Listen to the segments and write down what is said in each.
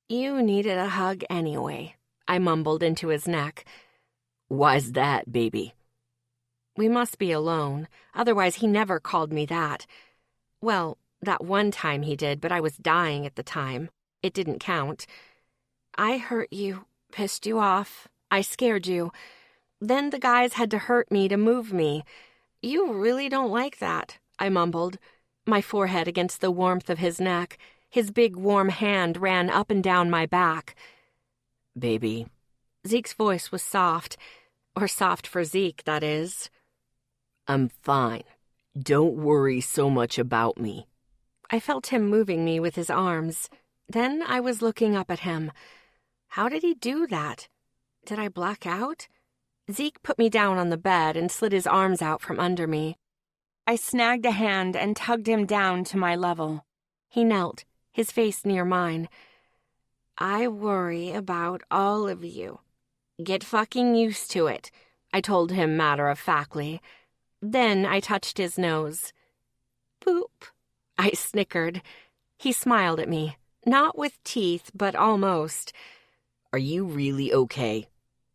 You needed a hug anyway, I mumbled into his neck. Why's that, baby? We must be alone, otherwise he never called me that. Well, that one time he did, but I was dying at the time. It didn't count. I hurt you, pissed you off. I scared you. Then the guys had to hurt me to move me. You really don't like that, I mumbled, my forehead against the warmth of his neck. His big warm hand ran up and down my back. Baby. Zeke's voice was soft, or soft for Zeke, that is. I'm fine. Don't worry so much about me. I felt him moving me with his arms. Then I was looking up at him. How did he do that? Did I black out? Zeke put me down on the bed and slid his arms out from under me. I snagged a hand and tugged him down to my level. He knelt, his face near mine. I worry about all of you. Get fucking used to it, I told him matter-of-factly. Then I touched his nose. Boop, I snickered. He smiled at me, not with teeth, but almost. Are you really okay?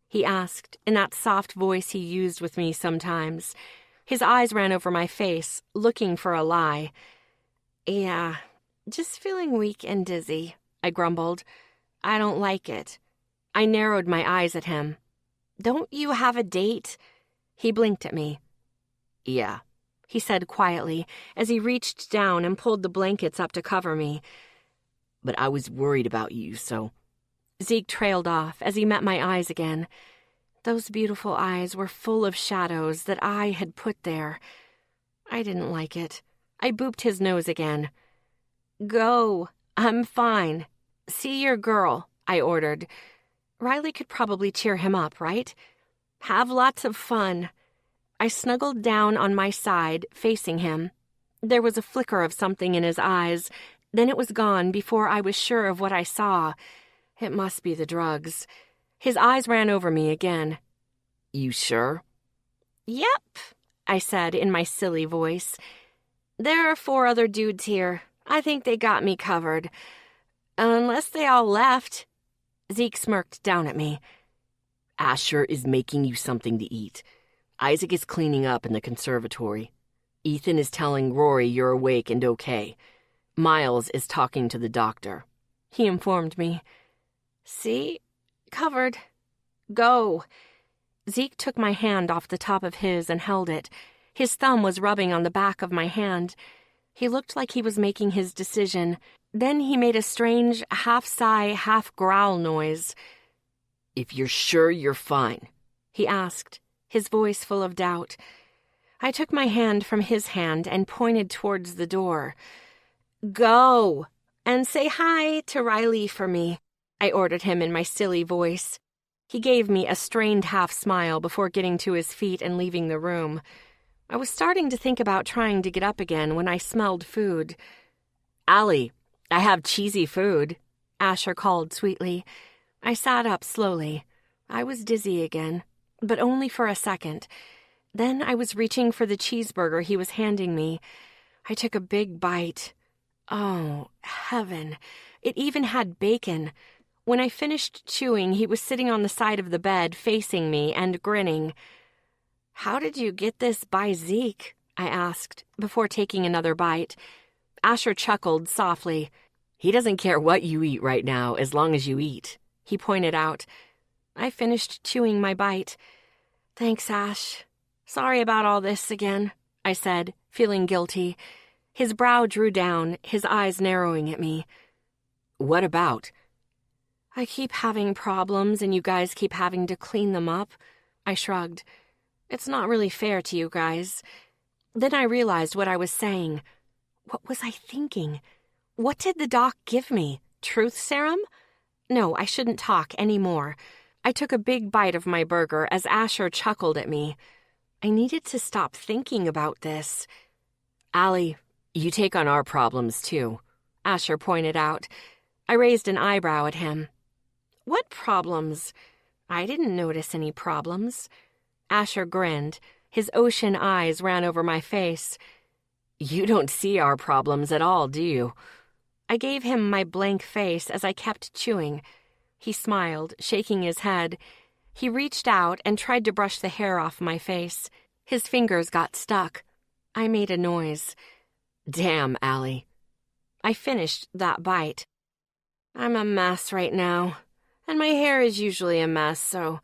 He asked, in that soft voice he used with me sometimes. His eyes ran over my face, looking for a lie. Yeah, just feeling weak and dizzy, I grumbled. I don't like it. I narrowed my eyes at him. Don't you have a date? He blinked at me. Yeah, he said quietly as he reached down and pulled the blankets up to cover me. But I was worried about you, so... Zeke trailed off as he met my eyes again. Those beautiful eyes were full of shadows that I had put there. I didn't like it. I booped his nose again. Go. I'm fine. See your girl, I ordered. Riley could probably cheer him up, right? Have lots of fun. I snuggled down on my side, facing him. There was a flicker of something in his eyes. Then it was gone before I was sure of what I saw. It must be the drugs. His eyes ran over me again. You sure? Yep, I said in my silly voice. There are 4 other dudes here. I think they got me covered. Unless they all left. Zeke smirked down at me. Asher is making you something to eat. Isaac is cleaning up in the conservatory. Ethan is telling Rory you're awake and okay. Miles is talking to the doctor. He informed me. See? Covered. Go. Zeke took my hand off the top of his and held it. His thumb was rubbing on the back of my hand. He looked like he was making his decision. Then he made a strange half-sigh, half-growl noise. If you're sure you're fine, he asked, his voice full of doubt. I took my hand from his hand and pointed towards the door. Go, and say hi to Riley for me, I ordered him in my silly voice. He gave me a strained half-smile before getting to his feet and leaving the room. I was starting to think about trying to get up again when I smelled food. Allie, I have cheesy food, Asher called sweetly. I sat up slowly. I was dizzy again, but only for a second. Then I was reaching for the cheeseburger he was handing me. I took a big bite. Oh, heaven. It even had bacon. When I finished chewing, he was sitting on the side of the bed facing me and grinning. How did you get this by Zeke? I asked, before taking another bite. Asher chuckled softly. He doesn't care what you eat right now as long as you eat, he pointed out. I finished chewing my bite. Thanks, Ash. Sorry about all this again, I said, feeling guilty. His brow drew down, his eyes narrowing at me. What about? I keep having problems and you guys keep having to clean them up. I shrugged. It's not really fair to you guys. Then I realized what I was saying. What was I thinking? What did the doc give me? Truth serum? No, I shouldn't talk anymore. I took a big bite of my burger as Asher chuckled at me. I needed to stop thinking about this. Allie, you take on our problems too, Asher pointed out. I raised an eyebrow at him. What problems? I didn't notice any problems. Asher grinned. His ocean eyes ran over my face. You don't see our problems at all, do you? I gave him my blank face as I kept chewing. He smiled, shaking his head. He reached out and tried to brush the hair off my face. His fingers got stuck. I made a noise. Damn, Allie. I finished that bite. I'm a mess right now, and my hair is usually a mess, so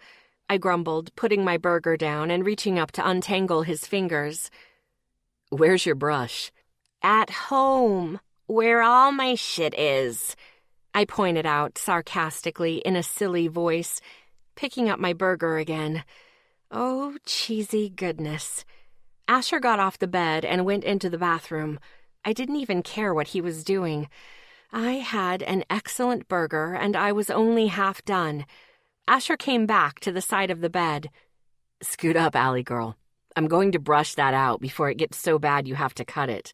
I grumbled, putting my burger down and reaching up to untangle his fingers. Where's your brush? At home, where all my shit is, I pointed out sarcastically in a silly voice, picking up my burger again. Oh, cheesy goodness. Asher got off the bed and went into the bathroom. I didn't even care what he was doing. I had an excellent burger, and I was only half done. Asher came back to the side of the bed. Scoot up, Allie girl. I'm going to brush that out before it gets so bad you have to cut it.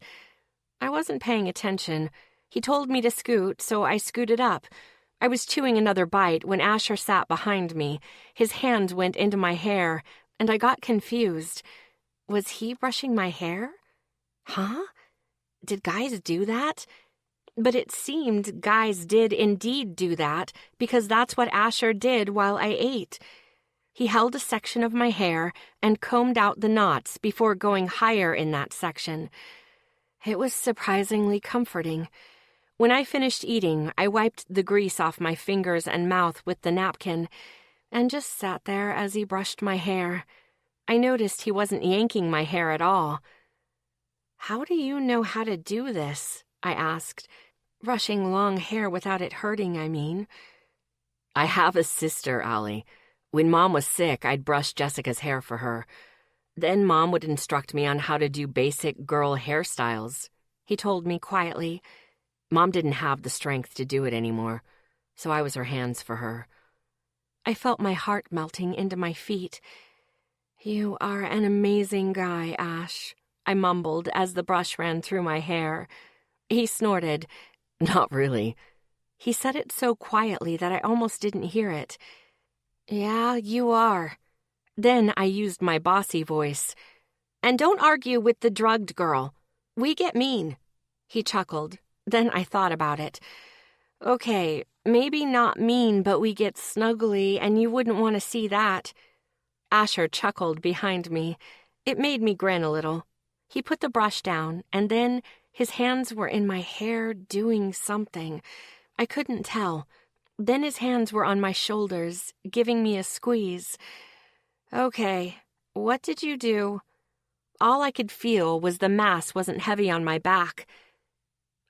I wasn't paying attention. He told me to scoot, so I scooted up. I was chewing another bite when Asher sat behind me. His hand went into my hair, and I got confused. Was he brushing my hair? Huh? Did guys do that? But it seemed guys did indeed do that, because that's what Asher did while I ate. He held a section of my hair and combed out the knots before going higher in that section. It was surprisingly comforting. When I finished eating, I wiped the grease off my fingers and mouth with the napkin and just sat there as he brushed my hair. I noticed he wasn't yanking my hair at all. How do you know how to do this? I asked. Brushing long hair without it hurting, I mean. I have a sister, Allie. When Mom was sick, I'd brush Jessica's hair for her. Then Mom would instruct me on how to do basic girl hairstyles, he told me quietly. Mom didn't have the strength to do it anymore, so I was her hands for her. I felt my heart melting into my feet. You are an amazing guy, Ash, I mumbled as the brush ran through my hair. He snorted. Not really. He said it so quietly that I almost didn't hear it. Yeah, you are. Then I used my bossy voice. And don't argue with the drugged girl. We get mean. He chuckled. Then I thought about it. Okay, maybe not mean, but we get snuggly, and you wouldn't want to see that. Asher chuckled behind me. It made me grin a little. He put the brush down, and then his hands were in my hair doing something. I couldn't tell. Then his hands were on my shoulders, giving me a squeeze. Okay, what did you do? All I could feel was the mass wasn't heavy on my back.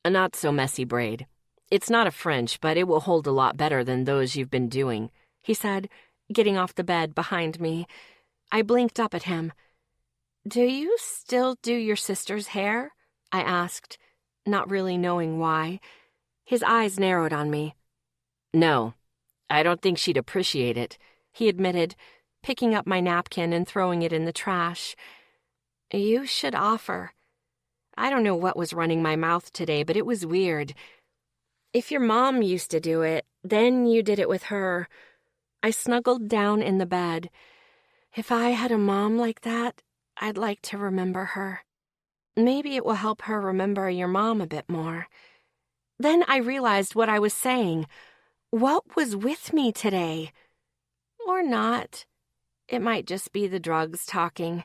A not-so-messy braid. It's not a French, but it will hold a lot better than those you've been doing, he said, getting off the bed behind me. I blinked up at him. Do you still do your sister's hair? I asked, not really knowing why. His eyes narrowed on me. No, I don't think she'd appreciate it, he admitted, picking up my napkin and throwing it in the trash. You should offer. I don't know what was running my mouth today, but it was weird. If your mom used to do it, then you did it with her. I snuggled down in the bed. If I had a mom like that, I'd like to remember her. Maybe it will help her remember your mom a bit more. Then I realized what I was saying. What was with me today? Or not. It might just be the drugs talking.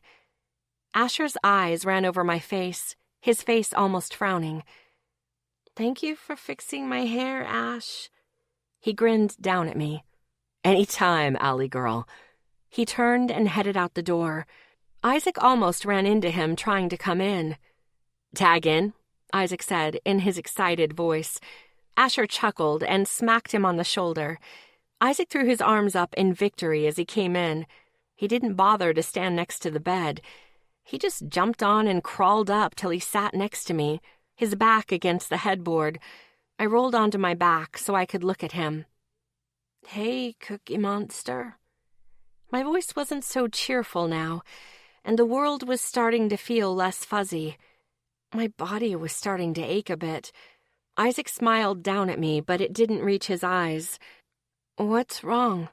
Asher's eyes ran over my face, his face almost frowning. Thank you for fixing my hair, Ash. He grinned down at me. Anytime, Allie girl. He turned and headed out the door. Isaac almost ran into him, trying to come in. Tag in, Isaac said in his excited voice. Asher chuckled and smacked him on the shoulder. Isaac threw his arms up in victory as he came in. He didn't bother to stand next to the bed. He just jumped on and crawled up till he sat next to me, his back against the headboard. I rolled onto my back so I could look at him. Hey, Cookie Monster. My voice wasn't so cheerful now, and the world was starting to feel less fuzzy. My body was starting to ache a bit. Isaac smiled down at me, but it didn't reach his eyes. What's wrong?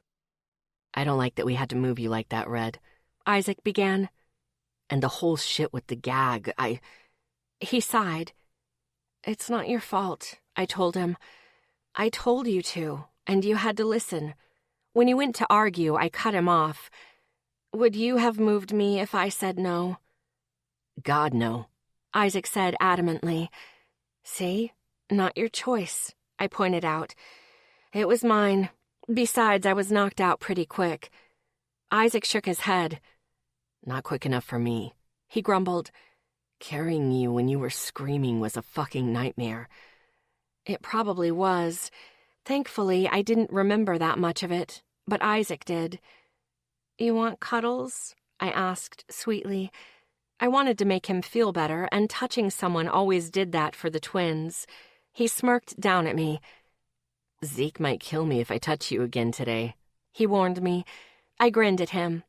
I don't like that we had to move you like that, Red. Isaac began. And the whole shit with the gag, He sighed. It's not your fault, I told him. I told you to, and you had to listen. When you went to argue, I cut him off. Would you have moved me if I said no? God, no, Isaac said adamantly. See? Not your choice, I pointed out. It was mine. Besides, I was knocked out pretty quick. Isaac shook his head. Not quick enough for me, he grumbled. Carrying you when you were screaming was a fucking nightmare. It probably was. Thankfully, I didn't remember that much of it, but Isaac did. You want cuddles? I asked sweetly. I wanted to make him feel better, and touching someone always did that for the twins. He smirked down at me. Zeke might kill me if I touch you again today, he warned me. I grinned at him.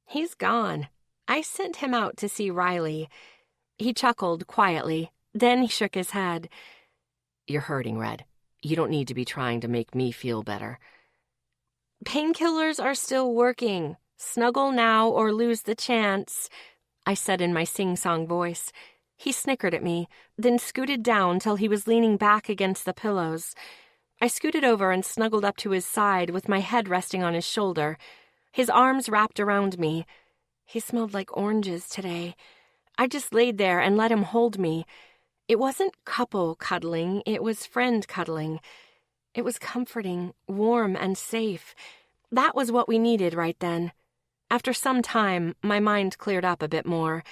He's gone. I sent him out to see Riley. He chuckled quietly, then he shook his head. You're hurting, Red. You don't need to be trying to make me feel better. Painkillers are still working. Snuggle now or lose the chance, I said in my sing-song voice. He snickered at me, then scooted down till he was leaning back against the pillows. I scooted over and snuggled up to his side with my head resting on his shoulder. His arms wrapped around me. He smelled like oranges today. I just laid there and let him hold me. It wasn't couple cuddling, it was friend cuddling. It was comforting, warm, and safe. That was what we needed right then. After some time, my mind cleared up a bit more,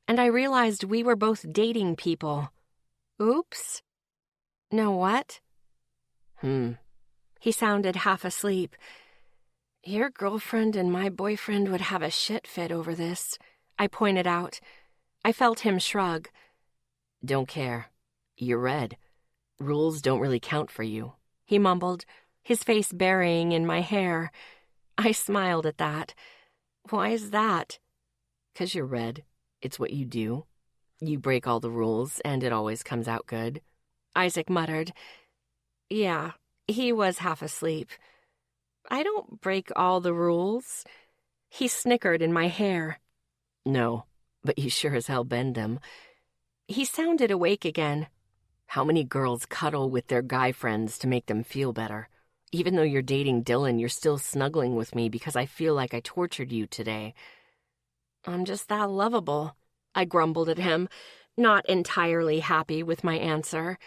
and I realized we were both dating people. Oops. No what? He sounded half asleep. Your girlfriend and my boyfriend would have a shit fit over this, I pointed out. I felt him shrug. Don't care. You're Red. Rules don't really count for you, he mumbled, his face burying in my hair. I smiled at that. Why is that? 'Cause you're Red. It's what you do. You break all the rules, and it always comes out good, Isaac muttered. Yeah, he was half asleep. I don't break all the rules. He snickered in my hair. No, but you sure as hell bend them. He sounded awake again. How many girls cuddle with their guy friends to make them feel better? Even though you're dating Dylan, you're still snuggling with me because I feel like I tortured you today. I'm just that lovable, I grumbled at him, not entirely happy with my answer.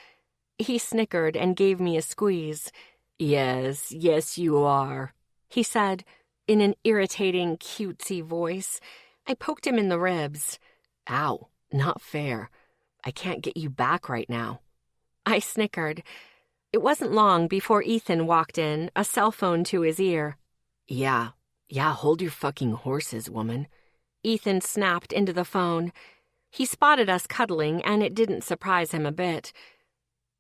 He snickered and gave me a squeeze. Yes, you are, he said, in an irritating, cutesy voice. I poked him in the ribs. Ow, not fair. I can't get you back right now. I snickered. It wasn't long before Ethan walked in, a cell phone to his ear. Yeah, hold your fucking horses, woman. Ethan snapped into the phone. He spotted us cuddling, and it didn't surprise him a bit.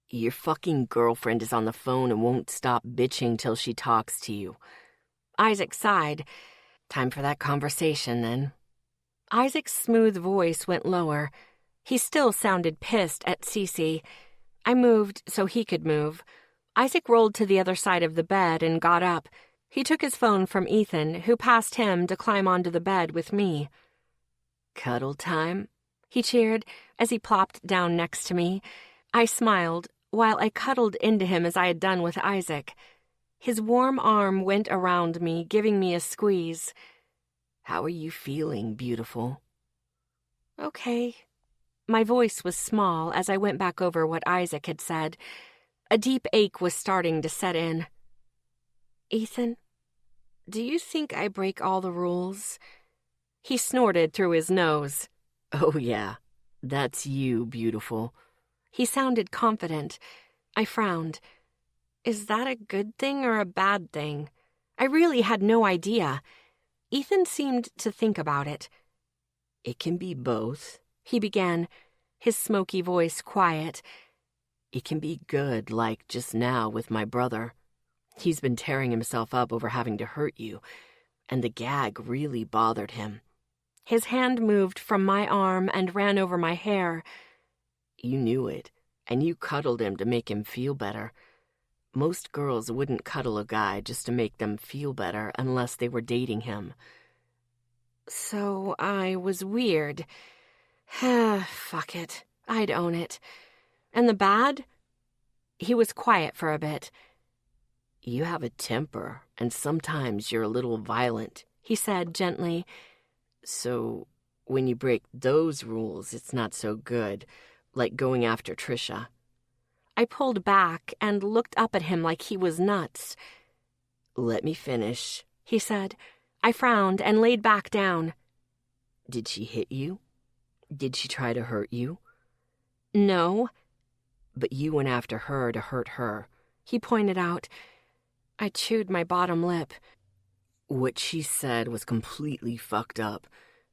Your fucking girlfriend is on the phone and won't stop bitching till she talks to you. Isaac sighed. Time for that conversation, then. Isaac's smooth voice went lower. He still sounded pissed at Cece. I moved so he could move. Isaac rolled to the other side of the bed and got up. He took his phone from Ethan, who passed him to climb onto the bed with me. Cuddle time? He cheered as he plopped down next to me. I smiled, while I cuddled into him as I had done with Isaac. His warm arm went around me, giving me a squeeze. How are you feeling, beautiful? Okay. My voice was small as I went back over what Isaac had said. A deep ache was starting to set in. Ethan, do you think I break all the rules? He snorted through his nose. Oh, yeah. That's you, beautiful. He sounded confident. I frowned. Is that a good thing or a bad thing? I really had no idea. Ethan seemed to think about it. It can be both, he began, his smoky voice quiet. It can be good, like just now with my brother. He's been tearing himself up over having to hurt you, and the gag really bothered him. His hand moved from my arm and ran over my hair. You knew it, and you cuddled him to make him feel better. Most girls wouldn't cuddle a guy just to make them feel better unless they were dating him. So I was weird. Fuck it. I'd own it. And the bad? He was quiet for a bit. "You have a temper, and sometimes you're a little violent," he said gently. "So when you break those rules, it's not so good, like going after Trisha." I pulled back and looked up at him like he was nuts. "Let me finish," he said. I frowned and laid back down. "Did she hit you? Did she try to hurt you?" "No." "But you went after her to hurt her," he pointed out. I chewed my bottom lip. "What she said was completely fucked up,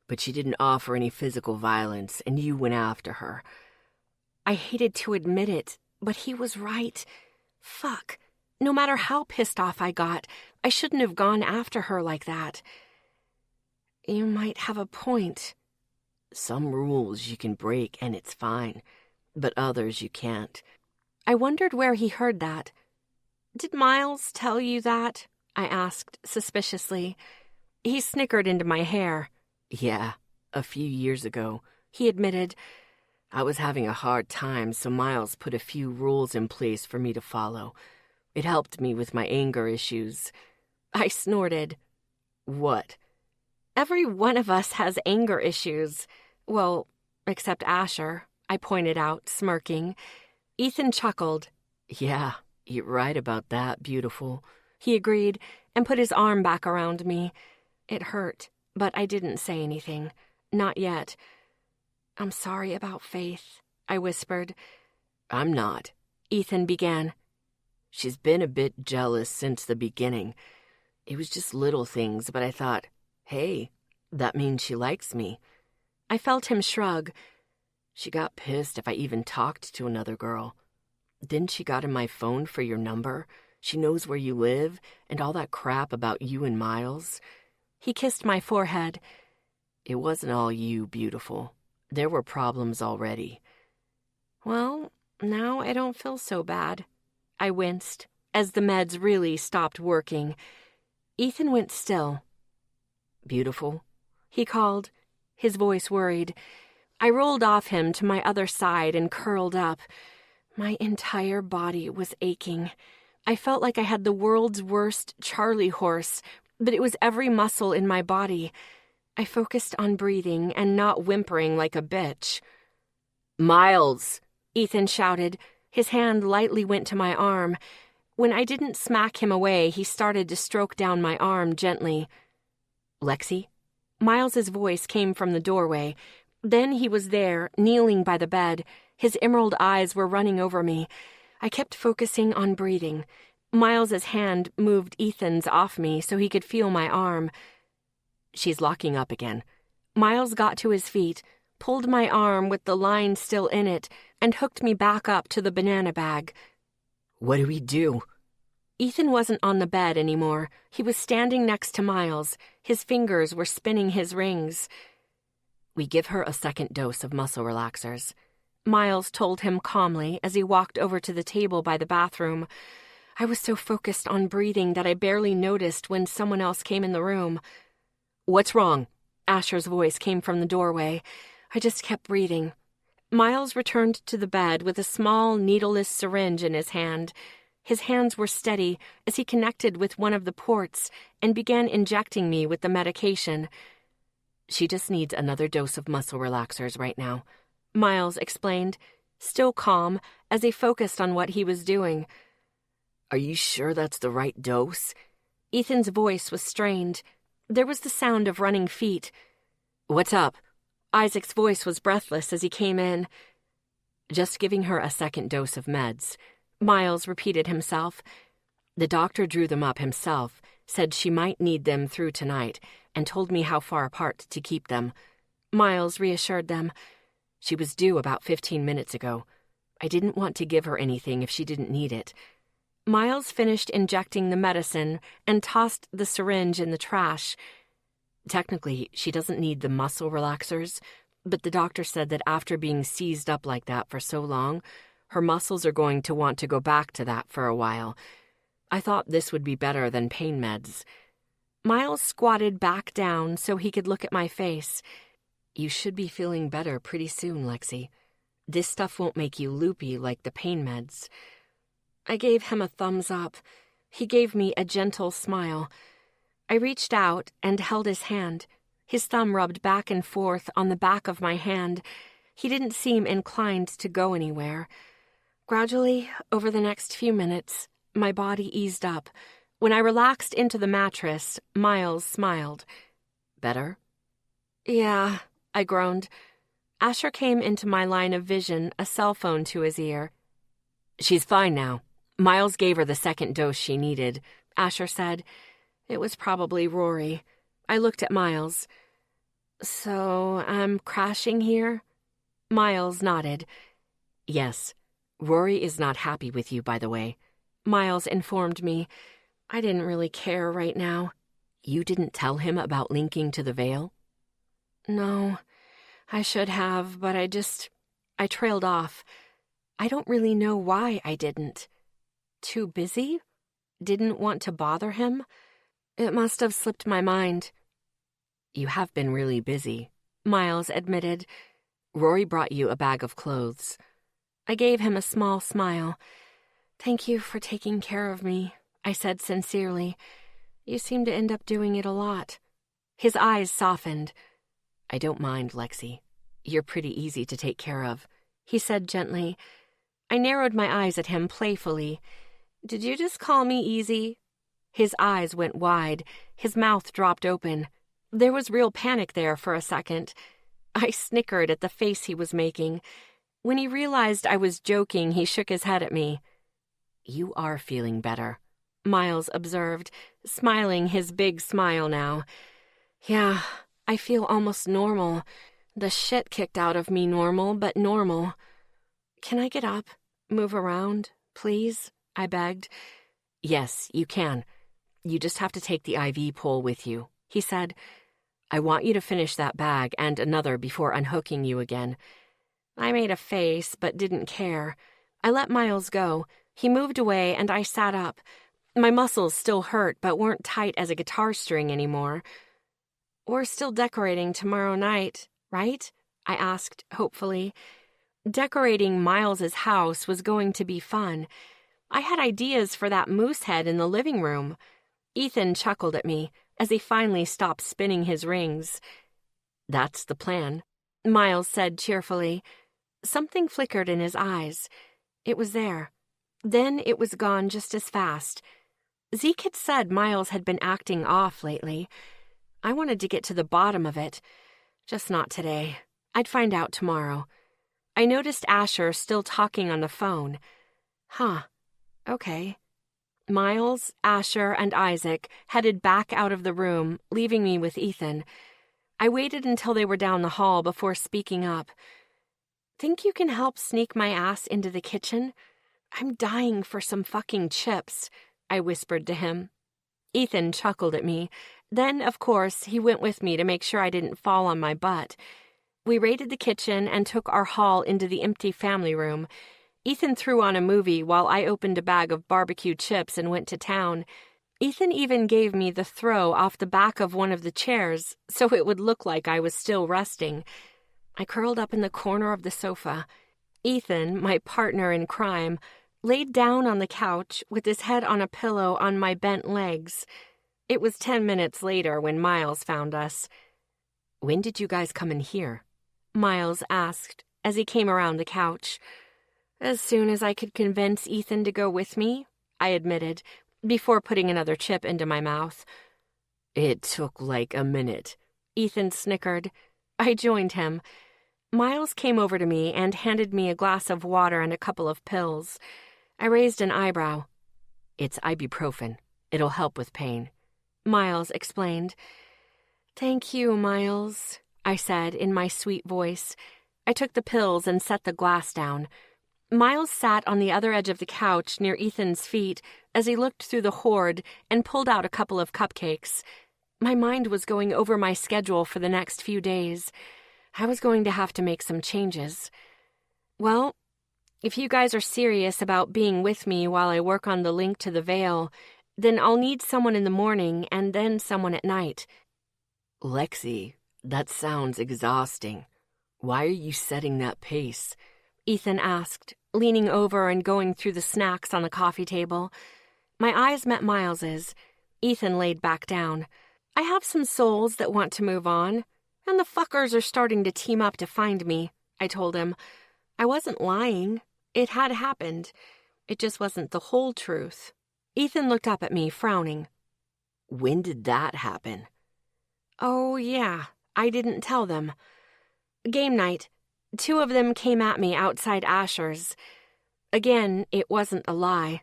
but she didn't offer any physical violence, and you went after her." I hated to admit it, but he was right. Fuck. No matter how pissed off I got, I shouldn't have gone after her like that. You might have a point. "Some rules you can break and it's fine, but others you can't." I wondered where he heard that. "Did Miles tell you that?" I asked suspiciously. He snickered into my hair. "Yeah, a few years ago," he admitted. "I was having a hard time, so Miles put a few rules in place for me to follow. It helped me with my anger issues." I snorted. "What?" "Every one of us has anger issues. Well, except Asher," I pointed out, smirking. Ethan chuckled. "Yeah, you're right about that, beautiful," he agreed and put his arm back around me. It hurt, but I didn't say anything. Not yet. "I'm sorry about Faith," I whispered. "I'm not," Ethan began. "She's been a bit jealous since the beginning. It was just little things, but I thought, hey, that means she likes me." I felt him shrug. "She got pissed if I even talked to another girl. Then she got in my phone for your number. She knows where you live and all that crap about you and Miles." He kissed my forehead. "It wasn't all you, beautiful. There were problems already." "Well, now I don't feel so bad." I winced, as the meds really stopped working. Ethan went still. "Beautiful?" he called, his voice worried. I rolled off him to my other side and curled up. My entire body was aching. I felt like I had the world's worst Charlie horse, but it was every muscle in my body. I focused on breathing and not whimpering like a bitch. "Miles!" Ethan shouted. His hand lightly went to my arm. When I didn't smack him away, he started to stroke down my arm gently. "Lexi?" Miles's voice came from the doorway. Then he was there, kneeling by the bed. His emerald eyes were running over me. I kept focusing on breathing. Miles's hand moved Ethan's off me so he could feel my arm. "She's locking up again." Miles got to his feet, pulled my arm with the line still in it, and hooked me back up to the banana bag. "What do we do?" Ethan wasn't on the bed anymore. He was standing next to Miles. His fingers were spinning his rings. "We give her a second dose of muscle relaxers," Miles told him calmly as he walked over to the table by the bathroom. I was so focused on breathing that I barely noticed when someone else came in the room. "What's wrong?" Asher's voice came from the doorway. I just kept breathing. Miles returned to the bed with a small, needleless syringe in his hand. His hands were steady as he connected with one of the ports and began injecting me with the medication. "She just needs another dose of muscle relaxers right now," Miles explained, still calm as he focused on what he was doing. "Are you sure that's the right dose?" Ethan's voice was strained. There was the sound of running feet. "What's up?" Isaac's voice was breathless as he came in. "Just giving her a second dose of meds," Miles repeated himself. "The doctor drew them up himself, said she might need them through tonight, and told me how far apart to keep them." Miles reassured them. "She was due about 15 minutes ago. I didn't want to give her anything if she didn't need it." Miles finished injecting the medicine and tossed the syringe in the trash. "Technically, she doesn't need the muscle relaxers, but the doctor said that after being seized up like that for so long, her muscles are going to want to go back to that for a while. I thought this would be better than pain meds." Miles squatted back down so he could look at my face. "You should be feeling better pretty soon, Lexi. This stuff won't make you loopy like the pain meds." I gave him a thumbs up. He gave me a gentle smile. I reached out and held his hand. His thumb rubbed back and forth on the back of my hand. He didn't seem inclined to go anywhere. Gradually, over the next few minutes, my body eased up. When I relaxed into the mattress, Miles smiled. Better? Yeah, I groaned. Asher came into my line of vision, a cell phone to his ear. She's fine now. Miles gave her the second dose she needed, Asher said. It was probably Rory. I looked at Miles. So, I'm crashing here? Miles nodded. Yes. Rory is not happy with you, by the way. Miles informed me. I didn't really care right now. You didn't tell him about linking to the Veil? No, I should have, but I trailed off. I don't really know why I didn't. Too busy? Didn't want to bother him? It must have slipped my mind. You have been really busy, Miles admitted. Rory brought you a bag of clothes. I gave him a small smile. Thank you for taking care of me, I said sincerely. You seem to end up doing it a lot. His eyes softened. I don't mind, Lexi. You're pretty easy to take care of, he said gently. I narrowed my eyes at him playfully. Did you just call me easy? His eyes went wide. His mouth dropped open. There was real panic there for a second. I snickered at the face he was making. When he realized I was joking, he shook his head at me. You are feeling better, Miles observed, smiling his big smile now. Yeah, I feel almost normal. The shit kicked out of me normal, but normal. Can I get up? Move around, please? I begged. Yes, you can. You just have to take the IV pole with you, he said. I want you to finish that bag and another before unhooking you again. I made a face, but didn't care. I let Miles go. He moved away, and I sat up. My muscles still hurt, but weren't tight as a guitar string anymore. We're still decorating tomorrow night, right? I asked, hopefully. Decorating Miles's house was going to be fun. I had ideas for that moose head in the living room. Ethan chuckled at me as he finally stopped spinning his rings. That's the plan, Miles said cheerfully. Something flickered in his eyes. It was there. Then it was gone just as fast. Zeke had said Miles had been acting off lately. I wanted to get to the bottom of it. Just not today. I'd find out tomorrow. I noticed Asher still talking on the phone. Huh. Okay. Miles, Asher, and Isaac headed back out of the room, leaving me with Ethan. I waited until they were down the hall before speaking up. Think you can help sneak my ass into the kitchen? I'm dying for some fucking chips, I whispered to him. Ethan chuckled at me. Then, of course, he went with me to make sure I didn't fall on my butt. We raided the kitchen and took our haul into the empty family room. Ethan threw on a movie while I opened a bag of barbecue chips and went to town. Ethan even gave me the throw off the back of one of the chairs so it would look like I was still resting. I curled up in the corner of the sofa. Ethan, my partner in crime, laid down on the couch with his head on a pillow on my bent legs. It was 10 minutes later when Miles found us. When did you guys come in here? Miles asked as he came around the couch. As soon as I could convince Ethan to go with me, I admitted, before putting another chip into my mouth. It took like a minute. Ethan snickered. I joined him. Miles came over to me and handed me a glass of water and a couple of pills. I raised an eyebrow. It's ibuprofen. It'll help with pain, Miles explained. Thank you, Miles, I said in my sweet voice. I took the pills and set the glass down. Miles sat on the other edge of the couch near Ethan's feet as he looked through the hoard and pulled out a couple of cupcakes. My mind was going over my schedule for the next few days. I was going to have to make some changes. Well, if you guys are serious about being with me while I work on the link to the Veil, then I'll need someone in the morning and then someone at night. Lexi, that sounds exhausting. Why are you setting that pace? Ethan asked, leaning over and going through the snacks on the coffee table. My eyes met Miles's. Ethan laid back down. I have some souls that want to move on, and the fuckers are starting to team up to find me, I told him. I wasn't lying. It had happened. It just wasn't the whole truth. Ethan looked up at me, frowning. When did that happen? Oh, yeah, I didn't tell them. Game night. 2 of them came at me outside Asher's. Again, it wasn't a lie.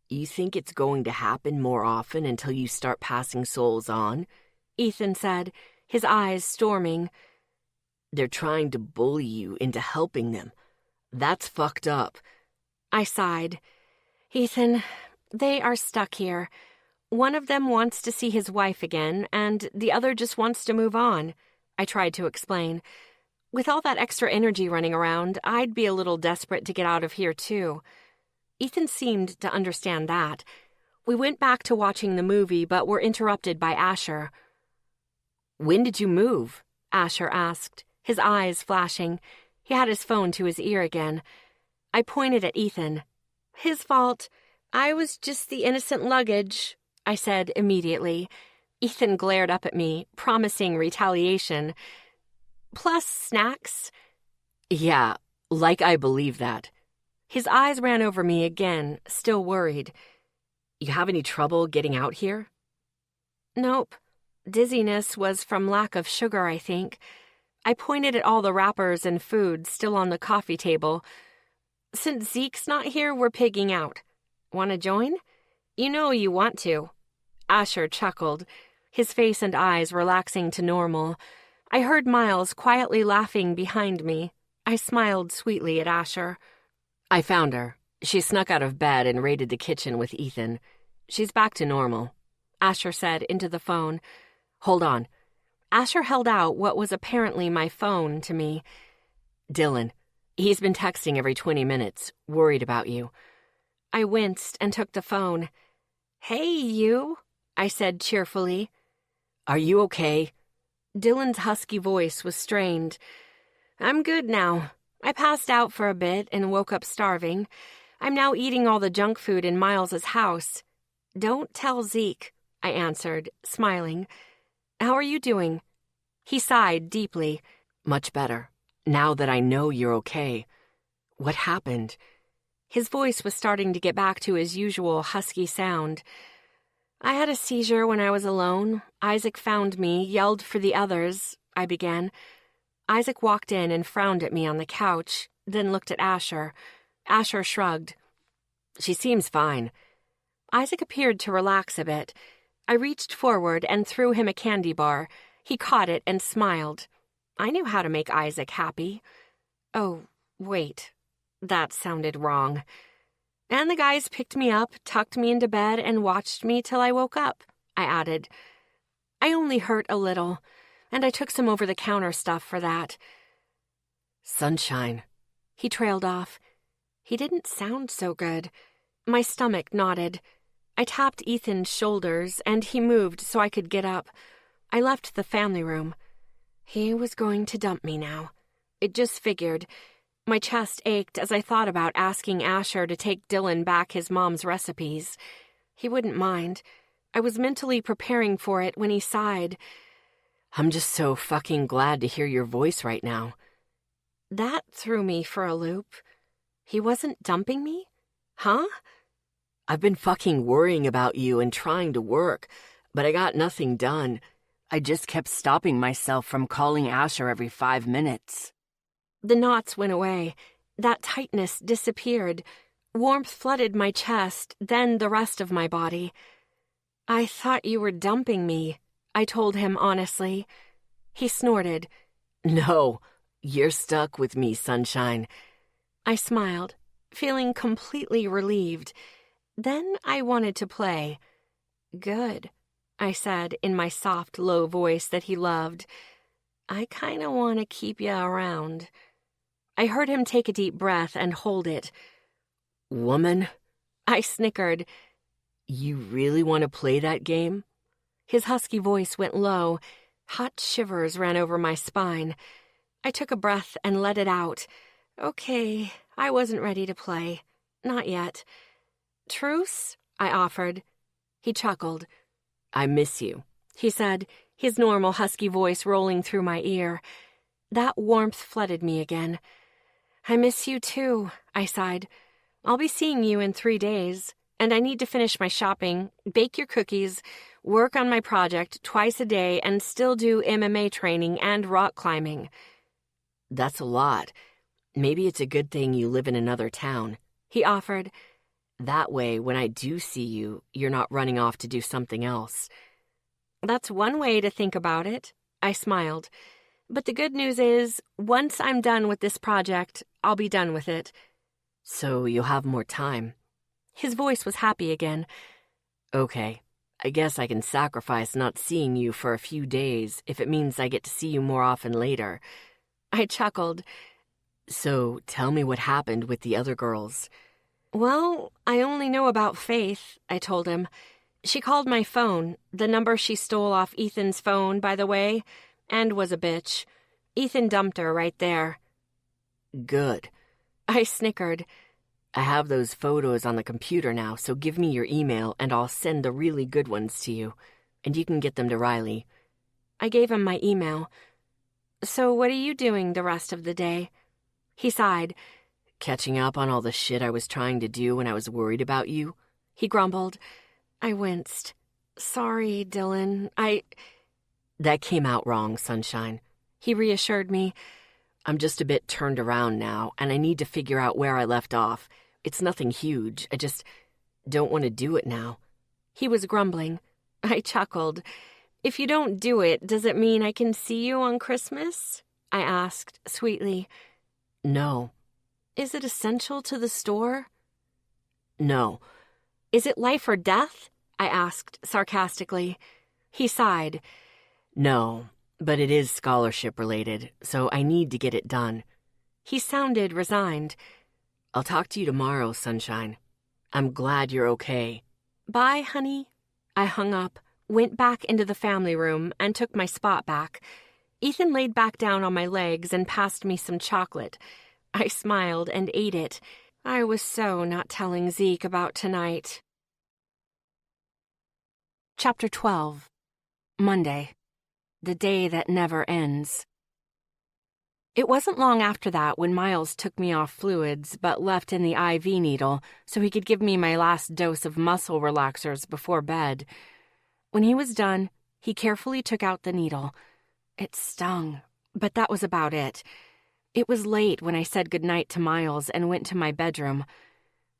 You think it's going to happen more often until you start passing souls on? Ethan said, his eyes storming. They're trying to bully you into helping them. That's fucked up. I sighed. Ethan, they are stuck here. One of them wants to see his wife again, and the other just wants to move on, I tried to explain. With all that extra energy running around, I'd be a little desperate to get out of here, too. Ethan seemed to understand that. We went back to watching the movie, but were interrupted by Asher. When did you move? Asher asked, his eyes flashing. He had his phone to his ear again. I pointed at Ethan. His fault. I was just the innocent luggage, I said immediately. Ethan glared up at me, promising retaliation. Plus snacks. Yeah, like I believe that. His eyes ran over me again, still worried. You have any trouble getting out here? Nope. Dizziness was from lack of sugar, I think. I pointed at all the wrappers and food still on the coffee table. Since Zeke's not here, we're pigging out. Want to join? You know you want to. Asher chuckled, his face and eyes relaxing to normal. I heard Miles quietly laughing behind me. I smiled sweetly at Asher. I found her. She snuck out of bed and raided the kitchen with Ethan. She's back to normal, Asher said into the phone. Hold on. Asher held out what was apparently my phone to me. Dylan. He's been texting every 20 minutes, worried about you. I winced and took the phone. Hey, you, I said cheerfully. Are you okay? Dylan's husky voice was strained. I'm good now. I passed out for a bit and woke up starving. I'm now eating all the junk food in Miles's house. Don't tell Zeke, I answered, smiling. How are you doing? He sighed deeply. Much better, now that I know you're okay. What happened? His voice was starting to get back to his usual husky sound. I had a seizure when I was alone. Isaac found me, yelled for the others, I began. Isaac walked in and frowned at me on the couch, then looked at Asher. Asher shrugged. She seems fine. Isaac appeared to relax a bit. I reached forward and threw him a candy bar. He caught it and smiled. I knew how to make Isaac happy. Oh, wait. That sounded wrong. And the guys picked me up, tucked me into bed, and watched me till I woke up, I added. I only hurt a little, and I took some over-the-counter stuff for that. Sunshine. He trailed off. He didn't sound so good. My stomach knotted. I tapped Ethan's shoulders, and he moved so I could get up. I left the family room. He was going to dump me now. It just figured. My chest ached as I thought about asking Asher to take Dylan back his mom's recipes. He wouldn't mind. I was mentally preparing for it when he sighed. I'm just so fucking glad to hear your voice right now. That threw me for a loop. He wasn't dumping me? Huh? I've been fucking worrying about you and trying to work, but I got nothing done. I just kept stopping myself from calling Asher every 5 minutes. The knots went away. That tightness disappeared. Warmth flooded my chest, then the rest of my body. I thought you were dumping me, I told him honestly. He snorted. No, you're stuck with me, sunshine. I smiled, feeling completely relieved. Then I wanted to play. Good, I said in my soft, low voice that he loved. I kinda want to keep you around. I heard him take a deep breath and hold it. Woman? I snickered. You really want to play that game? His husky voice went low. Hot shivers ran over my spine. I took a breath and let it out. Okay, I wasn't ready to play. Not yet. Truce? I offered. He chuckled. I miss you, he said, his normal husky voice rolling through my ear. That warmth flooded me again. I miss you too, I sighed. I'll be seeing you in 3 days, and I need to finish my shopping, bake your cookies, work on my project twice a day, and still do MMA training and rock climbing. That's a lot. Maybe it's a good thing you live in another town, he offered. That way, when I do see you, you're not running off to do something else. That's one way to think about it, I smiled. But the good news is, once I'm done with this project, I'll be done with it. So you'll have more time. His voice was happy again. Okay, I guess I can sacrifice not seeing you for a few days if it means I get to see you more often later. I chuckled. So tell me what happened with the other girls. Well, I only know about Faith, I told him. She called my phone, the number she stole off Ethan's phone, by the way, and was a bitch. Ethan dumped her right there. Good. I snickered. I have those photos on the computer now, so give me your email and I'll send the really good ones to you, and you can get them to Riley. I gave him my email. So what are you doing the rest of the day? He sighed. Catching up on all the shit I was trying to do when I was worried about you, he grumbled. I winced. Sorry, Dylan, That came out wrong, Sunshine, he reassured me. I'm just a bit turned around now, and I need to figure out where I left off. It's nothing huge, I just don't want to do it now. He was grumbling. I chuckled. If you don't do it, does it mean I can see you on Christmas? I asked, sweetly. No. Is it essential to the store? No. Is it life or death? I asked, sarcastically. He sighed. No, but it is scholarship-related, so I need to get it done. He sounded resigned. I'll talk to you tomorrow, Sunshine. I'm glad you're okay. Bye, honey. I hung up, went back into the family room, and took my spot back. Ethan laid back down on my legs and passed me some chocolate. I smiled and ate it. I was so not telling Zeke about tonight. Chapter 12. Monday. The day that never ends. It wasn't long after that when Miles took me off fluids but left in the IV needle so he could give me my last dose of muscle relaxers before bed. When he was done, he carefully took out the needle. It stung, but that was about it. It was late when I said goodnight to Miles and went to my bedroom.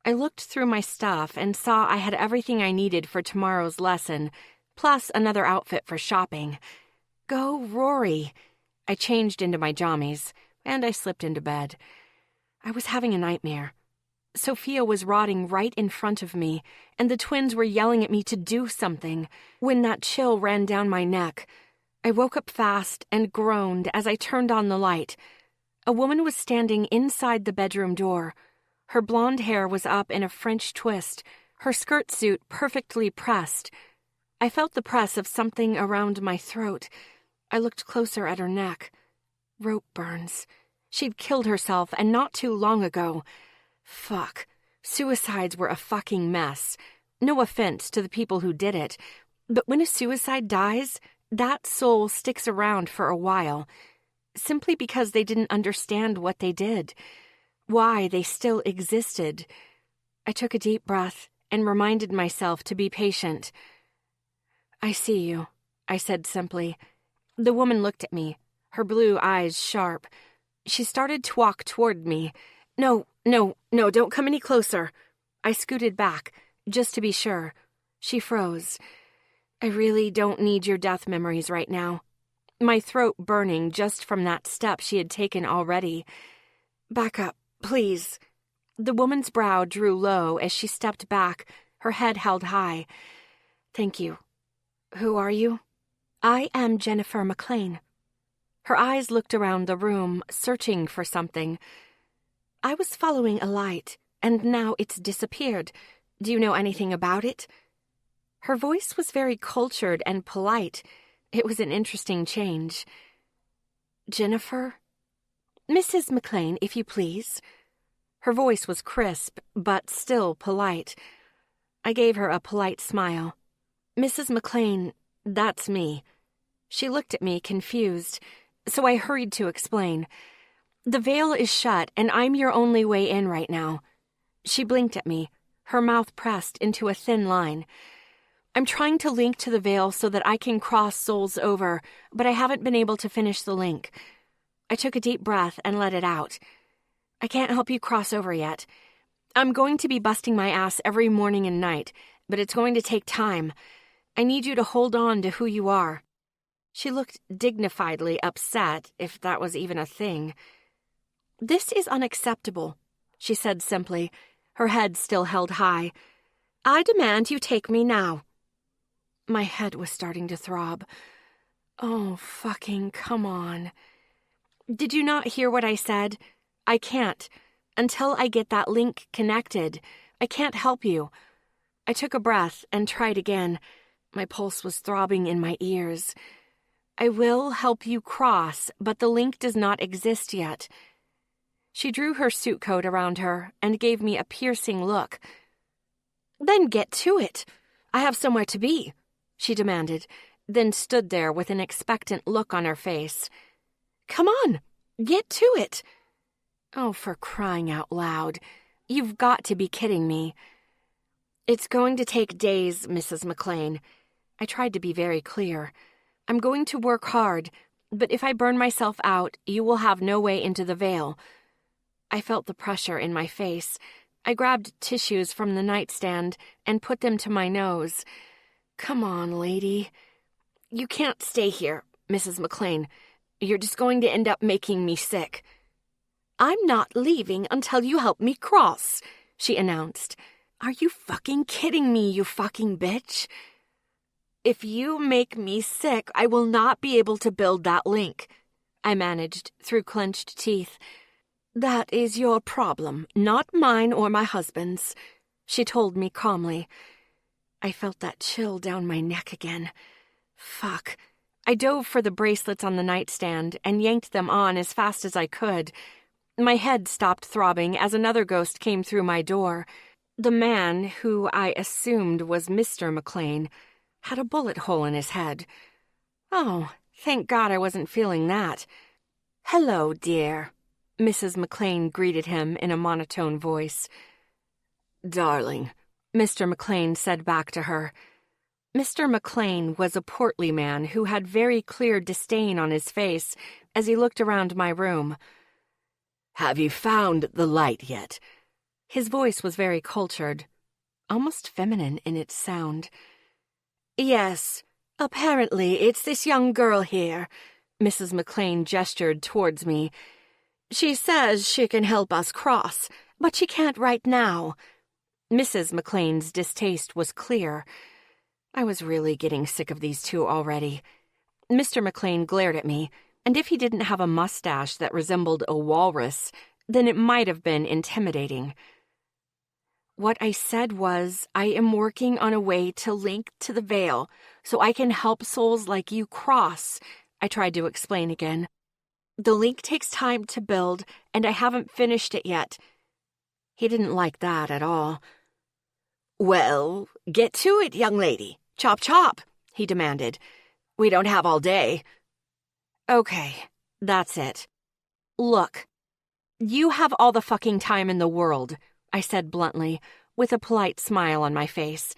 I looked through my stuff and saw I had everything I needed for tomorrow's lesson, plus another outfit for shopping. Go, Rory. I changed into my jammies, and I slipped into bed. I was having a nightmare. Sophia was rotting right in front of me, and the twins were yelling at me to do something, when that chill ran down my neck. I woke up fast and groaned as I turned on the light. A woman was standing inside the bedroom door. Her blonde hair was up in a French twist, her skirt suit perfectly pressed. I felt the press of something around my throat. I looked closer at her neck. Rope burns. She'd killed herself, and not too long ago. Fuck. Suicides were a fucking mess. No offense to the people who did it, but when a suicide dies, that soul sticks around for a while, simply because they didn't understand what they did, why they still existed. I took a deep breath and reminded myself to be patient. I see you, I said simply. The woman looked at me, her blue eyes sharp. She started to walk toward me. No, don't come any closer. I scooted back, just to be sure. She froze. I really don't need your death memories right now. My throat burning just from that step she had taken already. Back up, please. The woman's brow drew low as she stepped back, her head held high. Thank you. Who are you? I am Jennifer McLean. Her eyes looked around the room, searching for something. I was following a light, and now it's disappeared. Do you know anything about it? Her voice was very cultured and polite. It was an interesting change. Jennifer? Mrs. McLean, if you please. Her voice was crisp, but still polite. I gave her a polite smile. Mrs. McLean, that's me. She looked at me, confused, so I hurried to explain. The veil is shut, and I'm your only way in right now. She blinked at me, her mouth pressed into a thin line. I'm trying to link to the veil so that I can cross souls over, but I haven't been able to finish the link. I took a deep breath and let it out. I can't help you cross over yet. I'm going to be busting my ass every morning and night, but it's going to take time. I need you to hold on to who you are. She looked dignifiedly upset, if that was even a thing. This is unacceptable, she said simply, her head still held high. I demand you take me now. My head was starting to throb. Oh, fucking come on. Did you not hear what I said? I can't. Until I get that link connected, I can't help you. I took a breath and tried again. My pulse was throbbing in my ears. I will help you cross, but the link does not exist yet. She drew her suit coat around her and gave me a piercing look. Then get to it. I have somewhere to be, she demanded, then stood there with an expectant look on her face. Come on, get to it. Oh, for crying out loud. You've got to be kidding me. It's going to take days, Mrs. McLean. I tried to be very clear. I'm going to work hard, but if I burn myself out, you will have no way into the veil. I felt the pressure in my face. I grabbed tissues from the nightstand and put them to my nose. Come on, lady. You can't stay here, Mrs. McLean. You're just going to end up making me sick. I'm not leaving until you help me cross, she announced. Are you fucking kidding me, you fucking bitch? If you make me sick, I will not be able to build that link, I managed through clenched teeth. That is your problem, not mine or my husband's, she told me calmly. I felt that chill down my neck again. Fuck. I dove for the bracelets on the nightstand and yanked them on as fast as I could. My head stopped throbbing as another ghost came through my door. The man, who I assumed was Mr. McLean, had a bullet hole in his head. Oh, thank God I wasn't feeling that. Hello, dear, Mrs. McLean greeted him in a monotone voice. Darling, Mr. McLean said back to her. Mr. McLean was a portly man who had very clear disdain on his face as he looked around my room. Have you found the light yet? His voice was very cultured, almost feminine in its sound. Yes, apparently it's this young girl here, Mrs. McLean gestured towards me. She says she can help us cross, but she can't right now. Mrs. McLean's distaste was clear. I was really getting sick of these two already. Mr. McLean glared at me, and if he didn't have a mustache that resembled a walrus, then it might have been intimidating. What I said was, I am working on a way to link to the veil so I can help souls like you cross, I tried to explain again. The link takes time to build, and I haven't finished it yet. He didn't like that at all. Well, get to it, young lady. Chop chop, he demanded. We don't have all day. Okay, that's it. Look, you have all the fucking time in the world, I said bluntly, with a polite smile on my face.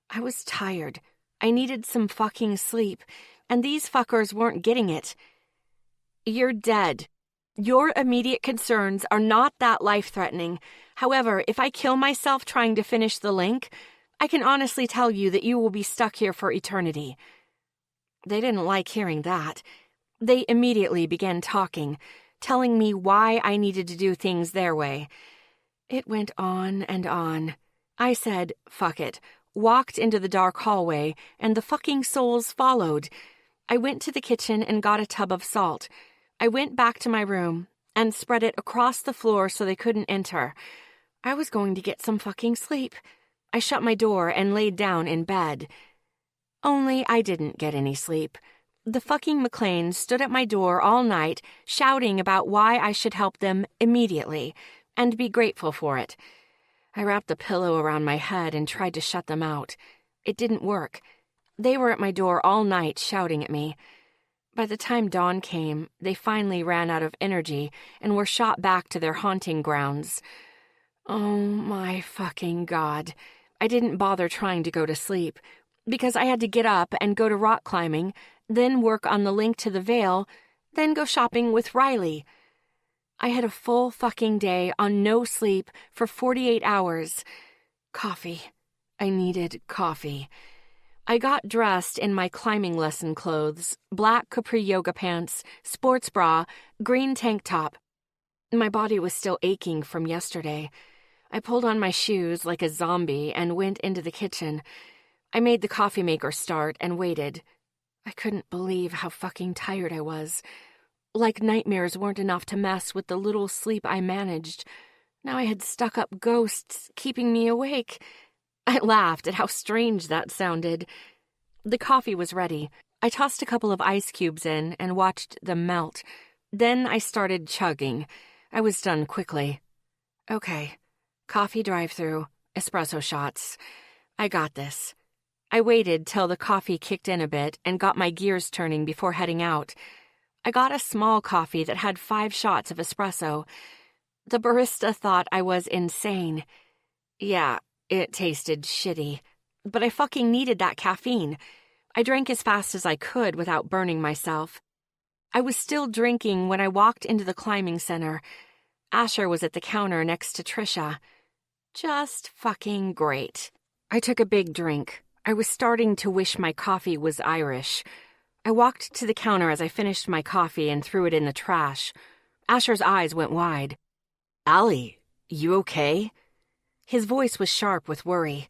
I was tired. I needed some fucking sleep, and these fuckers weren't getting it. You're dead. Your immediate concerns are not that life-threatening. However, if I kill myself trying to finish the link, I can honestly tell you that you will be stuck here for eternity. They didn't like hearing that. They immediately began talking, telling me why I needed to do things their way. It went on and on. I said, fuck it, walked into the dark hallway, and the fucking souls followed. I went to the kitchen and got a tub of salt. I went back to my room and spread it across the floor so they couldn't enter. I was going to get some fucking sleep. I shut my door and laid down in bed. Only I didn't get any sleep. The fucking McLeans stood at my door all night, shouting about why I should help them immediately, and be grateful for it. I wrapped a pillow around my head and tried to shut them out. It didn't work. They were at my door all night, shouting at me. By the time dawn came, they finally ran out of energy and were shot back to their haunting grounds. Oh my fucking God. I didn't bother trying to go to sleep, because I had to get up and go to rock climbing, then work on the link to the Vale, then go shopping with Riley. I had a full fucking day on no sleep for 48 hours. Coffee. I needed coffee. I got dressed in my climbing lesson clothes, black capri yoga pants, sports bra, green tank top. My body was still aching from yesterday. I pulled on my shoes like a zombie and went into the kitchen. I made the coffee maker start and waited. I couldn't believe how fucking tired I was. Like nightmares weren't enough to mess with the little sleep I managed. Now I had stuck up ghosts keeping me awake. I laughed at how strange that sounded. The coffee was ready. I tossed a couple of ice cubes in and watched them melt. Then I started chugging. I was done quickly. Okay. Coffee drive-thru, espresso shots. I got this. I waited till the coffee kicked in a bit and got my gears turning before heading out. I got a small coffee that had 5 shots of espresso. The barista thought I was insane. Yeah, it tasted shitty. But I fucking needed that caffeine. I drank as fast as I could without burning myself. I was still drinking when I walked into the climbing center. Asher was at the counter next to Trisha. Just fucking great. I took a big drink. I was starting to wish my coffee was Irish. I walked to the counter as I finished my coffee and threw it in the trash. Asher's eyes went wide. Allie, you okay? His voice was sharp with worry.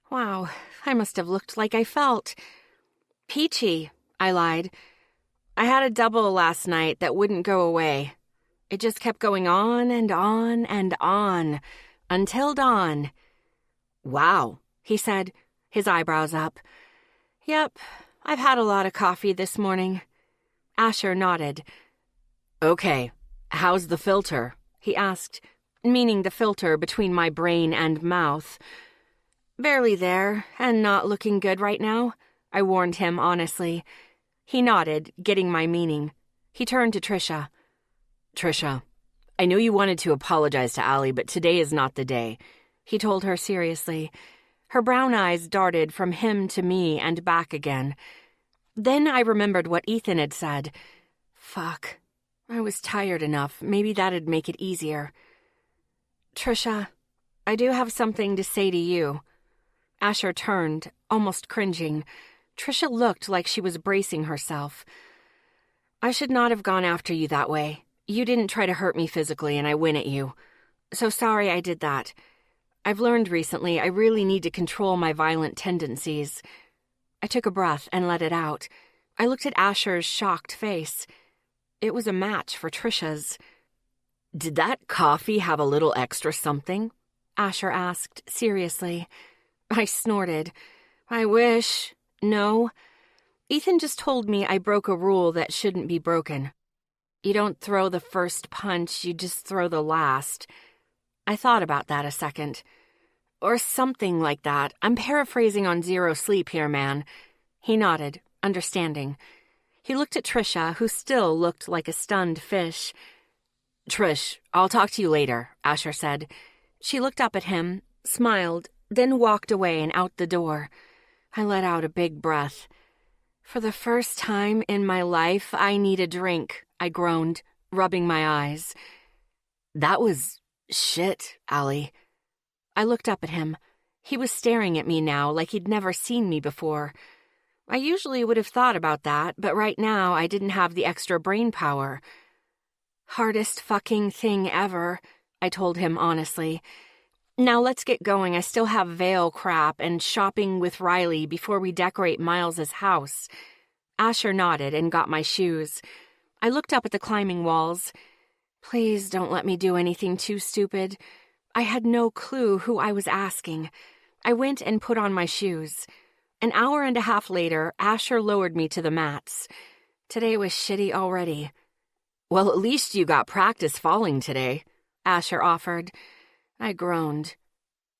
Wow, I must have looked like I felt. Peachy, I lied. I had a double last night that wouldn't go away. It just kept going on and on and on, until dawn. Wow, he said, his eyebrows up. Yep, I've had a lot of coffee this morning. Asher nodded. Okay, how's the filter? He asked, meaning the filter between my brain and mouth. Barely there, and not looking good right now, I warned him honestly. He nodded, getting my meaning. He turned to Trisha. Trisha, I know you wanted to apologize to Allie, but today is not the day, he told her seriously. Her brown eyes darted from him to me and back again. Then I remembered what Ethan had said. Fuck. I was tired enough. Maybe that'd make it easier. Trisha, I do have something to say to you. Asher turned, almost cringing. Trisha looked like she was bracing herself. I should not have gone after you that way. You didn't try to hurt me physically, and I went at you. So sorry I did that. I've learned recently I really need to control my violent tendencies. I took a breath and let it out. I looked at Asher's shocked face. It was a match for Trisha's. Did that coffee have a little extra something? Asher asked, seriously. I snorted. I wish. No. Ethan just told me I broke a rule that shouldn't be broken. You don't throw the first punch, you just throw the last. I thought about that a second. Or something like that. I'm paraphrasing on Zero Sleep here, man. He nodded, understanding. He looked at Trisha, who still looked like a stunned fish. Trish, I'll talk to you later, Asher said. She looked up at him, smiled, then walked away and out the door. I let out a big breath. For the first time in my life, I need a drink, I groaned, rubbing my eyes. That was shit, Allie. I looked up at him. He was staring at me now like he'd never seen me before. I usually would have thought about that, but right now I didn't have the extra brain power. Hardest fucking thing ever, I told him honestly. Now let's get going. I still have Vale crap and shopping with Riley before we decorate Miles's house. Asher nodded and got my shoes. I looked up at the climbing walls. Please don't let me do anything too stupid. I had no clue who I was asking. I went and put on my shoes. An hour and a half later, Asher lowered me to the mats. Today was shitty already. Well, at least you got practice falling today, Asher offered. I groaned.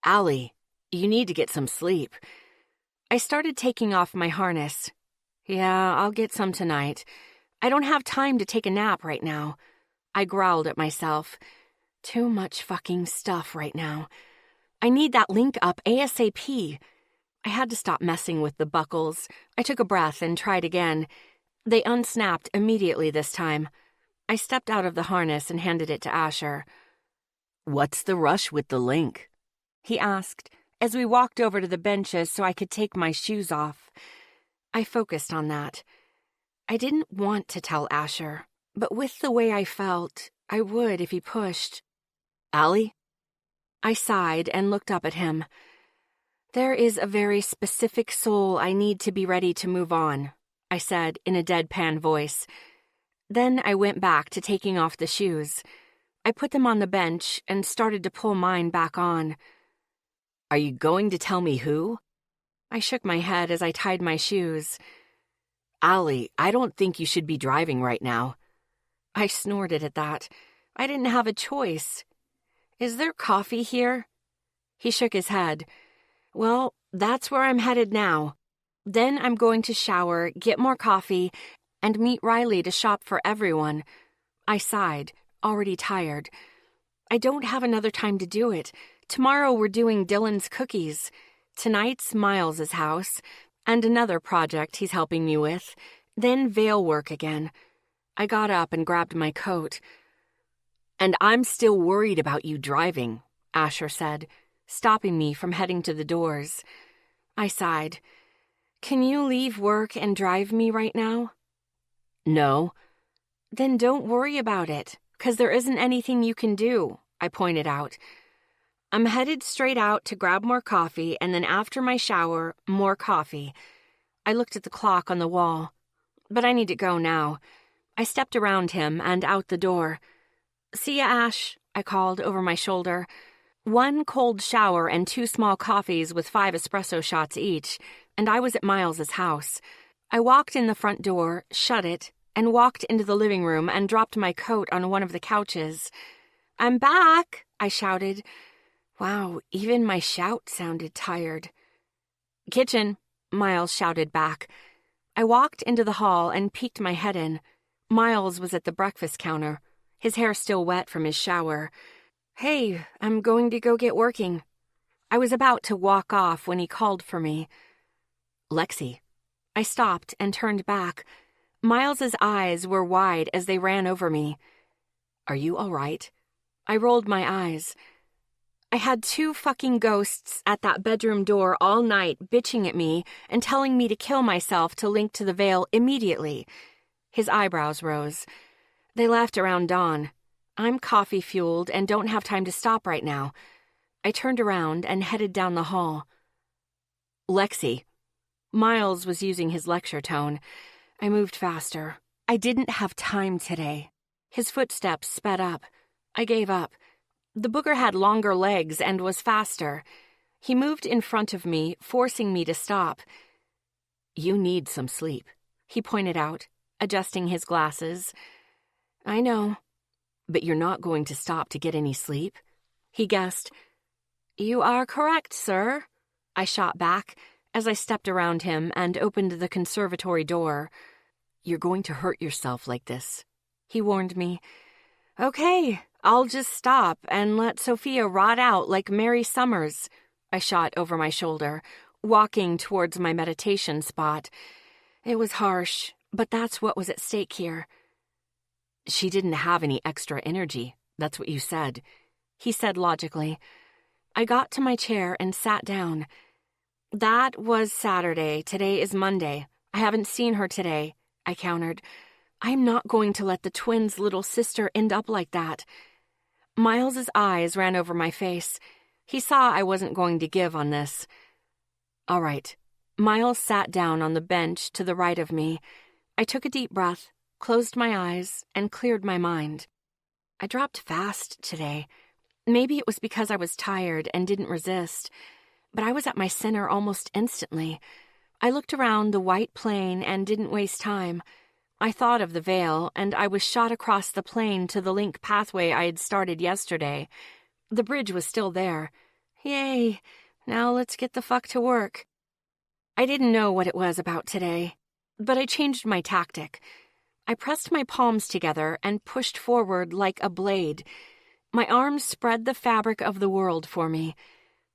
Allie, you need to get some sleep. I started taking off my harness. Yeah, I'll get some tonight. I don't have time to take a nap right now. I growled at myself. Too much fucking stuff right now. I need that link up ASAP. I had to stop messing with the buckles. I took a breath and tried again. They unsnapped immediately this time. I stepped out of the harness and handed it to Asher. What's the rush with the link? He asked, as we walked over to the benches so I could take my shoes off. I focused on that. I didn't want to tell Asher, but with the way I felt, I would if he pushed. Allie? I sighed and looked up at him. There is a very specific soul I need to be ready to move on, I said in a deadpan voice. Then I went back to taking off the shoes. I put them on the bench and started to pull mine back on. Are you going to tell me who? I shook my head as I tied my shoes. Allie, I don't think you should be driving right now. I snorted at that. I didn't have a choice. Is there coffee here? He shook his head. Well, that's where I'm headed now. Then I'm going to shower, get more coffee, and meet Riley to shop for everyone. I sighed, already tired. I don't have another time to do it. Tomorrow we're doing Dylan's cookies. Tonight's Miles's house, and another project he's helping me with. Then veil work again. I got up and grabbed my coat. And I'm still worried about you driving, Asher said, stopping me from heading to the doors. I sighed. Can you leave work and drive me right now? No. Then don't worry about it, 'cause there isn't anything you can do, I pointed out. I'm headed straight out to grab more coffee, and then after my shower, more coffee. I looked at the clock on the wall. But I need to go now. I stepped around him and out the door. See ya, Ash, I called over my shoulder. 1 cold shower and 2 small coffees with 5 espresso shots each, and I was at Miles's house. I walked in the front door, shut it, and walked into the living room and dropped my coat on one of the couches. I'm back, I shouted. Wow, even my shout sounded tired. Kitchen, Miles shouted back. I walked into the hall and peeked my head in. Miles was at the breakfast counter, his hair still wet from his shower. Hey, I'm going to go get working. I was about to walk off when he called for me. Lexi. I stopped and turned back. Miles's eyes were wide as they ran over me. Are you all right? I rolled my eyes. I had 2 fucking ghosts at that bedroom door all night bitching at me and telling me to kill myself to link to the veil immediately. His eyebrows rose. They left around dawn. I'm coffee-fueled and don't have time to stop right now. I turned around and headed down the hall. Lexi. Miles was using his lecture tone. I moved faster. I didn't have time today. His footsteps sped up. I gave up. The booger had longer legs and was faster. He moved in front of me, forcing me to stop. You need some sleep, he pointed out, adjusting his glasses. I know. But you're not going to stop to get any sleep? He guessed. You are correct, sir, I shot back as I stepped around him and opened the conservatory door. You're going to hurt yourself like this, he warned me. Okay, I'll just stop and let Sophia rot out like Mary Summers, I shot over my shoulder, walking towards my meditation spot. It was harsh, but that's what was at stake here. She didn't have any extra energy, that's what you said, he said logically. I got to my chair and sat down. That was Saturday. Today is Monday. I haven't seen her today, I countered. I'm not going to let the twins' little sister end up like that. Miles's eyes ran over my face. He saw I wasn't going to give on this. All right. Miles sat down on the bench to the right of me. I took a deep breath, closed my eyes, and cleared my mind. I dropped fast today. Maybe it was because I was tired and didn't resist, but I was at my center almost instantly. I looked around the white plain and didn't waste time. I thought of the veil, and I was shot across the plain to the link pathway I had started yesterday. The bridge was still there. Yay! Now let's get the fuck to work. I didn't know what it was about today, but I changed my tactic. I pressed my palms together and pushed forward like a blade. My arms spread the fabric of the world for me.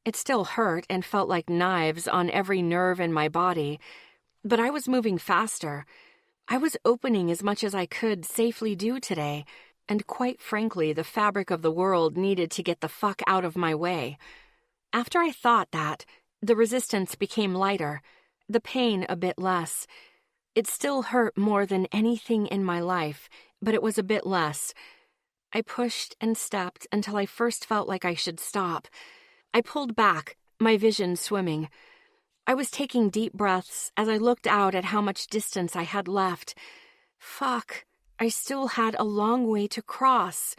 It still hurt and felt like knives on every nerve in my body, but I was moving faster. I was opening as much as I could safely do today, and quite frankly, the fabric of the world needed to get the fuck out of my way. After I thought that, the resistance became lighter, the pain a bit less. It still hurt more than anything in my life, but it was a bit less. I pushed and stepped until I first felt like I should stop. I pulled back, my vision swimming. I was taking deep breaths as I looked out at how much distance I had left. Fuck, I still had a long way to cross.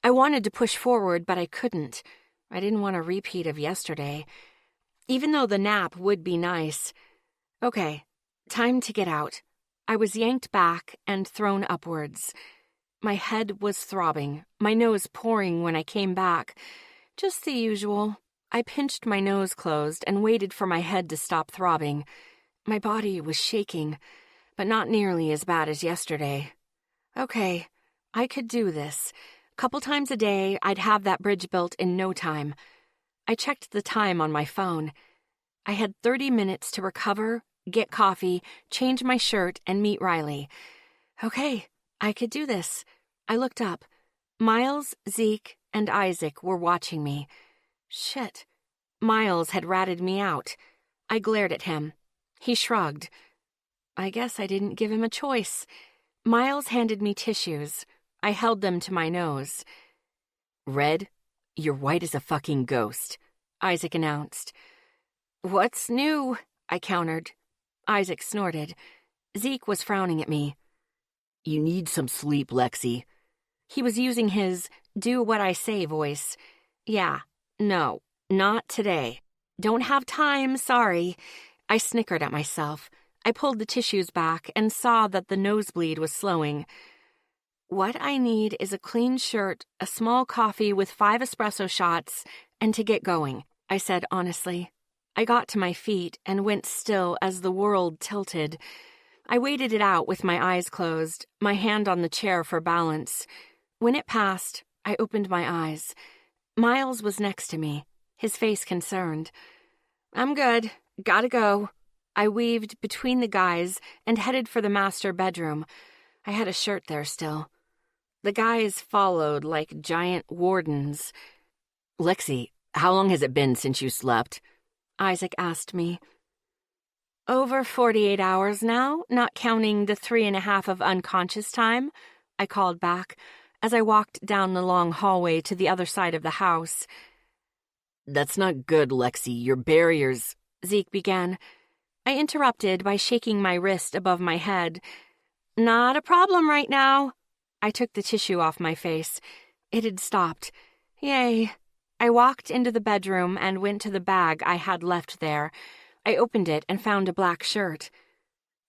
I wanted to push forward, but I couldn't. I didn't want a repeat of yesterday, even though the nap would be nice. Okay, time to get out. I was yanked back and thrown upwards. My head was throbbing, my nose pouring when I came back. Just the usual. I pinched my nose closed and waited for my head to stop throbbing. My body was shaking, but not nearly as bad as yesterday. Okay, I could do this. A couple times a day, I'd have that bridge built in no time. I checked the time on my phone. I had 30 minutes to recover, get coffee, change my shirt, and meet Riley. Okay, I could do this. I looked up. Miles, Zeke, and Isaac were watching me. Shit. Miles had ratted me out. I glared at him. He shrugged. I guess I didn't give him a choice. Miles handed me tissues. I held them to my nose. Red, you're white as a fucking ghost, Isaac announced. What's new? I countered. Isaac snorted. Zeke was frowning at me. You need some sleep, Lexi. He was using his do-what-I-say voice. Yeah, no, not today. Don't have time, sorry. I snickered at myself. I pulled the tissues back and saw that the nosebleed was slowing. What I need is a clean shirt, a small coffee with 5 espresso shots, and to get going, I said honestly. I got to my feet and went still as the world tilted. I waited it out with my eyes closed, my hand on the chair for balance. When it passed, I opened my eyes. Miles was next to me, his face concerned. I'm good. Gotta go. I weaved between the guys and headed for the master bedroom. I had a shirt there still. The guys followed like giant wardens. Lexi, how long has it been since you slept? Isaac asked me. Over 48 hours now, not counting the 3.5 of unconscious time, I called back as I walked down the long hallway to the other side of the house. That's not good, Lexi. Your barriers... Zeke began. I interrupted by shaking my wrist above my head. Not a problem right now. I took the tissue off my face. It had stopped. Yay. I walked into the bedroom and went to the bag I had left there. I opened it and found a black shirt.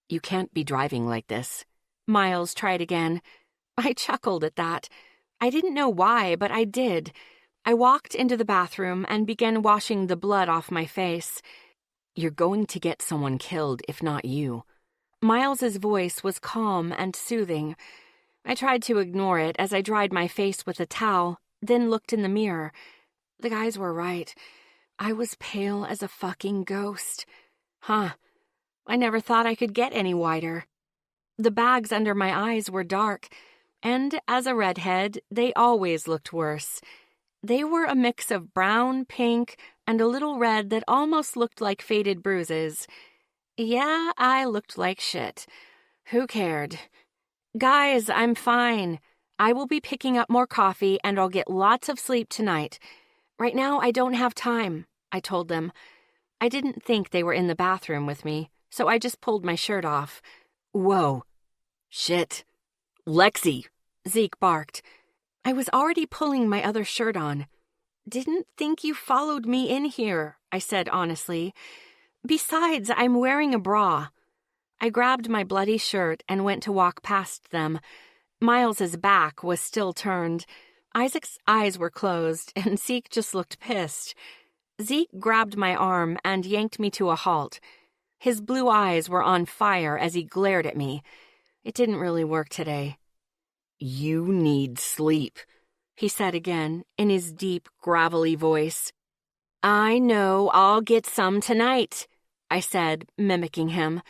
You can't be driving like this. Miles tried again. I chuckled at that. I didn't know why, but I did. I walked into the bathroom and began washing the blood off my face. You're going to get someone killed, if not you. Miles's voice was calm and soothing. I tried to ignore it as I dried my face with a towel, then looked in the mirror. The guys were right. I was pale as a fucking ghost. Huh. I never thought I could get any whiter. The bags under my eyes were dark, and as a redhead, they always looked worse. They were a mix of brown, pink, and a little red that almost looked like faded bruises. Yeah, I looked like shit. Who cared? Guys, I'm fine. I will be picking up more coffee and I'll get lots of sleep tonight. Right now, I don't have time, I told them. I didn't think they were in the bathroom with me, so I just pulled my shirt off. Whoa. Shit. Lexi, Zeke barked. I was already pulling my other shirt on. Didn't think you followed me in here, I said honestly. Besides, I'm wearing a bra. I grabbed my bloody shirt and went to walk past them. Miles's back was still turned. Isaac's eyes were closed, and Zeke just looked pissed. Zeke grabbed my arm and yanked me to a halt. His blue eyes were on fire as he glared at me. It didn't really work today. "You need sleep," he said again, in his deep, gravelly voice. "I know I'll get some tonight," I said, mimicking him.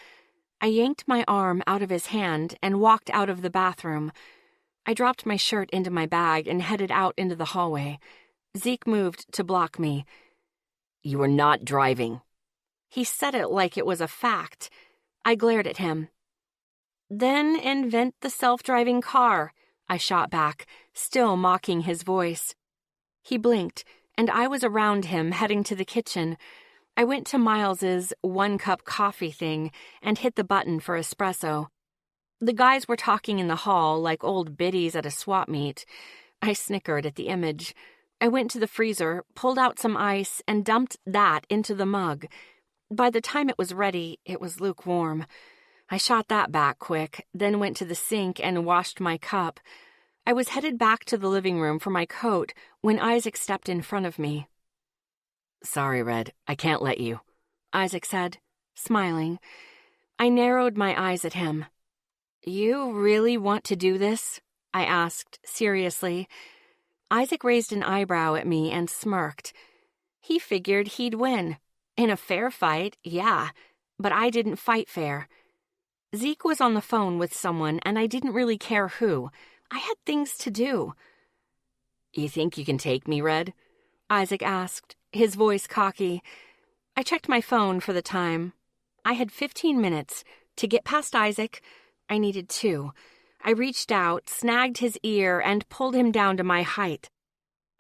I yanked my arm out of his hand and walked out of the bathroom. I dropped my shirt into my bag and headed out into the hallway. Zeke moved to block me. "You are not driving." He said it like it was a fact. I glared at him. "Then invent the self-driving car," I shot back, still mocking his voice. He blinked, and I was around him, heading to the kitchen. I went to Miles's one-cup coffee thing and hit the button for espresso. The guys were talking in the hall like old biddies at a swap meet. I snickered at the image. I went to the freezer, pulled out some ice, and dumped that into the mug. By the time it was ready, it was lukewarm. I shot that back quick, then went to the sink and washed my cup. I was headed back to the living room for my coat when Isaac stepped in front of me. "Sorry, Red, I can't let you," Isaac said, smiling. I narrowed my eyes at him. "You really want to do this?" I asked, seriously. Isaac raised an eyebrow at me and smirked. He figured he'd win. In a fair fight, yeah, but I didn't fight fair. Zeke was on the phone with someone, and I didn't really care who. I had things to do. "You think you can take me, Red?" Isaac asked, his voice cocky. I checked my phone for the time. I had 15 minutes. To get past Isaac, I needed 2. I reached out, snagged his ear, and pulled him down to my height.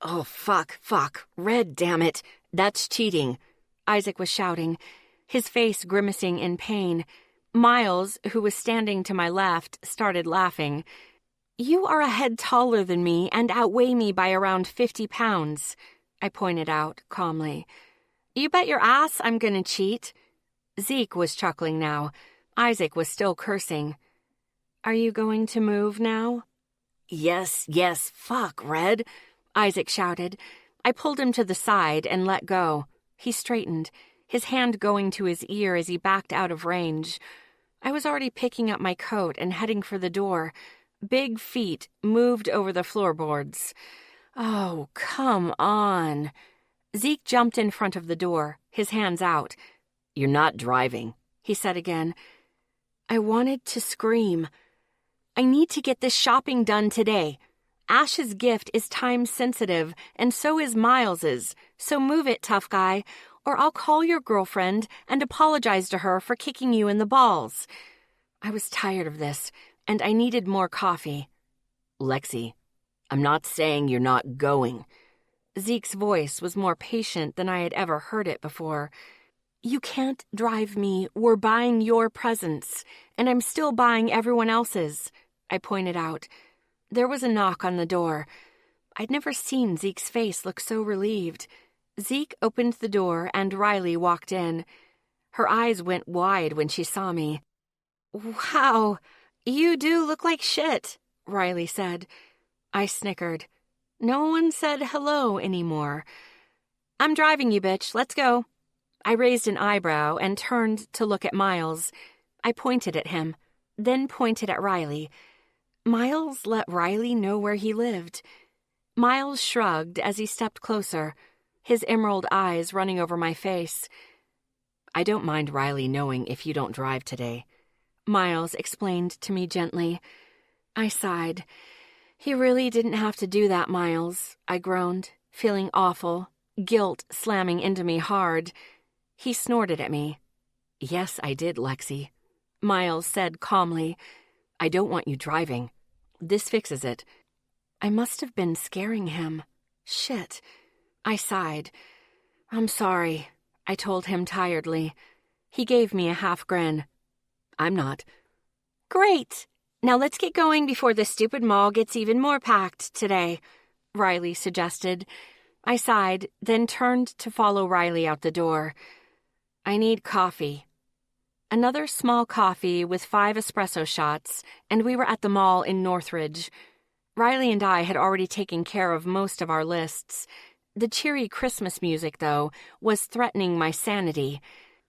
"Oh, fuck, Red, damn it. That's cheating," Isaac was shouting, his face grimacing in pain. Miles, who was standing to my left, started laughing. "You are a head taller than me and outweigh me by around 50 pounds, I pointed out calmly. "You bet your ass I'm gonna cheat." Zeke was chuckling now. Isaac was still cursing. "Are you going to move now?" Yes, fuck, Red," Isaac shouted. I pulled him to the side and let go. He straightened, his hand going to his ear as he backed out of range. I was already picking up my coat and heading for the door. Big feet moved over the floorboards. Oh, come on. Zeke jumped in front of the door, his hands out. "You're not driving," he said again. I wanted to scream. I need to get this shopping done today. Ash's gift is time-sensitive, and so is Miles's. So move it, tough guy, or I'll call your girlfriend and apologize to her for kicking you in the balls. I was tired of this, and I needed more coffee. "Lexi, I'm not saying you're not going." Zeke's voice was more patient than I had ever heard it before. You can't drive me. We're buying your presents, and I'm still buying everyone else's, I pointed out. There was a knock on the door. I'd never seen Zeke's face look so relieved. Zeke opened the door and Riley walked in. Her eyes went wide when she saw me. "Wow, you do look like shit," Riley said. I snickered. No one said hello anymore. "I'm driving you, bitch. Let's go." I raised an eyebrow and turned to look at Miles. I pointed at him, then pointed at Riley. Miles let Riley know where he lived. Miles shrugged as he stepped closer, his emerald eyes running over my face. "I don't mind Riley knowing if you don't drive today," Miles explained to me gently. I sighed. "He really didn't have to do that, Miles," I groaned, feeling awful, guilt slamming into me hard. He snorted at me. "Yes, I did, Lexi," Miles said calmly. "I don't want you driving. This fixes it." I must have been scaring him. Shit. I sighed. "I'm sorry," I told him tiredly. He gave me a half grin. "I'm not." "Great. Now let's get going before the stupid mall gets even more packed today," Riley suggested. I sighed, then turned to follow Riley out the door. I need coffee. Another small coffee with 5 espresso shots, and we were at the mall in Northridge. Riley and I had already taken care of most of our lists. The cheery Christmas music, though, was threatening my sanity.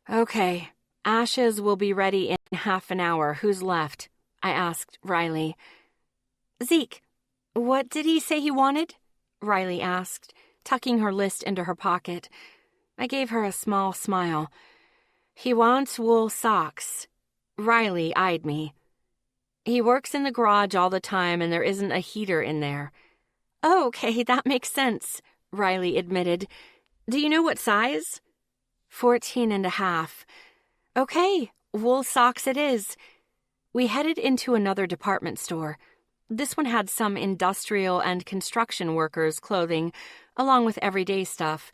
Okay, Ashes will be ready in half an hour. Who's left? I asked Riley. Zeke, what did he say he wanted? Riley asked, tucking her list into her pocket. I gave her a small smile. He wants wool socks. Riley eyed me. He works in the garage all the time and there isn't a heater in there. Oh, okay, that makes sense, Riley admitted. Do you know what size? 14.5. Okay, wool socks it is. We headed into another department store. This one had some industrial and construction workers' clothing, along with everyday stuff.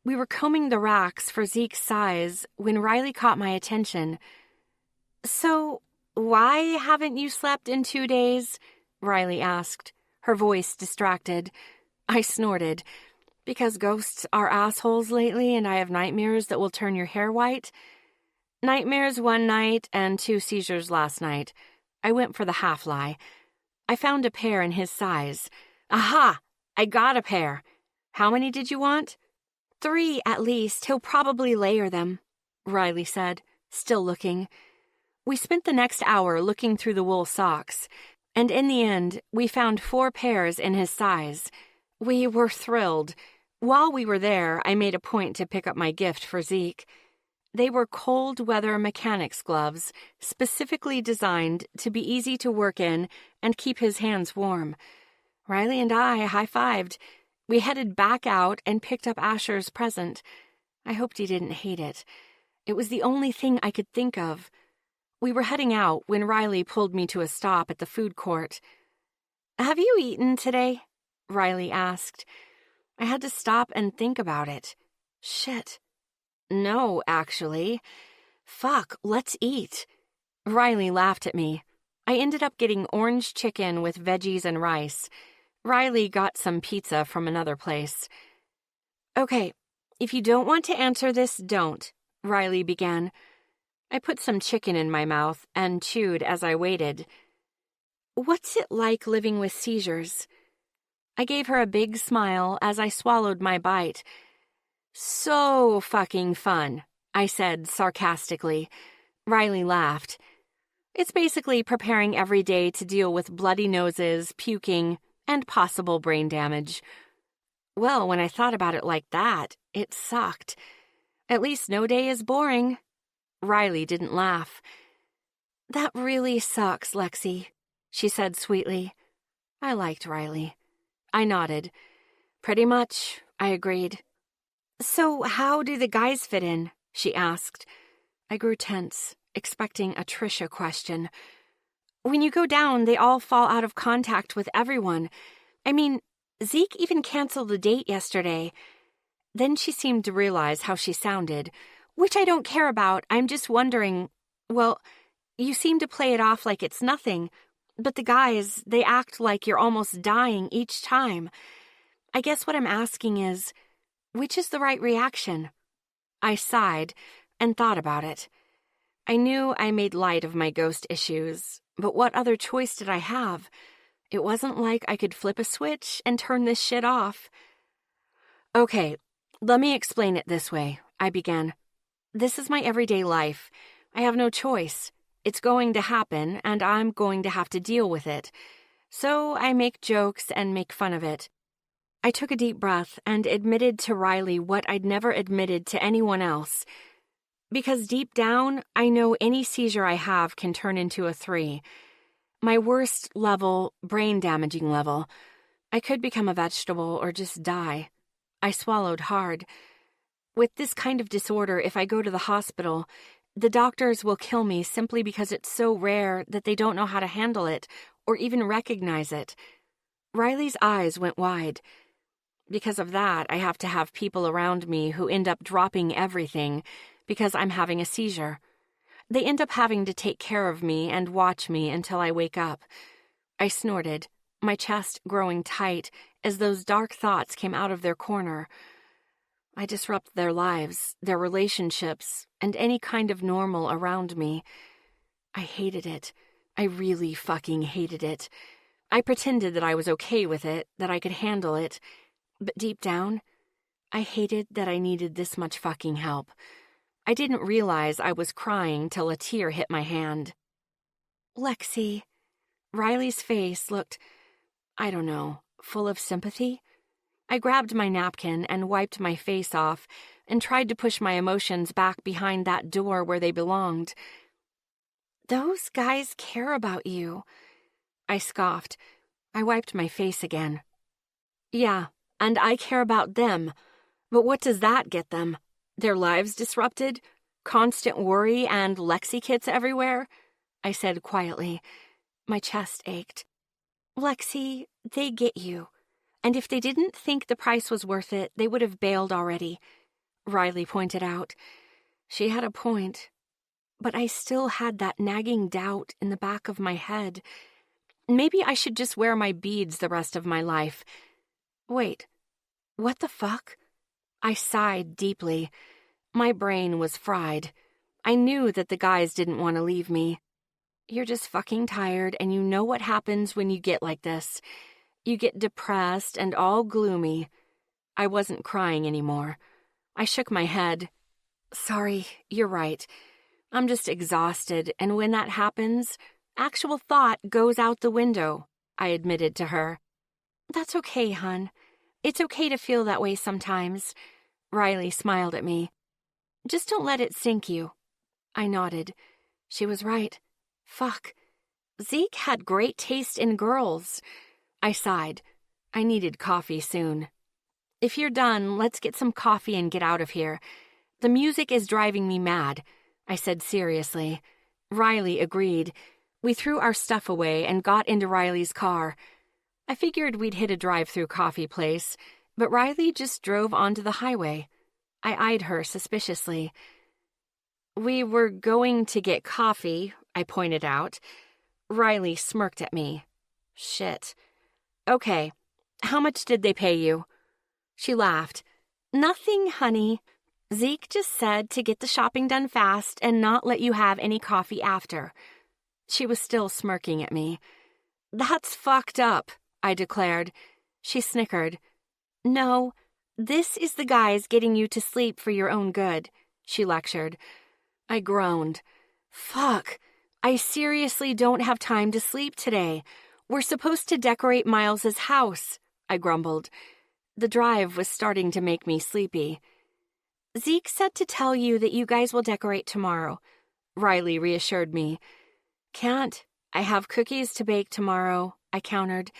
We were combing the racks for Zeke's size when Riley caught my attention. So, why haven't you slept in 2 days? Riley asked, her voice distracted. I snorted. Because ghosts are assholes lately and I have nightmares that will turn your hair white? Nightmares one night and 2 seizures last night. I went for the half-lie. I found a pair in his size. Aha! I got a pair. How many did you want? 3 at least. He'll probably layer them, Riley said, still looking. We spent the next hour looking through the wool socks, and in the end, we found 4 pairs in his size. We were thrilled. While we were there, I made a point to pick up my gift for Zeke. They were cold-weather mechanics gloves, specifically designed to be easy to work in and keep his hands warm. Riley and I high-fived. We headed back out and picked up Asher's present. I hoped he didn't hate it. It was the only thing I could think of. We were heading out when Riley pulled me to a stop at the food court. Have you eaten today? Riley asked. I had to stop and think about it. Shit. No, actually. Fuck, let's eat. Riley laughed at me. I ended up getting orange chicken with veggies and rice. Riley got some pizza from another place. Okay, if you don't want to answer this, don't, Riley began. I put some chicken in my mouth and chewed as I waited. What's it like living with seizures? I gave her a big smile as I swallowed my bite. So fucking fun, I said sarcastically. Riley laughed. It's basically preparing every day to deal with bloody noses, puking, and possible brain damage. Well, when I thought about it like that, it sucked. At least no day is boring. Riley didn't laugh. That really sucks, Lexi, she said sweetly. I liked Riley. I nodded. Pretty much, I agreed. So how do the guys fit in? She asked. I grew tense, expecting a Trisha question. When you go down, they all fall out of contact with everyone. I mean, Zeke even canceled the date yesterday. Then she seemed to realize how she sounded, which I don't care about. I'm just wondering, well, you seem to play it off like it's nothing, but the guys, they act like you're almost dying each time. I guess what I'm asking is, which is the right reaction? I sighed and thought about it. I knew I made light of my ghost issues, but what other choice did I have? It wasn't like I could flip a switch and turn this shit off. Okay, let me explain it this way, I began. This is my everyday life. I have no choice. It's going to happen, and I'm going to have to deal with it. So I make jokes and make fun of it. I took a deep breath and admitted to Riley what I'd never admitted to anyone else. Because deep down, I know any seizure I have can turn into a 3. My worst level, brain-damaging level. I could become a vegetable or just die. I swallowed hard. With this kind of disorder, if I go to the hospital, the doctors will kill me simply because it's so rare that they don't know how to handle it or even recognize it. Riley's eyes went wide. Because of that, I have to have people around me who end up dropping everything because I'm having a seizure. They end up having to take care of me and watch me until I wake up. I snorted, my chest growing tight as those dark thoughts came out of their corner. I disrupt their lives, their relationships, and any kind of normal around me. I hated it. I really fucking hated it. I pretended that I was okay with it, that I could handle it. But deep down, I hated that I needed this much fucking help. I didn't realize I was crying till a tear hit my hand. Lexi. Riley's face looked, I don't know, full of sympathy. I grabbed my napkin and wiped my face off and tried to push my emotions back behind that door where they belonged. Those guys care about you. I scoffed. I wiped my face again. Yeah, and I care about them. But what does that get them? Their lives disrupted? Constant worry and Lexi kits everywhere? I said quietly. My chest ached. Lexi, they get you. And if they didn't think the price was worth it, they would have bailed already, Riley pointed out. She had a point. But I still had that nagging doubt in the back of my head. Maybe I should just wear my beads the rest of my life. Wait, what the fuck? I sighed deeply. My brain was fried. I knew that the guys didn't want to leave me. You're just fucking tired, and you know what happens when you get like this. You get depressed and all gloomy. I wasn't crying anymore. I shook my head. Sorry, you're right. I'm just exhausted, and when that happens, actual thought goes out the window, I admitted to her. That's okay, hon. It's okay to feel that way sometimes. Riley smiled at me. Just don't let it sink you. I nodded. She was right. Fuck. Zeke had great taste in girls. I sighed. I needed coffee soon. If you're done, let's get some coffee and get out of here. The music is driving me mad, I said seriously. Riley agreed. We threw our stuff away and got into Riley's car. I figured we'd hit a drive-through coffee place, but Riley just drove onto the highway. I eyed her suspiciously. We were going to get coffee, I pointed out. Riley smirked at me. Shit. Okay, how much did they pay you? She laughed. Nothing, honey. Zeke just said to get the shopping done fast and not let you have any coffee after. She was still smirking at me. That's fucked up, I declared. She snickered. No, this is the guys getting you to sleep for your own good, she lectured. I groaned. Fuck, I seriously don't have time to sleep today. We're supposed to decorate Miles's house, I grumbled. The drive was starting to make me sleepy. Zeke said to tell you that you guys will decorate tomorrow, Riley reassured me. Can't. I have cookies to bake tomorrow, I countered.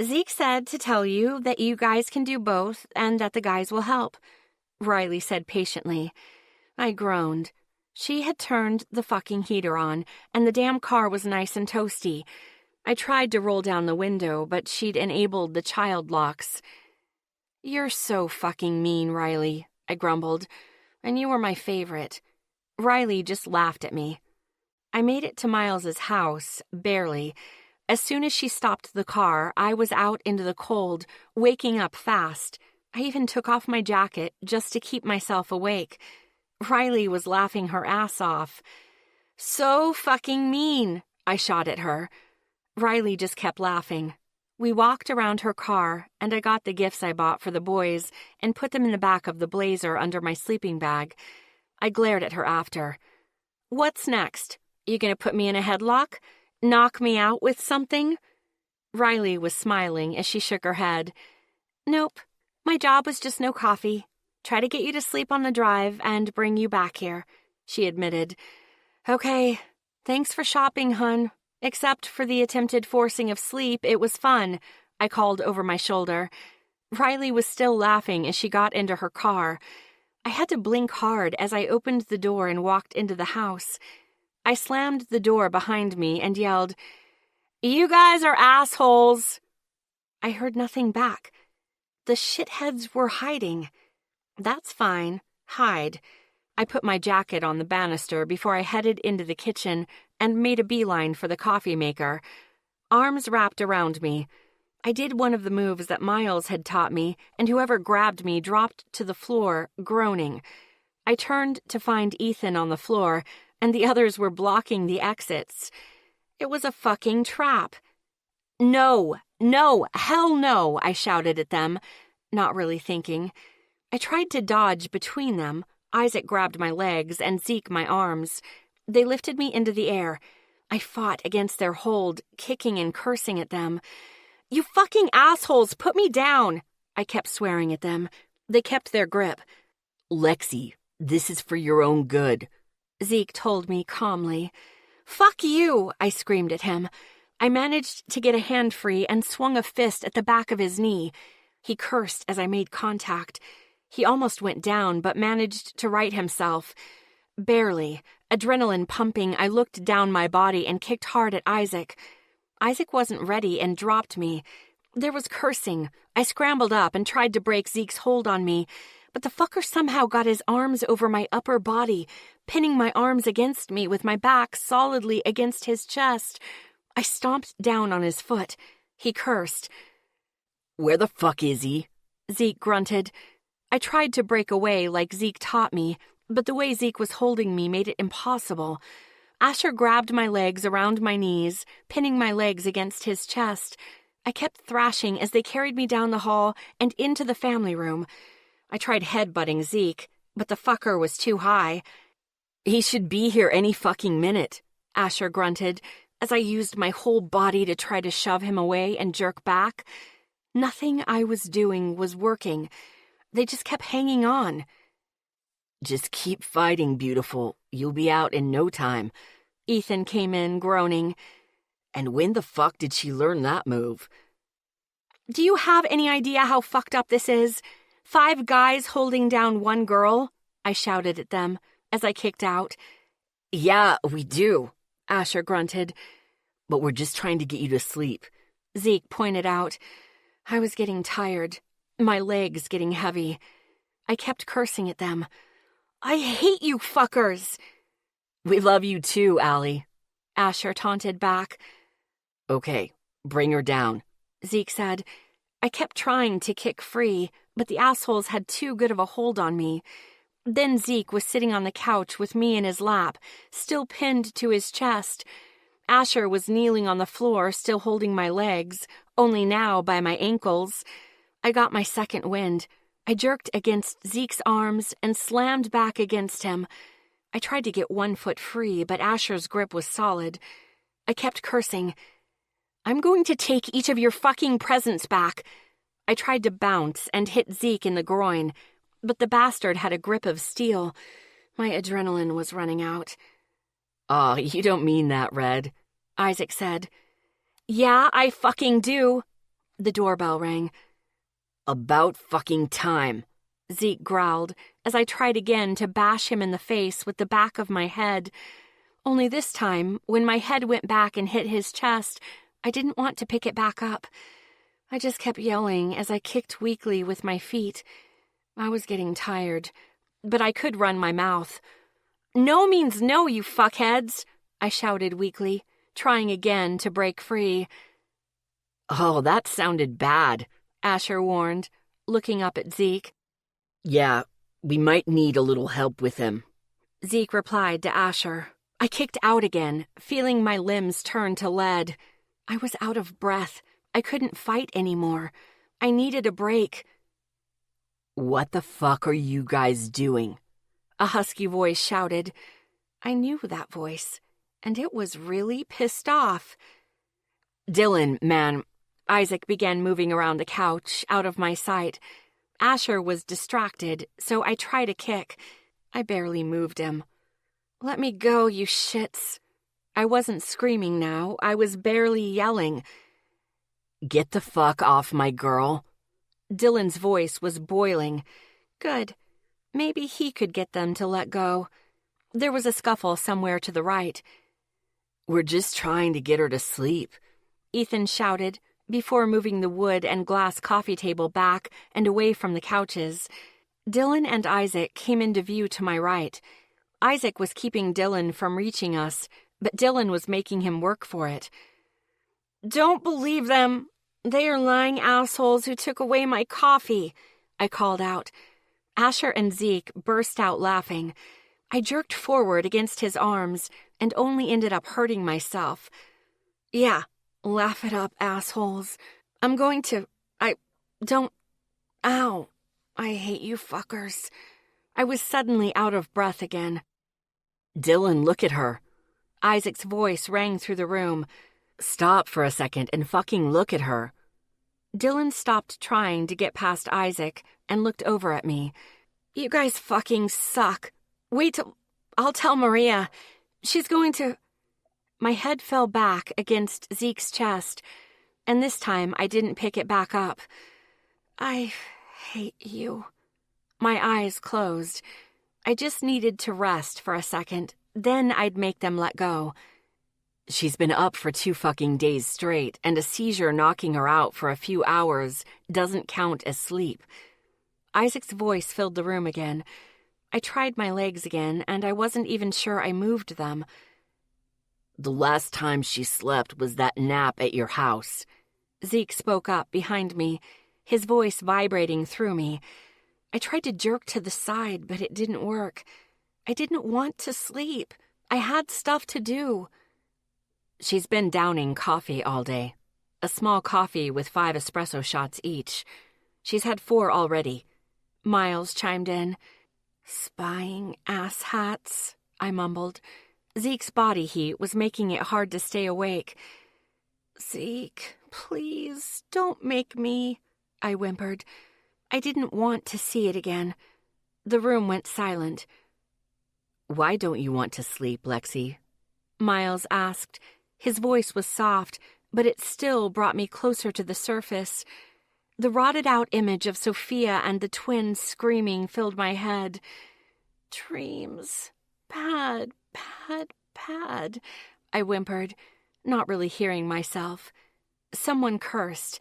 Zeke said to tell you that you guys can do both and that the guys will help, Riley said patiently. I groaned. She had turned the fucking heater on, and the damn car was nice and toasty. I tried to roll down the window, but she'd enabled the child locks. You're so fucking mean, Riley, I grumbled. And you were my favorite. Riley just laughed at me. I made it to Miles's house, barely. As soon as she stopped the car, I was out into the cold, waking up fast. I even took off my jacket just to keep myself awake. Riley was laughing her ass off. So fucking mean, I shot at her. Riley just kept laughing. We walked around her car, and I got the gifts I bought for the boys and put them in the back of the blazer under my sleeping bag. I glared at her after. What's next? You gonna put me in a headlock? Knock me out with something? Riley was smiling as she shook her head. Nope. My job was just no coffee. Try to get you to sleep on the drive and bring you back here, she admitted. Okay. Thanks for shopping, hun. Except for the attempted forcing of sleep, it was fun, I called over my shoulder. Riley was still laughing as she got into her car. I had to blink hard as I opened the door and walked into the house. I slammed the door behind me and yelled, You guys are assholes! I heard nothing back. The shitheads were hiding. That's fine. Hide. I put my jacket on the banister before I headed into the kitchen and made a beeline for the coffee maker. Arms wrapped around me. I did one of the moves that Miles had taught me, and whoever grabbed me dropped to the floor, groaning. I turned to find Ethan on the floor, and the others were blocking the exits. It was a fucking trap. No, no, hell no, I shouted at them, not really thinking. I tried to dodge between them. Isaac grabbed my legs and Zeke my arms. They lifted me into the air. I fought against their hold, kicking and cursing at them. You fucking assholes, put me down! I kept swearing at them. They kept their grip. Lexi, this is for your own good, Zeke told me calmly. Fuck you, I screamed at him. I managed to get a hand free and swung a fist at the back of his knee. He cursed as I made contact. He almost went down, but managed to right himself. Barely. Adrenaline pumping, I looked down my body and kicked hard at Isaac. Isaac wasn't ready and dropped me. There was cursing. I scrambled up and tried to break Zeke's hold on me, but the fucker somehow got his arms over my upper body, pinning my arms against me with my back solidly against his chest. I stomped down on his foot. He cursed. Where the fuck is he? Zeke grunted. I tried to break away like Zeke taught me, but the way Zeke was holding me made it impossible. Asher grabbed my legs around my knees, pinning my legs against his chest. I kept thrashing as they carried me down the hall and into the family room. I tried headbutting Zeke, but the fucker was too high. He should be here any fucking minute, Asher grunted, as I used my whole body to try to shove him away and jerk back. Nothing I was doing was working. They just kept hanging on. Just keep fighting, beautiful. You'll be out in no time. Ethan came in, groaning. And when the fuck did she learn that move? Do you have any idea how fucked up this is? 5 guys holding down one girl? I shouted at them as I kicked out. Yeah, we do, Asher grunted. But we're just trying to get you to sleep, Zeke pointed out. I was getting tired, my legs getting heavy. I kept cursing at them. I hate you fuckers! We love you too, Allie, Asher taunted back. Okay, bring her down, Zeke said. I kept trying to kick free, but the assholes had too good of a hold on me. Then Zeke was sitting on the couch with me in his lap, still pinned to his chest. Asher was kneeling on the floor, still holding my legs, only now by my ankles. I got my second wind. I jerked against Zeke's arms and slammed back against him. I tried to get one foot free, but Asher's grip was solid. I kept cursing. I'm going to take each of your fucking presents back. I tried to bounce and hit Zeke in the groin, but the bastard had a grip of steel. My adrenaline was running out. Aw, you don't mean that, Red, Isaac said. Yeah, I fucking do. The doorbell rang. About fucking time, Zeke growled as I tried again to bash him in the face with the back of my head. Only this time, when my head went back and hit his chest, I didn't want to pick it back up. I just kept yelling as I kicked weakly with my feet. I was getting tired, but I could run my mouth. No means no, you fuckheads, I shouted weakly, trying again to break free. Oh, that sounded bad, Asher warned, looking up at Zeke. Yeah, we might need a little help with him, Zeke replied to Asher. I kicked out again, feeling my limbs turn to lead. I was out of breath. I couldn't fight anymore. I needed a break. What the fuck are you guys doing? A husky voice shouted. I knew that voice, and it was really pissed off. Dylan, man. Isaac began moving around the couch, out of my sight. Asher was distracted, so I tried a kick. I barely moved him. Let me go, you shits. I wasn't screaming now. I was barely yelling. Get the fuck off my girl. Dylan's voice was boiling. Good. Maybe he could get them to let go. There was a scuffle somewhere to the right. We're just trying to get her to sleep, Ethan shouted, before moving the wood and glass coffee table back and away from the couches. Dylan and Isaac came into view to my right. Isaac was keeping Dylan from reaching us, but Dylan was making him work for it. Don't believe them, They are lying assholes who took away my coffee, I called out. Asher and Zeke burst out laughing. I jerked forward against his arms and only ended up hurting myself. Yeah, laugh it up, assholes. I'm going to... Don't... Ow. I hate you fuckers. I was suddenly out of breath again. Dylan, look at her. Isaac's voice rang through the room. Stop for a second and fucking look at her. Dylan stopped trying to get past Isaac and looked over at me. You guys fucking suck. Wait till... I'll tell Maria. She's going to... My head fell back against Zeke's chest, and this time I didn't pick it back up. I hate you. My eyes closed. I just needed to rest for a second, then I'd make them let go. She's been up for 2 fucking days straight, and a seizure knocking her out for a few hours doesn't count as sleep. Isaac's voice filled the room again. I tried my legs again, and I wasn't even sure I moved them. The last time she slept was that nap at your house. Zeke spoke up behind me, his voice vibrating through me. I tried to jerk to the side, but it didn't work. I didn't want to sleep. I had stuff to do. She's been downing coffee all day. A small coffee with 5 espresso shots each. She's had 4 already. Miles chimed in. Spying asshats, I mumbled. Zeke's body heat was making it hard to stay awake. Zeke, please, don't make me, I whimpered. I didn't want to see it again. The room went silent. Why don't you want to sleep, Lexi? Miles asked. His voice was soft, but it still brought me closer to the surface. The rotted-out image of Sophia and the twins screaming filled my head. Dreams. Pad, I whimpered, not really hearing myself. Someone cursed.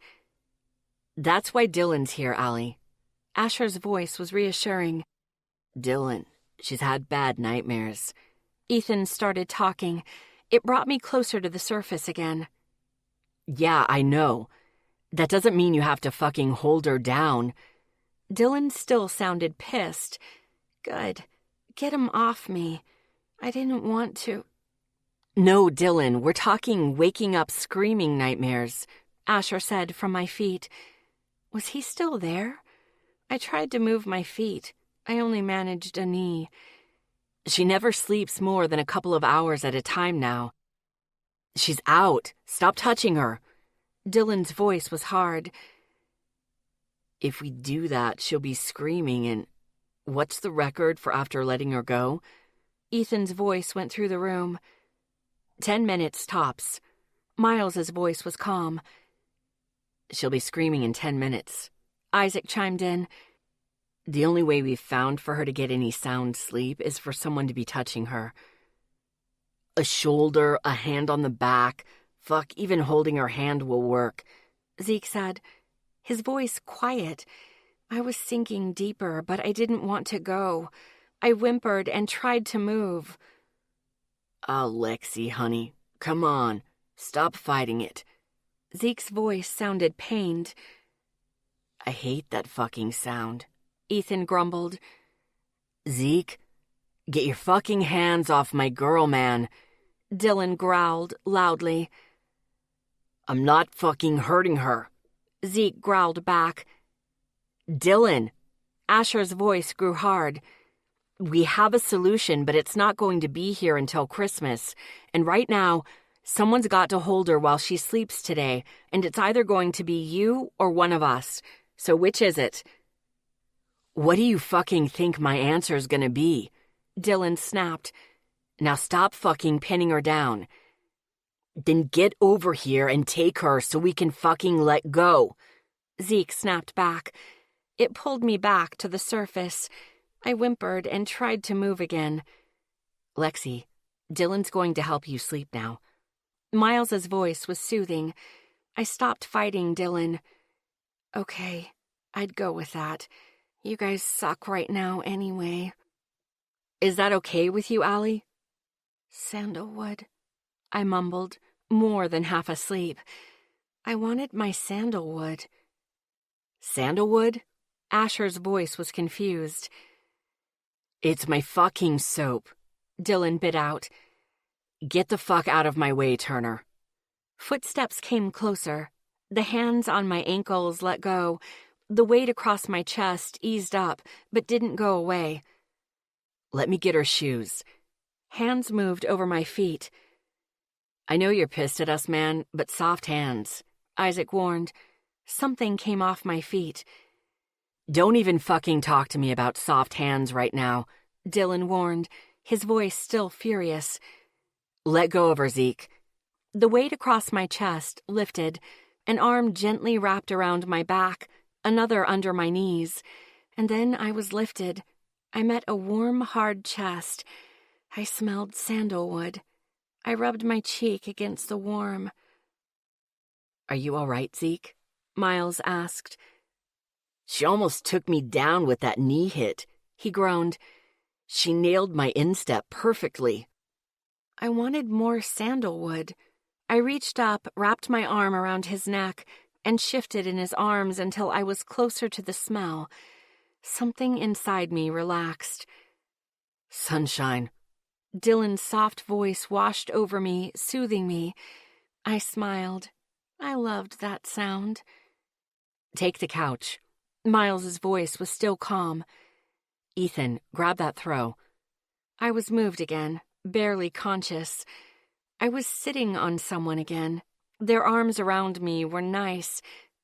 That's why Dylan's here, Allie. Asher's voice was reassuring. Dylan, she's had bad nightmares. Ethan started talking. It brought me closer to the surface again. Yeah, I know. That doesn't mean you have to fucking hold her down. Dylan still sounded pissed. Good. Get him off me. I didn't want to. No, Dylan, we're talking waking up screaming nightmares, Asher said from my feet. Was he still there? I tried to move my feet. I only managed a knee. She never sleeps more than a couple of hours at a time now. She's out. Stop touching her. Dylan's voice was hard. If we do that, she'll be screaming and... What's the record for after letting her go? Ethan's voice went through the room. 10 minutes tops. Miles's voice was calm. She'll be screaming in 10 minutes. Isaac chimed in. The only way we've found for her to get any sound sleep is for someone to be touching her. A shoulder, a hand on the back. Fuck, even holding her hand will work. Zeke said, his voice quiet. I was sinking deeper, but I didn't want to go. I whimpered and tried to move. Oh, Lexi, honey, come on. Stop fighting it. Zeke's voice sounded pained. I hate that fucking sound. Ethan grumbled. Zeke, get your fucking hands off my girl, man. Dylan growled loudly. I'm not fucking hurting her. Zeke growled back. Dylan. Asher's voice grew hard. We have a solution, but it's not going to be here until Christmas. And right now, someone's got to hold her while she sleeps today, and it's either going to be you or one of us. So which is it? What do you fucking think my answer's gonna be? Dylan snapped. Now stop fucking pinning her down. Then get over here and take her so we can fucking let go. Zeke snapped back. It pulled me back to the surface. I whimpered and tried to move again. Lexi, Dylan's going to help you sleep now. Miles's voice was soothing. I stopped fighting Dylan. Okay, I'd go with that. You guys suck right now anyway. Is that okay with you, Allie? Sandalwood, I mumbled, more than half asleep. I wanted my sandalwood. Sandalwood? Asher's voice was confused. It's my fucking soap, Dylan bit out. Get the fuck out of my way, Turner. Footsteps came closer. The hands on my ankles let go. The weight across my chest eased up, but didn't go away. Let me get her shoes. Hands moved over my feet. I know you're pissed at us, man, but soft hands, Isaac warned. Something came off my feet. Don't even fucking talk to me about soft hands right now, Dylan warned, his voice still furious. Let go of her, Zeke. The weight across my chest lifted, an arm gently wrapped around my back, another under my knees, and then I was lifted. I met a warm, hard chest. I smelled sandalwood. I rubbed my cheek against the warm. Are you all right, Zeke? Miles asked. She almost took me down with that knee hit, he groaned. She nailed my instep perfectly. I wanted more sandalwood. I reached up, wrapped my arm around his neck, and shifted in his arms until I was closer to the smell. Something inside me relaxed. Sunshine. Dylan's soft voice washed over me, soothing me. I smiled. I loved that sound. Take the couch. Miles's voice was still calm. Ethan, grab that throw. I was moved again, barely conscious. I was sitting on someone again. Their arms around me were nice,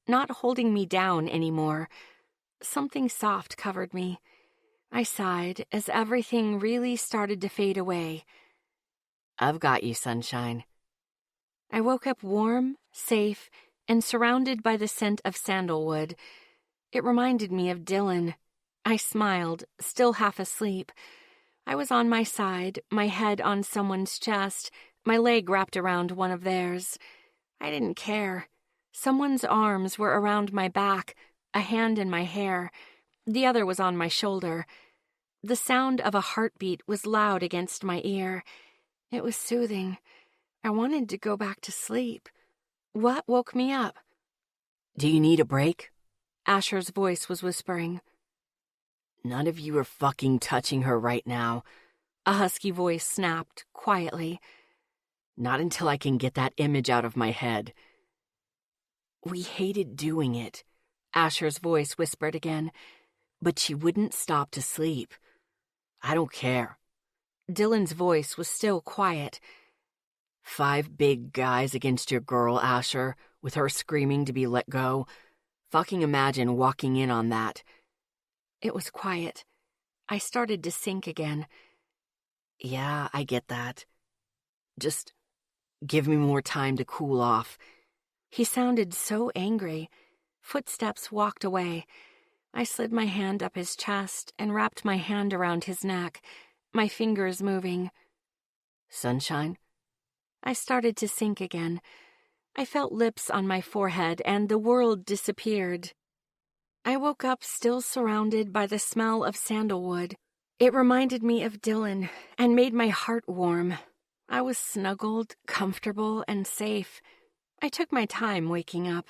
not holding me down anymore. Something soft covered me. I sighed as everything really started to fade away. I've got you, sunshine. I woke up warm, safe, and surrounded by the scent of sandalwood. It reminded me of Dylan. I smiled, still half asleep. I was on my side, my head on someone's chest, my leg wrapped around one of theirs. I didn't care. Someone's arms were around my back, a hand in my hair. The other was on my shoulder. The sound of a heartbeat was loud against my ear. It was soothing. I wanted to go back to sleep. What woke me up? Do you need a break? Asher's voice was whispering. None of you are fucking touching her right now. A husky voice snapped, quietly. Not until I can get that image out of my head. We hated doing it, Asher's voice whispered again. But she wouldn't stop to sleep. I don't care. Dylan's voice was still quiet. 5 big guys against your girl, Asher, with her screaming to be let go. Fucking imagine walking in on that. It was quiet. I started to sink again. Yeah, I get that. Just give me more time to cool off. He sounded so angry. Footsteps walked away. I slid my hand up his chest and wrapped my hand around his neck, my fingers moving. Sunshine? I started to sink again. I felt lips on my forehead and the world disappeared. I woke up still surrounded by the smell of sandalwood. It reminded me of Dylan and made my heart warm. I was snuggled, comfortable, and safe. I took my time waking up.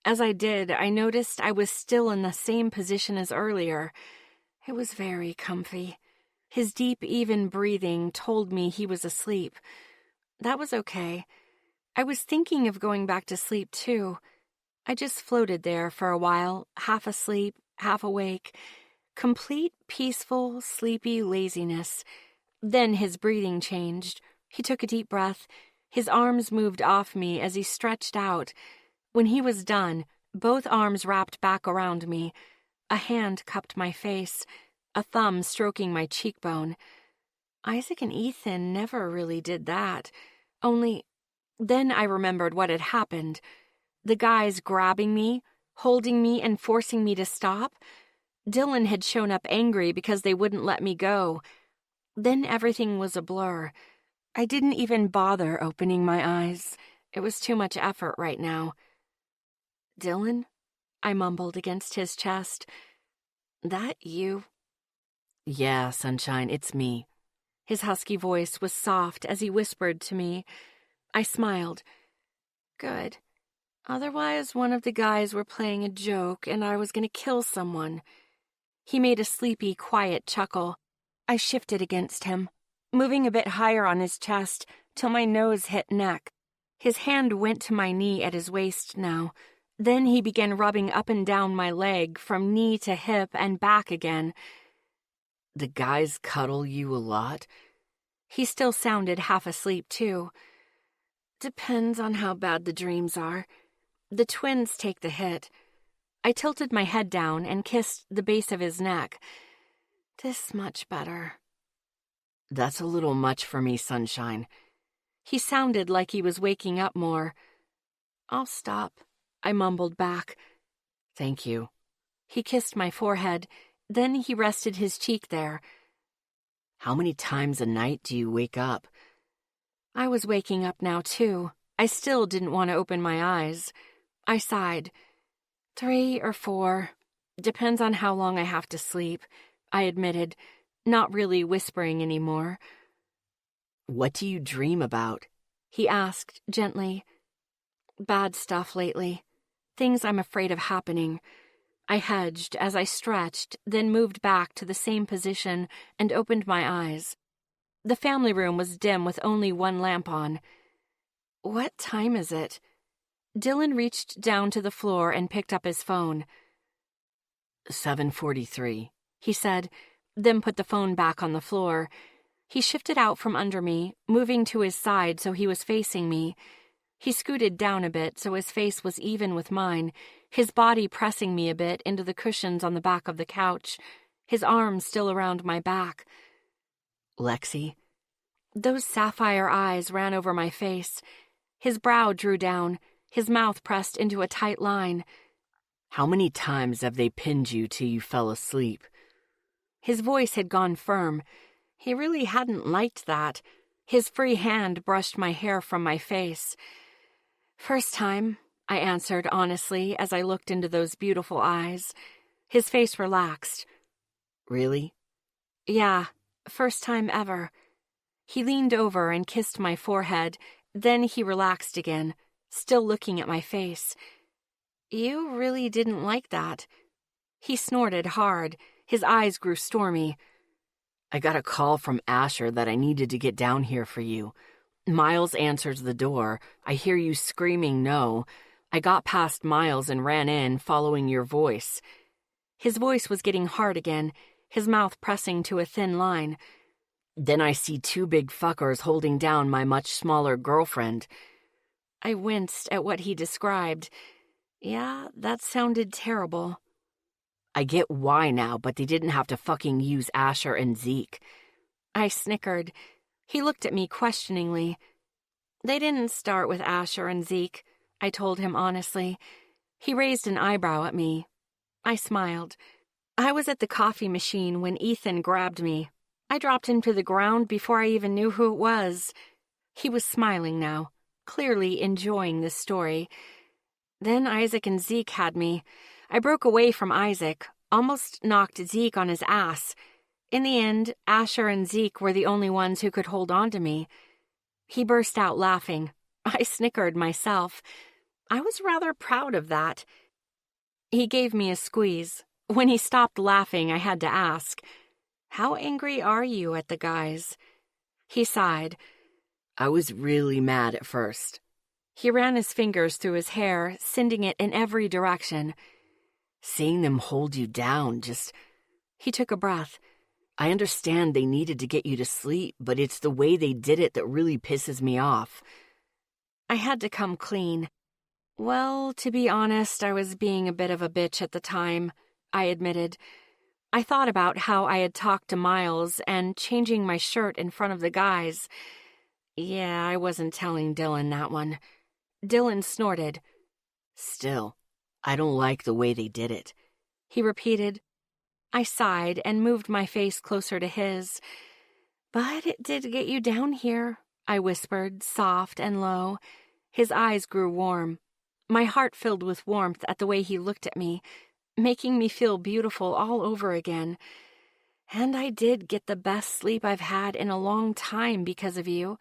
As I did, I noticed I was still in the same position as earlier. It was very comfy. His deep, even breathing told me he was asleep. That was okay. I was thinking of going back to sleep, too. I just floated there for a while, half asleep, half awake. Complete, peaceful, sleepy laziness. Then his breathing changed. He took a deep breath. His arms moved off me as he stretched out. When he was done, both arms wrapped back around me. A hand cupped my face, a thumb stroking my cheekbone. Isaac and Ethan never really did that. Only, then I remembered what had happened. The guys grabbing me, holding me and forcing me to stop. Dylan had shown up angry because they wouldn't let me go. Then everything was a blur. I didn't even bother opening my eyes. It was too much effort right now. Dylan? I mumbled against his chest. That you? Yeah, sunshine, it's me. His husky voice was soft as he whispered to me. I smiled. Good. Otherwise, one of the guys were playing a joke and I was going to kill someone. He made a sleepy, quiet chuckle. I shifted against him, moving a bit higher on his chest till my nose hit neck. His hand went to my knee at his waist now. Then he began rubbing up and down my leg from knee to hip and back again. The guys cuddle you a lot? He still sounded half asleep, too. Depends on how bad the dreams are. The twins take the hit. I tilted my head down and kissed the base of his neck. This much better. That's a little much for me, sunshine. He sounded like he was waking up more. I'll stop, I mumbled back. Thank you. He kissed my forehead, then he rested his cheek there. How many times a night do you wake up? I was waking up now, too. I still didn't want to open my eyes. I sighed. 3 or 4. Depends on how long I have to sleep, I admitted, not really whispering anymore. What do you dream about? He asked gently. Bad stuff lately. Things I'm afraid of happening. I hedged as I stretched, then moved back to the same position and opened my eyes. The family room was dim with only one lamp on. What time is it? Dylan reached down to the floor and picked up his phone. 7:43, he said, then put the phone back on the floor. He shifted out from under me, moving to his side so he was facing me. He scooted down a bit so his face was even with mine, his body pressing me a bit into the cushions on the back of the couch, his arms still around my back. Lexi? Those sapphire eyes ran over my face. His brow drew down, his mouth pressed into a tight line. How many times have they pinned you till you fell asleep? His voice had gone firm. He really hadn't liked that. His free hand brushed my hair from my face. First time, I answered honestly as I looked into those beautiful eyes. His face relaxed. Really? Yeah, first time ever. He leaned over and kissed my forehead, then he relaxed again, still looking at my face. You really didn't like that. He snorted hard. His eyes grew stormy. I got a call from Asher that I needed to get down here for you. Miles answers the door. I hear you screaming no. I got past Miles and ran in, following your voice. His voice was getting hard again, his mouth pressing to a thin line. Then I see 2 big fuckers holding down my much smaller girlfriend. I winced at what he described. Yeah, that sounded terrible. I get why now, but they didn't have to fucking use Asher and Zeke. I snickered. He looked at me questioningly. They didn't start with Asher and Zeke, I told him honestly. He raised an eyebrow at me. I smiled. I was at the coffee machine when Ethan grabbed me. I dropped him to the ground before I even knew who it was. He was smiling now, clearly enjoying this story. Then Isaac and Zeke had me. I broke away from Isaac, almost knocked Zeke on his ass. In the end, Asher and Zeke were the only ones who could hold on to me. He burst out laughing. I snickered myself. I was rather proud of that. He gave me a squeeze. When he stopped laughing, I had to ask, "How angry are you at the guys?" He sighed. I was really mad at first. He ran his fingers through his hair, sending it in every direction. Seeing them hold you down, just... He took a breath. I understand they needed to get you to sleep, but it's the way they did it that really pisses me off. I had to come clean. Well, to be honest, I was being a bit of a bitch at the time, I admitted. I thought about how I had talked to Miles and changing my shirt in front of the guys. Yeah, I wasn't telling Dylan that one. Dylan snorted. Still, I don't like the way they did it, he repeated. I sighed and moved my face closer to his. But it did get you down here, I whispered, soft and low. His eyes grew warm. My heart filled with warmth at the way he looked at me, making me feel beautiful all over again. And I did get the best sleep I've had in a long time because of you.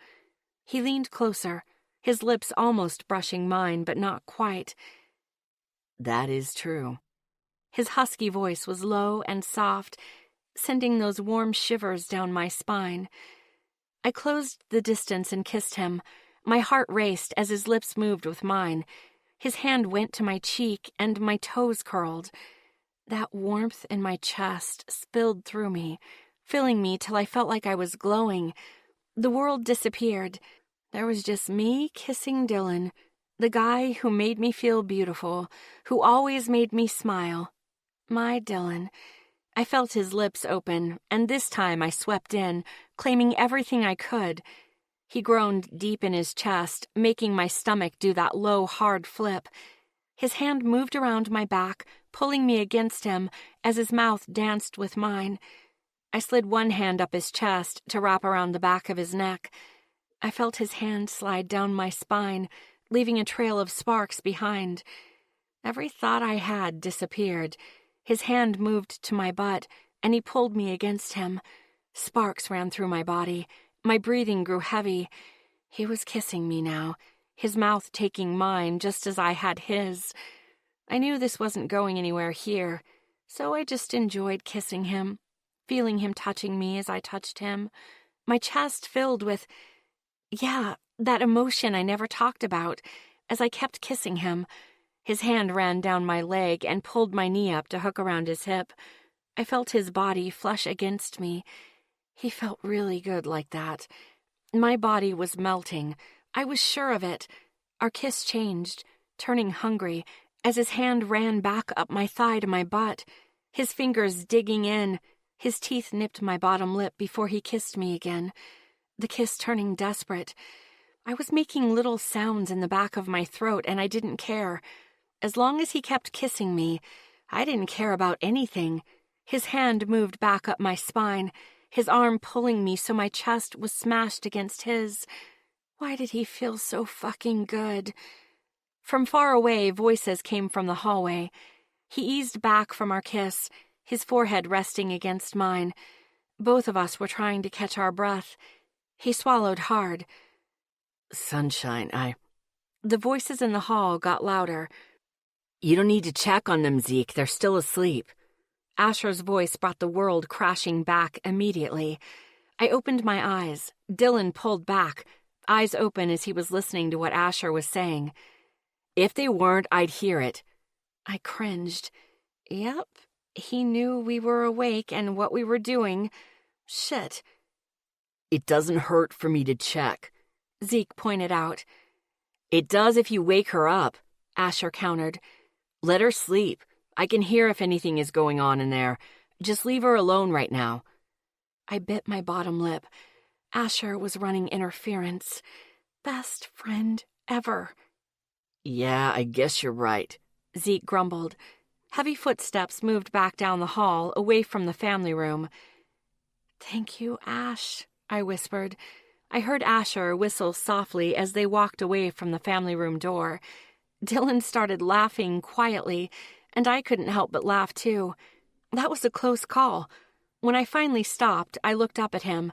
He leaned closer, his lips almost brushing mine, but not quite. That is true. His husky voice was low and soft, sending those warm shivers down my spine. I closed the distance and kissed him. My heart raced as his lips moved with mine. His hand went to my cheek, and my toes curled. That warmth in my chest spilled through me, filling me till I felt like I was glowing. The world disappeared. There was just me kissing Dylan, the guy who made me feel beautiful, who always made me smile. My Dylan. I felt his lips open, and this time I swept in, claiming everything I could. He groaned deep in his chest, making my stomach do that low, hard flip. His hand moved around my back, pulling me against him as his mouth danced with mine. I slid one hand up his chest to wrap around the back of his neck. I felt his hand slide down my spine, leaving a trail of sparks behind. Every thought I had disappeared. His hand moved to my butt, and he pulled me against him. Sparks ran through my body. My breathing grew heavy. He was kissing me now, his mouth taking mine just as I had his. I knew this wasn't going anywhere here, so I just enjoyed kissing him, feeling him touching me as I touched him. My chest filled with, that emotion I never talked about. As I kept kissing him, his hand ran down my leg and pulled my knee up to hook around his hip. I felt his body flush against me. He felt really good like that. My body was melting. I was sure of it. Our kiss changed, turning hungry, as his hand ran back up my thigh to my butt, his fingers digging in. His teeth nipped my bottom lip before he kissed me again, the kiss turning desperate. I was making little sounds in the back of my throat, and I didn't care. As long as he kept kissing me, I didn't care about anything. His hand moved back up my spine, his arm pulling me so my chest was smashed against his. Why did he feel so fucking good? From far away, voices came from the hallway. He eased back from our kiss, his forehead resting against mine. Both of us were trying to catch our breath. He swallowed hard. Sunshine, The voices in the hall got louder. You don't need to check on them, Zeke. They're still asleep. Asher's voice brought the world crashing back immediately. I opened my eyes. Dylan pulled back, eyes open as he was listening to what Asher was saying. If they weren't, I'd hear it. I cringed. Yep, he knew we were awake and what we were doing. Shit. It doesn't hurt for me to check, Zeke pointed out. It does if you wake her up, Asher countered. Let her sleep. I can hear if anything is going on in there. Just leave her alone right now. I bit my bottom lip. Asher was running interference. Best friend ever. Yeah, I guess you're right, Zeke grumbled. Heavy footsteps moved back down the hall, away from the family room. Thank you, Ash, I whispered. I heard Asher whistle softly as they walked away from the family room door. Dylan started laughing quietly, and I couldn't help but laugh too. That was a close call. When I finally stopped, I looked up at him.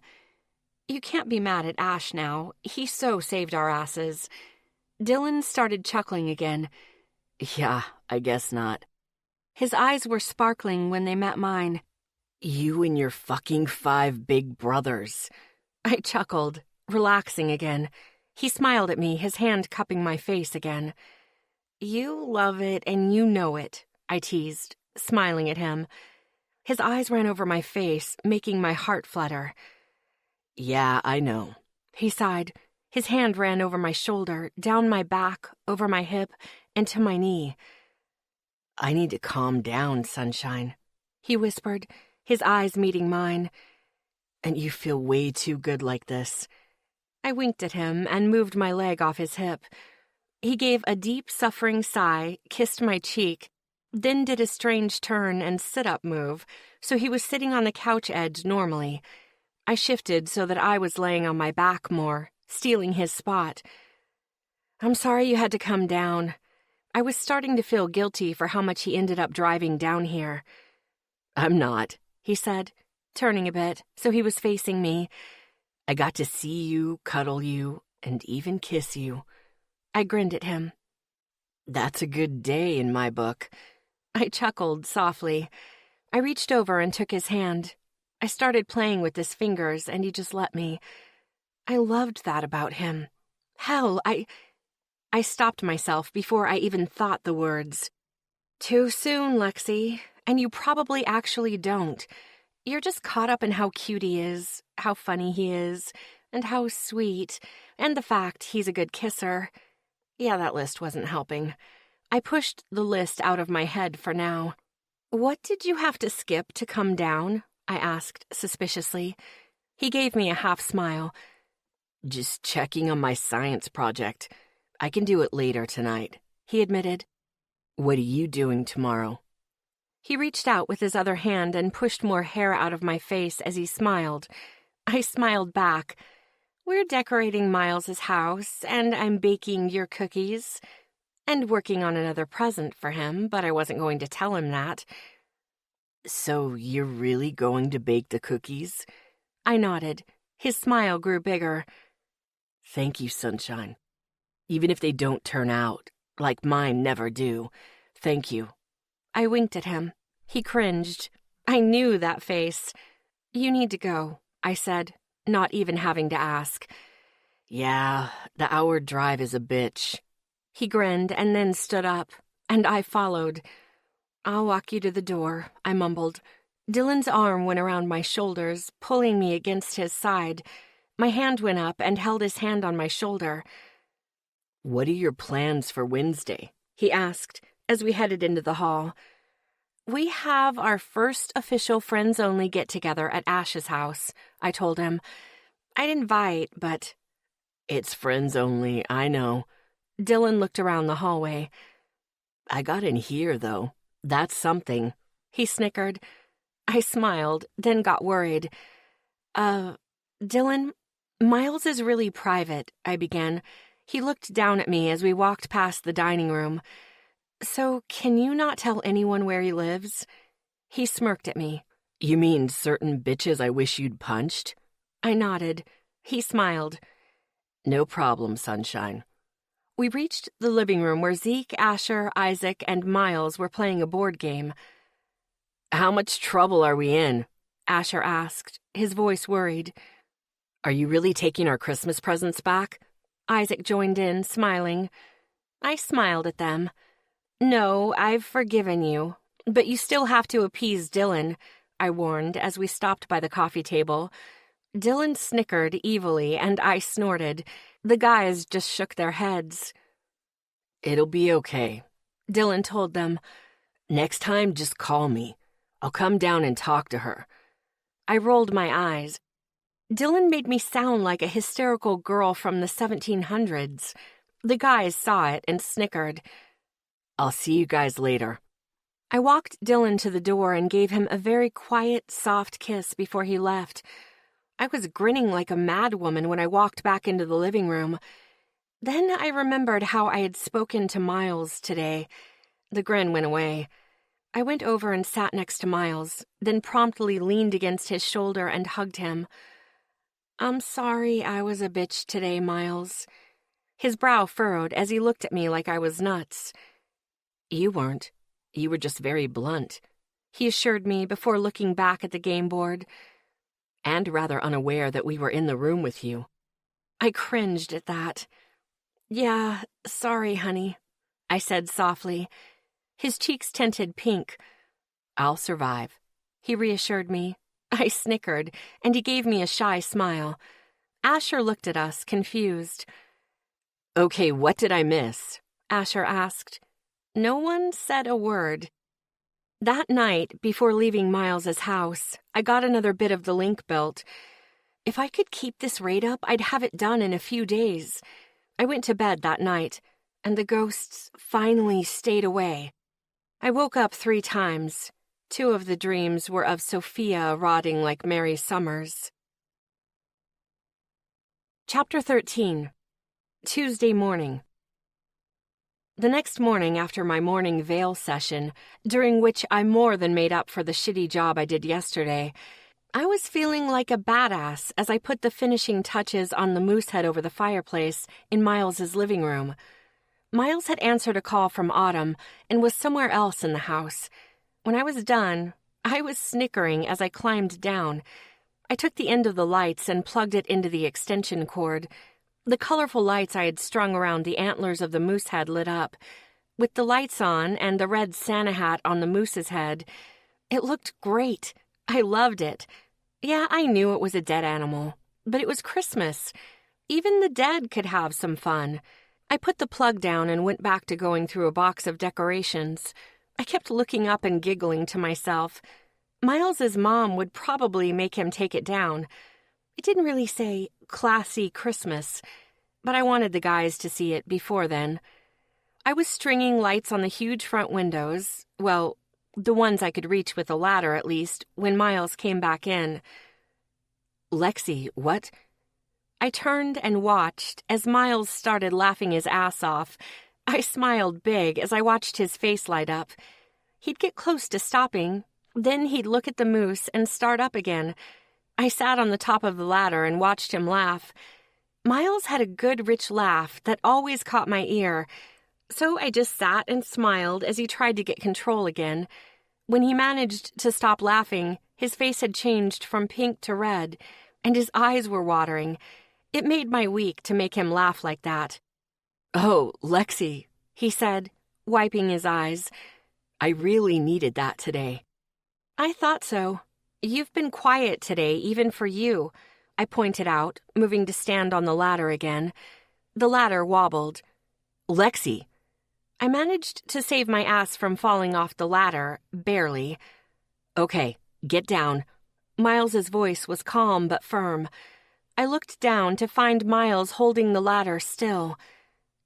You can't be mad at Ash now. He so saved our asses. Dylan started chuckling again. Yeah, I guess not. His eyes were sparkling when they met mine. You and your fucking 5 big brothers. I chuckled, relaxing again. He smiled at me, his hand cupping my face again. You love it and you know it, I teased, smiling at him. His eyes ran over my face, making my heart flutter. Yeah, I know, he sighed. His hand ran over my shoulder, down my back, over my hip, and to my knee. I need to calm down, Sunshine, he whispered, his eyes meeting mine. And you feel way too good like this. I winked at him and moved my leg off his hip. He gave a deep, suffering sigh, kissed my cheek, then did a strange turn and sit-up move, so he was sitting on the couch edge normally. I shifted so that I was laying on my back more, stealing his spot. I'm sorry you had to come down. I was starting to feel guilty for how much he ended up driving down here. I'm not, he said, turning a bit, so he was facing me. I got to see you, cuddle you, and even kiss you. I grinned at him. That's a good day in my book. I chuckled softly. I reached over and took his hand. I started playing with his fingers, and he just let me. I loved that about him. Hell, I stopped myself before I even thought the words. Too soon, Lexi, and you probably actually don't. You're just caught up in how cute he is, how funny he is, and how sweet, and the fact he's a good kisser. Yeah, that list wasn't helping. I pushed the list out of my head for now. What did you have to skip to come down? I asked suspiciously. He gave me a half smile. Just checking on my science project. I can do it later tonight, he admitted. What are you doing tomorrow? He reached out with his other hand and pushed more hair out of my face as he smiled. I smiled back. We're decorating Miles's house, and I'm baking your cookies. And working on another present for him, but I wasn't going to tell him that. So you're really going to bake the cookies? I nodded. His smile grew bigger. Thank you, Sunshine. Even if they don't turn out, like mine never do, thank you. I winked at him. He cringed. I knew that face. You need to go, I said, not even having to ask. Yeah, the hour drive is a bitch. He grinned and then stood up, and I followed. I'll walk you to the door, I mumbled. Dylan's arm went around my shoulders, pulling me against his side. My hand went up and held his hand on my shoulder. What are your plans for Wednesday? He asked as we headed into the hall. We have our first official friends-only get-together at Ash's house, I told him. I'd invite, but... It's friends only, I know. Dylan looked around the hallway. I got in here, though. That's something. He snickered. I smiled, then got worried. Dylan, Miles is really private, I began. He looked down at me as we walked past the dining room. So, can you not tell anyone where he lives? He smirked at me. You mean certain bitches I wish you'd punched? I nodded. He smiled. No problem, Sunshine. We reached the living room where Zeke, Asher, Isaac, and Miles were playing a board game. How much trouble are we in? Asher asked, his voice worried. Are you really taking our Christmas presents back? Isaac joined in, smiling. I smiled at them. No, I've forgiven you, but you still have to appease Dylan, I warned as we stopped by the coffee table. Dylan snickered evilly, and I snorted. The guys just shook their heads. It'll be okay, Dylan told them. Next time, just call me. I'll come down and talk to her. I rolled my eyes. Dylan made me sound like a hysterical girl from the 1700s. The guys saw it and snickered. I'll see you guys later. I walked Dylan to the door and gave him a very quiet, soft kiss before he left. I was grinning like a madwoman when I walked back into the living room. Then I remembered how I had spoken to Miles today. The grin went away. I went over and sat next to Miles, then promptly leaned against his shoulder and hugged him. I'm sorry I was a bitch today, Miles. His brow furrowed as he looked at me like I was nuts. You weren't. You were just very blunt, he assured me before looking back at the game board. And rather unaware that we were in the room with you. I cringed at that. Yeah, sorry, honey, I said softly. His cheeks tinted pink. I'll survive, he reassured me. I snickered, and he gave me a shy smile. Asher looked at us, confused. Okay, what did I miss? Asher asked. No one said a word. That night, before leaving Miles's house, I got another bit of the link built. If I could keep this rate up, I'd have it done in a few days. I went to bed that night, and the ghosts finally stayed away. I woke up 3 times. 2 of the dreams were of Sophia rotting like Mary Summers. Chapter 13. Tuesday morning. The next morning after my morning veil session, during which I more than made up for the shitty job I did yesterday, I was feeling like a badass as I put the finishing touches on the moose head over the fireplace in Miles's living room. Miles had answered a call from Autumn and was somewhere else in the house. When I was done, I was snickering as I climbed down. I took the end of the lights and plugged it into the extension cord. The colorful lights I had strung around the antlers of the moose head lit up. With the lights on and the red Santa hat on the moose's head, it looked great. I loved it. Yeah, I knew it was a dead animal, but it was Christmas. Even the dead could have some fun. I put the plug down and went back to going through a box of decorations. I kept looking up and giggling to myself. Miles's mom would probably make him take it down. It didn't really say classy Christmas, but I wanted the guys to see it before then. I was stringing lights on the huge front windows, well, the ones I could reach with a ladder at least, when Miles came back in. Lexi, what? I turned and watched as Miles started laughing his ass off. I smiled big as I watched his face light up. He'd get close to stopping, then he'd look at the moose and start up again. I sat on the top of the ladder and watched him laugh. Miles had a good, rich laugh that always caught my ear, so I just sat and smiled as he tried to get control again. When he managed to stop laughing, his face had changed from pink to red, and his eyes were watering. It made my week to make him laugh like that. "Oh, Lexi," he said, wiping his eyes. "I really needed that today." I thought so. You've been quiet today, even for you, I pointed out, moving to stand on the ladder again. The ladder wobbled. "Lexi." I managed to save my ass from falling off the ladder, barely. "Okay, get down." Miles's voice was calm but firm. I looked down to find Miles holding the ladder still.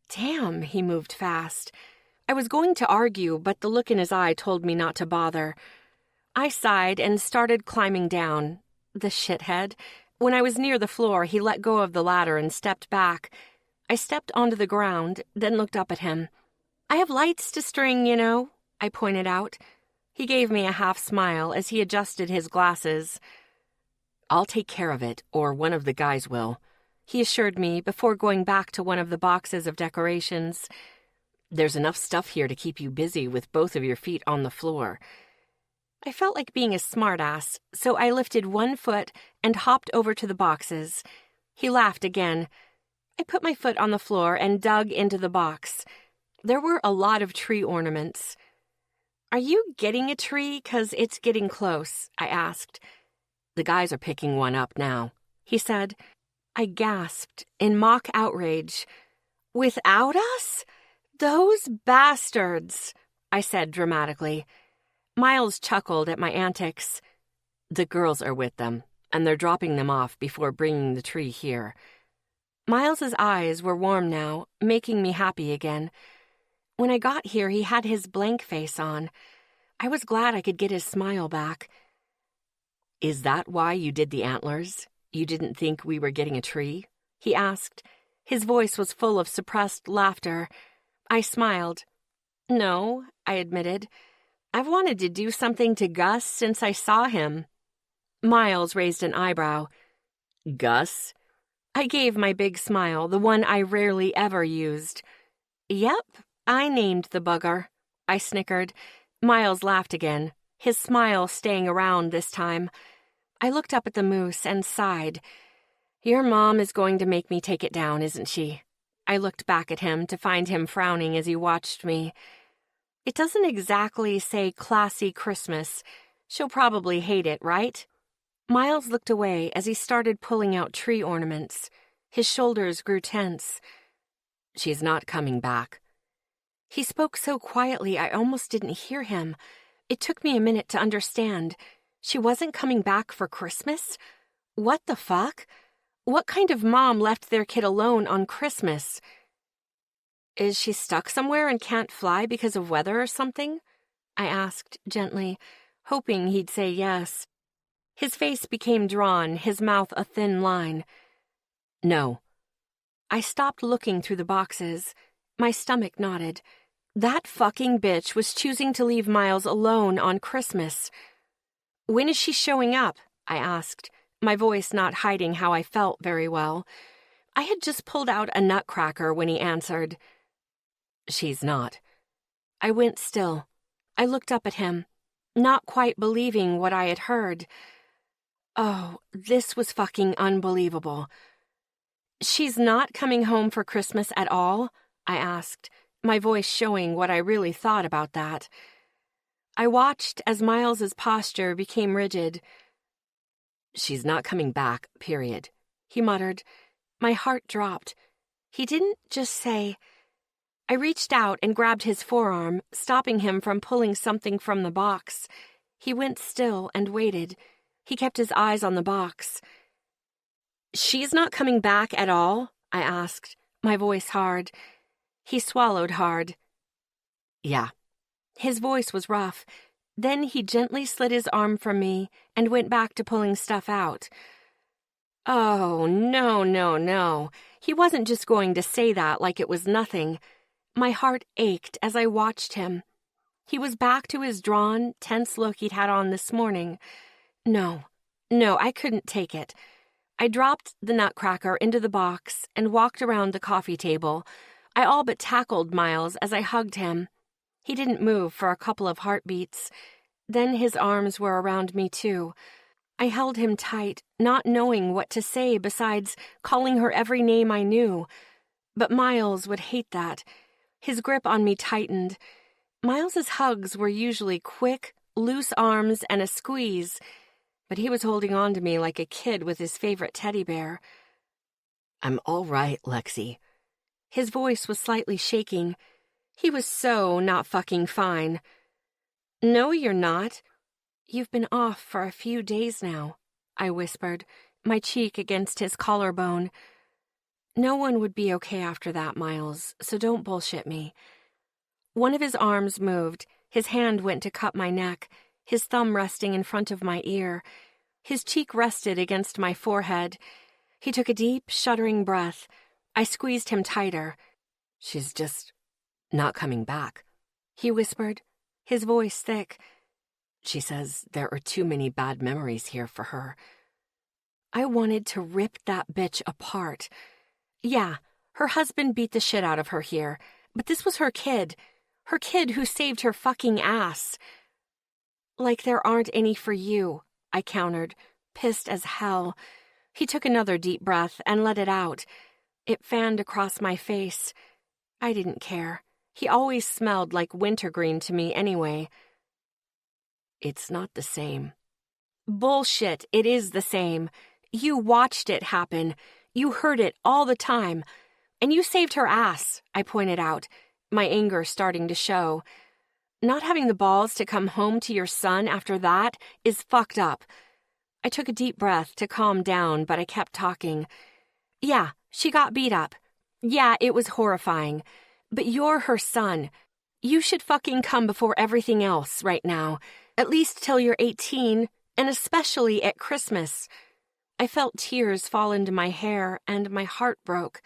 Damn, he moved fast. I was going to argue, but the look in his eye told me not to bother. I sighed and started climbing down. The shithead. When I was near the floor, he let go of the ladder and stepped back. I stepped onto the ground, then looked up at him. I have lights to string, you know, I pointed out. He gave me a half smile as he adjusted his glasses. "I'll take care of it, or one of the guys will," he assured me before going back to one of the boxes of decorations. "There's enough stuff here to keep you busy with both of your feet on the floor." I felt like being a smartass, so I lifted one foot and hopped over to the boxes. He laughed again. I put my foot on the floor and dug into the box. There were a lot of tree ornaments. "Are you getting a tree? 'Cause it's getting close," I asked. "The guys are picking one up now," he said. I gasped in mock outrage. "Without us? Those bastards," I said dramatically. Miles chuckled at my antics. "The girls are with them, and they're dropping them off before bringing the tree here." Miles's eyes were warm now, making me happy again. When I got here, he had his blank face on. I was glad I could get his smile back. "Is that why you did the antlers? You didn't think we were getting a tree?" he asked. His voice was full of suppressed laughter. I smiled. "No," I admitted. "I've wanted to do something to Gus since I saw him." Miles raised an eyebrow. "Gus?" I gave my big smile, the one I rarely ever used. "Yep, I named the bugger," I snickered. Miles laughed again, his smile staying around this time. I looked up at the moose and sighed. "Your mom is going to make me take it down, isn't she?" I looked back at him to find him frowning as he watched me. "It doesn't exactly say classy Christmas. She'll probably hate it, right?" Miles looked away as he started pulling out tree ornaments. His shoulders grew tense. "She's not coming back." He spoke so quietly I almost didn't hear him. It took me a minute to understand. She wasn't coming back for Christmas? What the fuck? What kind of mom left their kid alone on Christmas? Is she stuck somewhere and can't fly because of weather or something? I asked gently, hoping he'd say yes. His face became drawn, his mouth a thin line. "No." I stopped looking through the boxes. My stomach knotted. That fucking bitch was choosing to leave Miles alone on Christmas. "When is she showing up?" I asked, my voice not hiding how I felt very well. I had just pulled out a nutcracker when he answered. She's not. I went still. I looked up at him, not quite believing what I had heard. Oh, this was fucking unbelievable. She's not coming home for Christmas at all? I asked, my voice showing what I really thought about that. I watched as Miles's posture became rigid. She's not coming back, period. He muttered. My heart dropped. He didn't just say... I reached out and grabbed his forearm, stopping him from pulling something from the box. He went still and waited. He kept his eyes on the box. She's not coming back at all? I asked, my voice hard. He swallowed hard. Yeah. His voice was rough. Then he gently slid his arm from me and went back to pulling stuff out. Oh, no. He wasn't just going to say that like it was nothing. My heart ached as I watched him. He was back to his drawn, tense look he'd had on this morning. No, I couldn't take it. I dropped the nutcracker into the box and walked around the coffee table. I all but tackled Miles as I hugged him. He didn't move for a couple of heartbeats. Then his arms were around me too. I held him tight, not knowing what to say besides calling her every name I knew. But Miles would hate that. His grip on me tightened. Miles's hugs were usually quick, loose arms and a squeeze, but he was holding on to me like a kid with his favorite teddy bear. I'm all right, Lexi. His voice was slightly shaking. He was so not fucking fine. No, you're not. You've been off for a few days now, I whispered, my cheek against his collarbone. No one would be okay after that, Miles, so don't bullshit me. One of his arms moved. His hand went to cup my neck, his thumb resting in front of my ear. His cheek rested against my forehead. He took a deep, shuddering breath. I squeezed him tighter. She's just not coming back, he whispered, his voice thick. She says there are too many bad memories here for her. I wanted to rip that bitch apart. Yeah, her husband beat the shit out of her here, but this was her kid who saved her fucking ass. Like there aren't any for you, I countered, pissed as hell. He took another deep breath and let it out. It fanned across my face. I didn't care. He always smelled like wintergreen to me anyway. It's not the same. Bullshit, it is the same. You watched it happen. You heard it all the time. And you saved her ass, I pointed out, my anger starting to show. Not having the balls to come home to your son after that is fucked up. I took a deep breath to calm down, but I kept talking. Yeah, she got beat up. Yeah, it was horrifying. But you're her son. You should fucking come before everything else right now, at least till you're 18, and especially at Christmas. I felt tears fall into my hair, and my heart broke.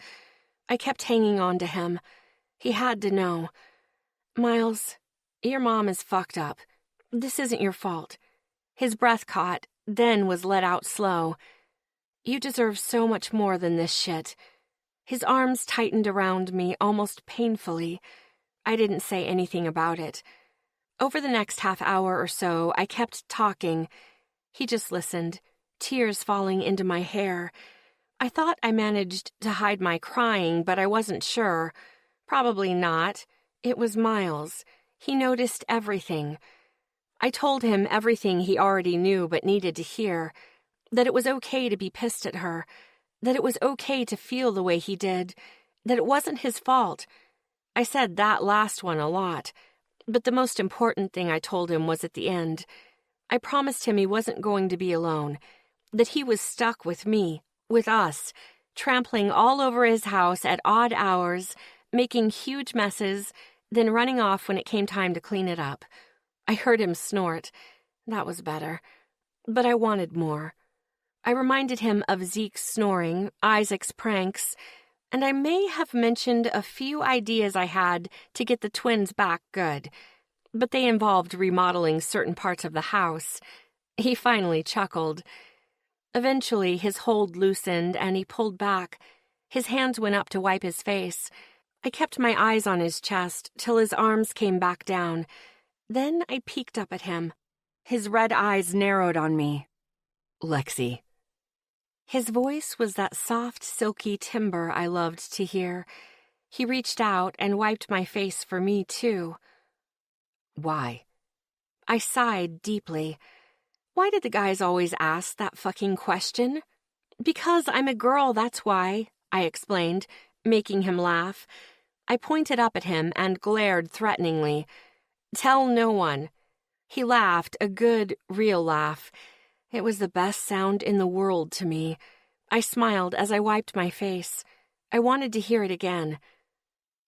I kept hanging on to him. He had to know. Miles, your mom is fucked up. This isn't your fault. His breath caught, then was let out slow. You deserve so much more than this shit. His arms tightened around me almost painfully. I didn't say anything about it. Over the next half hour or so, I kept talking. He just listened, tears falling into my hair. I thought I managed to hide my crying, but I wasn't sure. Probably not. It was Miles. He noticed everything. I told him everything he already knew but needed to hear. That it was okay to be pissed at her. That it was okay to feel the way he did. That it wasn't his fault. I said that last one a lot. But the most important thing I told him was at the end. I promised him he wasn't going to be alone. That he was stuck with me, with us, trampling all over his house at odd hours, making huge messes, then running off when it came time to clean it up. I heard him snort. That was better. But I wanted more. I reminded him of Zeke's snoring, Isaac's pranks, and I may have mentioned a few ideas I had to get the twins back good, but they involved remodeling certain parts of the house. He finally chuckled. Eventually, his hold loosened and he pulled back. His hands went up to wipe his face. I kept my eyes on his chest till his arms came back down. Then I peeked up at him. His red eyes narrowed on me. Lexi. His voice was that soft, silky timbre I loved to hear. He reached out and wiped my face for me, too. Why? I sighed deeply. Why did the guys always ask that fucking question? Because I'm a girl, that's why, I explained, making him laugh. I pointed up at him and glared threateningly. Tell no one. He laughed, a good, real laugh. It was the best sound in the world to me. I smiled as I wiped my face. I wanted to hear it again.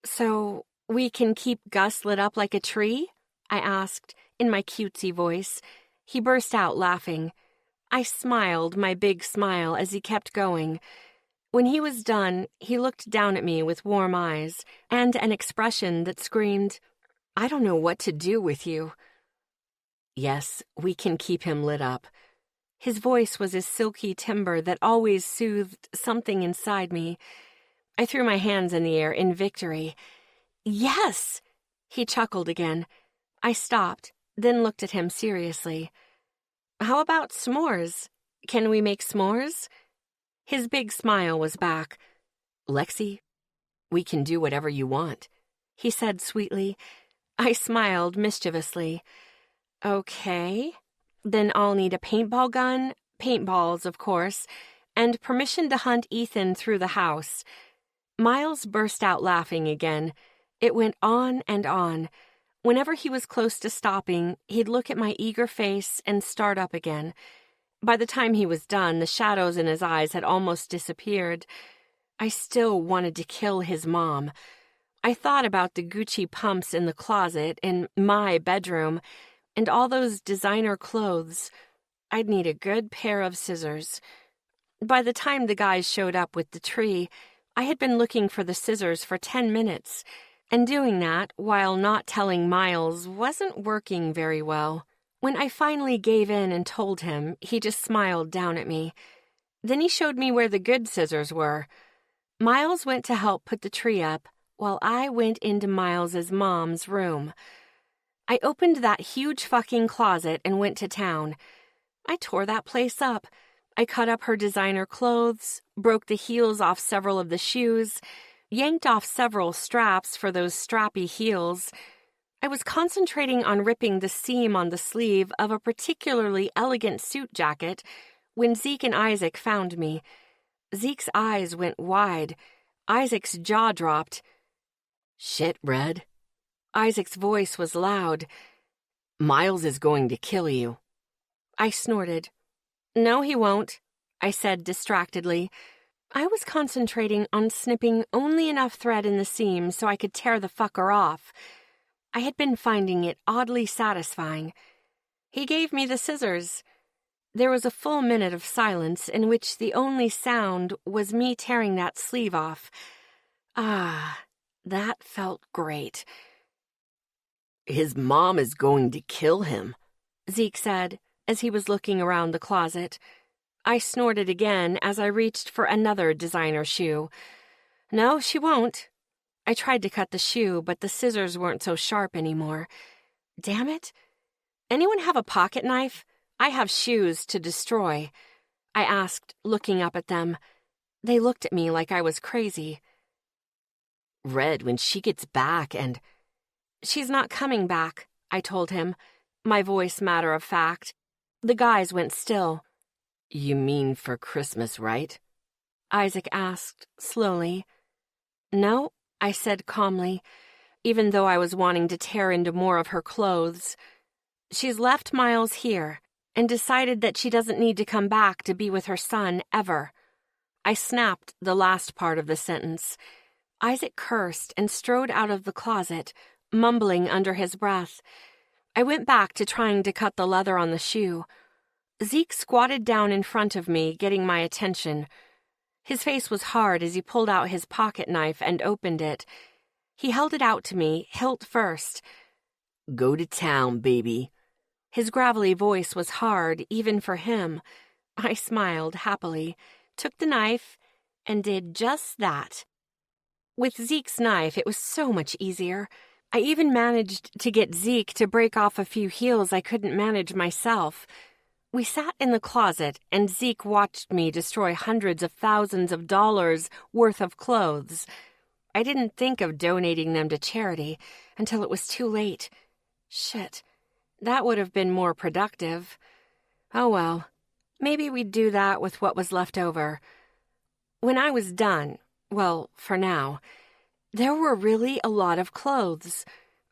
So, we can keep Gus lit up like a tree? I asked, in my cutesy voice. He burst out laughing. I smiled my big smile as he kept going. When he was done, he looked down at me with warm eyes and an expression that screamed, I don't know what to do with you. Yes, we can keep him lit up. His voice was a silky timbre that always soothed something inside me. I threw my hands in the air in victory. Yes! He chuckled again. I stopped, then looked at him seriously. How about s'mores? Can we make s'mores? His big smile was back. Lexi, we can do whatever you want, he said sweetly. I smiled mischievously. Okay. Then I'll need a paintball gun, paintballs, of course, and permission to hunt Ethan through the house. Miles burst out laughing again. It went on and on. Whenever he was close to stopping, he'd look at my eager face and start up again. By the time he was done, the shadows in his eyes had almost disappeared. I still wanted to kill his mom. I thought about the Gucci pumps in the closet in my bedroom, and all those designer clothes. I'd need a good pair of scissors. By the time the guys showed up with the tree, I had been looking for the scissors for 10 minutes, and doing that while not telling Miles wasn't working very well. When I finally gave in and told him, he just smiled down at me. Then he showed me where the good scissors were. Miles went to help put the tree up, while I went into Miles's mom's room. I opened that huge fucking closet and went to town. I tore that place up. I cut up her designer clothes, broke the heels off several of the shoes, yanked off several straps for those strappy heels. I was concentrating on ripping the seam on the sleeve of a particularly elegant suit jacket when Zeke and Isaac found me. Zeke's eyes went wide. Isaac's jaw dropped. Shit, Red. Isaac's voice was loud. Miles is going to kill you. I snorted. No, he won't, I said distractedly. I was concentrating on snipping only enough thread in the seam so I could tear the fucker off. I had been finding it oddly satisfying. He gave me the scissors. There was a full minute of silence in which the only sound was me tearing that sleeve off. Ah, that felt great. His mom is going to kill him, Zeke said, as he was looking around the closet. I snorted again as I reached for another designer shoe. No, she won't. I tried to cut the shoe, but the scissors weren't so sharp anymore. Damn it. Anyone have a pocket knife? I have shoes to destroy. I asked, looking up at them. They looked at me like I was crazy. Red, when she gets back and... She's not coming back, I told him, my voice matter of fact. The guys went still. You mean for Christmas, right? Isaac asked, slowly. No, I said calmly, even though I was wanting to tear into more of her clothes. She's left Miles here and decided that she doesn't need to come back to be with her son ever. I snapped the last part of the sentence. Isaac cursed and strode out of the closet, mumbling under his breath. I went back to trying to cut the leather on the shoe. Zeke squatted down in front of me, getting my attention. His face was hard as he pulled out his pocket knife and opened it. He held it out to me, hilt first. Go to town, baby. His gravelly voice was hard, even for him. I smiled happily, took the knife, and did just that. With Zeke's knife, it was so much easier. I even managed to get Zeke to break off a few heels I couldn't manage myself. We sat in the closet, and Zeke watched me destroy hundreds of thousands of dollars worth of clothes. I didn't think of donating them to charity until it was too late. Shit, that would have been more productive. Oh well, maybe we'd do that with what was left over. When I was done, well, for now, there were really a lot of clothes.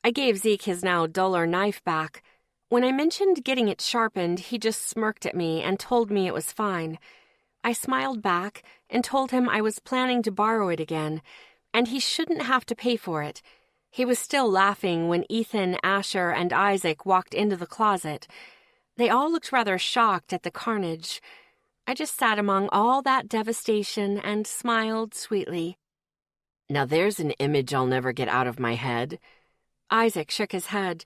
I gave Zeke his now duller knife back. When I mentioned getting it sharpened, he just smirked at me and told me it was fine. I smiled back and told him I was planning to borrow it again, and he shouldn't have to pay for it. He was still laughing when Ethan, Asher, and Isaac walked into the closet. They all looked rather shocked at the carnage. I just sat among all that devastation and smiled sweetly. Now there's an image I'll never get out of my head. Isaac shook his head.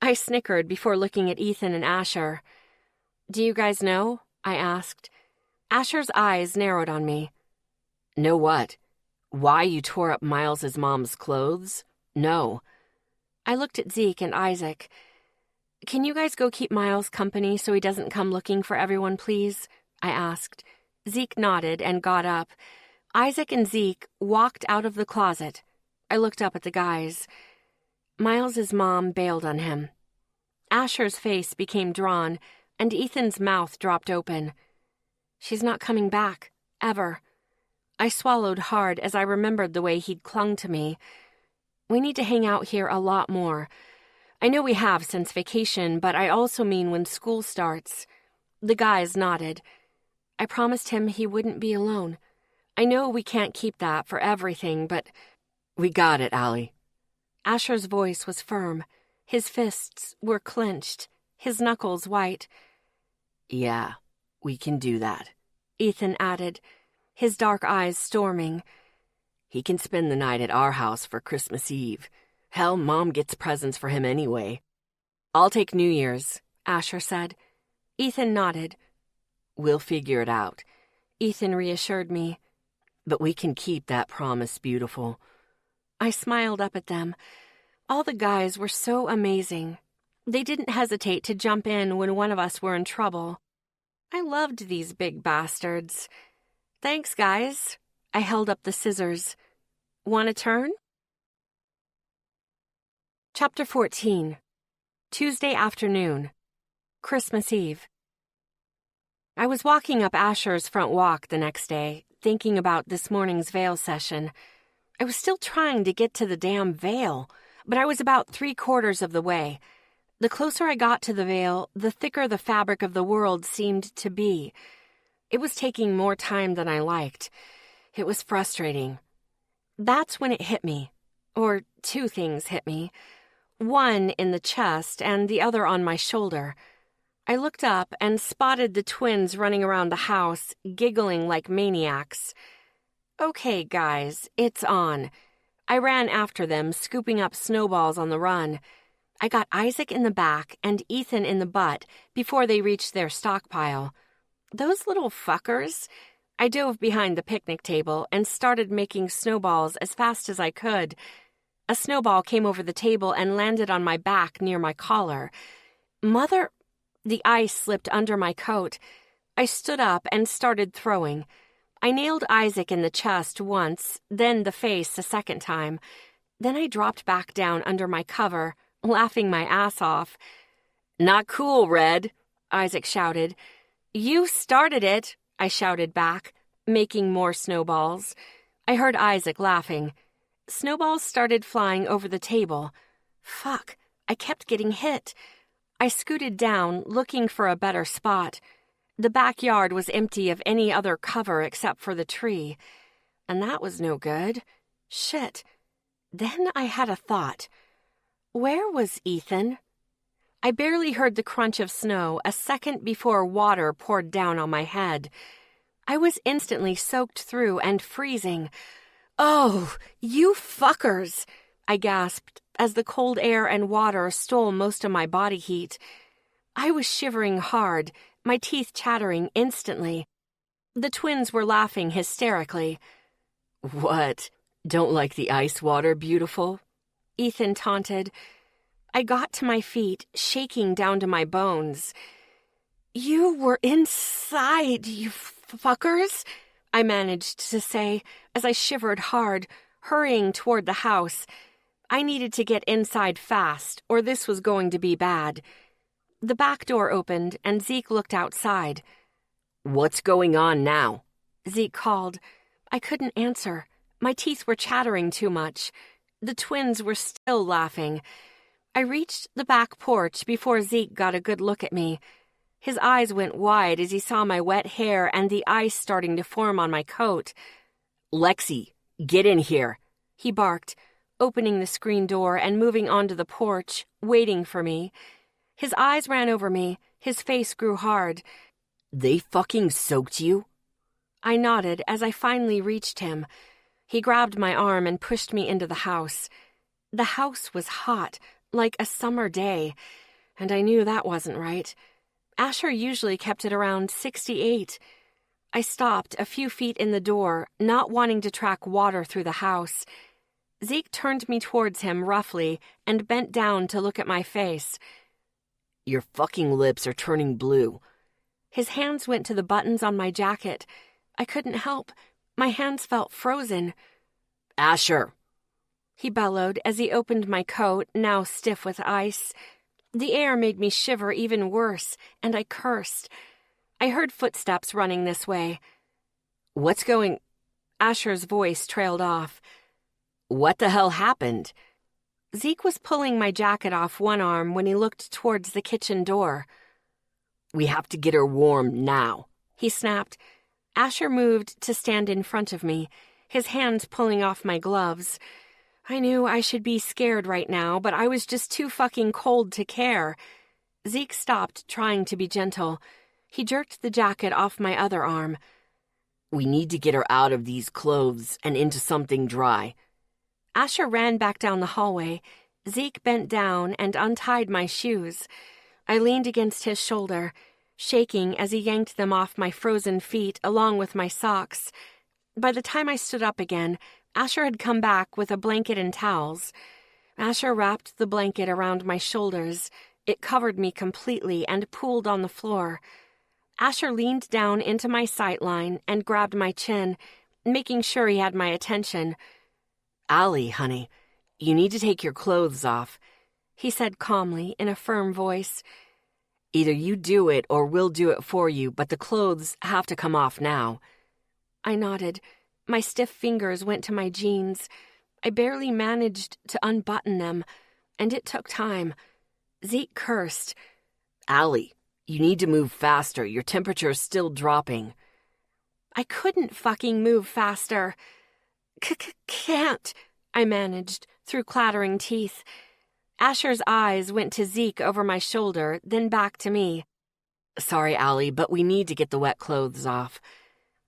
I snickered before looking at Ethan and Asher. Do you guys know? I asked. Asher's eyes narrowed on me. Know what? Why you tore up Miles's mom's clothes? No. I looked at Zeke and Isaac. Can you guys go keep Miles company so he doesn't come looking for everyone, please? I asked. Zeke nodded and got up. Isaac and Zeke walked out of the closet. I looked up at the guys. Miles's mom bailed on him. Asher's face became drawn, and Ethan's mouth dropped open. She's not coming back, ever. I swallowed hard as I remembered the way he'd clung to me. We need to hang out here a lot more. I know we have since vacation, but I also mean when school starts. The guys nodded. I promised him he wouldn't be alone. I know we can't keep that for everything, but... We got it, Allie. Asher's voice was firm. His fists were clenched, his knuckles white. Yeah, we can do that, Ethan added, his dark eyes storming. He can spend the night at our house for Christmas Eve. Hell, Mom gets presents for him anyway. I'll take New Year's, Asher said. Ethan nodded. We'll figure it out, Ethan reassured me. But we can keep that promise beautiful. I smiled up at them. All the guys were so amazing. They didn't hesitate to jump in when one of us were in trouble. I loved these big bastards. Thanks, guys. I held up the scissors. Want a turn? Chapter 14. Tuesday afternoon. Christmas Eve. I was walking up Asher's front walk the next day, thinking about this morning's veil session. I was still trying to get to the damn veil, but I was about 3/4 of the way. The closer I got to the veil, the thicker the fabric of the world seemed to be. It was taking more time than I liked. It was frustrating. That's when it hit me. Or two things hit me. One in the chest and the other on my shoulder. I looked up and spotted the twins running around the house, giggling like maniacs. Okay, guys, it's on. I ran after them, scooping up snowballs on the run. I got Isaac in the back and Ethan in the butt before they reached their stockpile. Those little fuckers. I dove behind the picnic table and started making snowballs as fast as I could. A snowball came over the table and landed on my back near my collar. Mother... The ice slipped under my coat. I stood up and started throwing. I nailed Isaac in the chest once, then the face a second time. Then I dropped back down under my cover, laughing my ass off. Not cool, Red, Isaac shouted. You started it, I shouted back, making more snowballs. I heard Isaac laughing. Snowballs started flying over the table. Fuck, I kept getting hit. I scooted down, looking for a better spot. The backyard was empty of any other cover except for the tree. And that was no good. Shit. Then I had a thought. Where was Ethan? I barely heard the crunch of snow a second before water poured down on my head. I was instantly soaked through and freezing. Oh, you fuckers! I gasped as the cold air and water stole most of my body heat. I was shivering hard, my teeth chattering instantly. The twins were laughing hysterically. What? Don't like the ice water, beautiful? Ethan taunted. I got to my feet, shaking down to my bones. You were inside, you fuckers, I managed to say as I shivered hard, hurrying toward the house. I needed to get inside fast, or this was going to be bad. The back door opened, and Zeke looked outside. What's going on now? Zeke called. I couldn't answer. My teeth were chattering too much. The twins were still laughing. I reached the back porch before Zeke got a good look at me. His eyes went wide as he saw my wet hair and the ice starting to form on my coat. Lexi, get in here, he barked, opening the screen door and moving onto the porch, waiting for me. His eyes ran over me. His face grew hard. They fucking soaked you? I nodded as I finally reached him. He grabbed my arm and pushed me into the house. The house was hot, like a summer day, and I knew that wasn't right. Asher usually kept it around 68. I stopped a few feet in the door, not wanting to track water through the house. Zeke turned me towards him roughly and bent down to look at my face. Your fucking lips are turning blue. His hands went to the buttons on my jacket. I couldn't help. My hands felt frozen. Asher, he bellowed as he opened my coat, now stiff with ice. The air made me shiver even worse, and I cursed. I heard footsteps running this way. What's going... Asher's voice trailed off. What the hell happened? Zeke was pulling my jacket off one arm when he looked towards the kitchen door. We have to get her warm now, he snapped. Asher moved to stand in front of me, his hands pulling off my gloves. I knew I should be scared right now, but I was just too fucking cold to care. Zeke stopped trying to be gentle. He jerked the jacket off my other arm. We need to get her out of these clothes and into something dry. Asher ran back down the hallway. Zeke bent down and untied my shoes. I leaned against his shoulder, shaking as he yanked them off my frozen feet along with my socks. By the time I stood up again, Asher had come back with a blanket and towels. Asher wrapped the blanket around my shoulders. It covered me completely and pooled on the floor. Asher leaned down into my sightline and grabbed my chin, making sure he had my attention. Allie, honey, you need to take your clothes off, he said calmly in a firm voice. Either you do it or we'll do it for you, but the clothes have to come off now. I nodded. My stiff fingers went to my jeans. I barely managed to unbutton them, and it took time. Zeke cursed. Allie, you need to move faster. Your temperature's still dropping. I couldn't fucking move faster. Can't, I managed, through clattering teeth. Asher's eyes went to Zeke over my shoulder, then back to me. Sorry, Allie, but we need to get the wet clothes off.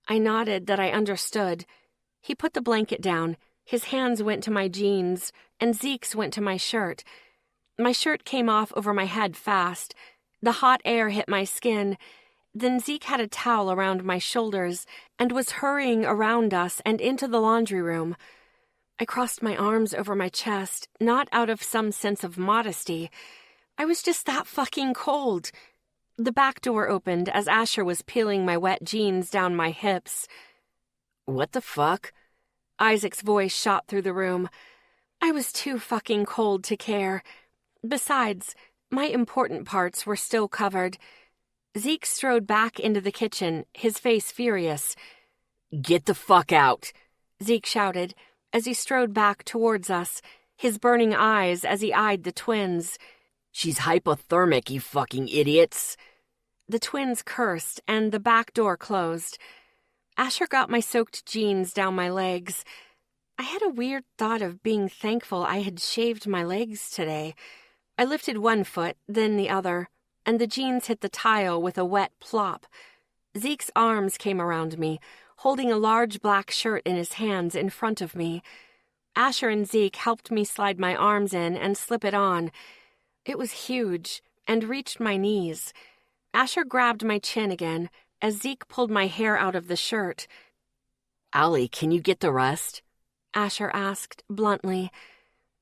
I nodded that I understood. He put the blanket down. His hands went to my jeans, and Zeke's went to my shirt. My shirt came off over my head fast. The hot air hit my skin. Then Zeke had a towel around my shoulders and was hurrying around us and into the laundry room. I crossed my arms over my chest, not out of some sense of modesty. I was just that fucking cold. The back door opened as Asher was peeling my wet jeans down my hips. What the fuck? Isaac's voice shot through the room. I was too fucking cold to care. Besides, my important parts were still covered. Zeke strode back into the kitchen, his face furious. Get the fuck out, Zeke shouted as he strode back towards us, his burning eyes as he eyed the twins. She's hypothermic, you fucking idiots. The twins cursed, and the back door closed. Asher got my soaked jeans down my legs. I had a weird thought of being thankful I had shaved my legs today. I lifted one foot, then the other, and the jeans hit the tile with a wet plop. Zeke's arms came around me, holding a large black shirt in his hands in front of me. Asher and Zeke helped me slide my arms in and slip it on. It was huge and reached my knees. Asher grabbed my chin again as Zeke pulled my hair out of the shirt. Allie, can you get the rest? Asher asked, bluntly.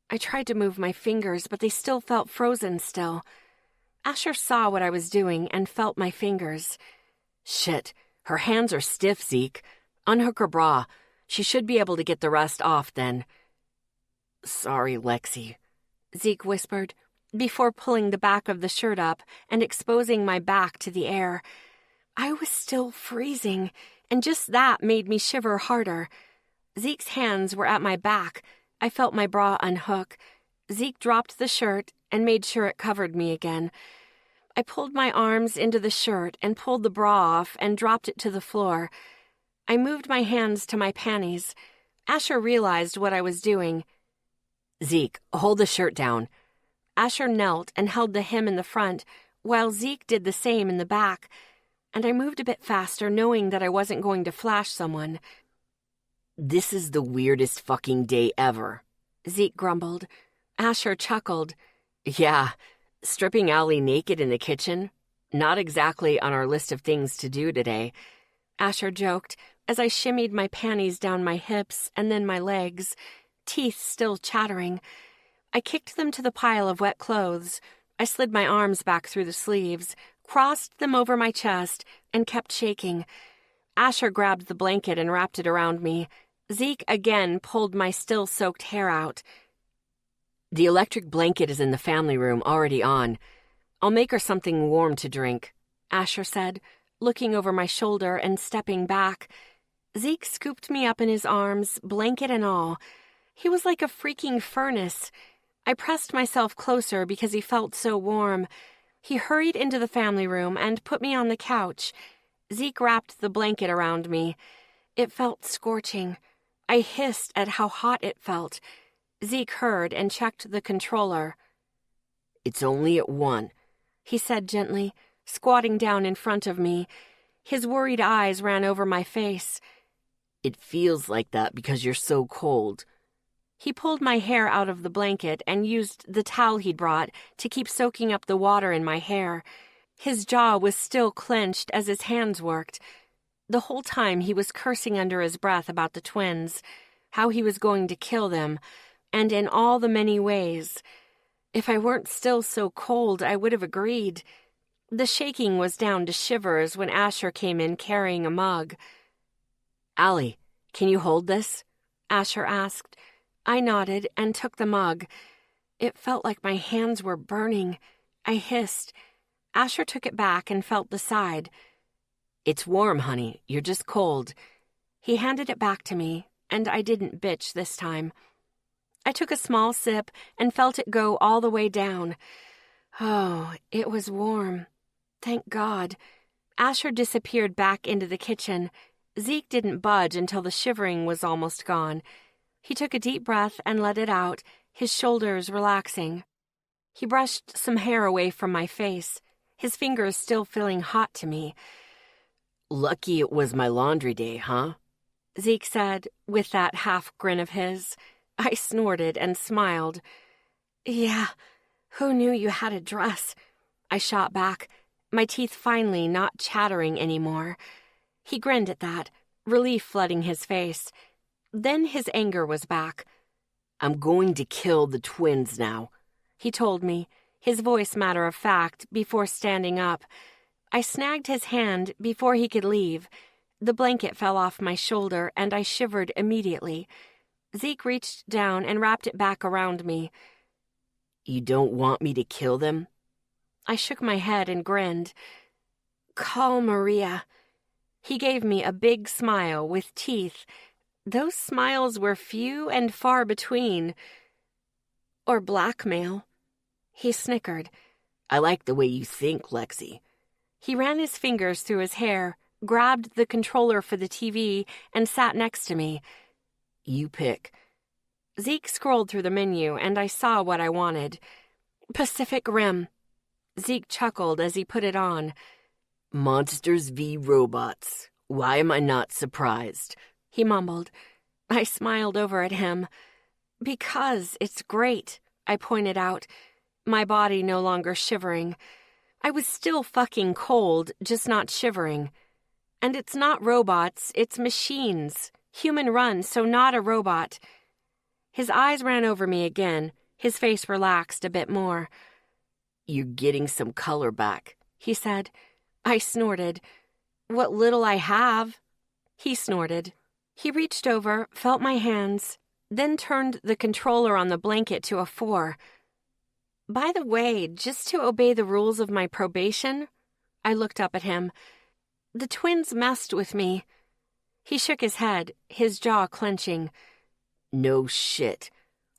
I tried to move my fingers, but they still felt frozen still. Asher saw what I was doing and felt my fingers. Shit, her hands are stiff, Zeke. Unhook her bra. She should be able to get the rest off then. Sorry, Lexi, Zeke whispered, before pulling the back of the shirt up and exposing my back to the air. I was still freezing, and just that made me shiver harder. Zeke's hands were at my back. I felt my bra unhook. Zeke dropped the shirt and made sure it covered me again. I pulled my arms into the shirt and pulled the bra off and dropped it to the floor. I moved my hands to my panties. Asher realized what I was doing. Zeke, hold the shirt down. Asher knelt and held the hem in the front, while Zeke did the same in the back, and I moved a bit faster, knowing that I wasn't going to flash someone. This is the weirdest fucking day ever, Zeke grumbled. Asher chuckled. Yeah, stripping Allie naked in the kitchen? Not exactly on our list of things to do today. Asher joked as I shimmied my panties down my hips and then my legs, teeth still chattering. I kicked them to the pile of wet clothes. I slid my arms back through the sleeves, crossed them over my chest, and kept shaking. Asher grabbed the blanket and wrapped it around me. Zeke again pulled my still-soaked hair out. The electric blanket is in the family room, already on. I'll make her something warm to drink, Asher said, looking over my shoulder and stepping back. Zeke scooped me up in his arms, blanket and all. He was like a freaking furnace. I pressed myself closer because he felt so warm. He hurried into the family room and put me on the couch. Zeke wrapped the blanket around me. It felt scorching. I hissed at how hot it felt. Zeke heard and checked the controller. It's only at 1, he said gently, squatting down in front of me. His worried eyes ran over my face. It feels like that because you're so cold. He pulled my hair out of the blanket and used the towel he'd brought to keep soaking up the water in my hair. His jaw was still clenched as his hands worked. The whole time he was cursing under his breath about the twins, how he was going to kill them, and in all the many ways. If I weren't still so cold, I would have agreed. The shaking was down to shivers when Asher came in carrying a mug. Allie, can you hold this? Asher asked. I nodded and took the mug. It felt like my hands were burning. I hissed. Asher took it back and felt the side. It's warm, honey. You're just cold. He handed it back to me, and I didn't bitch this time. I took a small sip and felt it go all the way down. Oh, it was warm. Thank God. Asher disappeared back into the kitchen. Zeke didn't budge until the shivering was almost gone. He took a deep breath and let it out, his shoulders relaxing. He brushed some hair away from my face, his fingers still feeling hot to me. Lucky it was my laundry day, huh? Zeke said, with that half grin of his. I snorted and smiled. Yeah, who knew you had a dress? I shot back, my teeth finally not chattering anymore. He grinned at that, relief flooding his face. Then his anger was back. I'm going to kill the twins now, he told me, his voice matter of fact, before standing up. I snagged his hand before he could leave. The blanket fell off my shoulder, and I shivered immediately. Zeke reached down and wrapped it back around me. You don't want me to kill them? I shook my head and grinned. Call Maria. He gave me a big smile with teeth. Those smiles were few and far between. Or blackmail. He snickered. I like the way you think, Lexi. He ran his fingers through his hair, grabbed the controller for the TV, and sat next to me. You pick. Zeke scrolled through the menu, and I saw what I wanted. Pacific Rim. Zeke chuckled as he put it on. Monsters v. Robots. Why am I not surprised? He mumbled. I smiled over at him. Because it's great, I pointed out, my body no longer shivering. I was still fucking cold, just not shivering. And it's not robots, it's machines. Human run, so not a robot. His eyes ran over me again. His face relaxed a bit more. "You're getting some color back," he said. I snorted. "What little I have." He snorted. He reached over, felt my hands, then turned the controller on the blanket to a 4. "By the way, just to obey the rules of my probation," I looked up at him, "the twins messed with me." He shook his head, his jaw clenching. "No shit.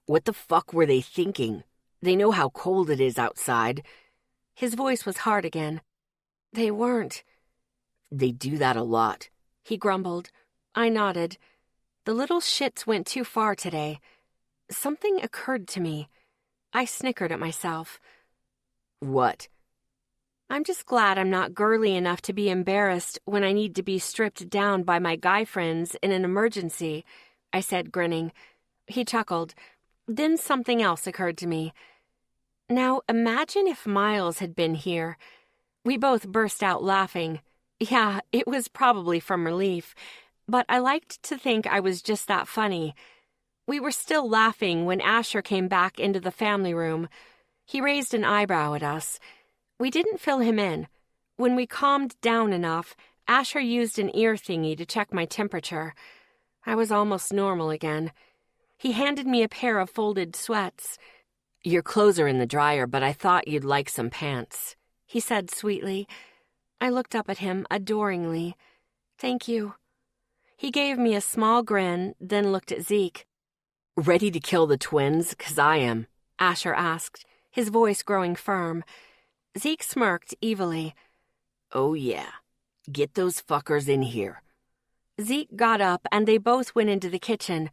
What the fuck were they thinking? They know how cold it is outside." His voice was hard again. "They weren't." "They do that a lot," he grumbled. I nodded. The little shits went too far today. Something occurred to me. I snickered at myself. "What?" "I'm just glad I'm not girly enough to be embarrassed when I need to be stripped down by my guy friends in an emergency," I said, grinning. He chuckled. Then something else occurred to me. "Now imagine if Miles had been here." We both burst out laughing. Yeah, it was probably from relief, but I liked to think I was just that funny. We were still laughing when Asher came back into the family room. He raised an eyebrow at us. We didn't fill him in. When we calmed down enough, Asher used an ear thingy to check my temperature. I was almost normal again. He handed me a pair of folded sweats. "Your clothes are in the dryer, but I thought you'd like some pants," he said sweetly. I looked up at him adoringly. "Thank you." He gave me a small grin, then looked at Zeke. "Ready to kill the twins? 'Cause I am," Asher asked, his voice growing firm. Zeke smirked evilly. "Oh yeah. Get those fuckers in here." Zeke got up and they both went into the kitchen.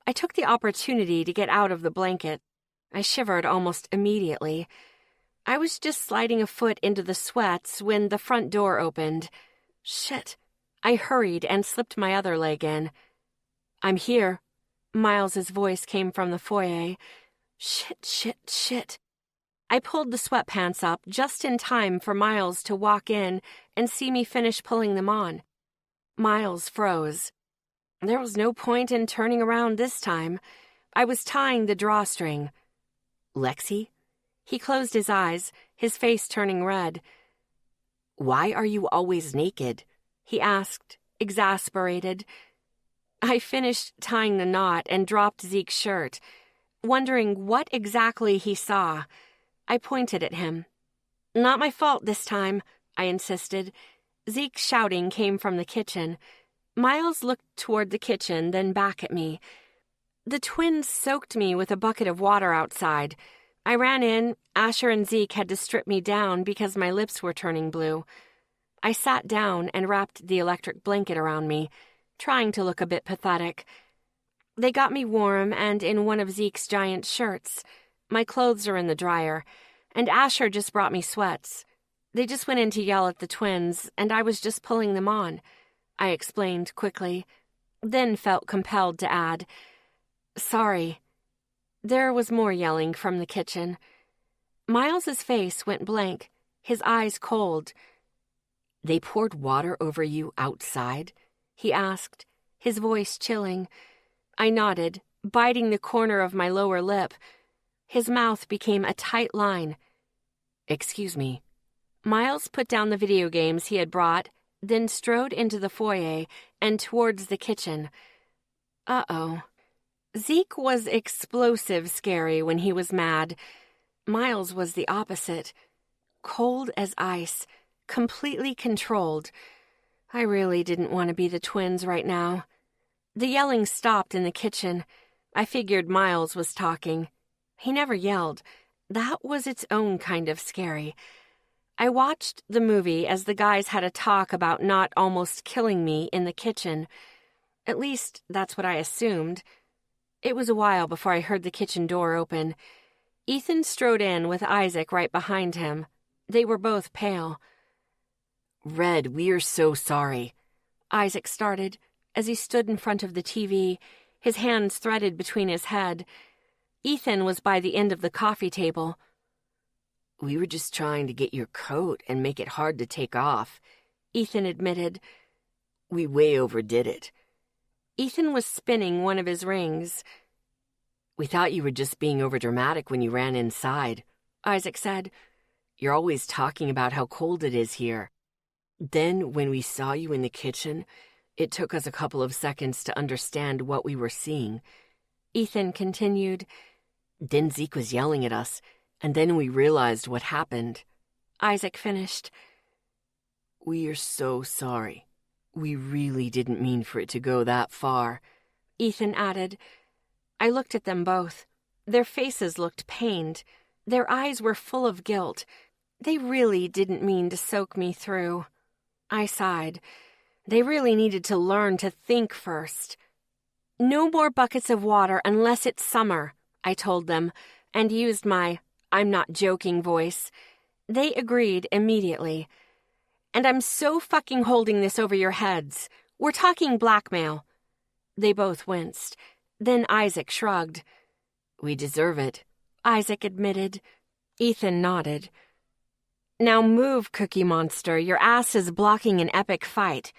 I took the opportunity to get out of the blanket. I shivered almost immediately. I was just sliding a foot into the sweats when the front door opened. Shit. I hurried and slipped my other leg in. "I'm here." Miles's voice came from the foyer. Shit. I pulled the sweatpants up just in time for Miles to walk in and see me finish pulling them on. Miles froze. There was no point in turning around this time. I was tying the drawstring. "Lexi?" He closed his eyes, his face turning red. "Why are you always naked?" he asked, exasperated. I finished tying the knot and dropped Zeke's shirt, wondering what exactly he saw. I pointed at him. "Not my fault this time," I insisted. Zeke's shouting came from the kitchen. Miles looked toward the kitchen, then back at me. The twins soaked me with a bucket of water outside. I ran in. Asher and Zeke had to strip me down because my lips were turning blue. I sat down and wrapped the electric blanket around me, trying to look a bit pathetic. They got me warm and in one of Zeke's giant shirts. My clothes are in the dryer, and Asher just brought me sweats. They just went in to yell at the twins, and I was just pulling them on, I explained quickly, then felt compelled to add, "Sorry." There was more yelling from the kitchen. Miles's face went blank, his eyes cold. "They poured water over you outside?" he asked, his voice chilling. I nodded, biting the corner of my lower lip. His mouth became a tight line. "Excuse me." Miles put down the video games he had brought, then strode into the foyer and towards the kitchen. Uh-oh. Zeke was explosive scary when he was mad. Miles was the opposite. Cold as ice, completely controlled. I really didn't want to be the twins right now. The yelling stopped in the kitchen. I figured Miles was talking. He never yelled. That was its own kind of scary. I watched the movie as the guys had a talk about not almost killing me in the kitchen. At least, that's what I assumed. It was a while before I heard the kitchen door open. Ethan strode in with Isaac right behind him. They were both pale. "Red, we are so sorry," Isaac started as he stood in front of the TV, his hands threaded between his head. Ethan was by the end of the coffee table. "We were just trying to get your coat and make it hard to take off," Ethan admitted. "We way overdid it." Ethan was spinning one of his rings. We thought you were just being overdramatic when you ran inside, Isaac said. You're always talking about how cold it is here. Then, when we saw you in the kitchen, it took us a couple of seconds to understand what we were seeing. Ethan continued. Then Zeke was yelling at us, and then we realized what happened. Isaac finished. We are so sorry. We really didn't mean for it to go that far. Ethan added. I looked at them both. Their faces looked pained. Their eyes were full of guilt. They really didn't mean to soak me through. I sighed. They really needed to learn to think first. No more buckets of water unless it's summer, I told them, and used my I'm not joking voice. They agreed immediately. And I'm so fucking holding this over your heads. We're talking blackmail. They both winced. Then Isaac shrugged. We deserve it, Isaac admitted. Ethan nodded. Now move, Cookie Monster. Your ass is blocking an epic fight.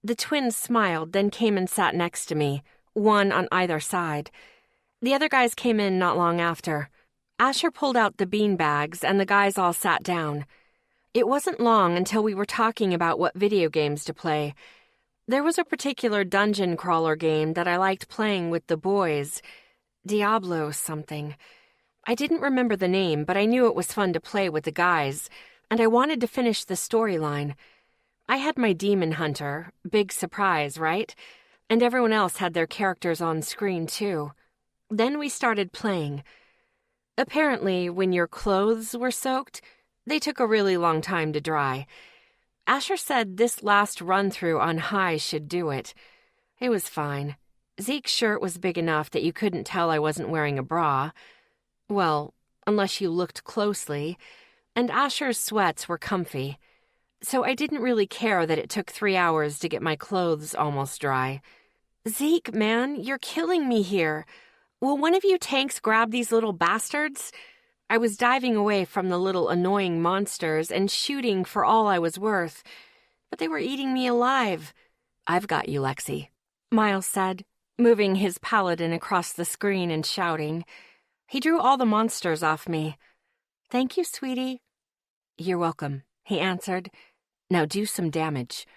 The twins smiled, then came and sat next to me, one on either side. The other guys came in not long after. Asher pulled out the bean bags, and the guys all sat down. It wasn't long until we were talking about what video games to play. There was a particular dungeon crawler game that I liked playing with the boys. Diablo something. I didn't remember the name, but I knew it was fun to play with the guys, and I wanted to finish the storyline. I had my demon hunter, big surprise, right? And everyone else had their characters on screen too. Then we started playing. Apparently, when your clothes were soaked, they took a really long time to dry. Asher said this last run-through on high should do it. It was fine. Zeke's shirt was big enough that you couldn't tell I wasn't wearing a bra. Well, unless you looked closely. And Asher's sweats were comfy. So I didn't really care that it took 3 hours to get my clothes almost dry. Zeke, man, you're killing me here. Will one of you tanks grab these little bastards? I was diving away from the little annoying monsters and shooting for all I was worth, but they were eating me alive. I've got you, Lexi, Miles said, moving his paladin across the screen and shouting. He drew all the monsters off me. Thank you, sweetie. You're welcome, he answered. Now do some damage.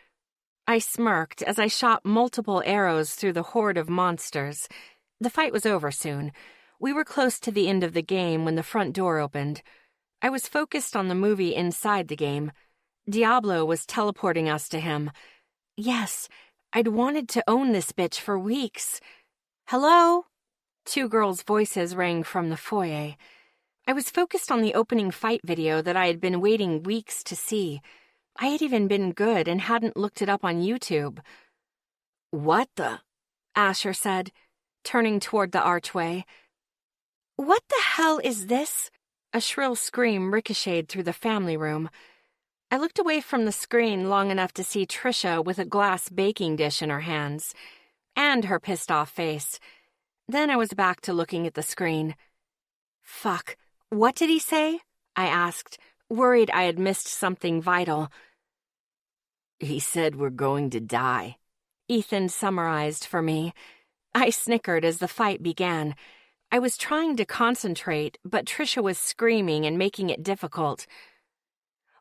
I smirked as I shot multiple arrows through the horde of monsters. The fight was over soon. We were close to the end of the game when the front door opened. I was focused on the movie inside the game. Diablo was teleporting us to him. Yes, I'd wanted to own this bitch for weeks. Hello? 2 girls' voices rang from the foyer. I was focused on the opening fight video that I had been waiting weeks to see. I had even been good and hadn't looked it up on YouTube. What the? Asher said, turning toward the archway. What the hell is this? A shrill scream ricocheted through the family room. I looked away from the screen long enough to see Trisha with a glass baking dish in her hands, and her pissed-off face. Then I was back to looking at the screen. Fuck, what did he say? I asked, worried I had missed something vital. He said we're going to die, Ethan summarized for me. I snickered as the fight began. I was trying to concentrate, but Trisha was screaming and making it difficult.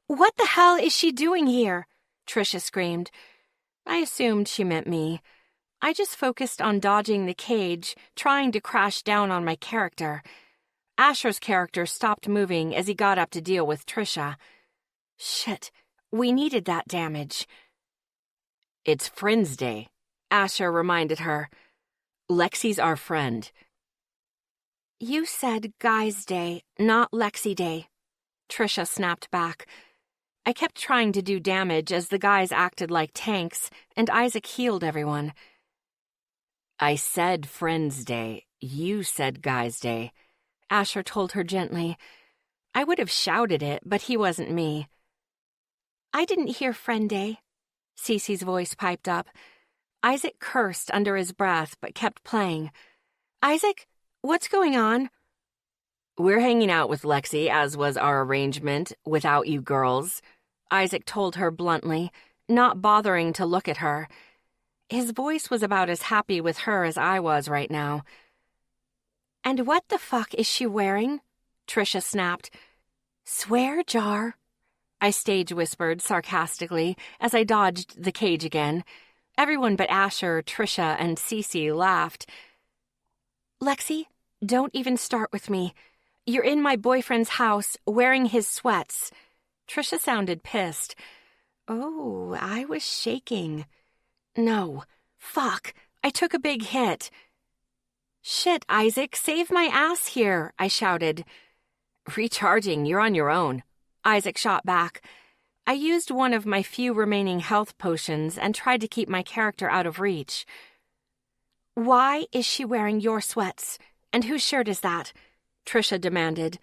What the hell is she doing here? Trisha screamed. I assumed she meant me. I just focused on dodging the cage, trying to crash down on my character. Asher's character stopped moving as he got up to deal with Trisha. Shit, we needed that damage. It's Friends Day, Asher reminded her. Lexi's our friend. You said Guy's Day, not Lexi Day, Trisha snapped back. I kept trying to do damage as the guys acted like tanks, and Isaac healed everyone. I said Friends Day. You said Guy's Day, Asher told her gently. I would have shouted it, but he wasn't me. I didn't hear Friend Day, Cece's voice piped up. Isaac cursed under his breath, but kept playing. Isaac? What's going on? We're hanging out with Lexi, as was our arrangement, without you girls, Isaac told her bluntly, not bothering to look at her. His voice was about as happy with her as I was right now. And what the fuck is she wearing? Trisha snapped. Swear jar. I stage whispered sarcastically as I dodged the cage again. Everyone but Asher, Trisha, and Cece laughed. Lexi, don't even start with me. You're in my boyfriend's house wearing his sweats. Trisha sounded pissed. Oh, I was shaking. No. Fuck. I took a big hit. Shit, Isaac, save my ass here, I shouted. Recharging, you're on your own, Isaac shot back. I used one of my few remaining health potions and tried to keep my character out of reach. Why is she wearing your sweats? And whose shirt is that? Trisha demanded.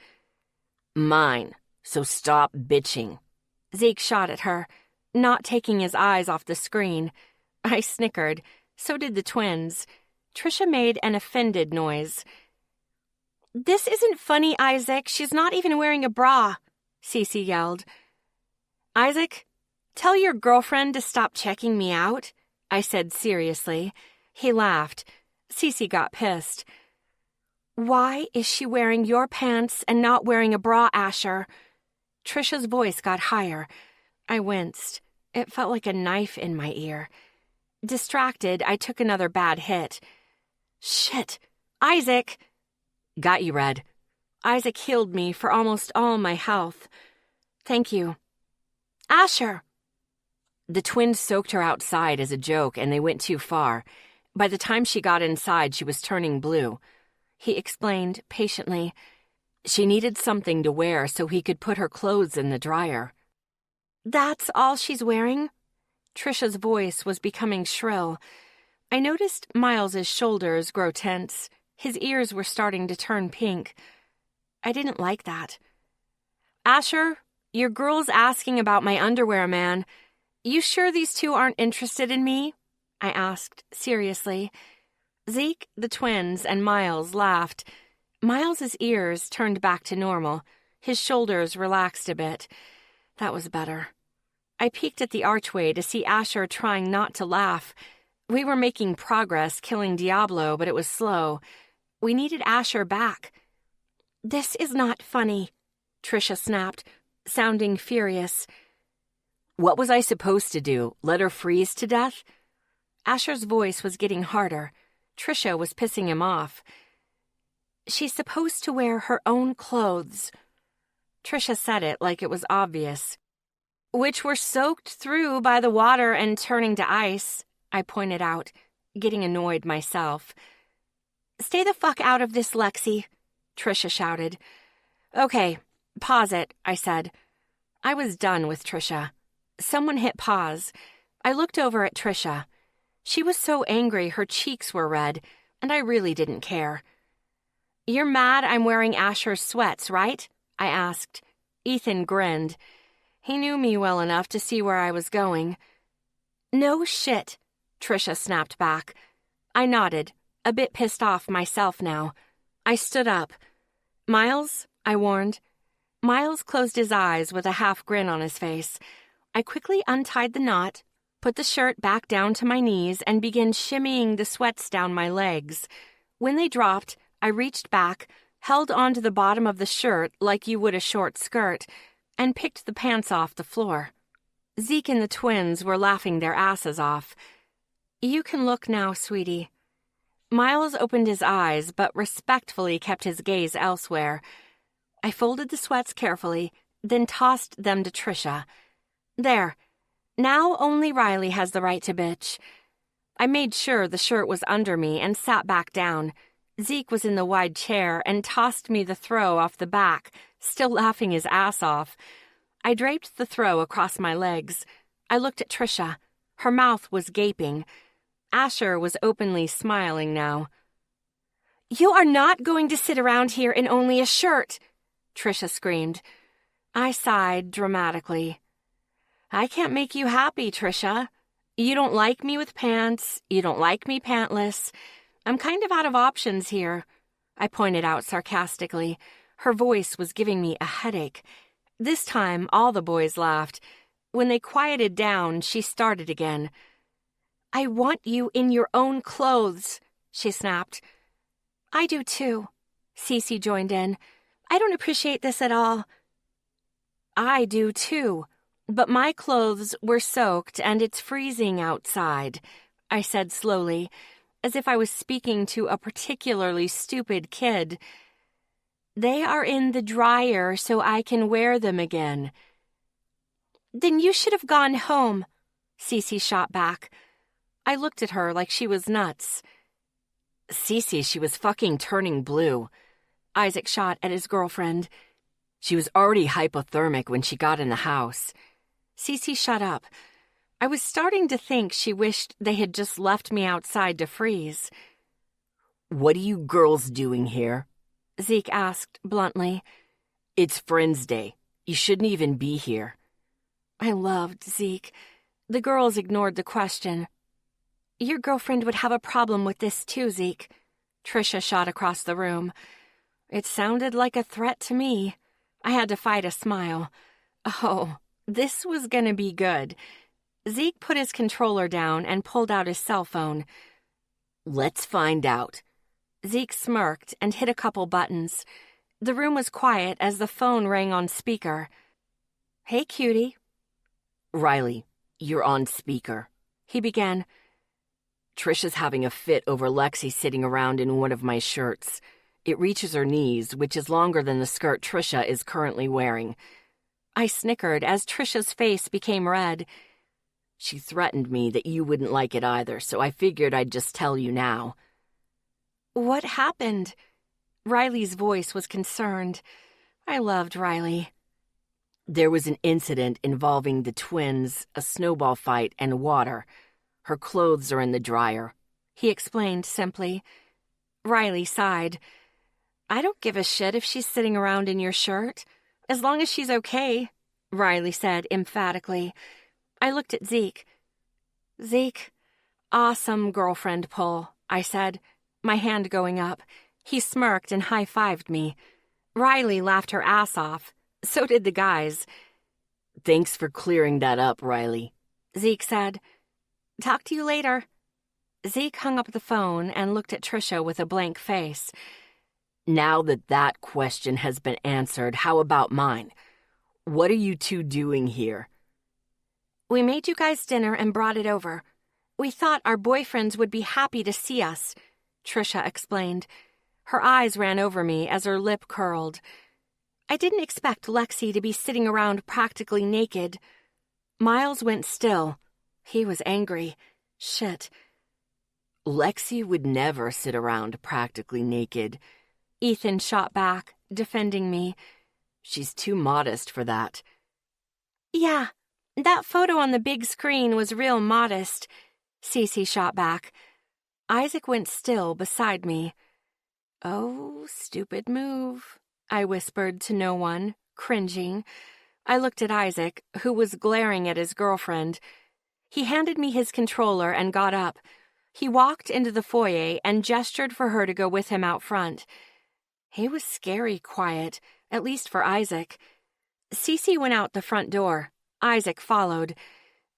Mine, so stop bitching. Zeke shot at her, not taking his eyes off the screen. I snickered. So did the twins. Trisha made an offended noise. This isn't funny, Isaac. She's not even wearing a bra, Cece yelled. Isaac, tell your girlfriend to stop checking me out, I said seriously. He laughed. Cece got pissed. Why is she wearing your pants and not wearing a bra, Asher? Trisha's voice got higher. I winced. It felt like a knife in my ear. Distracted, I took another bad hit. Shit! Isaac! Got you, Red. Isaac healed me for almost all my health. Thank you. Asher! The twins soaked her outside as a joke, and they went too far. By the time she got inside, she was turning blue. He explained patiently. She needed something to wear so he could put her clothes in the dryer. That's all she's wearing? Trisha's voice was becoming shrill. I noticed Miles's shoulders grow tense. His ears were starting to turn pink. I didn't like that. Asher, your girl's asking about my underwear, man. You sure these two aren't interested in me? I asked seriously. Zeke, the twins, and Miles laughed. Miles's ears turned back to normal. His shoulders relaxed a bit. That was better. I peeked at the archway to see Asher trying not to laugh. We were making progress killing Diablo, but it was slow. We needed Asher back. This is not funny, Trisha snapped, sounding furious. What was I supposed to do? Let her freeze to death? Asher's voice was getting harder. Trisha was pissing him off. She's supposed to wear her own clothes. Trisha said it like it was obvious. Which were soaked through by the water and turning to ice, I pointed out, getting annoyed myself. Stay the fuck out of this, Lexi, Trisha shouted. Okay, pause it, I said. I was done with Trisha. Someone hit pause. I looked over at Trisha. She was so angry her cheeks were red, and I really didn't care. You're mad I'm wearing Asher's sweats, right? I asked. Ethan grinned. He knew me well enough to see where I was going. No shit, Trisha snapped back. I nodded, a bit pissed off myself now. I stood up. Miles, I warned. Miles closed his eyes with a half grin on his face. I quickly untied the knot, put the shirt back down to my knees, and began shimmying the sweats down my legs. When they dropped, I reached back, held onto the bottom of the shirt like you would a short skirt, and picked the pants off the floor. Zeke and the twins were laughing their asses off. You can look now, sweetie. Miles opened his eyes, but respectfully kept his gaze elsewhere. I folded the sweats carefully, then tossed them to Trisha. There. Now only Riley has the right to bitch. I made sure the shirt was under me and sat back down. Zeke was in the wide chair and tossed me the throw off the back, still laughing his ass off. I draped the throw across my legs. I looked at Trisha. Her mouth was gaping. Asher was openly smiling now. You are not going to sit around here in only a shirt, Trisha screamed. I sighed dramatically. I can't make you happy, Trisha. You don't like me with pants. You don't like me pantless. I'm kind of out of options here, I pointed out sarcastically. Her voice was giving me a headache. This time, all the boys laughed. When they quieted down, she started again. I want you in your own clothes, she snapped. I do too, Cece joined in. I don't appreciate this at all. I do too, but my clothes were soaked and it's freezing outside, I said slowly, as if I was speaking to a particularly stupid kid. They are in the dryer so I can wear them again. Then you should have gone home, Cece shot back. I looked at her like she was nuts. Cece, she was fucking turning blue. Isaac shot at his girlfriend. She was already hypothermic when she got in the house. Cece shut up. I was starting to think she wished they had just left me outside to freeze. What are you girls doing here? Zeke asked bluntly. It's Friends Day. You shouldn't even be here. I loved Zeke. The girls ignored the question. Your girlfriend would have a problem with this too, Zeke. Trisha shot across the room. It sounded like a threat to me. I had to fight a smile. Oh, this was gonna be good. Zeke put his controller down and pulled out his cell phone. Let's find out. Zeke smirked and hit a couple buttons. The room was quiet as the phone rang on speaker. Hey, cutie. Riley, you're on speaker. He began. Trisha's having a fit over Lexi sitting around in one of my shirts. It reaches her knees, which is longer than the skirt Trisha is currently wearing. I snickered as Trisha's face became red. She threatened me that you wouldn't like it either, so I figured I'd just tell you now. What happened? Riley's voice was concerned. I loved Riley. There was an incident involving the twins, a snowball fight, and water. Her clothes are in the dryer, he explained simply. Riley sighed. I don't give a shit if she's sitting around in your shirt. As long as she's okay, Riley said emphatically. I looked at Zeke. Zeke, awesome girlfriend pull, I said, my hand going up. He smirked and high-fived me. Riley laughed her ass off. So did the guys. Thanks for clearing that up, Riley, Zeke said. Talk to you later. Zeke hung up the phone and looked at Trisha with a blank face. Now that question has been answered, how about mine? What are you two doing here? We made you guys dinner and brought it over. We thought our boyfriends would be happy to see us, Trisha explained. Her eyes ran over me as her lip curled. I didn't expect Lexi to be sitting around practically naked. Miles went still. He was angry. Shit. Lexi would never sit around practically naked. Ethan shot back, defending me. She's too modest for that. Yeah, that photo on the big screen was real modest, Cece shot back. Isaac went still beside me. Oh, stupid move, I whispered to no one, cringing. I looked at Isaac, who was glaring at his girlfriend. He handed me his controller and got up. He walked into the foyer and gestured for her to go with him out front. He was scary quiet, at least for Isaac. Cece went out the front door. Isaac followed.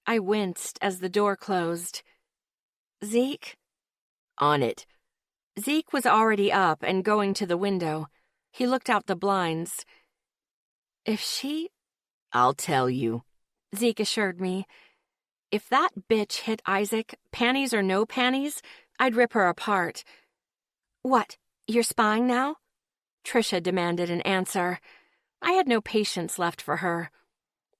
I winced as the door closed. Zeke? On it. Zeke was already up and going to the window. He looked out the blinds. If she... I'll tell you, Zeke assured me. If that bitch hit Isaac, panties or no panties, I'd rip her apart. What, you're spying now? Trisha demanded an answer. I had no patience left for her.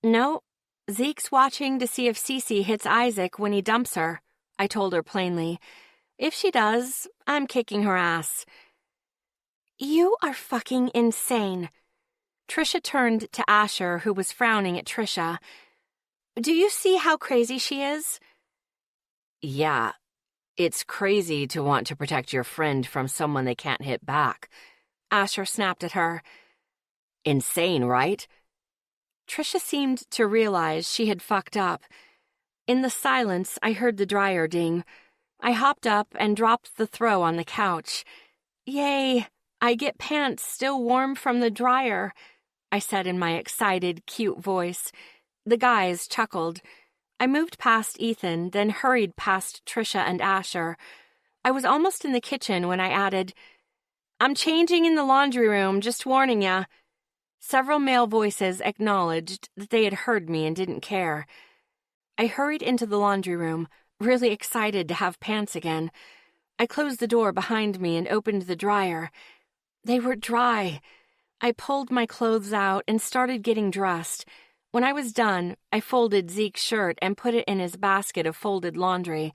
No, Zeke's watching to see if Cece hits Isaac when he dumps her, I told her plainly. If she does, I'm kicking her ass. You are fucking insane. Trisha turned to Asher, who was frowning at Trisha. Do you see how crazy she is? Yeah, it's crazy to want to protect your friend from someone they can't hit back. Asher snapped at her. Insane, right? Trisha seemed to realize she had fucked up. In the silence, I heard the dryer ding. I hopped up and dropped the throw on the couch. Yay, I get pants still warm from the dryer, I said in my excited, cute voice. The guys chuckled. I moved past Ethan, then hurried past Trisha and Asher. I was almost in the kitchen when I added, I'm changing in the laundry room, just warning ya. Several male voices acknowledged that they had heard me and didn't care. I hurried into the laundry room, really excited to have pants again. I closed the door behind me and opened the dryer. They were dry. I pulled my clothes out and started getting dressed. When I was done, I folded Zeke's shirt and put it in his basket of folded laundry.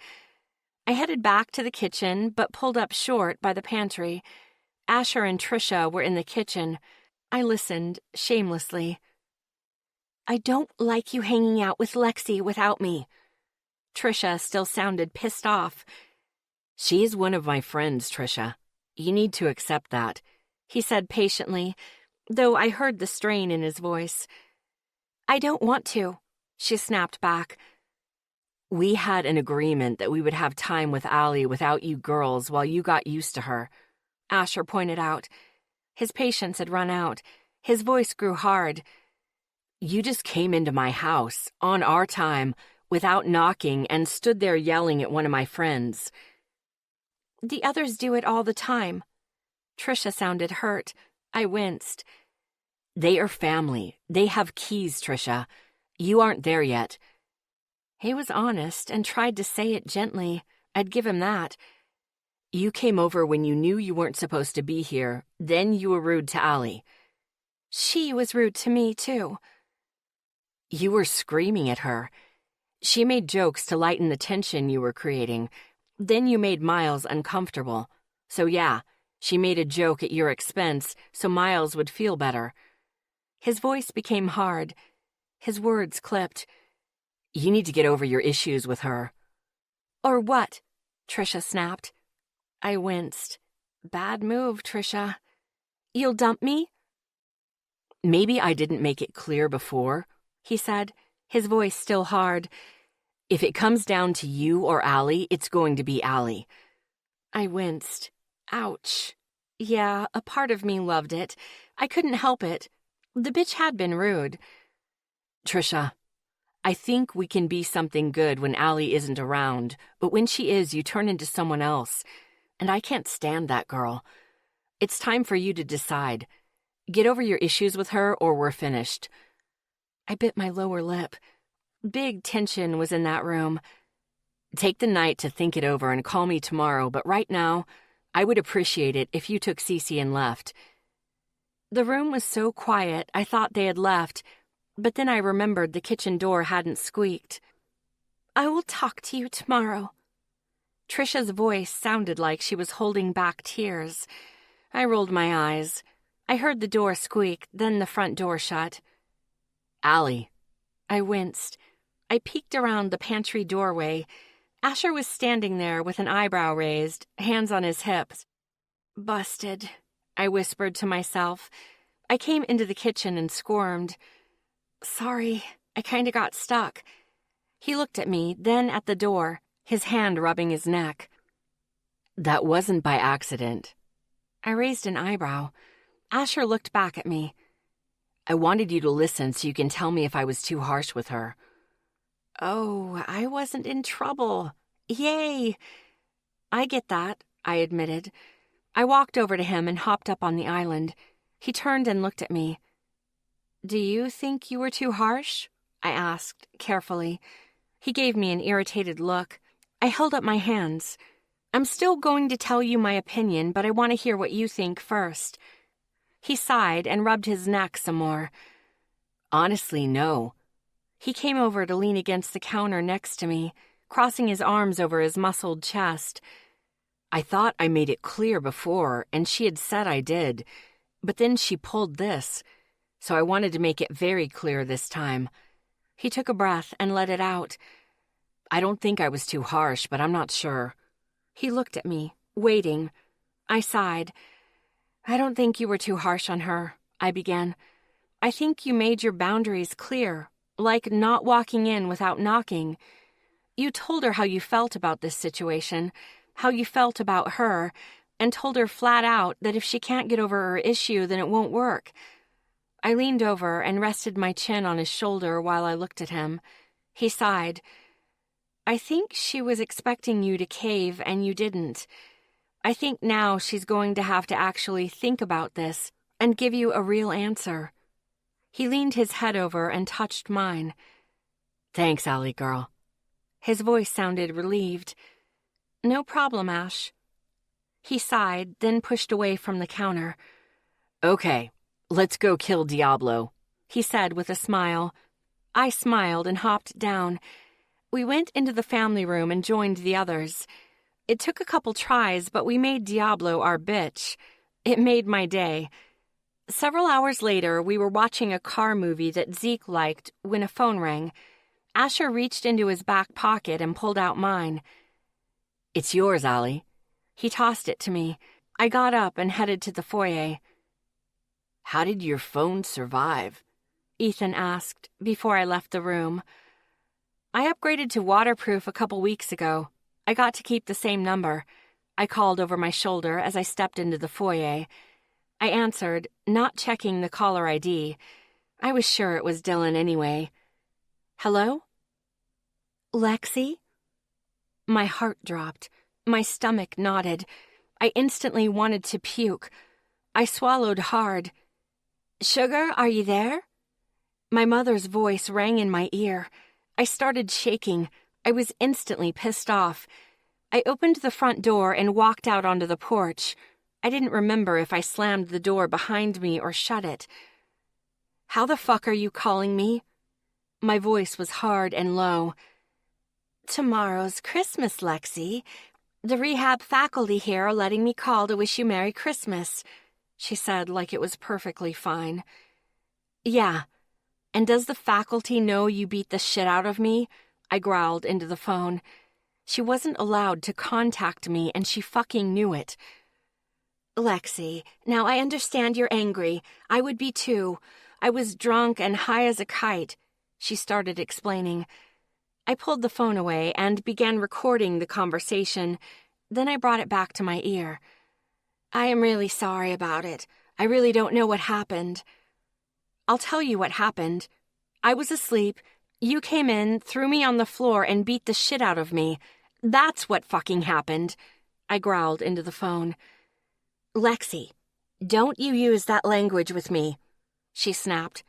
I headed back to the kitchen, but pulled up short by the pantry. Asher and Trisha were in the kitchen. I listened shamelessly. I don't like you hanging out with Lexi without me. Trisha still sounded pissed off. She's one of my friends, Trisha. You need to accept that, he said patiently, though I heard the strain in his voice. I don't want to, she snapped back. We had an agreement that we would have time with Allie without you girls while you got used to her, Asher pointed out. His patience had run out. His voice grew hard. You just came into my house, on our time, without knocking, and stood there yelling at one of my friends. The others do it all the time. Trisha sounded hurt. I winced. They are family. They have keys, Trisha. You aren't there yet. He was honest and tried to say it gently. I'd give him that. You came over when you knew you weren't supposed to be here. Then you were rude to Allie. She was rude to me, too. You were screaming at her. She made jokes to lighten the tension you were creating. Then you made Miles uncomfortable. So yeah, she made a joke at your expense so Miles would feel better. His voice became hard. His words clipped. You need to get over your issues with her. Or what? Trisha snapped. I winced. Bad move, Trisha. You'll dump me? Maybe I didn't make it clear before, he said, his voice still hard. If it comes down to you or Allie, it's going to be Allie. I winced. Ouch. Yeah, a part of me loved it. I couldn't help it. The bitch had been rude. Trisha, I think we can be something good when Allie isn't around, but when she is, you turn into someone else. And I can't stand that girl. It's time for you to decide. Get over your issues with her or we're finished. I bit my lower lip. Big tension was in that room. Take the night to think it over and call me tomorrow, but right now, I would appreciate it if you took Cece and left. The room was so quiet, I thought they had left, but then I remembered the kitchen door hadn't squeaked. I will talk to you tomorrow. Trisha's voice sounded like she was holding back tears. I rolled my eyes. I heard the door squeak, then the front door shut. Allie. I winced. I peeked around the pantry doorway. Asher was standing there with an eyebrow raised, hands on his hips. Busted, I whispered to myself. I came into the kitchen and squirmed. Sorry, I kinda got stuck. He looked at me, then at the door, his hand rubbing his neck. That wasn't by accident. I raised an eyebrow. Asher looked back at me. I wanted you to listen so you can tell me if I was too harsh with her. Oh, I wasn't in trouble. Yay! I get that, I admitted. I walked over to him and hopped up on the island. He turned and looked at me. Do you think you were too harsh? I asked, carefully. He gave me an irritated look. I held up my hands. I'm still going to tell you my opinion, but I want to hear what you think first. He sighed and rubbed his neck some more. Honestly, no. He came over to lean against the counter next to me, crossing his arms over his muscled chest. I thought I made it clear before, and she had said I did, but then she pulled this, so I wanted to make it very clear this time. He took a breath and let it out. I don't think I was too harsh, but I'm not sure. He looked at me, waiting. I sighed. I don't think you were too harsh on her, I began. I think you made your boundaries clear, like not walking in without knocking. You told her how you felt about this situation, how you felt about her, and told her flat out that if she can't get over her issue, then it won't work. I leaned over and rested my chin on his shoulder while I looked at him. He sighed. I think she was expecting you to cave and you didn't. I think now she's going to have to actually think about this and give you a real answer." He leaned his head over and touched mine. "Thanks, Allie girl." His voice sounded relieved. "No problem, Ash." He sighed, then pushed away from the counter. "Okay, let's go kill Diablo," he said with a smile. I smiled and hopped down. We went into the family room and joined the others. It took a couple tries, but we made Diablo our bitch. It made my day. Several hours later, we were watching a car movie that Zeke liked when a phone rang. Asher reached into his back pocket and pulled out mine. "It's yours, Allie." He tossed it to me. I got up and headed to the foyer. "How did your phone survive?" Ethan asked before I left the room. "I upgraded to waterproof a couple weeks ago. I got to keep the same number." I called over my shoulder as I stepped into the foyer. I answered, not checking the caller ID. I was sure it was Dylan anyway. "Hello?" "Lexi?" My heart dropped. My stomach knotted. I instantly wanted to puke. I swallowed hard. "Sugar, are you there?" My mother's voice rang in my ear. I started shaking. I was instantly pissed off. I opened the front door and walked out onto the porch. I didn't remember if I slammed the door behind me or shut it. "How the fuck are you calling me?" My voice was hard and low. "Tomorrow's Christmas, Lexi. The rehab faculty here are letting me call to wish you Merry Christmas," she said like it was perfectly fine. "Yeah. And does the faculty know you beat the shit out of me?" I growled into the phone. She wasn't allowed to contact me, and she fucking knew it. "Lexi, now I understand you're angry. I would be too. I was drunk and high as a kite," she started explaining. I pulled the phone away and began recording the conversation. Then I brought it back to my ear. "I am really sorry about it. I really don't know what happened." "I'll tell you what happened. I was asleep. You came in, threw me on the floor, and beat the shit out of me. That's what fucking happened," I growled into the phone. "Lexi, don't you use that language with me," she snapped.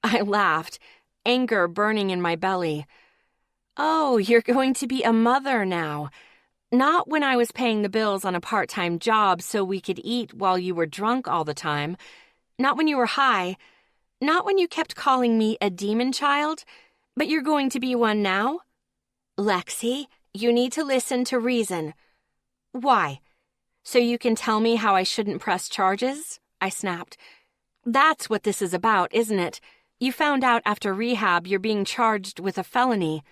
I laughed, anger burning in my belly. "Oh, you're going to be a mother now. Not when I was paying the bills on a part-time job so we could eat while you were drunk all the time. Not when you were high. Not when you kept calling me a demon child. But you're going to be one now? Lexi, you need to listen to reason." "Why? So you can tell me how I shouldn't press charges?" I snapped. "That's what this is about, isn't it? You found out after rehab you're being charged with a felony."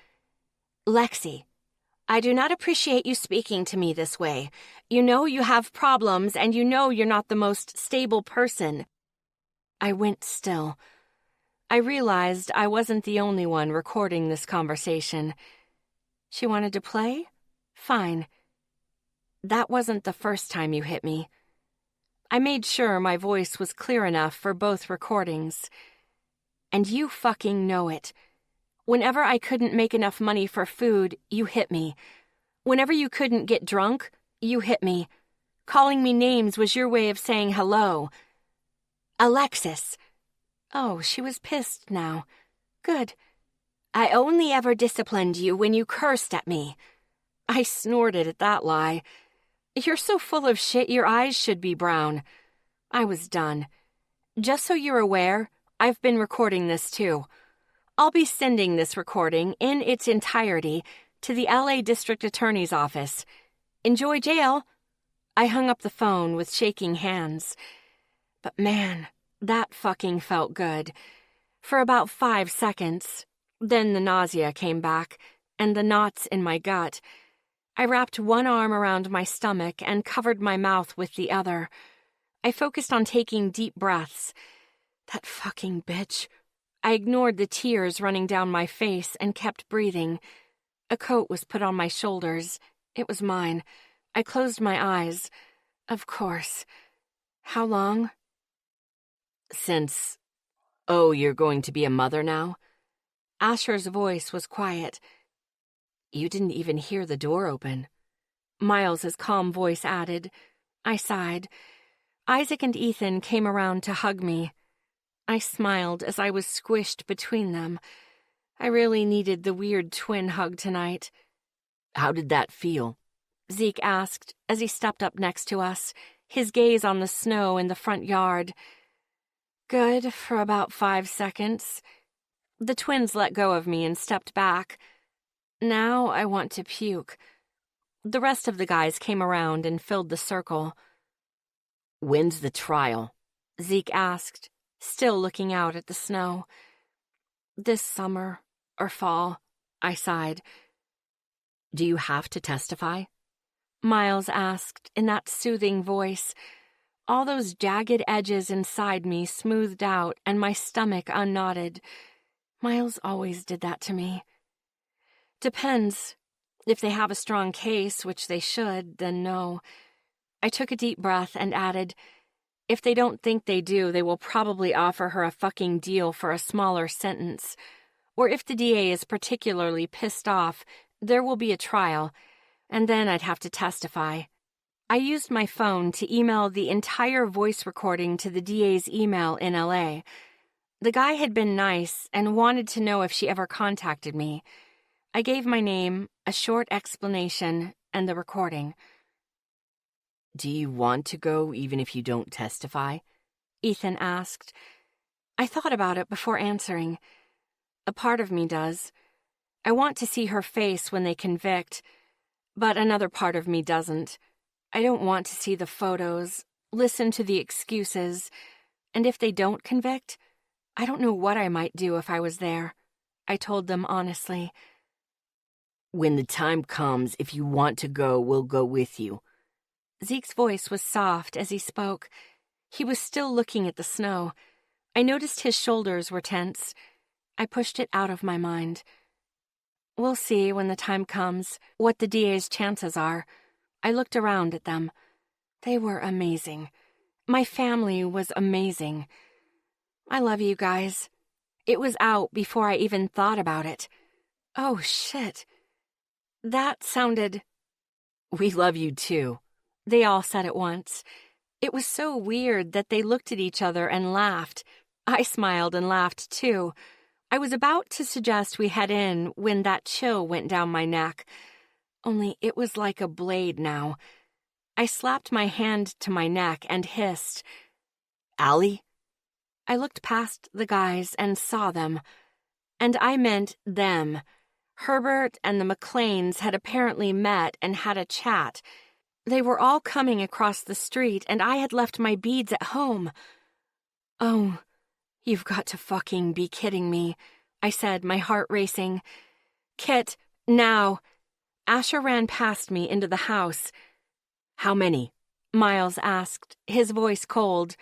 "Lexi, I do not appreciate you speaking to me this way. You know you have problems, and you know you're not the most stable person." I went still. I realized I wasn't the only one recording this conversation. She wanted to play? Fine. "That wasn't the first time you hit me." I made sure my voice was clear enough for both recordings. "And you fucking know it. Whenever I couldn't make enough money for food, you hit me. Whenever you couldn't get drunk, you hit me. Calling me names was your way of saying hello." "Alexis." Oh, she was pissed now. Good. "I only ever disciplined you when you cursed at me." I snorted at that lie. "You're so full of shit your eyes should be brown." I was done. "Just so you're aware, I've been recording this too. I'll be sending this recording in its entirety to the LA District Attorney's Office. Enjoy jail." I hung up the phone with shaking hands. But man, that fucking felt good. For about 5 seconds. Then the nausea came back, and the knots in my gut. I wrapped one arm around my stomach and covered my mouth with the other. I focused on taking deep breaths. That fucking bitch. I ignored the tears running down my face and kept breathing. A coat was put on my shoulders. It was mine. I closed my eyes. Of course. "How long?" "Since... Oh, you're going to be a mother now?" Asher's voice was quiet. "You didn't even hear the door open." Miles's calm voice added. I sighed. Isaac and Ethan came around to hug me. I smiled as I was squished between them. I really needed the weird twin hug tonight. How did that feel? Zeke asked as he stepped up next to us, his gaze on the snow in the front yard. Good for about 5 seconds. The twins let go of me and stepped back. Now I want to puke. The rest of the guys came around and filled the circle. When's the trial? Zeke asked, still looking out at the snow. This summer or fall, I sighed. Do you have to testify? Miles asked in that soothing voice. All those jagged edges inside me smoothed out and my stomach unknotted. Miles always did that to me. Depends. If they have a strong case, which they should, then no. I took a deep breath and added, if they don't think they do, they will probably offer her a fucking deal for a smaller sentence. Or if the DA is particularly pissed off, there will be a trial, and then I'd have to testify. I used my phone to email the entire voice recording to the DA's email in LA. The guy had been nice and wanted to know if she ever contacted me. I gave my name, a short explanation, and the recording. Do you want to go even if you don't testify? Ethan asked. I thought about it before answering. A part of me does. I want to see her face when they convict, but another part of me doesn't. I don't want to see the photos, listen to the excuses, and if they don't convict, I don't know what I might do if I was there. I told them honestly. When the time comes, if you want to go, we'll go with you. Zeke's voice was soft as he spoke. He was still looking at the snow. I noticed his shoulders were tense. I pushed it out of my mind. We'll see when the time comes what the DA's chances are. I looked around at them. They were amazing. My family was amazing. I love you guys. It was out before I even thought about it. Oh, shit. That sounded... We love you too. They all said at once. It was so weird that they looked at each other and laughed. I smiled and laughed too. I was about to suggest we head in when that chill went down my neck. Only it was like a blade now. I slapped my hand to my neck and hissed. Allie? I looked past the guys and saw them. And I meant them. Herbert and the McLeans had apparently met and had a chat. They were all coming across the street, and I had left my beads at home. Oh, you've got to fucking be kidding me, I said, my heart racing. Kit, now. Asher ran past me into the house. How many? Miles asked, his voice cold.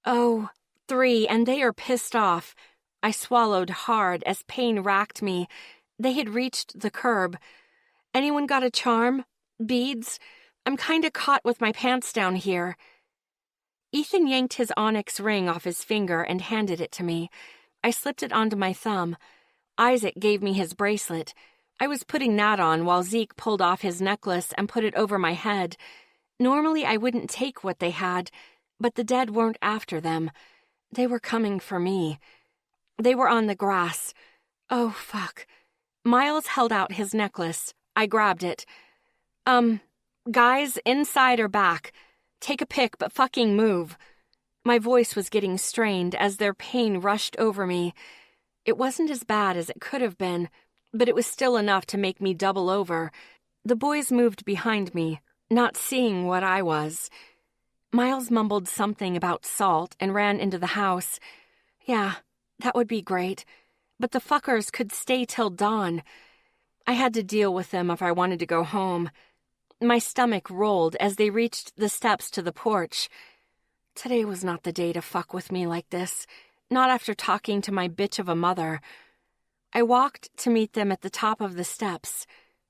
Oh, 3, and they are pissed off. I swallowed hard as pain racked me. They had reached the curb. Anyone got a charm? Beads? I'm kinda caught with my pants down here. Ethan yanked his onyx ring off his finger and handed it to me. I slipped it onto my thumb. Isaac gave me his bracelet. I was putting that on while Zeke pulled off his necklace and put it over my head. Normally I wouldn't take what they had, but the dead weren't after them. They were coming for me. They were on the grass. Oh, fuck. Miles held out his necklace. I grabbed it. Guys, inside or back? Take a pick, but fucking move. My voice was getting strained as their pain rushed over me. It wasn't as bad as it could have been, but it was still enough to make me double over. The boys moved behind me, not seeing what I was. Miles mumbled something about salt and ran into the house. Yeah, that would be great. But the fuckers could stay till dawn. I had to deal with them if I wanted to go home. My stomach rolled as they reached the steps to the porch. Today was not the day to fuck with me like this, not after talking to my bitch of a mother. I walked to meet them at the top of the steps.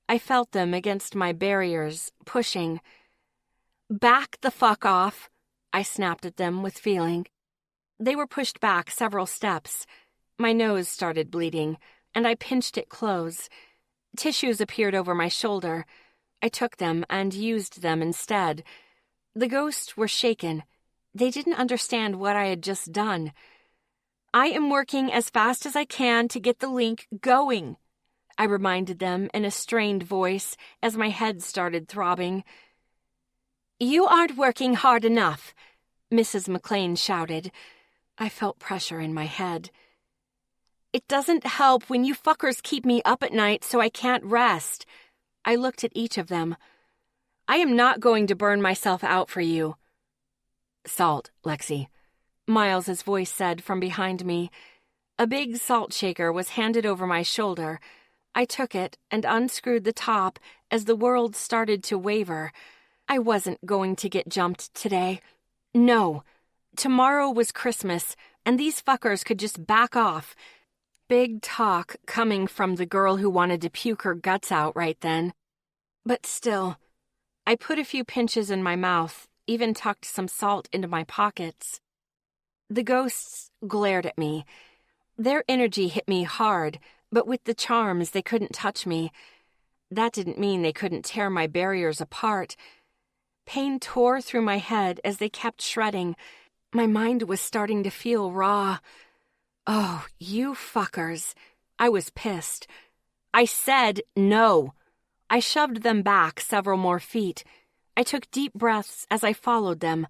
I felt them against my barriers, pushing. Back the fuck off, I snapped at them with feeling. They were pushed back several steps. My nose started bleeding, and I pinched it close. Tissues appeared over my shoulder. I took them and used them instead. The ghosts were shaken. They didn't understand what I had just done. I am working as fast as I can to get the link going, I reminded them in a strained voice as my head started throbbing. You aren't working hard enough, Mrs. McLean shouted. I felt pressure in my head. It doesn't help when you fuckers keep me up at night so I can't rest. I looked at each of them. I am not going to burn myself out for you. Salt, Lexi, Miles's voice said from behind me. A big salt shaker was handed over my shoulder. I took it and unscrewed the top as the world started to waver. I wasn't going to get jumped today. No. Tomorrow was Christmas, and these fuckers could just back off. Big talk coming from the girl who wanted to puke her guts out right then. But still, I put a few pinches in my mouth, even tucked some salt into my pockets. The ghosts glared at me. Their energy hit me hard, but with the charms they couldn't touch me. That didn't mean they couldn't tear my barriers apart. Pain tore through my head as they kept shredding. My mind was starting to feel raw. Oh, you fuckers. I was pissed. I said no. I shoved them back several more feet. I took deep breaths as I followed them.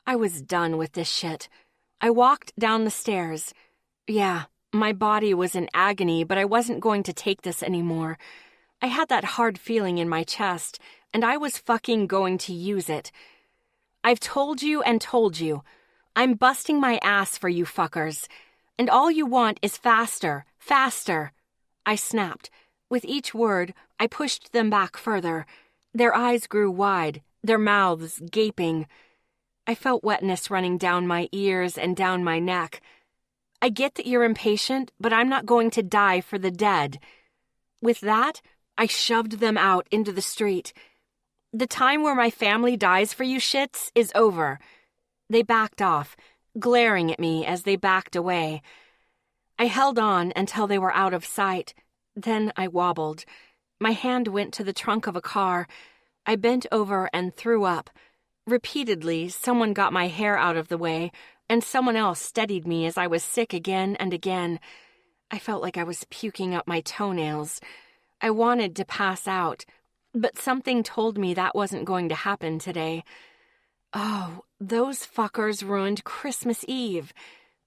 I was done with this shit. I walked down the stairs. Yeah, my body was in agony, but I wasn't going to take this anymore. I had that hard feeling in my chest, and I was fucking going to use it. I've told you and told you. I'm busting my ass for you fuckers. And all you want is faster, faster. I snapped. With each word, I pushed them back further. Their eyes grew wide, their mouths gaping. I felt wetness running down my ears and down my neck. I get that you're impatient, but I'm not going to die for the dead. With that, I shoved them out into the street. The time where my family dies for you shits is over. They backed off, glaring at me as they backed away. I held on until they were out of sight. Then I wobbled. My hand went to the trunk of a car. I bent over and threw up. Repeatedly, someone got my hair out of the way, and someone else steadied me as I was sick again and again. I felt like I was puking up my toenails. I wanted to pass out, but something told me that wasn't going to happen today. Oh, those fuckers ruined Christmas Eve.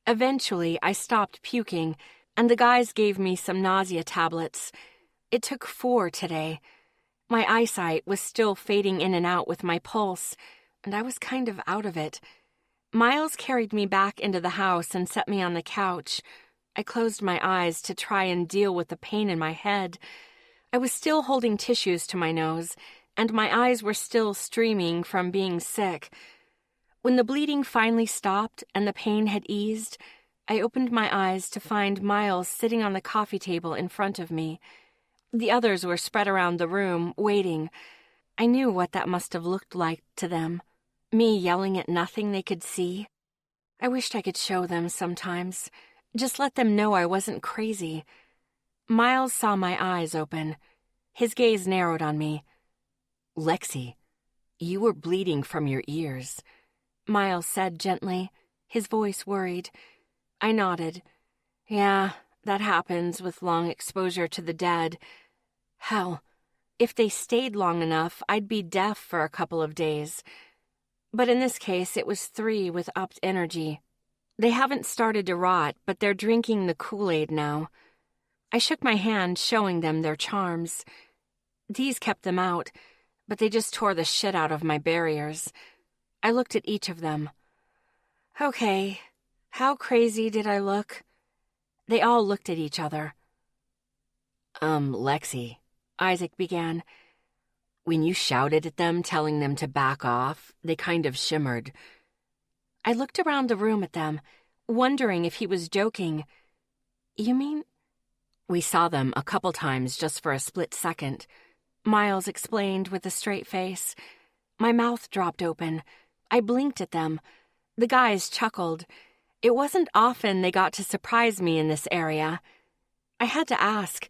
Eventually, I stopped puking, and the guys gave me some nausea tablets. It took 4 today. My eyesight was still fading in and out with my pulse, and I was kind of out of it. Miles carried me back into the house and set me on the couch. I closed my eyes to try and deal with the pain in my head. I was still holding tissues to my nose, and my eyes were still streaming from being sick. When the bleeding finally stopped and the pain had eased, I opened my eyes to find Miles sitting on the coffee table in front of me. The others were spread around the room, waiting. I knew what that must have looked like to them. Me yelling at nothing they could see. I wished I could show them sometimes. Just let them know I wasn't crazy. Miles saw my eyes open. His gaze narrowed on me. Lexi, you were bleeding from your ears, Miles said gently, his voice worried. I nodded. Yeah, that happens with long exposure to the dead. Hell, if they stayed long enough, I'd be deaf for a couple of days. But in this case, it was 3 with upped energy. They haven't started to rot, but they're drinking the Kool-Aid now. I shook my hand, showing them their charms. These kept them out, but they just tore the shit out of my barriers. I looked at each of them. Okay, how crazy did I look? They all looked at each other. Lexi, Isaac began. When you shouted at them, telling them to back off, they kind of shimmered. I looked around the room at them, wondering if he was joking. You mean? We saw them a couple times just for a split second, Miles explained with a straight face. My mouth dropped open. I blinked at them. The guys chuckled. It wasn't often they got to surprise me in this area. I had to ask,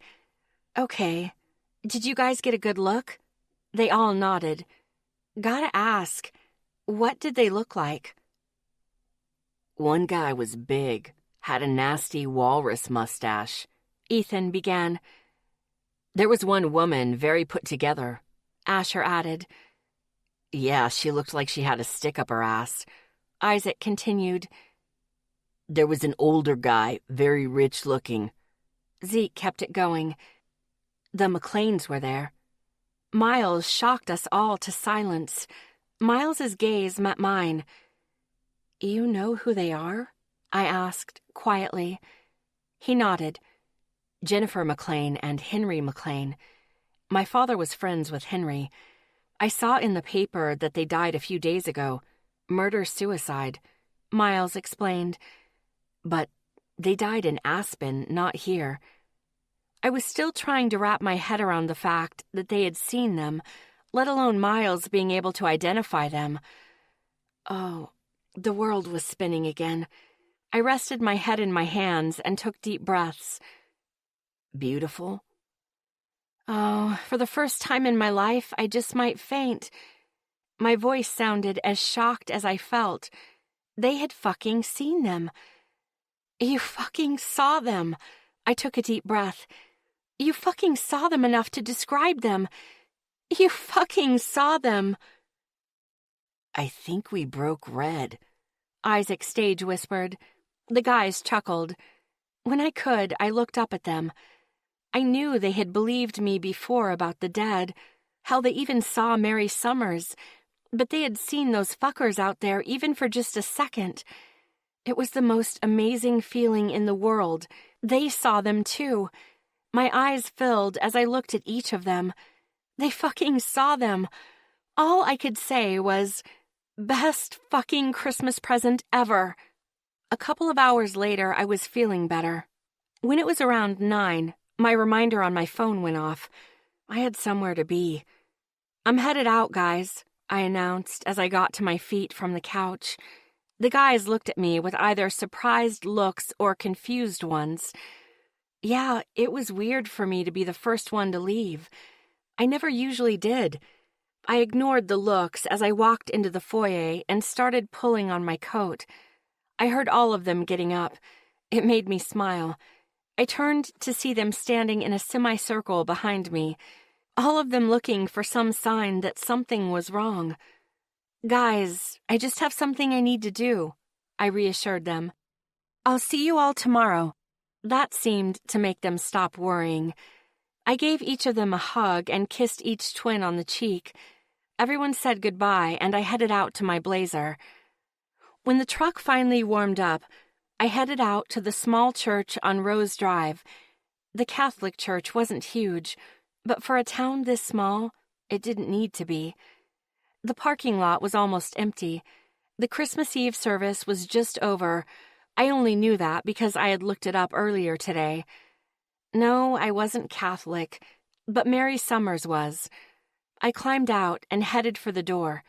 okay, did you guys get a good look? They all nodded. Gotta ask, what did they look like? One guy was big, had a nasty walrus mustache. Ethan began. There was one woman, very put together. Asher added. Yeah, she looked like she had a stick up her ass. Isaac continued. There was an older guy, very rich looking. Zeke kept it going. The McLeans were there. Miles shocked us all to silence. Miles's gaze met mine. You know who they are? I asked, quietly. He nodded. Jennifer McLean and Henry McLean. My father was friends with Henry. I saw in the paper that they died a few days ago. Murder-suicide. Miles explained. But they died in Aspen, not here. I was still trying to wrap my head around the fact that they had seen them, let alone Miles being able to identify them. Oh, the world was spinning again. I rested my head in my hands and took deep breaths. Beautiful? Oh, for the first time in my life, I just might faint. My voice sounded as shocked as I felt. They had fucking seen them. You fucking saw them. I took a deep breath. You fucking saw them enough to describe them. You fucking saw them. I think we broke red, Isaac stage whispered. The guys chuckled. When I could, I looked up at them. I knew they had believed me before about the dead. Hell, they even saw Mary Summers. But they had seen those fuckers out there even for just a second. It was the most amazing feeling in the world. They saw them too. My eyes filled as I looked at each of them. They fucking saw them. All I could say was, best fucking Christmas present ever. A couple of hours later, I was feeling better. When it was around 9, my reminder on my phone went off. I had somewhere to be. I'm headed out, guys, I announced as I got to my feet from the couch. The guys looked at me with either surprised looks or confused ones. Yeah, it was weird for me to be the first one to leave. I never usually did. I ignored the looks as I walked into the foyer and started pulling on my coat. I heard all of them getting up. It made me smile. I turned to see them standing in a semicircle behind me, all of them looking for some sign that something was wrong. Guys, I just have something I need to do, I reassured them. I'll see you all tomorrow. That seemed to make them stop worrying. I gave each of them a hug and kissed each twin on the cheek. Everyone said goodbye, and I headed out to my Blazer. When the truck finally warmed up, I headed out to the small church on Rose Drive. The Catholic church wasn't huge, but for a town this small, it didn't need to be. The parking lot was almost empty. The Christmas Eve service was just over. I only knew that because I had looked it up earlier today. No, I wasn't Catholic, but Mary Summers was. I climbed out and headed for the door.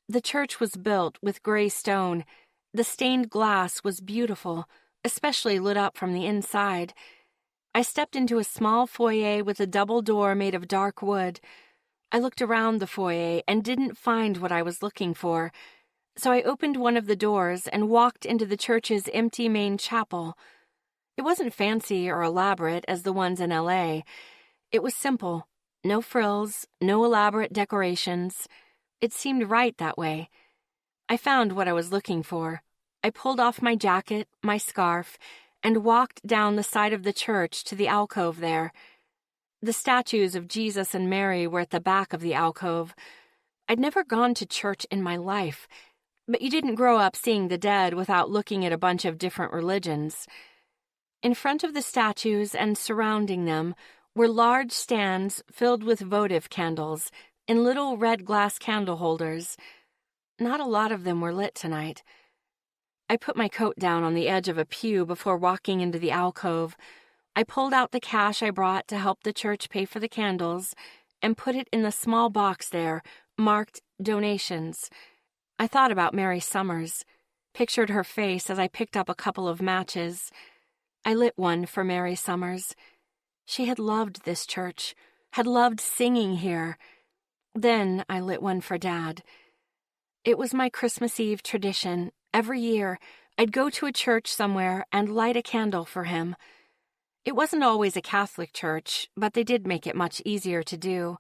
The church was built with gray stone. The stained glass was beautiful, especially lit up from the inside. I stepped into a small foyer with a double door made of dark wood. I looked around the foyer and didn't find what I was looking for, so I opened one of the doors and walked into the church's empty main chapel. It wasn't fancy or elaborate as the ones in L.A. It was simple. No frills, no elaborate decorations. It seemed right that way. I found what I was looking for. I pulled off my jacket, my scarf, and walked down the side of the church to the alcove there. The statues of Jesus and Mary were at the back of the alcove. I'd never gone to church in my life, but you didn't grow up seeing the dead without looking at a bunch of different religions. In front of the statues and surrounding them were large stands filled with votive candles in little red glass candle holders. Not a lot of them were lit tonight. I put my coat down on the edge of a pew before walking into the alcove. I pulled out the cash I brought to help the church pay for the candles and put it in the small box there, marked donations. I thought about Mary Summers, pictured her face as I picked up a couple of matches. I lit one for Mary Summers. She had loved this church, had loved singing here. Then I lit one for Dad. It was my Christmas Eve tradition. Every year, I'd go to a church somewhere and light a candle for him. It wasn't always a Catholic church, but they did make it much easier to do.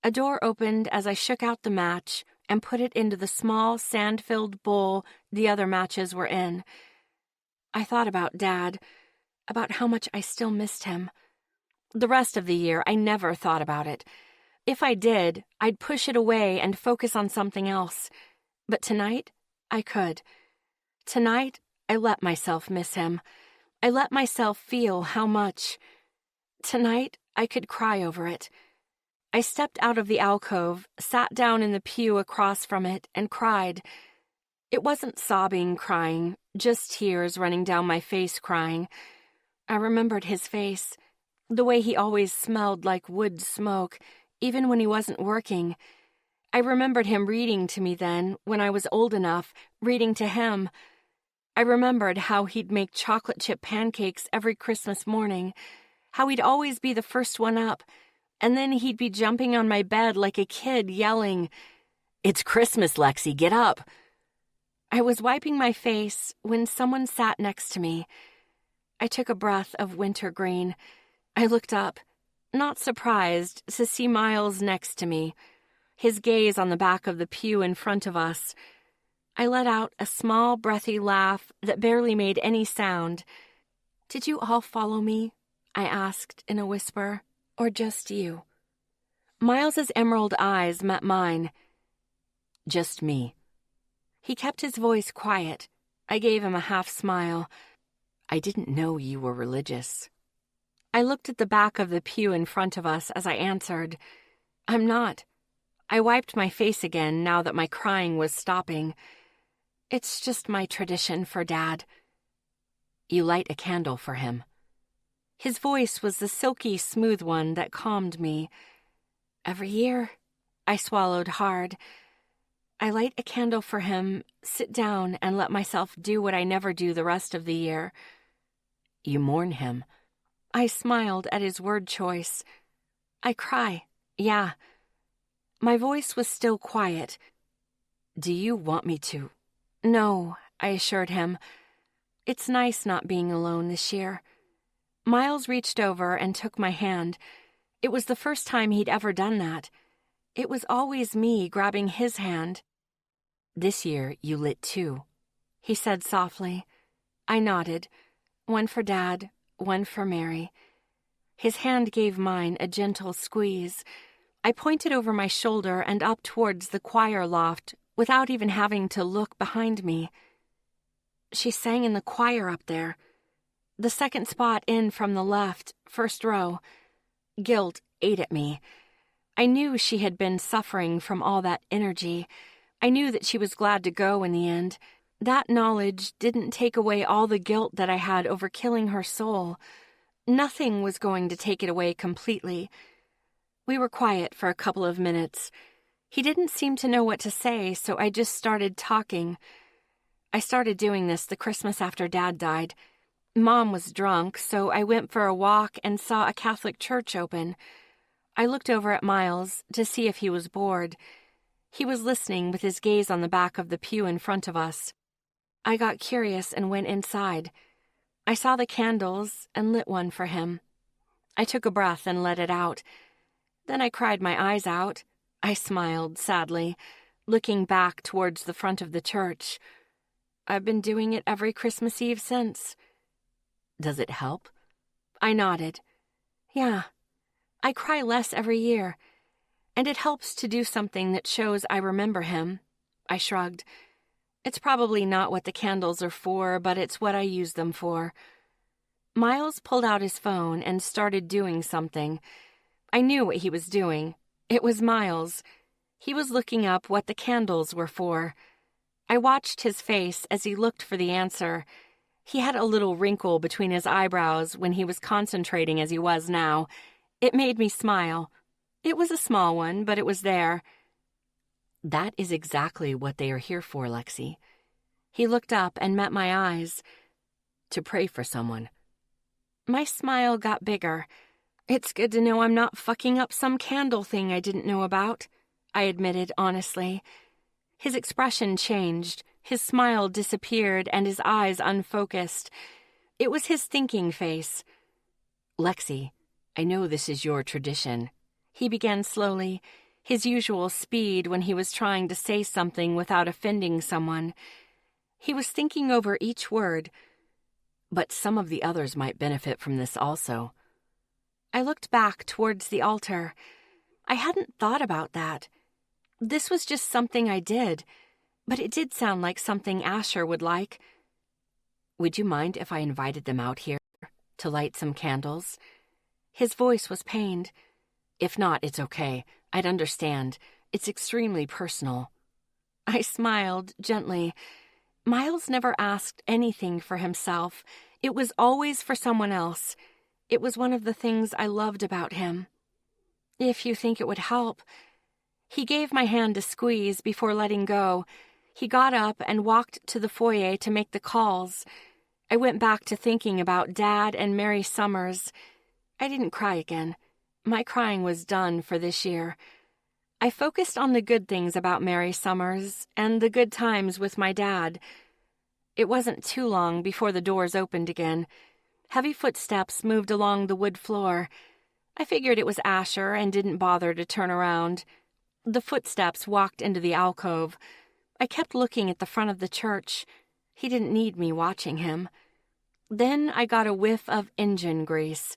A door opened as I shook out the match and put it into the small, sand-filled bowl the other matches were in. I thought about Dad, about how much I still missed him. The rest of the year, I never thought about it. If I did, I'd push it away and focus on something else. But tonight, I could. Tonight, I let myself miss him. I let myself feel how much. Tonight, I could cry over it. I stepped out of the alcove, sat down in the pew across from it, and cried. It wasn't sobbing crying, just tears running down my face crying. I remembered his face, the way he always smelled like wood smoke, even when he wasn't working. I remembered him reading to me then, when I was old enough, reading to him. I remembered how he'd make chocolate chip pancakes every Christmas morning, how he'd always be the first one up, and then he'd be jumping on my bed like a kid, yelling, "It's Christmas, Lexi, get up!" I was wiping my face when someone sat next to me. I took a breath of wintergreen. I looked up, not surprised to see Miles next to me, his gaze on the back of the pew in front of us. I let out a small, breathy laugh that barely made any sound. "Did you all follow me?" I asked in a whisper. "Or just you?" Miles's emerald eyes met mine. "Just me." He kept his voice quiet. I gave him a half smile. "I didn't know you were religious." I looked at the back of the pew in front of us as I answered, "I'm not." I wiped my face again now that my crying was stopping. "It's just my tradition for Dad." "You light a candle for him." His voice was the silky, smooth one that calmed me. "Every year." I swallowed hard. "I light a candle for him, sit down, and let myself do what I never do the rest of the year." "You mourn him." I smiled at his word choice. "I cry, yeah." My voice was still quiet. "Do you want me to?" "No," I assured him. "It's nice not being alone this year." Miles reached over and took my hand. It was the first time he'd ever done that. It was always me grabbing his hand. "This year you lit 2, he said softly. I nodded. One for Dad, one for Mary. His hand gave mine a gentle squeeze. I pointed over my shoulder and up towards the choir loft without even having to look behind me. She sang in the choir up there. The second spot in from the left, first row. Guilt ate at me. I knew she had been suffering from all that energy. I knew that she was glad to go in the end. That knowledge didn't take away all the guilt that I had over killing her soul. Nothing was going to take it away completely. We were quiet for a couple of minutes. He didn't seem to know what to say, so I just started talking. I started doing this the Christmas after Dad died. Mom was drunk, so I went for a walk and saw a Catholic church open. I looked over at Miles to see if he was bored. He was listening with his gaze on the back of the pew in front of us. I got curious and went inside. I saw the candles and lit one for him. I took a breath and let it out. Then I cried my eyes out. I smiled sadly, looking back towards the front of the church. I've been doing it every Christmas Eve since. Does it help? I nodded. Yeah. I cry less every year, and it helps to do something that shows I remember him. I shrugged. It's probably not what the candles are for, but it's what I use them for. Miles pulled out his phone and started doing something. I knew what he was doing. It was Miles. He was looking up what the candles were for. I watched his face as he looked for the answer. He had a little wrinkle between his eyebrows when he was concentrating as he was now. It made me smile. It was a small one, but it was there. That is exactly what they are here for, Lexi. He looked up and met my eyes. To pray for someone. My smile got bigger. It's good to know I'm not fucking up some candle thing I didn't know about. I admitted honestly. His expression changed, his smile disappeared, and his eyes unfocused. It was his thinking face. Lexi, I know this is your tradition. He began slowly, his usual speed when he was trying to say something without offending someone. He was thinking over each word. But some of the others might benefit from this also. I looked back towards the altar. I hadn't thought about that. This was just something I did, but it did sound like something Asher would like. Would you mind if I invited them out here to light some candles? His voice was pained. If not, it's okay. I'd understand. It's extremely personal. I smiled gently. Miles never asked anything for himself. It was always for someone else. It was one of the things I loved about him. If you think it would help. He gave my hand a squeeze before letting go. He got up and walked to the foyer to make the calls. I went back to thinking about Dad and Mary Summers. I didn't cry again. My crying was done for this year. I focused on the good things about Mary Summers and the good times with my dad. It wasn't too long before the doors opened again. Heavy footsteps moved along the wood floor. I figured it was Asher and didn't bother to turn around. The footsteps walked into the alcove. I kept looking at the front of the church. He didn't need me watching him. Then I got a whiff of engine grease.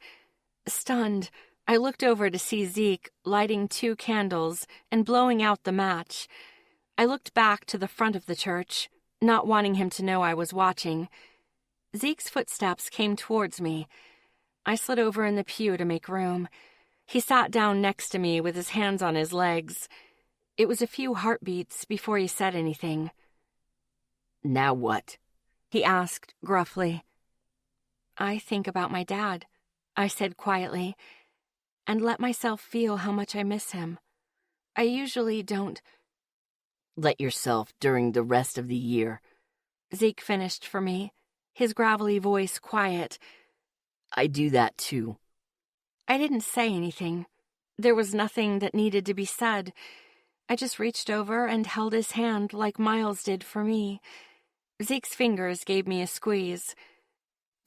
Stunned, I looked over to see Zeke lighting 2 candles and blowing out the match. I looked back to the front of the church, not wanting him to know I was watching. Zeke's footsteps came towards me. I slid over in the pew to make room. He sat down next to me with his hands on his legs. It was a few heartbeats before he said anything. Now what? He asked gruffly. I think about my dad, I said quietly, and let myself feel how much I miss him. I usually don't. Let yourself during the rest of the year. Zeke finished for me, his gravelly voice quiet. I do that too. I didn't say anything. There was nothing that needed to be said. I just reached over and held his hand like Miles did for me. Zeke's fingers gave me a squeeze.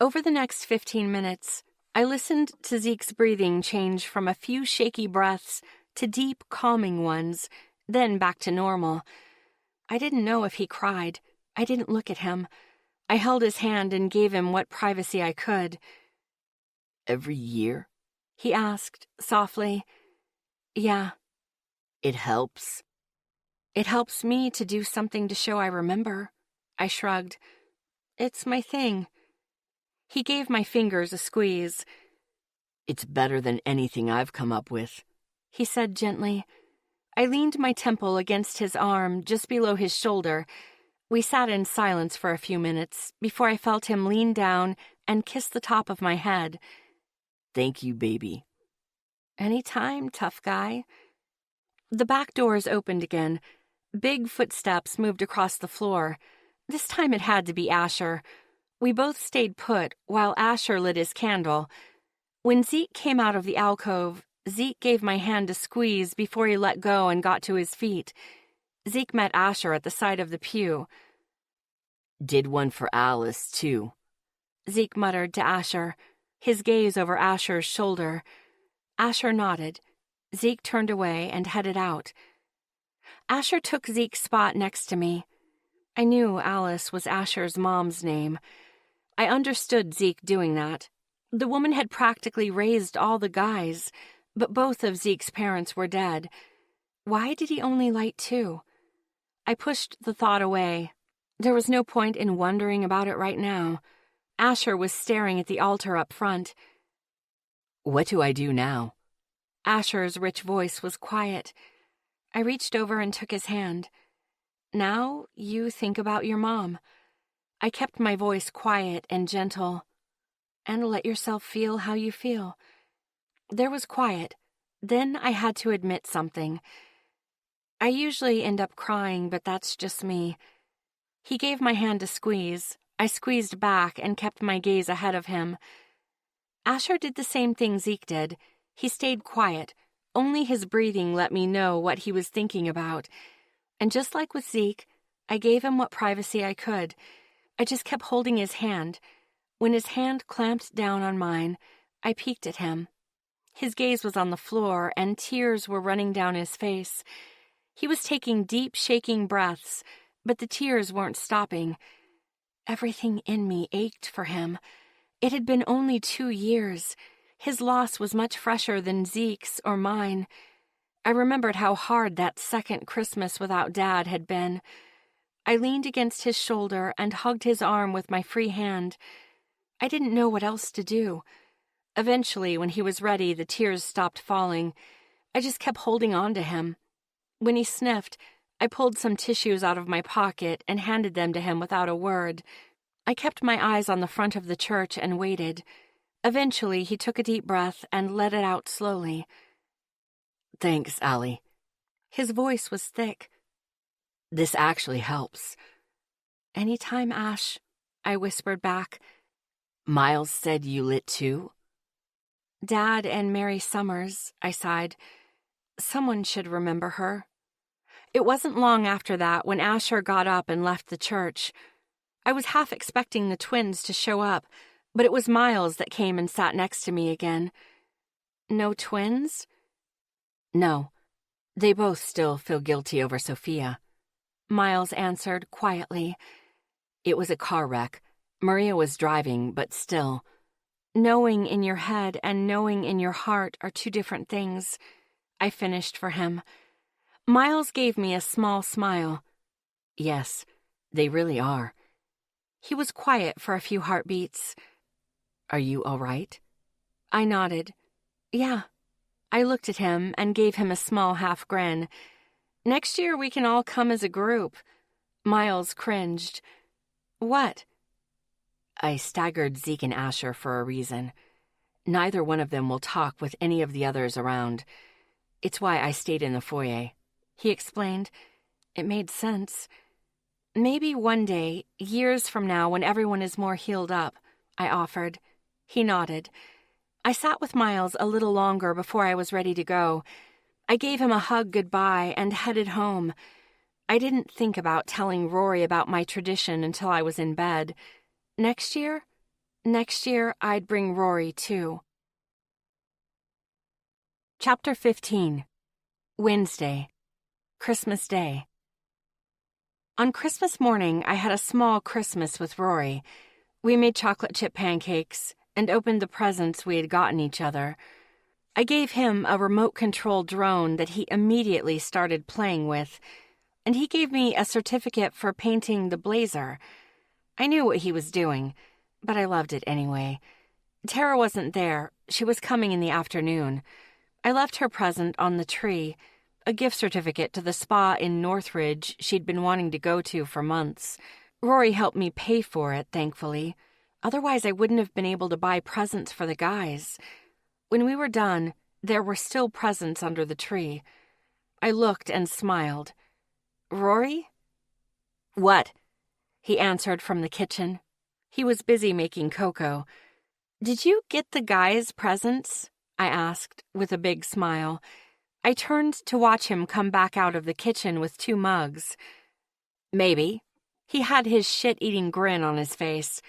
Over the next 15 minutes, I listened to Zeke's breathing change from a few shaky breaths to deep, calming ones, then back to normal. I didn't know if he cried. I didn't look at him. I held his hand and gave him what privacy I could. Every year? He asked, softly. Yeah. It helps? It helps me to do something to show I remember. I shrugged. It's my thing. He gave my fingers a squeeze. It's better than anything I've come up with, he said gently. I leaned my temple against his arm just below his shoulder. We sat in silence for a few minutes before I felt him lean down and kiss the top of my head. Thank you, baby. Anytime, tough guy. The back doors opened again. Big footsteps moved across the floor. This time it had to be Asher. We both stayed put while Asher lit his candle. When Zeke came out of the alcove, Zeke gave my hand a squeeze before he let go and got to his feet. Zeke met Asher at the side of the pew. Did one for Alice, too, Zeke muttered to Asher, his gaze over Asher's shoulder. Asher nodded. Zeke turned away and headed out. Asher took Zeke's spot next to me. I knew Alice was Asher's mom's name. I understood Zeke doing that. The woman had practically raised all the guys, but both of Zeke's parents were dead. Why did he only light 2? I pushed the thought away. There was no point in wondering about it right now. Asher was staring at the altar up front. What do I do now? Asher's rich voice was quiet. I reached over and took his hand. Now you think about your mom. I kept my voice quiet and gentle. And let yourself feel how you feel. There was quiet. Then I had to admit something. I usually end up crying, but that's just me. He gave my hand a squeeze. I squeezed back and kept my gaze ahead of him. Asher did the same thing Zeke did. He stayed quiet, Only his breathing let me know what he was thinking about. And just like with Zeke, I gave him what privacy I could. I just kept holding his hand. When his hand clamped down on mine, I peeked at him. His gaze was on the floor, and tears were running down his face. He was taking deep, shaking breaths, but the tears weren't stopping. Everything in me ached for him. It had been only 2 years. His loss was much fresher than Zeke's or mine. I remembered how hard that second Christmas without Dad had been. I leaned against his shoulder and hugged his arm with my free hand. I didn't know what else to do. Eventually, when he was ready, the tears stopped falling. I just kept holding on to him. When he sniffed, I pulled some tissues out of my pocket and handed them to him without a word. I kept my eyes on the front of the church and waited. Eventually, he took a deep breath and let it out slowly. "Thanks, Allie." His voice was thick. "This actually helps." "Anytime, Ash," I whispered back. "Miles said you lit too?" "Dad and Mary Summers," I sighed. "Someone should remember her." It wasn't long after that when Asher got up and left the church. I was half expecting the twins to show up, but it was Miles that came and sat next to me again. "No twins?" "No. They both still feel guilty over Sophia," Miles answered quietly. "It was a car wreck. Maria was driving, but still." "Knowing in your head and knowing in your heart are two different things," I finished for him. Miles gave me a small smile. "Yes, they really are." He was quiet for a few heartbeats. "Are you all right?" I nodded. "Yeah." I looked at him and gave him a small half grin. "Next year we can all come as a group." Miles cringed. "What?" I staggered Zeke and Asher for a reason. Neither one of them will talk with any of the others around. It's why I stayed in the foyer. He explained. It made sense. "Maybe one day, years from now, when everyone is more healed up," I offered. He nodded. I sat with Miles a little longer before I was ready to go. I gave him a hug goodbye and headed home. I didn't think about telling Rory about my tradition until I was in bed. Next year, I'd bring Rory too. Chapter 15. Wednesday, Christmas Day. On Christmas morning, I had a small Christmas with Rory. We made chocolate chip pancakes and opened the presents we had gotten each other. I gave him a remote-control drone that he immediately started playing with, and he gave me a certificate for painting the blazer. I knew what he was doing, but I loved it anyway. Tara wasn't there. She was coming in the afternoon. I left her present on the tree, a gift certificate to the spa in Northridge she'd been wanting to go to for months. Rory helped me pay for it, thankfully. Otherwise, I wouldn't have been able to buy presents for the guys. When we were done, there were still presents under the tree. I looked and smiled. "Rory?" "What?" He answered from the kitchen. He was busy making cocoa. "Did you get the guys presents?" I asked, with a big smile. I turned to watch him come back out of the kitchen with 2 mugs. "Maybe." He had his shit-eating grin on his face.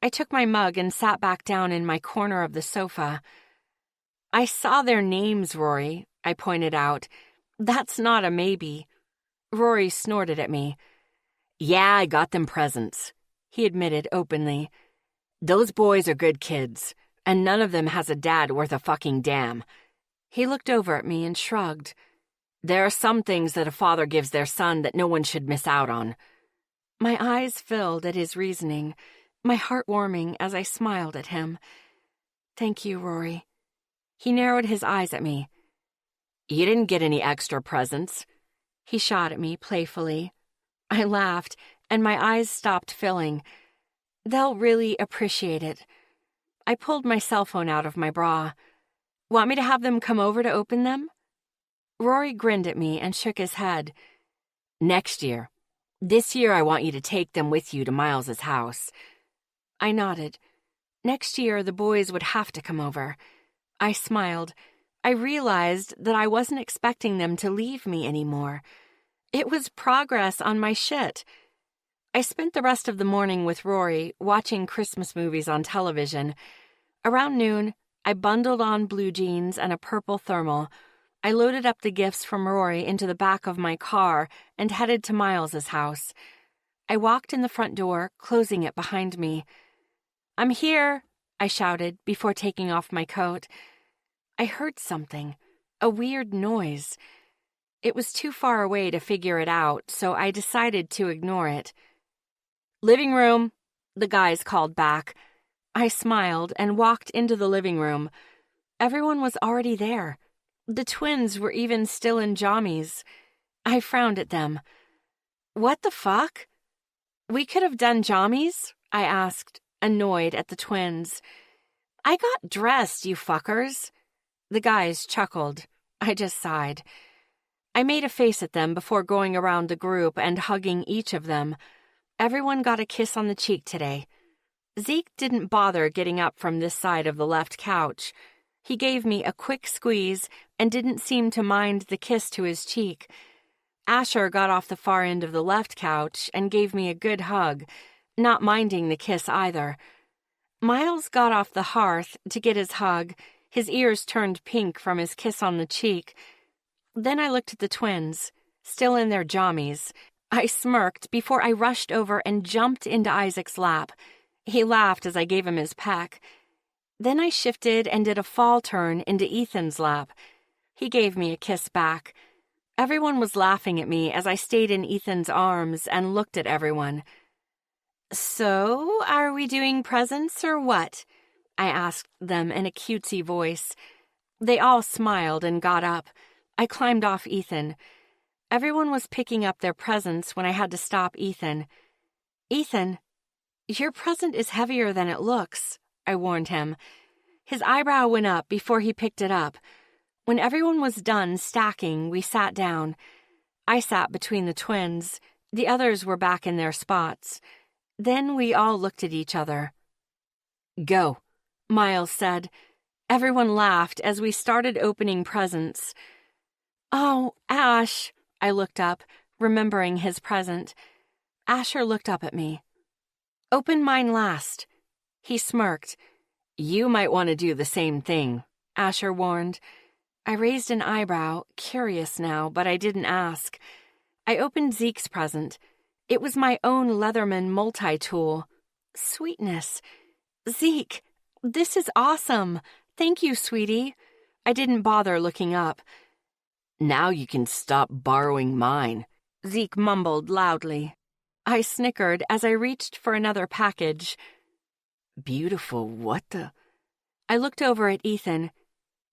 I took my mug and sat back down in my corner of the sofa. "I saw their names, Rory," I pointed out. "That's not a maybe." Rory snorted at me. "Yeah, I got them presents," he admitted openly. "Those boys are good kids, and none of them has a dad worth a fucking damn." He looked over at me and shrugged. "There are some things that a father gives their son that no one should miss out on." My eyes filled at his reasoning, my heart warming as I smiled at him. "Thank you, Rory." He narrowed his eyes at me. "You didn't get any extra presents." He shot at me playfully. I laughed, and my eyes stopped filling. "They'll really appreciate it." I pulled my cell phone out of my bra. "Want me to have them come over to open them?" Rory grinned at me and shook his head. "Next year. This year I want you to take them with you to Miles's house." I nodded. Next year the boys would have to come over. I smiled. I realized that I wasn't expecting them to leave me anymore. It was progress on my shit. I spent the rest of the morning with Rory, watching Christmas movies on television. Around noon, I bundled on blue jeans and a purple thermal. I loaded up the gifts from Rory into the back of my car and headed to Miles's house. I walked in the front door, closing it behind me. "I'm here," I shouted before taking off my coat. I heard something, a weird noise. It was too far away to figure it out, so I decided to ignore it. "Living room," the guys called back. I smiled and walked into the living room. Everyone was already there. The twins were even still in jammies. I frowned at them. "What the fuck?" "We could have done jammies?" I asked, annoyed at the twins. "I got dressed, you fuckers." The guys chuckled. I just sighed. I made a face at them before going around the group and hugging each of them. Everyone got a kiss on the cheek today. Zeke didn't bother getting up from this side of the left couch. He gave me a quick squeeze and didn't seem to mind the kiss to his cheek. Asher got off the far end of the left couch and gave me a good hug, not minding the kiss either. Miles got off the hearth to get his hug. His ears turned pink from his kiss on the cheek. Then I looked at the twins, still in their jammies. I smirked before I rushed over and jumped into Isaac's lap. He laughed as I gave him his peck. Then I shifted and did a fall turn into Ethan's lap. He gave me a kiss back. Everyone was laughing at me as I stayed in Ethan's arms and looked at everyone. "So, are we doing presents or what?" I asked them in a cutesy voice. They all smiled and got up. I climbed off Ethan. Everyone was picking up their presents when I had to stop Ethan. "Ethan, your present is heavier than it looks," I warned him. His eyebrow went up before he picked it up. When everyone was done stacking, we sat down. I sat between the twins. The others were back in their spots. Then we all looked at each other. "Go," Miles said. Everyone laughed as we started opening presents. "Oh, Ash," I looked up, remembering his present. Asher looked up at me. "Open mine last." He smirked. "You might want to do the same thing," Asher warned. I raised an eyebrow, curious now, but I didn't ask. I opened Zeke's present. It was my own Leatherman multi-tool. Sweetness. "Zeke, this is awesome. Thank you, sweetie." I didn't bother looking up. "Now you can stop borrowing mine," Zeke mumbled loudly. I snickered as I reached for another package. "Beautiful, what the—" I looked over at Ethan.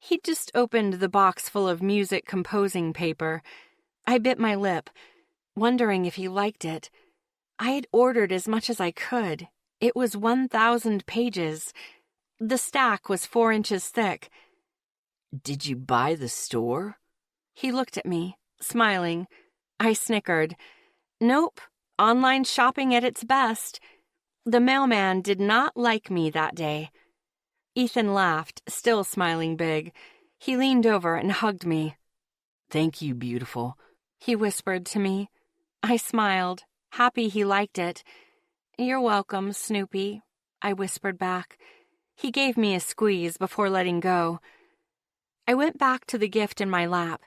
He'd just opened the box full of music composing paper. I bit my lip, wondering if he liked it. I had ordered as much as I could. It was 1,000 pages. The stack was 4 inches thick. "Did you buy the store?" He looked at me, smiling. I snickered. "Nope, online shopping at its best." The mailman did not like me that day. Ethan laughed, still smiling big. He leaned over and hugged me. "Thank you, beautiful," he whispered to me. I smiled, happy he liked it. "You're welcome, Snoopy," I whispered back. He gave me a squeeze before letting go. I went back to the gift in my lap.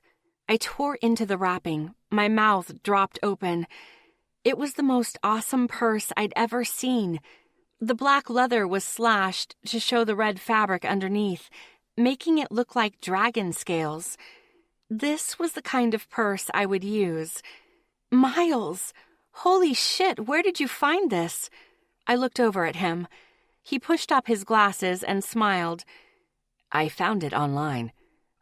I tore into the wrapping. My mouth dropped open. It was the most awesome purse I'd ever seen. The black leather was slashed to show the red fabric underneath, making it look like dragon scales. This was the kind of purse I would use. "Miles! Holy shit, where did you find this?" I looked over at him. He pushed up his glasses and smiled. "I found it online.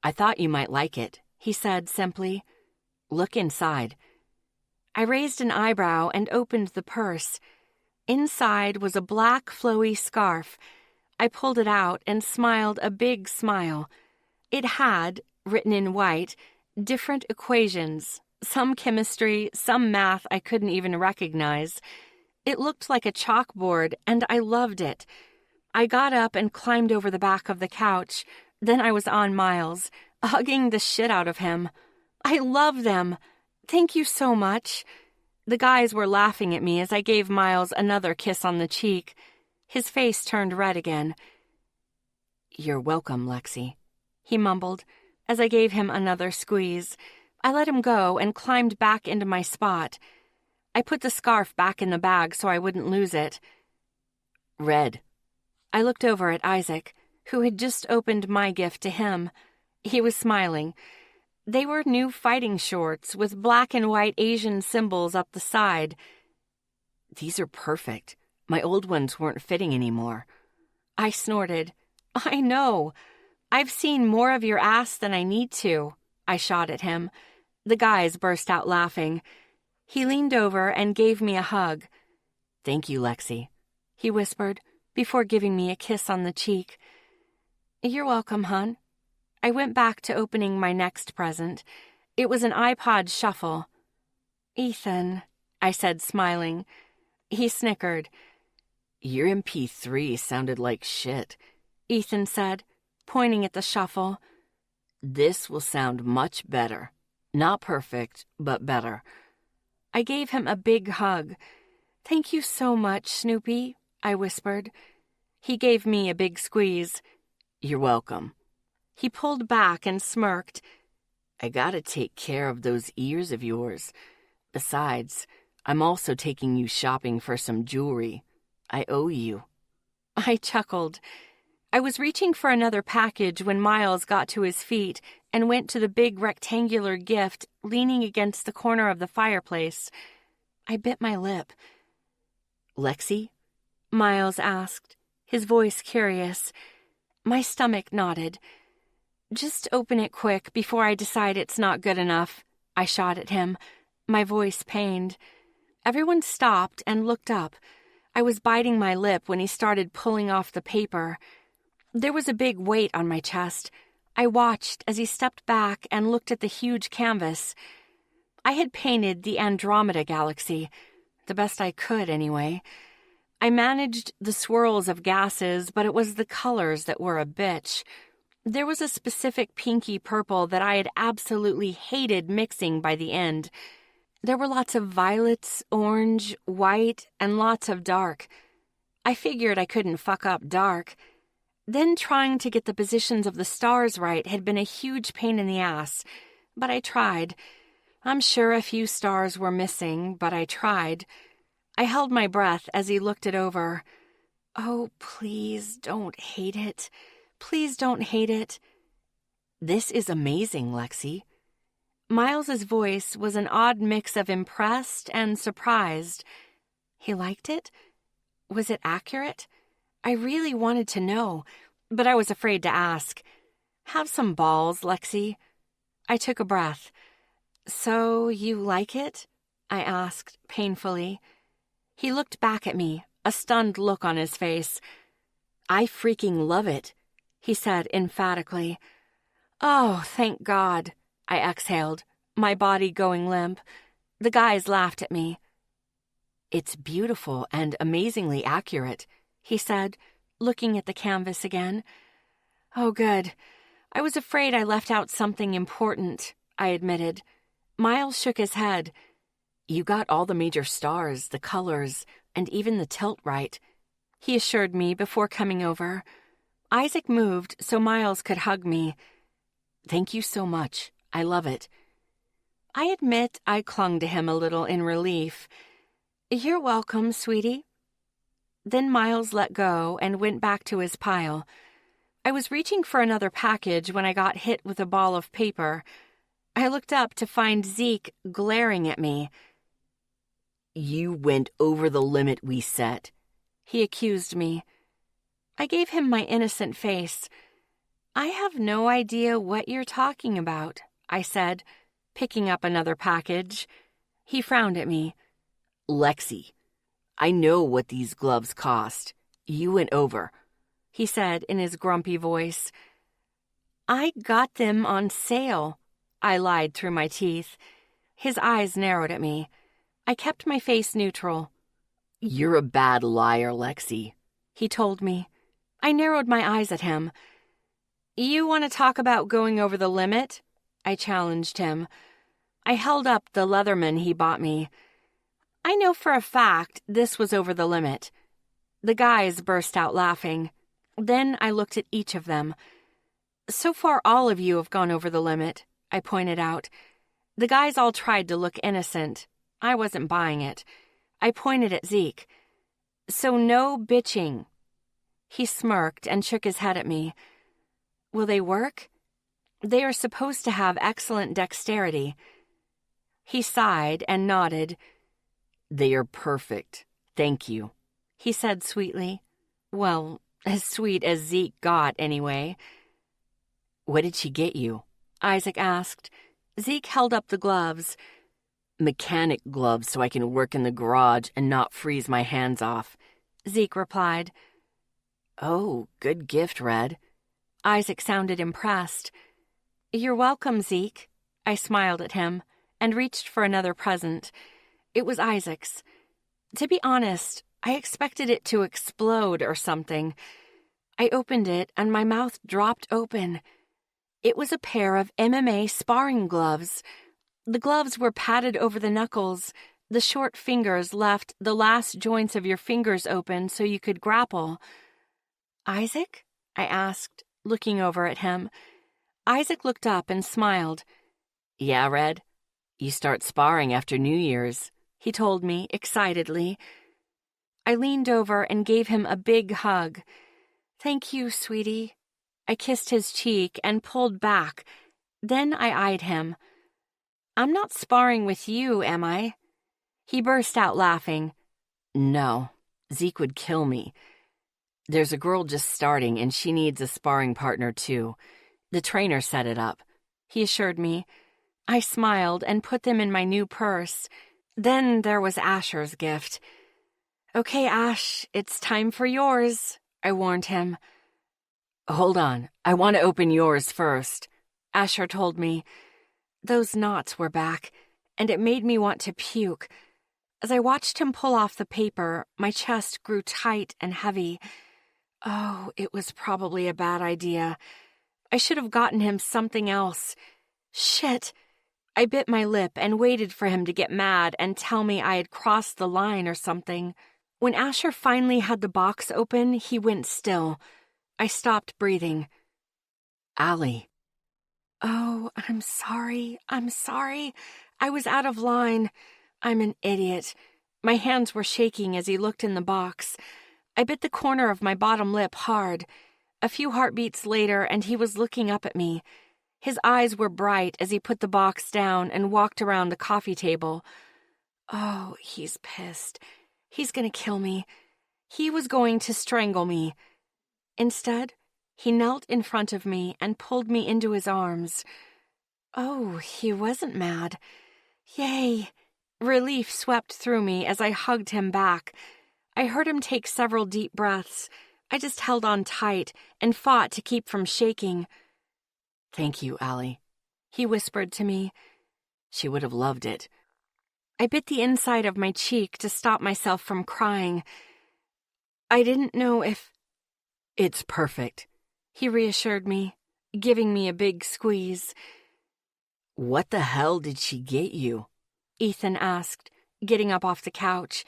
I thought you might like it," he said simply. "Look inside." I raised an eyebrow and opened the purse. Inside was a black, flowy scarf. I pulled it out and smiled a big smile. It had, written in white, different equations, some chemistry, some math I couldn't even recognize. It looked like a chalkboard, and I loved it. I got up and climbed over the back of the couch. Then I was on Miles. hugging the shit out of him. I love them. Thank you so much. The guys were laughing at me as I gave Miles another kiss on the cheek. His face turned red again. You're welcome, Lexi, he mumbled as I gave him another squeeze. I let him go and climbed back into my spot. I put the scarf back in the bag so I wouldn't lose it. Red. I looked over at Isaac, who had just opened my gift to him. He was smiling. They were new fighting shorts with black and white Asian symbols up the side. These are perfect. My old ones weren't fitting anymore. I snorted. I know. I've seen more of your ass than I need to. I shot at him. The guys burst out laughing. He leaned over and gave me a hug. Thank you, Lexi, he whispered before giving me a kiss on the cheek. You're welcome, hon. I went back to opening my next present. It was an iPod shuffle. Ethan, I said, smiling. He snickered. Your MP3 sounded like shit, Ethan said, pointing at the shuffle. This will sound much better. Not perfect, but better. I gave him a big hug. Thank you so much, Snoopy, I whispered. He gave me a big squeeze. You're welcome. He pulled back and smirked. I gotta take care of those ears of yours. Besides, I'm also taking you shopping for some jewelry. I owe you. I chuckled. I was reaching for another package when Miles got to his feet and went to the big rectangular gift leaning against the corner of the fireplace. I bit my lip. Lexi? Miles asked, his voice curious. My stomach nodded. Just open it quick before I decide it's not good enough, I shot at him, my voice pained. Everyone stopped and looked up. I was biting my lip when he started pulling off the paper. There was a big weight on my chest. I watched as he stepped back and looked at the huge canvas. I had painted the Andromeda Galaxy, the best I could anyway. I managed the swirls of gases, but it was the colors that were a bitch. There was a specific pinky purple that I had absolutely hated mixing by the end. There were lots of violets, orange, white, and lots of dark. I figured I couldn't fuck up dark. Then trying to get the positions of the stars right had been a huge pain in the ass, but I tried. I'm sure a few stars were missing, but I tried. I held my breath as he looked it over. Oh, please don't hate it. Please don't hate it. This is amazing, Lexi. Miles's voice was an odd mix of impressed and surprised. He liked it? Was it accurate? I really wanted to know, but I was afraid to ask. Have some balls, Lexi. I took a breath. So you like it? I asked, painfully. He looked back at me, a stunned look on his face. I freaking love it, he said emphatically. Oh, thank God, I exhaled, my body going limp. The guys laughed at me. It's beautiful and amazingly accurate, he said, looking at the canvas again. Oh, good. I was afraid I left out something important, I admitted. Miles shook his head. You got all the major stars, the colors, and even the tilt right, he assured me before coming over. Isaac moved so Miles could hug me. Thank you so much. I love it. I admit I clung to him a little in relief. You're welcome, sweetie. Then Miles let go and went back to his pile. I was reaching for another package when I got hit with a ball of paper. I looked up to find Zeke glaring at me. You went over the limit we set, he accused me. I gave him my innocent face. I have no idea what you're talking about, I said, picking up another package. He frowned at me. Lexi, I know what these gloves cost. You went over, he said in his grumpy voice. I got them on sale, I lied through my teeth. His eyes narrowed at me. I kept my face neutral. You're a bad liar, Lexi, he told me. I narrowed my eyes at him. You want to talk about going over the limit? I challenged him. I held up the Leatherman he bought me. I know for a fact this was over the limit. The guys burst out laughing. Then I looked at each of them. So far, all of you have gone over the limit, I pointed out. The guys all tried to look innocent. I wasn't buying it. I pointed at Zeke. So no bitching. He smirked and shook his head at me. Will they work? They are supposed to have excellent dexterity. He sighed and nodded. They are perfect. Thank you, he said sweetly. Well, as sweet as Zeke got, anyway. What did she get you? Isaac asked. Zeke held up the gloves. Mechanic gloves so I can work in the garage and not freeze my hands off, Zeke replied. Oh, good gift, Red. Isaac sounded impressed. You're welcome, Zeke. I smiled at him and reached for another present. It was Isaac's. To be honest, I expected it to explode or something. I opened it and my mouth dropped open. It was a pair of MMA sparring gloves. The gloves were padded over the knuckles. The short fingers left the last joints of your fingers open so you could grapple. Isaac? I asked, looking over at him. Isaac looked up and smiled. Yeah, Red? You start sparring after New Year's, he told me excitedly. I leaned over and gave him a big hug. Thank you, sweetie. I kissed his cheek and pulled back. Then I eyed him. I'm not sparring with you, am I? He burst out laughing. No, Zeke would kill me. There's a girl just starting and she needs a sparring partner too. The trainer set it up, he assured me. I smiled and put them in my new purse. Then there was Asher's gift. Okay, Ash, it's time for yours, I warned him. Hold on, I want to open yours first, Asher told me. Those knots were back, and it made me want to puke. As I watched him pull off the paper, my chest grew tight and heavy. Oh, it was probably a bad idea. I should have gotten him something else. Shit! I bit my lip and waited for him to get mad and tell me I had crossed the line or something. When Asher finally had the box open, he went still. I stopped breathing. Allie. Oh, I'm sorry. I was out of line. I'm an idiot. My hands were shaking as he looked in the box. I bit the corner of my bottom lip hard. A few heartbeats later, and he was looking up at me. His eyes were bright as he put the box down and walked around the coffee table. Oh, he's pissed. He's going to kill me. He was going to strangle me. Instead, he knelt in front of me and pulled me into his arms. Oh, he wasn't mad. Yay! Relief swept through me as I hugged him back. I heard him take several deep breaths. I just held on tight and fought to keep from shaking. Thank you, Allie, he whispered to me. She would have loved it. I bit the inside of my cheek to stop myself from crying. I didn't know if... It's perfect, he reassured me, giving me a big squeeze. What the hell did she get you? Ethan asked, getting up off the couch.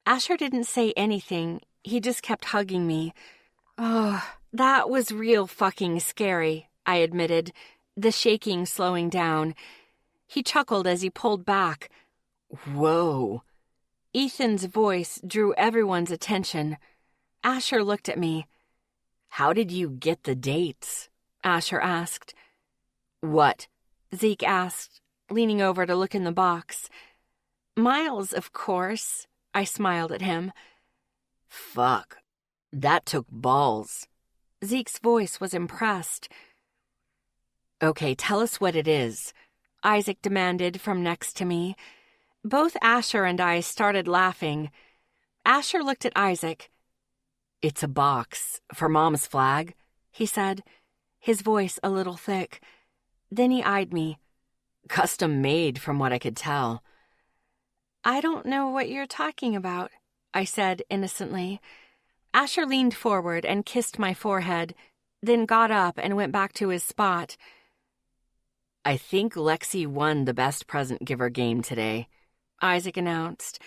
Asher didn't say anything. He just kept hugging me. Oh, that was real fucking scary, I admitted, the shaking slowing down. He chuckled as he pulled back. Whoa. Ethan's voice drew everyone's attention. Asher looked at me. How did you get the dates? Asher asked. What? Zeke asked, leaning over to look in the box. Miles, of course, I smiled at him. Fuck. That took balls. Zeke's voice was impressed. Okay, tell us what it is, Isaac demanded from next to me. Both Asher and I started laughing. Asher looked at Isaac. It's a box for Mom's flag, he said, his voice a little thick. Then he eyed me. Custom made from what I could tell. I don't know what you're talking about, I said innocently. Asher leaned forward and kissed my forehead. then got up and went back to his spot. I think Lexi won the best present giver game today, Isaac announced.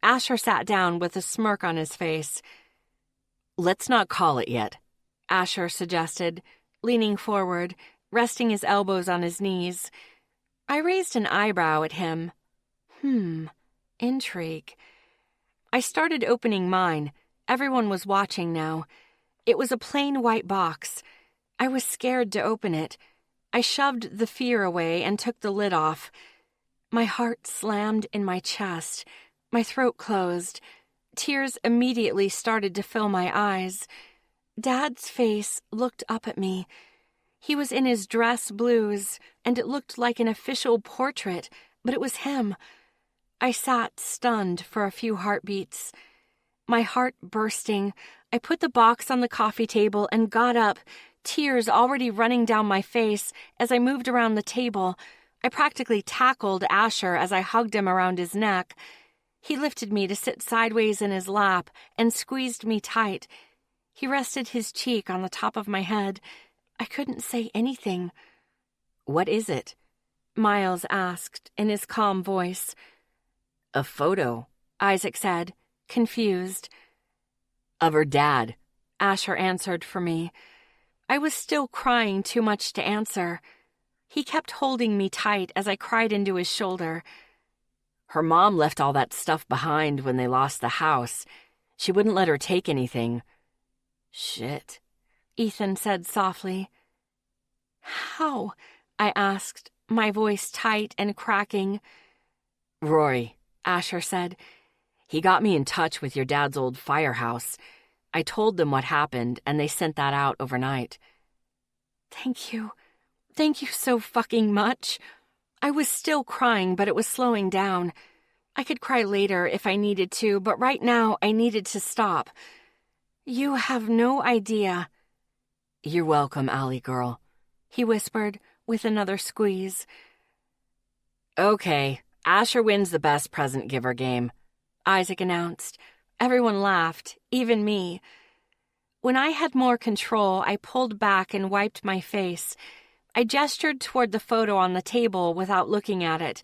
Asher sat down with a smirk on his face. Let's not call it yet, Asher suggested, leaning forward, resting his elbows on his knees. I raised an eyebrow at him. Intrigue. I started opening mine. Everyone was watching now. It was a plain white box. I was scared to open it. I shoved the fear away and took the lid off. My heart slammed in my chest. My throat closed. Tears immediately started to fill my eyes. Dad's face looked up at me. He was in his dress blues, and it looked like an official portrait, but it was him. I sat stunned for a few heartbeats. My heart bursting, I put the box on the coffee table and got up, tears already running down my face as I moved around the table. I practically tackled Asher as I hugged him around his neck. He lifted me to sit sideways in his lap and squeezed me tight. He rested his cheek on the top of my head. I couldn't say anything. What is it? Miles asked in his calm voice. A photo, Isaac said, confused. Of her dad, Asher answered for me. I was still crying too much to answer. He kept holding me tight as I cried into his shoulder. Her mom left all that stuff behind when they lost the house. She wouldn't let her take anything. Shit, Ethan said softly. How? I asked, my voice tight and cracking. Rory, Asher said. He got me in touch with your dad's old firehouse. I told them what happened, and they sent that out overnight. Thank you. Thank you so fucking much. I was still crying, but it was slowing down. I could cry later if I needed to, but right now I needed to stop. You have no idea. You're welcome, Allie girl, he whispered with another squeeze. Okay, Asher wins the best present giver game, Isaac announced. Everyone laughed, even me. When I had more control, I pulled back and wiped my face. I gestured toward the photo on the table without looking at it.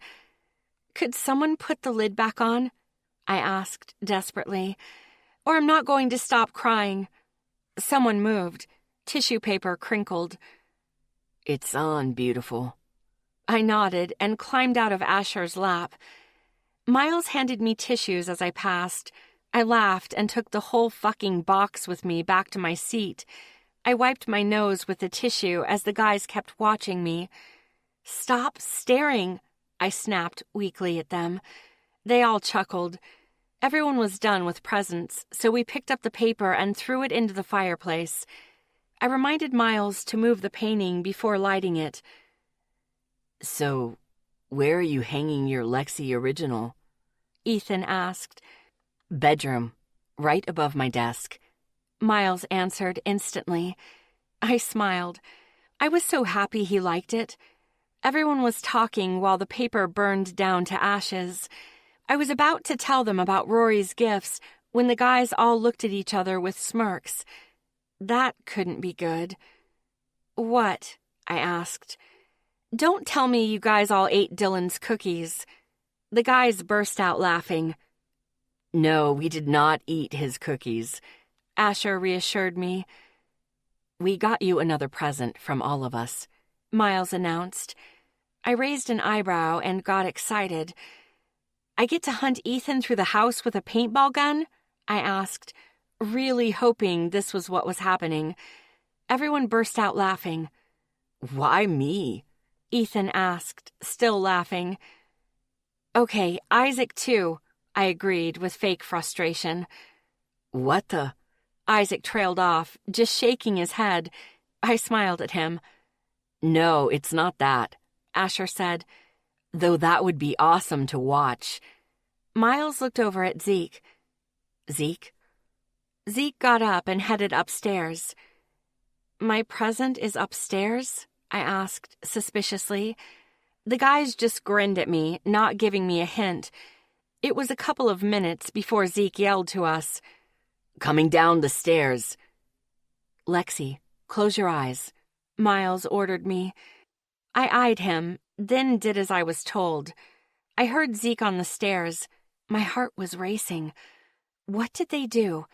Could someone put the lid back on? I asked desperately. Or I'm not going to stop crying. Someone moved. Tissue paper crinkled. It's on, beautiful. I nodded and climbed out of Asher's lap. Miles handed me tissues as I passed. I laughed and took the whole fucking box with me back to my seat. I wiped my nose with the tissue as the guys kept watching me. Stop staring, I snapped weakly at them. They all chuckled. Everyone was done with presents, so we picked up the paper and threw it into the fireplace. I reminded Miles to move the painting before lighting it. So, where are you hanging your Lexi original? Ethan asked. Bedroom, right above my desk. Miles answered instantly. I smiled. I was so happy he liked it. Everyone was talking while the paper burned down to ashes. I was about to tell them about Rory's gifts when the guys all looked at each other with smirks. That couldn't be good. What? I asked. Don't tell me you guys all ate Dylan's cookies. The guys burst out laughing. No, we did not eat his cookies, Asher reassured me. We got you another present from all of us, Miles announced. I raised an eyebrow and got excited. I get to hunt Ethan through the house with a paintball gun? I asked, really hoping this was what was happening. Everyone burst out laughing. Why me? Ethan asked, still laughing. Okay, Isaac too, I agreed with fake frustration. What the? Isaac trailed off, just shaking his head. I smiled at him. No, it's not that, Asher said. Though that would be awesome to watch. Miles looked over at Zeke. Zeke? Zeke got up and headed upstairs. My present is upstairs? I asked suspiciously. The guys just grinned at me, not giving me a hint. It was a couple of minutes before Zeke yelled to us. Coming down the stairs. Lexi, Close your eyes, Miles ordered me. I eyed him, then did as I was told. I heard Zeke on the stairs. My heart was racing. What did they do?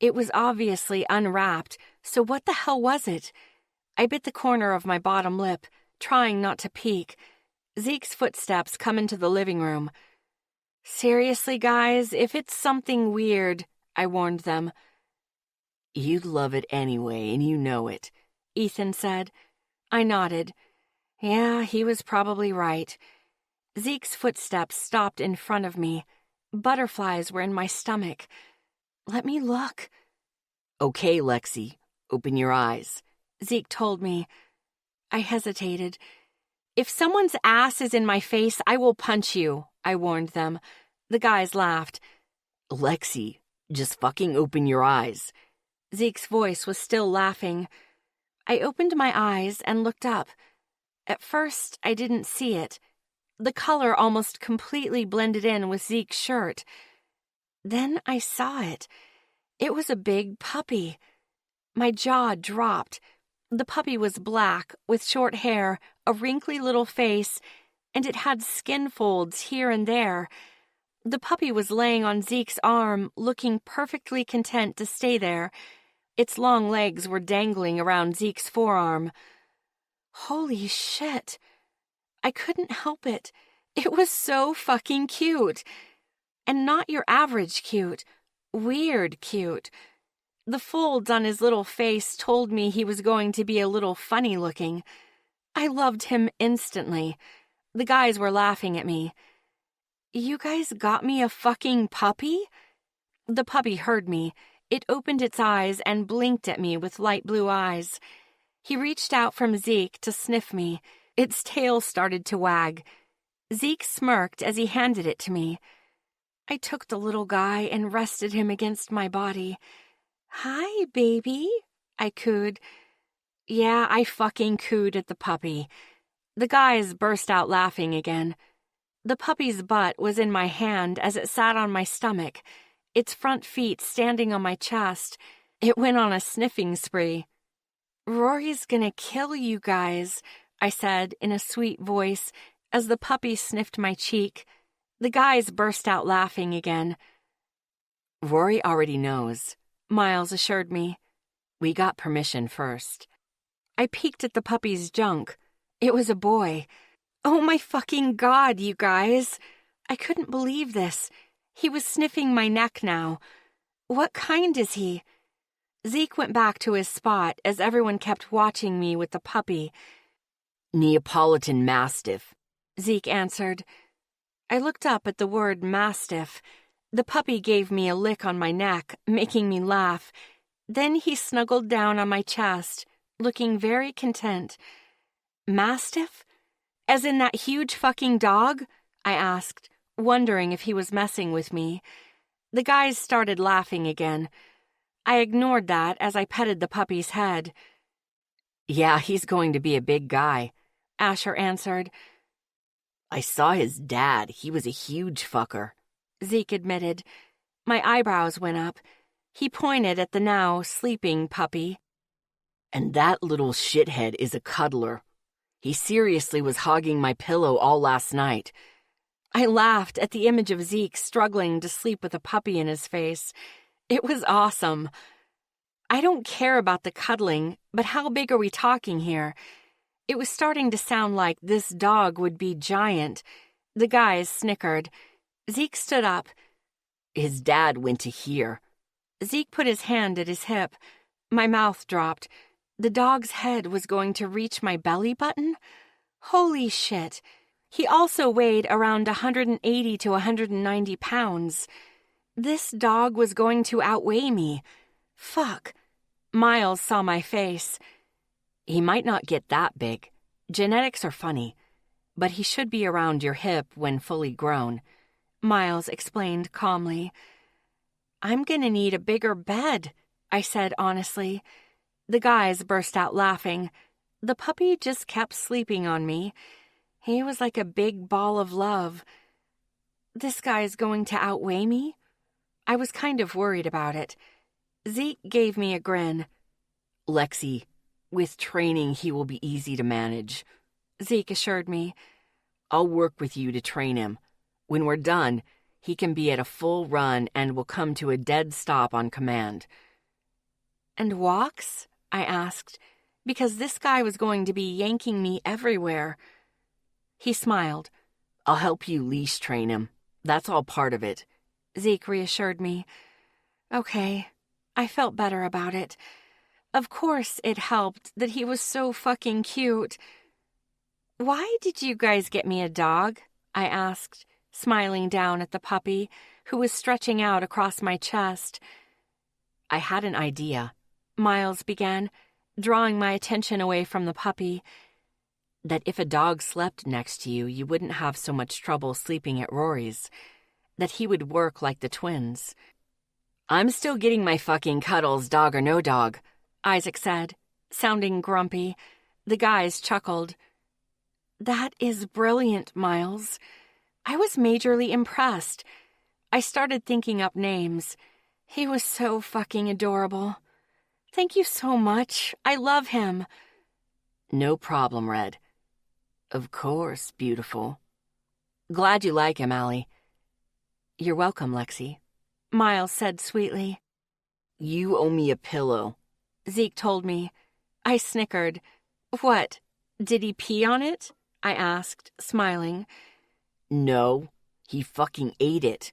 It was obviously unwrapped, so what the hell was it? I bit the corner of my bottom lip, trying not to peek. Zeke's footsteps come into the living room. Seriously, guys, if it's something weird, I warned them. You'd love it anyway, and you know it, Ethan said. I nodded. Yeah, he was probably right. Zeke's footsteps stopped in front of me. Butterflies were in my stomach. Let me look. Okay, Lexi, open your eyes, Zeke told me. I hesitated. If someone's ass is in my face, I will punch you, I warned them. The guys laughed. Lexi, just fucking open your eyes. Zeke's voice was still laughing. I opened my eyes and looked up. At first, I didn't see it. The color almost completely blended in with Zeke's shirt. Then I saw it. It was a big puppy. My jaw dropped. The puppy was black, with short hair, a wrinkly little face, and it had skin folds here and there. The puppy was laying on Zeke's arm, looking perfectly content to stay there. Its long legs were dangling around Zeke's forearm. Holy shit. I couldn't help it. It was so fucking cute. And not your average cute. Weird cute. The folds on his little face told me he was going to be a little funny looking. I loved him instantly. The guys were laughing at me. You guys got me a fucking puppy? The puppy heard me. It opened its eyes and blinked at me with light blue eyes. He reached out from Zeke to sniff me. Its tail started to wag. Zeke smirked as he handed it to me. I took the little guy and rested him against my body. Hi, baby, I cooed. Yeah, I fucking cooed at the puppy. The guys burst out laughing again. The puppy's butt was in my hand as it sat on my stomach, its front feet standing on my chest. It went on a sniffing spree. Rory's gonna kill you guys, I said in a sweet voice as the puppy sniffed my cheek. The guys burst out laughing again. Rory already knows, Miles assured me. We got permission first. I peeked at the puppy's junk. It was a boy. Oh my fucking God, you guys. I couldn't believe this. He was sniffing my neck now. What kind is he? Zeke went back to his spot as everyone kept watching me with the puppy. Neapolitan Mastiff, Zeke answered. I looked up at the word mastiff. The puppy gave me a lick on my neck, making me laugh. Then he snuggled down on my chest, looking very content. Mastiff? As in that huge fucking dog? I asked, wondering if he was messing with me. The guys started laughing again. I ignored that as I petted the puppy's head. Yeah, he's going to be a big guy, Asher answered. I saw his dad. He was a huge fucker, Zeke admitted. My eyebrows went up. He pointed at the now sleeping puppy. And that little shithead is a cuddler. He seriously was hogging my pillow all last night. I laughed at the image of Zeke struggling to sleep with a puppy in his face. It was awesome. I don't care about the cuddling, but how big are we talking here? It was starting to sound like this dog would be giant. The guys snickered. Zeke stood up. His dad went to here. Zeke put his hand at his hip. My mouth dropped. The dog's head was going to reach my belly button? Holy shit. He also weighed around 180 to 190 pounds. This dog was going to outweigh me. Fuck. Miles saw my face. He might not get that big. Genetics are funny. But he should be around your hip when fully grown, Miles explained calmly. I'm gonna need a bigger bed, I said honestly. The guys burst out laughing. The puppy just kept sleeping on me. He was like a big ball of love. This guy's going to outweigh me? I was kind of worried about it. Zeke gave me a grin. Lexi, With training, he will be easy to manage, Zeke assured me. I'll work with you to train him. When we're done, he can be at a full run and will come to a dead stop on command. And walks? I asked, because this guy was going to be yanking me everywhere. He smiled. I'll help you leash train him. That's all part of it, Zeke reassured me. Okay, I felt better about it. Of course it helped that he was so fucking cute. Why did you guys get me a dog? I asked, smiling down at the puppy, who was stretching out across my chest. I had an idea, Miles began, drawing my attention away from the puppy. That if a dog slept next to you, you wouldn't have so much trouble sleeping at Rory's. That he would work like the twins. I'm still getting my fucking cuddles, dog or no dog, Isaac said, sounding grumpy. The guys chuckled. That is brilliant, Miles. I was majorly impressed. I started thinking up names. He was so fucking adorable. Thank you so much. I love him. No problem, Red. Of course, beautiful. Glad you like him, Allie. You're welcome, Lexi, Miles said sweetly. You owe me a pillow, Zeke told me. I snickered. What? Did he pee on it? I asked, smiling. No, he fucking ate it.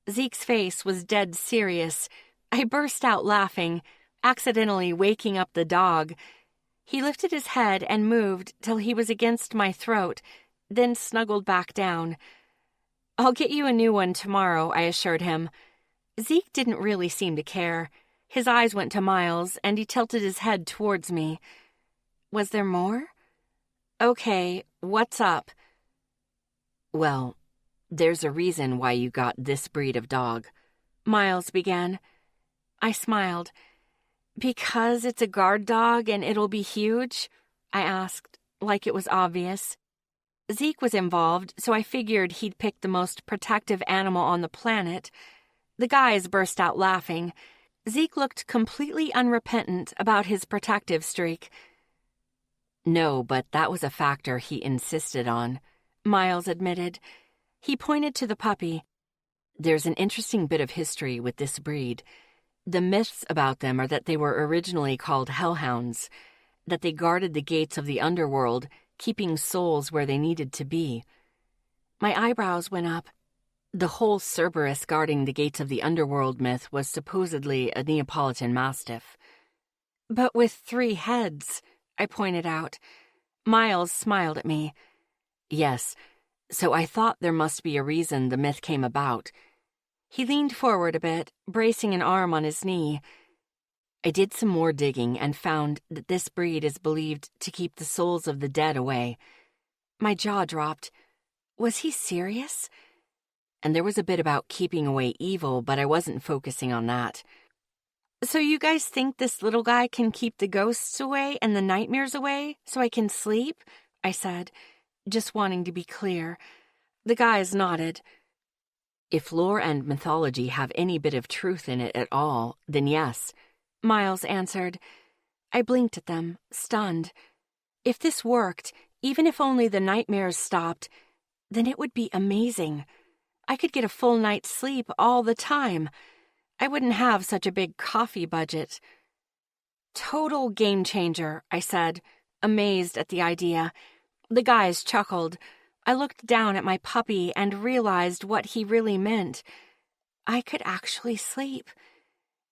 Zeke's face was dead serious. I burst out laughing, accidentally waking up the dog. He lifted his head and moved till he was against my throat, then snuggled back down. I'll get you a new one tomorrow, I assured him. Zeke didn't really seem to care. His eyes went to Miles, and he tilted his head towards me. Was there more? Okay, what's up? Well, there's a reason why you got this breed of dog, Miles began. I smiled. Because it's a guard dog and it'll be huge? I asked, like it was obvious. Zeke was involved, so I figured he'd pick the most protective animal on the planet. The guys burst out laughing. Zeke looked completely unrepentant about his protective streak. No, but that was a factor he insisted on, Miles admitted. He pointed to the puppy. There's an interesting bit of history with this breed. The myths about them are that they were originally called hellhounds, that they guarded the gates of the underworld, keeping souls where they needed to be. My eyebrows went up. The whole Cerberus guarding the gates of the underworld myth was supposedly a Neapolitan Mastiff. But with 3 heads, I pointed out. Miles smiled at me. Yes, so I thought there must be a reason the myth came about. He leaned forward a bit, bracing an arm on his knee. I did some more digging and found that this breed is believed to keep the souls of the dead away. My jaw dropped. Was he serious? And there was a bit about keeping away evil, but I wasn't focusing on that. So you guys think this little guy can keep the ghosts away and the nightmares away so I can sleep? I said, just wanting to be clear. The guys nodded. If lore and mythology have any bit of truth in it at all, then yes, Miles answered. I blinked at them, stunned. If this worked, even if only the nightmares stopped, then it would be amazing. I could get a full night's sleep all the time. I wouldn't have such a big coffee budget. Total game changer, I said, amazed at the idea. The guys chuckled. I looked down at my puppy and realized what he really meant. I could actually sleep.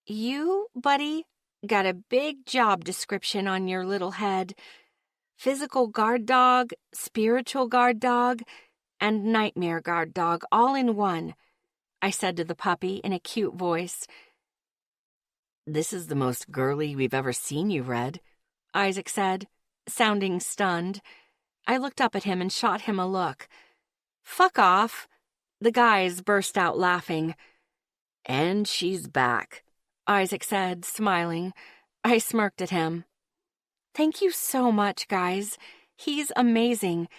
You, buddy, got a big job description on your little head. Physical guard dog, spiritual guard dog, and nightmare guard dog all in one, I said to the puppy in a cute voice. This is the most girly we've ever seen you, Red, Isaac said, sounding stunned. I looked up at him and shot him a look. Fuck off. The guys burst out laughing. And she's back, Isaac said, smiling. I smirked at him. Thank you so much, guys. He's amazing.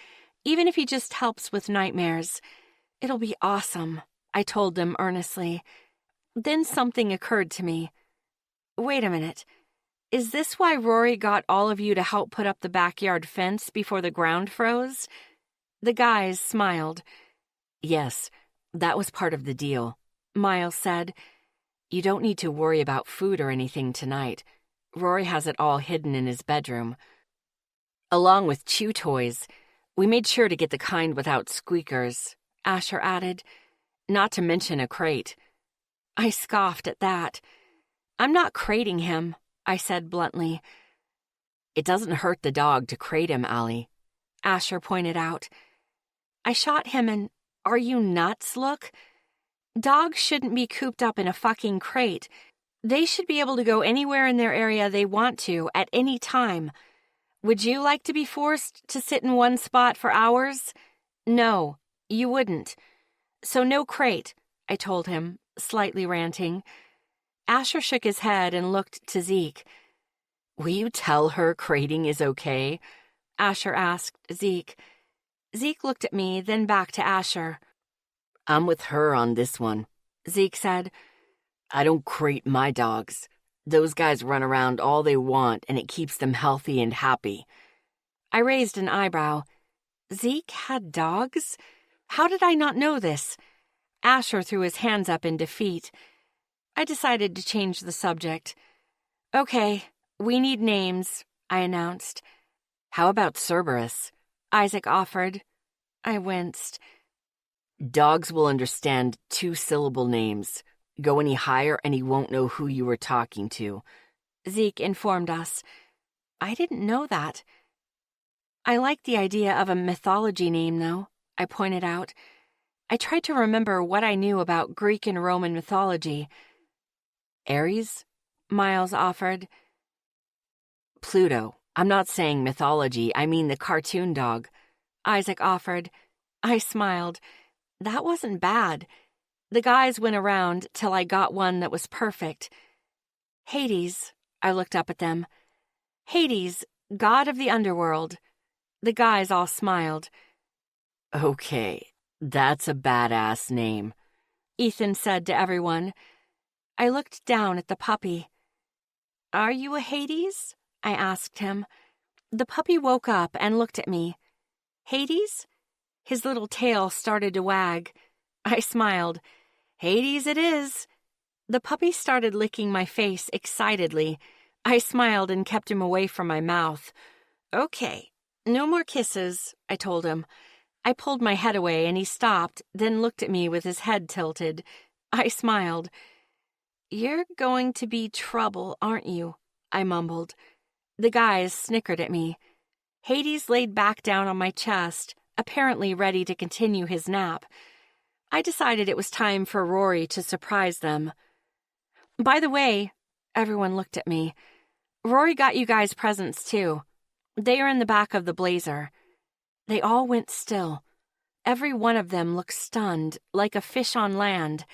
Even if he just helps with nightmares. It'll be awesome, I told them earnestly. Then something occurred to me. Wait a minute. Is this why Rory got all of you to help put up the backyard fence before the ground froze? The guys smiled. Yes, that was part of the deal. Miles said. You don't need to worry about food or anything tonight. Rory has it all hidden in his bedroom. Along with chew toys. We made sure to get the kind without squeakers, Asher added. not to mention a crate. I scoffed at that. I'm not crating him, I said bluntly. It doesn't hurt the dog to crate him, Allie, Asher pointed out. I shot him an "Are you nuts" look. Dogs shouldn't be cooped up in a fucking crate. They should be able to go anywhere in their area they want to at any time. Would you like to be forced to sit in one spot for hours? No, you wouldn't. So no crate, I told him, slightly ranting. Asher shook his head and looked to Zeke. Will you tell her crating is okay? Asher asked Zeke. Zeke looked at me, then back to Asher. I'm with her on this one, Zeke said. I don't crate my dogs. Those guys run around all they want, and it keeps them healthy and happy. I raised an eyebrow. Zeke had dogs? How did I not know this? Asher threw his hands up in defeat. I decided to change the subject. Okay, we need names, I announced. How about Cerberus? Isaac offered. I winced. Dogs will understand 2-syllable names. Go any higher and he won't know who you were talking to, Zeke informed us. I didn't know that. I like the idea of a mythology name, though, I pointed out. I tried to remember what I knew about Greek and Roman mythology. Ares? Miles offered. Pluto. I'm not saying mythology, I mean the cartoon dog, Isaac offered. I smiled. That wasn't bad. The guys went around till I got one that was perfect. Hades, I looked up at them. Hades, god of the underworld. The guys all smiled. Okay, that's a badass name, Ethan said to everyone. I looked down at the puppy. Are you a Hades? I asked him. The puppy woke up and looked at me. Hades? His little tail started to wag. I smiled. Hades it is. The puppy started licking my face excitedly. I smiled and kept him away from my mouth. Okay, no more kisses, I told him. I pulled my head away and he stopped, then looked at me with his head tilted. I smiled. You're going to be trouble, aren't you? I mumbled. The guys snickered at me. Hades laid back down on my chest, apparently ready to continue his nap. I decided it was time for Rory to surprise them. By the way, everyone looked at me. Rory got you guys presents too. They are in the back of the blazer. They all went still. Every one of them looked stunned, like a fish on land.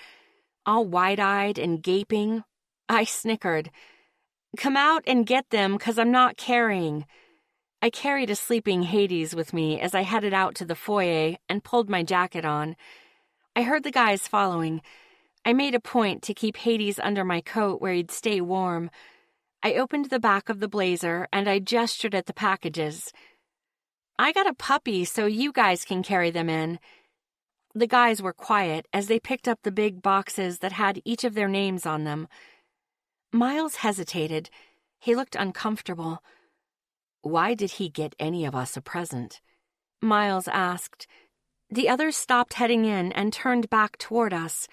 All wide-eyed and gaping. I snickered. Come out and get them, 'cause I'm not carrying. I carried a sleeping Hades with me as I headed out to the foyer and pulled my jacket on. I heard the guys following. I made a point to keep Hades under my coat where he'd stay warm. I opened the back of the blazer and I gestured at the packages. I got a puppy so you guys can carry them in. The guys were quiet as they picked up the big boxes that had each of their names on them. Miles hesitated. He looked uncomfortable. Why did he get any of us a present? Miles asked. The others stopped heading in and turned back toward us.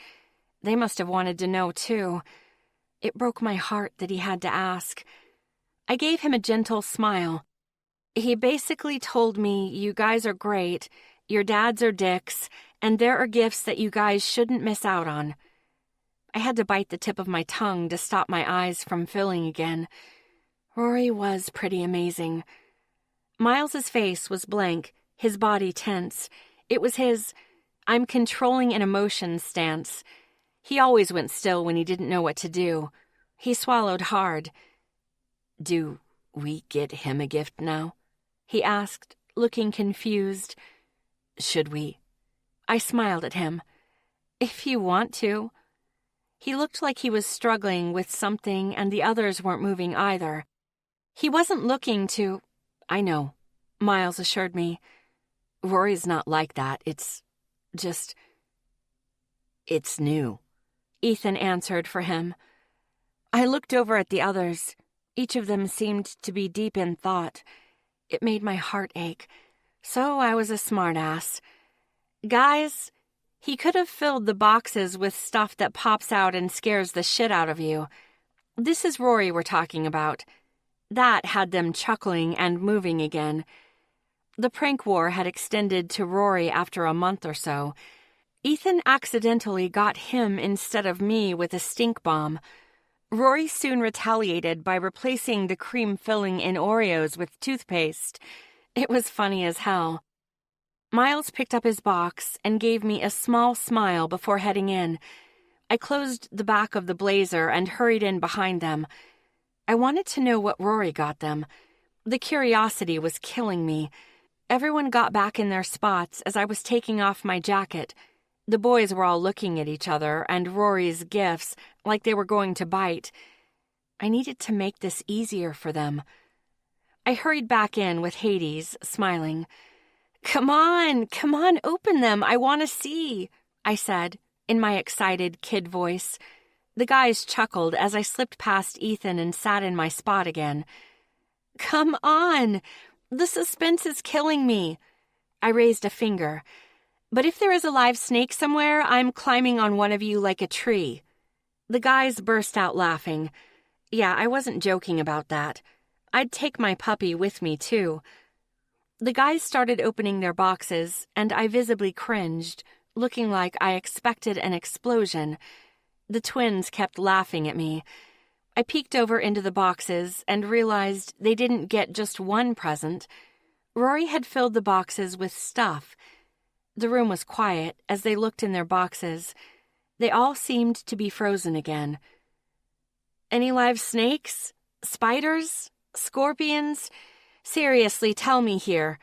They must have wanted to know, too. It broke my heart that he had to ask. I gave him a gentle smile. He basically told me, you guys are great, your dads are dicks, and there are gifts that you guys shouldn't miss out on. I had to bite the tip of my tongue to stop my eyes from filling again. Rory was pretty amazing. Miles's face was blank, his body tense. It was his, I'm controlling an emotion stance. He always went still when he didn't know what to do. He swallowed hard. Do we get him a gift now? He asked, looking confused. Should we? I smiled at him. If you want to. He looked like he was struggling with something and the others weren't moving either. He wasn't looking to... I know, Miles assured me. Rory's not like that. It's new. Ethan answered for him. I looked over at the others. Each of them seemed to be deep in thought. It made my heart ache. So I was a smartass. Guys, he could have filled the boxes with stuff that pops out and scares the shit out of you. This is Rory we're talking about. That had them chuckling and moving again. The prank war had extended to Rory after a month or so. Ethan accidentally got him instead of me with a stink bomb. Rory soon retaliated by replacing the cream filling in Oreos with toothpaste. It was funny as hell. Miles picked up his box and gave me a small smile before heading in. I closed the back of the blazer and hurried in behind them. I wanted to know what Rory got them. The curiosity was killing me. Everyone got back in their spots as I was taking off my jacket. The boys were all looking at each other and Rory's gifts like they were going to bite. I needed to make this easier for them. I hurried back in with Hades, smiling. Come on, open them. I want to see, I said, in my excited kid voice. The guys chuckled as I slipped past Ethan and sat in my spot again. Come on, the suspense is killing me. I raised a finger. But if there is a live snake somewhere, I'm climbing on one of you like a tree. The guys burst out laughing. Yeah, I wasn't joking about that. I'd take my puppy with me, too. The guys started opening their boxes, and I visibly cringed, looking like I expected an explosion. The twins kept laughing at me. I peeked over into the boxes and realized they didn't get just one present. Rory had filled the boxes with stuff. The room was quiet as they looked in their boxes. They all seemed to be frozen again. Any live snakes? Spiders? Scorpions? Seriously, tell me here.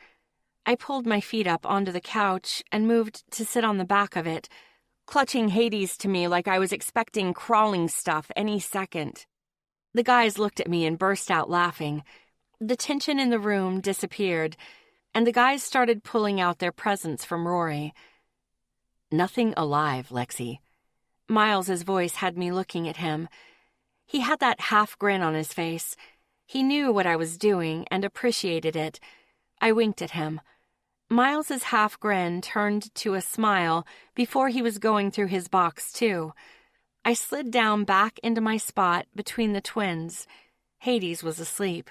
I pulled my feet up onto the couch and moved to sit on the back of it, clutching Hades to me like I was expecting crawling stuff any second. The guys looked at me and burst out laughing. The tension in the room disappeared, and the guys started pulling out their presents from Rory. Nothing alive, Lexi. Miles's voice had me looking at him. He had that half grin on his face. He knew what I was doing and appreciated it. I winked at him. Miles's half grin turned to a smile before he was going through his box, too. I slid down back into my spot between the twins. Hades was asleep.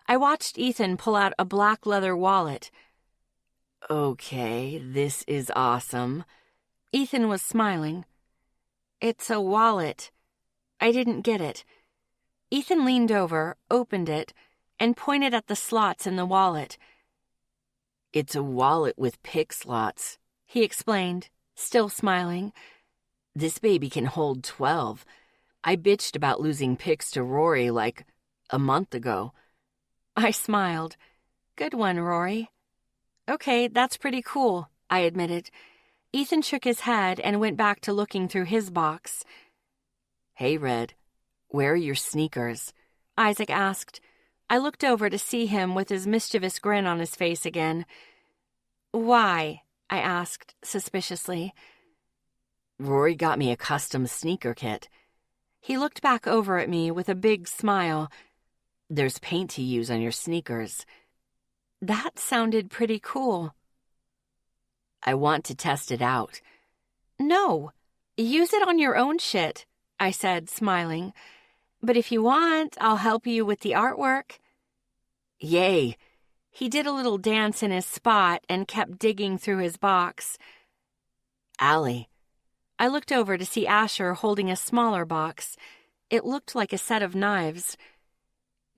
I watched Ethan pull out a black leather wallet. Okay, this is awesome. Ethan was smiling. It's a wallet. I didn't get it. Ethan leaned over, opened it, and pointed at the slots in the wallet. It's a wallet with pick slots, he explained, still smiling. This baby can hold 12. I bitched about losing picks to Rory like a month ago. I smiled. Good one, Rory. Okay, that's pretty cool, I admitted. Ethan shook his head and went back to looking through his box. Hey, Red, where are your sneakers? Isaac asked. I looked over to see him with his mischievous grin on his face again. Why? I asked suspiciously. Rory got me a custom sneaker kit. He looked back over at me with a big smile. There's paint to use on your sneakers. That sounded pretty cool. I want to test it out. No, use it on your own shit, I said, smiling. But if you want, I'll help you with the artwork. Yay! He did a little dance in his spot and kept digging through his box. Allie. I looked over to see Asher holding a smaller box. It looked like a set of knives.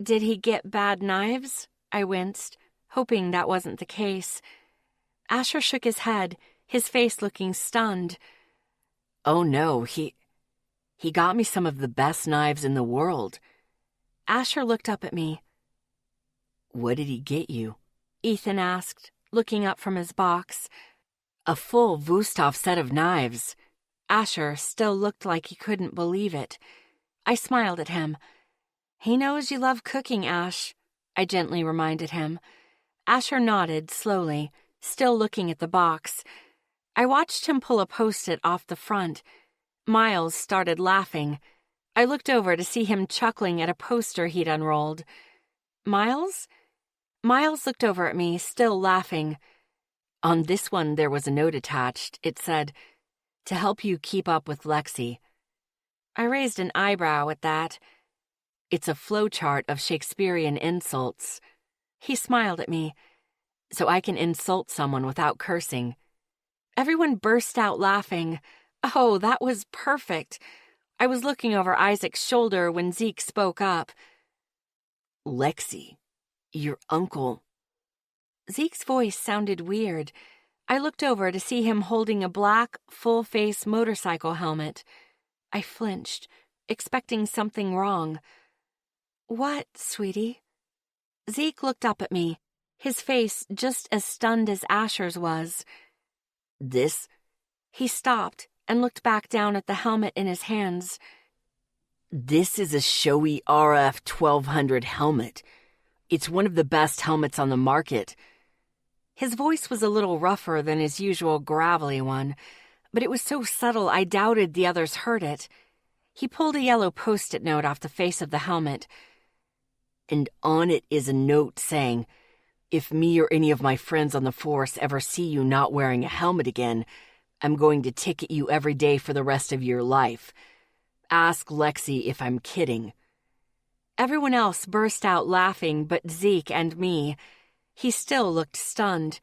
Did he get bad knives? I winced, hoping that wasn't the case. Asher shook his head, his face looking stunned. Oh no, he got me some of the best knives in the world. Asher looked up at me. What did he get you? Ethan asked, looking up from his box. A full Wusthof set of knives. Asher still looked like he couldn't believe it. I smiled at him. He knows you love cooking, Ash, I gently reminded him. Asher nodded slowly, still looking at the box. I watched him pull a Post-it off the front. Miles started laughing. I looked over to see him chuckling at a poster he'd unrolled. Miles? Miles looked over at me, still laughing. On this one there was a note attached. It said, "To help you keep up with Lexi." I raised an eyebrow at that. It's a flowchart of Shakespearean insults. He smiled at me. So I can insult someone without cursing. Everyone burst out laughing. Oh, that was perfect. I was looking over Isaac's shoulder when Zeke spoke up. "Lexi, your uncle." Zeke's voice sounded weird. I looked over to see him holding a black, full-face motorcycle helmet. I flinched, expecting something wrong. "What, sweetie?" Zeke looked up at me, his face just as stunned as Asher's was. "This?" He stopped and looked back down at the helmet in his hands. "This is a showy RF 1200 helmet. It's one of the best helmets on the market." His voice was a little rougher than his usual gravelly one, but it was so subtle I doubted the others heard it. He pulled a yellow Post-it note off the face of the helmet. "And on it is a note saying, if me or any of my friends on the force ever see you not wearing a helmet again, I'm going to ticket you every day for the rest of your life. Ask Lexi if I'm kidding." Everyone else burst out laughing but Zeke and me. He still looked stunned.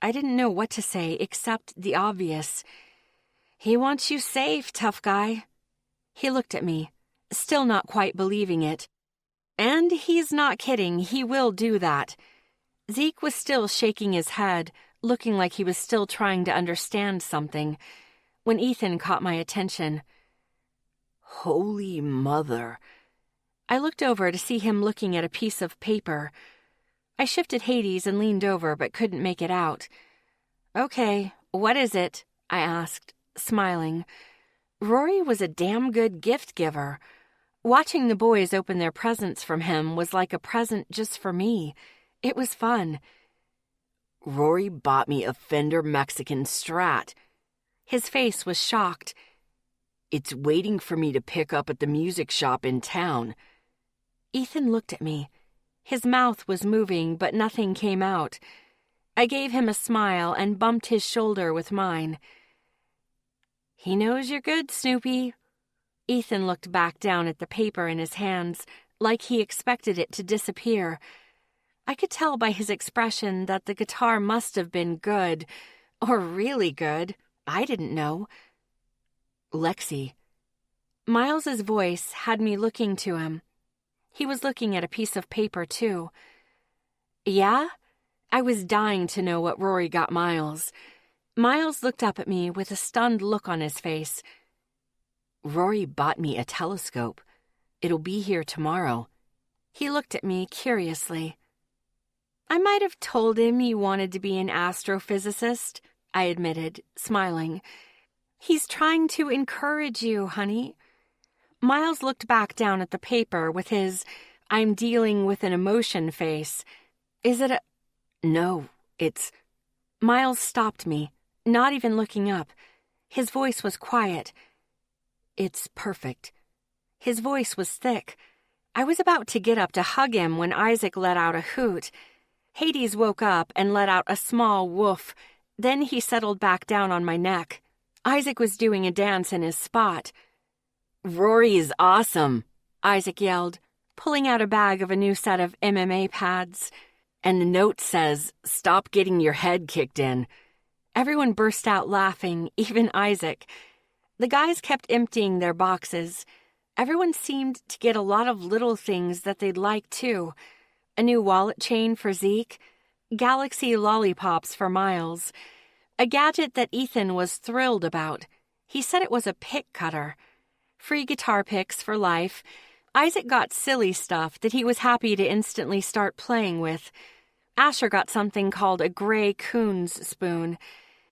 I didn't know what to say except the obvious. "He wants you safe, tough guy." He looked at me, still not quite believing it. And he's not kidding, he will do that. Zeke was still shaking his head, looking like he was still trying to understand something, when Ethan caught my attention. "Holy Mother." I looked over to see him looking at a piece of paper. I shifted Hades and leaned over but couldn't make it out. "Okay, what is it?" I asked, smiling. Rory was a damn good gift giver. Watching the boys open their presents from him was like a present just for me. It was fun. "Rory bought me a Fender Mexican Strat." His face was shocked. "It's waiting for me to pick up at the music shop in town." Ethan looked at me. His mouth was moving, but nothing came out. I gave him a smile and bumped his shoulder with mine. "He knows you're good, Snoopy." Ethan looked back down at the paper in his hands, like he expected it to disappear. I could tell by his expression that the guitar must have been good, or really good. I didn't know. "Lexi." Miles's voice had me looking to him. He was looking at a piece of paper, too. "Yeah?" I was dying to know what Rory got Miles. Miles looked up at me with a stunned look on his face. "Rory bought me a telescope. It'll be here tomorrow." He looked at me curiously. "I might have told him you wanted to be an astrophysicist," I admitted, smiling. "He's trying to encourage you, honey." Miles looked back down at the paper with his "I'm dealing with an emotion" face. "Is it a—" "No, it's—" Miles stopped me, not even looking up. His voice was quiet. "It's perfect." His voice was thick. I was about to get up to hug him when Isaac let out a hoot. Hades woke up and let out a small woof. Then he settled back down on my neck. Isaac was doing a dance in his spot. "Rory is awesome," Isaac yelled, pulling out a bag of a new set of MMA pads. "And the note says, stop getting your head kicked in." Everyone burst out laughing, even Isaac. The guys kept emptying their boxes. Everyone seemed to get a lot of little things that they'd like, too. A new wallet chain for Zeke, Galaxy lollipops for Miles, a gadget that Ethan was thrilled about. He said it was a pick cutter. Free guitar picks for life. Isaac got silly stuff that he was happy to instantly start playing with. Asher got something called a gray coon's spoon.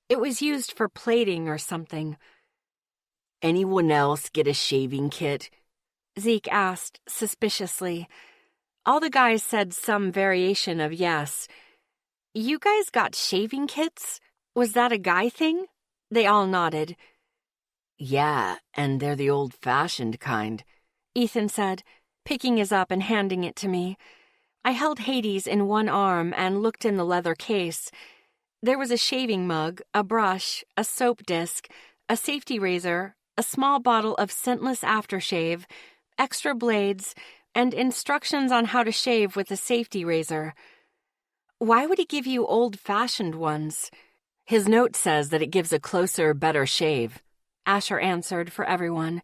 It was used for plating or something. "Anyone else get a shaving kit?" Zeke asked suspiciously. All the guys said some variation of yes. You guys got shaving kits? Was that a guy thing? They all nodded. Yeah, and they're the old-fashioned kind, Ethan said, picking his up and handing it to me. I held Hades in one arm and looked in the leather case. There was a shaving mug, a brush, a soap disc, a safety razor, a small bottle of scentless aftershave, extra blades, and instructions on how to shave with a safety razor. Why would he give you old-fashioned ones? His note says that it gives a closer, better shave, Asher answered for everyone.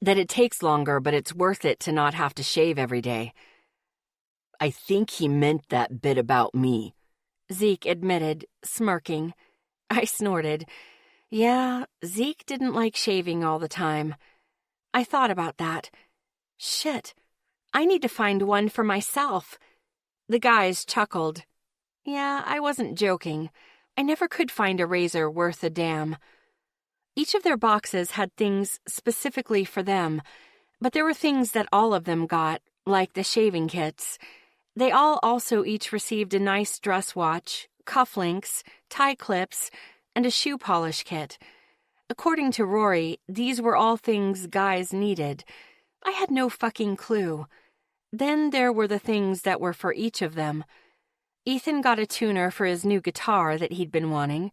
That it takes longer, but it's worth it to not have to shave every day. I think he meant that bit about me, Zeke admitted, smirking. I snorted. Yeah, Zeke didn't like shaving all the time. I thought about that. Shit, I need to find one for myself. The guys chuckled. Yeah, I wasn't joking. I never could find a razor worth a damn. Each of their boxes had things specifically for them, but there were things that all of them got, like the shaving kits. They all also each received a nice dress watch, cufflinks, tie clips, and a shoe polish kit. According to Rory, these were all things guys needed. I had no fucking clue. Then there were the things that were for each of them. Ethan got a tuner for his new guitar that he'd been wanting.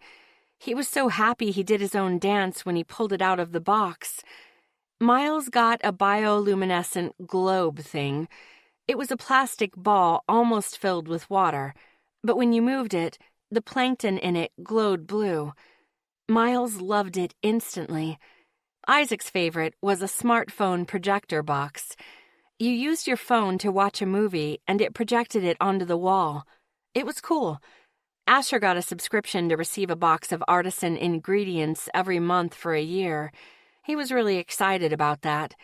He was so happy he did his own dance when he pulled it out of the box. Miles got a bioluminescent globe thing. It was a plastic ball almost filled with water, but when you moved it, the plankton in it glowed blue. Miles loved it instantly. Isaac's favorite was a smartphone projector box. You used your phone to watch a movie, and it projected it onto the wall. It was cool. Asher got a subscription to receive a box of artisan ingredients every month for a year. He was really excited about that.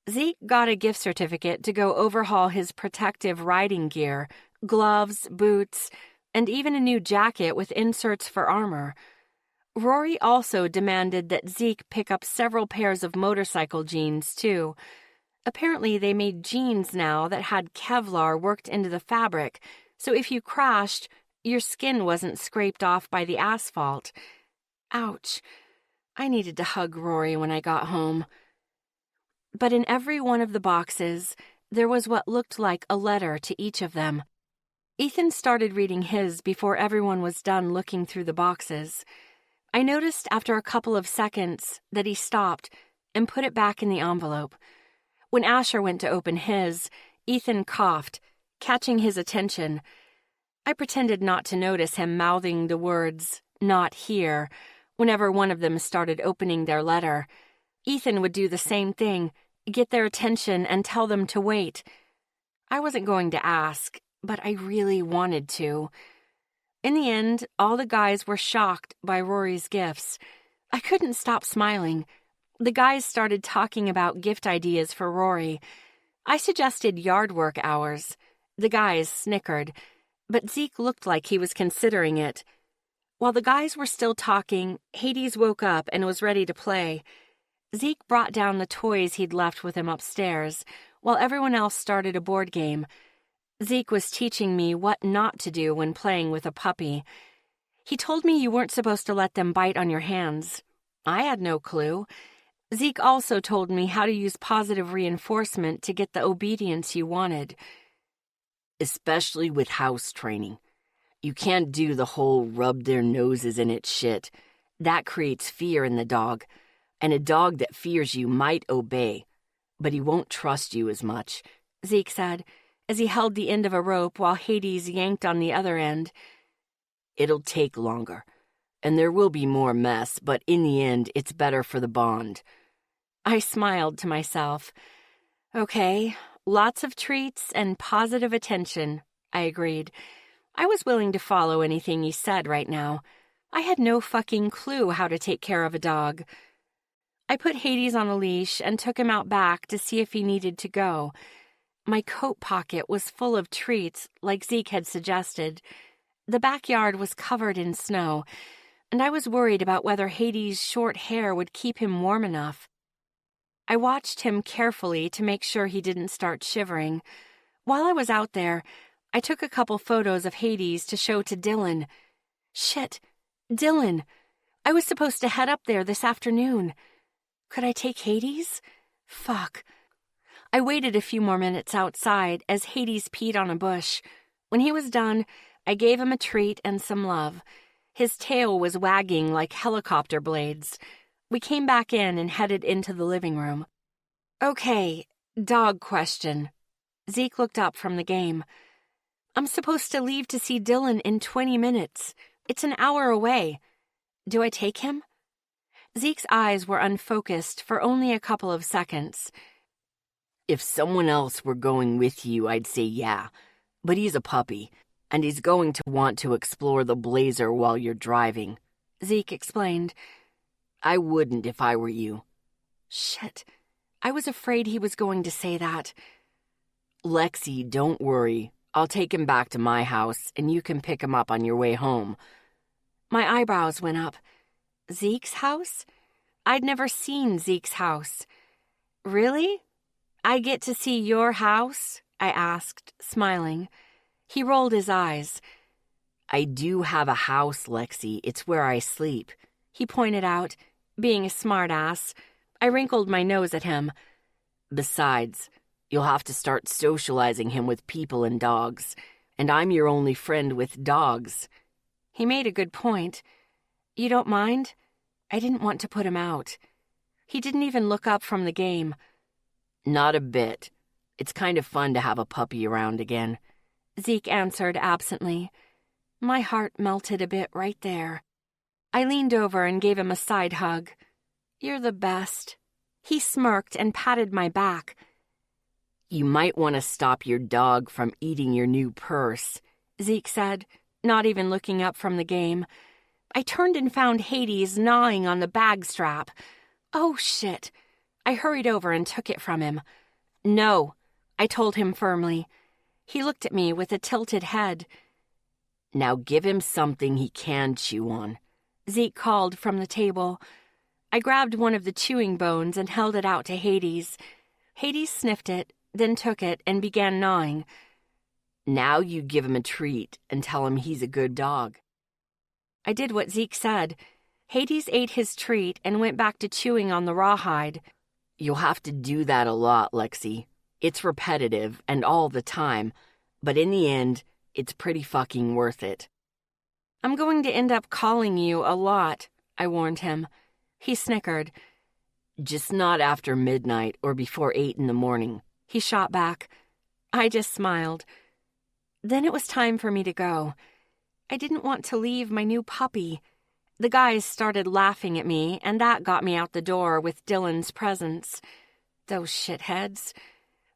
Zeke got a gift certificate to go overhaul his protective riding gear, gloves, boots, and even a new jacket with inserts for armor. Rory also demanded that Zeke pick up several pairs of motorcycle jeans, too. Apparently they made jeans now that had Kevlar worked into the fabric, so if you crashed, your skin wasn't scraped off by the asphalt. Ouch. I needed to hug Rory when I got home. But in every one of the boxes, there was what looked like a letter to each of them. Ethan started reading his before everyone was done looking through the boxes. I noticed after a couple of seconds that he stopped and put it back in the envelope. When Asher went to open his, Ethan coughed, catching his attention. I pretended not to notice him mouthing the words, "not here," whenever one of them started opening their letter. Ethan would do the same thing, get their attention and tell them to wait. I wasn't going to ask, but I really wanted to. In the end, all the guys were shocked by Rory's gifts. I couldn't stop smiling. The guys started talking about gift ideas for Rory. I suggested yard work hours. The guys snickered, but Zeke looked like he was considering it. While the guys were still talking, Hades woke up and was ready to play. Zeke brought down the toys he'd left with him upstairs, while everyone else started a board game. Zeke was teaching me what not to do when playing with a puppy. He told me you weren't supposed to let them bite on your hands. I had no clue. Zeke also told me how to use positive reinforcement to get the obedience you wanted. Especially with house training. You can't do the whole rub their noses in it shit. That creates fear in the dog. And a dog that fears you might obey, but he won't trust you as much, Zeke said, as he held the end of a rope while Hades yanked on the other end. It'll take longer, and there will be more mess, but in the end, it's better for the bond. I smiled to myself. Okay, lots of treats and positive attention, I agreed. I was willing to follow anything he said right now. I had no fucking clue how to take care of a dog. I put Hades on a leash and took him out back to see if he needed to go. My coat pocket was full of treats, like Zeke had suggested. The backyard was covered in snow, and I was worried about whether Hades' short hair would keep him warm enough. I watched him carefully to make sure he didn't start shivering. While I was out there, I took a couple photos of Hades to show to Dylan. Shit, Dylan. I was supposed to head up there this afternoon. Could I take Hades? Fuck. I waited a few more minutes outside as Hades peed on a bush. When he was done, I gave him a treat and some love. His tail was wagging like helicopter blades. We came back in and headed into the living room. Okay, dog question. Zeke looked up from the game. I'm supposed to leave to see Dylan in 20 minutes. It's an hour away. Do I take him? Zeke's eyes were unfocused for only a couple of seconds. If someone else were going with you, I'd say yeah. But he's a puppy, and he's going to want to explore the Blazer while you're driving, Zeke explained. I wouldn't if I were you. Shit. I was afraid he was going to say that. Lexi, don't worry. I'll take him back to my house, and you can pick him up on your way home. My eyebrows went up. Zeke's house? I'd never seen Zeke's house. Really? I get to see your house? I asked, smiling. He rolled his eyes. I do have a house, Lexi. It's where I sleep, he pointed out, being a smart-ass. I wrinkled my nose at him. Besides, you'll have to start socializing him with people and dogs, and I'm your only friend with dogs. He made a good point. You don't mind? I didn't want to put him out. He didn't even look up from the game. Not a bit. It's kind of fun to have a puppy around again, Zeke answered absently. My heart melted a bit right there. I leaned over and gave him a side hug. You're the best. He smirked and patted my back. You might want to stop your dog from eating your new purse, Zeke said, not even looking up from the game. I turned and found Hades gnawing on the bag strap. Oh, shit. I hurried over and took it from him. No, I told him firmly. He looked at me with a tilted head. Now give him something he can chew on, Zeke called from the table. I grabbed one of the chewing bones and held it out to Hades. Hades sniffed it, then took it and began gnawing. Now you give him a treat and tell him he's a good dog. I did what Zeke said. Hades ate his treat and went back to chewing on the rawhide. You'll have to do that a lot, Lexi. It's repetitive and all the time, but in the end, it's pretty fucking worth it. I'm going to end up calling you a lot, I warned him. He snickered. Just not after midnight or before 8 in the morning, he shot back. I just smiled. Then it was time for me to go. I didn't want to leave my new puppy. The guys started laughing at me, and that got me out the door with Dylan's presents. Those shitheads.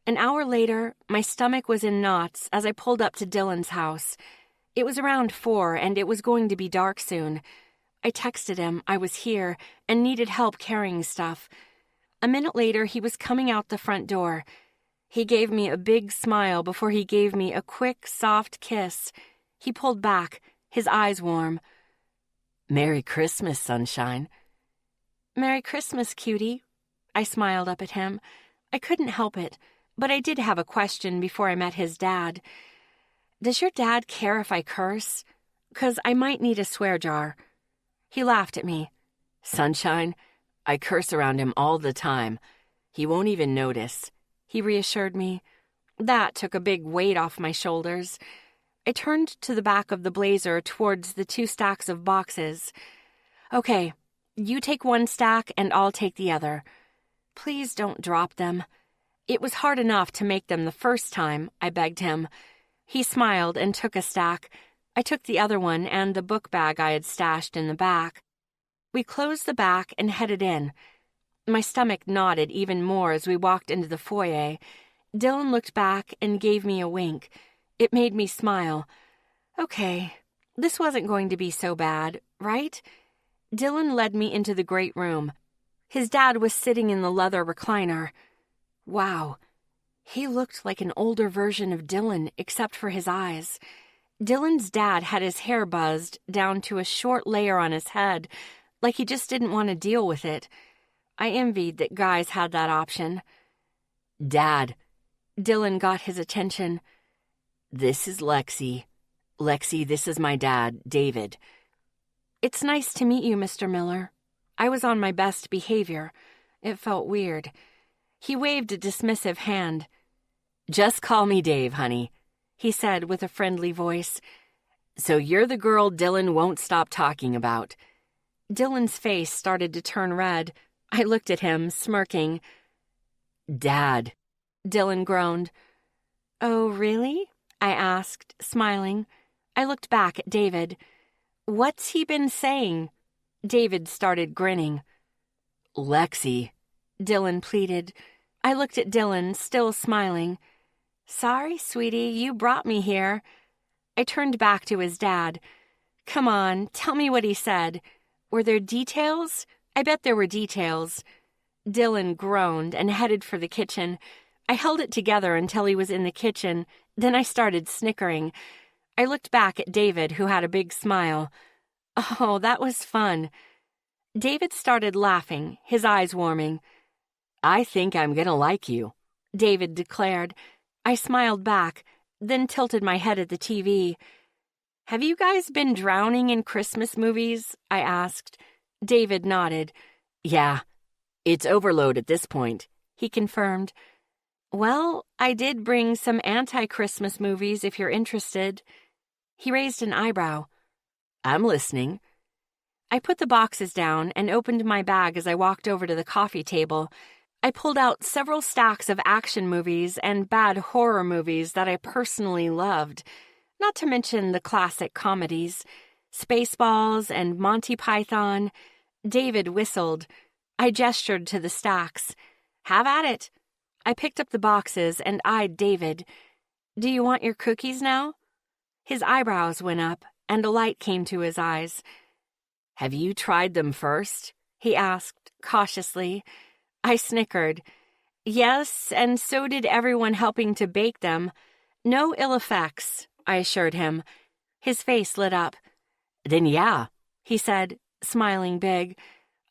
An hour later, my stomach was in knots as I pulled up to Dylan's house. It was around 4, and it was going to be dark soon. I texted him I was here and needed help carrying stuff. A minute later, he was coming out the front door. He gave me a big smile before he gave me a quick, soft kiss. He pulled back, his eyes warm. Merry Christmas, sunshine. Merry Christmas, cutie. I smiled up at him. I couldn't help it, but I did have a question before I met his dad. Does your dad care if I curse? 'Cause I might need a swear jar. He laughed at me. Sunshine, I curse around him all the time. He won't even notice, he reassured me. That took a big weight off my shoulders. I turned to the back of the Blazer towards the 2 stacks of boxes. Okay, you take one stack and I'll take the other. Please don't drop them. It was hard enough to make them the first time, I begged him. He smiled and took a stack. I took the other one and the book bag I had stashed in the back. We closed the back and headed in. My stomach knotted even more as we walked into the foyer. Dylan looked back and gave me a wink. It made me smile. Okay, this wasn't going to be so bad, right? Dylan led me into the great room. His dad was sitting in the leather recliner. Wow, he looked like an older version of Dylan except for his eyes. Dylan's dad had his hair buzzed down to a short layer on his head, like he just didn't want to deal with it. I envied that guys had that option. Dad. Dylan got his attention. This is Lexi. Lexi, this is my dad, David. It's nice to meet you, Mr. Miller. I was on my best behavior. It felt weird. He waved a dismissive hand. Just call me Dave, honey, he said with a friendly voice. So you're the girl Dylan won't stop talking about. Dylan's face started to turn red. I looked at him, smirking. Dad, Dylan groaned. Oh, really? I asked, smiling. I looked back at David. What's he been saying? David started grinning. Lexi, Dylan pleaded. I looked at Dylan, still smiling. Sorry, sweetie, you brought me here. I turned back to his dad. Come on, tell me what he said. Were there details? I bet there were details. Dylan groaned and headed for the kitchen. I held it together until he was in the kitchen. Then I started snickering. I looked back at David, who had a big smile. Oh, that was fun. David started laughing, his eyes warming. I think I'm gonna like you, David declared. I smiled back, then tilted my head at the TV. Have you guys been drowning in Christmas movies? I asked. David nodded. Yeah, it's overload at this point, he confirmed. Well, I did bring some anti-Christmas movies if you're interested. He raised an eyebrow. I'm listening. I put the boxes down and opened my bag as I walked over to the coffee table. I pulled out several stacks of action movies and bad horror movies that I personally loved, not to mention the classic comedies, Spaceballs and Monty Python. David whistled. I gestured to the stacks. Have at it. I picked up the boxes and eyed David. Do you want your cookies now? His eyebrows went up, and a light came to his eyes. Have you tried them first? He asked, cautiously. I snickered. Yes, and so did everyone helping to bake them. No ill effects, I assured him. His face lit up. Then yeah, he said, smiling big.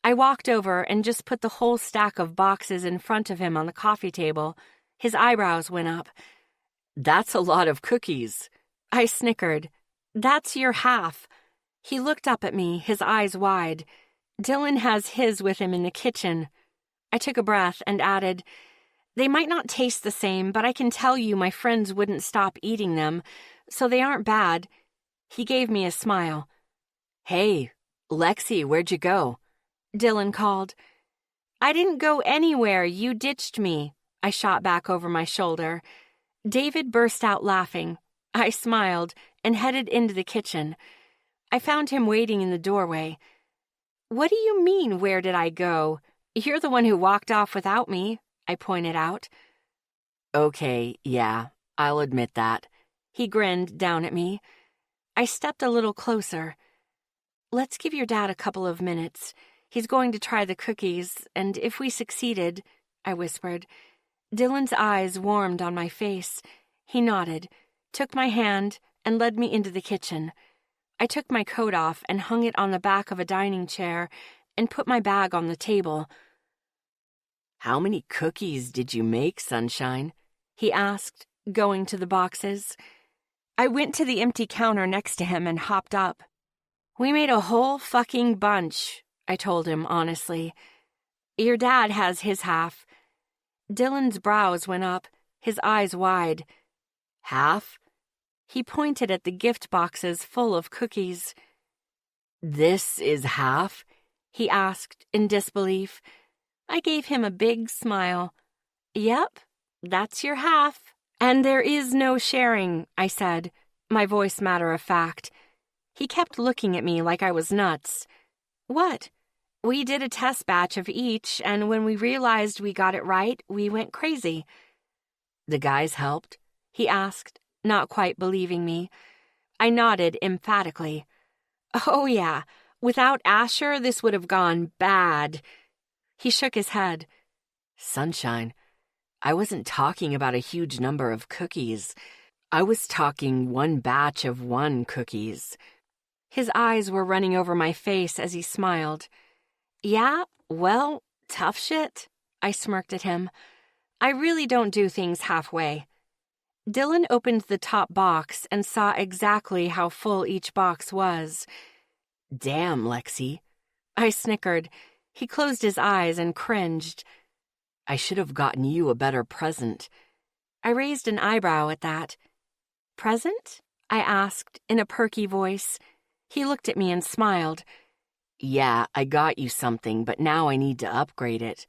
I walked over and just put the whole stack of boxes in front of him on the coffee table. His eyebrows went up. That's a lot of cookies. I snickered. That's your half. He looked up at me, his eyes wide. Dylan has his with him in the kitchen. I took a breath and added, They might not taste the same, but I can tell you my friends wouldn't stop eating them, so they aren't bad. He gave me a smile. Hey, Lexi, where'd you go? Dylan called. I didn't go anywhere. You ditched me. I shot back over my shoulder. David burst out laughing. I smiled and headed into the kitchen. I found him waiting in the doorway. What do you mean, where did I go? You're the one who walked off without me, I pointed out. Okay, yeah, I'll admit that. He grinned down at me. I stepped a little closer. Let's give your dad a couple of minutes. He's going to try the cookies, and if we succeeded, I whispered. Dylan's eyes warmed on my face. He nodded, took my hand, and led me into the kitchen. I took my coat off and hung it on the back of a dining chair and put my bag on the table. How many cookies did you make, Sunshine? He asked, going to the boxes. I went to the empty counter next to him and hopped up. We made a whole fucking bunch, I told him honestly. Your dad has his half. Dylan's brows went up, his eyes wide. Half? He pointed at the gift boxes full of cookies. This is half? He asked in disbelief. I gave him a big smile. Yep, that's your half. And there is no sharing, I said, my voice matter of fact. He kept looking at me like I was nuts. What? We did a test batch of each, and when we realized we got it right, we went crazy. The guys helped? He asked, not quite believing me. I nodded emphatically. Oh, yeah. Without Asher, this would have gone bad. He shook his head. Sunshine, I wasn't talking about a huge number of cookies. I was talking one batch of one cookies. His eyes were running over my face as he smiled. Yeah, well, Tough shit? I smirked at him. I really don't do things halfway. Dylan opened the top box and saw exactly how full each box was. Damn, Lexi. I snickered. He closed his eyes and cringed. I should have gotten you a better present. I raised an eyebrow at that. Present? I asked in a perky voice. He looked at me and smiled. Yeah, I got you something, but now I need to upgrade it.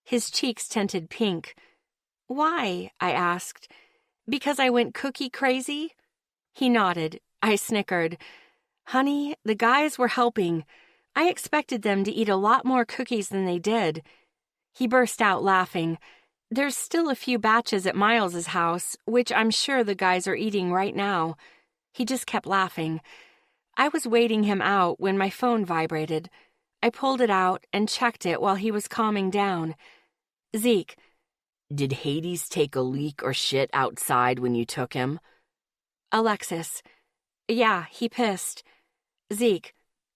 His cheeks tinted pink. Why? I asked. Because I went cookie crazy? He nodded. I snickered. Honey, the guys were helping. I expected them to eat a lot more cookies than they did. He burst out laughing. There's still a few batches at Miles's house, which I'm sure the guys are eating right now. He just kept laughing. I was waiting him out when my phone vibrated. I pulled it out and checked it while he was calming down. Zeke. Did Hades take a leak or shit outside when you took him? Alexis. Yeah, he pissed. Zeke.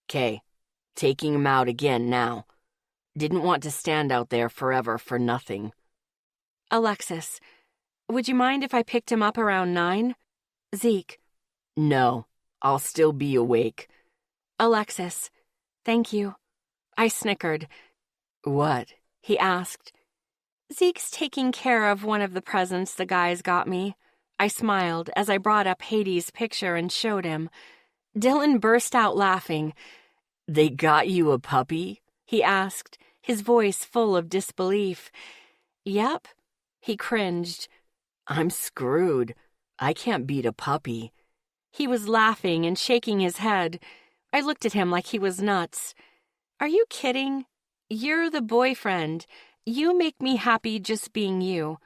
'Kay. Taking him out again now. Didn't want to stand out there forever for nothing. Alexis. Would you mind if I picked him up around 9? Zeke. No, I'll still be awake. Alexis. Thank you. I snickered. What? He asked. Zeke's taking care of one of the presents the guys got me. I smiled as I brought up Hades' picture and showed him. Dylan burst out laughing. They got you a puppy? He asked, his voice full of disbelief. Yep. He cringed. I'm screwed. I can't beat a puppy. He was laughing and shaking his head. I looked at him like he was nuts. Are you kidding? You're the boyfriend. You make me happy just being you,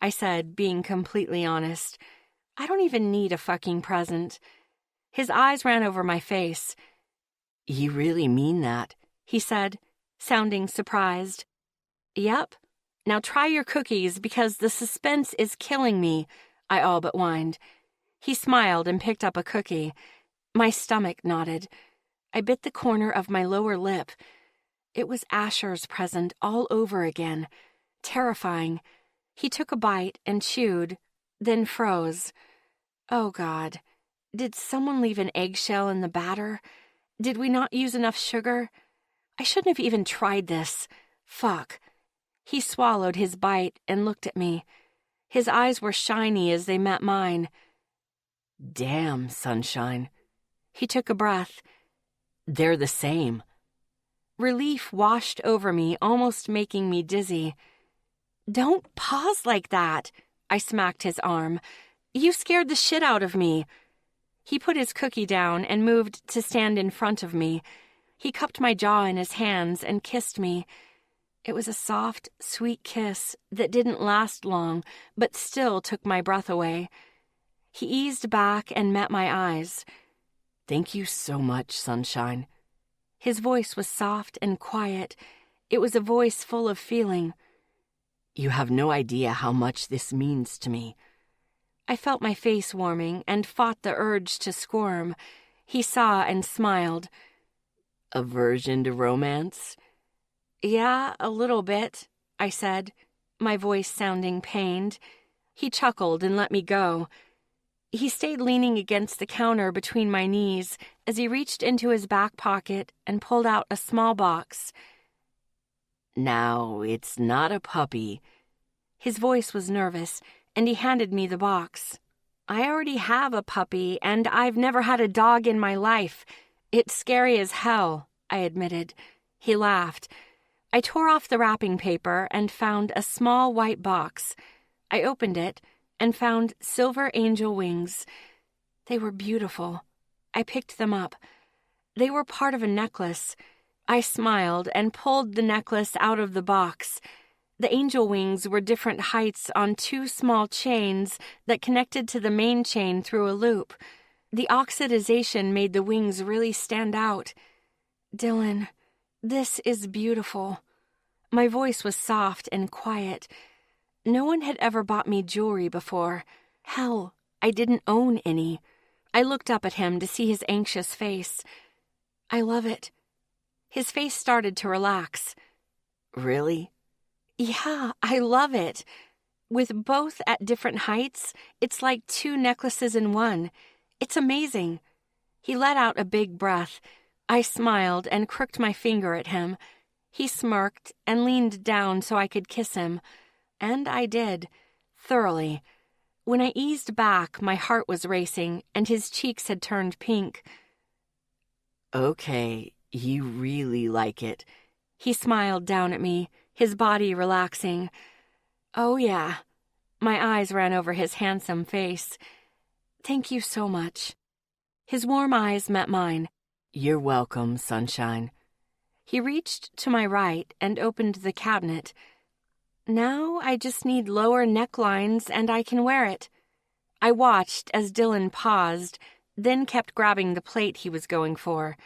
I said, being completely honest. I don't even need a fucking present. His eyes ran over my face. You really mean that? He said, sounding surprised. Yep. Now try your cookies because the suspense is killing me, I all but whined. He smiled and picked up a cookie. My stomach knotted. I bit the corner of my lower lip. It was Asher's present all over again. Terrifying. He took a bite and chewed, then froze. Oh, God. Did someone leave an eggshell in the batter? Did we not use enough sugar? I shouldn't have even tried this. Fuck. He swallowed his bite and looked at me. His eyes were shiny as they met mine. Damn, sunshine. He took a breath. They're the same. Relief washed over me, almost making me dizzy. Don't pause like that, I smacked his arm. You scared the shit out of me. He put his cookie down and moved to stand in front of me. He cupped my jaw in his hands and kissed me. It was a soft, sweet kiss that didn't last long, but still took my breath away. He eased back and met my eyes. Thank you so much, sunshine. His voice was soft and quiet. It was a voice full of feeling. You have no idea how much this means to me. I felt my face warming and fought the urge to squirm. He saw and smiled. Aversion to romance? Yeah, a little bit, I said, my voice sounding pained. He chuckled and let me go. He stayed leaning against the counter between my knees as he reached into his back pocket and pulled out a small box. Now, it's not a puppy. His voice was nervous, and he handed me the box. I already have a puppy, and I've never had a dog in my life. It's scary as hell, I admitted. He laughed. I tore off the wrapping paper and found a small white box. I opened it and found silver angel wings. They were beautiful. I picked them up. They were part of a necklace. I smiled and pulled the necklace out of the box. The angel wings were different heights on 2 small chains that connected to the main chain through a loop. The oxidization made the wings really stand out. Dylan, this is beautiful. My voice was soft and quiet. No one had ever bought me jewelry before. Hell, I didn't own any. I looked up at him to see his anxious face. I love it. His face started to relax. Really? Yeah, I love it. With both at different heights, it's like two necklaces in one. It's amazing. He let out a big breath. I smiled and crooked my finger at him. He smirked and leaned down so I could kiss him. And I did, thoroughly. When I eased back, my heart was racing, and his cheeks had turned pink. Okay, you really like it. He smiled down at me, his body relaxing. Oh, yeah. My eyes ran over his handsome face. Thank you so much. His warm eyes met mine. You're welcome, sunshine. He reached to my right and opened the cabinet. Now I just need lower necklines and I can wear it. I watched as Dylan paused, then kept grabbing the plate he was going for.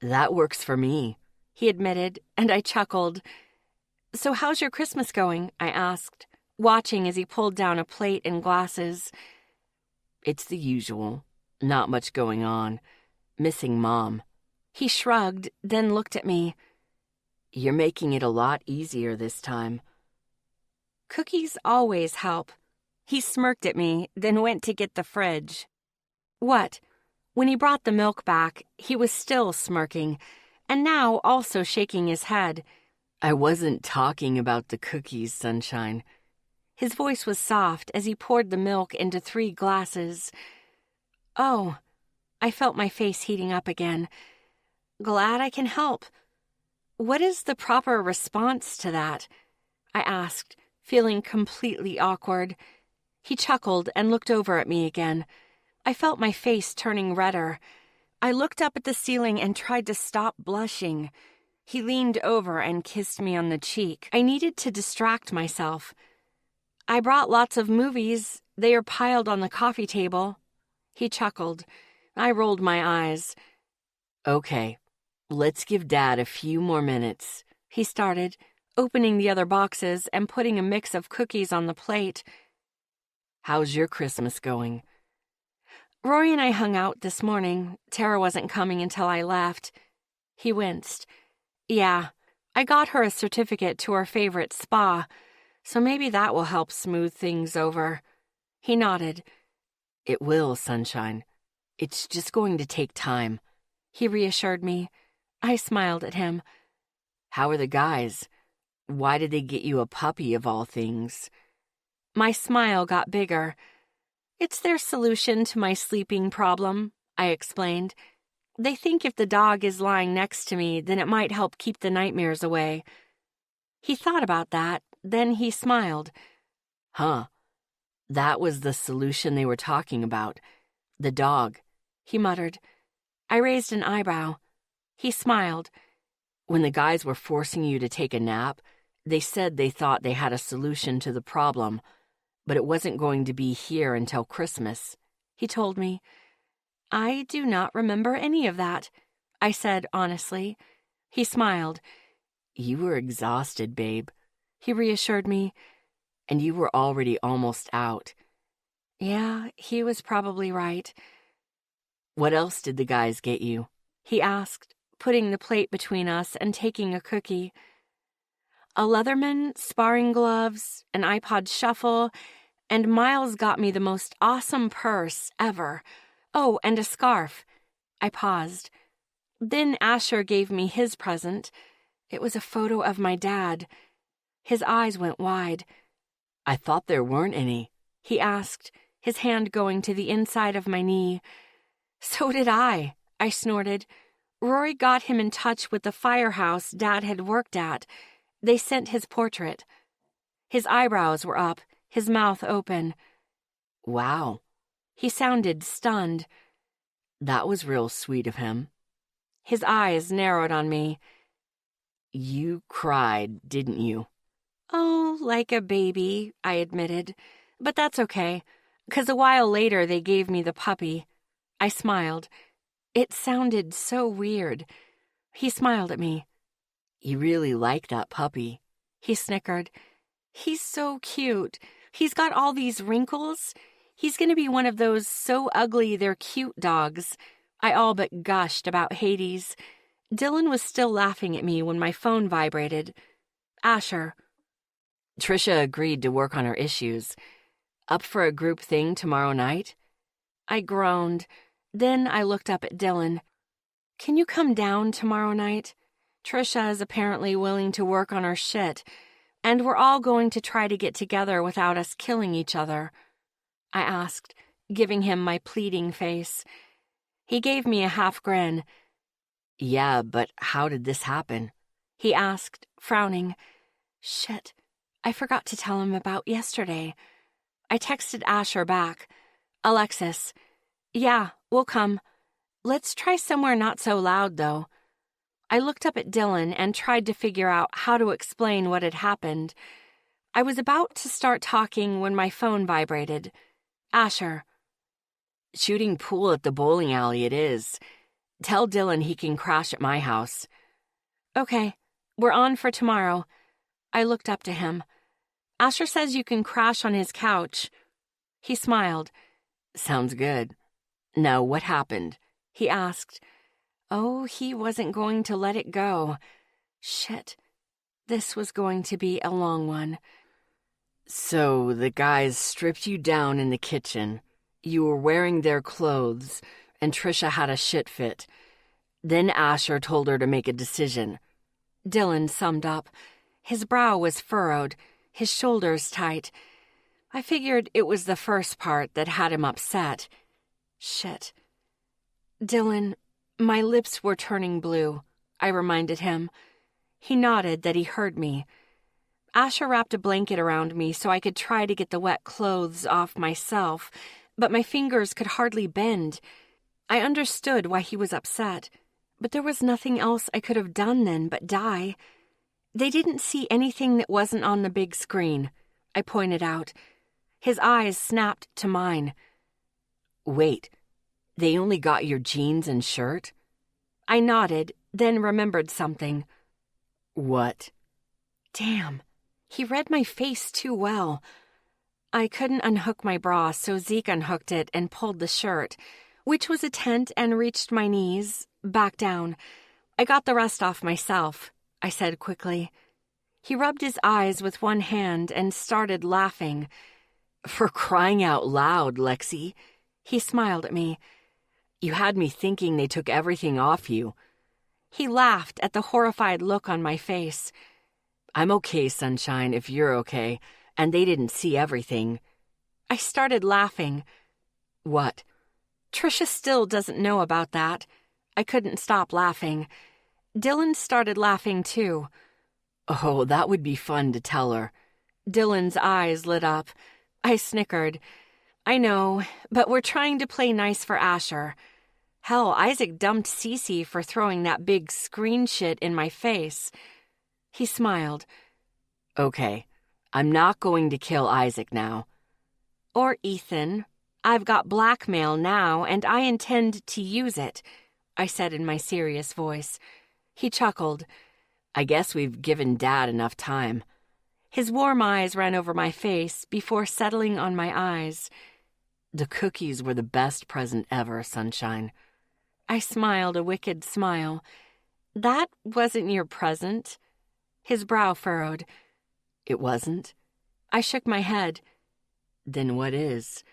That works for me, he admitted, and I chuckled. So how's your Christmas going? I asked, watching as he pulled down a plate and glasses. It's the usual. Not much going on. Missing Mom. He shrugged, then looked at me. You're making it a lot easier this time. Cookies always help. He smirked at me, then went to get the fridge. What? When he brought the milk back, he was still smirking, and now also shaking his head. I wasn't talking about the cookies, sunshine. His voice was soft as he poured the milk into 3 glasses. Oh, I felt my face heating up again. Glad I can help. What is the proper response to that? I asked, feeling completely awkward. He chuckled and looked over at me again. I felt my face turning redder. I looked up at the ceiling and tried to stop blushing. He leaned over and kissed me on the cheek. I needed to distract myself. I brought lots of movies. They are piled on the coffee table. He chuckled. I rolled my eyes. Okay, let's give Dad a few more minutes, he started, opening the other boxes and putting a mix of cookies on the plate. How's your Christmas going? Rory and I hung out this morning. Tara wasn't coming until I left. He winced. Yeah, I got her a certificate to her favorite spa, so maybe that will help smooth things over. He nodded. It will, sunshine. It's just going to take time, he reassured me. I smiled at him. How are the guys? Why did they get you a puppy of all things? My smile got bigger. It's their solution to my sleeping problem, I explained. They think if the dog is lying next to me, then it might help keep the nightmares away. He thought about that, then he smiled. Huh. That was the solution they were talking about. The dog, he muttered. I raised an eyebrow. He smiled. When the guys were forcing you to take a nap, they said they thought they had a solution to the problem, but it wasn't going to be here until Christmas, he told me. I do not remember any of that, I said honestly. He smiled. You were exhausted, babe, he reassured me. And you were already almost out. Yeah, he was probably right. What else did the guys get you? He asked, putting the plate between us and taking a cookie. A Leatherman, sparring gloves, an iPod shuffle, and Miles got me the most awesome purse ever. Oh, and a scarf. I paused. Then Asher gave me his present. It was a photo of my dad. His eyes went wide. I thought there weren't any, he asked, his hand going to the inside of my knee. So did I snorted. Rory got him in touch with the firehouse Dad had worked at. They sent his portrait. His eyebrows were up, his mouth open. Wow. He sounded stunned. That was real sweet of him. His eyes narrowed on me. You cried, didn't you? Oh, like a baby, I admitted. But that's okay, 'cause a while later they gave me the puppy. I smiled. It sounded so weird. He smiled at me. You really like that puppy, he snickered. He's so cute. He's got all these wrinkles. He's going to be one of those so ugly they're cute dogs. I all but gushed about Hades. Dylan was still laughing at me when my phone vibrated. Asher. Trisha agreed to work on her issues. Up for a group thing tomorrow night? I groaned. Then I looked up at Dylan. Can you come down tomorrow night? Trisha is apparently willing to work on her shit, and we're all going to try to get together without us killing each other. I asked, giving him my pleading face. He gave me a half grin. Yeah, but how did this happen? He asked, frowning. Shit, I forgot to tell him about yesterday. I texted Asher back. Alexis. Yeah, we'll come. Let's try somewhere not so loud, though. I looked up at Dylan and tried to figure out how to explain what had happened. I was about to start talking when my phone vibrated. Asher. Shooting pool at the bowling alley it is. Tell Dylan he can crash at my house. Okay, we're on for tomorrow. I looked up to him. Asher says you can crash on his couch. He smiled. Sounds good. Now, what happened? He asked. Oh, he wasn't going to let it go. Shit. This was going to be a long one. So, the guys stripped you down in the kitchen. You were wearing their clothes, and Trisha had a shit fit. Then Asher told her to make a decision. Dylan summed up. His brow was furrowed, his shoulders tight. I figured it was the first part that had him upset. Shit. Dylan, my lips were turning blue, I reminded him. He nodded that he heard me. Asher wrapped a blanket around me so I could try to get the wet clothes off myself, but my fingers could hardly bend. I understood why he was upset, but there was nothing else I could have done then but die. They didn't see anything that wasn't on the big screen, I pointed out. His eyes snapped to mine. Wait, they only got your jeans and shirt? I nodded, then remembered something. What? Damn, he read my face too well. I couldn't unhook my bra, so Zeke unhooked it and pulled the shirt, which was a tent and reached my knees, back down. I got the rest off myself, I said quickly. He rubbed his eyes with one hand and started laughing. For crying out loud, Lexi. He smiled at me. You had me thinking they took everything off you. He laughed at the horrified look on my face. I'm okay, Sunshine, if you're okay, and they didn't see everything. I started laughing. What? Trisha still doesn't know about that. I couldn't stop laughing. Dylan started laughing too. Oh, that would be fun to tell her. Dylan's eyes lit up. I snickered. I know, but we're trying to play nice for Asher. Hell, Isaac dumped Cece for throwing that big screen shit in my face. He smiled. Okay, I'm not going to kill Isaac now. Or Ethan. I've got blackmail now, and I intend to use it, I said in my serious voice. He chuckled. I guess we've given Dad enough time. His warm eyes ran over my face before settling on my eyes. The cookies were the best present ever, Sunshine. I smiled a wicked smile. That wasn't your present. His brow furrowed. It wasn't? I shook my head. Then what is?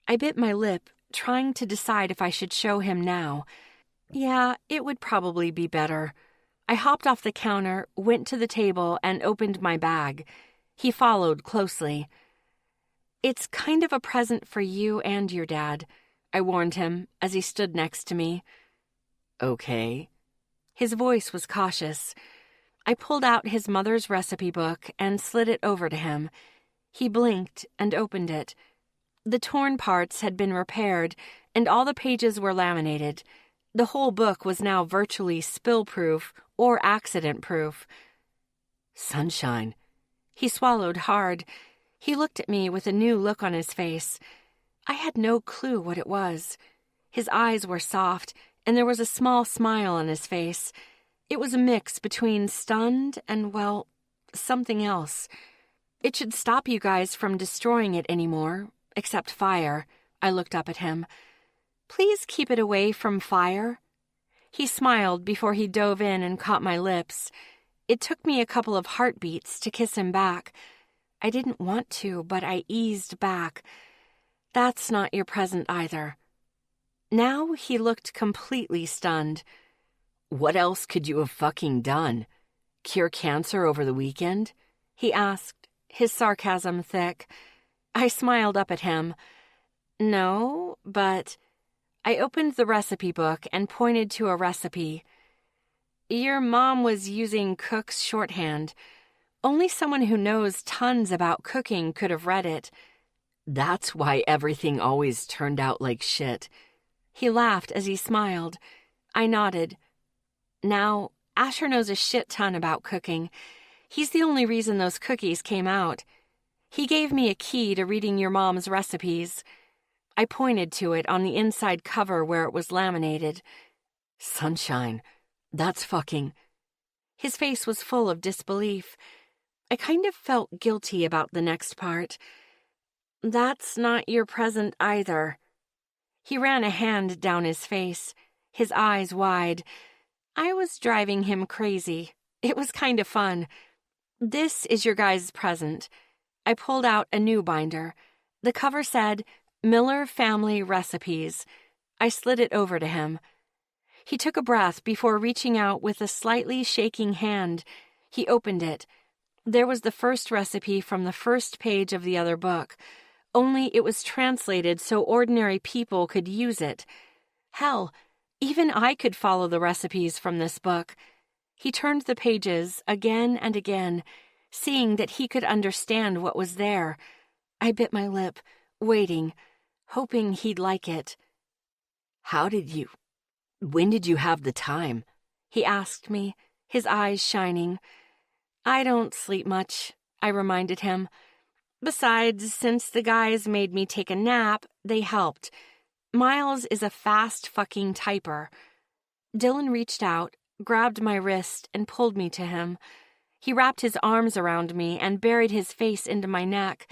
I bit my lip, trying to decide if I should show him now. Yeah, it would probably be better. I hopped off the counter, went to the table, and opened my bag. He followed closely. It's kind of a present for you and your dad, I warned him as he stood next to me. Okay. His voice was cautious. I pulled out his mother's recipe book and slid it over to him. He blinked and opened it. The torn parts had been repaired, and all the pages were laminated. The whole book was now virtually spill-proof or accident-proof. Sunshine. He swallowed hard. He looked at me with a new look on his face. I had no clue what it was. His eyes were soft, and there was a small smile on his face. It was a mix between stunned and, well, something else. It should stop you guys from destroying it anymore, except fire. I looked up at him. Please keep it away from fire. He smiled before he dove in and caught my lips. It took me a couple of heartbeats to kiss him back. I didn't want to, but I eased back. That's not your present either. Now he looked completely stunned. What else could you have fucking done? Cure cancer over the weekend? He asked, his sarcasm thick. I smiled up at him. No, but... I opened the recipe book and pointed to a recipe. Your mom was using cook's shorthand. Only someone who knows tons about cooking could have read it. That's why everything always turned out like shit. He laughed as he smiled. I nodded. Now, Asher knows a shit ton about cooking. He's the only reason those cookies came out. He gave me a key to reading your mom's recipes. I pointed to it on the inside cover where it was laminated. Sunshine, that's fucking... His face was full of disbelief. I kind of felt guilty about the next part. That's not your present either. He ran a hand down his face, his eyes wide. I was driving him crazy. It was kind of fun. This is your guys' present. I pulled out a new binder. The cover said, Miller Family Recipes. I slid it over to him. He took a breath before reaching out with a slightly shaking hand. He opened it. There was the first recipe from the first page of the other book, only it was translated so ordinary people could use it. Hell, even I could follow the recipes from this book. He turned the pages again and again, seeing that he could understand what was there. I bit my lip, waiting, hoping he'd like it. When did you have the time? He asked me, his eyes shining. I don't sleep much, I reminded him. Besides, since the guys made me take a nap, they helped. Miles is a fast fucking typer. Dylan reached out, grabbed my wrist, and pulled me to him. He wrapped his arms around me and buried his face into my neck.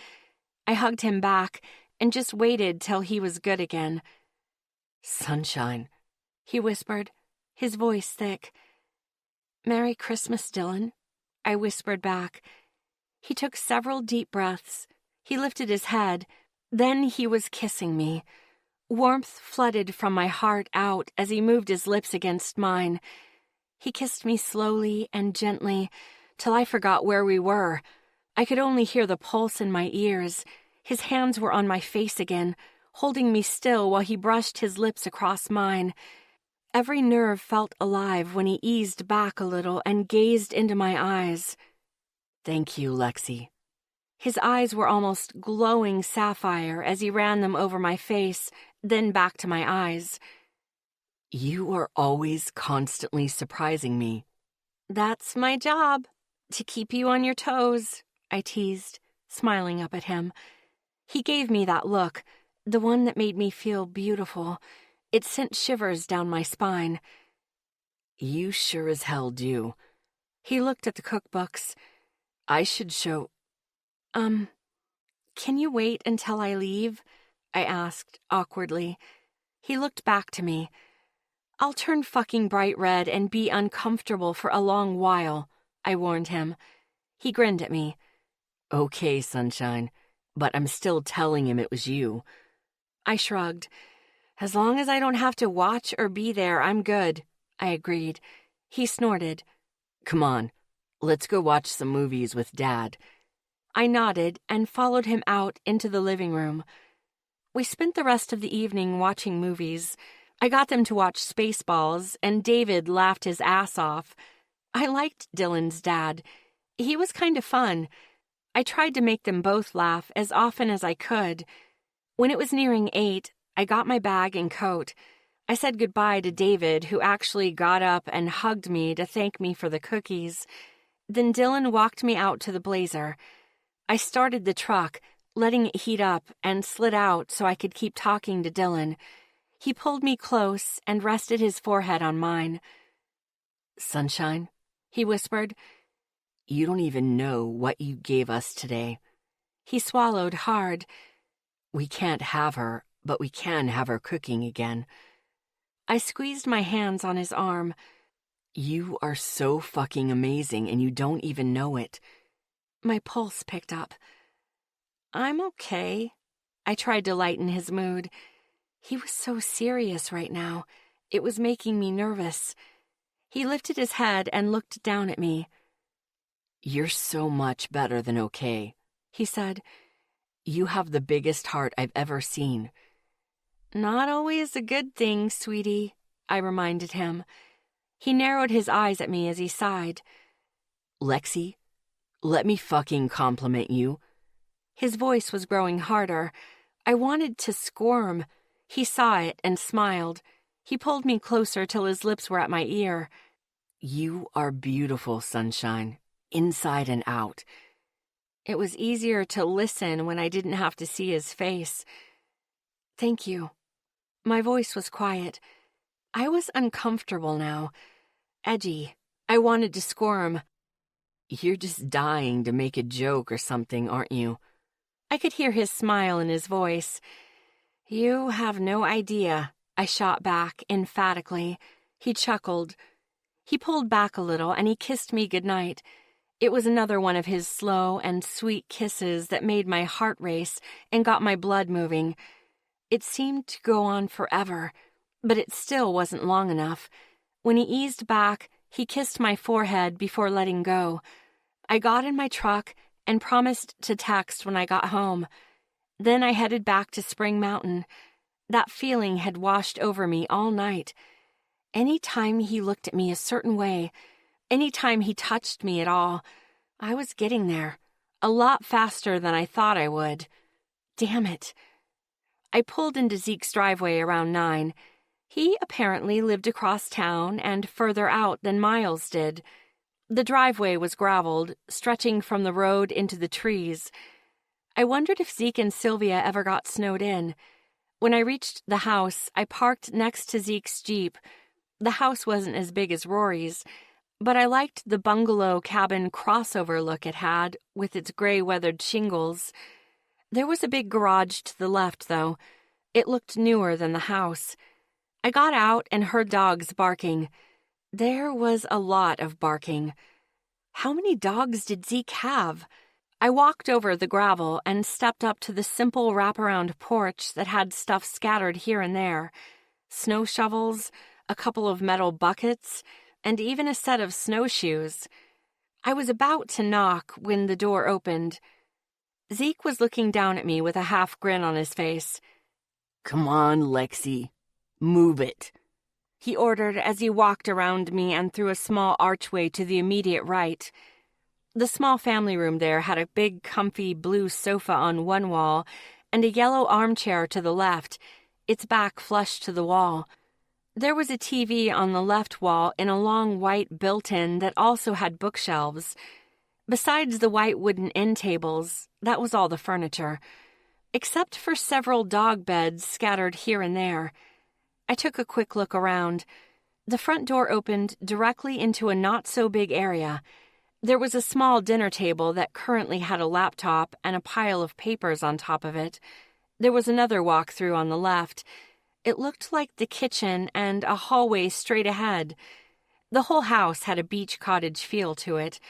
I hugged him back and just waited till he was good again. Sunshine, he whispered, his voice thick. Merry Christmas, Dylan, I whispered back. He took several deep breaths. He lifted his head. Then he was kissing me. Warmth flooded from my heart out as he moved his lips against mine. He kissed me slowly and gently till I forgot where we were. I could only hear the pulse in my ears. His hands were on my face again, holding me still while he brushed his lips across mine. Every nerve felt alive when he eased back a little and gazed into my eyes. Thank you, Lexi. His eyes were almost glowing sapphire as he ran them over my face, then back to my eyes. You are always constantly surprising me. That's my job, to keep you on your toes, I teased, smiling up at him. He gave me that look, the one that made me feel beautiful. It sent shivers down my spine. You sure as hell do. He looked at the cookbooks. I should show... Can you wait until I leave? I asked, awkwardly. He looked back to me. I'll turn fucking bright red and be uncomfortable for a long while, I warned him. He grinned at me. Okay, Sunshine, but I'm still telling him it was you. I shrugged. As long as I don't have to watch or be there, I'm good, I agreed. He snorted. Come on, let's go watch some movies with Dad. I nodded and followed him out into the living room. We spent the rest of the evening watching movies. I got them to watch Spaceballs, and David laughed his ass off. I liked Dylan's dad. He was kind of fun. I tried to make them both laugh as often as I could. When it was nearing 8, I got my bag and coat. I said goodbye to David, who actually got up and hugged me to thank me for the cookies. Then Dylan walked me out to the Blazer. I started the truck, letting it heat up, and slid out so I could keep talking to Dylan. He pulled me close and rested his forehead on mine. Sunshine, he whispered. You don't even know what you gave us today. He swallowed hard. We can't have her, but we can have her cooking again. I squeezed my hands on his arm. You are so fucking amazing and you don't even know it. My pulse picked up. I'm okay. I tried to lighten his mood. He was so serious right now. It was making me nervous. He lifted his head and looked down at me. You're so much better than okay, he said. You have the biggest heart I've ever seen. Not always a good thing, sweetie, I reminded him. He narrowed his eyes at me as he sighed. Lexi, let me fucking compliment you. His voice was growing harder. I wanted to squirm. He saw it and smiled. He pulled me closer till his lips were at my ear. You are beautiful, sunshine, inside and out. It was easier to listen when I didn't have to see his face. Thank you. My voice was quiet. I was uncomfortable now. Edgy. I wanted to squirm. You're just dying to make a joke or something, aren't you? I could hear his smile in his voice. You have no idea, I shot back emphatically. He chuckled. He pulled back a little and he kissed me goodnight. It was another one of his slow and sweet kisses that made my heart race and got my blood moving. It seemed to go on forever, but it still wasn't long enough. When he eased back, he kissed my forehead before letting go. I got in my truck and promised to text when I got home. Then I headed back to Spring Mountain. That feeling had washed over me all night. Any time he looked at me a certain way, any time he touched me at all, I was getting there, a lot faster than I thought I would. Damn it. I pulled into Zeke's driveway around 9. He apparently lived across town and further out than Miles did. The driveway was graveled, stretching from the road into the trees. I wondered if Zeke and Sylvia ever got snowed in. When I reached the house, I parked next to Zeke's Jeep. The house wasn't as big as Rory's, but I liked the bungalow cabin crossover look it had, with its gray-weathered shingles. There was a big garage to the left, though. It looked newer than the house. I got out and heard dogs barking. There was a lot of barking. How many dogs did Zeke have? I walked over the gravel and stepped up to the simple wraparound porch that had stuff scattered here and there. Snow shovels, a couple of metal buckets, and even a set of snowshoes. I was about to knock when the door opened. Zeke was looking down at me with a half grin on his face. Come on, Lexi. Move it, he ordered as he walked around me and through a small archway to the immediate right. The small family room there had a big, comfy blue sofa on one wall and a yellow armchair to the left, its back flush to the wall. There was a TV on the left wall in a long white built-in that also had bookshelves. Besides the white wooden end tables, that was all the furniture, except for several dog beds scattered here and there. I took a quick look around. The front door opened directly into a not-so-big area. There was a small dinner table that currently had a laptop and a pile of papers on top of it. There was another walk-through on the left. It looked like the kitchen and a hallway straight ahead. The whole house had a beach cottage feel to it.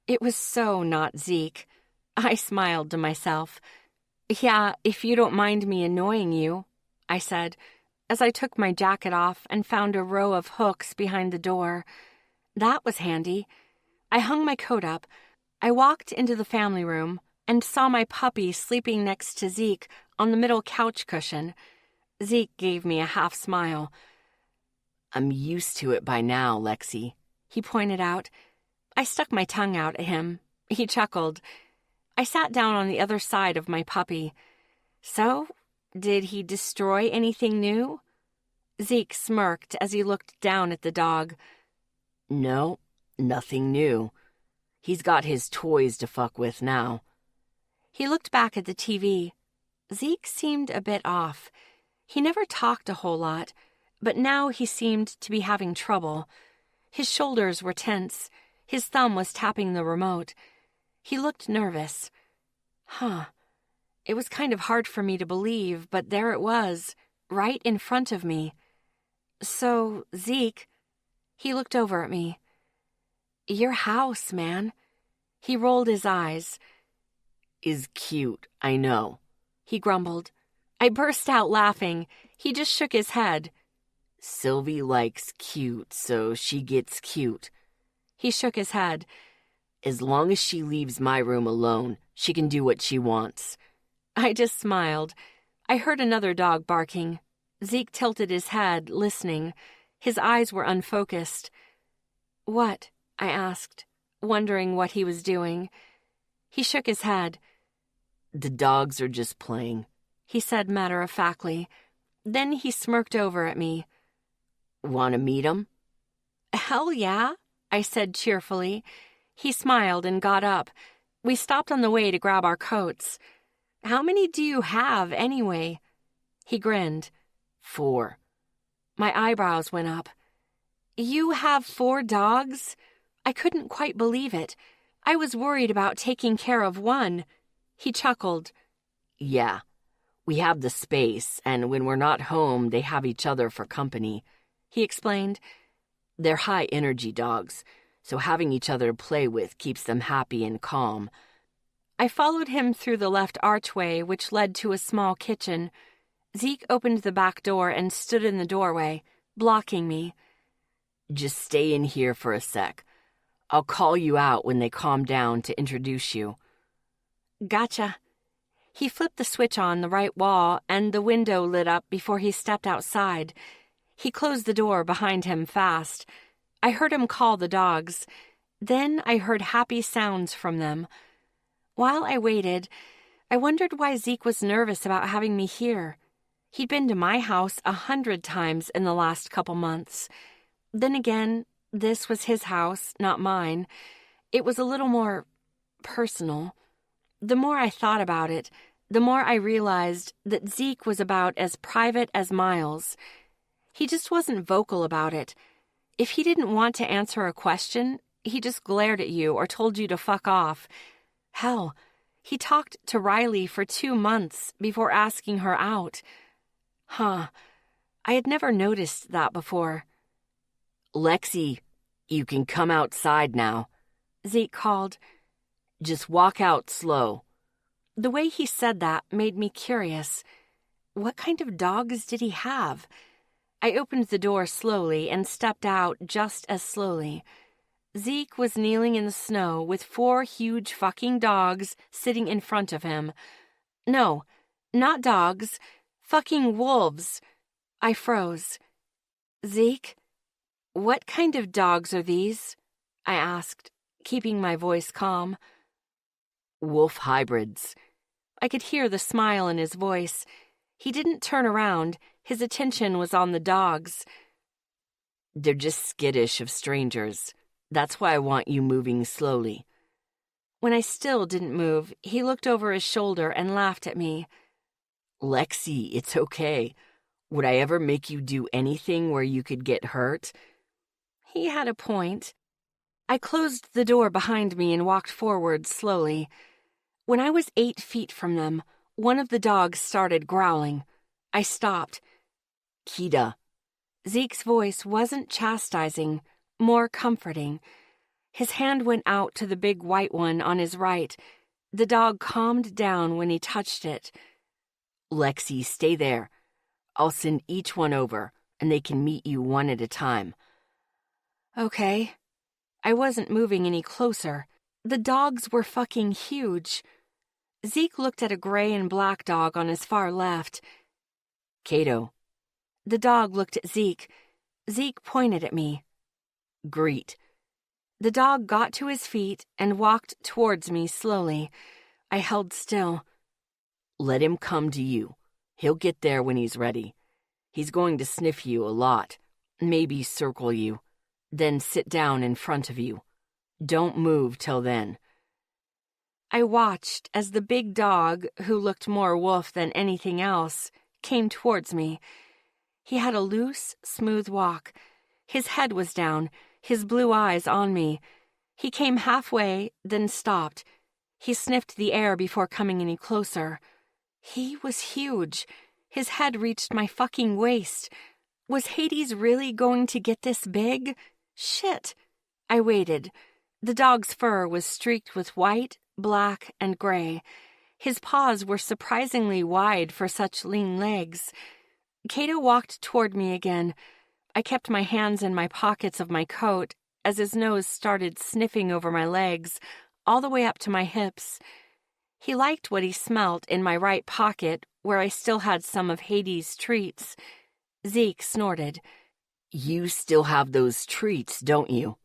It was so not Zeke. I smiled to myself. Yeah, if you don't mind me annoying you, I said, as I took my jacket off and found a row of hooks behind the door. That was handy. I hung my coat up. I walked into the family room and saw my puppy sleeping next to Zeke on the middle couch cushion. Zeke gave me a half smile. I'm used to it by now, Lexi, he pointed out. I stuck my tongue out at him. He chuckled. I sat down on the other side of my puppy. So, did he destroy anything new? Zeke smirked as he looked down at the dog. No, nothing new. He's got his toys to fuck with now. He looked back at the TV. Zeke seemed a bit off. He never talked a whole lot, but now he seemed to be having trouble. His shoulders were tense. His thumb was tapping the remote. He looked nervous. It was kind of hard for me to believe, but there it was, right in front of me. So, Zeke, he looked over at me. Your house, man. He rolled his eyes. Is cute, I know, He grumbled. I burst out laughing. He just shook his head. Sylvie likes cute, so she gets cute. He shook his head. As long as she leaves my room alone, she can do what she wants. I just smiled. I heard another dog barking. Zeke tilted his head, listening. His eyes were unfocused. What? I asked, wondering what he was doing. He shook his head. The dogs are just playing, he said matter-of-factly. Then he smirked over at me. Want to meet 'em? Hell yeah, I said cheerfully. He smiled and got up. We stopped on the way to grab our coats. How many do you have, anyway? He grinned. 4. My eyebrows went up. You have 4 dogs? I couldn't quite believe it. I was worried about taking care of one. He chuckled. Yeah, we have the space, and when we're not home, they have each other for company. He explained. They're high-energy dogs, so having each other to play with keeps them happy and calm. I followed him through the left archway, which led to a small kitchen. Zeke opened the back door and stood in the doorway, blocking me. Just stay in here for a sec. I'll call you out when they calm down to introduce you. Gotcha. He flipped the switch on the right wall, and the window lit up before he stepped outside. He closed the door behind him fast. I heard him call the dogs. Then I heard happy sounds from them. While I waited, I wondered why Zeke was nervous about having me here. He'd been to my house 100 times in the last couple months. Then again, this was his house, not mine. It was a little more personal. The more I thought about it, the more I realized that Zeke was about as private as Miles. He just wasn't vocal about it. If he didn't want to answer a question, he just glared at you or told you to fuck off. Hell, he talked to Riley for 2 months before asking her out. I had never noticed that before. Lexi, you can come outside now, Zeke called. Just walk out slow. The way he said that made me curious. What kind of dogs did he have? I opened the door slowly and stepped out just as slowly. Zeke was kneeling in the snow with 4 huge fucking dogs sitting in front of him. No, not dogs. Fucking wolves. I froze. Zeke, what kind of dogs are these? I asked, keeping my voice calm. Wolf hybrids. I could hear the smile in his voice. He didn't turn around. His attention was on the dogs. They're just skittish of strangers. That's why I want you moving slowly. When I still didn't move, he looked over his shoulder and laughed at me. Lexi, it's okay. Would I ever make you do anything where you could get hurt? He had a point. I closed the door behind me and walked forward slowly. When I was 8 feet from them, one of the dogs started growling. I stopped. Kita. Zeke's voice wasn't chastising, more comforting. His hand went out to the big white one on his right. The dog calmed down when he touched it. Lexi, stay there. I'll send each one over, and they can meet you one at a time. Okay. I wasn't moving any closer. The dogs were fucking huge. Zeke looked at a gray and black dog on his far left. Kato. The dog looked at Zeke. Zeke pointed at me. Greet. The dog got to his feet and walked towards me slowly. I held still. Let him come to you. He'll get there when he's ready. He's going to sniff you a lot, maybe circle you, then sit down in front of you. Don't move till then. I watched as the big dog, who looked more wolf than anything else, came towards me. He had a loose, smooth walk. His head was down, his blue eyes on me. He came halfway, then stopped. He sniffed the air before coming any closer. He was huge. His head reached my fucking waist. Was Hades really going to get this big? Shit. I waited. The dog's fur was streaked with white, black, and gray. His paws were surprisingly wide for such lean legs. Cato walked toward me again. I kept my hands in my pockets of my coat as his nose started sniffing over my legs, all the way up to my hips. He liked what he smelt in my right pocket, where I still had some of Hades' treats. Zeke snorted. You still have those treats, don't you?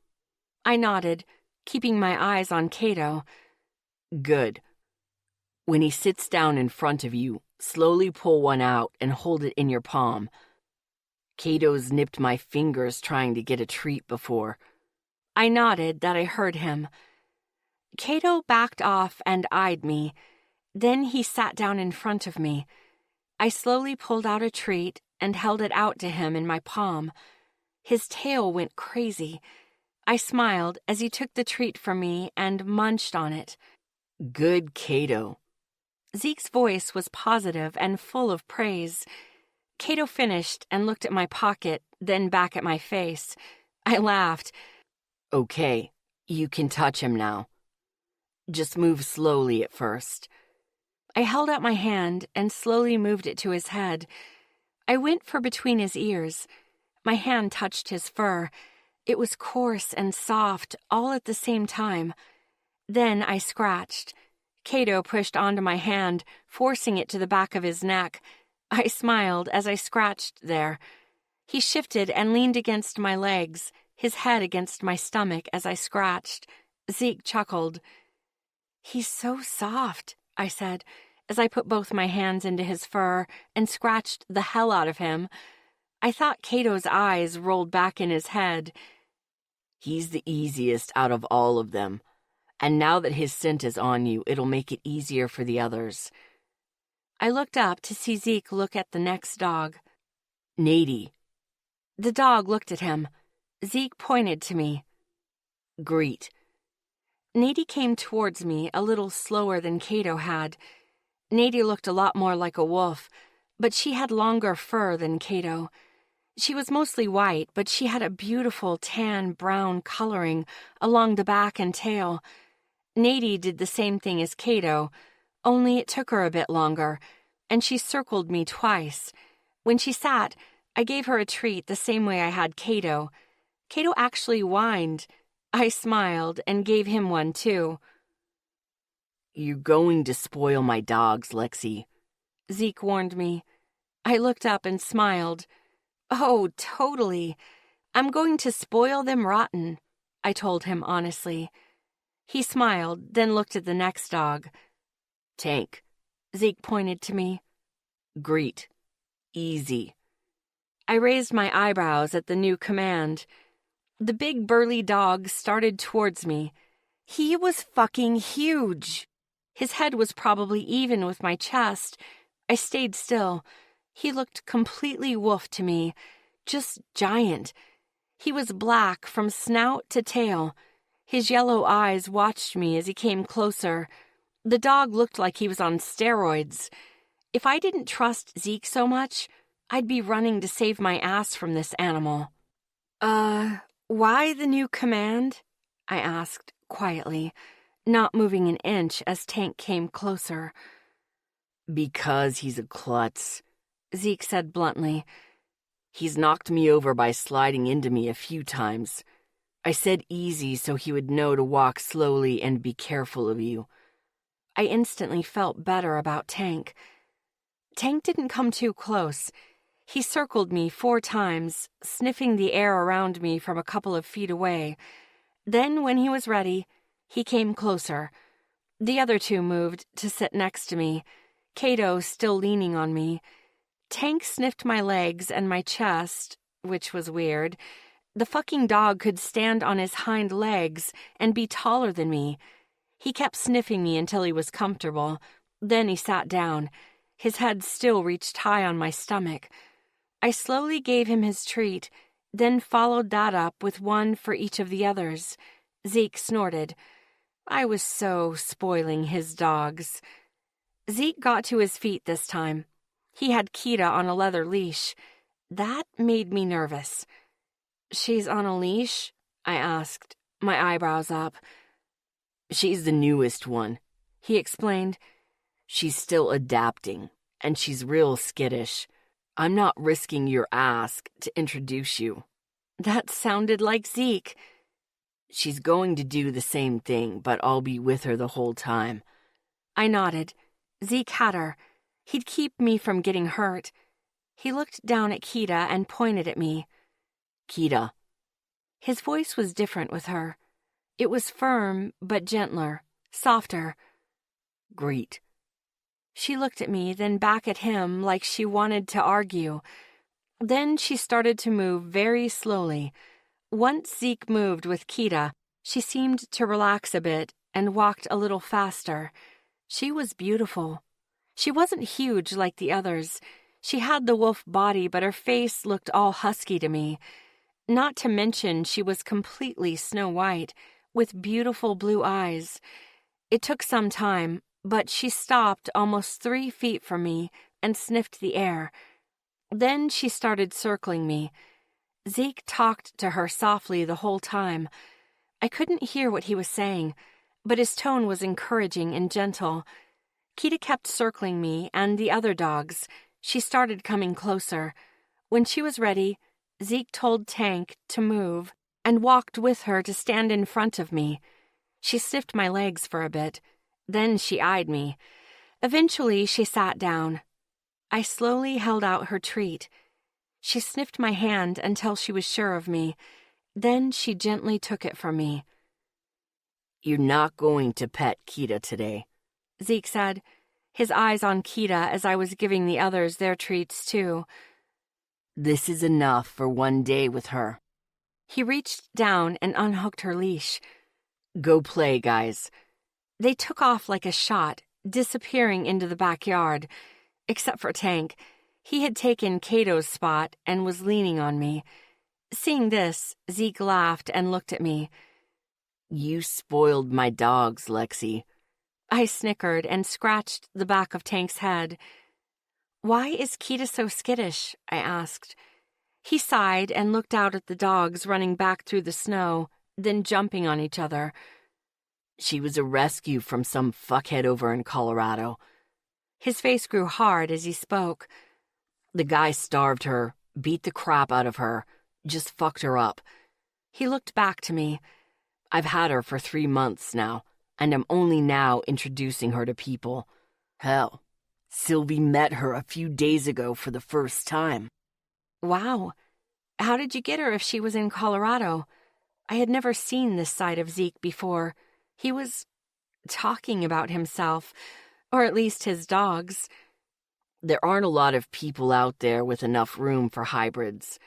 I nodded, keeping my eyes on Cato. Good. When he sits down in front of you, slowly pull one out and hold it in your palm. Cato's nipped my fingers trying to get a treat before. I nodded that I heard him. Cato backed off and eyed me. Then he sat down in front of me. I slowly pulled out a treat and held it out to him in my palm. His tail went crazy. I smiled as he took the treat from me and munched on it. Good, Cato. Zeke's voice was positive and full of praise. Cato finished and looked at my pocket, then back at my face. I laughed. Okay, you can touch him now. Just move slowly at first. I held out my hand and slowly moved it to his head. I went for between his ears. My hand touched his fur. It was coarse and soft all at the same time. Then I scratched. Cato pushed onto my hand, forcing it to the back of his neck. I smiled as I scratched there. He shifted and leaned against my legs, his head against my stomach as I scratched. Zeke chuckled. He's so soft, I said, as I put both my hands into his fur and scratched the hell out of him. I thought Cato's eyes rolled back in his head. He's the easiest out of all of them. And now that his scent is on you, it'll make it easier for the others. I looked up to see Zeke look at the next dog. Nady. The dog looked at him. Zeke pointed to me. Greet. Nady came towards me a little slower than Cato had. Nady looked a lot more like a wolf, but she had longer fur than Cato. She was mostly white, but she had a beautiful tan-brown coloring along the back and tail. Nady did the same thing as Cato, only it took her a bit longer, and she circled me twice. When she sat, I gave her a treat the same way I had Cato. Cato actually whined. I smiled and gave him one too. You're going to spoil my dogs, Lexi, Zeke warned me. I looked up and smiled. Oh, totally. I'm going to spoil them rotten, I told him honestly. He smiled, then looked at the next dog. Tank. Zeke pointed to me. Greet. Easy. I raised my eyebrows at the new command. The big burly dog started towards me. He was fucking huge. His head was probably even with my chest. I stayed still. He looked completely wolf to me, just giant. He was black from snout to tail. His yellow eyes watched me as he came closer. The dog looked like he was on steroids. If I didn't trust Zeke so much, I'd be running to save my ass from this animal. Why the new command? I asked quietly, not moving an inch as Tank came closer. Because he's a klutz, Zeke said bluntly. He's knocked me over by sliding into me a few times. I said easy so he would know to walk slowly and be careful of you. I instantly felt better about Tank. Tank didn't come too close. He circled me 4 times, sniffing the air around me from a couple of feet away. Then, when he was ready, he came closer. The other 2 moved to sit next to me, Cato still leaning on me. Tank sniffed my legs and my chest, which was weird. The fucking dog could stand on his hind legs and be taller than me. He kept sniffing me until he was comfortable. Then he sat down. His head still reached high on my stomach. I slowly gave him his treat, then followed that up with one for each of the others. Zeke snorted. I was so spoiling his dogs. Zeke got to his feet this time. He had Kita on a leather leash. That made me nervous. "She's on a leash?" I asked, my eyebrows up. "She's the newest one," he explained. "She's still adapting, and she's real skittish. I'm not risking your ask to introduce you." That sounded like Zeke. "She's going to do the same thing, but I'll be with her the whole time." I nodded. Zeke had her. He'd keep me from getting hurt. He looked down at Kita and pointed at me. "Kita." His voice was different with her. It was firm, but gentler, softer. "Greet." She looked at me, then back at him like she wanted to argue. Then she started to move very slowly. Once Zeke moved with Kita, she seemed to relax a bit and walked a little faster. She was beautiful. She wasn't huge like the others. She had the wolf body, but her face looked all husky to me. Not to mention she was completely snow white, with beautiful blue eyes. It took some time, but she stopped almost 3 feet from me and sniffed the air. Then she started circling me. Zeke talked to her softly the whole time. I couldn't hear what he was saying, but his tone was encouraging and gentle. Kita kept circling me and the other dogs. She started coming closer. When she was ready, Zeke told Tank to move and walked with her to stand in front of me. She sniffed my legs for a bit. Then she eyed me. Eventually, she sat down. I slowly held out her treat. She sniffed my hand until she was sure of me. Then she gently took it from me. "You're not going to pet Kita today," Zeke said, his eyes on Kita as I was giving the others their treats too. "This is enough for one day with her." He reached down and unhooked her leash. "Go play, guys." They took off like a shot, disappearing into the backyard. Except for Tank. He had taken Cato's spot and was leaning on me. Seeing this, Zeke laughed and looked at me. "You spoiled my dogs, Lexi." I snickered and scratched the back of Tank's head. "Why is Kita so skittish?" I asked. He sighed and looked out at the dogs running back through the snow, then jumping on each other. "She was a rescue from some fuckhead over in Colorado." His face grew hard as he spoke. "The guy starved her, beat the crap out of her, just fucked her up." He looked back to me. "I've had her for 3 months now, and I'm only now introducing her to people. Hell, Sylvie met her a few days ago for the first time." Wow. How did you get her if she was in Colorado? I had never seen this side of Zeke before. He was talking about himself, or at least his dogs. "There aren't a lot of people out there with enough room for hybrids.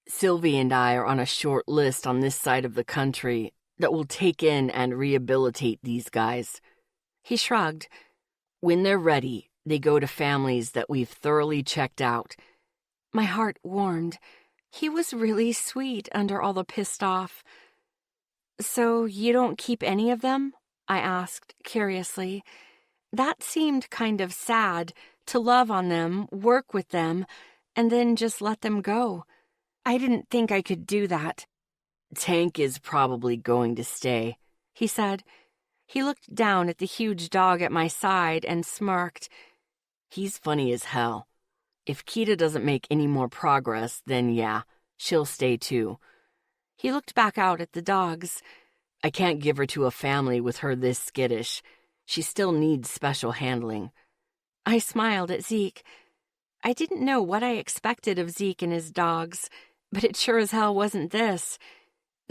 Sylvie and I are on a short list on this side of the country that will take in and rehabilitate these guys." He shrugged. "When they're ready, they go to families that we've thoroughly checked out." My heart warmed. He was really sweet under all the pissed off. "So you don't keep any of them?" I asked, curiously. That seemed kind of sad, to love on them, work with them, and then just let them go. I didn't think I could do that. "Tank is probably going to stay," he said. He looked down at the huge dog at my side and smirked. "He's funny as hell. If Kita doesn't make any more progress, then yeah, she'll stay too." He looked back out at the dogs. "I can't give her to a family with her this skittish. She still needs special handling." I smiled at Zeke. I didn't know what I expected of Zeke and his dogs, but it sure as hell wasn't this.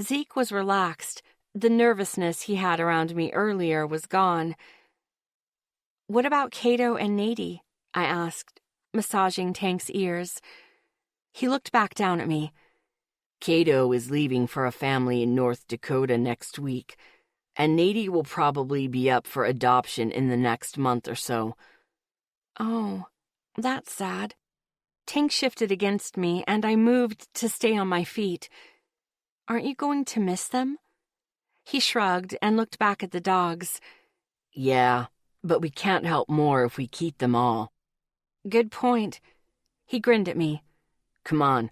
Zeke was relaxed. The nervousness he had around me earlier was gone. "What about Cato and Nady?" I asked, massaging Tank's ears. He looked back down at me. "Cato is leaving for a family in North Dakota next week, and Nady will probably be up for adoption in the next month or so." "Oh, that's sad." Tank shifted against me, and I moved to stay on my feet. "Aren't you going to miss them?" He shrugged and looked back at the dogs. "Yeah, but we can't help more if we keep them all." "Good point." He grinned at me. Come on.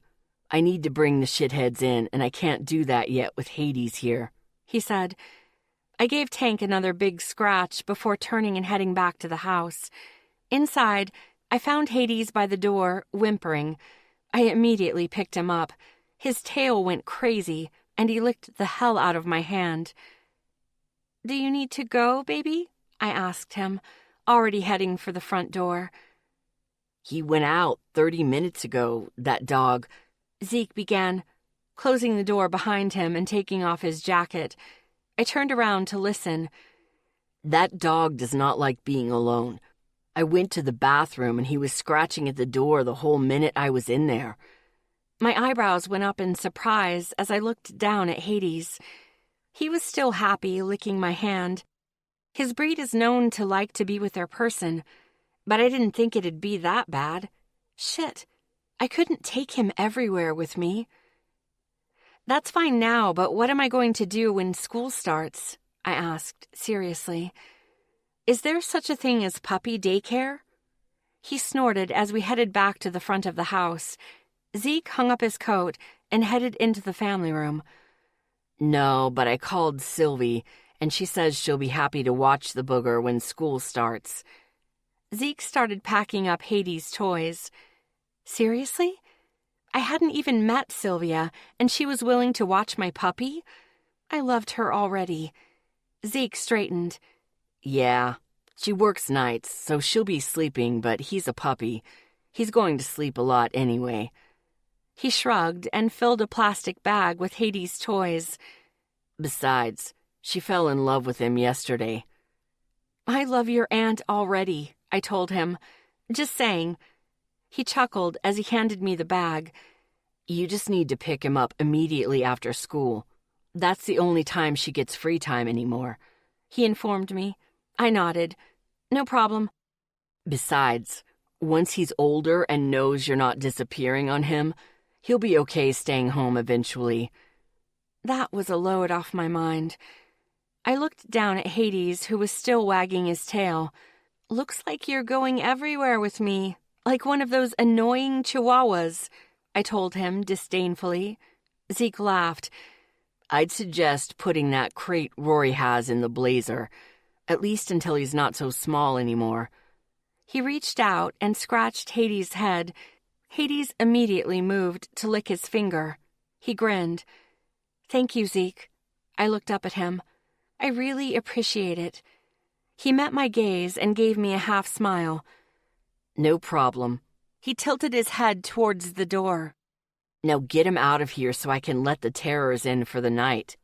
I need to bring the shitheads in, and I can't do that yet with Hades here, he said. I gave Tank another big scratch before turning and heading back to the house. Inside, I found Hades by the door, whimpering. I immediately picked him up. His tail went crazy, and he licked the hell out of my hand. Do you need to go, baby? I asked him, already heading for the front door. He went out 30 minutes ago, that dog, Zeke began, closing the door behind him and taking off his jacket. I turned around to listen. That dog does not like being alone. I went to the bathroom and he was scratching at the door the whole minute I was in there. My eyebrows went up in surprise as I looked down at Hades. He was still happy, licking my hand. His breed is known to like to be with their person, but I didn't think it'd be that bad. Shit, I couldn't take him everywhere with me. That's fine now, but what am I going to do when school starts? I asked, seriously. Is there such a thing as puppy daycare? He snorted as we headed back to the front of the house. Zeke hung up his coat and headed into the family room. No, but I called Sylvie, and she says she'll be happy to watch the booger when school starts. Zeke started packing up Hades' toys. Seriously? I hadn't even met Sylvia, and she was willing to watch my puppy? I loved her already. Zeke straightened. Yeah, she works nights, so she'll be sleeping, but he's a puppy. He's going to sleep a lot anyway. He shrugged and filled a plastic bag with Hades' toys. Besides, she fell in love with him yesterday. I love your aunt already, I told him. Just saying. He chuckled as he handed me the bag. You just need to pick him up immediately after school. That's the only time she gets free time anymore, he informed me. I nodded. No problem. Besides, once he's older and knows you're not disappearing on him, he'll be okay staying home eventually. That was a load off my mind. I looked down at Hades, who was still wagging his tail. Looks like you're going everywhere with me, like one of those annoying chihuahuas, I told him disdainfully. Zeke laughed. I'd suggest putting that crate Rory has in the blazer, at least until he's not so small anymore. He reached out and scratched Hades' head. Hades immediately moved to lick his finger. He grinned. Thank you, Zeke. I looked up at him. I really appreciate it. He met my gaze and gave me a half smile. No problem. He tilted his head towards the door. Now get him out of here so I can let the terrors in for the night.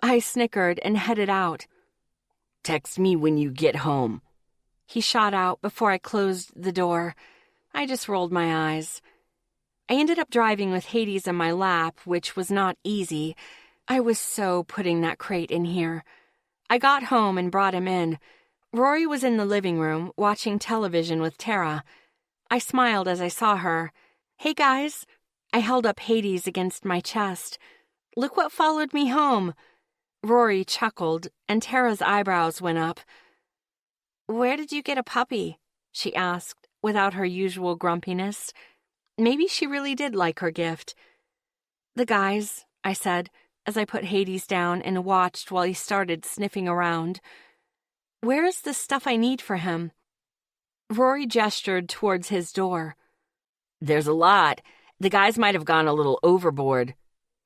I snickered and headed out. Text me when you get home. He shot out before I closed the door. I just rolled my eyes. I ended up driving with Hades in my lap, which was not easy. I was so putting that crate in here. I got home and brought him in. Rory was in the living room, watching television with Tara. I smiled as I saw her. Hey, guys. I held up Hades against my chest. Look what followed me home. Rory chuckled, and Tara's eyebrows went up. Where did you get a puppy? She asked, without her usual grumpiness. Maybe she really did like her gift. The guys, I said, as I put Hades down and watched while he started sniffing around. Where is the stuff I need for him? Rory gestured towards his door. There's a lot. The guys might have gone a little overboard,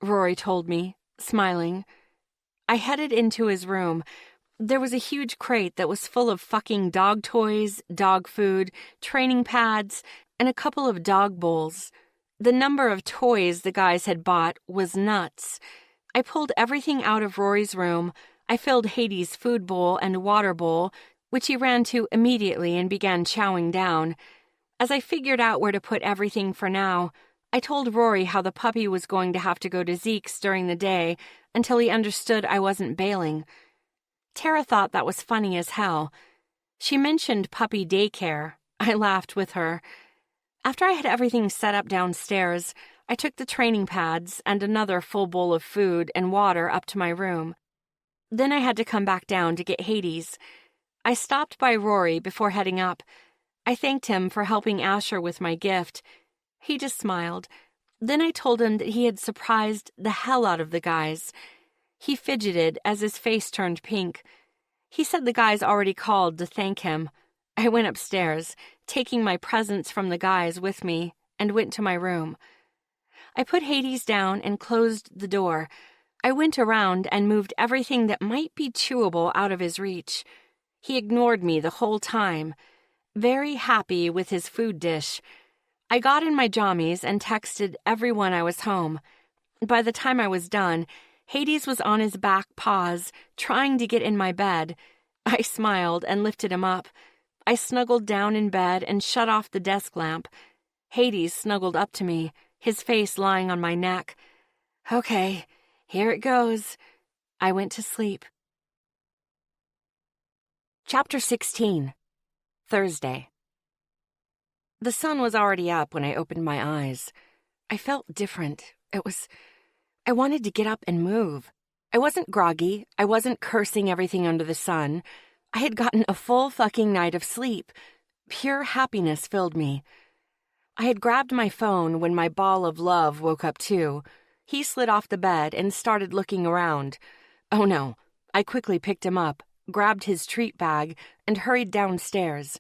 Rory told me, smiling. I headed into his room. There was a huge crate that was full of fucking dog toys, dog food, training pads, and a couple of dog bowls. The number of toys the guys had bought was nuts. I pulled everything out of Rory's room. I filled Hades' food bowl and water bowl, which he ran to immediately and began chowing down. As I figured out where to put everything for now, I told Rory how the puppy was going to have to go to Zeke's during the day until he understood I wasn't bailing. Tara thought that was funny as hell. She mentioned puppy daycare. I laughed with her. After I had everything set up downstairs, I took the training pads and another full bowl of food and water up to my room. Then I had to come back down to get Hades. I stopped by Rory before heading up. I thanked him for helping Asher with my gift. He just smiled. Then I told him that he had surprised the hell out of the guys. He fidgeted as his face turned pink. He said the guys already called to thank him. I went upstairs, taking my presents from the guys with me, and went to my room. I put Hades down and closed the door. I went around and moved everything that might be chewable out of his reach. He ignored me the whole time, very happy with his food dish. I got in my jammies and texted everyone I was home. By the time I was done, Hades was on his back paws, trying to get in my bed. I smiled and lifted him up. I snuggled down in bed and shut off the desk lamp. Hades snuggled up to me, his face lying on my neck. Okay, here it goes. I went to sleep. Chapter 16. Thursday. The sun was already up when I opened my eyes. I felt different. I wanted to get up and move. I wasn't groggy. I wasn't cursing everything under the sun. I had gotten a full fucking night of sleep. Pure happiness filled me. I had grabbed my phone when my ball of love woke up too. He slid off the bed and started looking around. Oh no. I quickly picked him up, grabbed his treat bag, and hurried downstairs.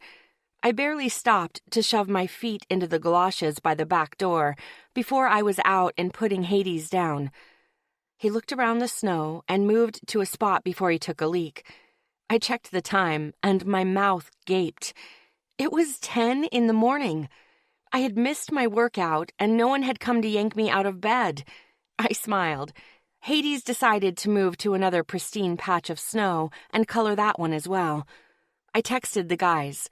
I barely stopped to shove my feet into the galoshes by the back door before I was out and putting Hades down. He looked around the snow and moved to a spot before he took a leak. I checked the time, and my mouth gaped. It was 10 in the morning. I had missed my workout, and no one had come to yank me out of bed. I smiled. Hades decided to move to another pristine patch of snow and color that one as well. I texted the guys.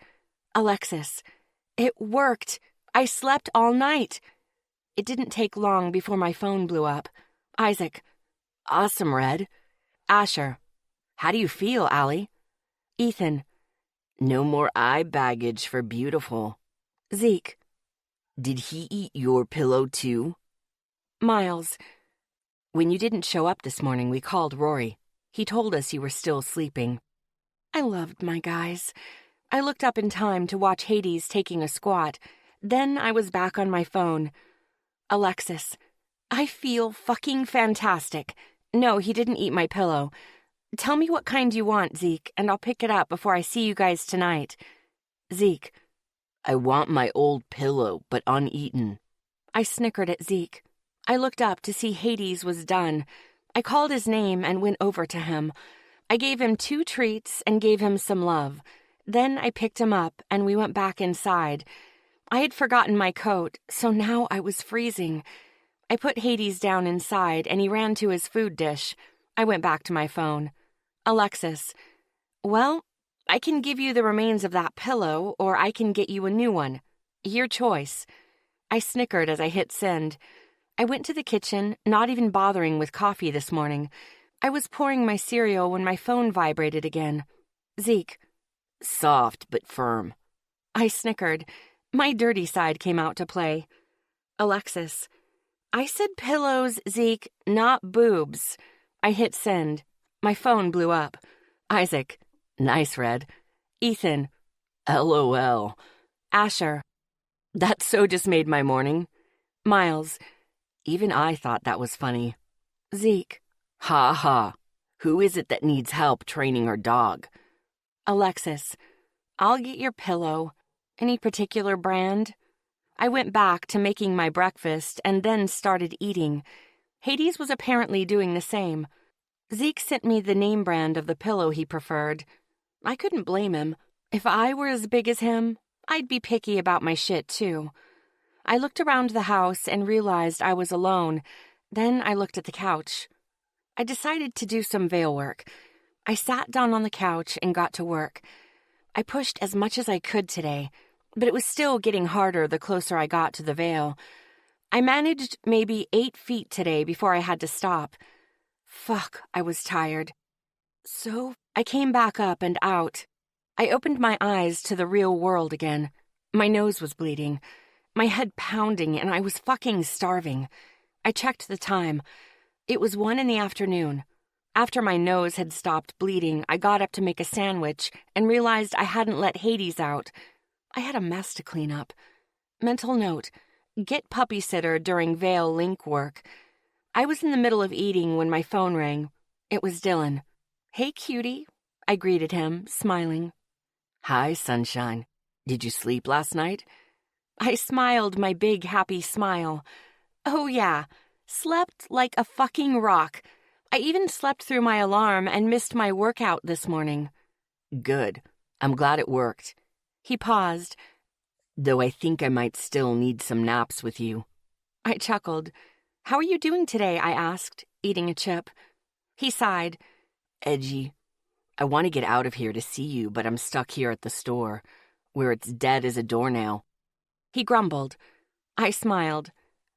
Alexis, it worked. I slept all night. It didn't take long before my phone blew up. Isaac, awesome, Red. Asher, how do you feel, Allie? Ethan, no more eye baggage for beautiful. Zeke, did he eat your pillow too? Miles, when you didn't show up this morning, we called Rory. He told us you were still sleeping. I loved my guys. I looked up in time to watch Hades taking a squat. Then I was back on my phone. Alexis, I feel fucking fantastic. No, he didn't eat my pillow. Tell me what kind you want, Zeke, and I'll pick it up before I see you guys tonight. Zeke, I want my old pillow, but uneaten. I snickered at Zeke. I looked up to see Hades was done. I called his name and went over to him. I gave him 2 treats and gave him some love. Then I picked him up and we went back inside. I had forgotten my coat, so now I was freezing. I put Hades down inside and he ran to his food dish. I went back to my phone. Alexis, well, I can give you the remains of that pillow or I can get you a new one. Your choice. I snickered as I hit send. I went to the kitchen, not even bothering with coffee this morning. I was pouring my cereal when my phone vibrated again. Zeke, soft but firm. I snickered. My dirty side came out to play. Alexis, I said pillows, Zeke, not boobs. I hit send. My phone blew up. Isaac, nice, Red. Ethan, LOL. Asher, that so just made my morning. Miles, even I thought that was funny. Zeke, ha ha. Who is it that needs help training our dog? Alexis, I'll get your pillow. Any particular brand? I went back to making my breakfast and then started eating. Hades was apparently doing the same. Zeke sent me the name brand of the pillow he preferred. I couldn't blame him. If I were as big as him, I'd be picky about my shit too. I looked around the house and realized I was alone. Then I looked at the couch. I decided to do some veil work. I sat down on the couch and got to work. I pushed as much as I could today, but it was still getting harder the closer I got to the veil. I managed maybe 8 feet today before I had to stop. Fuck, I was tired. So I came back up and out. I opened my eyes to the real world again. My nose was bleeding, my head pounding, and I was fucking starving. I checked the time. It was 1 p.m. After my nose had stopped bleeding, I got up to make a sandwich and realized I hadn't let Hades out. I had a mess to clean up. Mental note, get puppy sitter during Vale link work. I was in the middle of eating when my phone rang. It was Dylan. "Hey, cutie," I greeted him, smiling. "Hi, sunshine. Did you sleep last night?" I smiled my big, happy smile. "Oh, yeah. Slept like a fucking rock. I even slept through my alarm and missed my workout this morning." "Good. I'm glad it worked." He paused. "Though I think I might still need some naps with you." I chuckled. "How are you doing today?" I asked, eating a chip. He sighed. "Edgy. I want to get out of here to see you, but I'm stuck here at the store, where it's dead as a doornail." He grumbled. I smiled.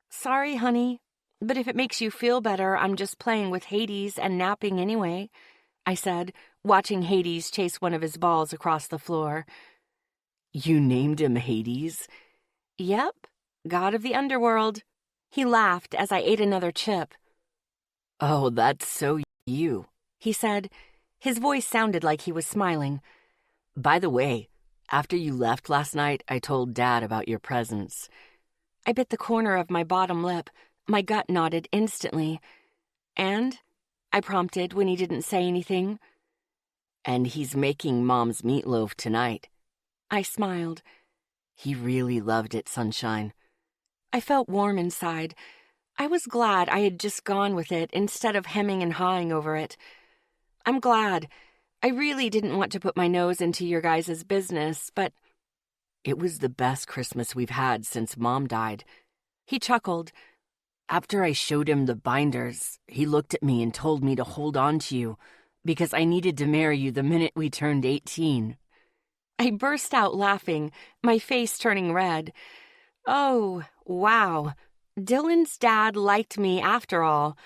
"Sorry, honey, but if it makes you feel better, I'm just playing with Hades and napping anyway," I said, watching Hades chase one of his balls across the floor. "You named him Hades?" "Yep, god of the underworld." He laughed as I ate another chip. "Oh, that's so you," he said. His voice sounded like he was smiling. "By the way, after you left last night, I told Dad about your presence." I bit the corner of my bottom lip. My gut nodded instantly. "And?" I prompted when he didn't say anything. "And he's making Mom's meatloaf tonight." I smiled. "He really loved it, sunshine." I felt warm inside. I was glad I had just gone with it instead of hemming and hawing over it. I'm glad. I really didn't want to put my nose into your guys' business, but "It was the best Christmas we've had since Mom died." He chuckled. "After I showed him the binders, he looked at me and told me to hold on to you because I needed to marry you the minute we turned 18. I burst out laughing, my face turning red. Oh, wow. Dylan's dad liked me after all.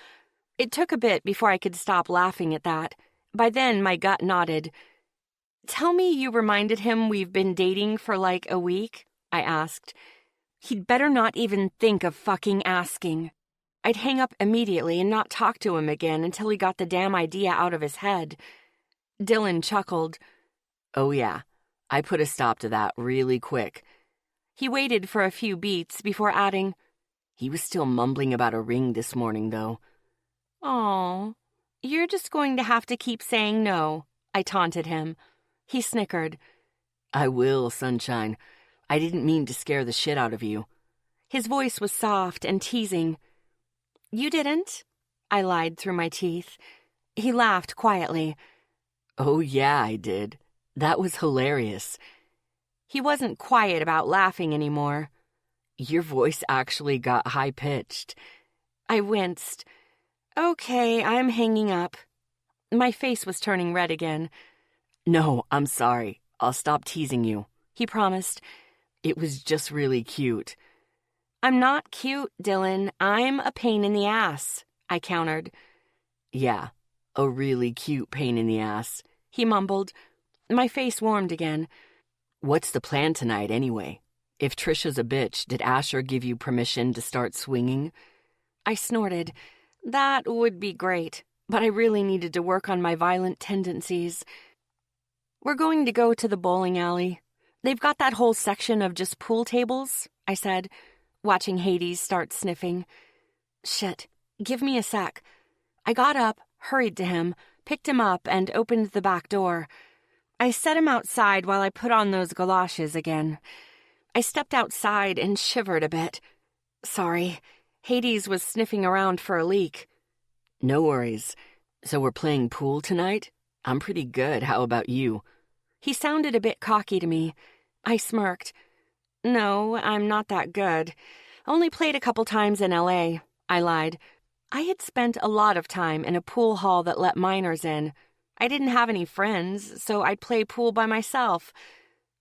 It took a bit before I could stop laughing at that. By then, my gut nodded. "Tell me you reminded him we've been dating for like a week?" I asked. He'd better not even think of fucking asking. I'd hang up immediately and not talk to him again until he got the damn idea out of his head. Dylan chuckled. "Oh yeah, I put a stop to that really quick." He waited for a few beats before adding, "He was still mumbling about a ring this morning, though." "Aw, you're just going to have to keep saying no," I taunted him. He snickered. "I will, sunshine. I didn't mean to scare the shit out of you." His voice was soft and teasing. "You didn't?" I lied through my teeth. He laughed quietly. "Oh yeah, I did. That was hilarious." He wasn't quiet about laughing anymore. "Your voice actually got high-pitched." I winced. "Okay, I'm hanging up." My face was turning red again. "No, I'm sorry. I'll stop teasing you," he promised. "It was just really cute." "I'm not cute, Dylan. I'm a pain in the ass," I countered. "Yeah, a really cute pain in the ass," he mumbled. My face warmed again. "What's the plan tonight, anyway? If Trisha's a bitch, did Asher give you permission to start swinging?" I snorted. That would be great, but I really needed to work on my violent tendencies. "We're going to go to the bowling alley. They've got that whole section of just pool tables," I said, watching Hades start sniffing. "Shit, give me a sec." I got up, hurried to him, picked him up, and opened the back door. I set him outside while I put on those galoshes again. I stepped outside and shivered a bit. Sorry, Hades was sniffing around for a leak. "No worries. So we're playing pool tonight? I'm pretty good. How about you?" He sounded a bit cocky to me. I smirked. "No, I'm not that good. Only played a couple times in L.A., I lied. I had spent a lot of time in a pool hall that let minors in. I didn't have any friends, so I'd play pool by myself.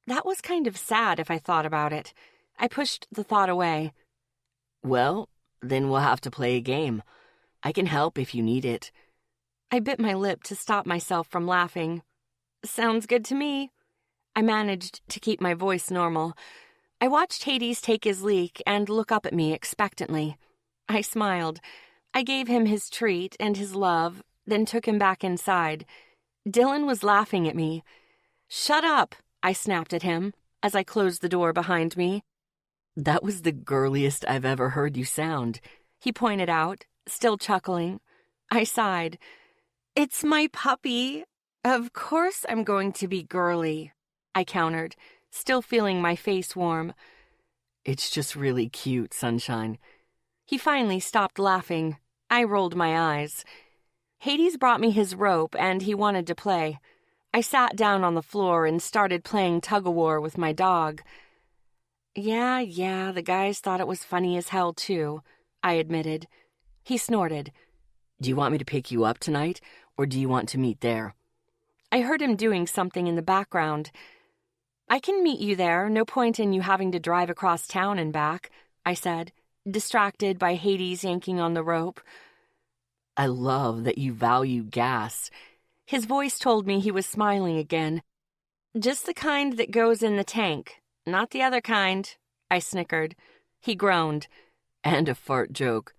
That was kind of sad if I thought about it. I pushed the thought away. "Well, then we'll have to play a game. I can help if you need it." I bit my lip to stop myself from laughing. "Sounds good to me." I managed to keep my voice normal. I watched Hades take his leak and look up at me expectantly. I smiled. I gave him his treat and his love, then took him back inside. Dylan was laughing at me. "Shut up," I snapped at him as I closed the door behind me. That was the girliest I've ever heard you sound, he pointed out, still chuckling. I sighed. It's my puppy. Of course I'm going to be girly, I countered, still feeling my face warm. It's just really cute, Sunshine. He finally stopped laughing. I rolled my eyes. Hades brought me his rope and he wanted to play. I sat down on the floor and started playing tug-of-war with my dog. Yeah, the guys thought it was funny as hell too, I admitted. He snorted. Do you want me to pick you up tonight, or do you want to meet there? I heard him doing something in the background. I can meet you there, no point in you having to drive across town and back, I said, distracted by Hades yanking on the rope. I love that you value gas. His voice told me he was smiling again. Just the kind that goes in the tank, not the other kind, I snickered. He groaned. And a fart joke.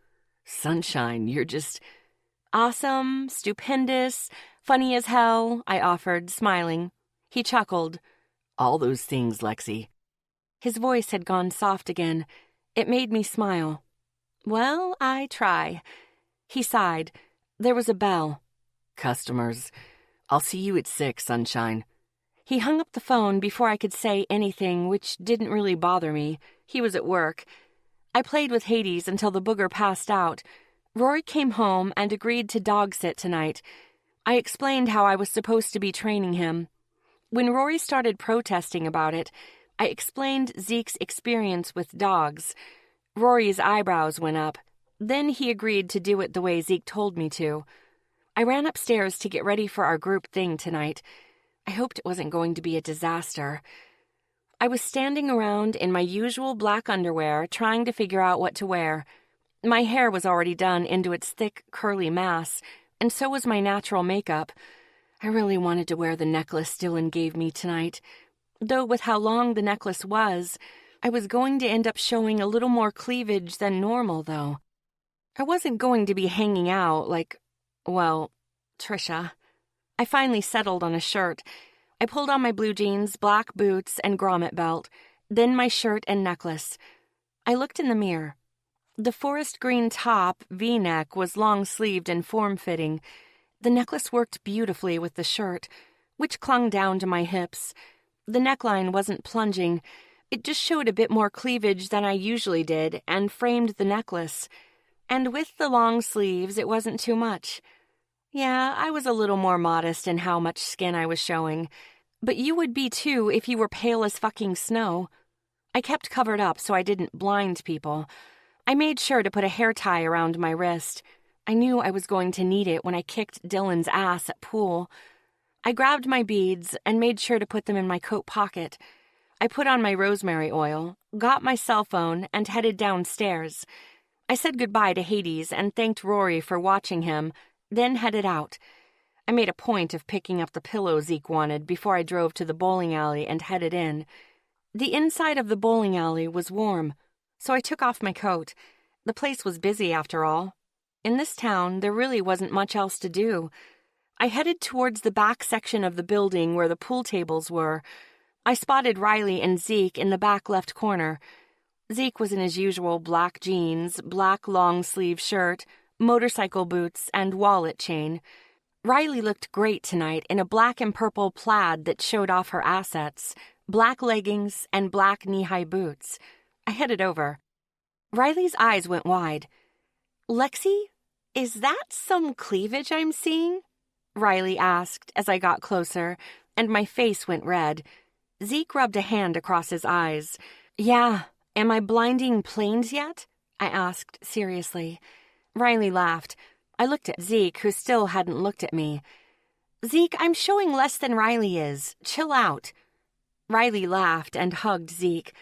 Sunshine, you're just... Awesome, stupendous, funny as hell, I offered, smiling. He chuckled. All those things, Lexi. His voice had gone soft again. It made me smile. Well, I try. He sighed. There was a bell. Customers. I'll see you at 6, Sunshine. He hung up the phone before I could say anything, which didn't really bother me. He was at work. I played with Hades until the booger passed out. Rory came home and agreed to dog sit tonight. I explained how I was supposed to be training him. When Rory started protesting about it, I explained Zeke's experience with dogs. Rory's eyebrows went up. Then he agreed to do it the way Zeke told me to. I ran upstairs to get ready for our group thing tonight. I hoped it wasn't going to be a disaster. I was standing around in my usual black underwear trying to figure out what to wear. My hair was already done into its thick, curly mass, and so was my natural makeup. I really wanted to wear the necklace Dylan gave me tonight. Though with how long the necklace was, I was going to end up showing a little more cleavage than normal, though. I wasn't going to be hanging out like, well, Trisha. I finally settled on a shirt. I pulled on my blue jeans, black boots, and grommet belt, then my shirt and necklace. I looked in the mirror. The forest green top, V-neck, was long-sleeved and form-fitting. The necklace worked beautifully with the shirt, which clung down to my hips. The neckline wasn't plunging. It just showed a bit more cleavage than I usually did and framed the necklace. And with the long sleeves, it wasn't too much. Yeah, I was a little more modest in how much skin I was showing. But you would be too if you were pale as fucking snow. I kept covered up so I didn't blind people. I made sure to put a hair tie around my wrist. I knew I was going to need it when I kicked Dylan's ass at pool. I grabbed my beads and made sure to put them in my coat pocket. I put on my rosemary oil, got my cell phone, and headed downstairs. I said goodbye to Hades and thanked Rory for watching him, then headed out. I made a point of picking up the pillow Zeke wanted before I drove to the bowling alley and headed in. The inside of the bowling alley was warm, so I took off my coat. The place was busy after all. In this town, there really wasn't much else to do. I headed towards the back section of the building where the pool tables were. I spotted Riley and Zeke in the back left corner. Zeke was in his usual black jeans, black long-sleeve shirt, motorcycle boots, and wallet chain. Riley looked great tonight in a black and purple plaid that showed off her assets, black leggings, and black knee-high boots. I headed over. Riley's eyes went wide. "Lexi, is that some cleavage I'm seeing?" Riley asked as I got closer, and my face went red. Zeke rubbed a hand across his eyes. "Yeah, am I blinding planes yet?" I asked seriously. Riley laughed. I looked at Zeke, who still hadn't looked at me. "Zeke, I'm showing less than Riley is. Chill out." Riley laughed and hugged Zeke.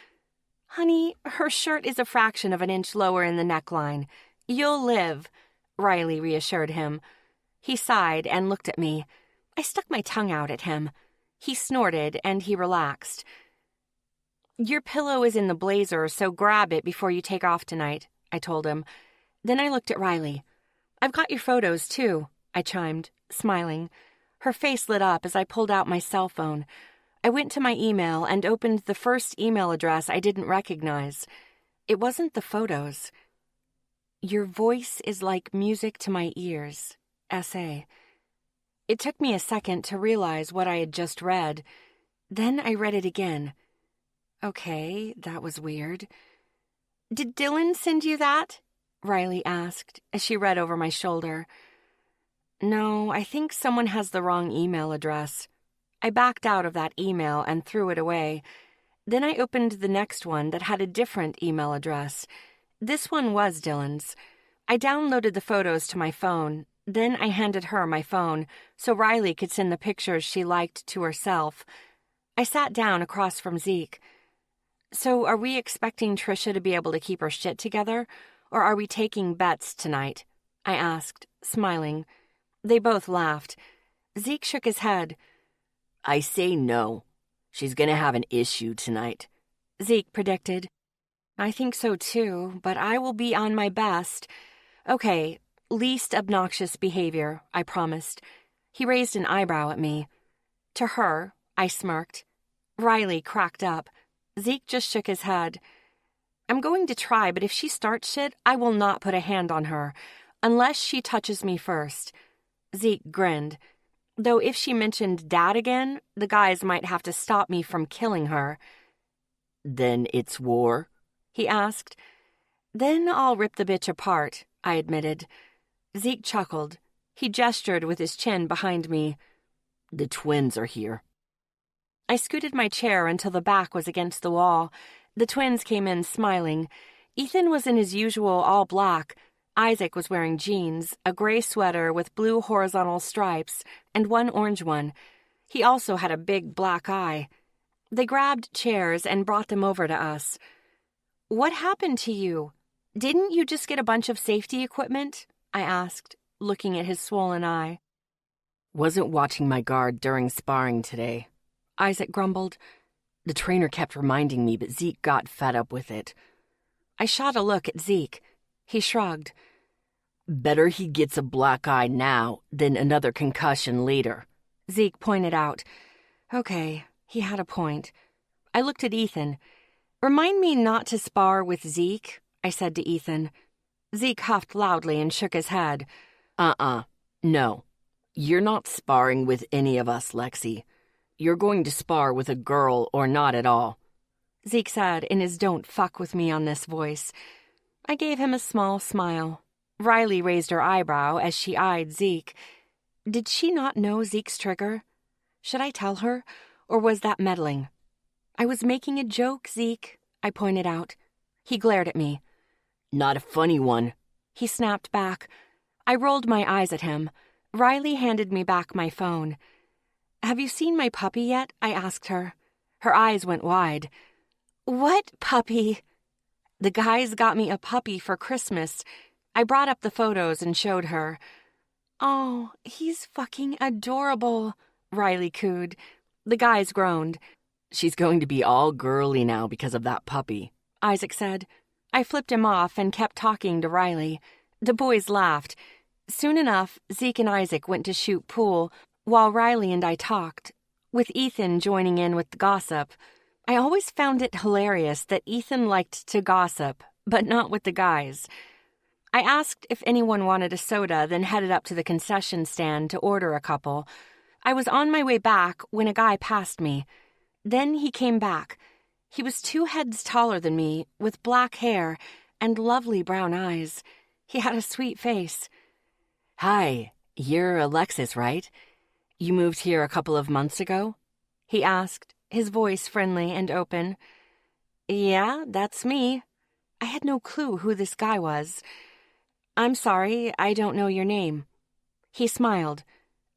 "Honey, her shirt is a fraction of an inch lower in the neckline. You'll live," Riley reassured him. He sighed and looked at me. I stuck my tongue out at him. He snorted and he relaxed. "Your pillow is in the blazer, so grab it before you take off tonight," I told him. Then I looked at Riley. "I've got your photos, too," I chimed, smiling. Her face lit up as I pulled out my cell phone. I went to my email and opened the first email address I didn't recognize. It wasn't the photos. Your voice is like music to my ears. S.A. It took me a second to realize what I had just read. Then I read it again. Okay, that was weird. Did Dylan send you that? Riley asked as she read over my shoulder. No, I think someone has the wrong email address. I backed out of that email and threw it away. Then I opened the next one that had a different email address. This one was Dylan's. I downloaded the photos to my phone. Then I handed her my phone so Riley could send the pictures she liked to herself. I sat down across from Zeke. So are we expecting Trisha to be able to keep her shit together, or are we taking bets tonight? I asked, smiling. They both laughed. Zeke shook his head. I say no. She's gonna have an issue tonight, Zeke predicted. I think so too, but I will be on my best. Okay, least obnoxious behavior, I promised. He raised an eyebrow at me. To her, I smirked. Riley cracked up. Zeke just shook his head. I'm going to try, but if she starts shit, I will not put a hand on her, unless she touches me first. Zeke grinned. Though if she mentioned Dad again, the guys might have to stop me from killing her. Then it's war? He asked. Then I'll rip the bitch apart, I admitted. Zeke chuckled. He gestured with his chin behind me. The twins are here. I scooted my chair until the back was against the wall. The twins came in smiling. Ethan was in his usual all black. Isaac was wearing jeans, a gray sweater with blue horizontal stripes, and one orange one. He also had a big black eye. They grabbed chairs and brought them over to us. What happened to you? Didn't you just get a bunch of safety equipment? I asked, looking at his swollen eye. Wasn't watching my guard during sparring today, Isaac grumbled. The trainer kept reminding me, but Zeke got fed up with it. I shot a look at Zeke. He shrugged. Better he gets a black eye now than another concussion later, Zeke pointed out. Okay, he had a point. I looked at Ethan. Remind me not to spar with Zeke, I said to Ethan. Zeke huffed loudly and shook his head. No. You're not sparring with any of us, Lexi. You're going to spar with a girl or not at all, Zeke said in his don't fuck with me on this voice. I gave him a small smile. Riley raised her eyebrow as she eyed Zeke. Did she not know Zeke's trigger? Should I tell her, or was that meddling? I was making a joke, Zeke, I pointed out. He glared at me. Not a funny one, he snapped back. I rolled my eyes at him. Riley handed me back my phone. Have you seen my puppy yet? I asked her. Her eyes went wide. What puppy? The guys got me a puppy for Christmas. I brought up the photos and showed her. Oh, he's fucking adorable, Riley cooed. The guys groaned. She's going to be all girly now because of that puppy, Isaac said. I flipped him off and kept talking to Riley. The boys laughed. Soon enough, Zeke and Isaac went to shoot pool, while Riley and I talked, with Ethan joining in with the gossip. I always found it hilarious that Ethan liked to gossip, but not with the guys. I asked if anyone wanted a soda, then headed up to the concession stand to order a couple. I was on my way back when a guy passed me. Then he came back. He was 2 heads taller than me, with black hair and lovely brown eyes. He had a sweet face. Hi, you're Alexis, right? You moved here a couple of months ago? He asked, his voice friendly and open. Yeah, that's me. I had no clue who this guy was. I'm sorry, I don't know your name. He smiled.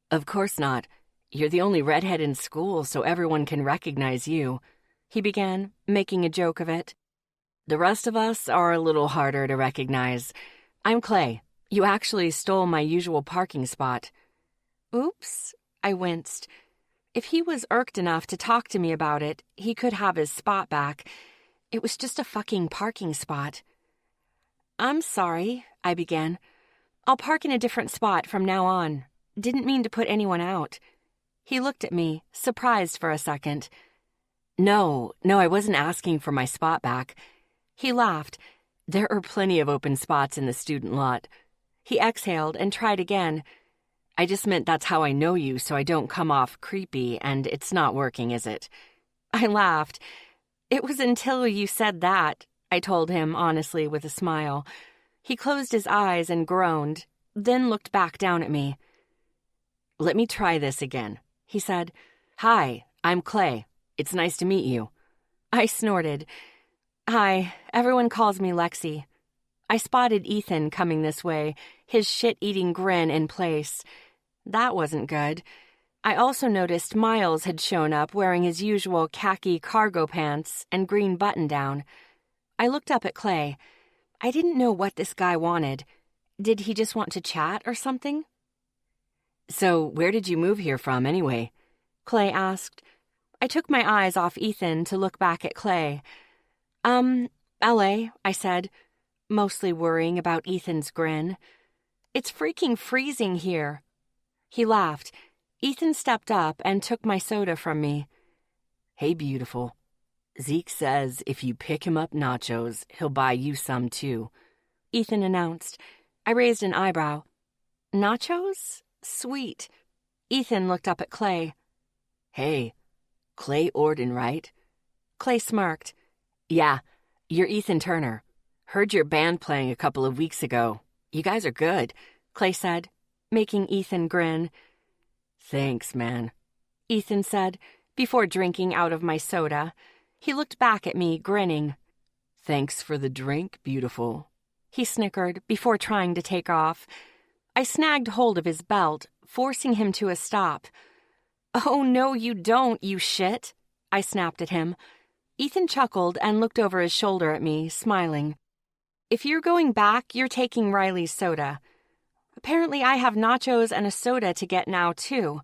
Of course not. You're the only redhead in school, so everyone can recognize you, he began, making a joke of it. The rest of us are a little harder to recognize. I'm Clay. You actually stole my usual parking spot. Oops, I winced. If he was irked enough to talk to me about it, he could have his spot back. It was just a fucking parking spot. I'm sorry, I began. I'll park in a different spot from now on. Didn't mean to put anyone out. He looked at me, surprised for a second. No, I wasn't asking for my spot back. He laughed. There are plenty of open spots in the student lot. He exhaled and tried again. I just meant that's how I know you, so I don't come off creepy, and it's not working, is it? I laughed. It was until you said that, I told him honestly with a smile. He closed his eyes and groaned, then looked back down at me. Let me try this again, he said. Hi, I'm Clay. It's nice to meet you. I snorted. Hi, everyone calls me Lexi. I spotted Ethan coming this way, his shit-eating grin in place. That wasn't good. I also noticed Miles had shown up wearing his usual khaki cargo pants and green button-down. I looked up at Clay. I didn't know what this guy wanted. Did he just want to chat or something? So, where did you move here from, anyway? Clay asked. I took my eyes off Ethan to look back at Clay. LA, I said, mostly worrying about Ethan's grin. It's freaking freezing here. He laughed. Ethan stepped up and took my soda from me. Hey, beautiful. Zeke says if you pick him up nachos, he'll buy you some too, Ethan announced. I raised an eyebrow. Nachos? Sweet. Ethan looked up at Clay. Hey, Clay Orden, right? Clay smirked. Yeah, you're Ethan Turner. Heard your band playing a couple of weeks ago. You guys are good, Clay said, making Ethan grin. Thanks, man, Ethan said, before drinking out of my soda. He looked back at me, grinning. Thanks for the drink, beautiful, he snickered before trying to take off. I snagged hold of his belt, forcing him to a stop. Oh, no, you don't, you shit, I snapped at him. Ethan chuckled and looked over his shoulder at me, smiling. If you're going back, you're taking Riley's soda. Apparently I have nachos and a soda to get now, too.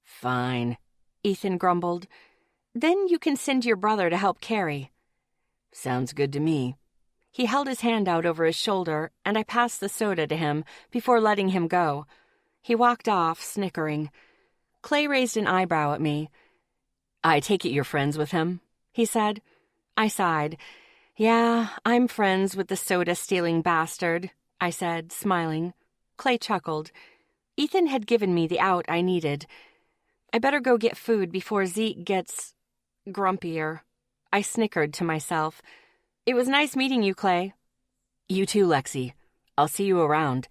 Fine, Ethan grumbled. Then you can send your brother to help carry. Sounds good to me. He held his hand out over his shoulder, and I passed the soda to him before letting him go. He walked off, snickering. Clay raised an eyebrow at me. I take it you're friends with him? He said. I sighed. Yeah, I'm friends with the soda-stealing bastard, I said, smiling. Clay chuckled. Ethan had given me the out I needed. I better go get food before Zeke gets grumpier. I snickered to myself. It was nice meeting you, Clay. You too, Lexi. I'll see you around.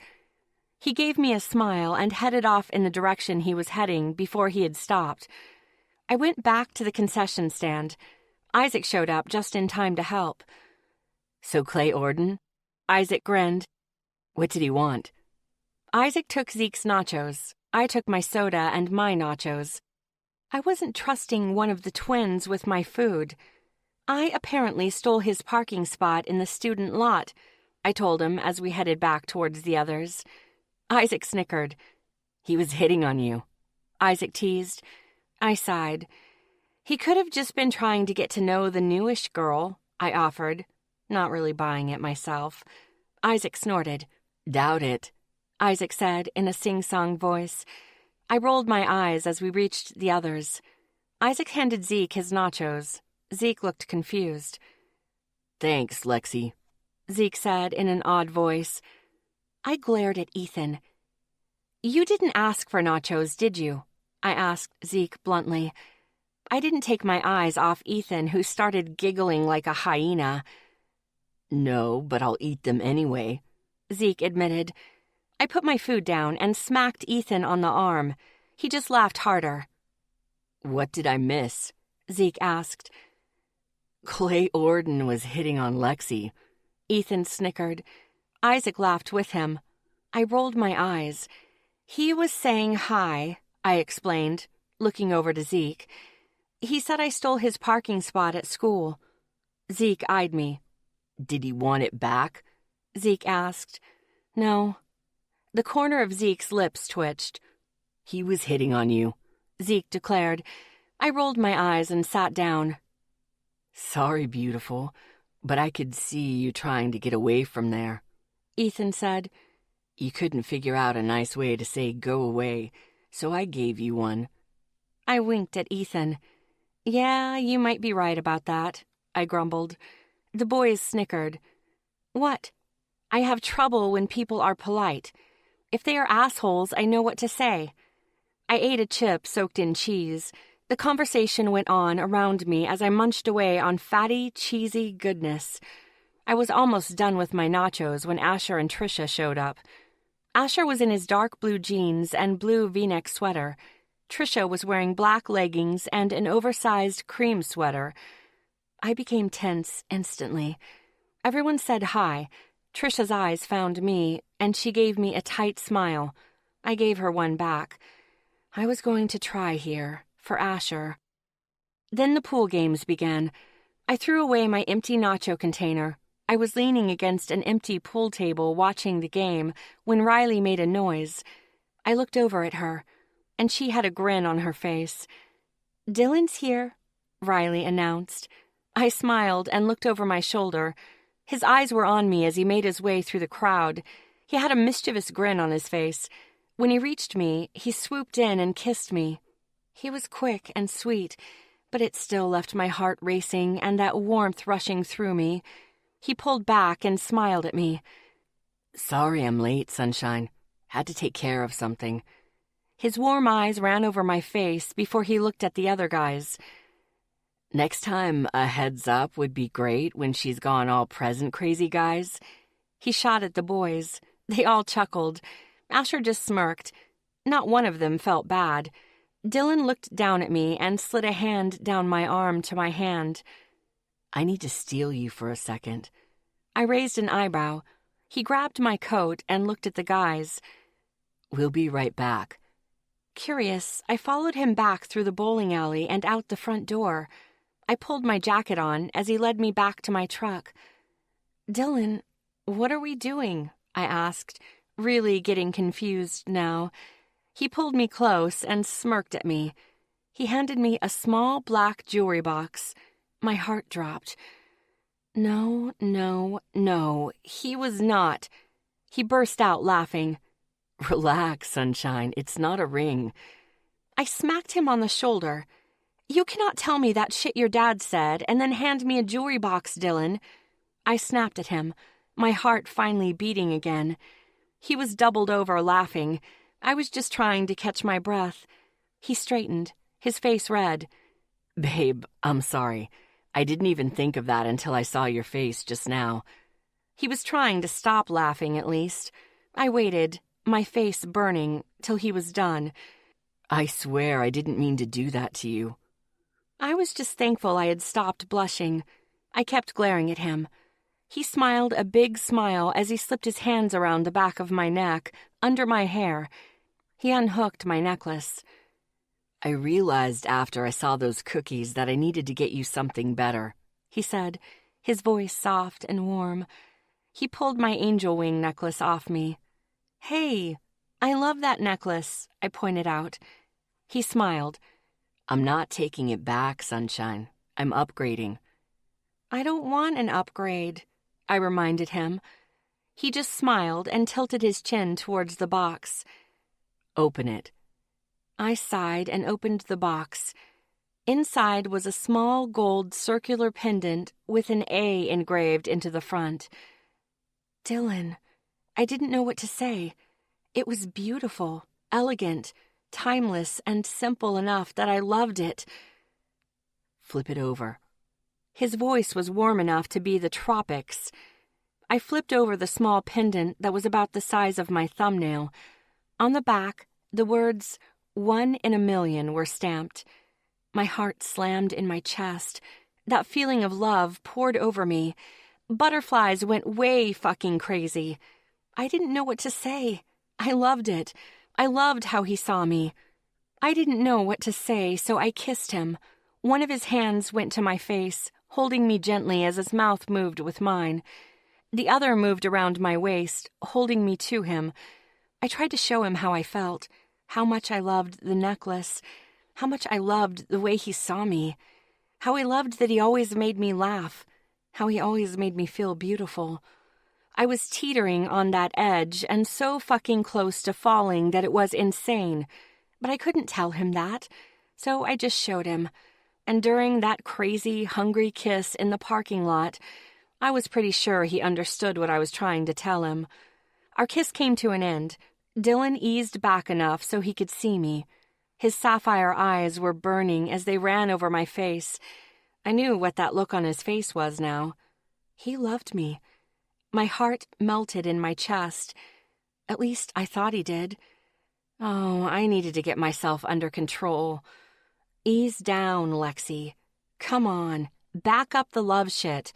He gave me a smile and headed off in the direction he was heading before he had stopped. I went back to the concession stand. Isaac showed up just in time to help. So Clay Orden? Isaac grinned. What did he want? Isaac took Zeke's nachos. I took my soda and my nachos. I wasn't trusting one of the twins with my food. I apparently stole his parking spot in the student lot, I told him as we headed back towards the others. Isaac snickered. He was hitting on you, Isaac teased. I sighed. He could have just been trying to get to know the newish girl, I offered, not really buying it myself. Isaac snorted. Doubt it, Isaac said in a sing-song voice. I rolled my eyes as we reached the others. Isaac handed Zeke his nachos. Zeke looked confused. Thanks, Lexi, Zeke said in an odd voice. I glared at Ethan. You didn't ask for nachos, did you? I asked Zeke bluntly. I didn't take my eyes off Ethan, who started giggling like a hyena. No, but I'll eat them anyway, Zeke admitted. I put my food down and smacked Ethan on the arm. He just laughed harder. What did I miss? Zeke asked. Clay Orden was hitting on Lexi, Ethan snickered. Isaac laughed with him. I rolled my eyes. He was saying hi, I explained, looking over to Zeke. He said I stole his parking spot at school. Zeke eyed me. Did he want it back? Zeke asked. No. The corner of Zeke's lips twitched. He was hitting on you, Zeke declared. I rolled my eyes and sat down. Sorry, beautiful, but I could see you trying to get away from there, Ethan said. You couldn't figure out a nice way to say go away, so I gave you one. I winked at Ethan. Yeah, you might be right about that, I grumbled. The boys snickered. What? I have trouble when people are polite. If they are assholes, I know what to say. I ate a chip soaked in cheese. The conversation went on around me as I munched away on fatty, cheesy goodness. I was almost done with my nachos when Asher and Trisha showed up. Asher was in his dark blue jeans and blue V-neck sweater. Trisha was wearing black leggings and an oversized cream sweater. I became tense instantly. Everyone said hi. Trisha's eyes found me, and she gave me a tight smile. I gave her one back. I was going to try here, for Asher. Then the pool games began. I threw away my empty nacho container. I was leaning against an empty pool table watching the game when Riley made a noise. I looked over at her, and she had a grin on her face. "Dylan's here," Riley announced. I smiled and looked over my shoulder. His eyes were on me as he made his way through the crowd. He had a mischievous grin on his face. When he reached me, he swooped in and kissed me. He was quick and sweet, but it still left my heart racing and that warmth rushing through me. He pulled back and smiled at me. Sorry I'm late, Sunshine. Had to take care of something. His warm eyes ran over my face before he looked at the other guys. Next time, a heads up would be great when she's gone all present crazy, guys. He shot at the boys. They all chuckled. Asher just smirked. Not one of them felt bad. Dylan looked down at me and slid a hand down my arm to my hand. I need to steal you for a second. I raised an eyebrow. He grabbed my coat and looked at the guys. We'll be right back. Curious, I followed him back through the bowling alley and out the front door. I pulled my jacket on as he led me back to my truck. Dylan, what are we doing? I asked, really getting confused now. He pulled me close and smirked at me. He handed me a small black jewelry box. My heart dropped. No, he was not. He burst out laughing. Relax, Sunshine, it's not a ring. I smacked him on the shoulder. You cannot tell me that shit your dad said and then hand me a jewelry box, Dylan. I snapped at him, my heart finally beating again. He was doubled over laughing. I was just trying to catch my breath. He straightened, his face red. Babe, I'm sorry. I didn't even think of that until I saw your face just now. He was trying to stop laughing, at least. I waited, my face burning, till he was done. I swear I didn't mean to do that to you. I was just thankful I had stopped blushing. I kept glaring at him. He smiled a big smile as he slipped his hands around the back of my neck, under my hair. He unhooked my necklace. I realized after I saw those cookies that I needed to get you something better, he said, his voice soft and warm. He pulled my angel wing necklace off me. Hey, I love that necklace, I pointed out. He smiled. I'm not taking it back, Sunshine. I'm upgrading. I don't want an upgrade, I reminded him. He just smiled and tilted his chin towards the box. Open it. I sighed and opened the box. Inside was a small gold circular pendant with an A engraved into the front. Dylan, I didn't know what to say. It was beautiful, elegant, timeless, and simple enough that I loved it. Flip it over. His voice was warm enough to be the tropics. I flipped over the small pendant that was about the size of my thumbnail. On the back, the words, 1 in a million, were stamped. My heart slammed in my chest. That feeling of love poured over me. Butterflies went way fucking crazy. I didn't know what to say. I loved it. I loved how he saw me. I didn't know what to say, so I kissed him. One of his hands went to my face, holding me gently as his mouth moved with mine. The other moved around my waist, holding me to him. I tried to show him how I felt, how much I loved the necklace, how much I loved the way he saw me, how I loved that he always made me laugh, how he always made me feel beautiful. I was teetering on that edge and so fucking close to falling that it was insane. But I couldn't tell him that. So I just showed him. And during that crazy, hungry kiss in the parking lot, I was pretty sure he understood what I was trying to tell him. Our kiss came to an end. Dylan eased back enough so he could see me. His sapphire eyes were burning as they ran over my face. I knew what that look on his face was now. He loved me. My heart melted in my chest. At least I thought he did. Oh, I needed to get myself under control. Ease down, Lexi. Come on, back up the love shit.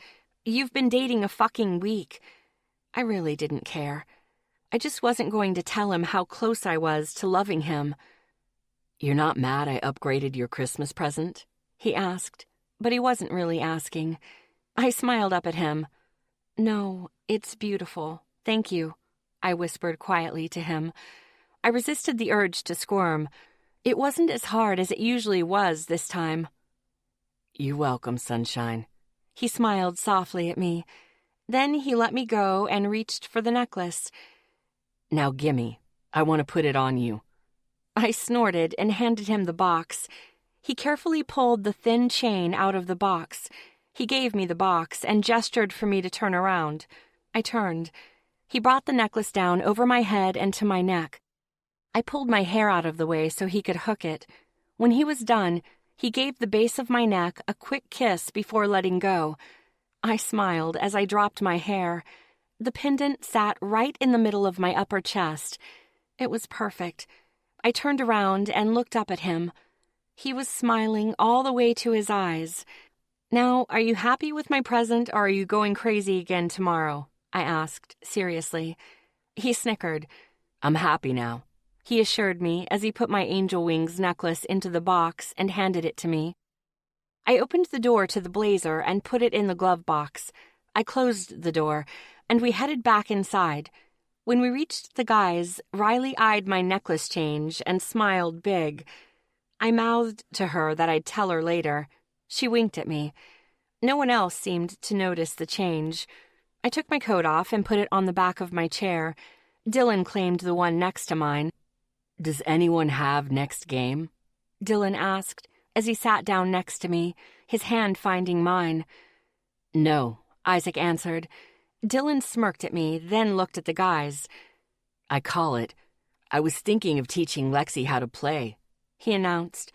You've been dating a fucking week. I really didn't care. I just wasn't going to tell him how close I was to loving him. "You're not mad I upgraded your Christmas present?" he asked, but he wasn't really asking. I smiled up at him. "No, it's beautiful. Thank you," I whispered quietly to him. I resisted the urge to squirm. It wasn't as hard as it usually was this time. "You're welcome, sunshine." He smiled softly at me. Then he let me go and reached for the necklace. "Now gimme. I want to put it on you." I snorted and handed him the box. He carefully pulled the thin chain out of the box. He gave me the box and gestured for me to turn around. I turned. He brought the necklace down over my head and to my neck. I pulled my hair out of the way so he could hook it. When he was done, he gave the base of my neck a quick kiss before letting go. I smiled as I dropped my hair. The pendant sat right in the middle of my upper chest. It was perfect. I turned around and looked up at him. He was smiling all the way to his eyes. "Now, are you happy with my present, or are you going crazy again tomorrow?" I asked, seriously. He snickered. "I'm happy now," he assured me as he put my angel wings necklace into the box and handed it to me. I opened the door to the blazer and put it in the glove box. I closed the door, and we headed back inside. When we reached the guys, Riley eyed my necklace change and smiled big. I mouthed to her that I'd tell her later. She winked at me. No one else seemed to notice the change. I took my coat off and put it on the back of my chair. Dylan claimed the one next to mine. "Does anyone have next game?" Dylan asked as he sat down next to me, his hand finding mine. "No," Isaac answered. Dylan smirked at me, then looked at the guys. "I call it. I was thinking of teaching Lexi how to play," he announced.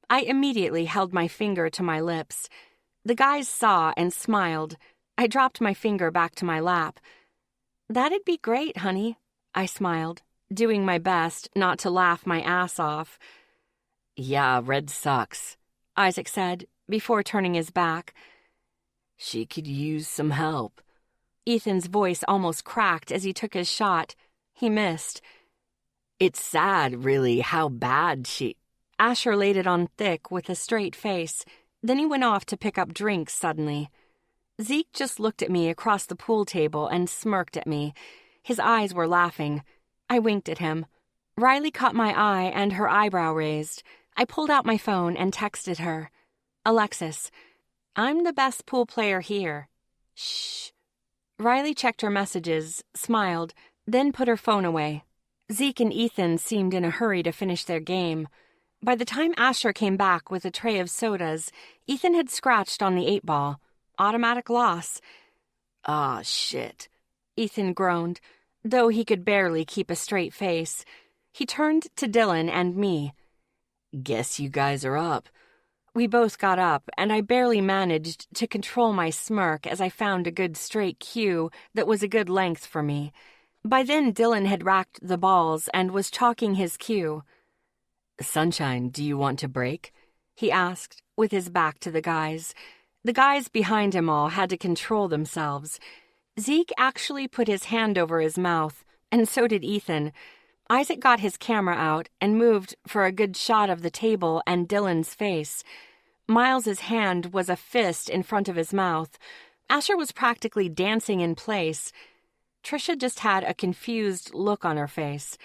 I immediately held my finger to my lips. The guys saw and smiled. I dropped my finger back to my lap. "That'd be great, honey," I smiled, doing my best not to laugh my ass off. "Yeah, Red sucks," Isaac said, before turning his back. "She could use some help." Ethan's voice almost cracked as he took his shot. He missed. "It's sad, really, how bad she—" Asher laid it on thick with a straight face. Then he went off to pick up drinks suddenly. Zeke just looked at me across the pool table and smirked at me. His eyes were laughing. I winked at him. Riley caught my eye and her eyebrow raised. I pulled out my phone and texted her. "Alexis, I'm the best pool player here." "Shh." Riley checked her messages, smiled, then put her phone away. Zeke and Ethan seemed in a hurry to finish their game. By the time Asher came back with a tray of sodas, Ethan had scratched on the 8-ball. Automatic loss. "Ah, shit," Ethan groaned, though he could barely keep a straight face. He turned to Dylan and me. "Guess you guys are up." We both got up, and I barely managed to control my smirk as I found a good straight cue that was a good length for me. By then, Dylan had racked the balls and was chalking his cue. "Sunshine, do you want to break?" he asked, with his back to the guys. The guys behind him all had to control themselves. Zeke actually put his hand over his mouth, and so did Ethan. Isaac got his camera out and moved for a good shot of the table and Dylan's face. Miles's hand was a fist in front of his mouth. Asher was practically dancing in place. Trisha just had a confused look on her face.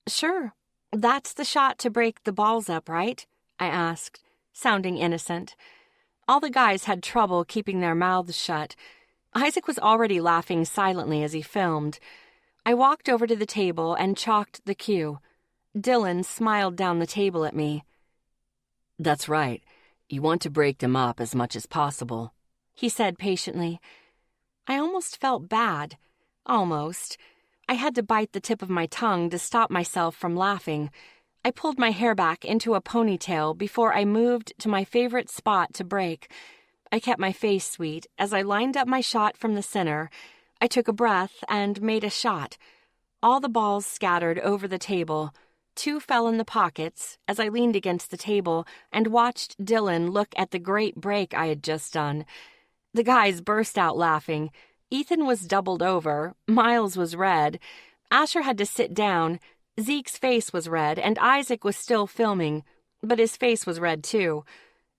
"Sure, that's the shot to break the balls up, right?" I asked, sounding innocent. All the guys had trouble keeping their mouths shut. Isaac was already laughing silently as he filmed. I walked over to the table and chalked the cue. Dylan smiled down the table at me. That's right. You want to break them up as much as possible, he said patiently. I almost felt bad. Almost. I had to bite the tip of my tongue to stop myself from laughing. I pulled my hair back into a ponytail before I moved to my favorite spot to break. I kept my face sweet as I lined up my shot from the center. I took a breath and made a shot. All the balls scattered over the table. 2 fell in the pockets as I leaned against the table and watched Dylan look at the great break I had just done. The guys burst out laughing. Ethan was doubled over. Miles was red. Asher had to sit down. Zeke's face was red, and Isaac was still filming, but his face was red too.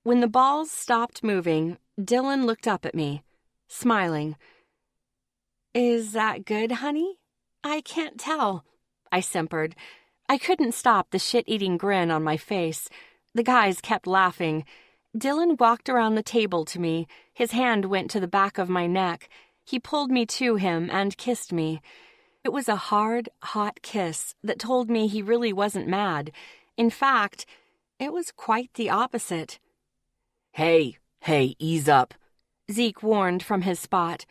When the balls stopped moving, Dylan looked up at me, smiling. Is that good, honey? I can't tell, I simpered. I couldn't stop the shit-eating grin on my face. The guys kept laughing. Dylan walked around the table to me. His hand went to the back of my neck. He pulled me to him and kissed me. It was a hard, hot kiss that told me he really wasn't mad. In fact, it was quite the opposite. Hey, ease up, Zeke warned from his spot.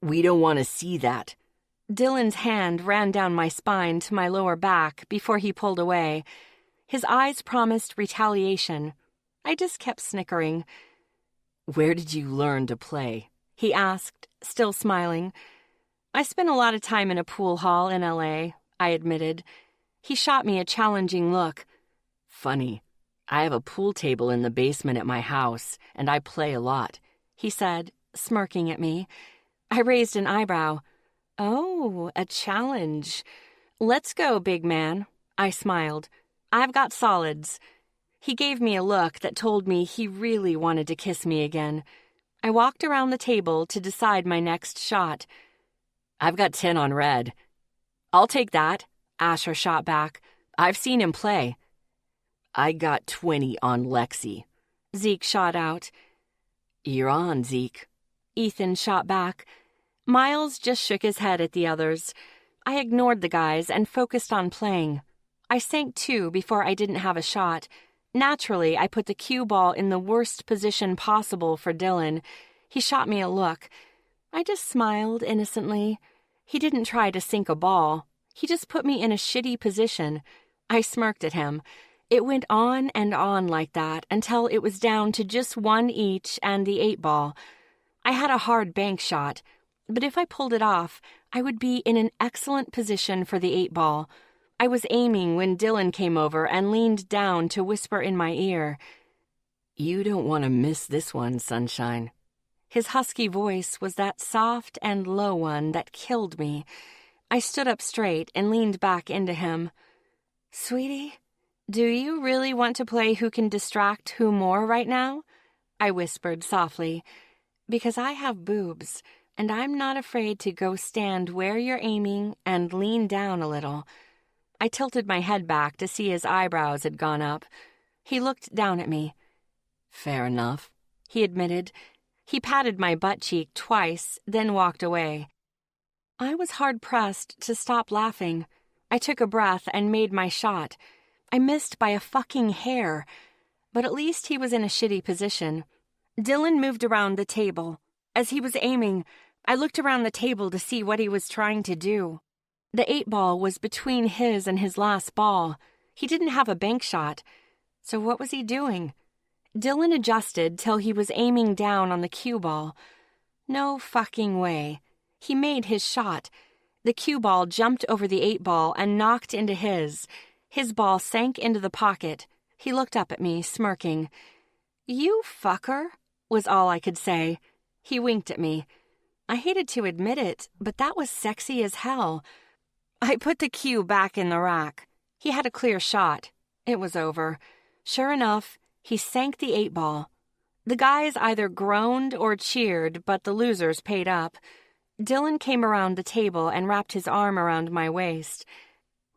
We don't want to see that. Dylan's hand ran down my spine to my lower back before he pulled away. His eyes promised retaliation. I just kept snickering. Where did you learn to play? He asked, still smiling. I spent a lot of time in a pool hall in L.A., I admitted. He shot me a challenging look. Funny. I have a pool table in the basement at my house, and I play a lot, he said, smirking at me. I raised an eyebrow. Oh, a challenge. Let's go, big man, I smiled. I've got solids. He gave me a look that told me he really wanted to kiss me again. I walked around the table to decide my next shot. I've got 10 on red. I'll take that, Asher shot back. I've seen him play. I got 20 on Lexi, Zeke shot out. You're on, Zeke, Ethan shot back. Miles just shook his head at the others. I ignored the guys and focused on playing. I sank 2 before I didn't have a shot. Naturally, I put the cue ball in the worst position possible for Dylan. He shot me a look. I just smiled innocently. He didn't try to sink a ball. He just put me in a shitty position. I smirked at him. It went on and on like that until it was down to just 1 each and the 8 ball. I had a hard bank shot, but if I pulled it off, I would be in an excellent position for the 8 ball. I was aiming when Dylan came over and leaned down to whisper in my ear. You don't want to miss this one, sunshine. His husky voice was that soft and low one that killed me. I stood up straight and leaned back into him. Sweetie, do you really want to play who can distract who more right now? I whispered softly. Because I have boobs, and I'm not afraid to go stand where you're aiming and lean down a little. I tilted my head back to see his eyebrows had gone up. He looked down at me. Fair enough, he admitted. He patted my butt cheek twice, then walked away. I was hard-pressed to stop laughing. I took a breath and made my shot. I missed by a fucking hair, but at least he was in a shitty position. Dylan moved around the table. As he was aiming, I looked around the table to see what he was trying to do. The 8 ball was between his and his last ball. He didn't have a bank shot. So what was he doing? Dylan adjusted till he was aiming down on the cue ball. No fucking way. He made his shot. The cue ball jumped over the 8 ball and knocked into his. His ball sank into the pocket. He looked up at me, smirking. You fucker, was all I could say. He winked at me. I hated to admit it, but that was sexy as hell. I put the cue back in the rack. He had a clear shot. It was over. Sure enough, he sank the 8 ball. The guys either groaned or cheered, but the losers paid up. Dylan came around the table and wrapped his arm around my waist.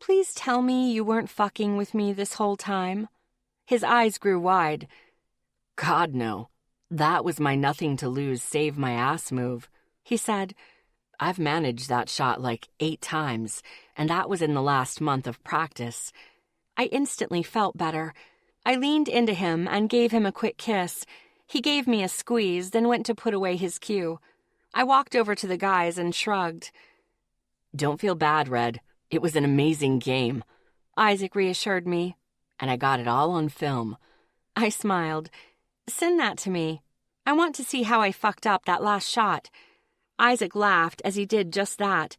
Please tell me you weren't fucking with me this whole time. His eyes grew wide. God, no. That was my nothing to lose save my ass move, he said. I've managed that shot like 8 times, and that was in the last month of practice. I instantly felt better. I leaned into him and gave him a quick kiss. He gave me a squeeze, then went to put away his cue. I walked over to the guys and shrugged. Don't feel bad, Red. It was an amazing game. Isaac reassured me. And I got it all on film. I smiled. Send that to me. I want to see how I fucked up that last shot. Isaac laughed as he did just that.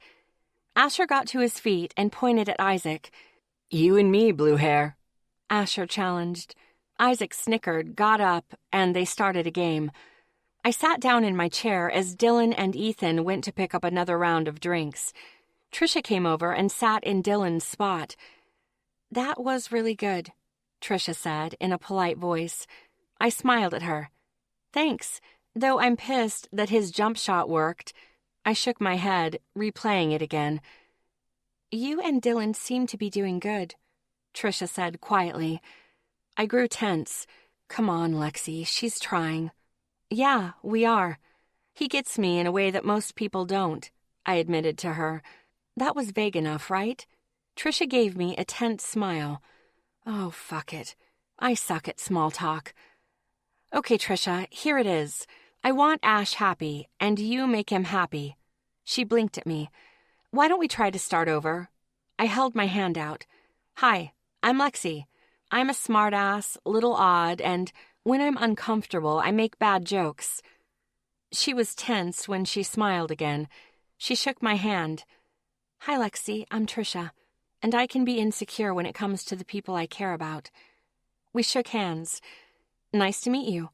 Asher got to his feet and pointed at Isaac. You and me, blue hair. Asher challenged. Isaac snickered, got up, and they started a game. I sat down in my chair as Dylan and Ethan went to pick up another round of drinks. Trisha came over and sat in Dylan's spot. That was really good, Trisha said in a polite voice. I smiled at her. Thanks, though I'm pissed that his jump shot worked. I shook my head, replaying it again. You and Dylan seem to be doing good, Trisha said quietly. I grew tense. Come on, Lexi, she's trying. Yeah, we are. He gets me in a way that most people don't, I admitted to her. That was vague enough, right? Trisha gave me a tense smile. Oh, fuck it. I suck at small talk. Okay, Trisha, here it is. I want Ash happy, and you make him happy. She blinked at me. Why don't we try to start over? I held my hand out. Hi, I'm Lexi. I'm a smartass, little odd, and when I'm uncomfortable, I make bad jokes. She was tense when she smiled again. She shook my hand. Hi, Lexi, I'm Trisha, and I can be insecure when it comes to the people I care about. We shook hands. Nice to meet you.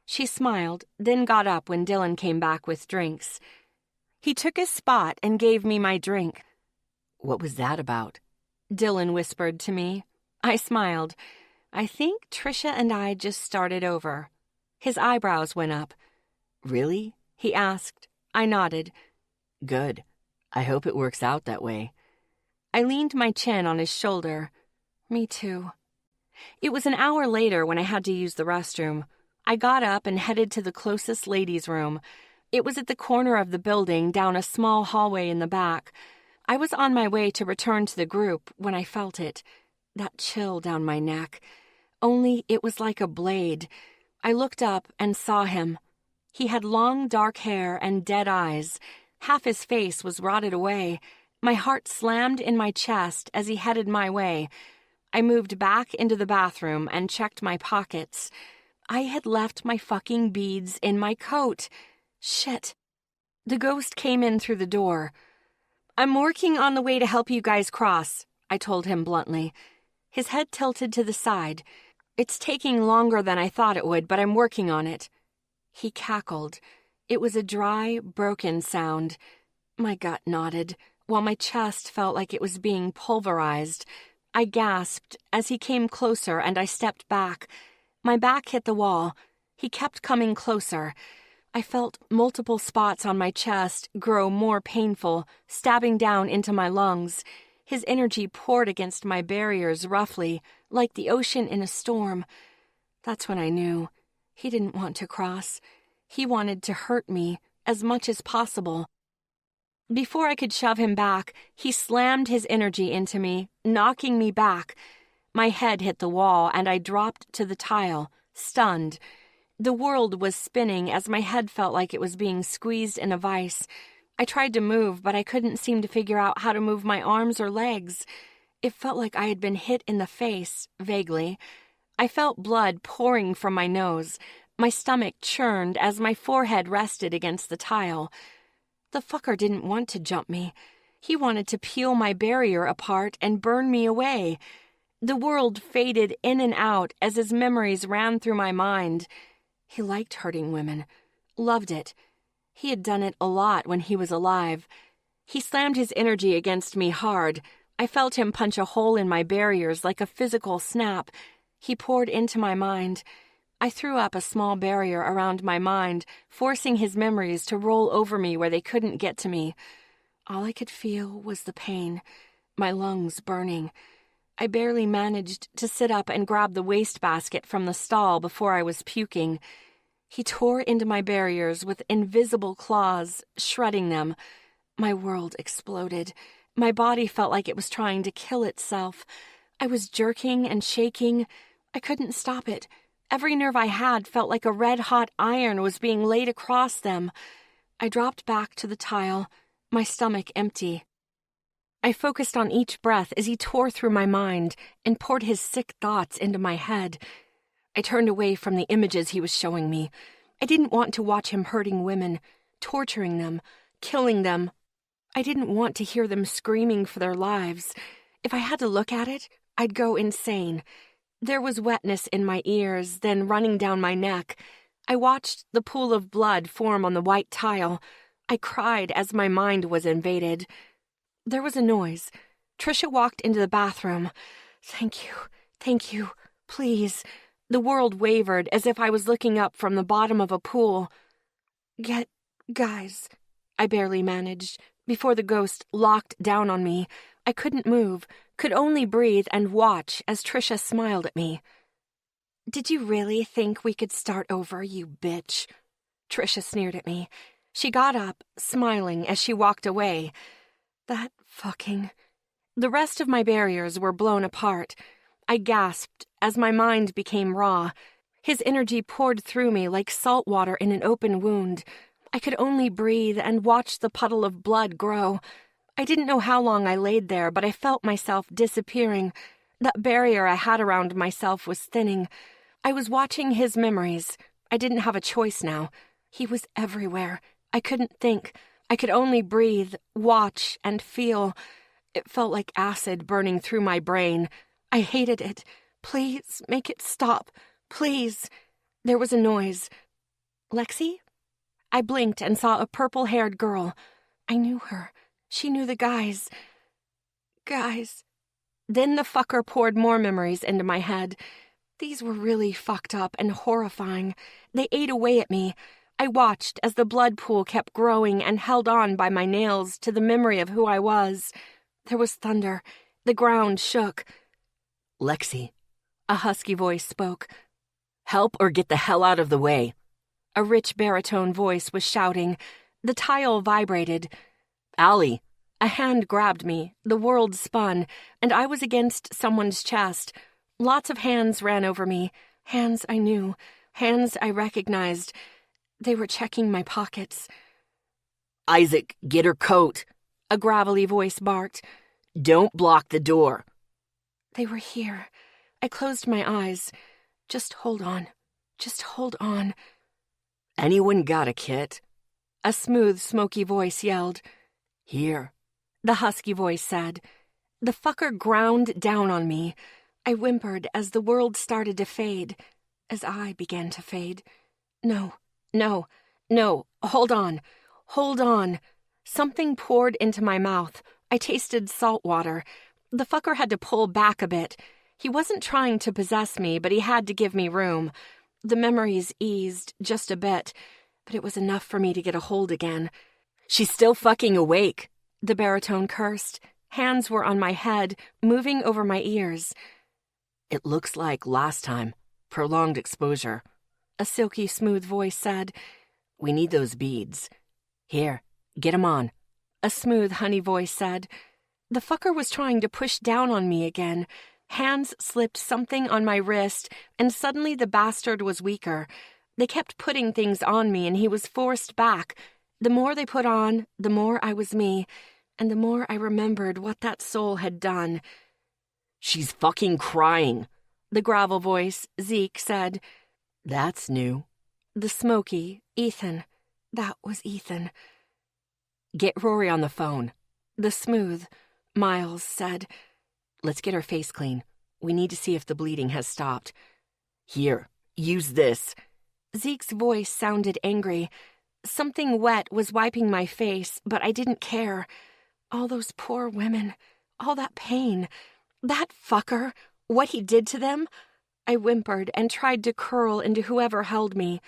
She smiled, then got up when Dylan came back with drinks. He took his spot and gave me my drink. What was that about? Dylan whispered to me. I smiled. I think Trisha and I just started over. His eyebrows went up. Really? He asked. I nodded. Good. I hope it works out that way. I leaned my chin on his shoulder. Me too. It was an hour later when I had to use the restroom. I got up and headed to the closest ladies' room. It was at the corner of the building, down a small hallway in the back. I was on my way to return to the group when I felt it. That chill down my neck. Only it was like a blade. I looked up and saw him. He had long dark hair and dead eyes. Half his face was rotted away. My heart slammed in my chest as he headed my way. I moved back into the bathroom and checked my pockets. I had left my fucking beads in my coat. Shit. The ghost came in through the door. I'm working on the way to help you guys cross, I told him bluntly. His head tilted to the side. It's taking longer than I thought it would, but I'm working on it. He cackled. It was a dry, broken sound. My gut nodded, while my chest felt like it was being pulverized. I gasped as he came closer and I stepped back. My back hit the wall. He kept coming closer. I felt multiple spots on my chest grow more painful, stabbing down into my lungs. His energy poured against my barriers roughly, like the ocean in a storm. That's when I knew. He didn't want to cross. He wanted to hurt me as much as possible. Before I could shove him back, he slammed his energy into me, knocking me back. My head hit the wall and I dropped to the tile, stunned. The world was spinning as my head felt like it was being squeezed in a vice. I tried to move, but I couldn't seem to figure out how to move my arms or legs. It felt like I had been hit in the face, vaguely. I felt blood pouring from my nose. My stomach churned as my forehead rested against the tile. The fucker didn't want to jump me. He wanted to peel my barrier apart and burn me away. The world faded in and out as his memories ran through my mind. He liked hurting women. Loved it. He had done it a lot when he was alive. He slammed his energy against me hard. I felt him punch a hole in my barriers like a physical snap. He poured into my mind. I threw up a small barrier around my mind, forcing his memories to roll over me where they couldn't get to me. All I could feel was the pain, my lungs burning. I barely managed to sit up and grab the wastebasket from the stall before I was puking. He tore into my barriers with invisible claws, shredding them. My world exploded. My body felt like it was trying to kill itself. I was jerking and shaking. I couldn't stop it. Every nerve I had felt like a red-hot iron was being laid across them. I dropped back to the tile, my stomach empty. I focused on each breath as he tore through my mind and poured his sick thoughts into my head. I turned away from the images he was showing me. I didn't want to watch him hurting women, torturing them, killing them. I didn't want to hear them screaming for their lives. If I had to look at it, I'd go insane. There was wetness in my ears, then running down my neck. I watched the pool of blood form on the white tile. I cried as my mind was invaded. There was a noise. Trisha walked into the bathroom. Thank you, please. The world wavered as if I was looking up from the bottom of a pool. Guys, I barely managed, before the ghost locked down on me. I couldn't move, could only breathe and watch as Trisha smiled at me. Did you really think we could start over, you bitch? Trisha sneered at me. She got up, smiling as she walked away. The rest of my barriers were blown apart. I gasped as my mind became raw. His energy poured through me like salt water in an open wound. I could only breathe and watch the puddle of blood grow. I didn't know how long I laid there, but I felt myself disappearing. That barrier I had around myself was thinning. I was watching his memories. I didn't have a choice now. He was everywhere. I couldn't think. I could only breathe, watch, and feel. It felt like acid burning through my brain. I hated it. Please, make it stop. Please. There was a noise. Lexi? I blinked and saw a purple-haired girl. I knew her. She knew the guys. Then the fucker poured more memories into my head. These were really fucked up and horrifying. They ate away at me. I watched as the blood pool kept growing and held on by my nails to the memory of who I was. There was thunder. The ground shook. Lexi, A husky voice spoke. help or get the hell out of the way. A rich baritone voice was shouting. The tile vibrated. Allie, A hand grabbed me, the world spun, and I was against someone's chest. Lots of hands ran over me. Hands I knew. Hands I recognized. They were checking my pockets. Isaac, get her coat. A gravelly voice barked. Don't block the door. They were here. I closed my eyes. Just hold on. Just hold on. Anyone got a kit? A smooth, smoky voice yelled. Here. The husky voice said. The fucker ground down on me. I whimpered as the world started to fade, as I began to fade. No, hold on. Something poured into my mouth. I tasted salt water. The fucker had to pull back a bit. He wasn't trying to possess me, but he had to give me room. The memories eased just a bit, but it was enough for me to get a hold again. She's still fucking awake. The baritone cursed. Hands were on my head, moving over my ears. It looks like last time. Prolonged exposure. A silky smooth voice said. We need those beads. Here, get 'em on. A smooth honey voice said. The fucker was trying to push down on me again. Hands slipped something on my wrist, and suddenly the bastard was weaker. They kept putting things on me, and he was forced back. The more they put on, the more I was me, and the more I remembered what that soul had done. She's fucking crying. The gravel voice, Zeke, said. That's new. The smoky, Ethan. That was Ethan. Get Rory on the phone. The smooth, Miles, said. Let's get her face clean. We need to see if the bleeding has stopped. Here, use this. Zeke's voice sounded angry. Something wet was wiping my face, but I didn't care. All those poor women. All that pain. That fucker. What he did to them. I whimpered and tried to curl into whoever held me.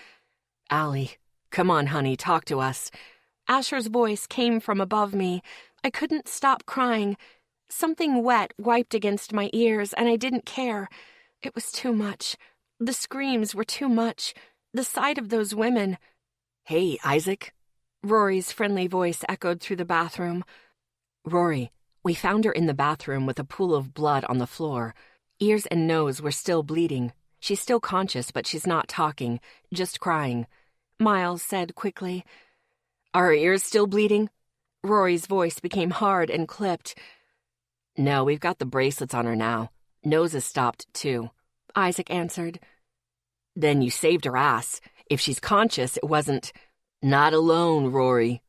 Allie, come on, honey, talk to us. Asher's voice came from above me. I couldn't stop crying. Something wet wiped against my ears, and I didn't care. It was too much. The screams were too much. The sight of those women. Hey, Isaac. Rory's friendly voice echoed through the bathroom. Rory, we found her in the bathroom with a pool of blood on the floor. Ears and nose were still bleeding. She's still conscious, but she's not talking, just crying. Miles said quickly. Are her ears still bleeding? Rory's voice became hard and clipped. No, we've got the bracelets on her now. Nose has stopped, too. Isaac answered. Then you saved her ass. If she's conscious, it wasn't... Not alone, Rory.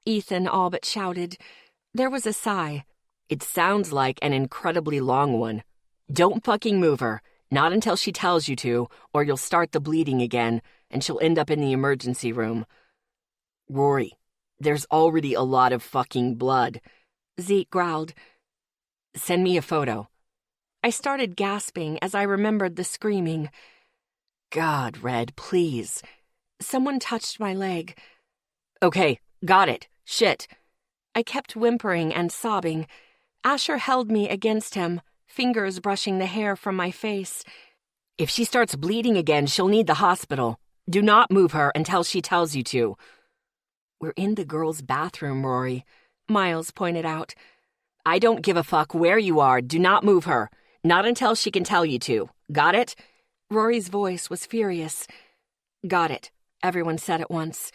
Ethan all but shouted. There was a sigh. It sounds like an incredibly long one. Don't fucking move her. Not until she tells you to, or you'll start the bleeding again, and she'll end up in the emergency room. Rory, there's already a lot of fucking blood. Zeke growled. Send me a photo. I started gasping as I remembered the screaming. God, Red, please. Someone touched my leg. Okay, got it. Shit. I kept whimpering and sobbing. Asher held me against him, fingers brushing the hair from my face. If she starts bleeding again, she'll need the hospital. Do not move her until she tells you to. We're in the girls' bathroom, Rory, Miles pointed out. I don't give a fuck where you are. Do not move her. Not until she can tell you to. Got it? Rory's voice was furious. Got it, everyone said at once.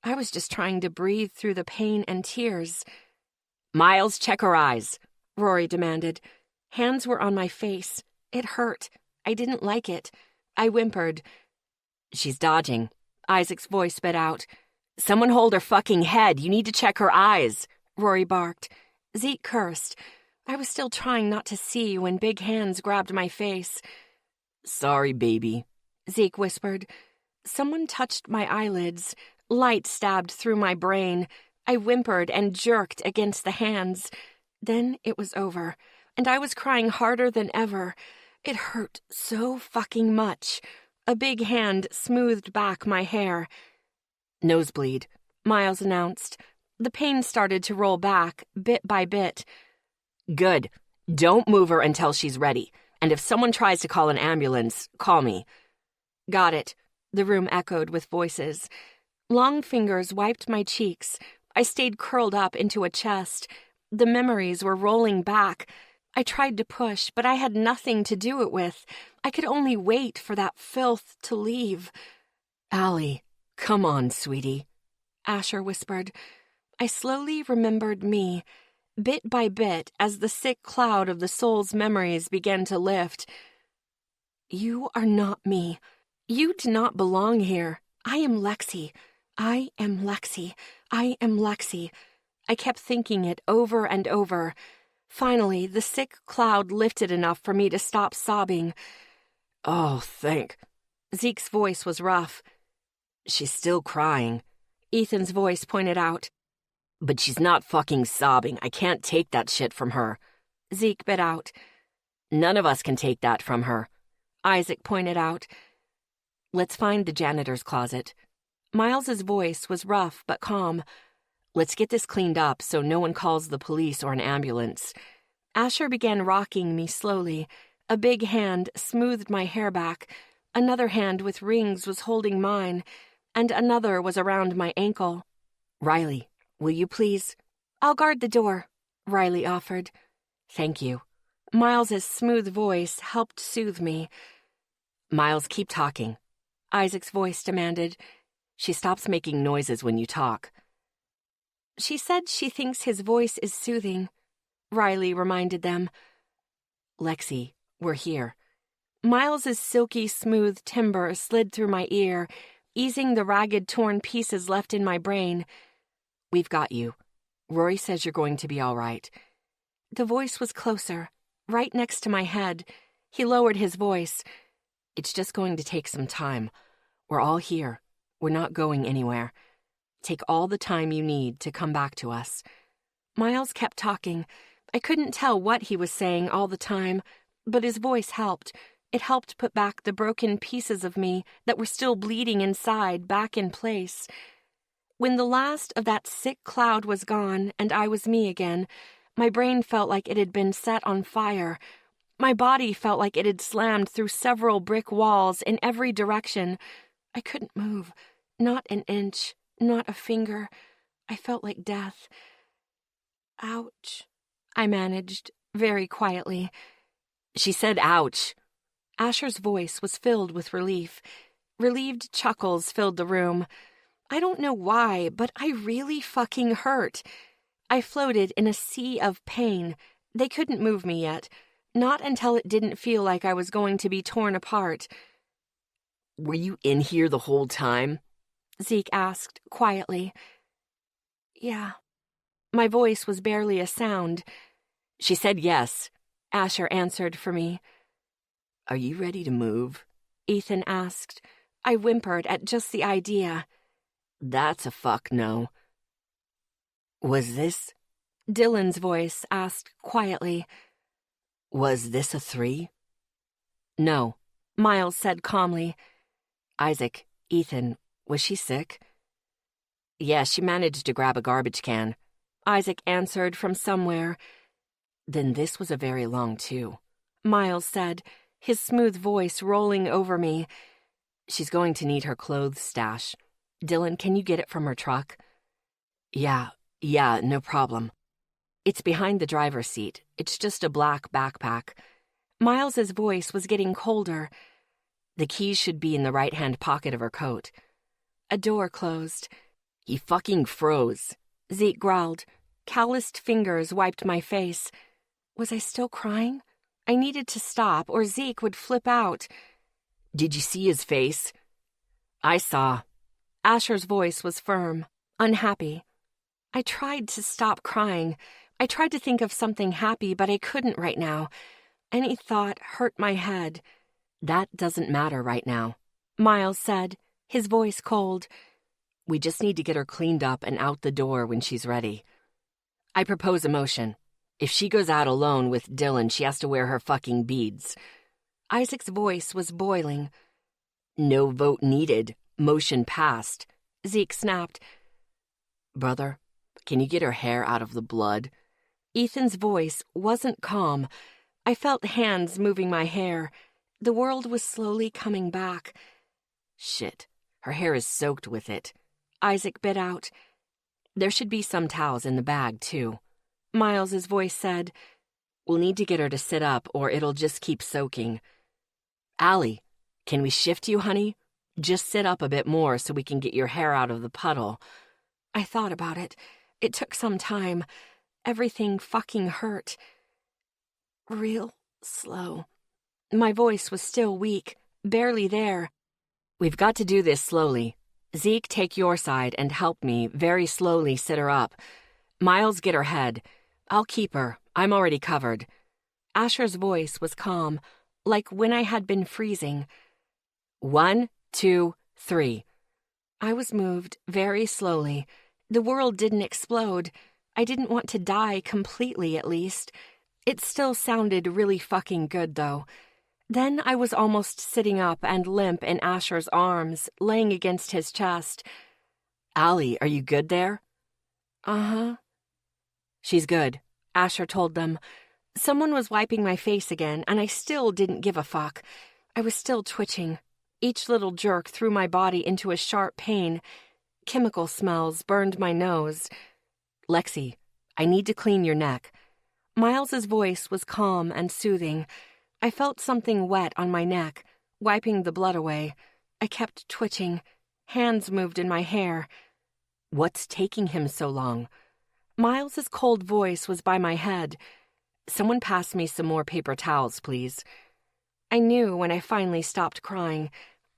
I was just trying to breathe through the pain and tears. Miles, check her eyes, Rory demanded. Hands were on my face. It hurt. I didn't like it. I whimpered. She's dodging. Isaac's voice sped out. Someone hold her fucking head. You need to check her eyes, Rory barked. Zeke cursed. I was still trying not to see when big hands grabbed my face. Sorry, baby, Zeke whispered. Someone touched my eyelids. Light stabbed through my brain. I whimpered and jerked against the hands. Then it was over, and I was crying harder than ever. It hurt so fucking much. A big hand smoothed back my hair. Nosebleed, Miles announced. The pain started to roll back, bit by bit. Good. Don't move her until she's ready. And if someone tries to call an ambulance, call me. Got it. The room echoed with voices. Long fingers wiped my cheeks. I stayed curled up into a chest. The memories were rolling back. I tried to push, but I had nothing to do it with. I could only wait for that filth to leave. Allie, come on, sweetie, Asher whispered. I slowly remembered me, bit by bit, as the sick cloud of the soul's memories began to lift. You are not me. You do not belong here. I am Lexi. I am Lexi. I am Lexi. I kept thinking it over and over. Finally, the sick cloud lifted enough for me to stop sobbing. Oh, thank. Zeke's voice was rough. She's still crying, Ethan's voice pointed out. But she's not fucking sobbing. I can't take that shit from her, Zeke bit out. None of us can take that from her, Isaac pointed out. Let's find the janitor's closet. Miles's voice was rough but calm. Let's get this cleaned up so no one calls the police or an ambulance. Asher began rocking me slowly. A big hand smoothed my hair back. Another hand with rings was holding mine, and another was around my ankle. Riley, will you please? I'll guard the door, Riley offered. Thank you. Miles's smooth voice helped soothe me. Miles, keep talking, Isaac's voice demanded. She stops making noises when you talk. She said she thinks his voice is soothing, Riley reminded them. Lexi, we're here. Miles's silky smooth timbre slid through my ear, easing the ragged torn pieces left in my brain. We've got you. Rory says you're going to be all right. The voice was closer, right next to my head. He lowered his voice. It's just going to take some time. We're all here. We're not going anywhere. Take all the time you need to come back to us. Miles kept talking. I couldn't tell what he was saying all the time, but his voice helped. It helped put back the broken pieces of me that were still bleeding inside back in place. When the last of that sick cloud was gone and I was me again, my brain felt like it had been set on fire. My body felt like it had slammed through several brick walls in every direction. I couldn't move, not an inch, not a finger. I felt like death. Ouch, I managed, very quietly. She said ouch. Asher's voice was filled with relief. Relieved chuckles filled the room. I don't know why, but I really fucking hurt. I floated in a sea of pain. They couldn't move me yet. Not until it didn't feel like I was going to be torn apart. Were you in here the whole time? Zeke asked, quietly. Yeah. My voice was barely a sound. She said yes. Asher answered for me. Are you ready to move? Ethan asked. I whimpered at just the idea. That's a fuck no. Was this? Dylan's voice asked quietly. Was this a 3? No, Miles said calmly. Isaac, Ethan, was she sick? Yeah, she managed to grab a garbage can. Isaac answered from somewhere. Then this was a very long 2. Miles said, his smooth voice rolling over me. She's going to need her clothes stash. Dylan, can you get it from her truck? Yeah, no problem. It's behind the driver's seat. It's just a black backpack. Miles's voice was getting colder. The keys should be in the right-hand pocket of her coat. A door closed. He fucking froze. Zeke growled. Calloused fingers wiped my face. Was I still crying? I needed to stop, or Zeke would flip out. Did you see his face? I saw. Asher's voice was firm, unhappy. I tried to stop crying. I tried to think of something happy, but I couldn't right now. Any thought hurt my head. That doesn't matter right now, Miles said, his voice cold. We just need to get her cleaned up and out the door when she's ready. I propose a motion. If she goes out alone with Dylan, she has to wear her fucking beads. Isaac's voice was boiling. No vote needed. Motion passed. Zeke snapped. Brother, can you get her hair out of the blood? Ethan's voice wasn't calm. I felt hands moving my hair. The world was slowly coming back. Shit, her hair is soaked with it. Isaac bit out. There should be some towels in the bag, too. Miles's voice said. We'll need to get her to sit up or it'll just keep soaking. Allie, can we shift you, honey? Just sit up a bit more so we can get your hair out of the puddle. I thought about it. It took some time. Everything fucking hurt. Real slow. My voice was still weak, barely there. We've got to do this slowly. Zeke, take your side and help me very slowly sit her up. Miles, get her head. I'll keep her. I'm already covered. Asher's voice was calm, like when I had been freezing. 1, 2, 3. I was moved very slowly. The world didn't explode. I didn't want to die completely, at least. It still sounded really fucking good, though. Then I was almost sitting up and limp in Asher's arms, laying against his chest. Allie, are you good there? Uh-huh. She's good, Asher told them. Someone was wiping my face again, and I still didn't give a fuck. I was still twitching. Each little jerk threw my body into a sharp pain. Chemical smells burned my nose. Lexi, I need to clean your neck. Miles's voice was calm and soothing. I felt something wet on my neck, wiping the blood away. I kept twitching. Hands moved in my hair. What's taking him so long? Miles's cold voice was by my head. Someone pass me some more paper towels, please. I knew when I finally stopped crying.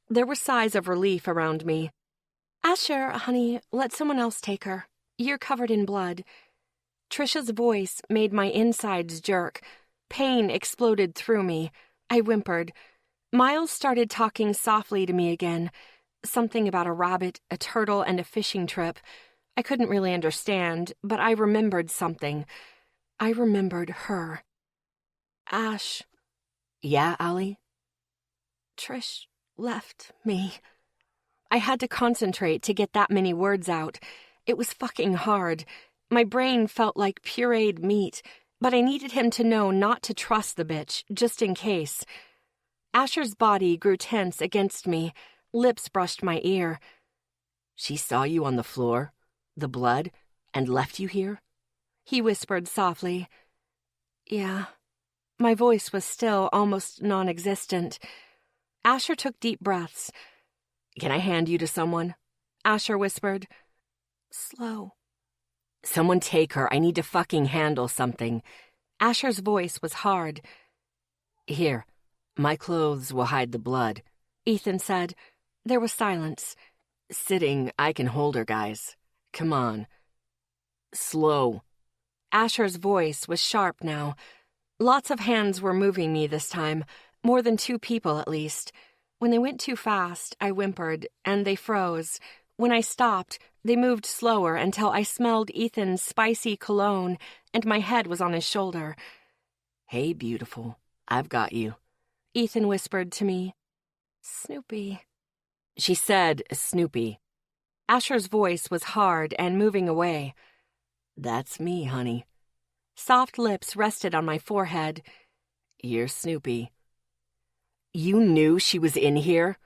There were sighs of relief around me. Asher, honey, let someone else take her. You're covered in blood. Trisha's voice made my insides jerk. Pain exploded through me. I whimpered. Miles started talking softly to me again. Something about a rabbit, a turtle, and a fishing trip. I couldn't really understand, but I remembered something. I remembered her. Ash. Yeah, Allie? Trish left me. I had to concentrate to get that many words out. It was fucking hard. My brain felt like pureed meat, but I needed him to know not to trust the bitch, just in case. Asher's body grew tense against me. Lips brushed my ear. She saw you on the floor, the blood, and left you here? He whispered softly. Yeah. My voice was still almost non-existent. Asher took deep breaths. "Can I hand you to someone?" Asher whispered. Slow. "Someone take her. I need to fucking handle something." Asher's voice was hard. "Here, my clothes will hide the blood," Ethan said. There was silence. "Sitting, I can hold her, guys. Come on." "Slow." Asher's voice was sharp now. Lots of hands were moving me this time, more than 2 people at least. When they went too fast, I whimpered, and they froze. When I stopped, they moved slower until I smelled Ethan's spicy cologne, and my head was on his shoulder. "Hey, beautiful, I've got you," Ethan whispered to me. Snoopy. She said, "Snoopy." Asher's voice was hard and moving away. "That's me, honey." Soft lips rested on my forehead. "You're Snoopy." "You knew she was in here?"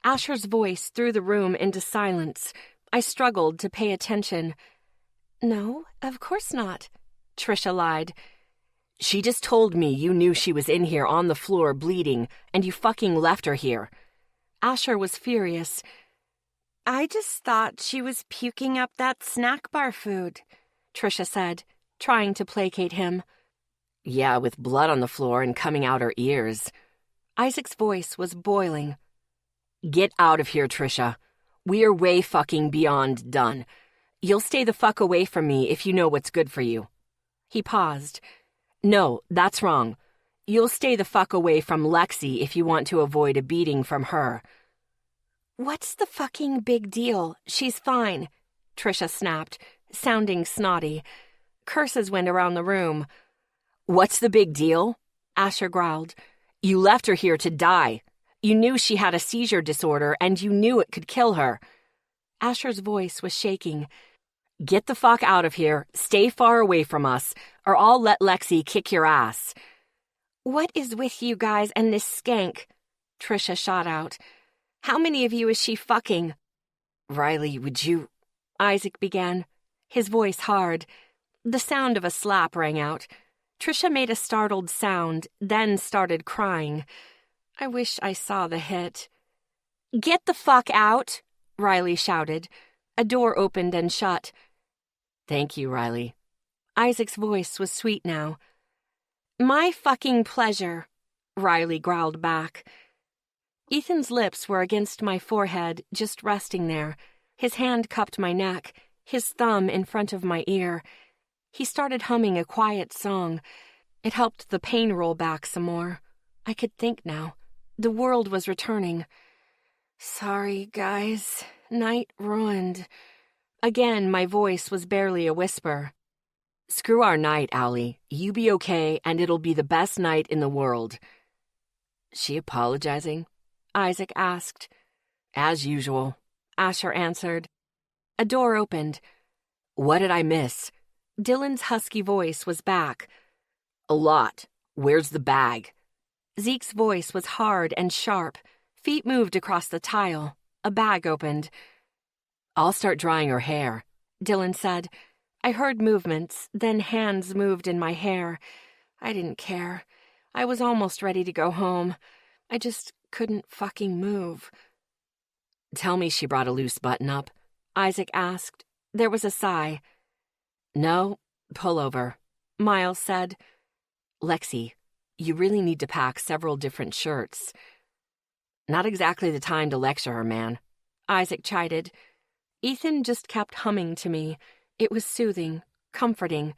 Asher's voice threw the room into silence. I struggled to pay attention. No, of course not, Trisha lied. "She just told me you knew she was in here on the floor bleeding, and you fucking left her here." Asher was furious. I just thought she was puking up that snack bar food, Trisha said, trying to placate him. "Yeah, with blood on the floor and coming out her ears." Isaac's voice was boiling. "Get out of here, Trisha. We are way fucking beyond done. You'll stay the fuck away from me if you know what's good for you." He paused. "No, that's wrong. You'll stay the fuck away from Lexi if you want to avoid a beating from her." What's the fucking big deal? She's fine, Trisha snapped, sounding snotty. Curses went around the room. "What's the big deal?" Asher growled. "You left her here to die. You knew she had a seizure disorder, and you knew it could kill her." Asher's voice was shaking. "Get the fuck out of here, stay far away from us, or I'll let Lexi kick your ass." What is with you guys and this skank? Trisha shot out. How many of you is she fucking? "Riley, would you—" Isaac began, his voice hard. The sound of a slap rang out. Trisha made a startled sound, then started crying. I wish I saw the hit. Get the fuck out, Riley shouted. A door opened and shut. "Thank you, Riley." Isaac's voice was sweet now. My fucking pleasure, Riley growled back. Ethan's lips were against my forehead, just resting there. His hand cupped my neck, his thumb in front of my ear. He started humming a quiet song. It helped the pain roll back some more. I could think now. The world was returning. Sorry, guys. Night ruined. Again, my voice was barely a whisper. "Screw our night, Allie. You be okay, and it'll be the best night in the world." "She apologizing?" Isaac asked. "As usual," Asher answered. A door opened. "What did I miss?" Dylan's husky voice was back. "A lot. Where's the bag?" Zeke's voice was hard and sharp. Feet moved across the tile. A bag opened. "I'll start drying her hair," Dylan said. I heard movements, then hands moved in my hair. I didn't care. I was almost ready to go home. I just couldn't fucking move. "Tell me she brought a loose button-up," Isaac asked. There was a sigh. "No, pull over," Miles said. "Lexi, you really need to pack several different shirts." "Not exactly the time to lecture her, man," Isaac chided. Ethan just kept humming to me. It was soothing, comforting.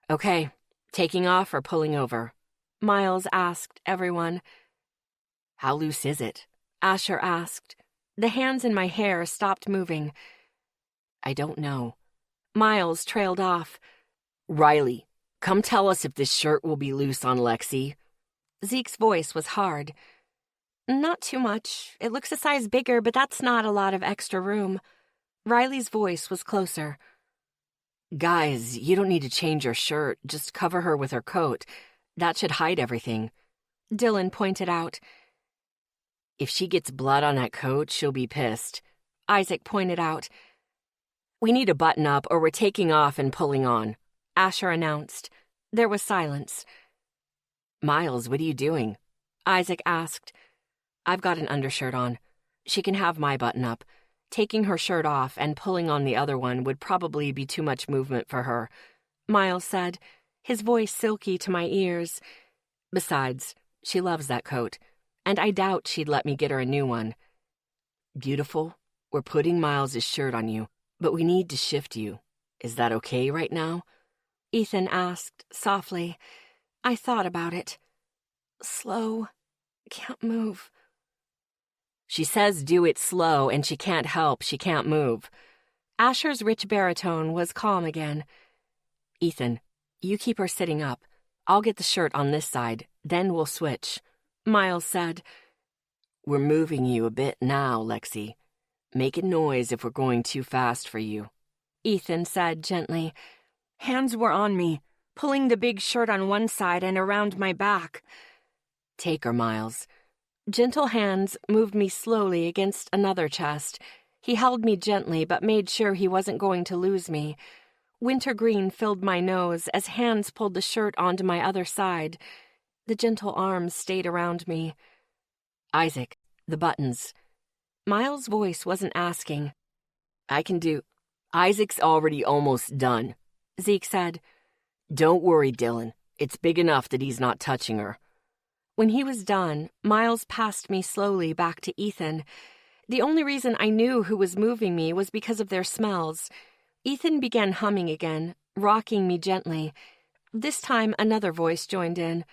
"Okay, taking off or pulling over?" Miles asked everyone. "How loose is it?" Asher asked. The hands in my hair stopped moving. "I don't know." Miles trailed off. "Riley, come tell us if this shirt will be loose on Lexi." Zeke's voice was hard. Not too much. It looks a size bigger, but that's not a lot of extra room. Riley's voice was closer. "Guys, you don't need to change your shirt. Just cover her with her coat. That should hide everything." Dylan pointed out. "If she gets blood on that coat, she'll be pissed," Isaac pointed out. "We need a button-up or we're taking off and pulling on," Asher announced. There was silence. Miles, what are you doing? Isaac asked. I've got an undershirt on. She can have my button up. Taking her shirt off and pulling on the other one would probably be too much movement for her, Miles said, his voice silky to my ears. Besides, she loves that coat, and I doubt she'd let me get her a new one. Beautiful, we're putting Miles's shirt on you, but we need to shift you. Is that okay right now? Ethan asked softly. I thought about it. Slow. Can't move. She says do it slow, and she can't help, she can't move. Asher's rich baritone was calm again. Ethan, you keep her sitting up. I'll get the shirt on this side, then we'll switch. Miles said. We're moving you a bit now, Lexi. Make a noise if we're going too fast for you. Ethan said gently. Hands were on me, pulling the big shirt on one side and around my back. Take her, Miles. Gentle hands moved me slowly against another chest. He held me gently but made sure he wasn't going to lose me. Wintergreen filled my nose as hands pulled the shirt onto my other side. The gentle arms stayed around me. Isaac, the buttons. Miles' voice wasn't asking. I can do. Isaac's already almost done, Zeke said. Don't worry, Dylan. It's big enough that he's not touching her. When he was done, Miles passed me slowly back to Ethan. The only reason I knew who was moving me was because of their smells. Ethan began humming again, rocking me gently. This time another voice joined in,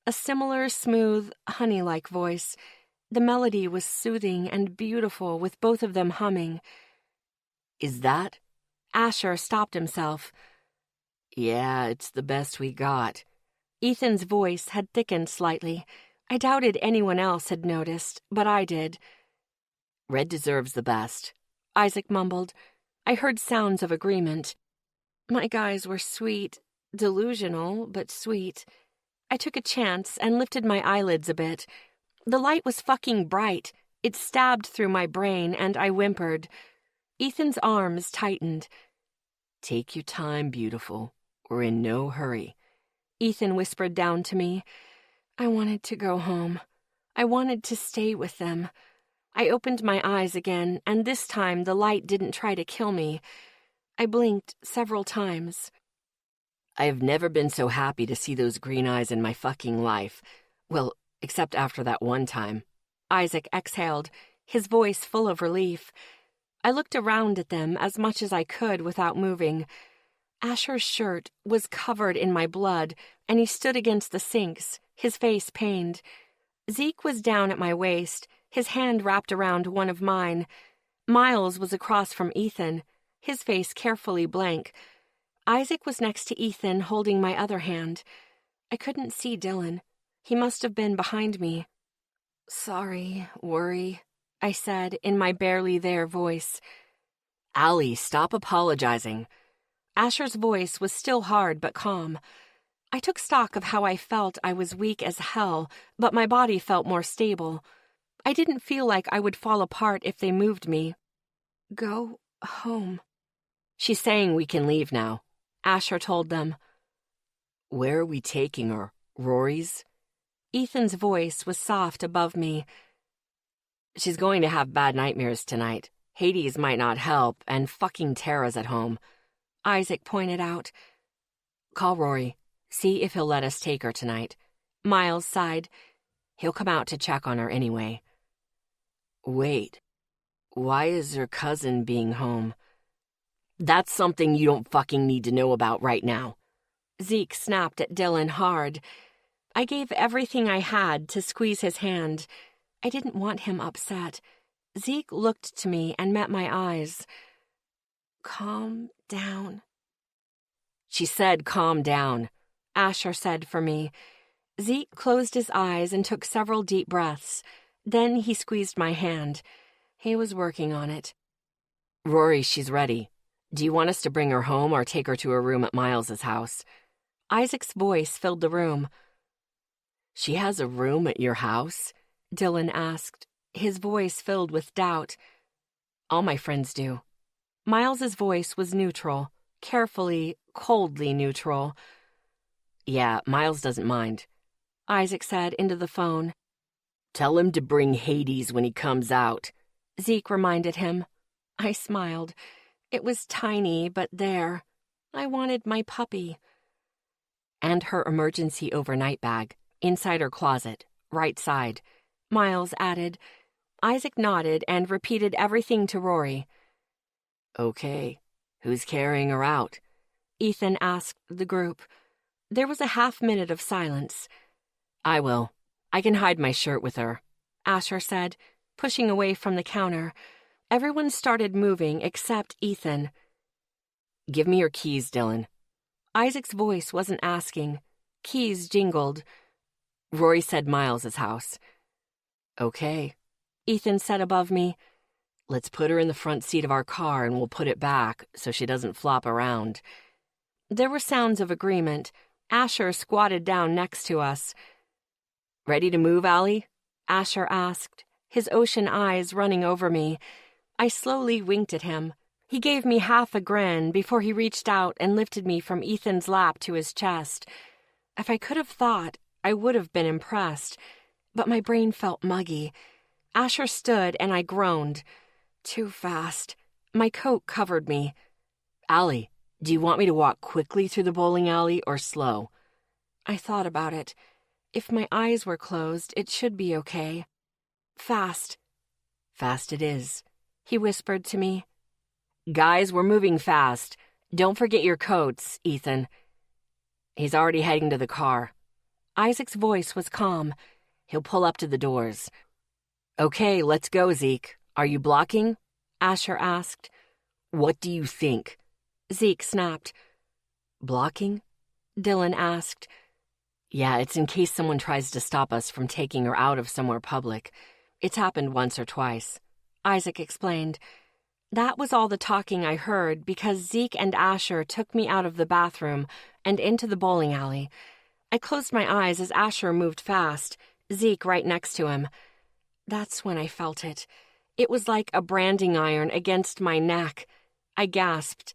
a similar, smooth, honey-like voice. The melody was soothing and beautiful with both of them humming. Is that? Asher stopped himself. Yeah, it's the best we got. Ethan's voice had thickened slightly. I doubted anyone else had noticed, but I did. Red deserves the best, Isaac mumbled. I heard sounds of agreement. My guys were sweet, delusional, but sweet. I took a chance and lifted my eyelids a bit. The light was fucking bright. It stabbed through my brain, and I whimpered. Ethan's arms tightened. Take your time, beautiful. We're in no hurry. Ethan whispered down to me. I wanted to go home. I wanted to stay with them. I opened my eyes again, and this time the light didn't try to kill me. I blinked several times. I have never been so happy to see those green eyes in my fucking life. Well, except after that one time. Isaac exhaled, his voice full of relief. I looked around at them as much as I could without moving. Asher's shirt was covered in my blood, and he stood against the sinks, his face pained. Zeke was down at my waist, his hand wrapped around one of mine. Miles was across from Ethan, his face carefully blank. Isaac was next to Ethan, holding my other hand. I couldn't see Dylan. He must have been behind me. Sorry, Worry, I said in my barely there voice. Allie, stop apologizing. Asher's voice was still hard but calm. I took stock of how I felt. I was weak as hell, but my body felt more stable. I didn't feel like I would fall apart if they moved me. Go home. She's saying we can leave now, Asher told them. Where are we taking her? Rory's? Ethan's voice was soft above me. She's going to have bad nightmares tonight. Hades might not help, and fucking Tara's at home. Isaac pointed out. Call Rory. See if he'll let us take her tonight. Miles sighed. He'll come out to check on her anyway. Wait. Why is her cousin being home? That's something you don't fucking need to know about right now. Zeke snapped at Dylan hard. I gave everything I had to squeeze his hand. I didn't want him upset. Zeke looked to me and met my eyes. Calm down. She said calm down, Asher said for me. Zeke closed his eyes and took several deep breaths. Then he squeezed my hand. He was working on it. Rory, she's ready. Do you want us to bring her home or take her to her room at Miles's house? Isaac's voice filled the room. She has a room at your house? Dylan asked, his voice filled with doubt. All my friends do. Miles's voice was neutral, carefully, coldly neutral. Yeah, Miles doesn't mind. Isaac said into the phone. Tell him to bring Hades when he comes out, Zeke reminded him. I smiled. It was tiny, but there. I wanted my puppy. And her emergency overnight bag, inside her closet, right side, Miles added. Isaac nodded and repeated everything to Rory. Okay, who's carrying her out? Ethan asked the group. There was a half-minute of silence. I will. I can hide my shirt with her, Asher said, pushing away from the counter. Everyone started moving except Ethan. Give me your keys, Dylan. Isaac's voice wasn't asking. Keys jingled. Rory said Miles's house. Okay, Ethan said above me. Let's put her in the front seat of our car and we'll put it back so she doesn't flop around. There were sounds of agreement. Asher squatted down next to us. Ready to move, Allie? Asher asked, his ocean eyes running over me. I slowly winked at him. He gave me half a grin before he reached out and lifted me from Ethan's lap to his chest. If I could have thought, I would have been impressed, but my brain felt muggy. Asher stood and I groaned. Too fast. My coat covered me. Allie, do you want me to walk quickly through the bowling alley or slow? I thought about it. If my eyes were closed, it should be okay. Fast. Fast it is, he whispered to me. Guys, we're moving fast. Don't forget your coats, Ethan. He's already heading to the car. Isaac's voice was calm. He'll pull up to the doors. Okay, let's go, Zeke. Are you blocking? Asher asked. What do you think? Zeke snapped. Blocking? Dylan asked. Yeah, it's in case someone tries to stop us from taking her out of somewhere public. It's happened once or twice. Isaac explained. That was all the talking I heard because Zeke and Asher took me out of the bathroom and into the bowling alley. I closed my eyes as Asher moved fast, Zeke right next to him. That's when I felt it. It was like a branding iron against my neck. I gasped.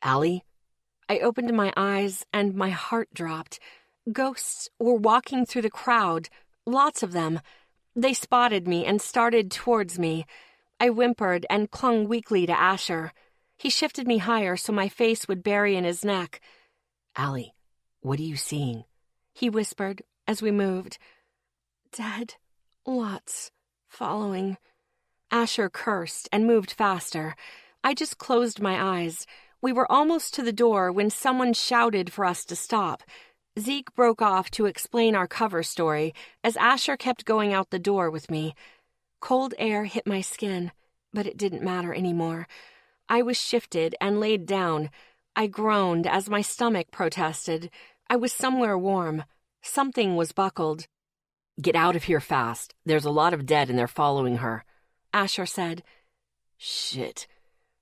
Allie? I opened my eyes and my heart dropped. Ghosts were walking through the crowd, lots of them. They spotted me and started towards me. I whimpered and clung weakly to Asher. He shifted me higher so my face would bury in his neck. Allie, what are you seeing? He whispered as we moved. Dead. Lots. Following. Asher cursed and moved faster. I just closed my eyes. We were almost to the door when someone shouted for us to stop. Zeke broke off to explain our cover story as Asher kept going out the door with me. Cold air hit my skin, but it didn't matter anymore. I was shifted and laid down. I groaned as my stomach protested. I was somewhere warm. Something was buckled. Get out of here fast. There's a lot of dead and they're following her, Asher said. Shit.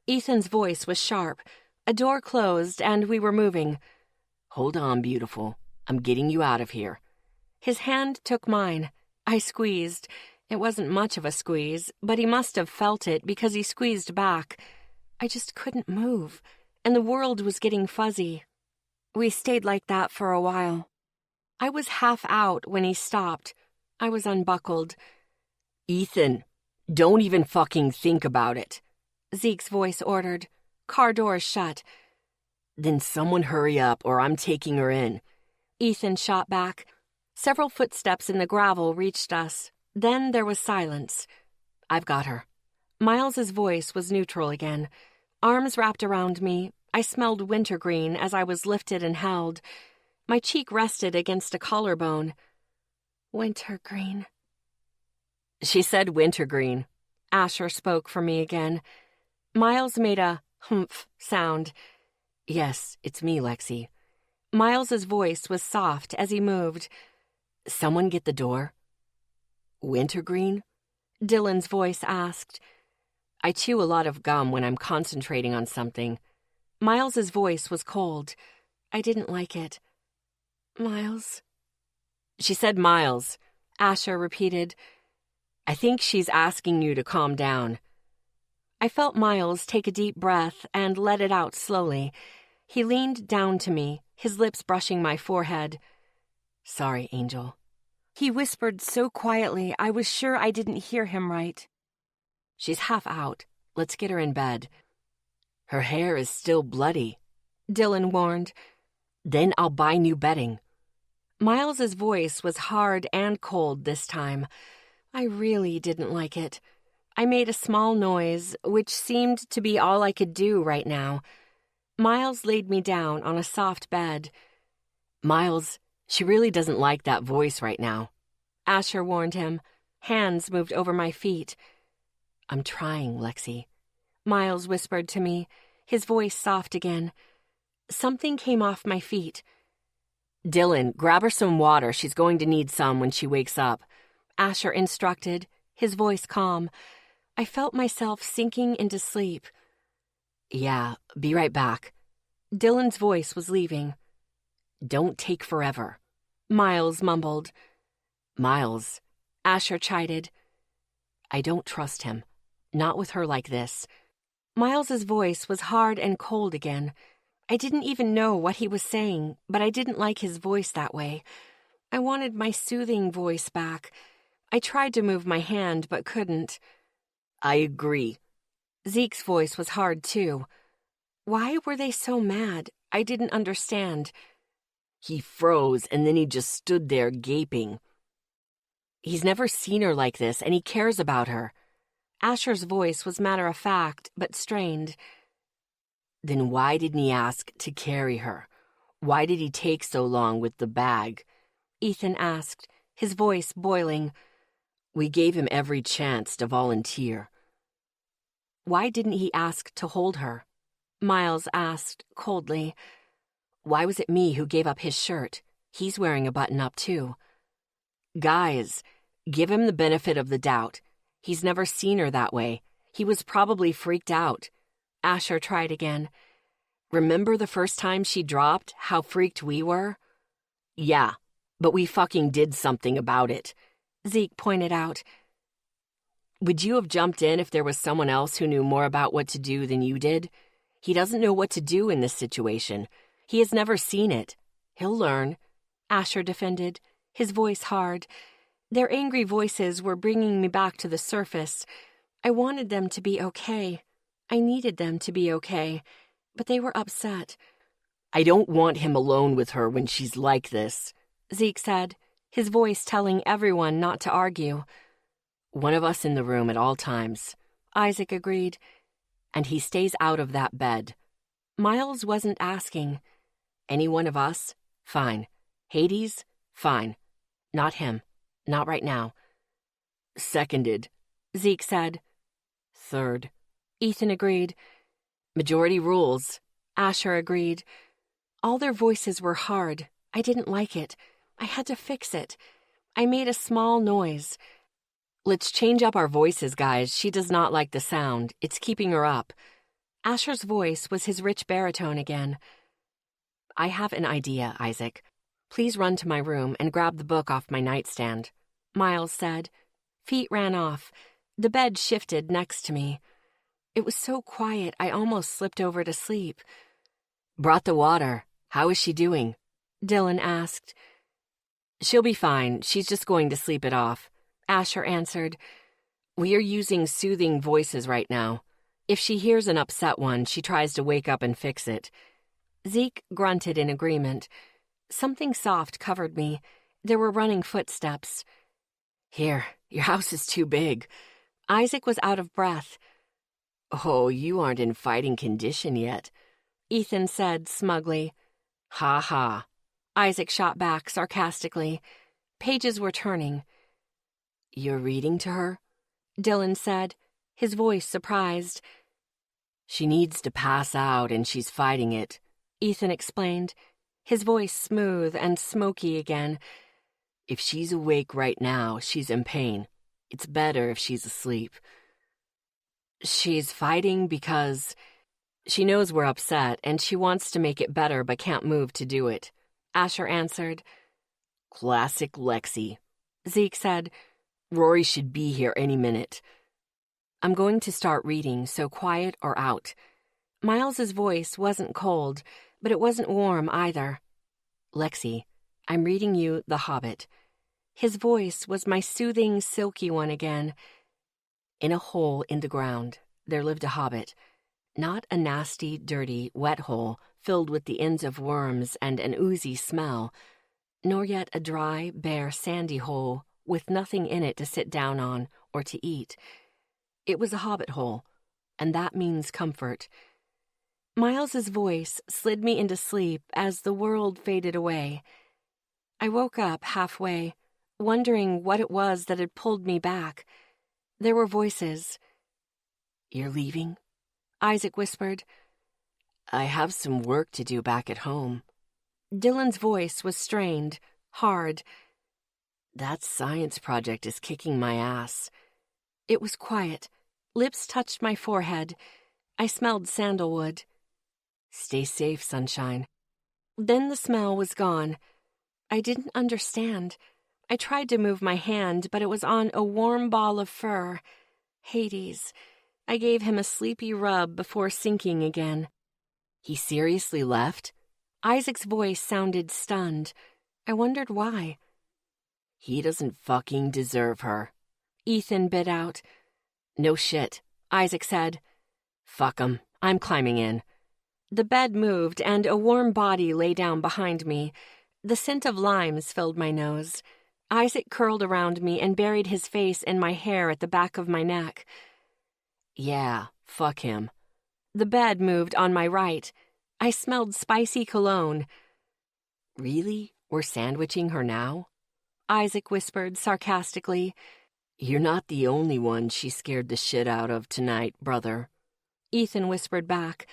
Ethan's voice was sharp. A door closed and we were moving. Hold on, beautiful. I'm getting you out of here. His hand took mine. I squeezed. It wasn't much of a squeeze, but he must have felt it because he squeezed back. I just couldn't move, and the world was getting fuzzy. We stayed like that for a while. I was half out when he stopped. I was unbuckled. Ethan, don't even fucking think about it, Zeke's voice ordered. Car doors shut. Then someone hurry up or I'm taking her in. Ethan shot back. Several footsteps in the gravel reached us. Then there was silence. I've got her. Miles's voice was neutral again. Arms wrapped around me. I smelled wintergreen as I was lifted and held. My cheek rested against a collarbone. Wintergreen. She said wintergreen. Asher spoke for me again. Miles made a humph sound. Yes, it's me, Lexi. Miles's voice was soft as he moved. Someone get the door. Wintergreen? Dylan's voice asked. I chew a lot of gum when I'm concentrating on something. Miles's voice was cold. I didn't like it. Miles? She said Miles. Asher repeated. I think she's asking you to calm down. I felt Miles take a deep breath and let it out slowly. He leaned down to me, his lips brushing my forehead. Sorry, Angel. He whispered so quietly I was sure I didn't hear him right. She's half out. Let's get her in bed. Her hair is still bloody, Dylan warned. Then I'll buy new bedding. Miles's voice was hard and cold this time. I really didn't like it. I made a small noise, which seemed to be all I could do right now. Miles laid me down on a soft bed. Miles, she really doesn't like that voice right now, Asher warned him. Hands moved over my feet. I'm trying, Lexi, Miles whispered to me, his voice soft again. Something came off my feet. Dylan, grab her some water. She's going to need some when she wakes up, Asher instructed, his voice calm. I felt myself sinking into sleep. Yeah, be right back. Dylan's voice was leaving. Don't take forever, Miles mumbled. Miles, Asher chided. I don't trust him. Not with her like this. Miles's voice was hard and cold again. I didn't even know what he was saying, but I didn't like his voice that way. I wanted my soothing voice back. I tried to move my hand, but couldn't. I agree. Zeke's voice was hard, too. Why were they so mad? I didn't understand. He froze, and then he just stood there gaping. He's never seen her like this, and he cares about her. Asher's voice was matter-of-fact, but strained. Then why didn't he ask to carry her? Why did he take so long with the bag? Ethan asked, his voice boiling. We gave him every chance to volunteer. Why didn't he ask to hold her? Miles asked, coldly. Why was it me who gave up his shirt? He's wearing a button-up, too. Guys, give him the benefit of the doubt. He's never seen her that way. He was probably freaked out. Asher tried again. Remember the first time she dropped, how freaked we were? Yeah, but we fucking did something about it, Zeke pointed out. Would you have jumped in if there was someone else who knew more about what to do than you did? He doesn't know what to do in this situation. He has never seen it. He'll learn, Asher defended, his voice hard. Their angry voices were bringing me back to the surface. I wanted them to be okay. I needed them to be okay, but they were upset. I don't want him alone with her when she's like this, Zeke said, his voice telling everyone not to argue. One of us in the room at all times, Isaac agreed. And he stays out of that bed. Miles wasn't asking. Any one of us? Fine. Hades? Fine. Not him. Not right now. Seconded, Zeke said. Third, Ethan agreed. Majority rules, Asher agreed. All their voices were hard. I didn't like it. I had to fix it. I made a small noise. Let's change up our voices, guys. She does not like the sound. It's keeping her up. Asher's voice was his rich baritone again. I have an idea, Isaac. Please run to my room and grab the book off my nightstand, Miles said. Feet ran off. The bed shifted next to me. It was so quiet I almost slipped over to sleep. Brought the water. How is she doing? Dylan asked. She'll be fine. She's just going to sleep it off, Asher answered. We are using soothing voices right now. If she hears an upset one, she tries to wake up and fix it. Zeke grunted in agreement. Something soft covered me. There were running footsteps. Here, your house is too big. Isaac was out of breath. Oh, you aren't in fighting condition yet, Ethan said smugly. Ha ha. Isaac shot back sarcastically. Pages were turning. You're reading to her? Dylan said, his voice surprised. She needs to pass out and she's fighting it, Ethan explained, his voice smooth and smoky again. If she's awake right now, she's in pain. It's better if she's asleep. She's fighting because she knows we're upset and she wants to make it better but can't move to do it, Asher answered. Classic Lexi, Zeke said. Rory should be here any minute. I'm going to start reading, so quiet or out. Miles's voice wasn't cold, but it wasn't warm either. Lexi, I'm reading you The Hobbit. His voice was my soothing, silky one again. In a hole in the ground, there lived a hobbit. Not a nasty, dirty, wet hole filled with the ends of worms and an oozy smell, nor yet a dry, bare, sandy hole with nothing in it to sit down on or to eat. It was a hobbit hole, and that means comfort. Miles's voice slid me into sleep as the world faded away. I woke up halfway, wondering what it was that had pulled me back. There were voices. "You're leaving?" Isaac whispered. "I have some work to do back at home." Dylan's voice was strained, hard. "That science project is kicking my ass." It was quiet. Lips touched my forehead. I smelled sandalwood. "Stay safe, sunshine." Then the smell was gone. I didn't understand. I tried to move my hand, but it was on a warm ball of fur. Hades. I gave him a sleepy rub before sinking again. "He seriously left?" Isaac's voice sounded stunned. I wondered why. "He doesn't fucking deserve her," Ethan bit out. "No shit," Isaac said. "Fuck him. I'm climbing in." The bed moved, and a warm body lay down behind me. The scent of limes filled my nose. Isaac curled around me and buried his face in my hair at the back of my neck. "Yeah, fuck him." The bed moved on my right. I smelled spicy cologne. "Really? We're sandwiching her now?" Isaac whispered sarcastically. "You're not the only one she scared the shit out of tonight, brother." Ethan whispered back.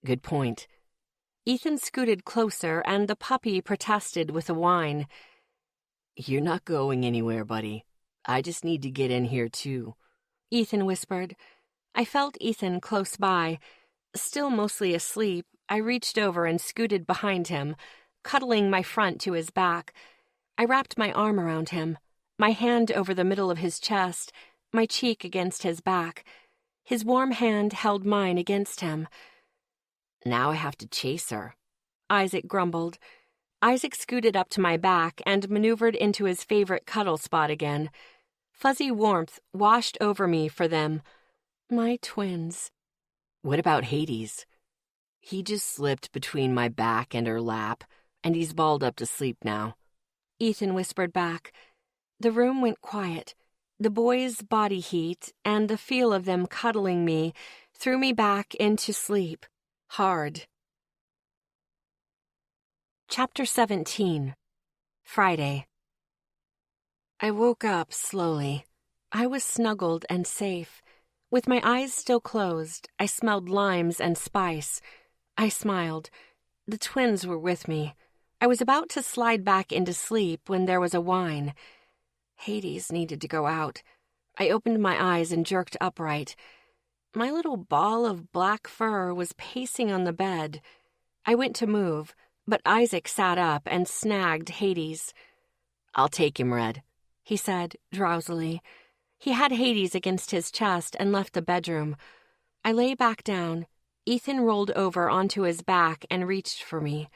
"Good point." Ethan scooted closer, and the puppy protested with a whine. "You're not going anywhere, buddy. I just need to get in here, too," Ethan whispered. I felt Ethan close by. Still mostly asleep, I reached over and scooted behind him, cuddling my front to his back. I wrapped my arm around him, my hand over the middle of his chest, my cheek against his back. His warm hand held mine against him. "Now I have to chase her," Isaac grumbled. Isaac scooted up to my back and maneuvered into his favorite cuddle spot again. Fuzzy warmth washed over me for them. My twins. "What about Hades?" "He just slipped between my back and her lap, and he's balled up to sleep now," Ethan whispered back. The room went quiet. The boys' body heat and the feel of them cuddling me threw me back into sleep. Hard. Chapter 17. Friday. I woke up slowly. I was snuggled and safe. With my eyes still closed, I smelled limes and spice. I smiled. The twins were with me. I was about to slide back into sleep when there was a whine. Hades needed to go out. I opened my eyes and jerked upright. My little ball of black fur was pacing on the bed. I went to move, but Isaac sat up and snagged Hades. "I'll take him, Red," he said drowsily. He had Hades against his chest and left the bedroom. I lay back down. Ethan rolled over onto his back and reached for me.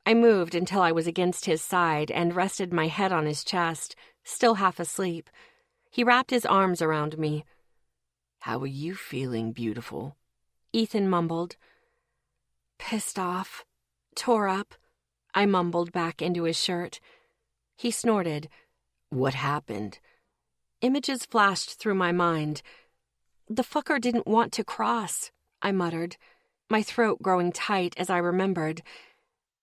I moved until I was against his side and rested my head on his chest, still half asleep. He wrapped his arms around me. "How are you feeling, beautiful?" Ethan mumbled. "Pissed off. Tore up," I mumbled back into his shirt. He snorted. "What happened?" Images flashed through my mind. "The fucker didn't want to cross," I muttered, my throat growing tight as I remembered.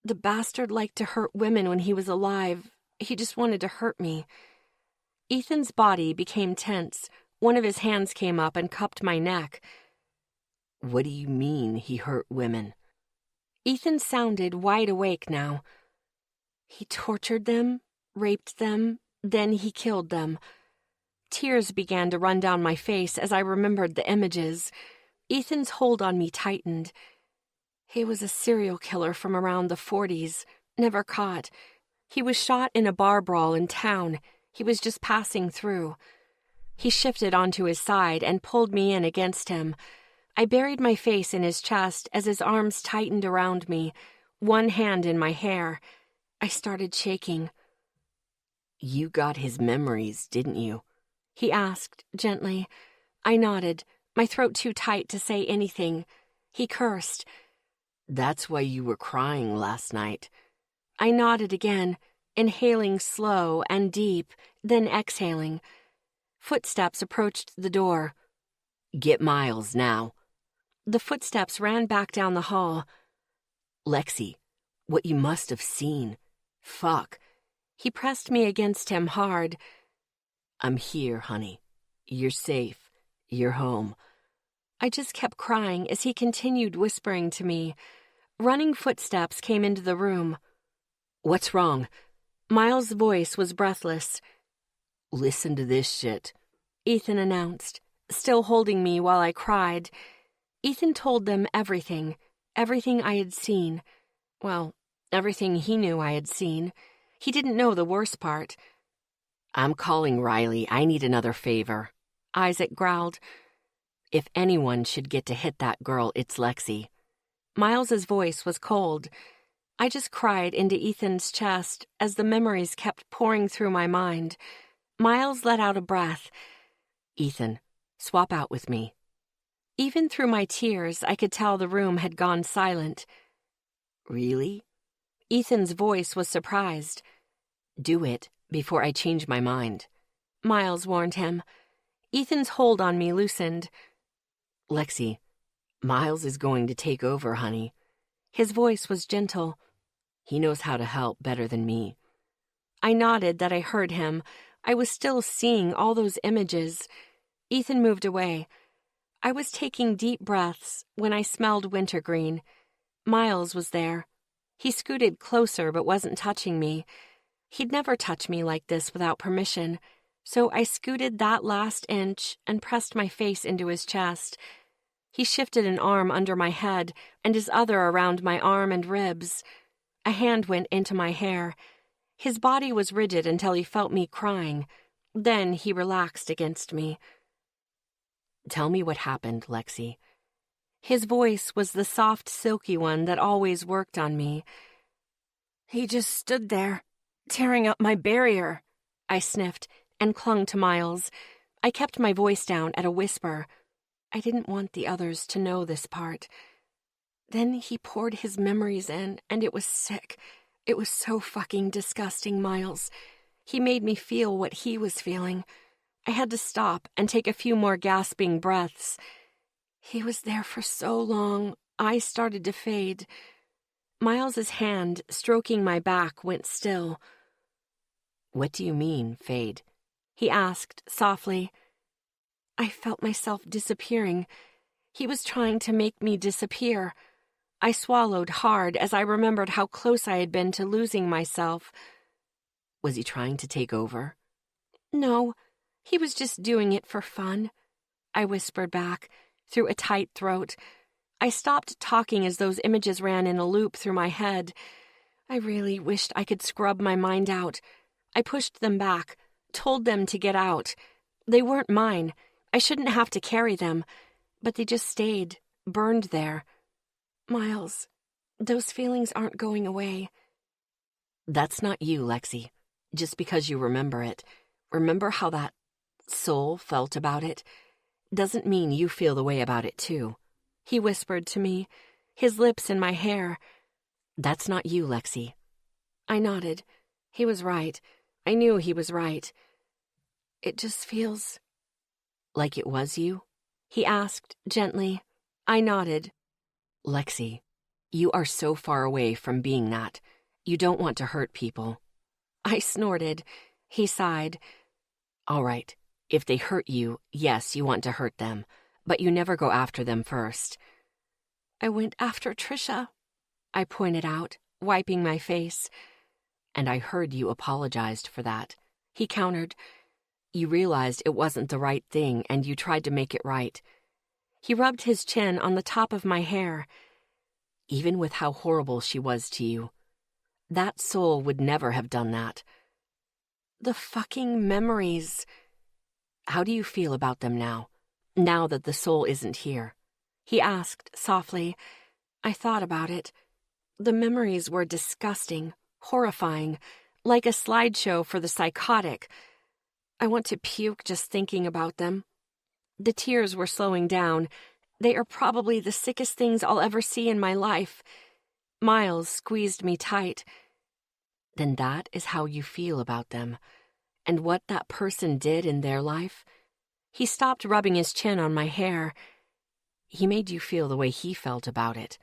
"The bastard liked to hurt women when he was alive. He just wanted to hurt me." Ethan's body became tense. One of his hands came up and cupped my neck. "What do you mean he hurt women?" Ethan sounded wide awake now. "He tortured them, raped them, then he killed them." Tears began to run down my face as I remembered the images. Ethan's hold on me tightened. He was a serial killer from around the 40s, never caught. He was shot in a bar brawl in town. He was just passing through. He shifted onto his side and pulled me in against him. I buried my face in his chest as his arms tightened around me, one hand in my hair. I started shaking. You got his memories, didn't you? He asked gently. I nodded, my throat too tight to say anything. He cursed. That's why you were crying last night. I nodded again, inhaling slow and deep, then exhaling. Footsteps approached the door. Get Miles now. The footsteps ran back down the hall. Lexi, what you must have seen. Fuck. He pressed me against him hard. I'm here, honey. You're safe. You're home. I just kept crying as he continued whispering to me. Running footsteps came into the room. What's wrong? Miles' voice was breathless. Listen to this shit, Ethan announced, still holding me while I cried. Ethan told them everything I had seen. Well, everything he knew I had seen. He didn't know the worst part. I'm calling Riley. I need another favor. Isaac growled. If anyone should get to hit that girl, it's Lexi. Miles's voice was cold. I just cried into Ethan's chest as the memories kept pouring through my mind. Miles let out a breath. Ethan, swap out with me. Even through my tears, I could tell the room had gone silent. Really? Ethan's voice was surprised. Do it before I change my mind. Miles warned him. Ethan's hold on me loosened. Lexi, Miles is going to take over, honey. His voice was gentle. He knows how to help better than me. I nodded that I heard him. I was still seeing all those images. Ethan moved away. I was taking deep breaths when I smelled wintergreen. Miles was there. He scooted closer but wasn't touching me. He'd never touch me like this without permission, so I scooted that last inch and pressed my face into his chest. He shifted an arm under my head and his other around my arm and ribs. A hand went into my hair. His body was rigid until he felt me crying. Then he relaxed against me. Tell me what happened, Lexi. His voice was the soft, silky one that always worked on me. He just stood there, tearing up my barrier. I sniffed and clung to Miles. I kept my voice down at a whisper. I didn't want the others to know this part. Then he poured his memories in, and it was sick. It was so fucking disgusting, Miles. He made me feel what he was feeling. I had to stop and take a few more gasping breaths. He was there for so long, I started to fade. Miles's hand, stroking my back, went still. What do you mean, fade? He asked softly. I felt myself disappearing. He was trying to make me disappear. I swallowed hard as I remembered how close I had been to losing myself. Was he trying to take over? No, he was just doing it for fun, I whispered back, through a tight throat. I stopped talking as those images ran in a loop through my head. I really wished I could scrub my mind out. I pushed them back, told them to get out. They weren't mine. I shouldn't have to carry them, but they just stayed, burned there. Miles, those feelings aren't going away. That's not you, Lexi. Just because you remember it. Remember how that soul felt about it? Doesn't mean you feel the way about it, too. He whispered to me, his lips in my hair. That's not you, Lexi. I nodded. He was right. I knew he was right. It just feels... Like it was you? He asked gently. I nodded. Lexi, you are so far away from being that. You don't want to hurt people. I snorted. He sighed. All right. If they hurt you, yes, you want to hurt them, but you never go after them first. I went after Trisha, I pointed out, wiping my face. And I heard you apologized for that. He countered. You realized it wasn't the right thing, and you tried to make it right. He rubbed his chin on the top of my hair. Even with how horrible she was to you, that soul would never have done that. The fucking memories. How do you feel about them now that the soul isn't here? He asked softly. I thought about it. The memories were disgusting, horrifying. like a slideshow for the psychotic. I want to puke just thinking about them. The tears were slowing down. They are probably the sickest things I'll ever see in my life. Miles squeezed me tight. Then that is how you feel about them, and what that person did in their life? He stopped rubbing his chin on my hair. He made you feel the way he felt about it.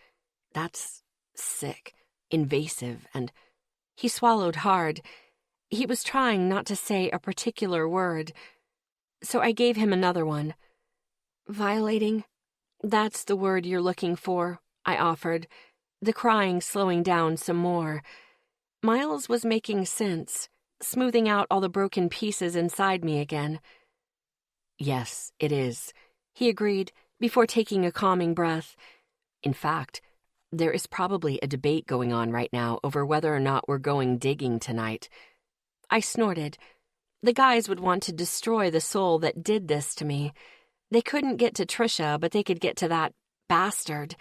That's sick, invasive, and... He swallowed hard. He was trying not to say a particular word. So I gave him another one. Violating? That's the word you're looking for, I offered, the crying slowing down some more. Miles was making sense, smoothing out all the broken pieces inside me again. Yes, it is, he agreed before taking a calming breath. In fact, there is probably a debate going on right now over whether or not we're going digging tonight. I snorted. The guys would want to destroy the soul that did this to me. They couldn't get to Trisha, but they could get to that bastard.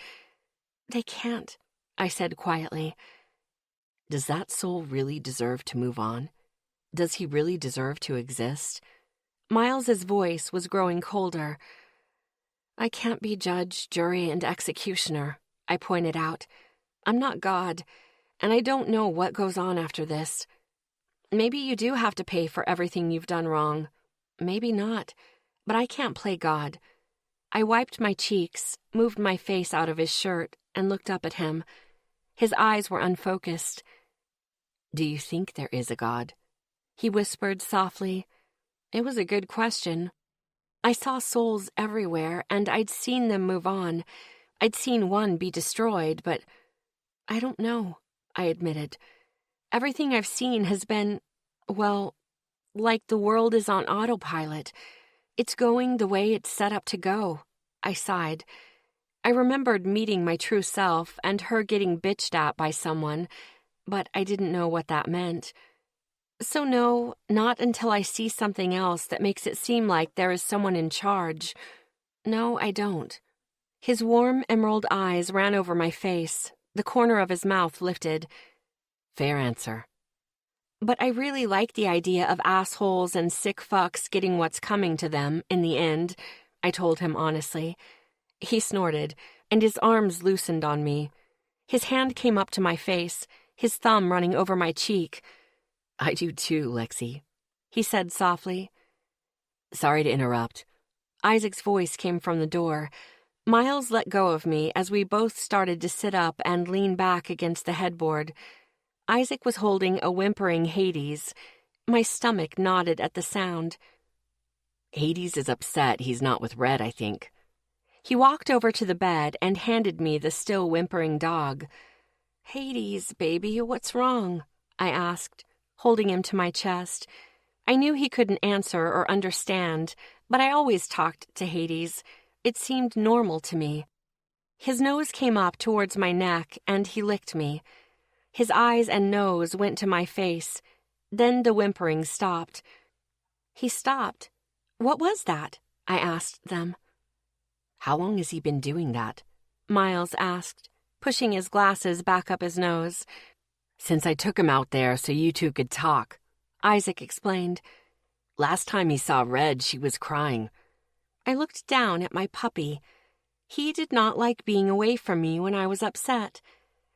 They can't, I said quietly. Does that soul really deserve to move on? Does he really deserve to exist? Miles's voice was growing colder. I can't be judge, jury, and executioner, I pointed out. I'm not God, and I don't know what goes on after this. Maybe you do have to pay for everything you've done wrong. Maybe not, but I can't play God. I wiped my cheeks, moved my face out of his shirt, and looked up at him. His eyes were unfocused. Do you think there is a God? He whispered softly. It was a good question. I saw souls everywhere, and I'd seen them move on. I'd seen one be destroyed, but I don't know, I admitted. Everything I've seen has been, well, like the world is on autopilot. It's going the way it's set up to go, I sighed. I remembered meeting my true self and her getting bitched at by someone, but I didn't know what that meant. So no, not until I see something else that makes it seem like there is someone in charge. No, I don't. His warm emerald eyes ran over my face. The corner of his mouth lifted. Fair answer. But I really like the idea of assholes and sick fucks getting what's coming to them in the end, I told him honestly. He snorted, and his arms loosened on me. His hand came up to my face, his thumb running over my cheek. I do too, Lexi, he said softly. Sorry to interrupt. Isaac's voice came from the door. Miles let go of me as we both started to sit up and lean back against the headboard. Isaac was holding a whimpering Hades. My stomach nodded at the sound. Hades is upset he's not with Red, I think. He walked over to the bed and handed me the still whimpering dog. Hades, baby, what's wrong? I asked, holding him to my chest. I knew he couldn't answer or understand, but I always talked to Hades. It seemed normal to me. His nose came up towards my neck, and he licked me. His eyes and nose went to my face. Then the whimpering stopped. He stopped. What was that? I asked them. How long has he been doing that? Miles asked, pushing his glasses back up his nose. Since I took him out there so you two could talk, Isaac explained. Last time he saw Red, she was crying. I looked down at my puppy. He did not like being away from me when I was upset.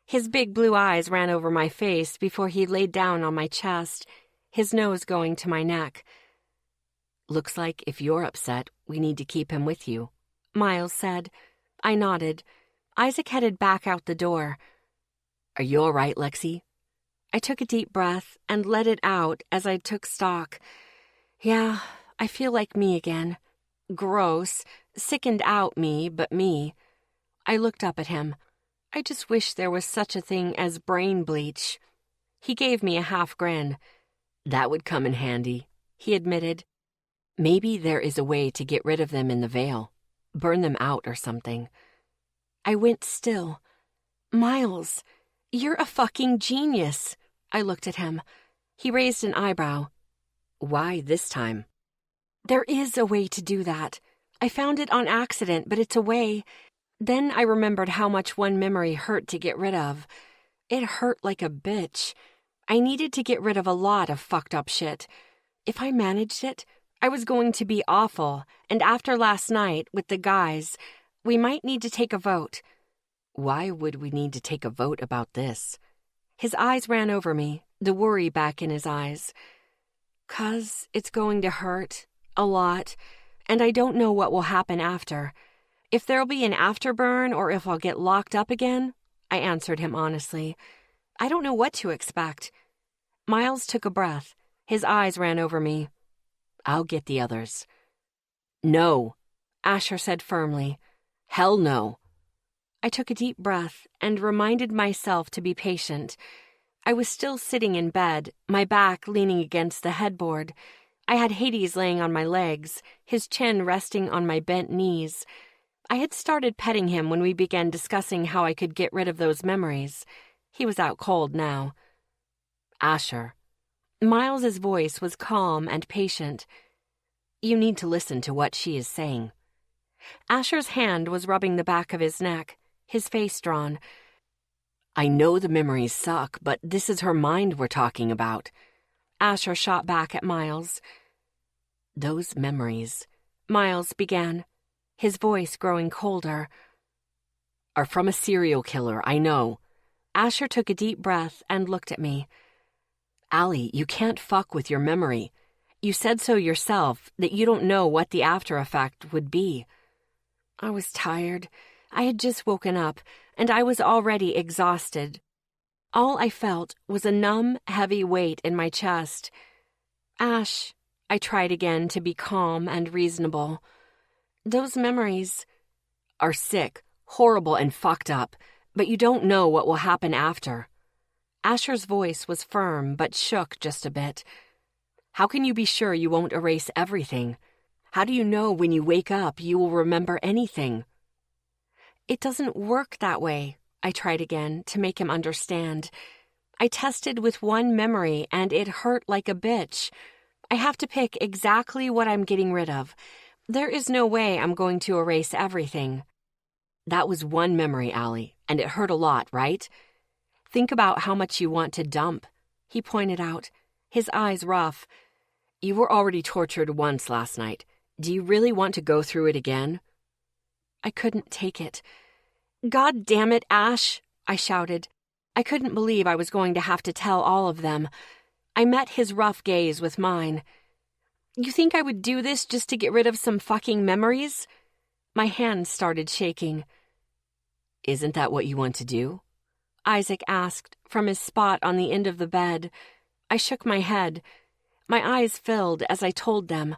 His big blue eyes ran over my face before he laid down on my chest, his nose going to my neck. Looks like if you're upset, we need to keep him with you, Miles said. I nodded. Isaac headed back out the door. Are you all right, Lexi? I took a deep breath and let it out as I took stock. Yeah, I feel like me again. Gross, sickened out me, but me. I looked up at him. I just wish there was such a thing as brain bleach. He gave me a half grin. That would come in handy, he admitted. Maybe there is a way to get rid of them in the veil. Burn them out or something. I went still. Miles, you're a fucking genius. I looked at him. He raised an eyebrow. Why this time? There is a way to do that. I found it on accident, but it's a way. Then I remembered how much one memory hurt to get rid of. It hurt like a bitch. I needed to get rid of a lot of fucked up shit. If I managed it, I was going to be awful, and after last night with the guys, we might need to take a vote. Why would we need to take a vote about this? His eyes ran over me, the worry back in his eyes. 'Cause it's going to hurt, a lot, and I don't know what will happen after. If there'll be an afterburn or if I'll get locked up again, I answered him honestly. I don't know what to expect. Miles took a breath. His eyes ran over me. I'll get the others. No, Asher said firmly. Hell no. I took a deep breath and reminded myself to be patient. I was still sitting in bed, my back leaning against the headboard. I had Hades laying on my legs, his chin resting on my bent knees. I had started petting him when we began discussing how I could get rid of those memories. He was out cold now. Asher. Miles's voice was calm and patient. You need to listen to what she is saying. Asher's hand was rubbing the back of his neck, his face drawn. I know the memories suck, but this is her mind we're talking about. Asher shot back at Miles. Those memories, Miles began, his voice growing colder, are from a serial killer, I know. Asher took a deep breath and looked at me. Allie, you can't fuck with your memory. You said so yourself, that you don't know what the after effect would be. I was tired. I had just woken up, and I was already exhausted. All I felt was a numb, heavy weight in my chest. Ash, I tried again to be calm and reasonable. Those memories are sick, horrible, and fucked up, but you don't know what will happen after. Asher's voice was firm but shook just a bit. How can you be sure you won't erase everything? How do you know when you wake up you will remember anything? It doesn't work that way, I tried again to make him understand. I tested with one memory and it hurt like a bitch. I have to pick exactly what I'm getting rid of. There is no way I'm going to erase everything. That was one memory, Allie, and it hurt a lot, right? Think about how much you want to dump, he pointed out, his eyes rough. You were already tortured once last night. Do you really want to go through it again? I couldn't take it. God damn it, Ash, I shouted. I couldn't believe I was going to have to tell all of them. I met his rough gaze with mine. You think I would do this just to get rid of some fucking memories? My hands started shaking. Isn't that what you want to do? Isaac asked from his spot on the end of the bed. I shook my head. My eyes filled as I told them.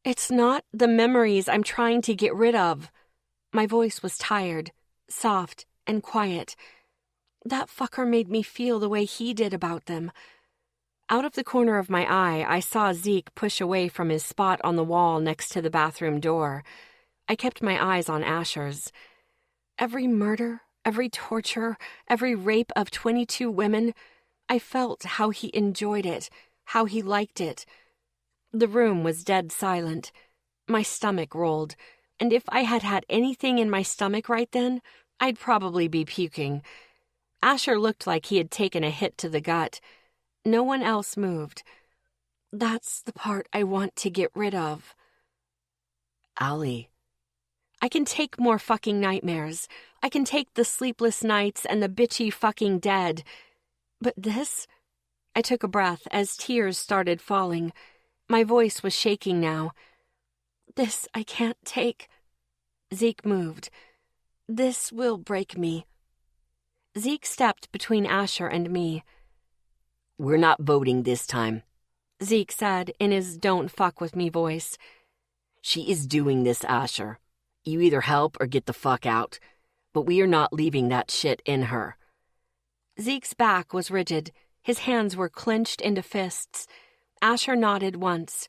It's not the memories I'm trying to get rid of. My voice was tired, soft, and quiet. That fucker made me feel the way he did about them. Out of the corner of my eye, I saw Zeke push away from his spot on the wall next to the bathroom door. I kept my eyes on Asher's. Every murder, every torture, every rape of 22 women, I felt how he enjoyed it, how he liked it. The room was dead silent. My stomach rolled, and if I had had anything in my stomach right then, I'd probably be puking. Asher looked like he had taken a hit to the gut. No one else moved. That's the part I want to get rid of. Allie. I can take more fucking nightmares. I can take the sleepless nights and the bitchy fucking dead. But this? I took a breath as tears started falling. My voice was shaking now. This I can't take. Zeke moved. This will break me. Zeke stepped between Asher and me. We're not voting this time, Zeke said in his don't fuck with me voice. She is doing this, Asher. You either help or get the fuck out. But we are not leaving that shit in her. Zeke's back was rigid. His hands were clenched into fists. Asher nodded once.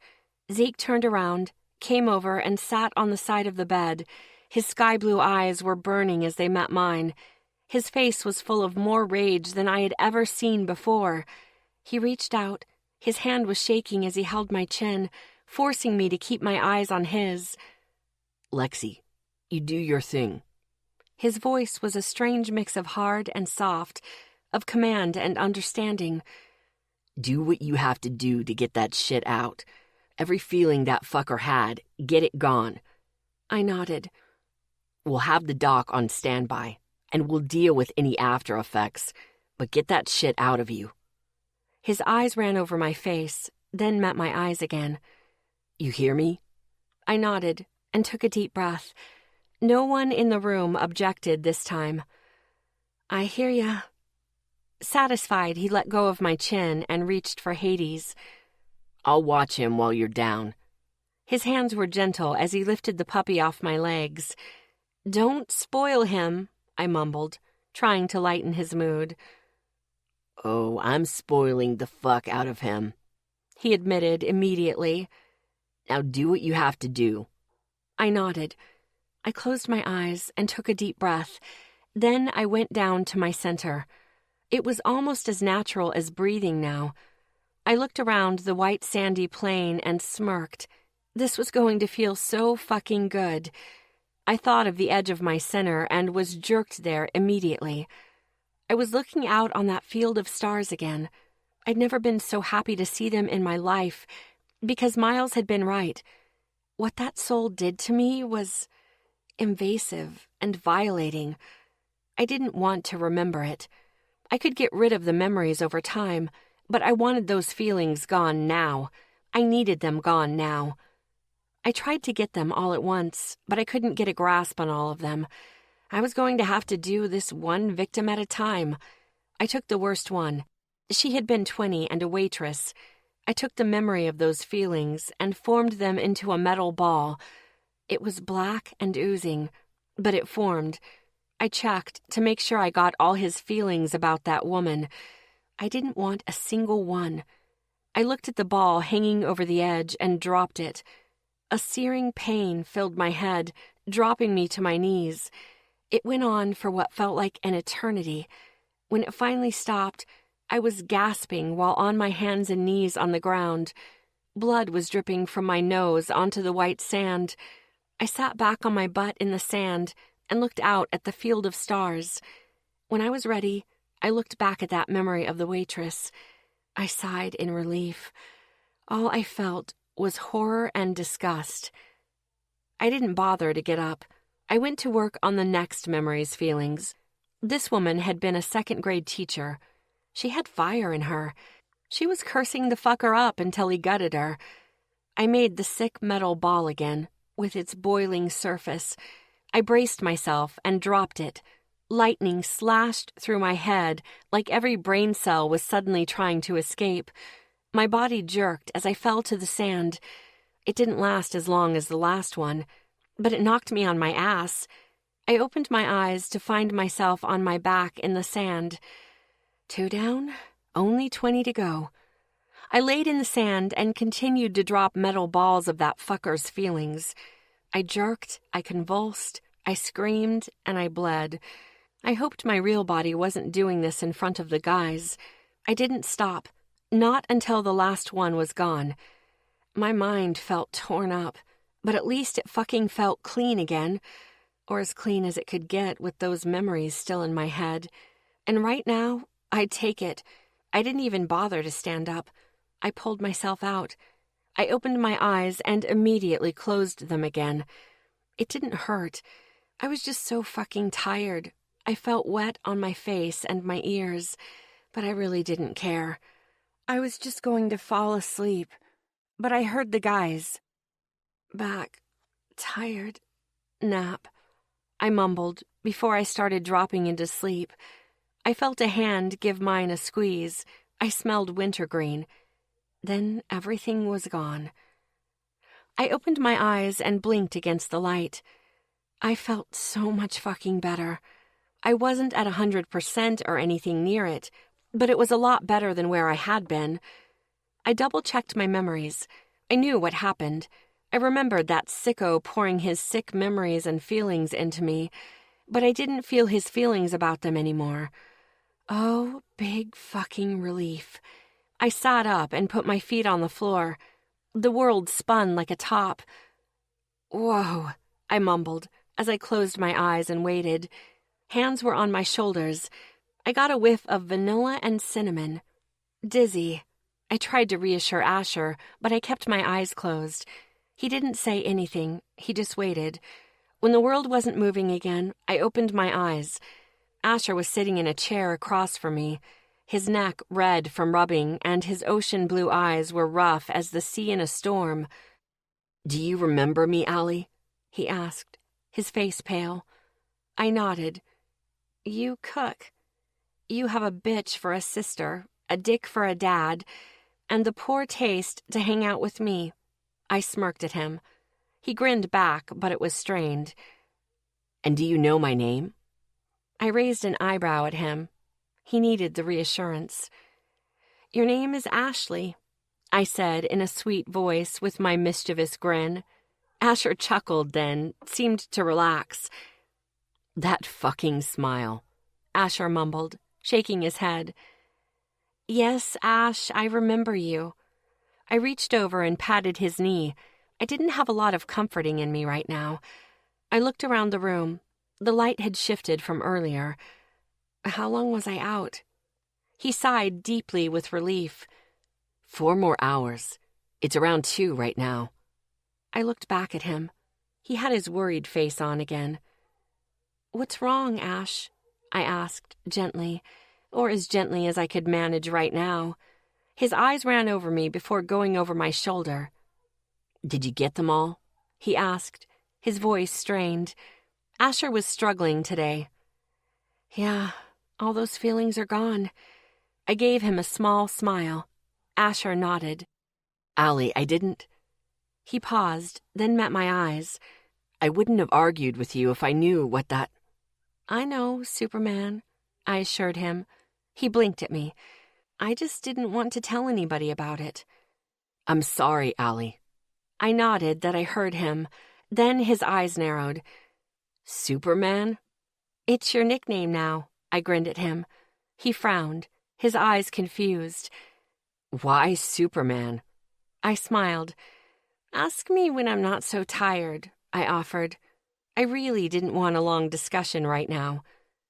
Zeke turned around, came over, and sat on the side of the bed. His sky-blue eyes were burning as they met mine. His face was full of more rage than I had ever seen before. He reached out. His hand was shaking as he held my chin, forcing me to keep my eyes on his. Lexi, you do your thing. His voice was a strange mix of hard and soft, of command and understanding. Do what you have to do to get that shit out. Every feeling that fucker had, get it gone. I nodded. We'll have the doc on standby, and we'll deal with any after effects, but get that shit out of you. His eyes ran over my face, then met my eyes again. You hear me? I nodded and took a deep breath. No one in the room objected this time. I hear ya. Satisfied, he let go of my chin and reached for Hades. I'll watch him while you're down. His hands were gentle as he lifted the puppy off my legs. Don't spoil him, I mumbled, trying to lighten his mood. Oh, I'm spoiling the fuck out of him, he admitted immediately. Now do what you have to do. I nodded. I closed my eyes and took a deep breath. Then I went down to my center. It was almost as natural as breathing now. I looked around the white sandy plain and smirked. This was going to feel so fucking good. I thought of the edge of my center and was jerked there immediately. I was looking out on that field of stars again. I'd never been so happy to see them in my life, because Miles had been right. What that soul did to me was invasive and violating. I didn't want to remember it. I could get rid of the memories over time, but I wanted those feelings gone now. I needed them gone now. I tried to get them all at once, but I couldn't get a grasp on all of them. I was going to have to do this one victim at a time. I took the worst one. She had been 20 and a waitress. I took the memory of those feelings and formed them into a metal ball. It was black and oozing, but it formed. I checked to make sure I got all his feelings about that woman. I didn't want a single one. I looked at the ball hanging over the edge and dropped it. A searing pain filled my head, dropping me to my knees. It went on for what felt like an eternity. When it finally stopped, I was gasping while on my hands and knees on the ground. Blood was dripping from my nose onto the white sand. I sat back on my butt in the sand and looked out at the field of stars. When I was ready, I looked back at that memory of the waitress. I sighed in relief. All I felt was horror and disgust. I didn't bother to get up. I went to work on the next memory's feelings. This woman had been a second-grade teacher. She had fire in her. She was cursing the fucker up until he gutted her. I made the sick metal ball again, with its boiling surface. I braced myself and dropped it. Lightning slashed through my head like every brain cell was suddenly trying to escape. My body jerked as I fell to the sand. It didn't last as long as the last one, but it knocked me on my ass. I opened my eyes to find myself on my back in the sand. 2 down, only 20 to go. I laid in the sand and continued to drop metal balls of that fucker's feelings. I jerked, I convulsed, I screamed, and I bled. I hoped my real body wasn't doing this in front of the guys. I didn't stop. Not until the last one was gone. My mind felt torn up, but at least it fucking felt clean again, or as clean as it could get with those memories still in my head. And right now, I'd take it. I didn't even bother to stand up. I pulled myself out. I opened my eyes and immediately closed them again. It didn't hurt. I was just so fucking tired. I felt wet on my face and my ears, but I really didn't care. I was just going to fall asleep, but I heard the guys. Back, tired, nap, I mumbled before I started dropping into sleep. I felt a hand give mine a squeeze. I smelled wintergreen. Then everything was gone. I opened my eyes and blinked against the light. I felt so much fucking better. I wasn't at 100% or anything near it, but it was a lot better than where I had been. I double-checked my memories. I knew what happened. I remembered that sicko pouring his sick memories and feelings into me, but I didn't feel his feelings about them anymore. Oh, big fucking relief. I sat up and put my feet on the floor. The world spun like a top. Whoa, I mumbled as I closed my eyes and waited. Hands were on my shoulders. I got a whiff of vanilla and cinnamon. Dizzy. I tried to reassure Asher, but I kept my eyes closed. He didn't say anything. He just waited. When the world wasn't moving again, I opened my eyes. Asher was sitting in a chair across from me, his neck red from rubbing, and his ocean blue eyes were rough as the sea in a storm. "Do you remember me, Allie?" he asked, his face pale. I nodded. You cook. You have a bitch for a sister, a dick for a dad, and the poor taste to hang out with me. I smirked at him. He grinned back, but it was strained. "And do you know my name?" I raised an eyebrow at him. He needed the reassurance. Your name is Ashley, I said in a sweet voice with my mischievous grin. Asher chuckled then, seemed to relax. "That fucking smile," Asher mumbled, shaking his head. Yes, Ash, I remember you. I reached over and patted his knee. I didn't have a lot of comforting in me right now. I looked around the room. The light had shifted from earlier. How long was I out? He sighed deeply with relief. 4 more hours. It's around 2 right now. I looked back at him. He had his worried face on again. What's wrong, Ash? I asked, gently, or as gently as I could manage right now. His eyes ran over me before going over my shoulder. Did you get them all? He asked, his voice strained. Asher was struggling today. Yeah, all those feelings are gone. I gave him a small smile. Asher nodded. Allie, I didn't... He paused, then met my eyes. I wouldn't have argued with you if I knew what that... I know, Superman, I assured him. He blinked at me. I just didn't want to tell anybody about it. I'm sorry, Allie. I nodded that I heard him. Then his eyes narrowed. Superman? It's your nickname now, I grinned at him. He frowned, his eyes confused. Why Superman? I smiled. Ask me when I'm not so tired, I offered. I really didn't want a long discussion right now.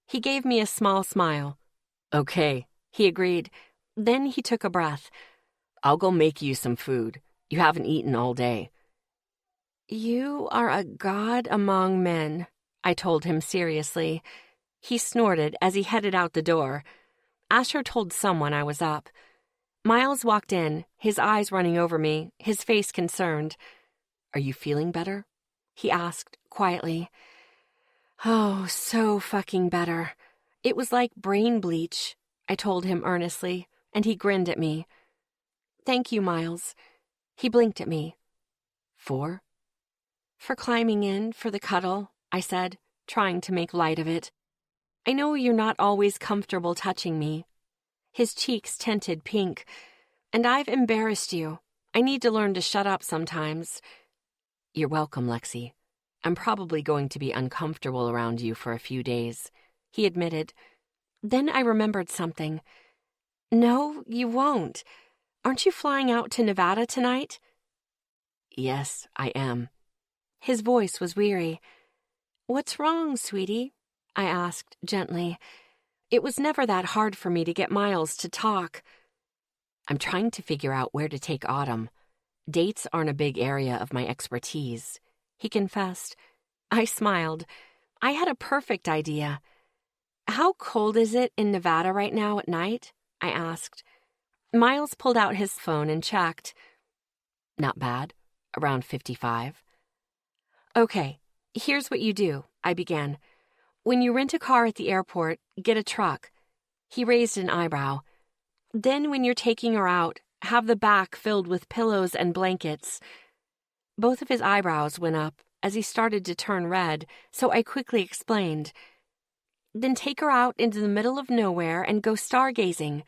He gave me a small smile. Okay, he agreed. Then he took a breath. I'll go make you some food. You haven't eaten all day. You are a god among men, I told him seriously. He snorted as he headed out the door. Asher told someone I was up. Miles walked in, his eyes running over me, his face concerned. Are you feeling better? He asked quietly. Oh, so fucking better. It was like brain bleach, I told him earnestly, and he grinned at me. Thank you, Miles. He blinked at me. For? For climbing in, for the cuddle, I said, trying to make light of it. I know you're not always comfortable touching me. His cheeks tinted pink. And I've embarrassed you. I need to learn to shut up sometimes. You're welcome, Lexi. I'm probably going to be uncomfortable around you for a few days, he admitted. Then I remembered something. No, you won't. Aren't you flying out to Nevada tonight? Yes, I am. His voice was weary. What's wrong, sweetie? I asked gently. It was never that hard for me to get Miles to talk. I'm trying to figure out where to take Autumn. Dates aren't a big area of my expertise, he confessed. I smiled. I had a perfect idea. How cold is it in Nevada right now at night? I asked. Miles pulled out his phone and checked. Not bad. Around 55. Okay, here's what you do, I began. When you rent a car at the airport, get a truck. He raised an eyebrow. Then when you're taking her out, have the back filled with pillows and blankets. Both of his eyebrows went up as he started to turn red, so I quickly explained. Then take her out into the middle of nowhere and go stargazing.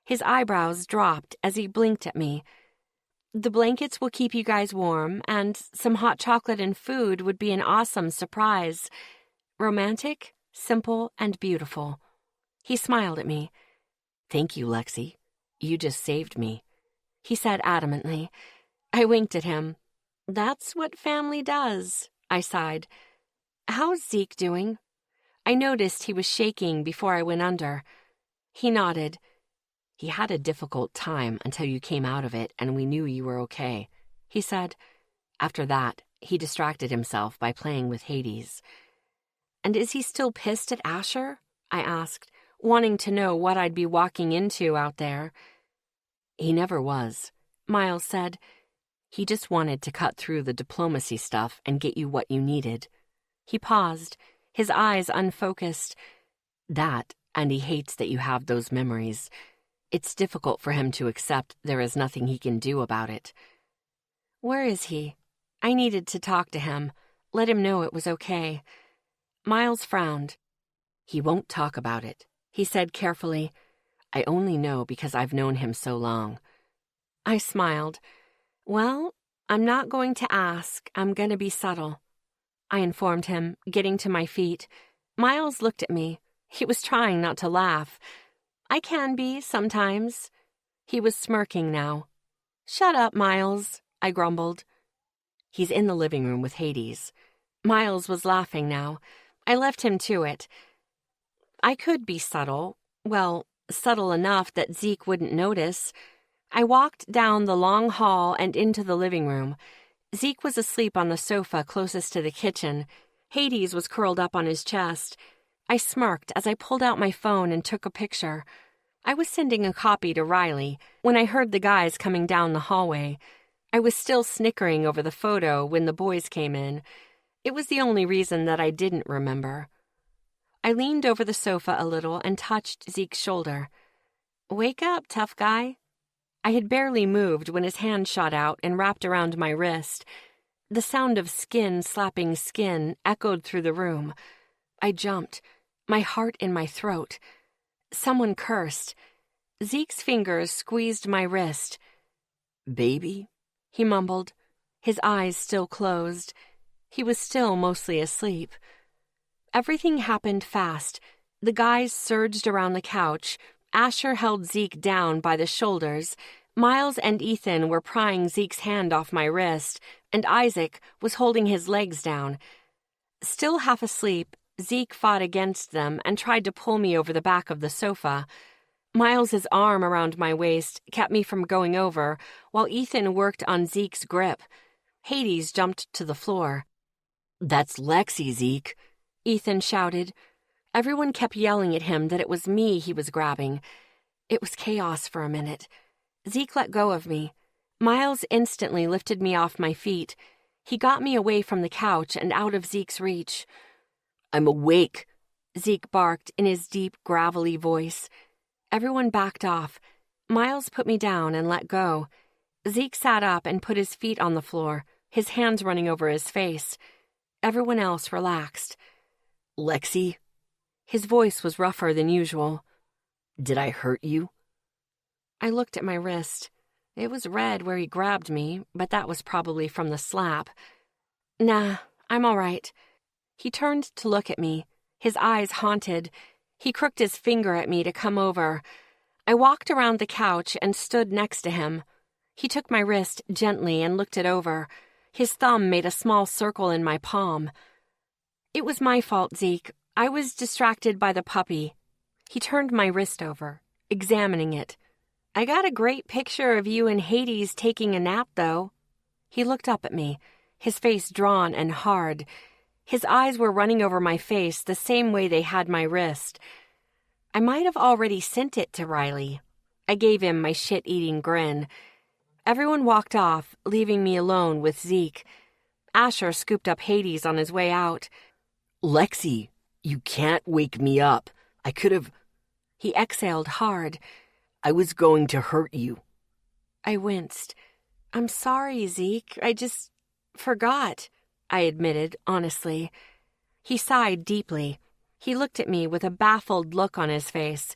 His eyebrows dropped as he blinked at me. The blankets will keep you guys warm, and some hot chocolate and food would be an awesome surprise. Romantic, simple, and beautiful. He smiled at me. Thank you, Lexi. You just saved me, he said adamantly. I winked at him. That's what family does, I sighed. How's Zeke doing? I noticed he was shaking before I went under. He nodded. He had a difficult time until you came out of it and we knew you were okay, he said. After that, he distracted himself by playing with Hades. And is he still pissed at Asher? I asked, wanting to know what I'd be walking into out there. He never was, Miles said. He just wanted to cut through the diplomacy stuff and get you what you needed. He paused, his eyes unfocused. That, and he hates that you have those memories. It's difficult for him to accept there is nothing he can do about it. Where is he? I needed to talk to him, let him know it was okay. Miles frowned. He won't talk about it, he said carefully. I only know because I've known him so long. I smiled. Well, I'm not going to ask. I'm going to be subtle, I informed him, getting to my feet. Miles looked at me. He was trying not to laugh. I can be, sometimes. He was smirking now. Shut up, Miles, I grumbled. He's in the living room with Hades. Miles was laughing now. I left him to it. I could be subtle. Well, subtle enough that Zeke wouldn't notice. I walked down the long hall and into the living room. Zeke was asleep on the sofa closest to the kitchen. Hades was curled up on his chest. I smirked as I pulled out my phone and took a picture. I was sending a copy to Riley when I heard the guys coming down the hallway. I was still snickering over the photo when the boys came in. It was the only reason that I didn't remember. I leaned over the sofa a little and touched Zeke's shoulder. Wake up, tough guy. I had barely moved when his hand shot out and wrapped around my wrist. The sound of skin slapping skin echoed through the room. I jumped, my heart in my throat. Someone cursed. Zeke's fingers squeezed my wrist. Baby, he mumbled, his eyes still closed. He was still mostly asleep. Everything happened fast. The guys surged around the couch. Asher held Zeke down by the shoulders. Miles and Ethan were prying Zeke's hand off my wrist, and Isaac was holding his legs down. Still half asleep, Zeke fought against them and tried to pull me over the back of the sofa. Miles's arm around my waist kept me from going over, while Ethan worked on Zeke's grip. Hades jumped to the floor. That's Lexi, Zeke, Ethan shouted. Everyone kept yelling at him that it was me he was grabbing. It was chaos for a minute. Zeke let go of me. Miles instantly lifted me off my feet. He got me away from the couch and out of Zeke's reach. I'm awake, Zeke barked in his deep, gravelly voice. Everyone backed off. Miles put me down and let go. Zeke sat up and put his feet on the floor, his hands running over his face. Everyone else relaxed. Lexi? His voice was rougher than usual. Did I hurt you? I looked at my wrist. It was red where he grabbed me, but that was probably from the slap. Nah, I'm all right. He turned to look at me, his eyes haunted. He crooked his finger at me to come over. I walked around the couch and stood next to him. He took my wrist gently and looked it over. His thumb made a small circle in my palm. It was my fault, Zeke. I was distracted by the puppy. He turned my wrist over, examining it. I got a great picture of you and Hades taking a nap, though. He looked up at me, his face drawn and hard. His eyes were running over my face the same way they had my wrist. I might have already sent it to Riley. I gave him my shit-eating grin. Everyone walked off, leaving me alone with Zeke. Asher scooped up Hades on his way out. Lexi, you can't wake me up. I could have... He exhaled hard. I was going to hurt you. I winced. I'm sorry, Zeke. I just forgot, I admitted, honestly. He sighed deeply. He looked at me with a baffled look on his face.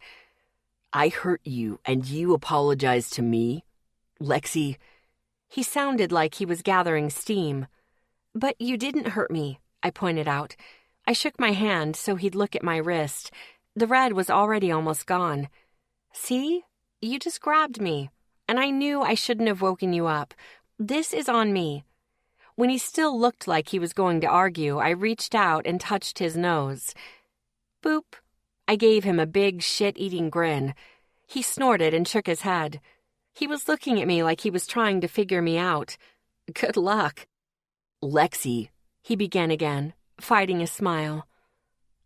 I hurt you, and you apologized to me? Lexi... He sounded like he was gathering steam. But you didn't hurt me, I pointed out. I shook my hand so he'd look at my wrist. The red was already almost gone. See? You just grabbed me, and I knew I shouldn't have woken you up. This is on me. When he still looked like he was going to argue, I reached out and touched his nose. Boop. I gave him a big shit-eating grin. He snorted and shook his head. He was looking at me like he was trying to figure me out. Good luck. Lexi, He began again, fighting a smile.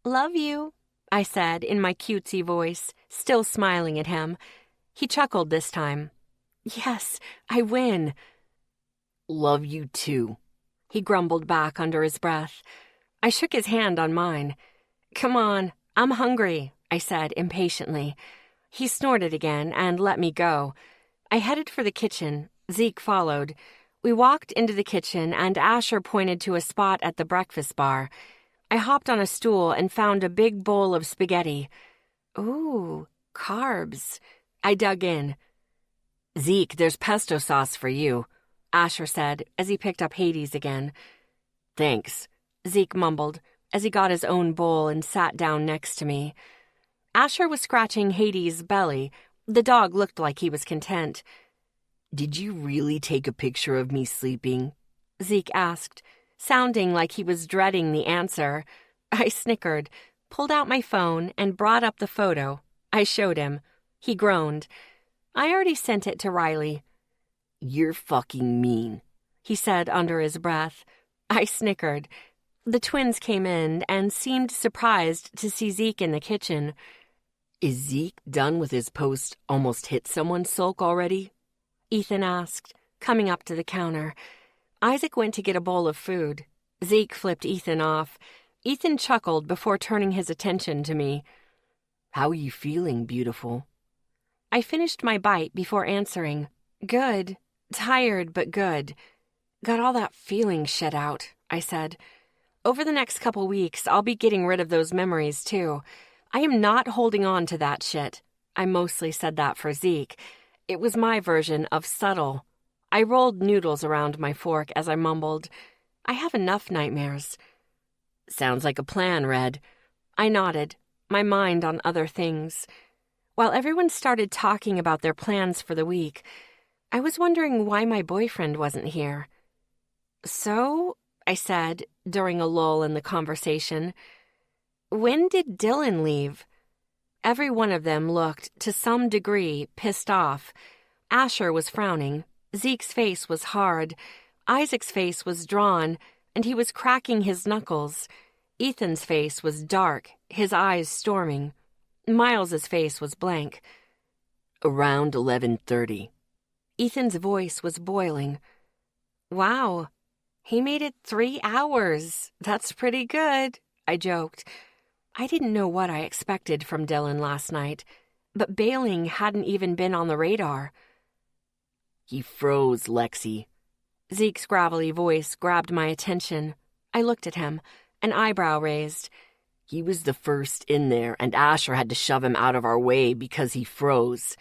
Love you, I said in my cutesy voice, still smiling at him. He chuckled this time. Yes, I win. Love you too, He grumbled back under his breath. I shook his hand on mine. Come on, I'm hungry, I said impatiently. He snorted again and let me go. I headed for the kitchen. Zeke followed. We walked into the kitchen and Asher pointed to a spot at the breakfast bar. I hopped on a stool and found a big bowl of spaghetti. Ooh, carbs. I dug in. Zeke, there's pesto sauce for you, Asher said as he picked up Hades again. Thanks, Zeke mumbled as he got his own bowl and sat down next to me. Asher was scratching Hades' belly. The dog looked like he was content. Did you really take a picture of me sleeping? Zeke asked, sounding like he was dreading the answer. I snickered, pulled out my phone, and brought up the photo. I showed him. He groaned. I already sent it to Riley. You're fucking mean, he said under his breath. I snickered. The twins came in and seemed surprised to see Zeke in the kitchen. Is Zeke done with his post almost hit someone sulk already? Ethan asked, coming up to the counter. Isaac went to get a bowl of food. Zeke flipped Ethan off. Ethan chuckled before turning his attention to me. How are you feeling, beautiful? I finished my bite before answering. Good. Tired, but good. Got all that feeling shit out, I said. Over the next couple weeks, I'll be getting rid of those memories, too. I am not holding on to that shit. I mostly said that for Zeke. It was my version of subtle. I rolled noodles around my fork as I mumbled, I have enough nightmares. Sounds like a plan, Red. I nodded, my mind on other things. While everyone started talking about their plans for the week, I was wondering why my boyfriend wasn't here. So, I said, during a lull in the conversation, when did Dylan leave? Every one of them looked, to some degree, pissed off. Asher was frowning. Zeke's face was hard. Isaac's face was drawn, and he was cracking his knuckles. Ethan's face was dark, his eyes storming. Miles's face was blank. Around 11:30. Ethan's voice was boiling. Wow, he made it 3 hours. That's pretty good, I joked. I didn't know what I expected from Dylan last night, but bailing hadn't even been on the radar. He froze, Lexi. Zeke's gravelly voice grabbed my attention. I looked at him, an eyebrow raised. He was the first in there, and Asher had to shove him out of our way because he froze.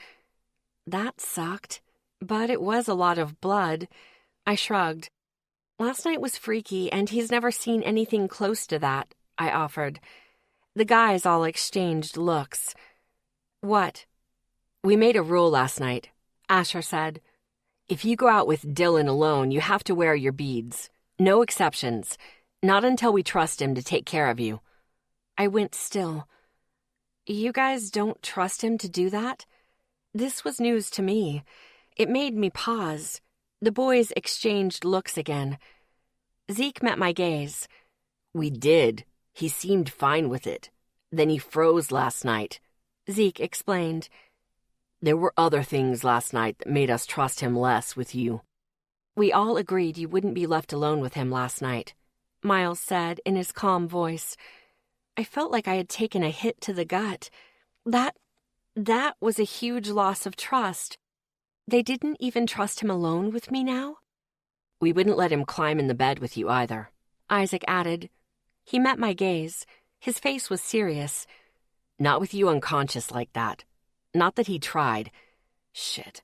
That sucked, but it was a lot of blood. I shrugged. Last night was freaky, and he's never seen anything close to that, I offered. The guys all exchanged looks. What? We made a rule last night, Asher said. If you go out with Dylan alone, you have to wear your beads. No exceptions. Not until we trust him to take care of you. I went still. You guys don't trust him to do that? This was news to me. It made me pause. The boys exchanged looks again. Zeke met my gaze. We did. He seemed fine with it. Then he froze last night. Zeke explained. There were other things last night that made us trust him less with you. We all agreed you wouldn't be left alone with him last night, Miles said in his calm voice. I felt like I had taken a hit to the gut. That was a huge loss of trust. They didn't even trust him alone with me now? We wouldn't let him climb in the bed with you either, Isaac added. He met my gaze. His face was serious. Not with you unconscious like that. Not that he tried. Shit.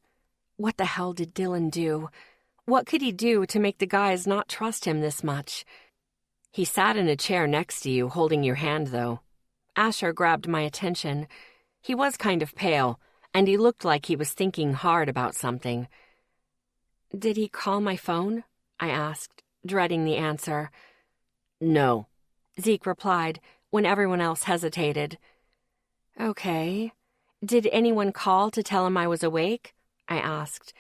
What the hell did Dylan do? What could he do to make the guys not trust him this much? He sat in a chair next to you, holding your hand, though. Asher grabbed my attention. He was kind of pale, and he looked like he was thinking hard about something. Did he call my phone? I asked, dreading the answer. No, Zeke replied, when everyone else hesitated. Okay. Did anyone call to tell him I was awake? I asked.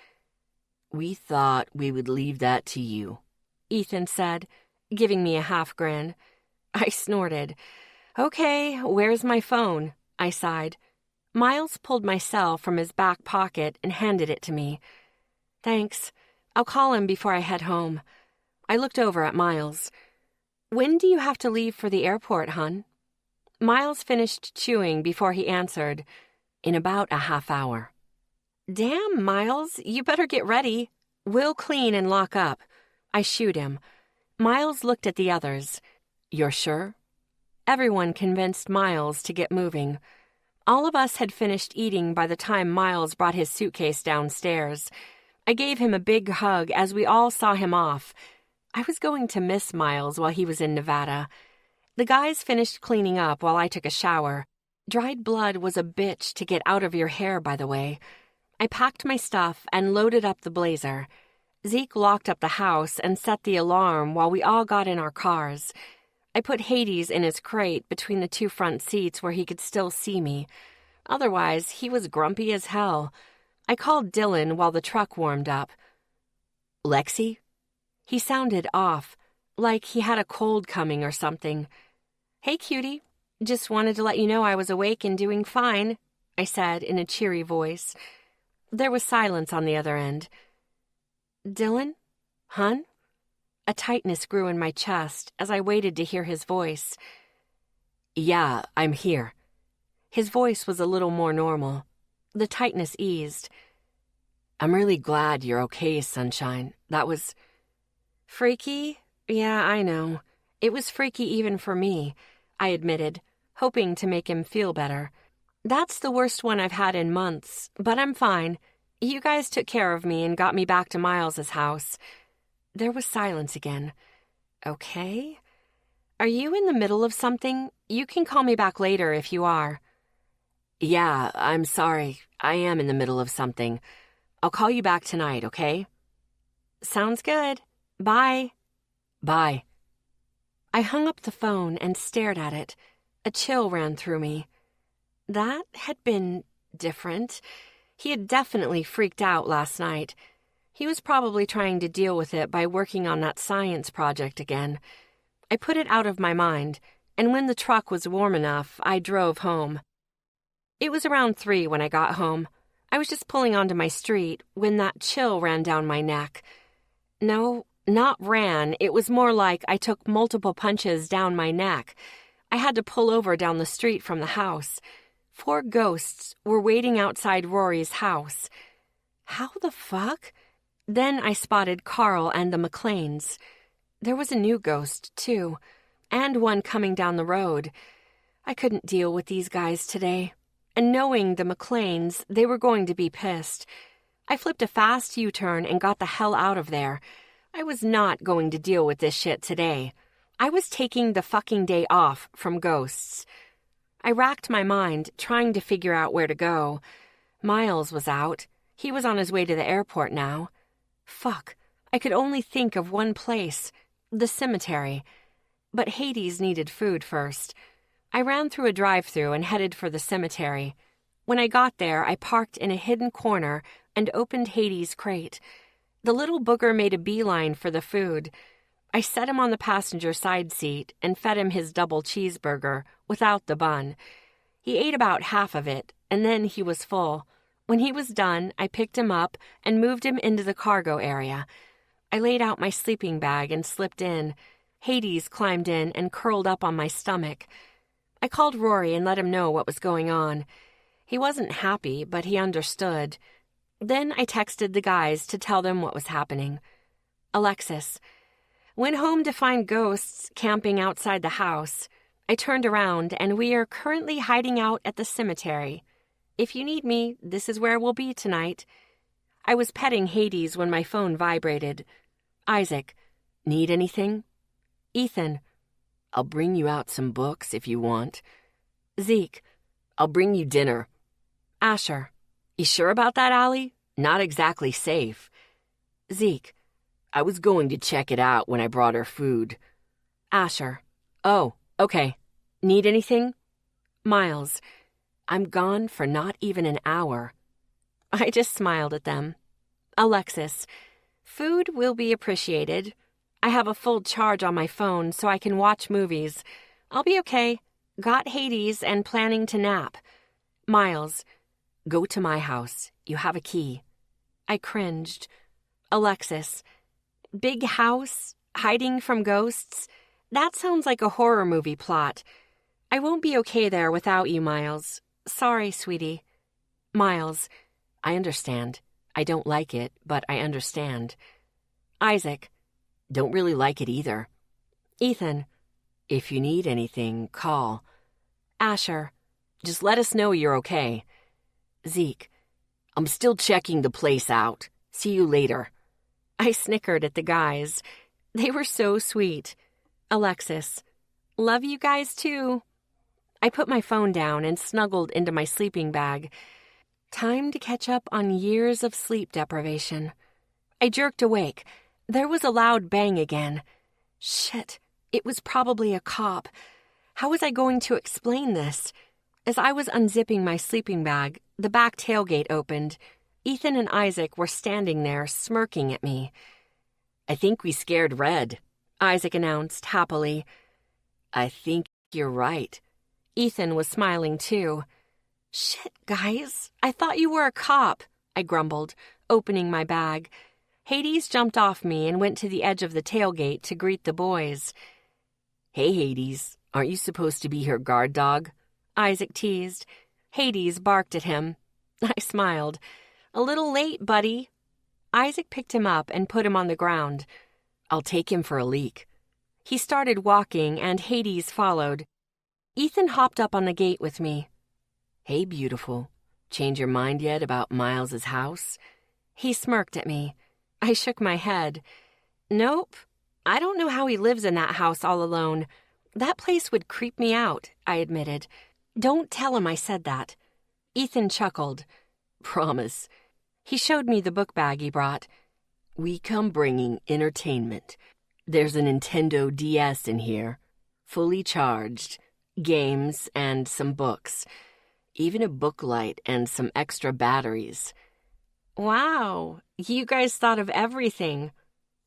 We thought we would leave that to you, Ethan said, giving me a half grin. I snorted. Okay, where's my phone? I sighed. Miles pulled my cell from his back pocket and handed it to me. Thanks. I'll call him before I head home. I looked over at Miles. When do you have to leave for the airport, hun? Miles finished chewing before he answered. In about a half hour. Damn, Miles, you better get ready. We'll clean and lock up. I shooed him. Miles looked at the others. You're sure? Everyone convinced Miles to get moving. All of us had finished eating by the time Miles brought his suitcase downstairs. I gave him a big hug as we all saw him off. I was going to miss Miles while he was in Nevada. The guys finished cleaning up while I took a shower. Dried blood was a bitch to get out of your hair, by the way. I packed my stuff and loaded up the Blazer. Zeke locked up the house and set the alarm while we all got in our cars. I put Hades in his crate between the two front seats where he could still see me. Otherwise, he was grumpy as hell. I called Dylan while the truck warmed up. Lexi? He sounded off, like he had a cold coming or something. Hey, cutie. Just wanted to let you know I was awake and doing fine, I said in a cheery voice. There was silence on the other end. Dylan? Hun? A tightness grew in my chest as I waited to hear his voice. Yeah, I'm here. His voice was a little more normal. The tightness eased. I'm really glad you're okay, Sunshine. That was... Freaky? Yeah, I know. It was freaky even for me, I admitted, hoping to make him feel better. That's the worst one I've had in months, but I'm fine. You guys took care of me and got me back to Miles's house. There was silence again. Okay. Are you in the middle of something? You can call me back later if you are. Yeah, I'm sorry. I am in the middle of something. I'll call you back tonight, okay? Sounds good. Bye. Bye. I hung up the phone and stared at it. A chill ran through me. That had been different. He had definitely freaked out last night. He was probably trying to deal with it by working on that science project again. I put it out of my mind, and when the truck was warm enough, I drove home. It was around 3 when I got home. I was just pulling onto my street when that chill ran down my neck. No, not ran. It was more like I took multiple punches down my neck. I had to pull over down the street from the house. 4 ghosts were waiting outside Rory's house. How the fuck? Then I spotted Carl and the McLeans. There was a new ghost, too, and one coming down the road. I couldn't deal with these guys today. And knowing the McLeans, they were going to be pissed. I flipped a fast U-turn and got the hell out of there. I was not going to deal with this shit today. I was taking the fucking day off from ghosts. I racked my mind, trying to figure out where to go. Miles was out. He was on his way to the airport now. Fuck. I could only think of one place. The cemetery. But Hades needed food first. I ran through a drive-thru and headed for the cemetery. When I got there, I parked in a hidden corner and opened Hades' crate. The little booger made a beeline for the food. I set him on the passenger side seat and fed him his double cheeseburger without the bun. He ate about half of it, and then he was full. When he was done, I picked him up and moved him into the cargo area. I laid out my sleeping bag and slipped in. Hades climbed in and curled up on my stomach. I called Rory and let him know what was going on. He wasn't happy, but he understood. Then I texted the guys to tell them what was happening. Alexis. Went home to find ghosts camping outside the house. I turned around, and we are currently hiding out at the cemetery. If you need me, this is where we'll be tonight. I was petting Hades when my phone vibrated. Isaac. Need anything? Ethan. I'll bring you out some books if you want. Zeke. I'll bring you dinner. Asher. You sure about that, Allie? Not exactly safe. Zeke. I was going to check it out when I brought her food. Asher. Oh, okay. Need anything? Miles, I'm gone for not even an hour. I just smiled at them. Alexis, food will be appreciated. I have a full charge on my phone so I can watch movies. I'll be okay. Got Hades and planning to nap. Miles, go to my house. You have a key. I cringed. Alexis, big house, hiding from ghosts? That sounds like a horror movie plot. I won't be okay there without you, Miles. Sorry, sweetie. Miles, I understand. I don't like it, but I understand. Isaac, don't really like it either. Ethan, if you need anything, call. Asher, just let us know you're okay. Zeke, I'm still checking the place out. See you later. I snickered at the guys. They were so sweet. Alexis, love you guys too. I put my phone down and snuggled into my sleeping bag. Time to catch up on years of sleep deprivation. I jerked awake. There was a loud bang again. Shit, it was probably a cop. How was I going to explain this? As I was unzipping my sleeping bag, the back tailgate opened. Ethan and Isaac were standing there, smirking at me. I think we scared Red, Isaac announced happily. I think you're right. Ethan was smiling too. Shit, guys, I thought you were a cop, I grumbled, opening my bag. Hades jumped off me and went to the edge of the tailgate to greet the boys. Hey, Hades, aren't you supposed to be her guard dog? Isaac teased. Hades barked at him. I smiled. A little late, buddy. Isaac picked him up and put him on the ground. I'll take him for a leak. He started walking, and Hades followed. Ethan hopped up on the gate with me. Hey, beautiful. Change your mind yet about Miles's house? He smirked at me. I shook my head. Nope. I don't know how he lives in that house all alone. That place would creep me out, I admitted. Don't tell him I said that. Ethan chuckled. Promise. He showed me the book bag he brought. We come bringing entertainment. There's a Nintendo DS in here, fully charged, games and some books, even a book light and some extra batteries. Wow, you guys thought of everything.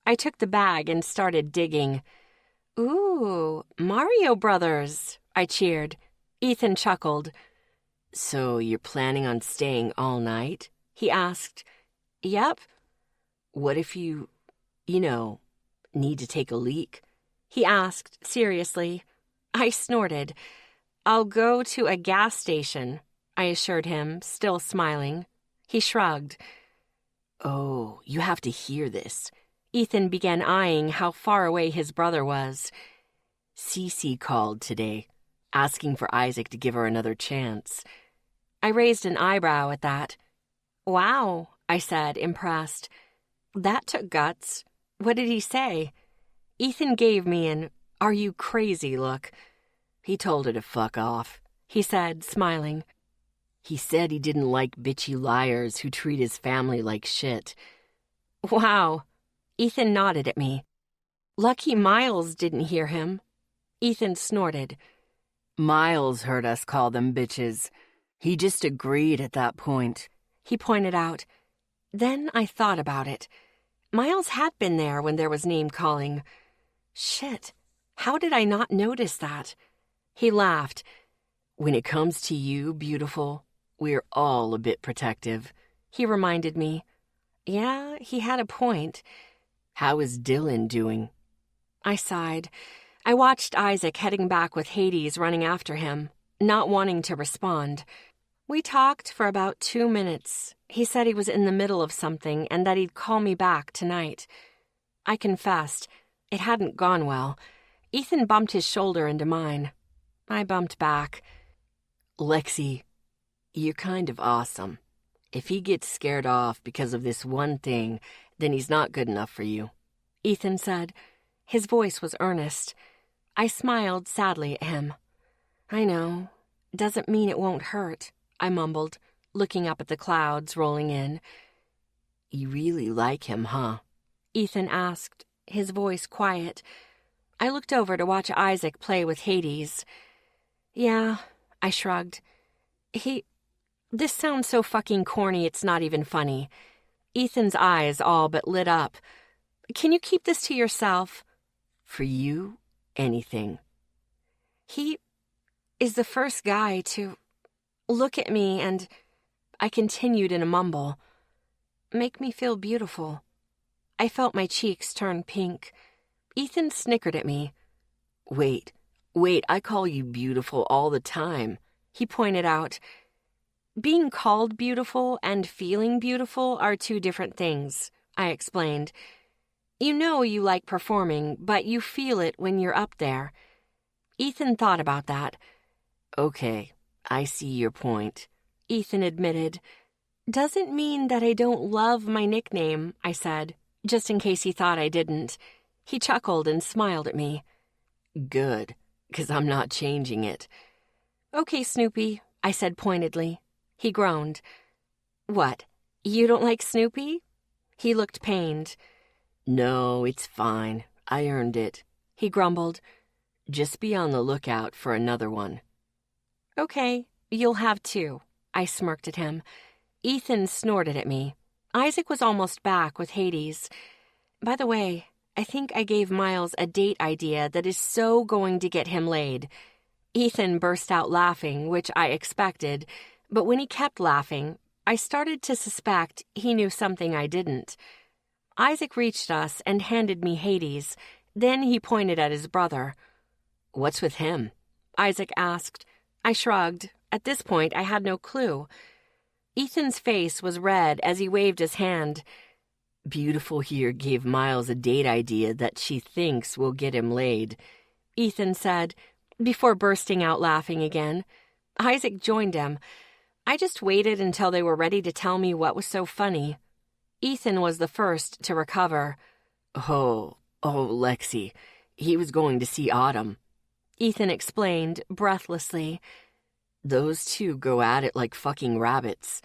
I took the bag and started digging. Ooh, Mario Brothers, I cheered. Ethan chuckled. So you're planning on staying all night? He asked. Yep. What if you need to take a leak? He asked seriously. I snorted. I'll go to a gas station, I assured him, still smiling. He shrugged. Oh, you have to hear this. Ethan began eyeing how far away his brother was. Cece called today, asking for Isaac to give her another chance. I raised an eyebrow at that. Wow, I said, impressed. That took guts. What did he say? Ethan gave me an "are you crazy" look. He told her to fuck off, he said, smiling. He said he didn't like bitchy liars who treat his family like shit. Wow. Ethan nodded at me. Lucky Miles didn't hear him. Ethan snorted. Miles heard us call them bitches. He just agreed at that point. He pointed out. Then I thought about it. Miles had been there when there was name-calling. Shit, how did I not notice that? He laughed. When it comes to you, beautiful, we're all a bit protective. He reminded me. Yeah, he had a point. How is Dylan doing? I sighed. I watched Isaac heading back with Hades running after him, not wanting to respond. We talked for about 2 minutes. He said he was in the middle of something and that he'd call me back tonight. I confessed. It hadn't gone well. Ethan bumped his shoulder into mine. I bumped back. Lexi, you're kind of awesome. If he gets scared off because of this one thing, then he's not good enough for you, Ethan said. His voice was earnest. I smiled sadly at him. I know. Doesn't mean it won't hurt, I mumbled, looking up at the clouds rolling in. You really like him, huh? Ethan asked, his voice quiet. I looked over to watch Isaac play with Hades. Yeah, I shrugged. This sounds so fucking corny it's not even funny. Ethan's eyes all but lit up. Can you keep this to yourself? For you, anything. He is the first guy to look at me and, I continued in a mumble, make me feel beautiful. I felt my cheeks turn pink. Ethan snickered at me. Wait, I call you beautiful all the time, he pointed out. Being called beautiful and feeling beautiful are two different things, I explained. You know you like performing, but you feel it when you're up there. Ethan thought about that. Okay, I see your point, Ethan admitted. Doesn't mean that I don't love my nickname, I said, just in case he thought I didn't. He chuckled and smiled at me. Good, 'cause I'm not changing it. Okay, Snoopy, I said pointedly. He groaned. What, you don't like Snoopy? He looked pained. No, it's fine. I earned it, he grumbled. Just be on the lookout for another one. Okay, you'll have two, I smirked at him. Ethan snorted at me. Isaac was almost back with Hades. By the way, I think I gave Miles a date idea that is so going to get him laid. Ethan burst out laughing, which I expected, but when he kept laughing, I started to suspect he knew something I didn't. Isaac reached us and handed me Hades. Then he pointed at his brother. What's with him? Isaac asked. I shrugged. At this point, I had no clue. Ethan's face was red as he waved his hand. Beautiful here gave Miles a date idea that she thinks will get him laid, Ethan said, before bursting out laughing again. Isaac joined him. I just waited until they were ready to tell me what was so funny. Ethan was the first to recover. Oh, Lexi, he was going to see Autumn, Ethan explained breathlessly. Those two go at it like fucking rabbits.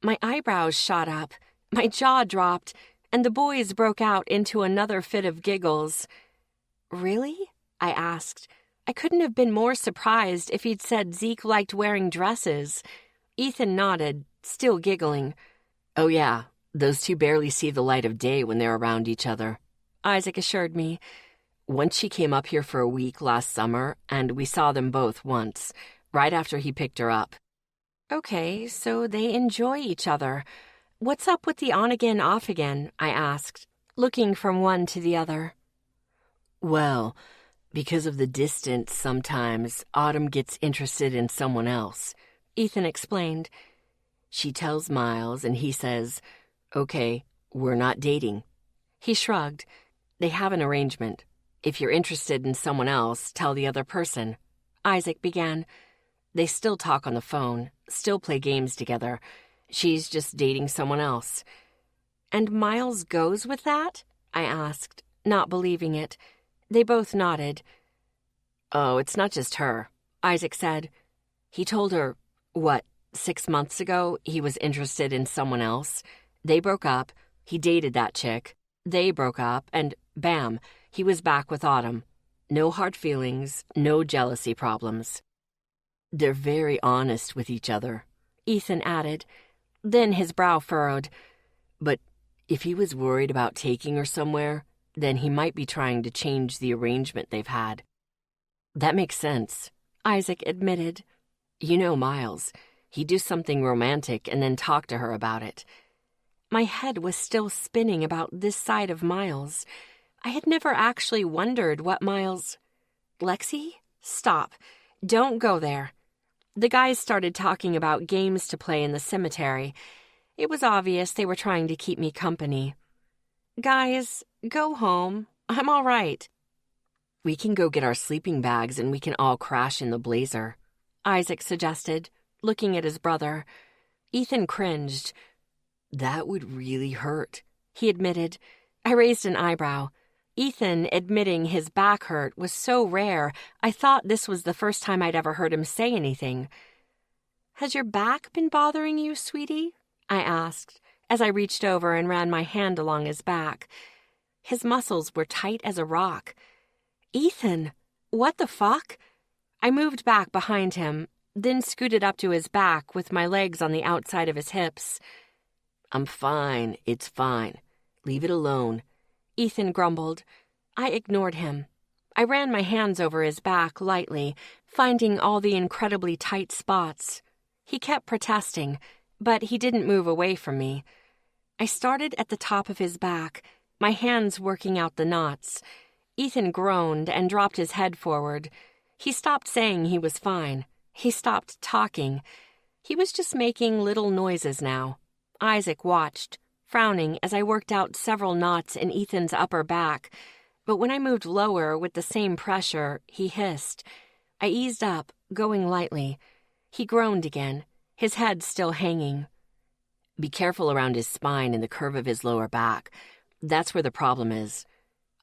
My eyebrows shot up, my jaw dropped, and the boys broke out into another fit of giggles. Really? I asked. I couldn't have been more surprised if he'd said Zeke liked wearing dresses. Ethan nodded, still giggling. Oh yeah, those two barely see the light of day when they're around each other, Isaac assured me. Once she came up here for a week last summer, and we saw them both once, right after he picked her up. Okay, so they enjoy each other. What's up with the on-again, off-again? I asked, looking from one to the other. Well, because of the distance, sometimes Autumn gets interested in someone else, Ethan explained. She tells Miles, and he says, okay, we're not dating. He shrugged. They have an arrangement. If you're interested in someone else, tell the other person. Isaac began. They still talk on the phone, still play games together. She's just dating someone else. And Miles goes with that? I asked, not believing it. They both nodded. Oh, it's not just her, Isaac said. He told her, 6 months ago, he was interested in someone else. They broke up. He dated that chick. They broke up, and bam, he was back with Autumn. No hard feelings, no jealousy problems. They're very honest with each other, Ethan added. Then his brow furrowed. But if he was worried about taking her somewhere, then he might be trying to change the arrangement they've had. That makes sense, Isaac admitted. You know Miles. He'd do something romantic and then talk to her about it. My head was still spinning about this side of Miles. I had never actually wondered what Miles... Lexi? Stop. Don't go there. The guys started talking about games to play in the cemetery. It was obvious they were trying to keep me company. Guys, go home. I'm all right. We can go get our sleeping bags and we can all crash in the Blazer, Isaac suggested, looking at his brother. Ethan cringed. That would really hurt, he admitted. I raised an eyebrow. Ethan admitting his back hurt was so rare, I thought this was the first time I'd ever heard him say anything. Has your back been bothering you, sweetie? I asked, as I reached over and ran my hand along his back. His muscles were tight as a rock. Ethan, what the fuck? I moved back behind him, then scooted up to his back with my legs on the outside of his hips. I'm fine, it's fine. Leave it alone, Ethan grumbled. I ignored him. I ran my hands over his back lightly, finding all the incredibly tight spots. He kept protesting, but he didn't move away from me. I started at the top of his back, my hands working out the knots. Ethan groaned and dropped his head forward. He stopped saying he was fine. He stopped talking. He was just making little noises now. Isaac watched, frowning as I worked out several knots in Ethan's upper back. But when I moved lower with the same pressure, he hissed. I eased up, going lightly. He groaned again, his head still hanging. Be careful around his spine and the curve of his lower back. That's where the problem is.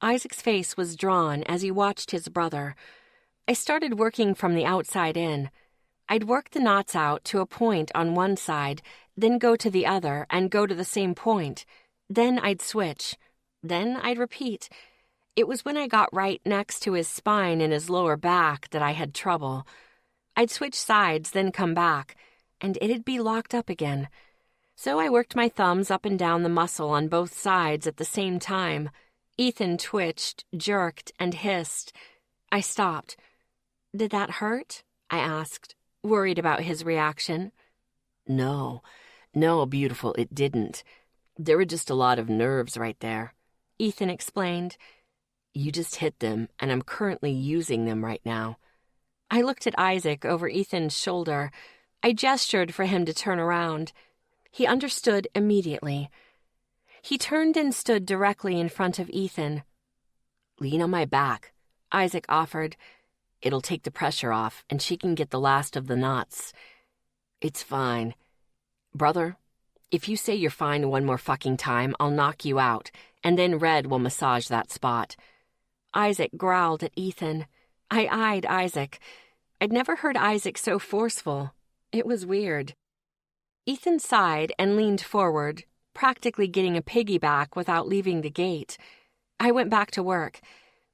Isaac's face was drawn as he watched his brother. I started working from the outside in. I'd work the knots out to a point on one side, then go to the other and go to the same point. Then I'd switch. Then I'd repeat. It was when I got right next to his spine and his lower back that I had trouble. I'd switch sides, then come back, and it'd be locked up again. So I worked my thumbs up and down the muscle on both sides at the same time. Ethan twitched, jerked, and hissed. I stopped. Did that hurt? I asked, worried about his reaction. No, beautiful, it didn't. There were just a lot of nerves right there, Ethan explained. You just hit them, and I'm currently using them right now. I looked at Isaac over Ethan's shoulder. I gestured for him to turn around. He understood immediately. He turned and stood directly in front of Ethan. Lean on my back, Isaac offered. It'll take the pressure off, and she can get the last of the knots. It's fine. Brother, if you say you're fine one more fucking time, I'll knock you out, and then Red will massage that spot. Isaac growled at Ethan. I eyed Isaac. I'd never heard Isaac so forceful. It was weird. Ethan sighed and leaned forward, practically getting a piggyback without leaving the gate. I went back to work.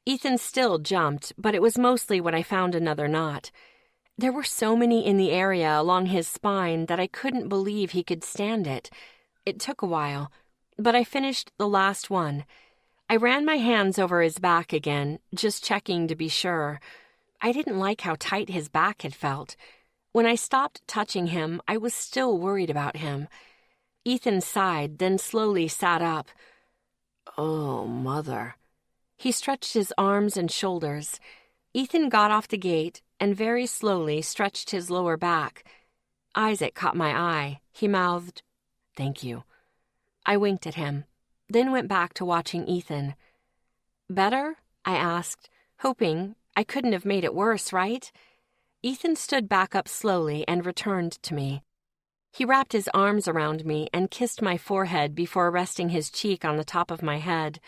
Ethan still jumped, but it was mostly when I found another knot. There were so many in the area along his spine that I couldn't believe he could stand it. It took a while, but I finished the last one. I ran my hands over his back again, just checking to be sure. I didn't like how tight his back had felt. When I stopped touching him, I was still worried about him. Ethan sighed, then slowly sat up. Oh, Mother. He stretched his arms and shoulders. Ethan got off the gate and very slowly stretched his lower back. Isaac caught my eye. He mouthed, "Thank you." I winked at him, then went back to watching Ethan. "Better?" I asked, hoping I couldn't have made it worse, right? Ethan stood back up slowly and returned to me. He wrapped his arms around me and kissed my forehead before resting his cheek on the top of my head.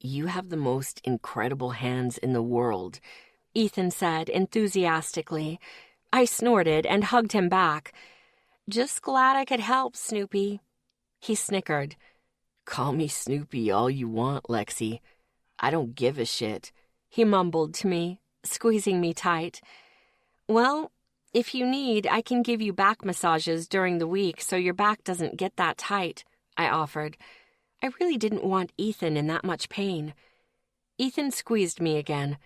You have the most incredible hands in the world, Ethan said enthusiastically. I snorted and hugged him back. Just glad I could help, Snoopy. He snickered. Call me Snoopy all you want, Lexi. I don't give a shit, he mumbled to me, squeezing me tight. Well, if you need, I can give you back massages during the week so your back doesn't get that tight, I offered. I really didn't want Ethan in that much pain. Ethan squeezed me again.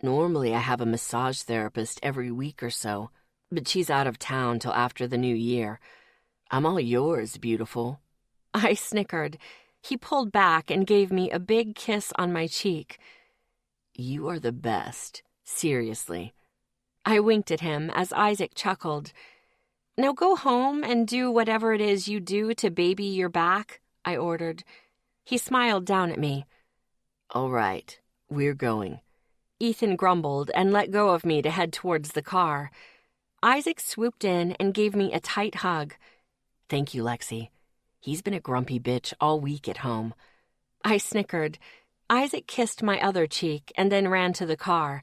Normally I have a massage therapist every week or so, but she's out of town till after the new year. I'm all yours, beautiful. I snickered. He pulled back and gave me a big kiss on my cheek. You are the best, seriously. I winked at him as Isaac chuckled. Now go home and do whatever it is you do to baby your back, I ordered. He smiled down at me. All right, we're going. Ethan grumbled and let go of me to head towards the car. Isaac swooped in and gave me a tight hug. Thank you, Lexi. He's been a grumpy bitch all week at home. I snickered. Isaac kissed my other cheek and then ran to the car.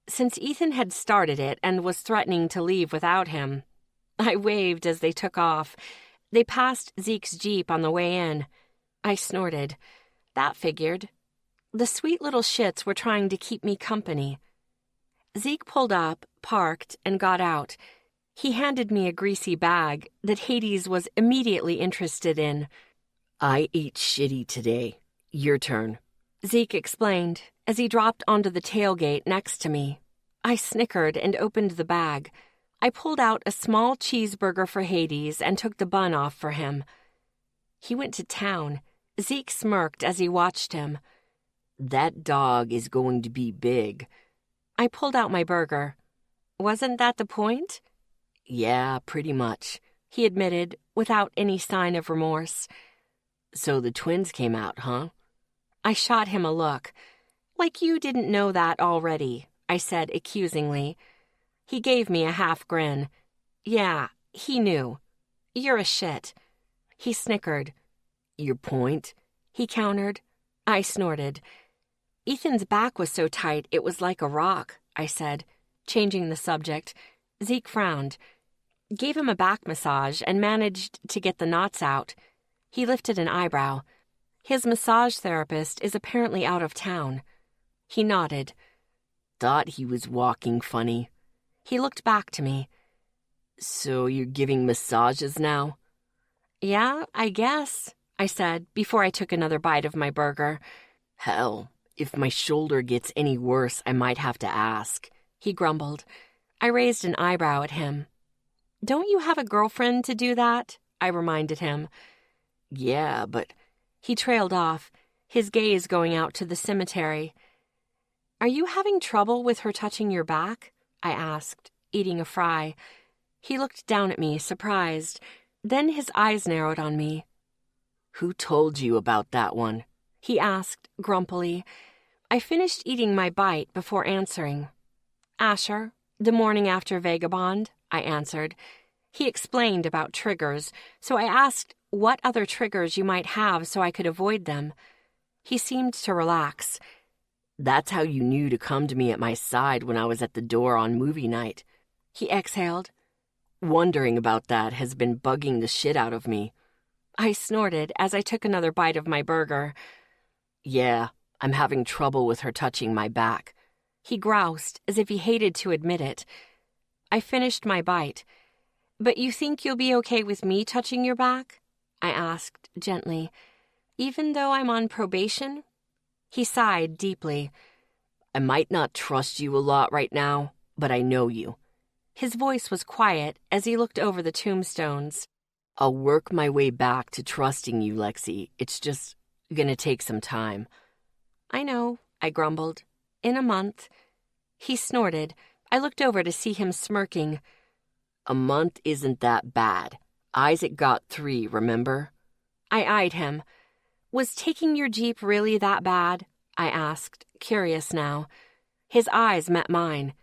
Since Ethan had started it and was threatening to leave without him, I waved as they took off. They passed Zeke's Jeep on the way in. I snorted. That figured. The sweet little shits were trying to keep me company. Zeke pulled up, parked, and got out. He handed me a greasy bag that Hades was immediately interested in. I ate shitty today. Your turn. Zeke explained as he dropped onto the tailgate next to me. I snickered and opened the bag. I pulled out a small cheeseburger for Hades and took the bun off for him. He went to town. Zeke smirked as he watched him. That dog is going to be big. I pulled out my burger. Wasn't that the point? Yeah, pretty much, he admitted without any sign of remorse. So the twins came out, huh? I shot him a look. Like you didn't know that already, I said accusingly. He gave me a half grin. Yeah, he knew. You're a shit. He snickered. Your point? He countered. I snorted. Ethan's back was so tight it was like a rock, I said, changing the subject. Zeke frowned. Gave him a back massage and managed to get the knots out. He lifted an eyebrow. His massage therapist is apparently out of town. He nodded. Thought he was walking funny. He looked back to me. So you're giving massages now? Yeah, I guess, I said before I took another bite of my burger. Hell, if my shoulder gets any worse, I might have to ask, he grumbled. I raised an eyebrow at him. Don't you have a girlfriend to do that? I reminded him. Yeah, but... He trailed off, his gaze going out to the cemetery. Are you having trouble with her touching your back? I asked, eating a fry. He looked down at me, surprised. Then his eyes narrowed on me. Who told you about that one? He asked, grumpily. I finished eating my bite before answering. Asher, the morning after Vagabond, I answered. He explained about triggers, so I asked what other triggers you might have so I could avoid them. He seemed to relax. That's how you knew to come to me at my side when I was at the door on movie night. He exhaled. Wondering about that has been bugging the shit out of me. I snorted as I took another bite of my burger. Yeah, I'm having trouble with her touching my back. He groused as if he hated to admit it. I finished my bite. But you think you'll be okay with me touching your back? I asked gently. Even though I'm on probation? He sighed deeply. I might not trust you a lot right now, but I know you. His voice was quiet as he looked over the tombstones. I'll work my way back to trusting you, Lexi. It's just gonna take some time. I know, I grumbled. In a month. He snorted. I looked over to see him smirking. A month isn't that bad. Isaac got 3, remember? I eyed him. Was taking your Jeep really that bad? I asked, curious now. His eyes met mine.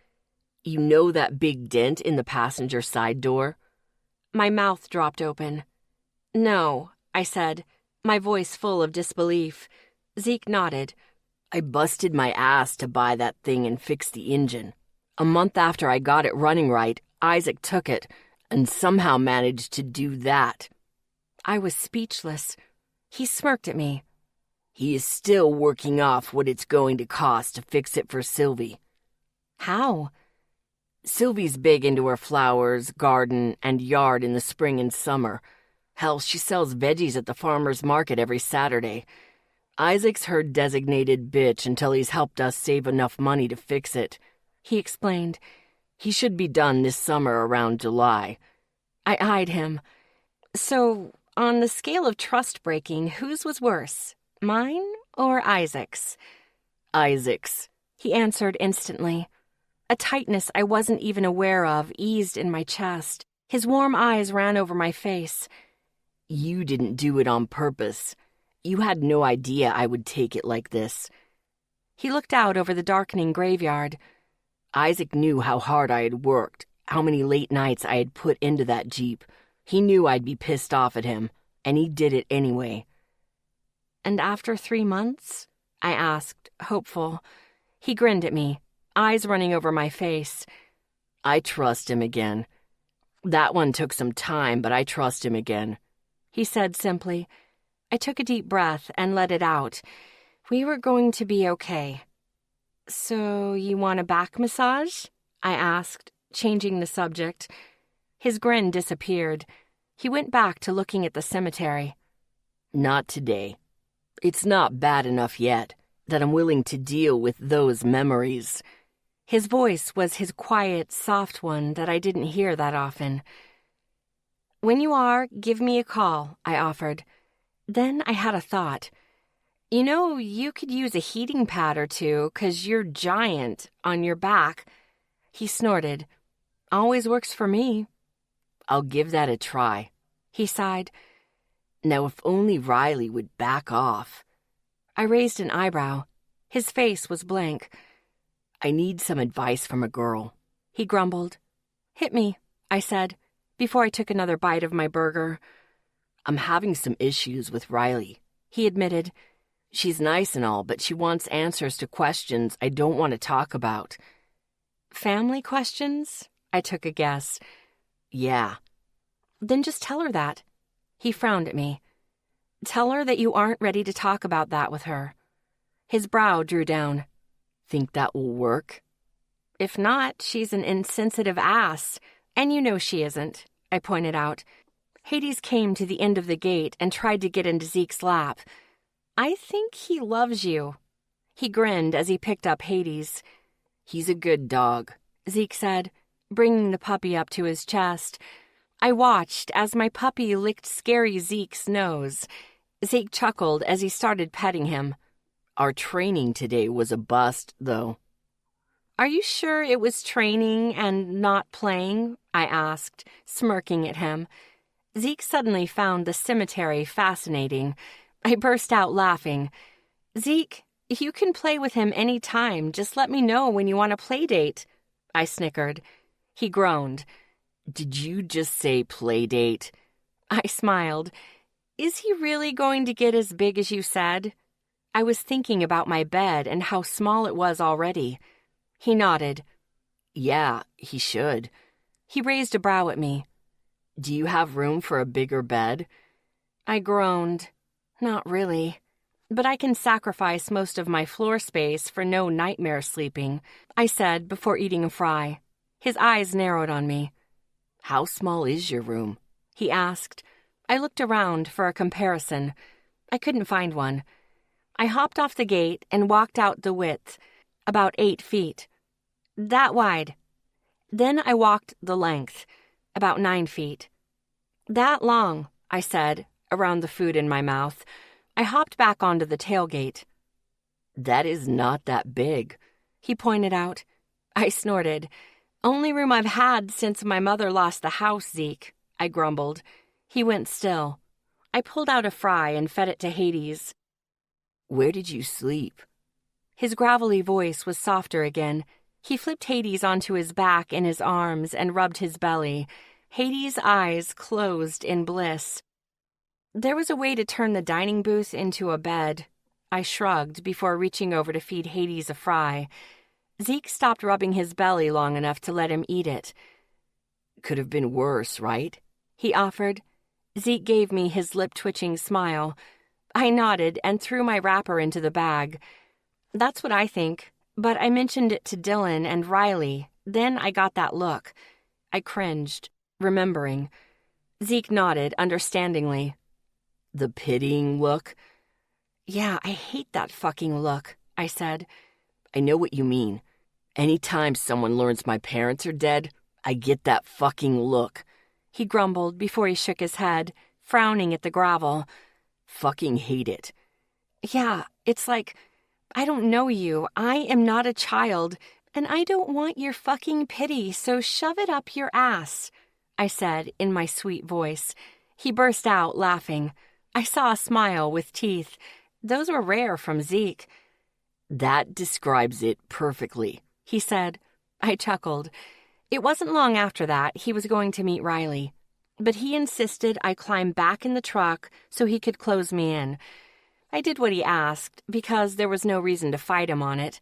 You know that big dent in the passenger side door? My mouth dropped open. No, I said, my voice full of disbelief. Zeke nodded. I busted my ass to buy that thing and fix the engine. A month after I got it running right, Isaac took it and somehow managed to do that. I was speechless. He smirked at me. He is still working off what it's going to cost to fix it for Sylvie. How? Sylvie's big into her flowers, garden, and yard in the spring and summer. Hell, she sells veggies at the farmer's market every Saturday. Isaac's her designated bitch until he's helped us save enough money to fix it. He explained. He should be done this summer around July. I eyed him. So, on the scale of trust-breaking, whose was worse, mine or Isaac's? Isaac's, he answered instantly. A tightness I wasn't even aware of eased in my chest. His warm eyes ran over my face. You didn't do it on purpose. You had no idea I would take it like this. He looked out over the darkening graveyard. Isaac knew how hard I had worked, how many late nights I had put into that Jeep. He knew I'd be pissed off at him, and he did it anyway. And after 3 months? I asked, hopeful. He grinned at me, eyes running over my face. I trust him again. That one took some time, but I trust him again, he said simply. I took a deep breath and let it out. We were going to be okay. So you want a back massage? I asked, changing the subject. His grin disappeared. He went back to looking at the cemetery. Not today. It's not bad enough yet that I'm willing to deal with those memories. His voice was his quiet, soft one that I didn't hear that often. When you are, give me a call, I offered. Then I had a thought. You know, you could use a heating pad or two, 'cause you're giant on your back. He snorted. Always works for me. I'll give that a try. He sighed. Now, if only Riley would back off. I raised an eyebrow. His face was blank. I need some advice from a girl. He grumbled. Hit me, I said, before I took another bite of my burger. I'm having some issues with Riley, he admitted. She's nice and all, but she wants answers to questions I don't want to talk about. Family questions? I took a guess. Yeah. Then just tell her that. He frowned at me. Tell her that you aren't ready to talk about that with her. His brow drew down. Think that will work? If not, she's an insensitive ass. And you know she isn't, I pointed out. Hades came to the end of the gate and tried to get into Zeke's lap. I think he loves you. He grinned as he picked up Hades. He's a good dog, Zeke said, bringing the puppy up to his chest. I watched as my puppy licked scary Zeke's nose. Zeke chuckled as he started petting him. Our training today was a bust, though. Are you sure it was training and not playing? I asked, smirking at him. Zeke suddenly found the cemetery fascinating. I burst out laughing. Zeke, you can play with him any time. Just let me know when you want a play date. I snickered. He groaned. Did you just say play date? I smiled. Is he really going to get as big as you said? I was thinking about my bed and how small it was already. He nodded. Yeah, he should. He raised a brow at me. Do you have room for a bigger bed? I groaned. Not really. But I can sacrifice most of my floor space for no nightmare sleeping, I said before eating a fry. His eyes narrowed on me. How small is your room? He asked. I looked around for a comparison. I couldn't find one. I hopped off the gate and walked out the width, about 8 feet. That wide. Then I walked the length, about 9 feet. That long, I said, around the food in my mouth. I hopped back onto the tailgate. That is not that big, he pointed out. I snorted. Only room I've had since my mother lost the house, Zeke, I grumbled. He went still. I pulled out a fry and fed it to Hades. Where did you sleep? His gravelly voice was softer again. He flipped Hades onto his back in his arms and rubbed his belly. Hades' eyes closed in bliss. There was a way to turn the dining booth into a bed. I shrugged before reaching over to feed Hades a fry. Zeke stopped rubbing his belly long enough to let him eat it. Could have been worse, right? He offered. Zeke gave me his lip-twitching smile. I nodded and threw my wrapper into the bag. That's what I think, but I mentioned it to Dylan and Riley. Then I got that look. I cringed, remembering. Zeke nodded understandingly. The pitying look? Yeah, I hate that fucking look, I said. I know what you mean. Anytime someone learns my parents are dead, I get that fucking look. He grumbled before he shook his head, frowning at the gravel. Fucking hate it. Yeah, it's like, I don't know you. I am not a child, and I don't want your fucking pity, so shove it up your ass, I said in my sweet voice. He burst out laughing. I saw a smile with teeth. Those were rare from Zeke. That describes it perfectly, he said. I chuckled. It wasn't long after that he was going to meet Riley, but he insisted I climb back in the truck so he could close me in. I did what he asked because there was no reason to fight him on it.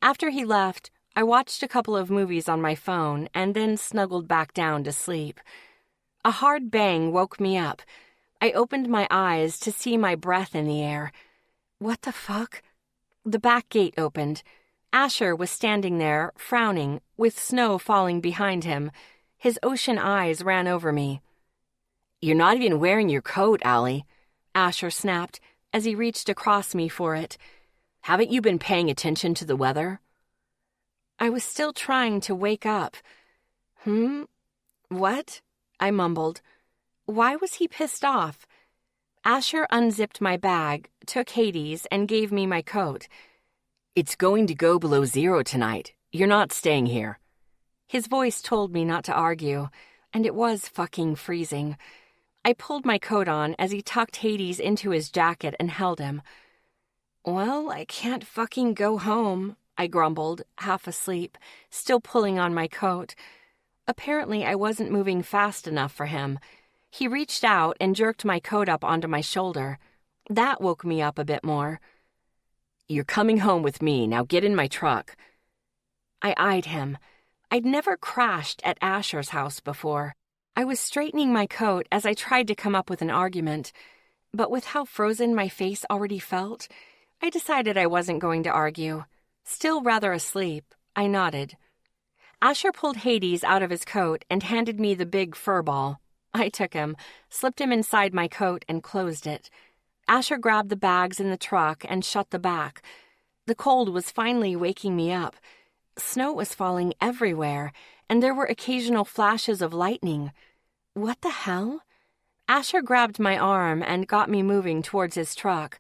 After he left, I watched a couple of movies on my phone and then snuggled back down to sleep. A hard bang woke me up. I opened my eyes to see my breath in the air. What the fuck? The back gate opened. Asher was standing there, frowning, with snow falling behind him. His ocean eyes ran over me. "You're not even wearing your coat, Allie," Asher snapped as he reached across me for it. "Haven't you been paying attention to the weather?" I was still trying to wake up. What? I mumbled. Why was he pissed off? Asher unzipped my bag, took Hades, and gave me my coat. "It's going to go below 0 tonight. You're not staying here." His voice told me not to argue, and it was fucking freezing. I pulled my coat on as he tucked Hades into his jacket and held him. "Well, I can't fucking go home," I grumbled, half asleep, still pulling on my coat. Apparently, I wasn't moving fast enough for him. He reached out and jerked my coat up onto my shoulder. That woke me up a bit more. "You're coming home with me. Now get in my truck." I eyed him. I'd never crashed at Asher's house before. I was straightening my coat as I tried to come up with an argument. But with how frozen my face already felt, I decided I wasn't going to argue. Still rather asleep, I nodded. Asher pulled Hades out of his coat and handed me the big fur ball. I took him, slipped him inside my coat, and closed it. Asher grabbed the bags in the truck and shut the back. The cold was finally waking me up. Snow was falling everywhere, and there were occasional flashes of lightning. What the hell? Asher grabbed my arm and got me moving towards his truck.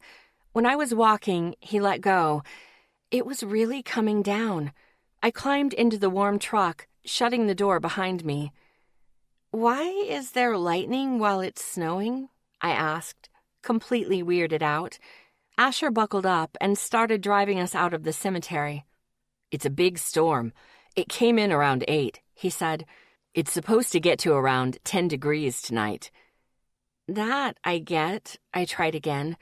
When I was walking, he let go. It was really coming down. I climbed into the warm truck, shutting the door behind me. "Why is there lightning while it's snowing?" I asked, completely weirded out. Asher buckled up and started driving us out of the cemetery. "It's a big storm. It came in around 8, he said. It's supposed to get to around 10 degrees tonight." "That I get," I tried again.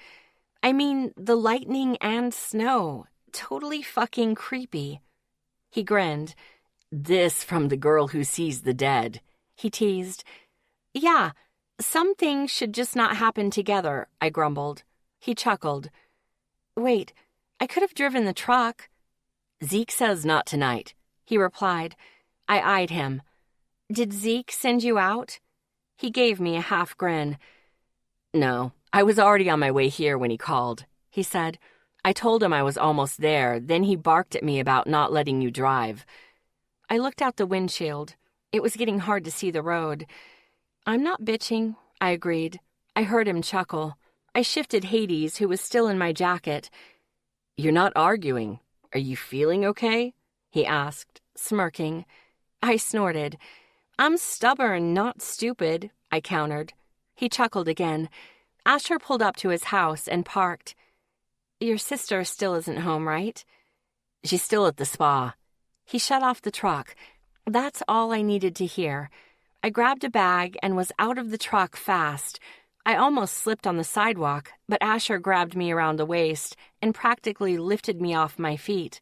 "I mean, the lightning and snow. Totally fucking creepy." He grinned. "This from the girl who sees the dead," he teased. "Yeah, some things should just not happen together," I grumbled. He chuckled. "Wait, I could have driven the truck." "Zeke says not tonight," he replied. I eyed him. "Did Zeke send you out?" He gave me a half grin. "No, I was already on my way here when he called," he said. "I told him I was almost there, then he barked at me about not letting you drive." I looked out the windshield. It was getting hard to see the road. "I'm not bitching," I agreed. I heard him chuckle. I shifted Hades, who was still in my jacket. "You're not arguing. Are you feeling okay?" he asked, smirking. I snorted. "I'm stubborn, not stupid," I countered. He chuckled again. Asher pulled up to his house and parked. "Your sister still isn't home, right?" "She's still at the spa." He shut off the truck. That's all I needed to hear. I grabbed a bag and was out of the truck fast. I almost slipped on the sidewalk, but Asher grabbed me around the waist and practically lifted me off my feet.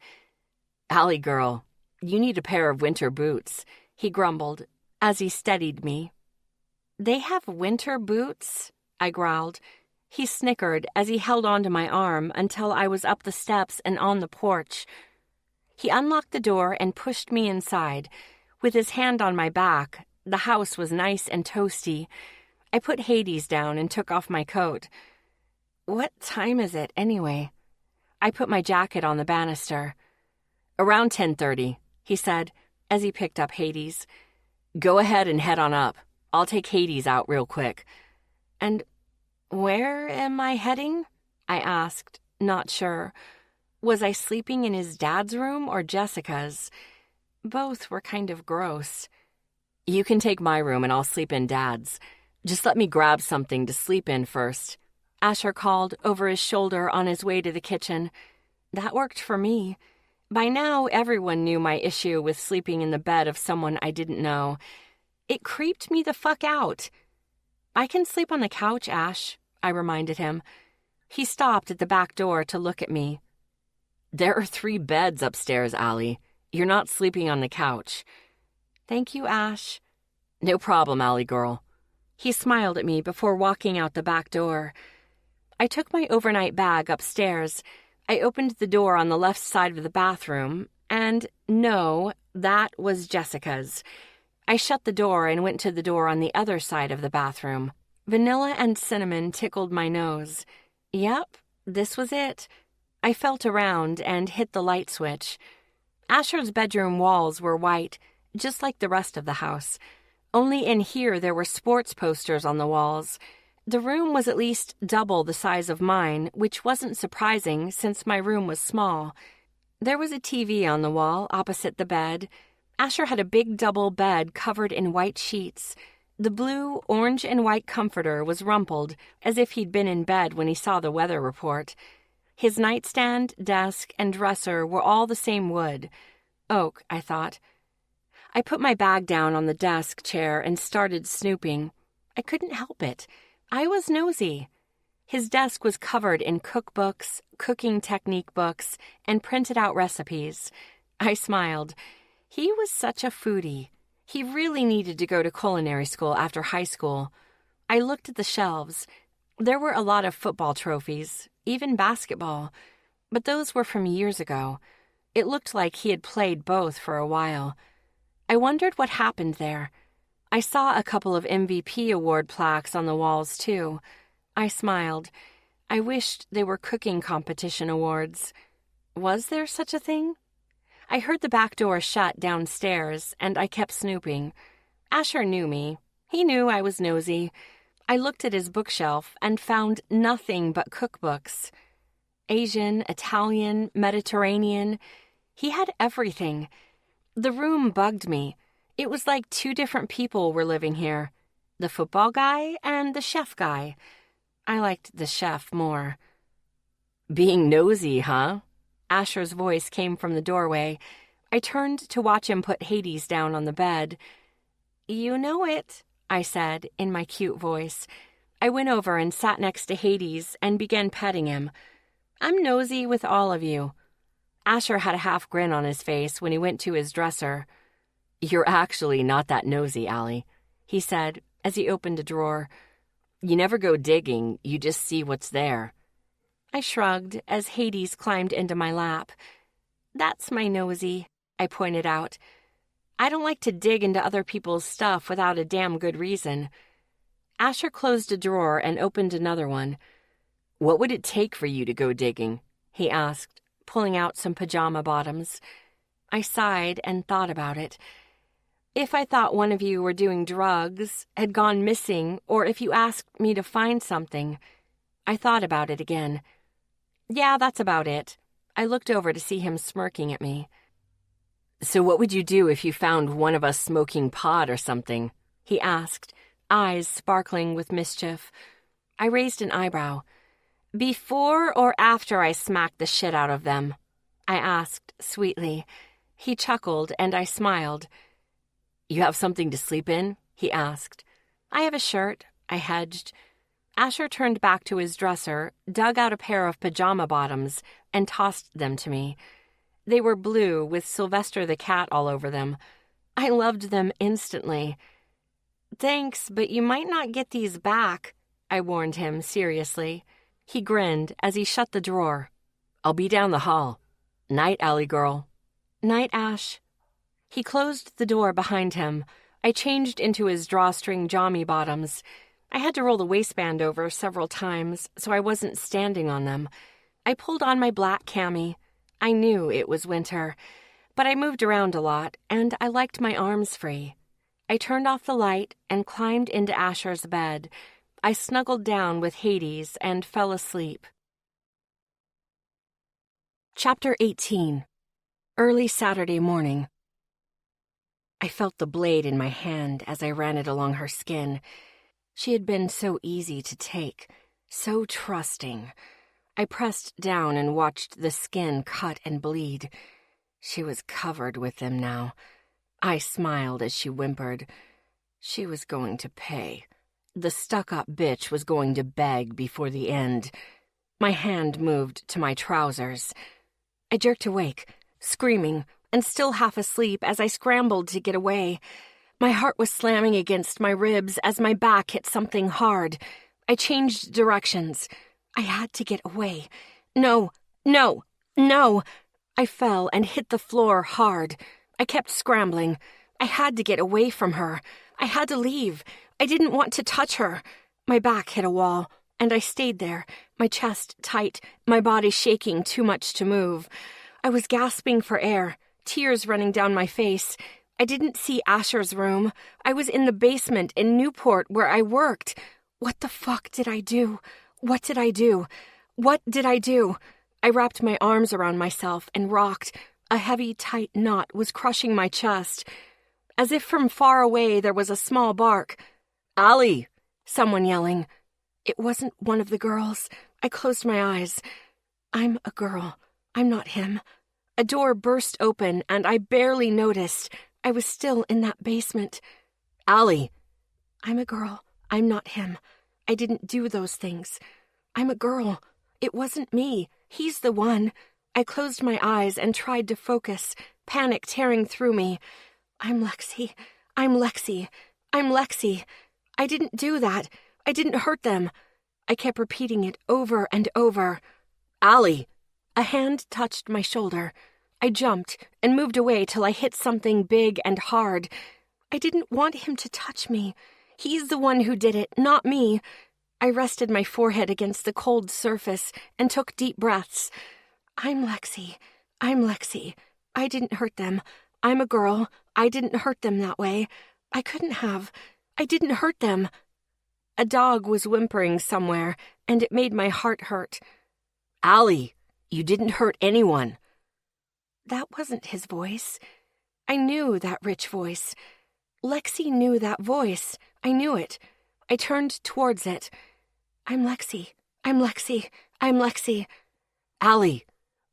"Allie girl, you need a pair of winter boots," he grumbled as he steadied me. "They have winter boots?" I growled. He snickered as he held onto my arm until I was up the steps and on the porch. He unlocked the door and pushed me inside. With his hand on my back, the house was nice and toasty. I put Hades down and took off my coat. "What time is it, anyway?" I put my jacket on the banister. "Around 10:30, he said, as he picked up Hades. "Go ahead and head on up. I'll take Hades out real quick." "And where am I heading?" I asked, not sure. Was I sleeping in his dad's room or Jessica's? Both were kind of gross. "You can take my room and I'll sleep in Dad's. Just let me grab something to sleep in first," Asher called over his shoulder on his way to the kitchen. That worked for me. By now, everyone knew my issue with sleeping in the bed of someone I didn't know. It creeped me the fuck out. "I can sleep on the couch, Ash," I reminded him. He stopped at the back door to look at me. "There are 3 beds upstairs, Allie. You're not sleeping on the couch." "Thank you, Ash." "No problem, Allie girl." He smiled at me before walking out the back door. I took my overnight bag upstairs. I opened the door on the left side of the bathroom, and no, that was Jessica's. I shut the door and went to the door on the other side of the bathroom. Vanilla and cinnamon tickled my nose. Yep, this was it. I felt around and hit the light switch. Asher's bedroom walls were white, just like the rest of the house. Only in here there were sports posters on the walls. The room was at least double the size of mine, which wasn't surprising since my room was small. There was a TV on the wall opposite the bed. Asher had a big double bed covered in white sheets. The blue, orange, and white comforter was rumpled, as if he'd been in bed when he saw the weather report. His nightstand, desk, and dresser were all the same wood. Oak, I thought. I put my bag down on the desk chair and started snooping. I couldn't help it. I was nosy. His desk was covered in cookbooks, cooking technique books, and printed out recipes. I smiled. He was such a foodie. He really needed to go to culinary school after high school. I looked at the shelves. There were a lot of football trophies, even basketball, but those were from years ago. It looked like he had played both for a while. I wondered what happened there. I saw a couple of MVP award plaques on the walls, too. I smiled. I wished they were cooking competition awards. Was there such a thing? I heard the back door shut downstairs, and I kept snooping. Asher knew me. He knew I was nosy. I looked at his bookshelf and found nothing but cookbooks. Asian, Italian, Mediterranean. He had everything. The room bugged me. It was like two different people were living here. The football guy and the chef guy. I liked the chef more. Being nosy, huh? Asher's voice came from the doorway. I turned to watch him put Hades down on the bed. You know it, I said in my cute voice. I went over and sat next to Hades and began petting him. I'm nosy with all of you. Asher had a half grin on his face when he went to his dresser. You're actually not that nosy, Allie, he said as he opened a drawer. You never go digging, you just see what's there. I shrugged as Hades climbed into my lap. That's my nosy, I pointed out. I don't like to dig into other people's stuff without a damn good reason. Asher closed a drawer and opened another one. What would it take for you to go digging? He asked, pulling out some pajama bottoms. I sighed and thought about it. If I thought one of you were doing drugs, had gone missing, or if you asked me to find something. I thought about it again. Yeah, that's about it. I looked over to see him smirking at me. So what would you do if you found one of us smoking pot or something? He asked, eyes sparkling with mischief. I raised an eyebrow. Before or after I smacked the shit out of them? I asked sweetly. He chuckled and I smiled. You have something to sleep in? He asked. I have a shirt, I hedged. Asher turned back to his dresser, dug out a pair of pajama bottoms, and tossed them to me. They were blue with Sylvester the cat all over them. I loved them instantly. Thanks, but you might not get these back, I warned him seriously. He grinned as he shut the drawer. I'll be down the hall. Night, Allie girl. Night, Ash. He closed the door behind him. I changed into his drawstring jammy bottoms. I had to roll the waistband over several times, so I wasn't standing on them. I pulled on my black cami. I knew it was winter, but I moved around a lot, and I liked my arms free. I turned off the light and climbed into Asher's bed. I snuggled down with Hades and fell asleep. Chapter 18. Early Saturday morning. I felt the blade in my hand as I ran it along her skin. She had been so easy to take, so trusting. I pressed down and watched the skin cut and bleed. She was covered with them now. I smiled as she whimpered. She was going to pay. The stuck-up bitch was going to beg before the end. My hand moved to my trousers. I jerked awake, screaming, and still half asleep as I scrambled to get away. My heart was slamming against my ribs as my back hit something hard. I changed directions. I had to get away. No, No, no. I fell and hit the floor hard. I kept scrambling. I had to get away from her. I had to leave. I didn't want to touch her. My back hit a wall, and I stayed there, my chest tight, my body shaking too much to move. I was gasping for air, tears running down my face. I didn't see Asher's room. I was in the basement in Newport where I worked. What the fuck did I do? What did I do? What did I do? I wrapped my arms around myself and rocked. A heavy, tight knot was crushing my chest. As if from far away there was a small bark. Allie! Someone yelling. It wasn't one of the girls. I closed my eyes. I'm a girl. I'm not him. A door burst open, and I barely noticed. I was still in that basement. Allie! I'm a girl. I'm not him. I didn't do those things. I'm a girl. It wasn't me. He's the one. I closed my eyes and tried to focus, panic tearing through me. I'm Lexi. I'm Lexi. I'm Lexi. I didn't do that. I didn't hurt them. I kept repeating it over and over. Allie! A hand touched my shoulder. I jumped and moved away till I hit something big and hard. I didn't want him to touch me. He's the one who did it, not me. I rested my forehead against the cold surface and took deep breaths. I'm Lexi. I'm Lexi. I didn't hurt them. I'm a girl. I didn't hurt them that way. I couldn't have. I didn't hurt them. A dog was whimpering somewhere, and it made my heart hurt. Allie, you didn't hurt anyone. That wasn't his voice. I knew that rich voice. Lexi knew that voice. I knew it. I turned towards it. I'm Lexi. I'm Lexi. I'm Lexi. Allie,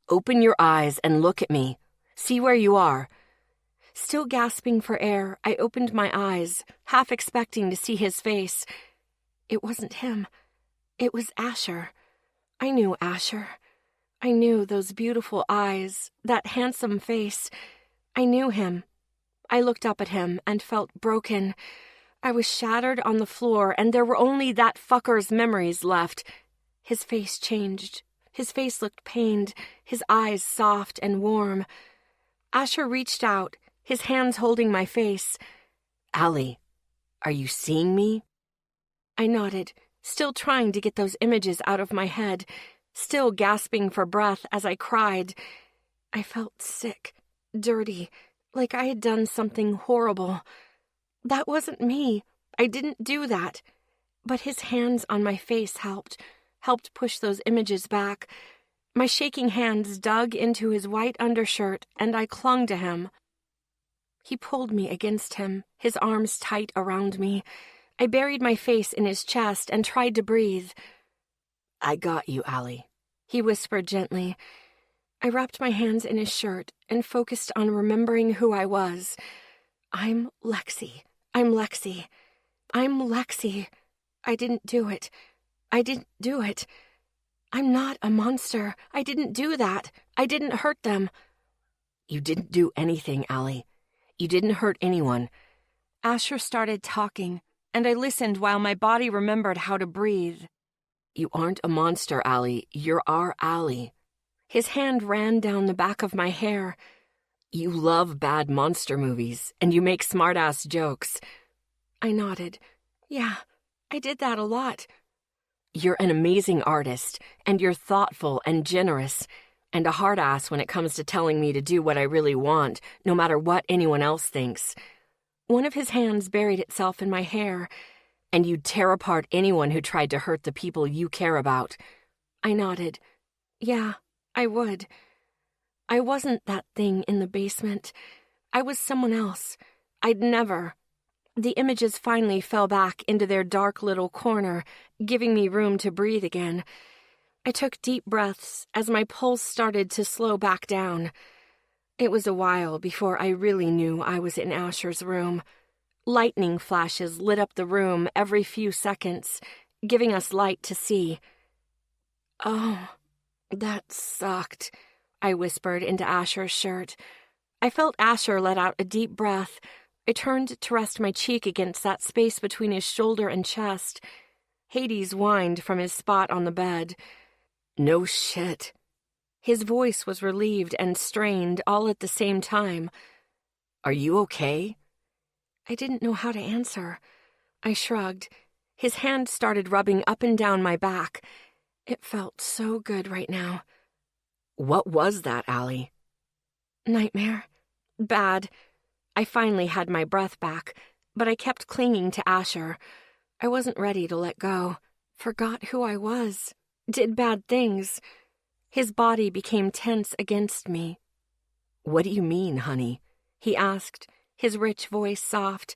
open your eyes and look at me. See where you are. Still gasping for air, I opened my eyes, half expecting to see his face. It wasn't him. It was Asher. I knew Asher. I knew those beautiful eyes, that handsome face. I knew him. I looked up at him and felt broken. I was shattered on the floor, and there were only that fucker's memories left. His face changed. His face looked pained, his eyes soft and warm. Asher reached out, his hands holding my face. Allie, are you seeing me? I nodded, still trying to get those images out of my head, still gasping for breath as I cried. I felt sick, dirty, like I had done something horrible. That wasn't me. I didn't do that. But his hands on my face helped push those images back. My shaking hands dug into his white undershirt, and I clung to him. He pulled me against him, his arms tight around me. I buried my face in his chest and tried to breathe. I got you, Allie, he whispered gently. I wrapped my hands in his shirt and focused on remembering who I was. I'm Lexi. I'm Lexi. I'm Lexi. I didn't do it. I didn't do it. I'm not a monster. I didn't do that. I didn't hurt them. You didn't do anything, Allie. You didn't hurt anyone. Asher started talking, and I listened while my body remembered how to breathe. You aren't a monster, Allie. You're our Allie. His hand ran down the back of my hair. You love bad monster movies, and you make smart-ass jokes. I nodded. Yeah, I did that a lot. You're an amazing artist, and you're thoughtful and generous, and a hard-ass when it comes to telling me to do what I really want, no matter what anyone else thinks. One of his hands buried itself in my hair. And you'd tear apart anyone who tried to hurt the people you care about. I nodded. Yeah, I would. I wasn't that thing in the basement. I was someone else. I'd never. The images finally fell back into their dark little corner, giving me room to breathe again. I took deep breaths as my pulse started to slow back down. It was a while before I really knew I was in Asher's room. Lightning flashes lit up the room every few seconds, giving us light to see. Oh, that sucked, I whispered into Asher's shirt. I felt Asher let out a deep breath. I turned to rest my cheek against that space between his shoulder and chest. Hades whined from his spot on the bed. No shit. His voice was relieved and strained all at the same time. Are you okay? I didn't know how to answer. I shrugged. His hand started rubbing up and down my back. It felt so good right now. What was that, Allie? Nightmare. Bad. I finally had my breath back, but I kept clinging to Asher. I wasn't ready to let go. Forgot who I was. Did bad things. His body became tense against me. What do you mean, honey? He asked, his rich voice soft.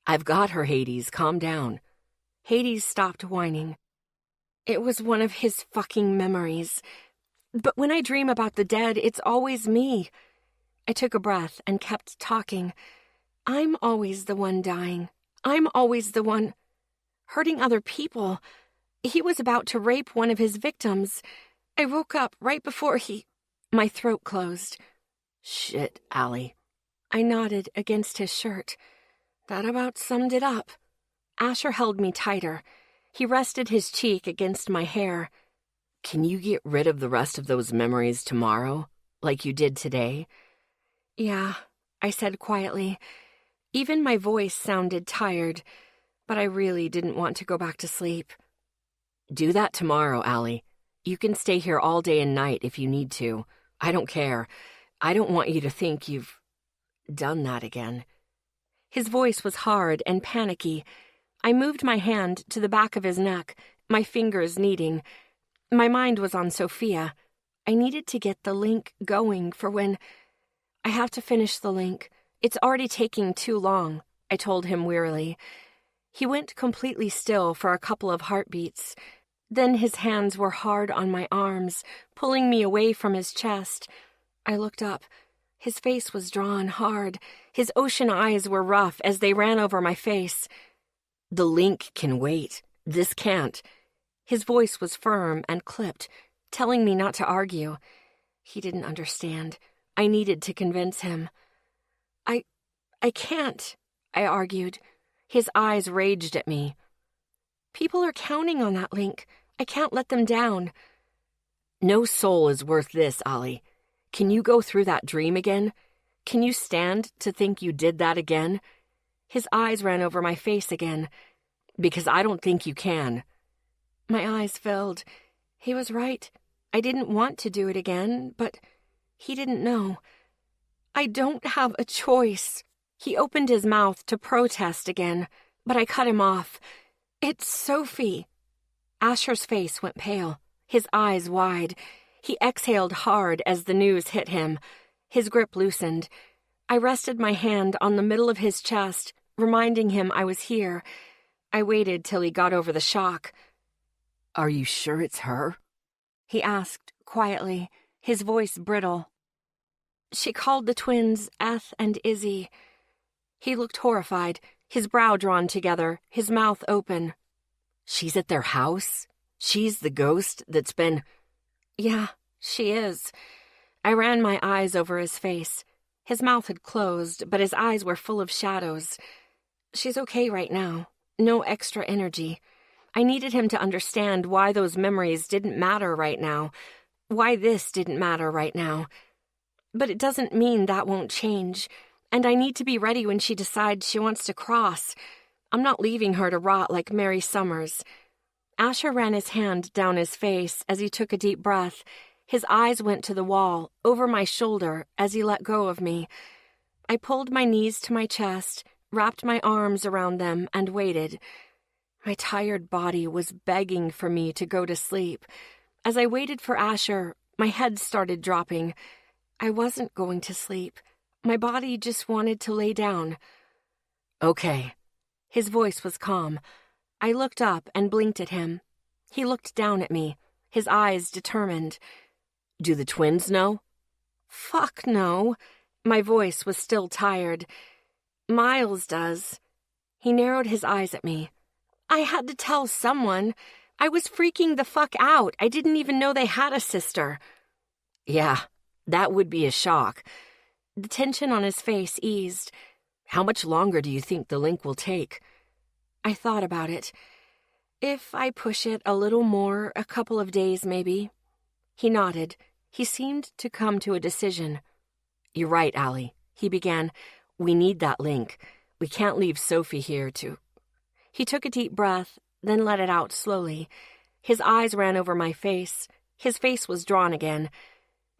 I've got her, Hades. Calm down. Hades stopped whining. It was one of his fucking memories. But when I dream about the dead, it's always me. I took a breath and kept talking. I'm always the one dying. I'm always the one hurting other people. He was about to rape one of his victims. I woke up right before he... My throat closed. Shit, Allie. I nodded against his shirt. That about summed it up. Asher held me tighter. He rested his cheek against my hair. Can you get rid of the rest of those memories tomorrow, like you did today? Yeah, I said quietly. Even my voice sounded tired, but I really didn't want to go back to sleep. Do that tomorrow, Allie. You can stay here all day and night if you need to. I don't care. I don't want you to think you've done that again. His voice was hard and panicky. I moved my hand to the back of his neck, my fingers kneading. My mind was on Sophia. I needed to get the link going for when... I have to finish the link. It's already taking too long, I told him wearily. He went completely still for a couple of heartbeats. Then his hands were hard on my arms, pulling me away from his chest. I looked up. His face was drawn hard. His ocean eyes were rough as they ran over my face. The link can wait. This can't. His voice was firm and clipped, telling me not to argue. He didn't understand. I needed to convince him. I can't, I argued. His eyes raged at me. People are counting on that link. I can't let them down. No soul is worth this, Ollie. Can you go through that dream again? Can you stand to think you did that again? His eyes ran over my face again. Because I don't think you can. My eyes filled. He was right. I didn't want to do it again, but he didn't know. I don't have a choice. He opened his mouth to protest again, but I cut him off. It's Sophie. Asher's face went pale, his eyes wide. He exhaled hard as the news hit him. His grip loosened. I rested my hand on the middle of his chest, reminding him I was here. I waited till he got over the shock. Are you sure it's her? He asked quietly, his voice brittle. She called the twins Eth and Izzy. He looked horrified, his brow drawn together, his mouth open. She's at their house? She's the ghost that's been... Yeah, she is. I ran my eyes over his face. His mouth had closed, but his eyes were full of shadows. She's okay right now. No extra energy. I needed him to understand why those memories didn't matter right now. Why this didn't matter right now. But it doesn't mean that won't change. And I need to be ready when she decides she wants to cross. I'm not leaving her to rot like Mary Summers. Asher ran his hand down his face as he took a deep breath. His eyes went to the wall, over my shoulder, as he let go of me. I pulled my knees to my chest, wrapped my arms around them, and waited. My tired body was begging for me to go to sleep. As I waited for Asher, my head started dropping. I wasn't going to sleep. My body just wanted to lay down. Okay. His voice was calm. I looked up and blinked at him. He looked down at me, his eyes determined. Do the twins know? Fuck no. My voice was still tired. Miles does. He narrowed his eyes at me. I had to tell someone. I was freaking the fuck out. I didn't even know they had a sister. Yeah, that would be a shock. The tension on his face eased. How much longer do you think the link will take? I thought about it. If I push it a little more, a couple of days maybe. He nodded, He seemed to come to a decision. "You're right, Allie," he began. "We need that link. We can't leave Sophie here to—" He took a deep breath, then let it out slowly. His eyes ran over my face. His face was drawn again.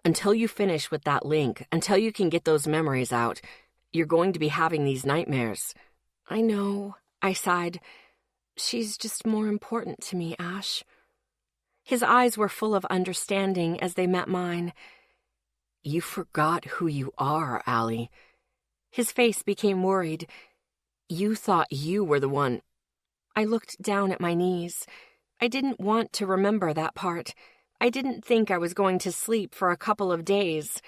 "Until you finish with that link, until you can get those memories out, you're going to be having these nightmares." "I know," I sighed. "She's just more important to me, Ash." His eyes were full of understanding as they met mine. "You forgot who you are, Allie." His face became worried. "You thought you were the one—" I looked down at my knees. I didn't want to remember that part. I didn't think I was going to sleep for a couple of days.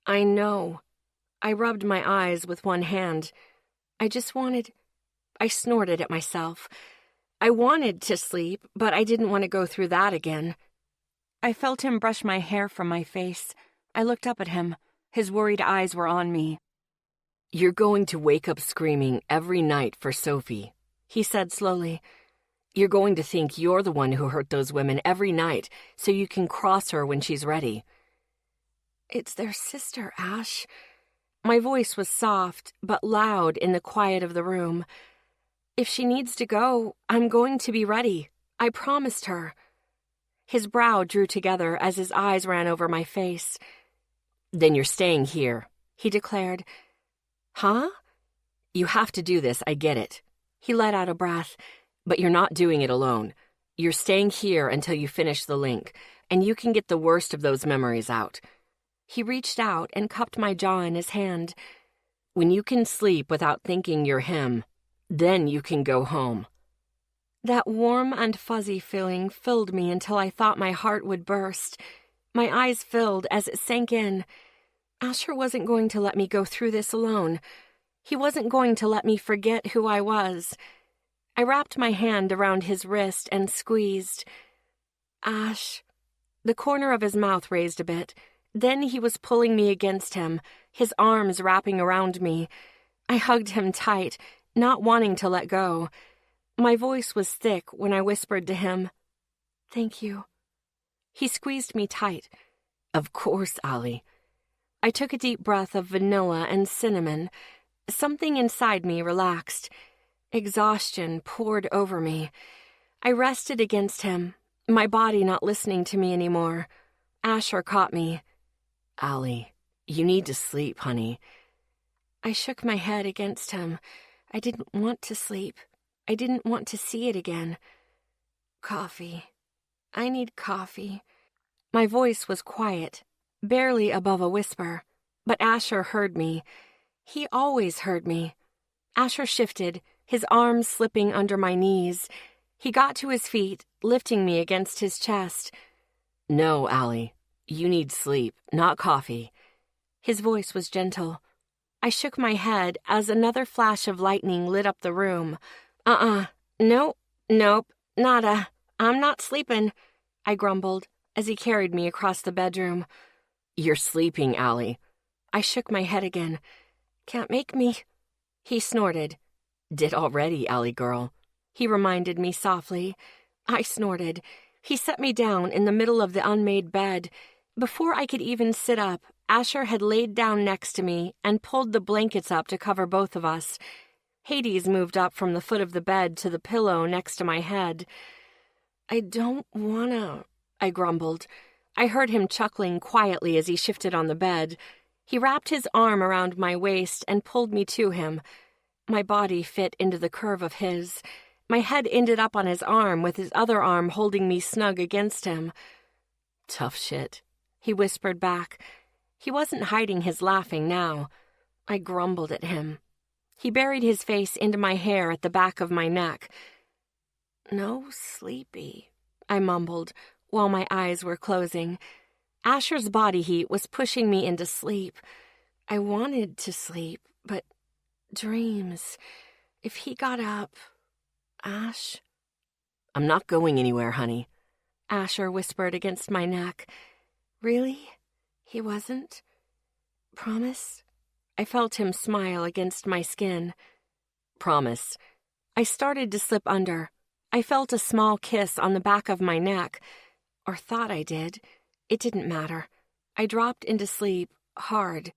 "I know." I rubbed my eyes with one hand. I snorted at myself. I wanted to sleep, but I didn't want to go through that again. I felt him brush my hair from my face. I looked up at him. His worried eyes were on me. "You're going to wake up screaming every night for Sophie," he said slowly. "You're going to think you're the one who hurt those women every night so you can cross her when she's ready." "It's their sister, Ash." My voice was soft, but loud in the quiet of the room. "If she needs to go, I'm going to be ready. I promised her." His brow drew together as his eyes ran over my face. "Then you're staying here," he declared. "Huh?" "You have to do this, I get it." He let out a breath. "But you're not doing it alone. You're staying here until you finish the link, and you can get the worst of those memories out." He reached out and cupped my jaw in his hand. "When you can sleep without thinking you're him, then you can go home." That warm and fuzzy feeling filled me until I thought my heart would burst. My eyes filled as it sank in. Asher wasn't going to let me go through this alone. He wasn't going to let me forget who I was. I wrapped my hand around his wrist and squeezed. "Ash." The corner of his mouth raised a bit. Then he was pulling me against him, his arms wrapping around me. I hugged him tight, not wanting to let go. My voice was thick when I whispered to him, "Thank you." He squeezed me tight. "Of course, Allie." I took a deep breath of vanilla and cinnamon. Something inside me relaxed. Exhaustion poured over me. I rested against him, my body not listening to me anymore. Asher caught me. "Allie, you need to sleep, honey." I shook my head against him. I didn't want to sleep. I didn't want to see it again. "Coffee. I need coffee." My voice was quiet, barely above a whisper, but Asher heard me. He always heard me. Asher shifted, his arms slipping under my knees. He got to his feet, lifting me against his chest. "No, Allie. You need sleep, not coffee." His voice was gentle. I shook my head as another flash of lightning lit up the room. Nope, nada. I'm not sleeping," I grumbled as he carried me across the bedroom. "You're sleeping, Allie." I shook my head again. "Can't make me." He snorted. "Did already, Allie girl," he reminded me softly. I snorted. He set me down in the middle of the unmade bed. Before I could even sit up, Asher had laid down next to me and pulled the blankets up to cover both of us. Hades moved up from the foot of the bed to the pillow next to my head. "I don't wanna," I grumbled. I heard him chuckling quietly as he shifted on the bed. He wrapped his arm around my waist and pulled me to him. My body fit into the curve of his. My head ended up on his arm with his other arm holding me snug against him. "Tough shit," he whispered back. He wasn't hiding his laughing now. I grumbled at him. He buried his face into my hair at the back of my neck. "No sleepy," I mumbled, while my eyes were closing. Asher's body heat was pushing me into sleep. I wanted to sleep, but dreams. If he got up... Ash? "I'm not going anywhere, honey," Asher whispered against my neck. Really? He wasn't? Promise? I felt him smile against my skin. "Promise." I started to slip under. I felt a small kiss on the back of my neck, or thought I did. It didn't matter. I dropped into sleep hard.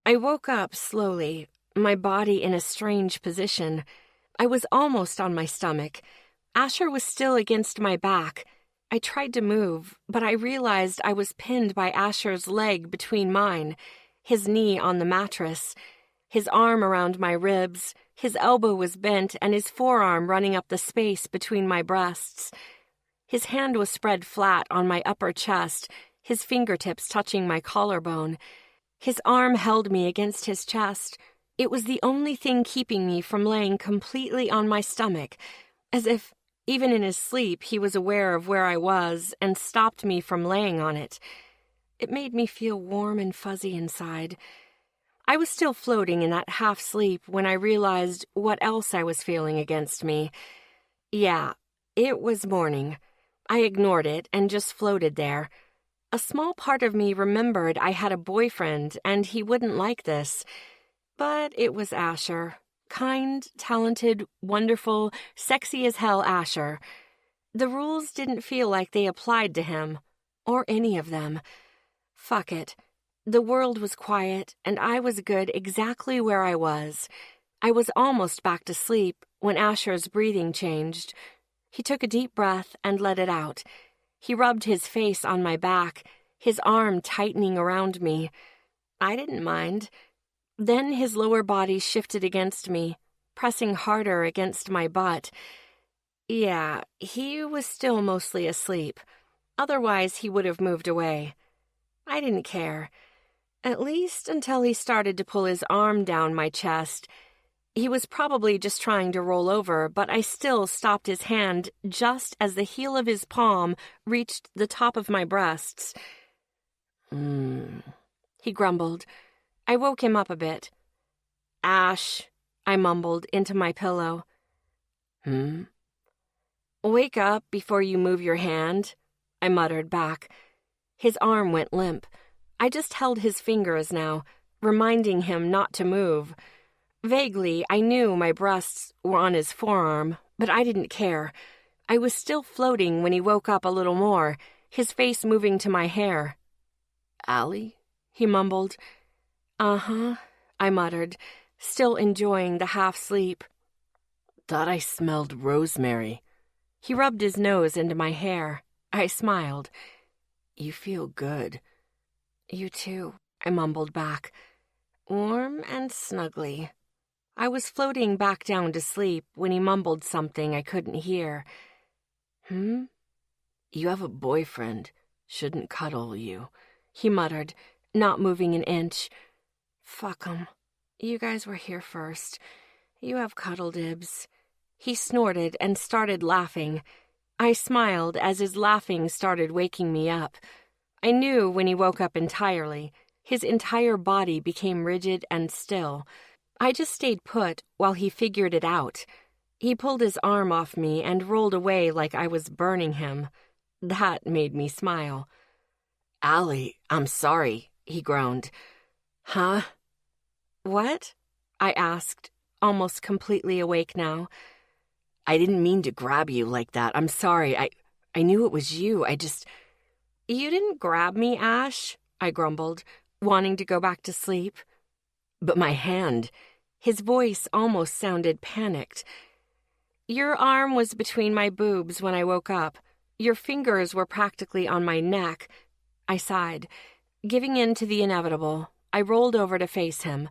I woke up slowly, my body in a strange position. I was almost on my stomach. Asher was still against my back. I tried to move, but I realized I was pinned by Asher's leg between mine, his knee on the mattress, his arm around my ribs, his elbow was bent, and his forearm running up the space between my breasts. His hand was spread flat on my upper chest, his fingertips touching my collarbone. His arm held me against his chest. It was the only thing keeping me from laying completely on my stomach, as if, even in his sleep, he was aware of where I was and stopped me from laying on it. It made me feel warm and fuzzy inside. I was still floating in that half-sleep when I realized what else I was feeling against me. Yeah, it was morning. I ignored it and just floated there. A small part of me remembered I had a boyfriend and he wouldn't like this. But it was Asher. Kind, talented, wonderful, sexy as hell Asher. The rules didn't feel like they applied to him, or any of them. Fuck it. The world was quiet, and I was good exactly where I was. I was almost back to sleep when Asher's breathing changed. He took a deep breath and let it out. He rubbed his face on my back, his arm tightening around me. I didn't mind. Then his lower body shifted against me, pressing harder against my butt. Yeah, he was still mostly asleep. Otherwise, he would have moved away. I didn't care. At least until he started to pull his arm down my chest. He was probably just trying to roll over, but I still stopped his hand just as the heel of his palm reached the top of my breasts. He grumbled. I woke him up a bit. Ash, I mumbled into my pillow. Wake up before you move your hand, I muttered back. His arm went limp. I just held his fingers now, reminding him not to move. Vaguely, I knew my breasts were on his forearm, but I didn't care. I was still floating when he woke up a little more, his face moving to my hair. Allie? He mumbled. Uh-huh, I muttered, still enjoying the half-sleep. Thought I smelled rosemary. He rubbed his nose into my hair. I smiled. You feel good. You too, I mumbled back. Warm and snuggly. I was floating back down to sleep when he mumbled something I couldn't hear. You have a boyfriend. Shouldn't cuddle you, he muttered, not moving an inch. Fuck 'em. You guys were here first. You have cuddle dibs. He snorted and started laughing. I smiled as his laughing started waking me up. I knew when he woke up entirely. His entire body became rigid and still. I just stayed put while he figured it out. He pulled his arm off me and rolled away like I was burning him. That made me smile. Allie, I'm sorry, he groaned. Huh? What? I asked, almost completely awake now. I didn't mean to grab you like that. I'm sorry. I knew it was you. You didn't grab me, Ash, I grumbled, wanting to go back to sleep. But my hand, his voice almost sounded panicked. Your arm was between my boobs when I woke up. Your fingers were practically on my neck. I sighed. Giving in to the inevitable, I rolled over to face him.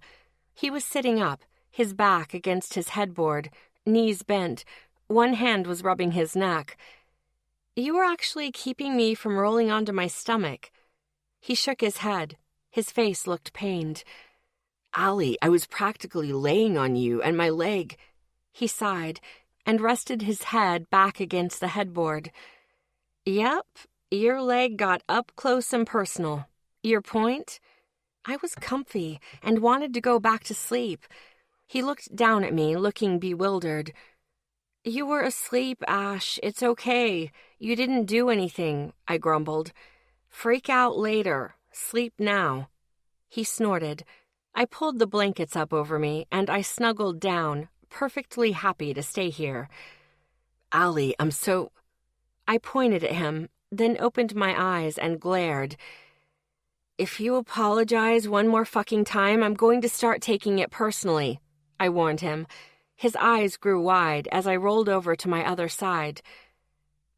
He was sitting up, his back against his headboard, knees bent. One hand was rubbing his neck. You were actually keeping me from rolling onto my stomach. He shook his head. His face looked pained. Allie, I was practically laying on you and my leg. He sighed and rested his head back against the headboard. Yep, your leg got up close and personal. Your point? I was comfy and wanted to go back to sleep. He looked down at me, looking bewildered. You were asleep, Ash. It's okay. You didn't do anything, I grumbled. Freak out later. Sleep now. He snorted. I pulled the blankets up over me, and I snuggled down, perfectly happy to stay here. Allie, I pointed at him, then opened my eyes and glared. "If you apologize one more fucking time, I'm going to start taking it personally," I warned him. His eyes grew wide as I rolled over to my other side.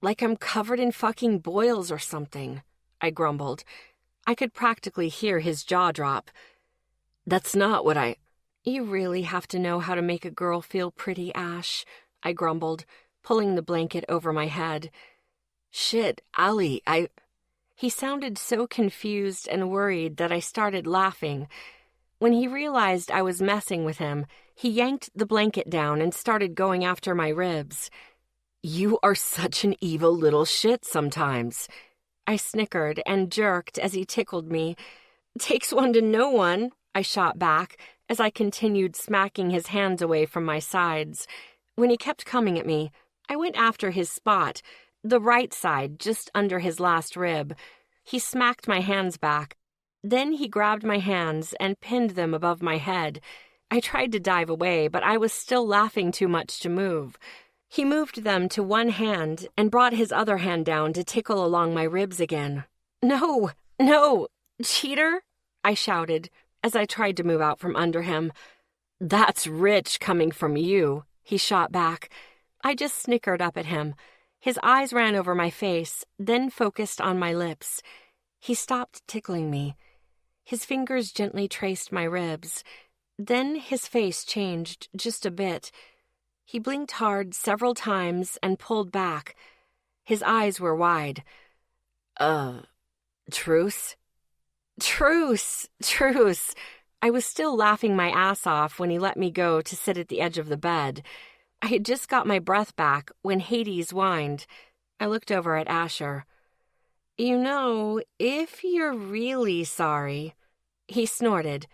"Like I'm covered in fucking boils or something," I grumbled. I could practically hear his jaw drop. "That's not what I—" "You really have to know how to make a girl feel pretty, Ash," I grumbled, pulling the blanket over my head. "Shit, Allie, He sounded so confused and worried that I started laughing. When he realized I was messing with him, he yanked the blanket down and started going after my ribs. "You are such an evil little shit sometimes." I snickered and jerked as he tickled me. "Takes one to know one," I shot back as I continued smacking his hands away from my sides. When he kept coming at me, I went after his spot, the right side just under his last rib. He smacked my hands back. Then he grabbed my hands and pinned them above my head. I tried to dive away, but I was still laughing too much to move. He moved them to one hand and brought his other hand down to tickle along my ribs again. "No, no, cheater," I shouted as I tried to move out from under him. "That's rich coming from you," he shot back. I just snickered up at him. His eyes ran over my face, then focused on my lips. He stopped tickling me. His fingers gently traced my ribs. Then his face changed just a bit. He blinked hard several times and pulled back. His eyes were wide. Truce?" Truce. I was still laughing my ass off when he let me go to sit at the edge of the bed. I had just got my breath back when Hades whined. I looked over at Asher. "You know, if you're really sorry—" He snorted.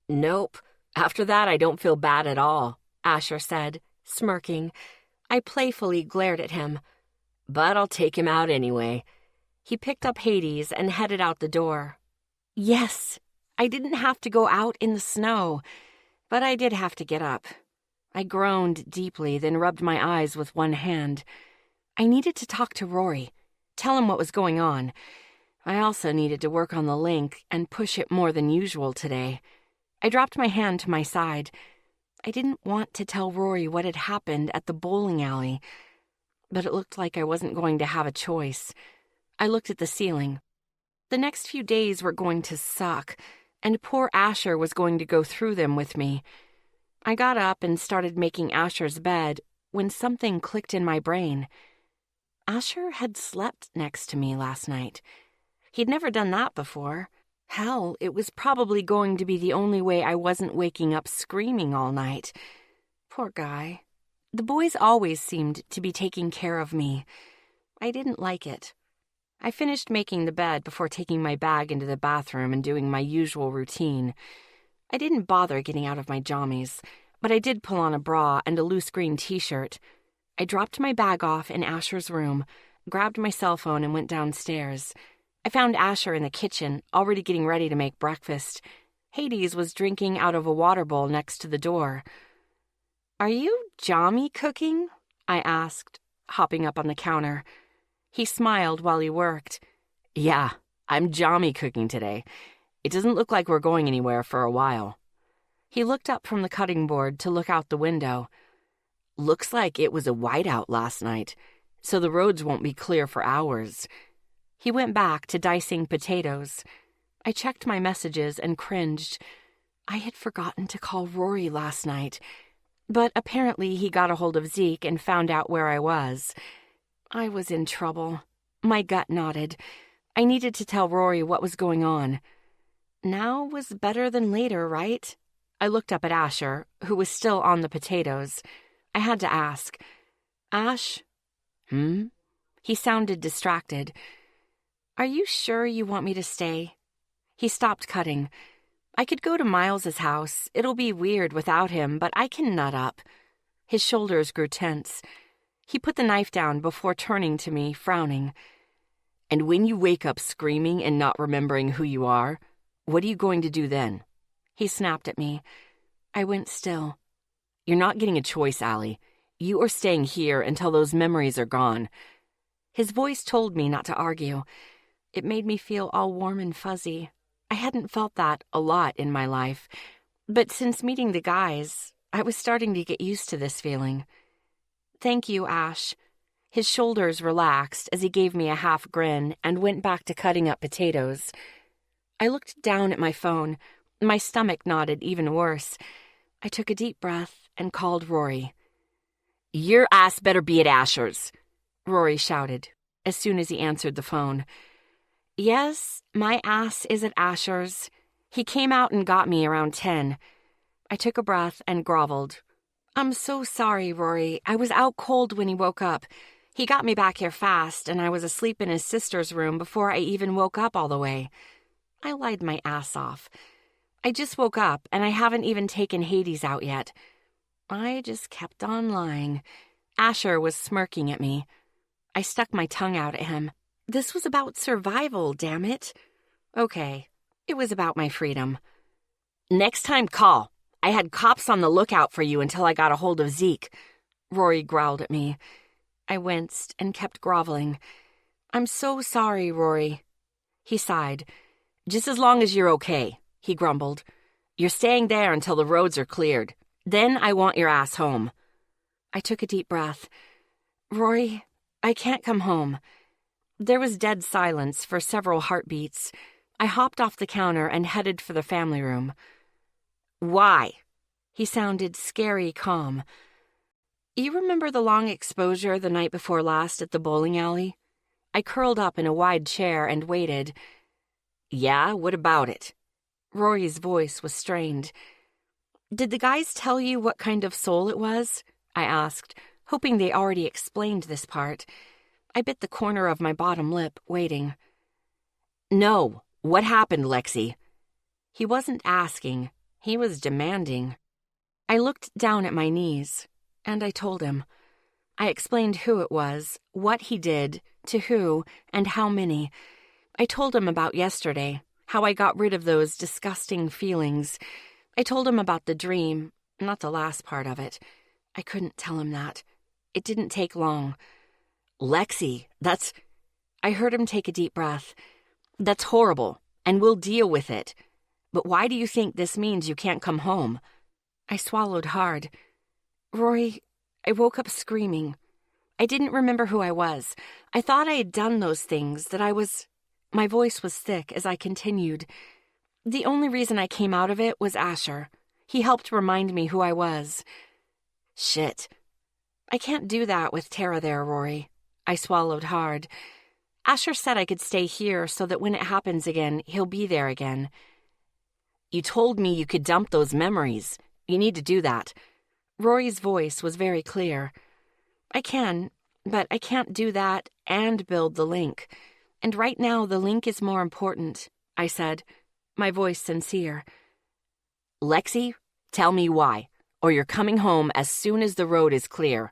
"Nope. After that, I don't feel bad at all," Asher said, smirking. I playfully glared at him. "But I'll take him out anyway." He picked up Hades and headed out the door. Yes, I didn't have to go out in the snow, but I did have to get up. I groaned deeply, then rubbed my eyes with one hand. I needed to talk to Rory, tell him what was going on. I also needed to work on the link and push it more than usual today. I dropped my hand to my side. I didn't want to tell Rory what had happened at the bowling alley, but it looked like I wasn't going to have a choice. I looked at the ceiling. The next few days were going to suck, and poor Asher was going to go through them with me. I got up and started making Asher's bed when something clicked in my brain. Asher had slept next to me last night. He'd never done that before. Hell, it was probably going to be the only way I wasn't waking up screaming all night. Poor guy. The boys always seemed to be taking care of me. I didn't like it. I finished making the bed before taking my bag into the bathroom and doing my usual routine. I didn't bother getting out of my jammies, but I did pull on a bra and a loose green t-shirt. I dropped my bag off in Asher's room, grabbed my cell phone and went downstairs. I found Asher in the kitchen, already getting ready to make breakfast. Hades was drinking out of a water bowl next to the door. "Are you jammy cooking?" I asked, hopping up on the counter. He smiled while he worked. "Yeah, I'm jammy cooking today. It doesn't look like we're going anywhere for a while." He looked up from the cutting board to look out the window. "Looks like it was a whiteout last night, so the roads won't be clear for hours." He went back to dicing potatoes. I checked my messages and cringed. I had forgotten to call Rory last night, but apparently he got a hold of Zeke and found out where I was. I was in trouble. My gut nodded. I needed to tell Rory what was going on. Now was better than later, right? I looked up at Asher, who was still on the potatoes. I had to ask, "Ash?" He sounded distracted. "Are you sure you want me to stay?" He stopped cutting. "I could go to Miles's house. It'll be weird without him, but I can nut up." His shoulders grew tense. He put the knife down before turning to me, frowning. "And when you wake up screaming and not remembering who you are, what are you going to do then?" He snapped at me. I went still. "You're not getting a choice, Allie. You are staying here until those memories are gone." His voice told me not to argue. It made me feel all warm and fuzzy. I hadn't felt that a lot in my life, but since meeting the guys, I was starting to get used to this feeling. "Thank you, Ash." His shoulders relaxed as he gave me a half grin and went back to cutting up potatoes. I looked down at my phone. My stomach knotted even worse. I took a deep breath and called Rory. "Your ass better be at Asher's," Rory shouted as soon as he answered the phone. "Yes, my ass is at Asher's. He came out and got me around 10. I took a breath and groveled. "I'm so sorry, Rory. I was out cold when he woke up. He got me back here fast, and I was asleep in his sister's room before I even woke up all the way." I lied my ass off. "I just woke up, and I haven't even taken Hades out yet." I just kept on lying. Asher was smirking at me. I stuck my tongue out at him. This was about survival, damn it. Okay, it was about my freedom. "Next time, call. I had cops on the lookout for you until I got a hold of Zeke," Rory growled at me. I winced and kept groveling. "I'm so sorry, Rory." He sighed. "Just as long as you're okay," he grumbled. "You're staying there until the roads are cleared. Then I want your ass home." I took a deep breath. "Rory, I can't come home." There was dead silence for several heartbeats. I hopped off the counter and headed for the family room. "Why?" He sounded scary calm. "You remember the long exposure the night before last at the bowling alley?" I curled up in a wide chair and waited. "Yeah, what about it?" Rory's voice was strained. "Did the guys tell you what kind of soul it was?" I asked, hoping they already explained this part. I bit the corner of my bottom lip, waiting. "No. What happened, Lexi?" He wasn't asking. He was demanding. I looked down at my knees, and I told him. I explained who it was, what he did, to who, and how many. I told him about yesterday, how I got rid of those disgusting feelings. I told him about the dream, not the last part of it. I couldn't tell him that. It didn't take long. "Lexi, that's..." I heard him take a deep breath. "That's horrible, and we'll deal with it. But why do you think this means you can't come home?" I swallowed hard. "Rory, I woke up screaming. I didn't remember who I was. I thought I had done those things, that I was..." My voice was thick as I continued. "The only reason I came out of it was Asher. He helped remind me who I was." "Shit." "I can't do that with Tara there, Rory." I swallowed hard. "Asher said I could stay here so that when it happens again, he'll be there again." "You told me you could dump those memories. You need to do that." Rory's voice was very clear. "I can, but I can't do that and build the link. And right now the link is more important," I said, my voice sincere. "Lexi, tell me why, or you're coming home as soon as the road is clear."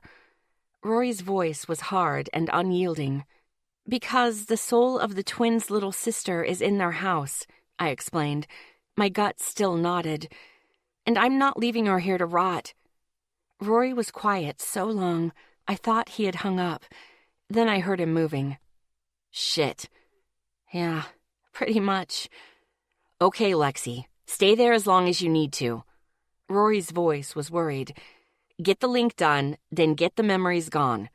Rory's voice was hard and unyielding. "Because the soul of the twins' little sister is in their house," I explained. My gut still knotted. "And I'm not leaving her here to rot." Rory was quiet so long, I thought he had hung up. Then I heard him moving. "Shit." "Yeah, pretty much." "Okay, Lexi, stay there as long as you need to." Rory's voice was worried. "Get the link done, then get the memories gone.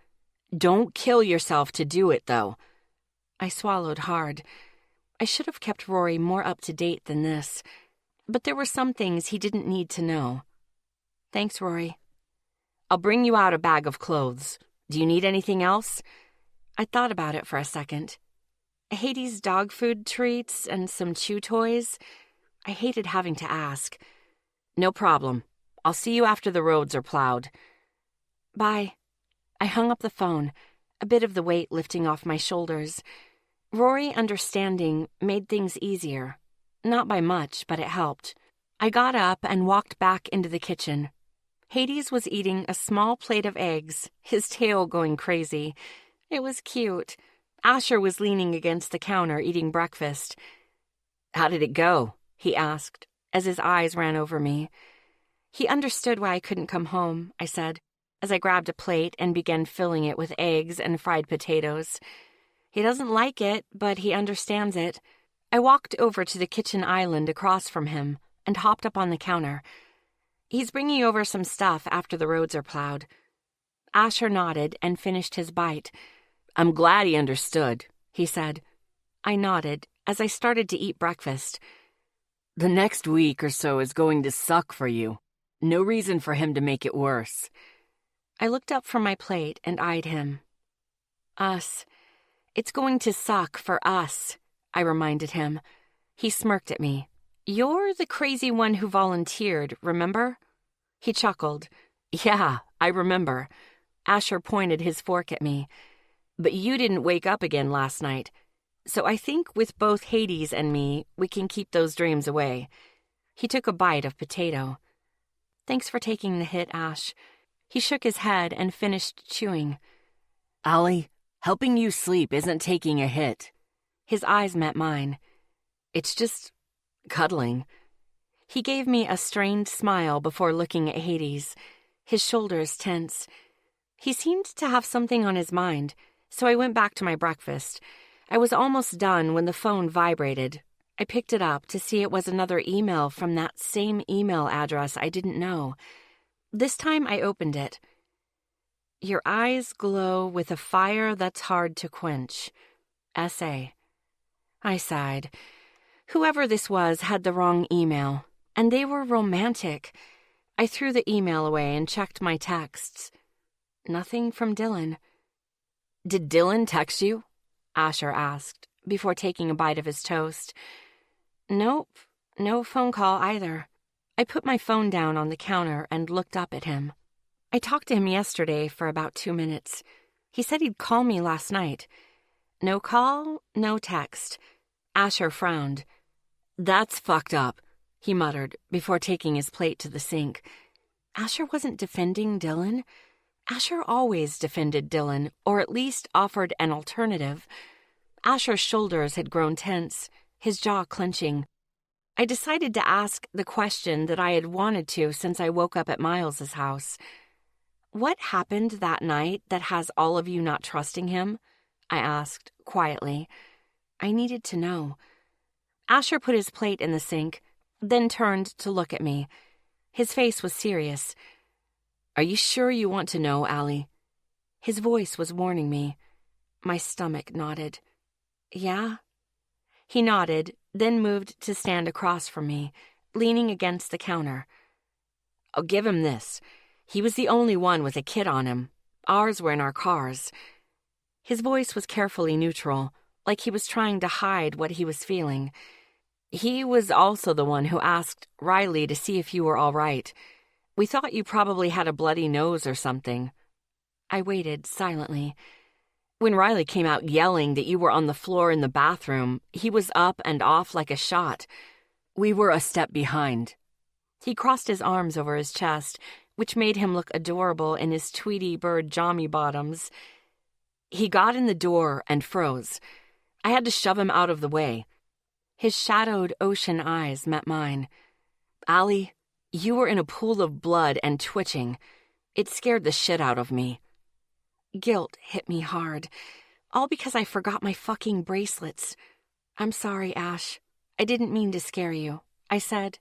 Don't kill yourself to do it, though." I swallowed hard. I should have kept Rory more up to date than this, but there were some things he didn't need to know. "Thanks, Rory." "I'll bring you out a bag of clothes. Do you need anything else?" I thought about it for a second. Hades' dog food treats and some chew toys. I hated having to ask. "No problem. I'll see you after the roads are plowed." "Bye." I hung up the phone, a bit of the weight lifting off my shoulders. Rory understanding made things easier. Not by much, but it helped. I got up and walked back into the kitchen. Hades was eating a small plate of eggs, his tail going crazy. It was cute. Asher was leaning against the counter eating breakfast. "How did it go?" he asked, as his eyes ran over me. He understood why I couldn't come home, I said. as I grabbed a plate and began filling it with eggs and fried potatoes. He doesn't like it, but he understands it. I walked over to the kitchen island across from him and hopped up on the counter. He's bringing over some stuff after the roads are plowed. Asher nodded and finished his bite. I'm glad he understood, he said. I nodded as I started to eat breakfast. The next week or so is going to suck for you. No reason for him to make it worse. I looked up from my plate and eyed him. Us. It's going to suck for us, I reminded him. He smirked at me. You're the crazy one who volunteered, remember? He chuckled. Yeah, I remember. Asher pointed his fork at me. But you didn't wake up again last night. So I think with both Hades and me, we can keep those dreams away. He took a bite of potato. Thanks for taking the hit, Ash. He shook his head and finished chewing. Allie, helping you sleep isn't taking a hit. His eyes met mine. It's just cuddling. He gave me a strained smile before looking at Hades, his shoulders tense. He seemed to have something on his mind, so I went back to my breakfast. I was almost done when the phone vibrated. I picked it up to see it was another email from that same email address I didn't know. This time I opened it. Your eyes glow with a fire that's hard to quench. Essay. I sighed. Whoever this was had the wrong email, and they were romantic. I threw the email away and checked my texts. Nothing from Dylan. Did Dylan text you? Asher asked, before taking a bite of his toast. Nope, no phone call either. I put my phone down on the counter and looked up at him. I talked to him yesterday for about 2 minutes. He said he'd call me last night. No call, no text. Asher frowned. That's fucked up, he muttered before taking his plate to the sink. Asher wasn't defending Dylan. Asher always defended Dylan, or at least offered an alternative. Asher's shoulders had grown tense, his jaw clenching. I decided to ask the question that I had wanted to since I woke up at Miles's house. What happened that night that has all of you not trusting him? I asked, quietly. I needed to know. Asher put his plate in the sink, then turned to look at me. His face was serious. Are you sure you want to know, Allie? His voice was warning me. My stomach nodded. Yeah? He nodded, then moved to stand across from me, leaning against the counter. I'll give him this. He was the only one with a kid on him. Ours were in our cars. His voice was carefully neutral, like he was trying to hide what he was feeling. He was also the one who asked Riley to see if you were all right. We thought you probably had a bloody nose or something. I waited silently. When Riley came out yelling that you were on the floor in the bathroom, he was up and off like a shot. We were a step behind. He crossed his arms over his chest, which made him look adorable in his Tweety bird jammy bottoms. He got in the door and froze. I had to shove him out of the way. His shadowed ocean eyes met mine. Allie, you were in a pool of blood and twitching. It scared the shit out of me. Guilt hit me hard, all because I forgot my fucking bracelets. I'm sorry, Ash. I didn't mean to scare you, I said,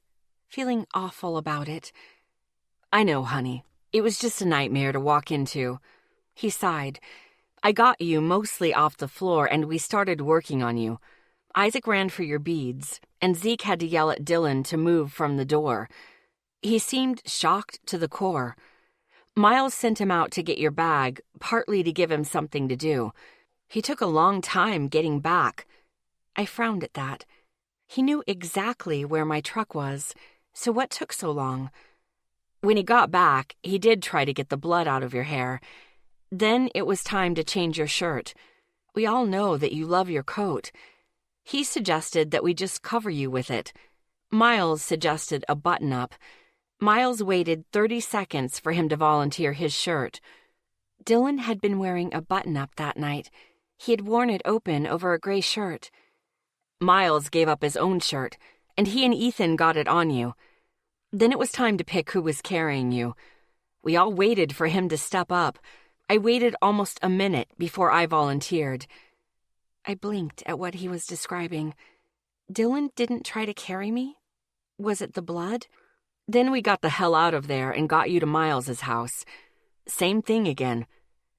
feeling awful about it. I know, honey. It was just a nightmare to walk into. He sighed. I got you mostly off the floor and we started working on you. Isaac ran for your beads, and Zeke had to yell at Dylan to move from the door. He seemed shocked to the core. Miles sent him out to get your bag, partly to give him something to do. He took a long time getting back. I frowned at that. He knew exactly where my truck was, so what took so long? When he got back, he did try to get the blood out of your hair. Then it was time to change your shirt. We all know that you love your coat. He suggested that we just cover you with it. Miles suggested a button-up. Miles waited 30 seconds for him to volunteer his shirt. Dylan had been wearing a button-up that night. He had worn it open over a gray shirt. Miles gave up his own shirt, and he and Ethan got it on you. Then it was time to pick who was carrying you. We all waited for him to step up. I waited almost a minute before I volunteered. I blinked at what he was describing. Dylan didn't try to carry me? Was it the blood? Then we got the hell out of there and got you to Miles's house. Same thing again.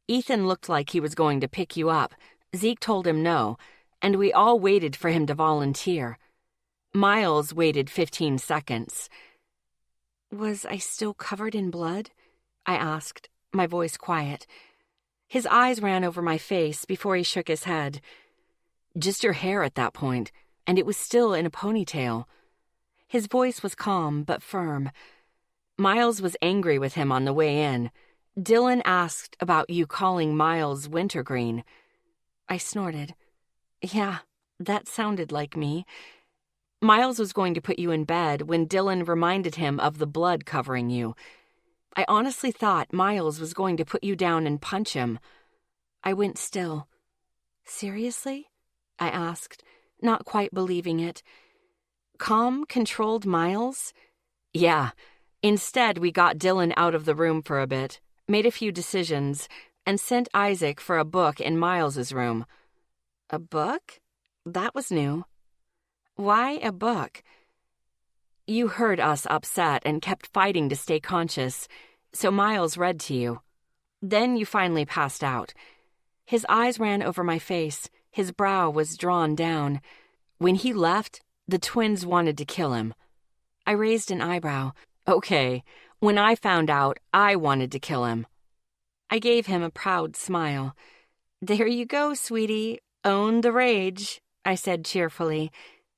Ethan looked like he was going to pick you up. Zeke told him no, and we all waited for him to volunteer. Miles waited 15 seconds. Was I still covered in blood? I asked, my voice quiet. His eyes ran over my face before he shook his head. Just your hair at that point, and it was still in a ponytail. His voice was calm but firm. Miles was angry with him on the way in. Dylan asked about you calling Miles wintergreen. I snorted. Yeah, that sounded like me. Miles was going to put you in bed when Dylan reminded him of the blood covering you. I honestly thought Miles was going to put you down and punch him. I went still. Seriously? I asked, not quite believing it. Calm controlled Miles? Yeah. Instead, we got Dylan out of the room for a bit, made a few decisions, and sent Isaac for a book in Miles's room. A book? That was new. Why a book? You heard us upset and kept fighting to stay conscious, so Miles read to you. Then you finally passed out. His eyes ran over my face. His brow was drawn down. When he left, the twins wanted to kill him. I raised an eyebrow. Okay, when I found out, I wanted to kill him. I gave him a proud smile. There you go, sweetie. Own the rage, I said cheerfully.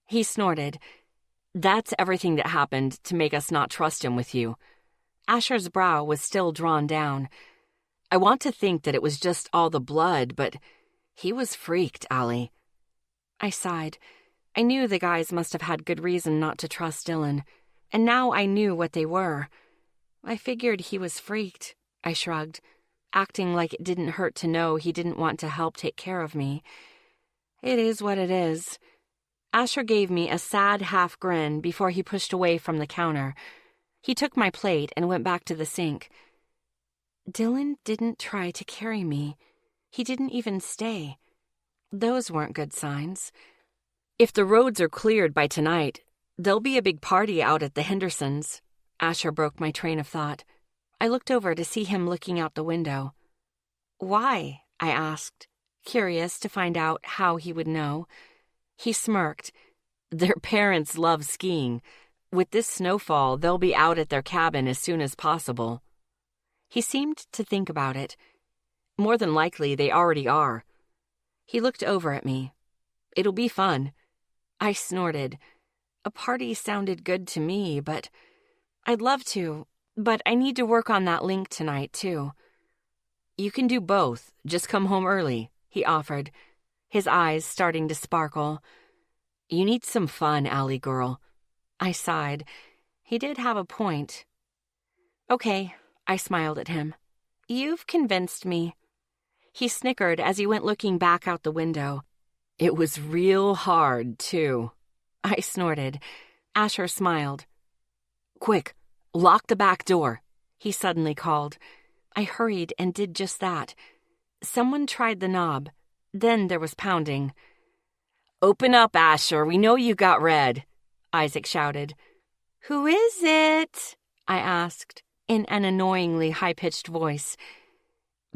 He snorted. That's everything that happened to make us not trust him with you. Asher's brow was still drawn down. I want to think that it was just all the blood, but he was freaked, Allie. I sighed. I knew the guys must have had good reason not to trust Dylan, and now I knew what they were. I figured he was freaked, I shrugged, acting like it didn't hurt to know he didn't want to help take care of me. It is what it is. Asher gave me a sad half grin before he pushed away from the counter. He took my plate and went back to the sink. Dylan didn't try to carry me. He didn't even stay. Those weren't good signs. If the roads are cleared by tonight, there'll be a big party out at the Hendersons. Asher broke my train of thought. I looked over to see him looking out the window. Why? I asked, curious to find out how he would know. He smirked. Their parents love skiing. With this snowfall, they'll be out at their cabin as soon as possible. He seemed to think about it. More than likely, they already are. He looked over at me. It'll be fun. I snorted. A party sounded good to me, but I'd love to. But I need to work on that link tonight, too. You can do both. Just come home early, he offered, his eyes starting to sparkle. You need some fun, Allie girl. I sighed. He did have a point. Okay, I smiled at him. You've convinced me. He snickered as he went looking back out the window. It was real hard, too. I snorted. Asher smiled. Quick, lock the back door, he suddenly called. I hurried and did just that. Someone tried the knob. Then there was pounding. Open up, Asher. We know you got red, Isaac shouted. Who is it? I asked, in an annoyingly high-pitched voice.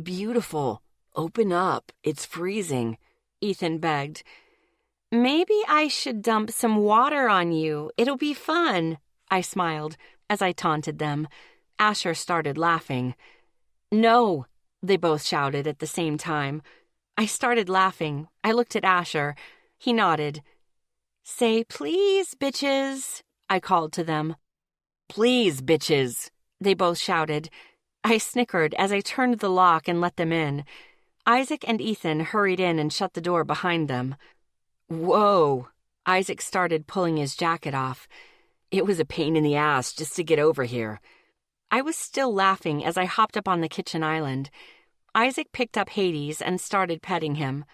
Beautiful. Open up. It's freezing, Ethan begged. Maybe I should dump some water on you. It'll be fun, I smiled as I taunted them. Asher started laughing. No, they both shouted at the same time. I started laughing. I looked at Asher. He nodded. Say please, bitches, I called to them. Please, bitches, they both shouted. I snickered as I turned the lock and let them in. Isaac and Ethan hurried in and shut the door behind them. Whoa, Isaac started pulling his jacket off. It was a pain in the ass just to get over here. I was still laughing as I hopped up on the kitchen island. Isaac picked up Hades and started petting him.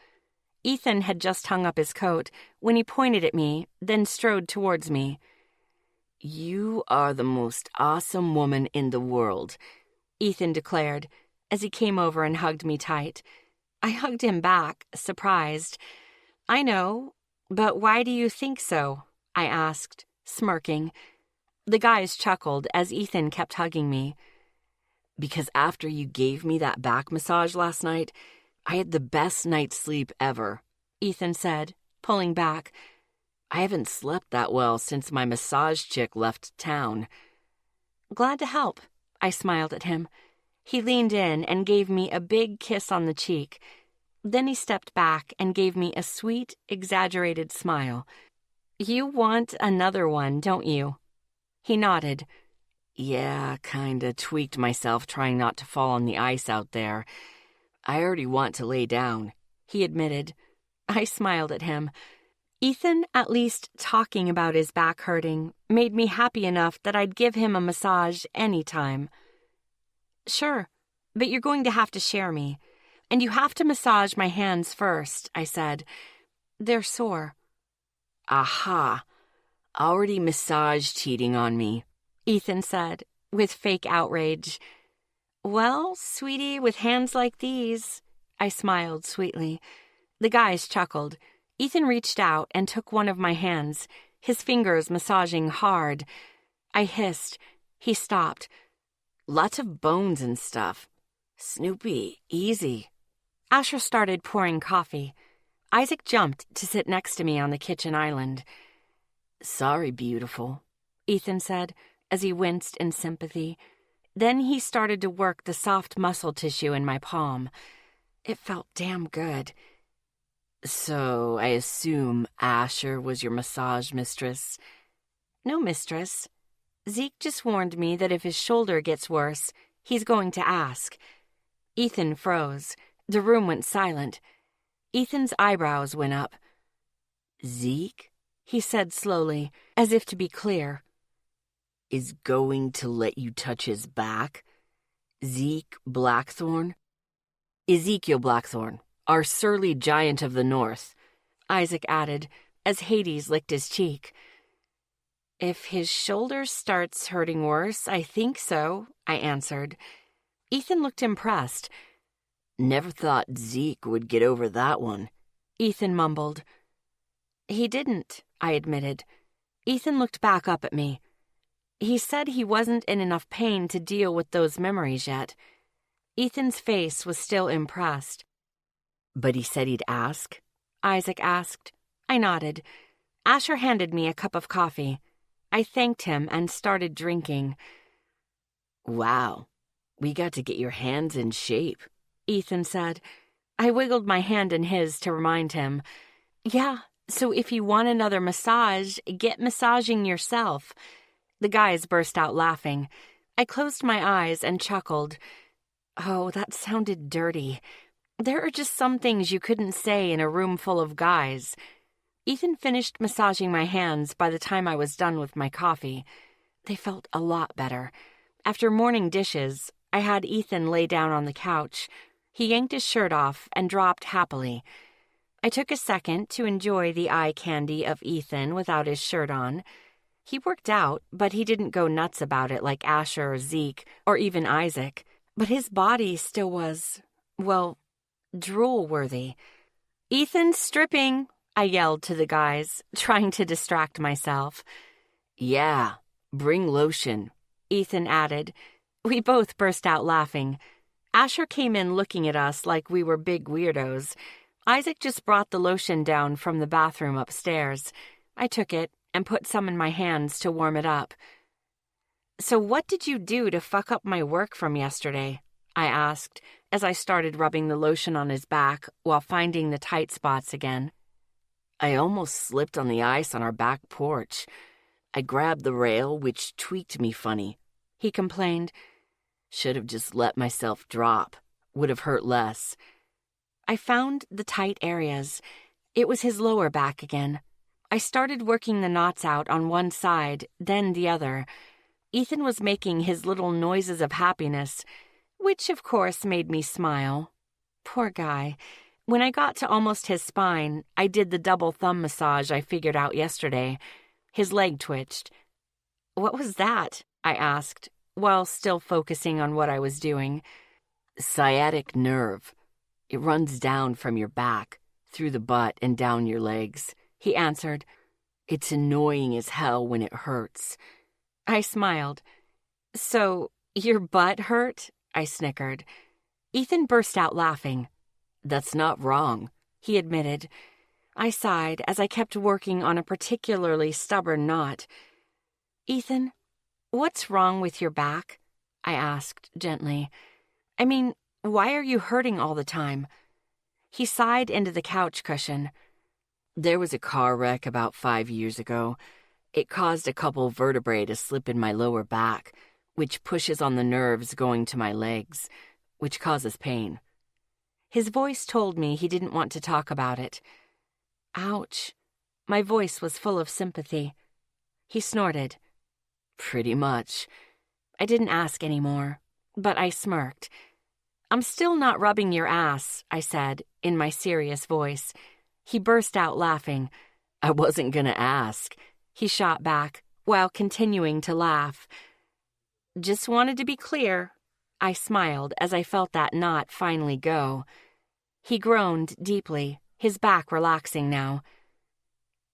Ethan had just hung up his coat when he pointed at me, then strode towards me. You are the most awesome woman in the world. Ethan declared, as he came over and hugged me tight. I hugged him back, surprised. I know, but why do you think so? I asked, smirking. The guys chuckled as Ethan kept hugging me. Because after you gave me that back massage last night, I had the best night's sleep ever, Ethan said, pulling back. I haven't slept that well since my massage chick left town. Glad to help, I smiled at him. He leaned in and gave me a big kiss on the cheek. Then he stepped back and gave me a sweet, exaggerated smile. You want another one, don't you? He nodded. Yeah, kinda tweaked myself trying not to fall on the ice out there. I already want to lay down, he admitted. I smiled at him. Ethan, at least talking about his back hurting, made me happy enough that I'd give him a massage any time. Sure, but you're going to have to share me. And you have to massage my hands first, I said. They're sore. Aha, already massage cheating on me, Ethan said, with fake outrage. Well, sweetie, with hands like these, I smiled sweetly. The guys chuckled. Ethan reached out and took one of my hands, his fingers massaging hard. I hissed. He stopped. Lots of bones and stuff. Snoopy, easy. Asher started pouring coffee. Isaac jumped to sit next to me on the kitchen island. Sorry, beautiful, Ethan said, as he winced in sympathy. Then he started to work the soft muscle tissue in my palm. It felt damn good. So, I assume Asher was your massage mistress? No, mistress. Zeke just warned me that if his shoulder gets worse, he's going to ask. Ethan froze. The room went silent. Ethan's eyebrows went up. Zeke, he said slowly, as if to be clear, is going to let you touch his back? Zeke Blackthorn? Ezekiel Blackthorn, our surly giant of the north, Isaac added, as Hades licked his cheek. If his shoulder starts hurting worse, I think so, I answered. Ethan looked impressed. Never thought Zeke would get over that one, Ethan mumbled. He didn't, I admitted. Ethan looked back up at me. He said he wasn't in enough pain to deal with those memories yet. Ethan's face was still impressed. But he said he'd ask? Isaac asked. I nodded. Asher handed me a cup of coffee. I thanked him and started drinking. Wow, we got to get your hands in shape, Ethan said. I wiggled my hand in his to remind him. Yeah, so if you want another massage, get massaging yourself. The guys burst out laughing. I closed my eyes and chuckled. Oh, that sounded dirty. There are just some things you couldn't say in a room full of guys. Ethan finished massaging my hands by the time I was done with my coffee. They felt a lot better. After morning dishes, I had Ethan lay down on the couch. He yanked his shirt off and dropped happily. I took a second to enjoy the eye candy of Ethan without his shirt on. He worked out, but he didn't go nuts about it like Asher or Zeke or even Isaac. But his body still was, well, drool-worthy. Ethan's stripping, I yelled to the guys, trying to distract myself. Yeah, bring lotion, Ethan added. We both burst out laughing. Asher came in looking at us like we were big weirdos. Isaac just brought the lotion down from the bathroom upstairs. I took it and put some in my hands to warm it up. So what did you do to fuck up my work from yesterday? I asked, as I started rubbing the lotion on his back while finding the tight spots again. I almost slipped on the ice on our back porch. I grabbed the rail, which tweaked me funny, he complained. Should have just let myself drop. Would have hurt less. I found the tight areas. It was his lower back again. I started working the knots out on one side, then the other. Ethan was making his little noises of happiness, which of course made me smile. Poor guy. When I got to almost his spine, I did the double thumb massage I figured out yesterday. His leg twitched. What was that? I asked, while still focusing on what I was doing. Sciatic nerve. It runs down from your back, through the butt and down your legs, he answered. It's annoying as hell when it hurts. I smiled. So, your butt hurt? I snickered. Ethan burst out laughing. That's not wrong, he admitted. I sighed as I kept working on a particularly stubborn knot. Ethan, what's wrong with your back? I asked gently. I mean, why are you hurting all the time? He sighed into the couch cushion. There was a car wreck about 5 years ago. It caused a couple vertebrae to slip in my lower back, which pushes on the nerves going to my legs, which causes pain. His voice told me he didn't want to talk about it. Ouch. My voice was full of sympathy. He snorted. Pretty much. I didn't ask anymore, but I smirked. I'm still not rubbing your ass, I said, in my serious voice. He burst out laughing. I wasn't gonna ask, he shot back, while continuing to laugh. Just wanted to be clear. I smiled as I felt that knot finally go. He groaned deeply, his back relaxing now.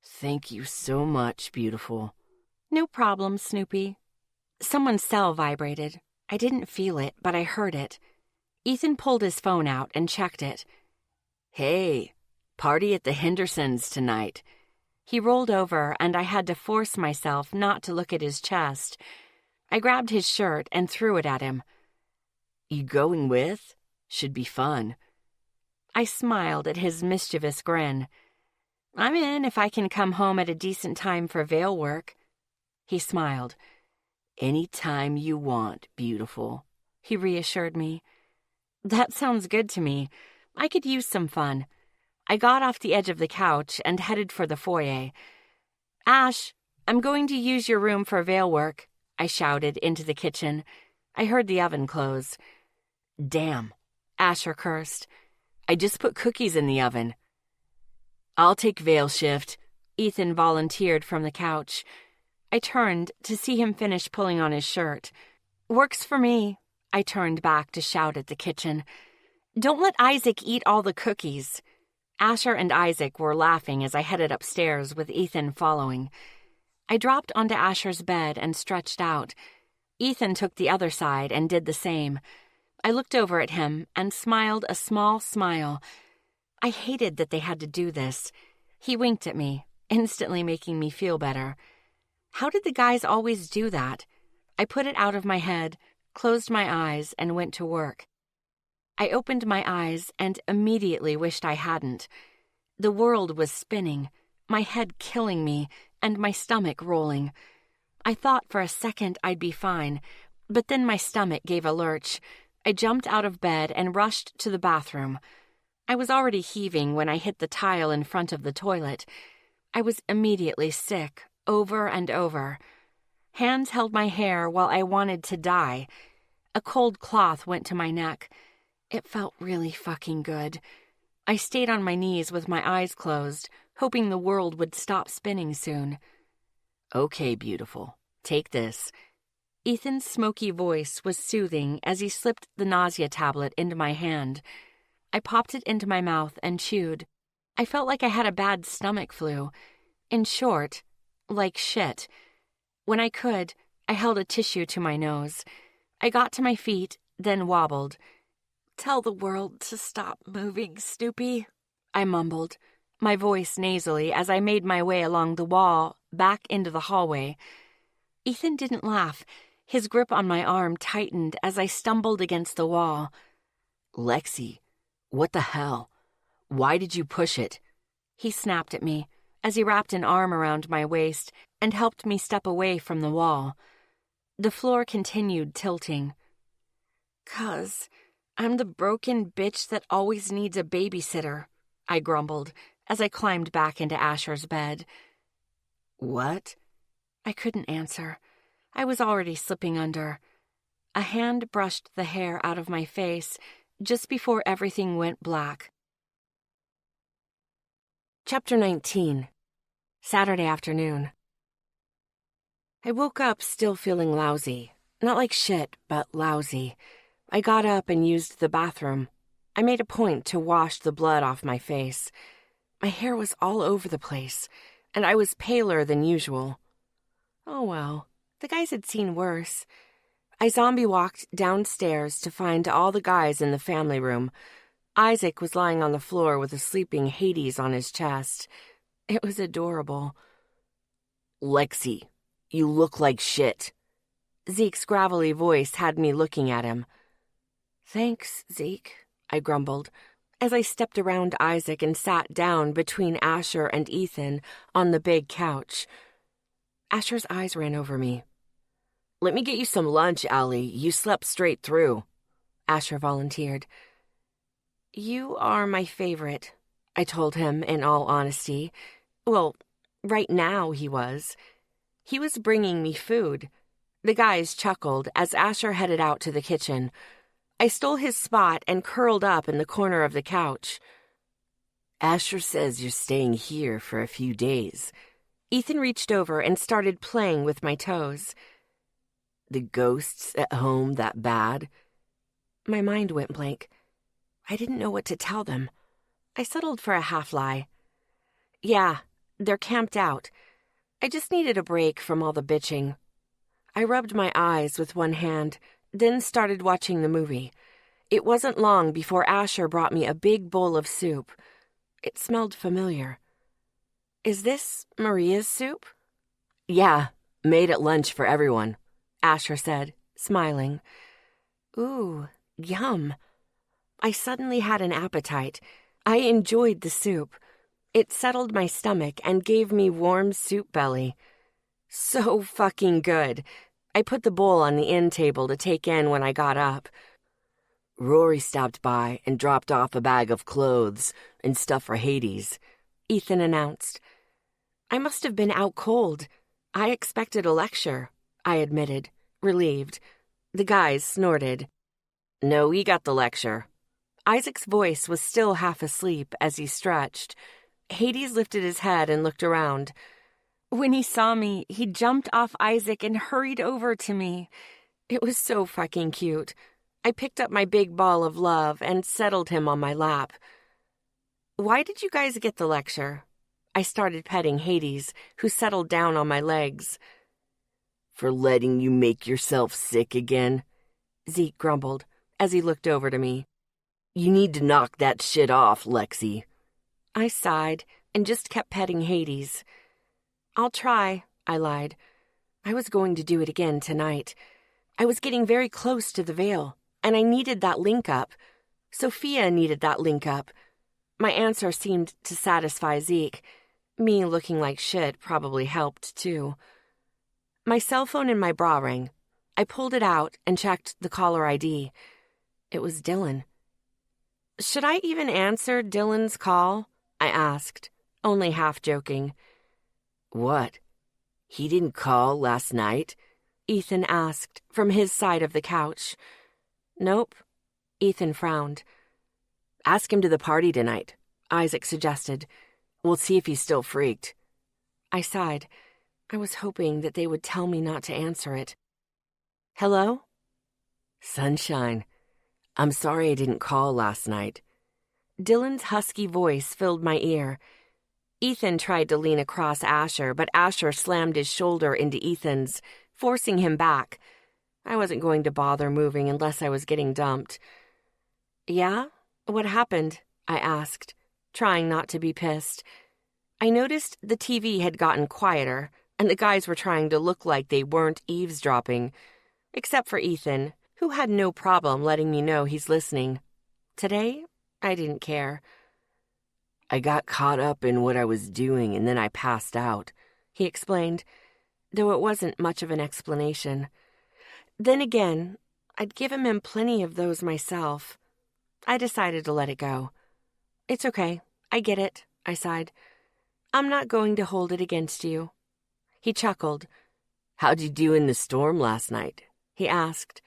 Thank you so much, beautiful. No problem, Snoopy. Someone's cell vibrated. I didn't feel it, but I heard it. Ethan pulled his phone out and checked it. Hey, party at the Hendersons tonight. He rolled over, and I had to force myself not to look at his chest. I grabbed his shirt and threw it at him. You going with? Should be fun. I smiled at his mischievous grin. I'm in if I can come home at a decent time for veil work. He smiled. Any time you want, beautiful, he reassured me. That sounds good to me. I could use some fun. I got off the edge of the couch and headed for the foyer. Ash, I'm going to use your room for veil work, I shouted into the kitchen. I heard the oven close. Damn, Asher cursed. I just put cookies in the oven. I'll take veil shift, Ethan volunteered from the couch. I turned to see him finish pulling on his shirt. Works for me. I turned back to shout at the kitchen. Don't let Isaac eat all the cookies. Asher and Isaac were laughing as I headed upstairs with Ethan following. I dropped onto Asher's bed and stretched out. Ethan took the other side and did the same. I looked over at him and smiled a small smile. I hated that they had to do this. He winked at me, instantly making me feel better. How did the guys always do that? I put it out of my head, closed my eyes, and went to work. I opened my eyes and immediately wished I hadn't. The world was spinning, my head killing me, and my stomach rolling. I thought for a second I'd be fine, but then my stomach gave a lurch. I jumped out of bed and rushed to the bathroom. I was already heaving when I hit the tile in front of the toilet. I was immediately sick, over and over. Hands held my hair while I wanted to die. A cold cloth went to my neck. It felt really fucking good. I stayed on my knees with my eyes closed, hoping the world would stop spinning soon. Okay, beautiful. Take this. Ethan's smoky voice was soothing as he slipped the nausea tablet into my hand. I popped it into my mouth and chewed. I felt like I had a bad stomach flu. In short, like shit. When I could, I held a tissue to my nose. I got to my feet, then wobbled. Tell the world to stop moving, Snoopy, I mumbled, my voice nasally as I made my way along the wall, back into the hallway. Ethan didn't laugh. His grip on my arm tightened as I stumbled against the wall. Lexi, what the hell? Why did you push it? He snapped at me as he wrapped an arm around my waist and helped me step away from the wall. The floor continued tilting. 'Cause I'm the broken bitch that always needs a babysitter, I grumbled as I climbed back into Asher's bed. What? I couldn't answer. I was already slipping under. A hand brushed the hair out of my face just before everything went black. Chapter 19. Saturday afternoon. I woke up still feeling lousy. Not like shit, but lousy. I got up and used the bathroom. I made a point to wash the blood off my face. My hair was all over the place, and I was paler than usual. Oh well, the guys had seen worse. I zombie walked downstairs to find all the guys in the family room. Isaac was lying on the floor with a sleeping Hades on his chest. It was adorable. Lexi, you look like shit. Zeke's gravelly voice had me looking at him. Thanks, Zeke, I grumbled, as I stepped around Isaac and sat down between Asher and Ethan on the big couch. Asher's eyes ran over me. Let me get you some lunch, Allie. You slept straight through. Asher volunteered. You are my favorite, I told him in all honesty. Well, right now he was. He was bringing me food. The guys chuckled as Asher headed out to the kitchen. I stole his spot and curled up in the corner of the couch. Asher says you're staying here for a few days. Ethan reached over and started playing with my toes. The ghosts at home that bad? My mind went blank. I didn't know what to tell them. I settled for a half-lie. Yeah, they're camped out. I just needed a break from all the bitching. I rubbed my eyes with one hand, then started watching the movie. It wasn't long before Asher brought me a big bowl of soup. It smelled familiar. Is this Maria's soup? Yeah, made at lunch for everyone, Asher said, smiling. Ooh, yum. I suddenly had an appetite. I enjoyed the soup. It settled my stomach and gave me warm soup belly. So fucking good. I put the bowl on the end table to take in when I got up. Rory stopped by and dropped off a bag of clothes and stuff for Hades, Ethan announced. I must have been out cold. I expected a lecture, I admitted, relieved. The guys snorted. No, we got the lecture. Isaac's voice was still half asleep as he stretched. Hades lifted his head and looked around. When he saw me, he jumped off Isaac and hurried over to me. It was so fucking cute. I picked up my big ball of love and settled him on my lap. Why did you guys get the lecture? I started petting Hades, who settled down on my legs. For letting you make yourself sick again, Zeke grumbled as he looked over to me. You need to knock that shit off, Lexi. I sighed and just kept petting Hades. I'll try, I lied. I was going to do it again tonight. I was getting very close to the veil, and I needed that link up. Sophia needed that link up. My answer seemed to satisfy Zeke. Me looking like shit probably helped, too. My cell phone in my bra rang. I pulled it out and checked the caller ID. It was Dylan. Should I even answer Dylan's call? I asked, only half joking. What? He didn't call last night? Ethan asked from his side of the couch. Nope. Ethan frowned. Ask him to the party tonight, Isaac suggested. We'll see if he's still freaked. I sighed. I was hoping that they would tell me not to answer it. Hello? Sunshine. I'm sorry I didn't call last night. Dylan's husky voice filled my ear. Ethan tried to lean across Asher, but Asher slammed his shoulder into Ethan's, forcing him back. I wasn't going to bother moving unless I was getting dumped. Yeah? What happened? I asked, trying not to be pissed. I noticed the TV had gotten quieter, and the guys were trying to look like they weren't eavesdropping, except for Ethan, who had no problem letting me know he's listening. Today, I didn't care. I got caught up in what I was doing and then I passed out, he explained, though it wasn't much of an explanation. Then again, I'd given him plenty of those myself. I decided to let it go. It's okay. I get it, I sighed. I'm not going to hold it against you. He chuckled. How'd you do in the storm last night? He asked.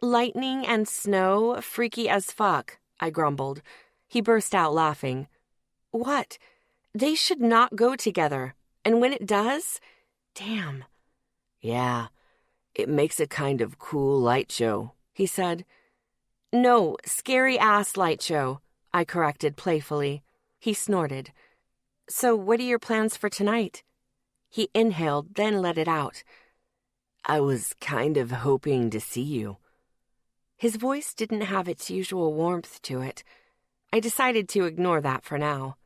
Lightning and snow, freaky as fuck, I grumbled. He burst out laughing. What? They should not go together. And when it does, damn. Yeah, It makes a kind of cool light show, he said. No, scary-ass light show, I corrected playfully. He snorted. So what are your plans for tonight? He inhaled, then let it out. I was kind of hoping to see you. His voice didn't have its usual warmth to it. I decided to ignore that for now.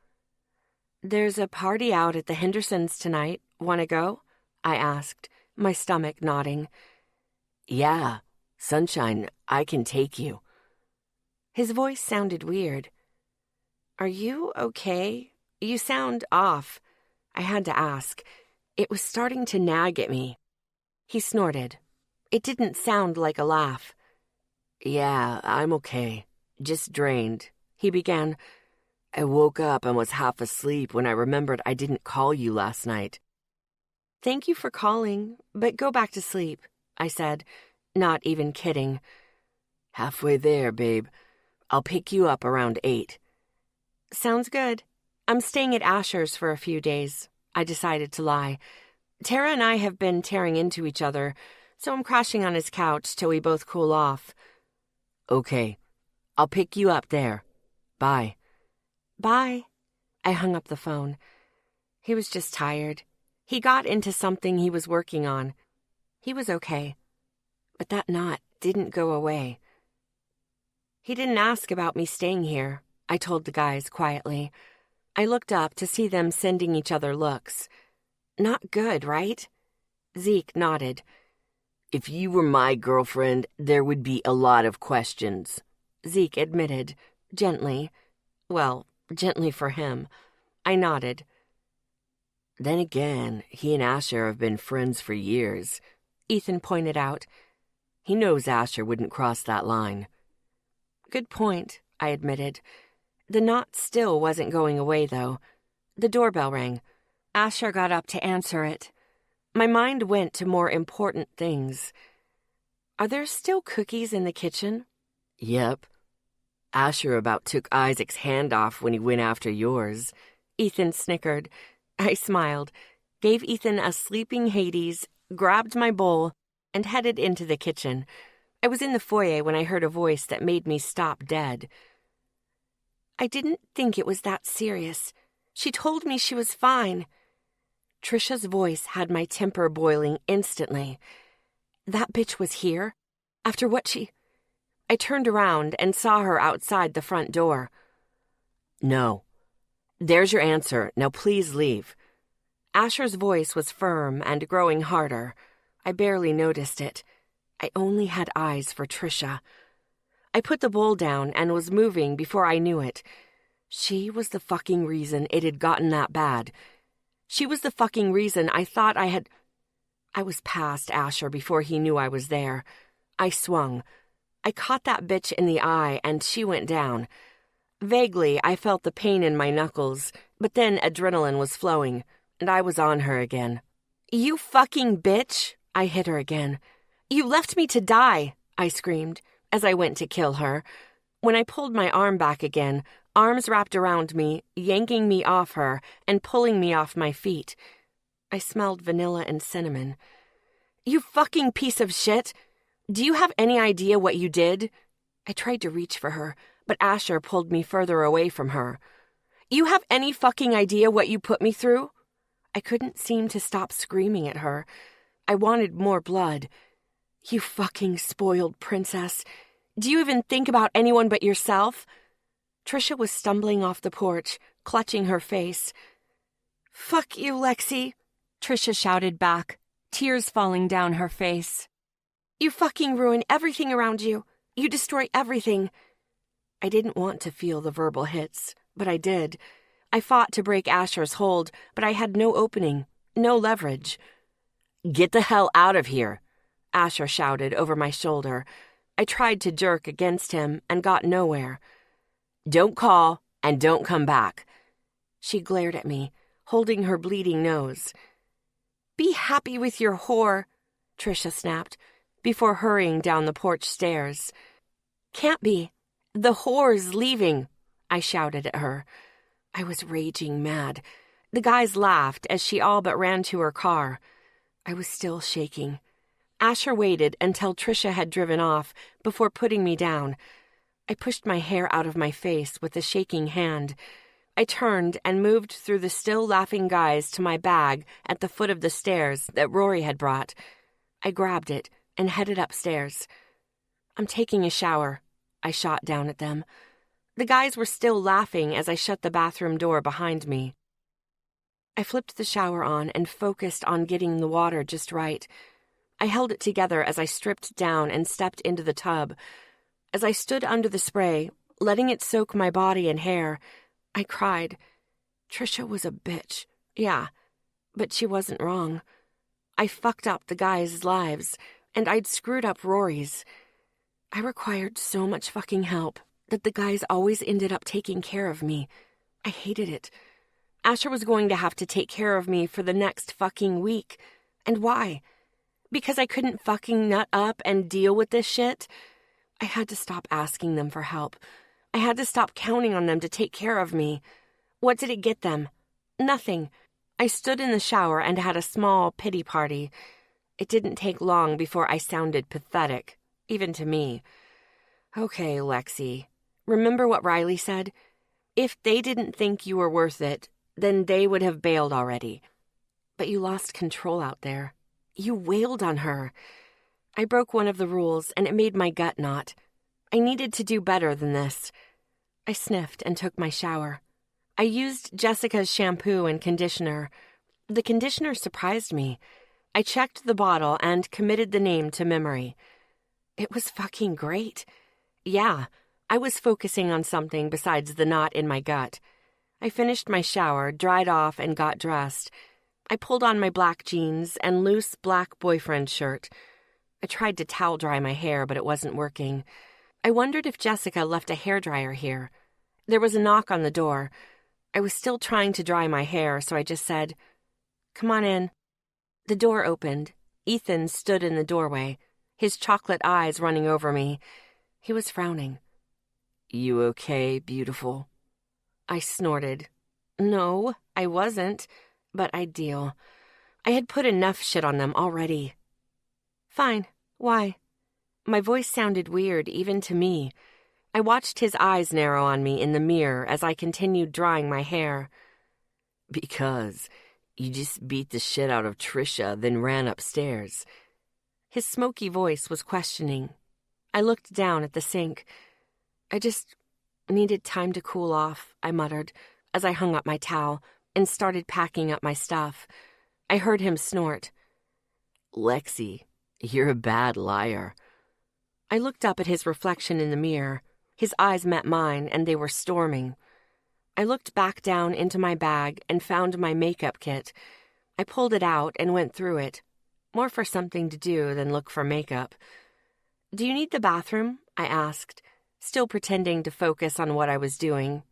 There's a party out at the Hendersons tonight. Want to go? I asked, my stomach nodding. Yeah, sunshine, I can take you. His voice sounded weird. Are you okay? You sound off. I had to ask. It was starting to nag at me. He snorted. It didn't sound like a laugh. Yeah, I'm okay. Just drained. He began. I woke up and was half asleep when I remembered I didn't call you last night. Thank you for calling, but go back to sleep, I said, not even kidding. Halfway there, babe. I'll pick you up around 8. Sounds good. I'm staying at Asher's for a few days. I decided to lie. Tara and I have been tearing into each other, so I'm crashing on his couch till we both cool off. Okay. I'll pick you up there. Bye. Bye. I hung up the phone. He was just tired. He got into something he was working on. He was okay. But that knot didn't go away. He didn't ask about me staying here, I told the guys quietly. I looked up to see them sending each other looks. Not good, right? Zeke nodded. If you were my girlfriend, there would be a lot of questions, Zeke admitted, gently. Well, gently for him. I nodded. Then again, he and Asher have been friends for years, Ethan pointed out. He knows Asher wouldn't cross that line. Good point, I admitted. The knot still wasn't going away, though. The doorbell rang. Asher got up to answer it. My mind went to more important things. Are there still cookies in the kitchen? Yep. Asher about took Isaac's hand off when he went after yours. Ethan snickered. I smiled, gave Ethan a sleeping Hades, grabbed my bowl, and headed into the kitchen. I was in the foyer when I heard a voice that made me stop dead. I didn't think it was that serious. She told me she was fine. Trisha's voice had my temper boiling instantly. That bitch was here? After what she... I turned around and saw her outside the front door. No. There's your answer. Now please leave. Asher's voice was firm and growing harder. I barely noticed it. I only had eyes for Trisha. I put the bowl down and was moving before I knew it. She was the fucking reason it had gotten that bad. She was the fucking reason I thought I had... I was past Asher before he knew I was there. I swung. I caught that bitch in the eye and she went down. Vaguely, I felt the pain in my knuckles, but then adrenaline was flowing, and I was on her again. You fucking bitch! I hit her again. You left me to die, I screamed, as I went to kill her. When I pulled my arm back again, arms wrapped around me, yanking me off her and pulling me off my feet. I smelled vanilla and cinnamon. You fucking piece of shit! Do you have any idea what you did? I tried to reach for her, but Asher pulled me further away from her. You have any fucking idea what you put me through? I couldn't seem to stop screaming at her. I wanted more blood. You fucking spoiled princess. Do you even think about anyone but yourself? Trisha was stumbling off the porch, clutching her face. Fuck you, Lexi, Trisha shouted back, tears falling down her face. You fucking ruin everything around you. You destroy everything. I didn't want to feel the verbal hits, but I did. I fought to break Asher's hold, but I had no opening, no leverage. Get the hell out of here, Asher shouted over my shoulder. I tried to jerk against him and got nowhere. Don't call and don't come back. She glared at me, holding her bleeding nose. Be happy with your whore, Trisha snapped, before hurrying down the porch stairs. Can't be. The whore's leaving, I shouted at her. I was raging mad. The guys laughed as she all but ran to her car. I was still shaking. Asher waited until Trisha had driven off before putting me down. I pushed my hair out of my face with a shaking hand. I turned and moved through the still laughing guys to my bag at the foot of the stairs that Rory had brought. I grabbed it and headed upstairs. "I'm taking a shower," I shot down at them. The guys were still laughing as I shut the bathroom door behind me. I flipped the shower on and focused on getting the water just right. I held it together as I stripped down and stepped into the tub. As I stood under the spray, letting it soak my body and hair, I cried. Trisha was a bitch, yeah, but she wasn't wrong. I fucked up the guys' lives, and I'd screwed up Rory's. I required so much fucking help that the guys always ended up taking care of me. I hated it. Asher was going to have to take care of me for the next fucking week. And why? Because I couldn't fucking nut up and deal with this shit? I had to stop asking them for help. I had to stop counting on them to take care of me. What did it get them? Nothing. I stood in the shower and had a small pity party. It didn't take long before I sounded pathetic, even to me. Okay, Lexi, remember what Riley said? If they didn't think you were worth it, then they would have bailed already. But you lost control out there. You wailed on her. I broke one of the rules, and it made my gut knot. I needed to do better than this. I sniffed and took my shower. I used Jessica's shampoo and conditioner. The conditioner surprised me. I checked the bottle and committed the name to memory. It was fucking great. Yeah, I was focusing on something besides the knot in my gut. I finished my shower, dried off, and got dressed. I pulled on my black jeans and loose black boyfriend shirt. I tried to towel dry my hair, but it wasn't working. I wondered if Jessica left a hairdryer here. There was a knock on the door. I was still trying to dry my hair, so I just said, "Come on in." The door opened. Ethan stood in the doorway, his chocolate eyes running over me. He was frowning. "You okay, beautiful?" I snorted. No, I wasn't, but I'd deal. I had put enough shit on them already. Fine. Why? My voice sounded weird even to me. I watched his eyes narrow on me in the mirror as I continued drying my hair. "Because you just beat the shit out of Trisha, then ran upstairs." His smoky voice was questioning. I looked down at the sink. "I just needed time to cool off," I muttered, as I hung up my towel and started packing up my stuff. I heard him snort. "Lexi, you're a bad liar." I looked up at his reflection in the mirror. His eyes met mine, and they were storming. I looked back down into my bag and found my makeup kit. I pulled it out and went through it, more for something to do than look for makeup. "Do you need the bathroom?" I asked, still pretending to focus on what I was doing.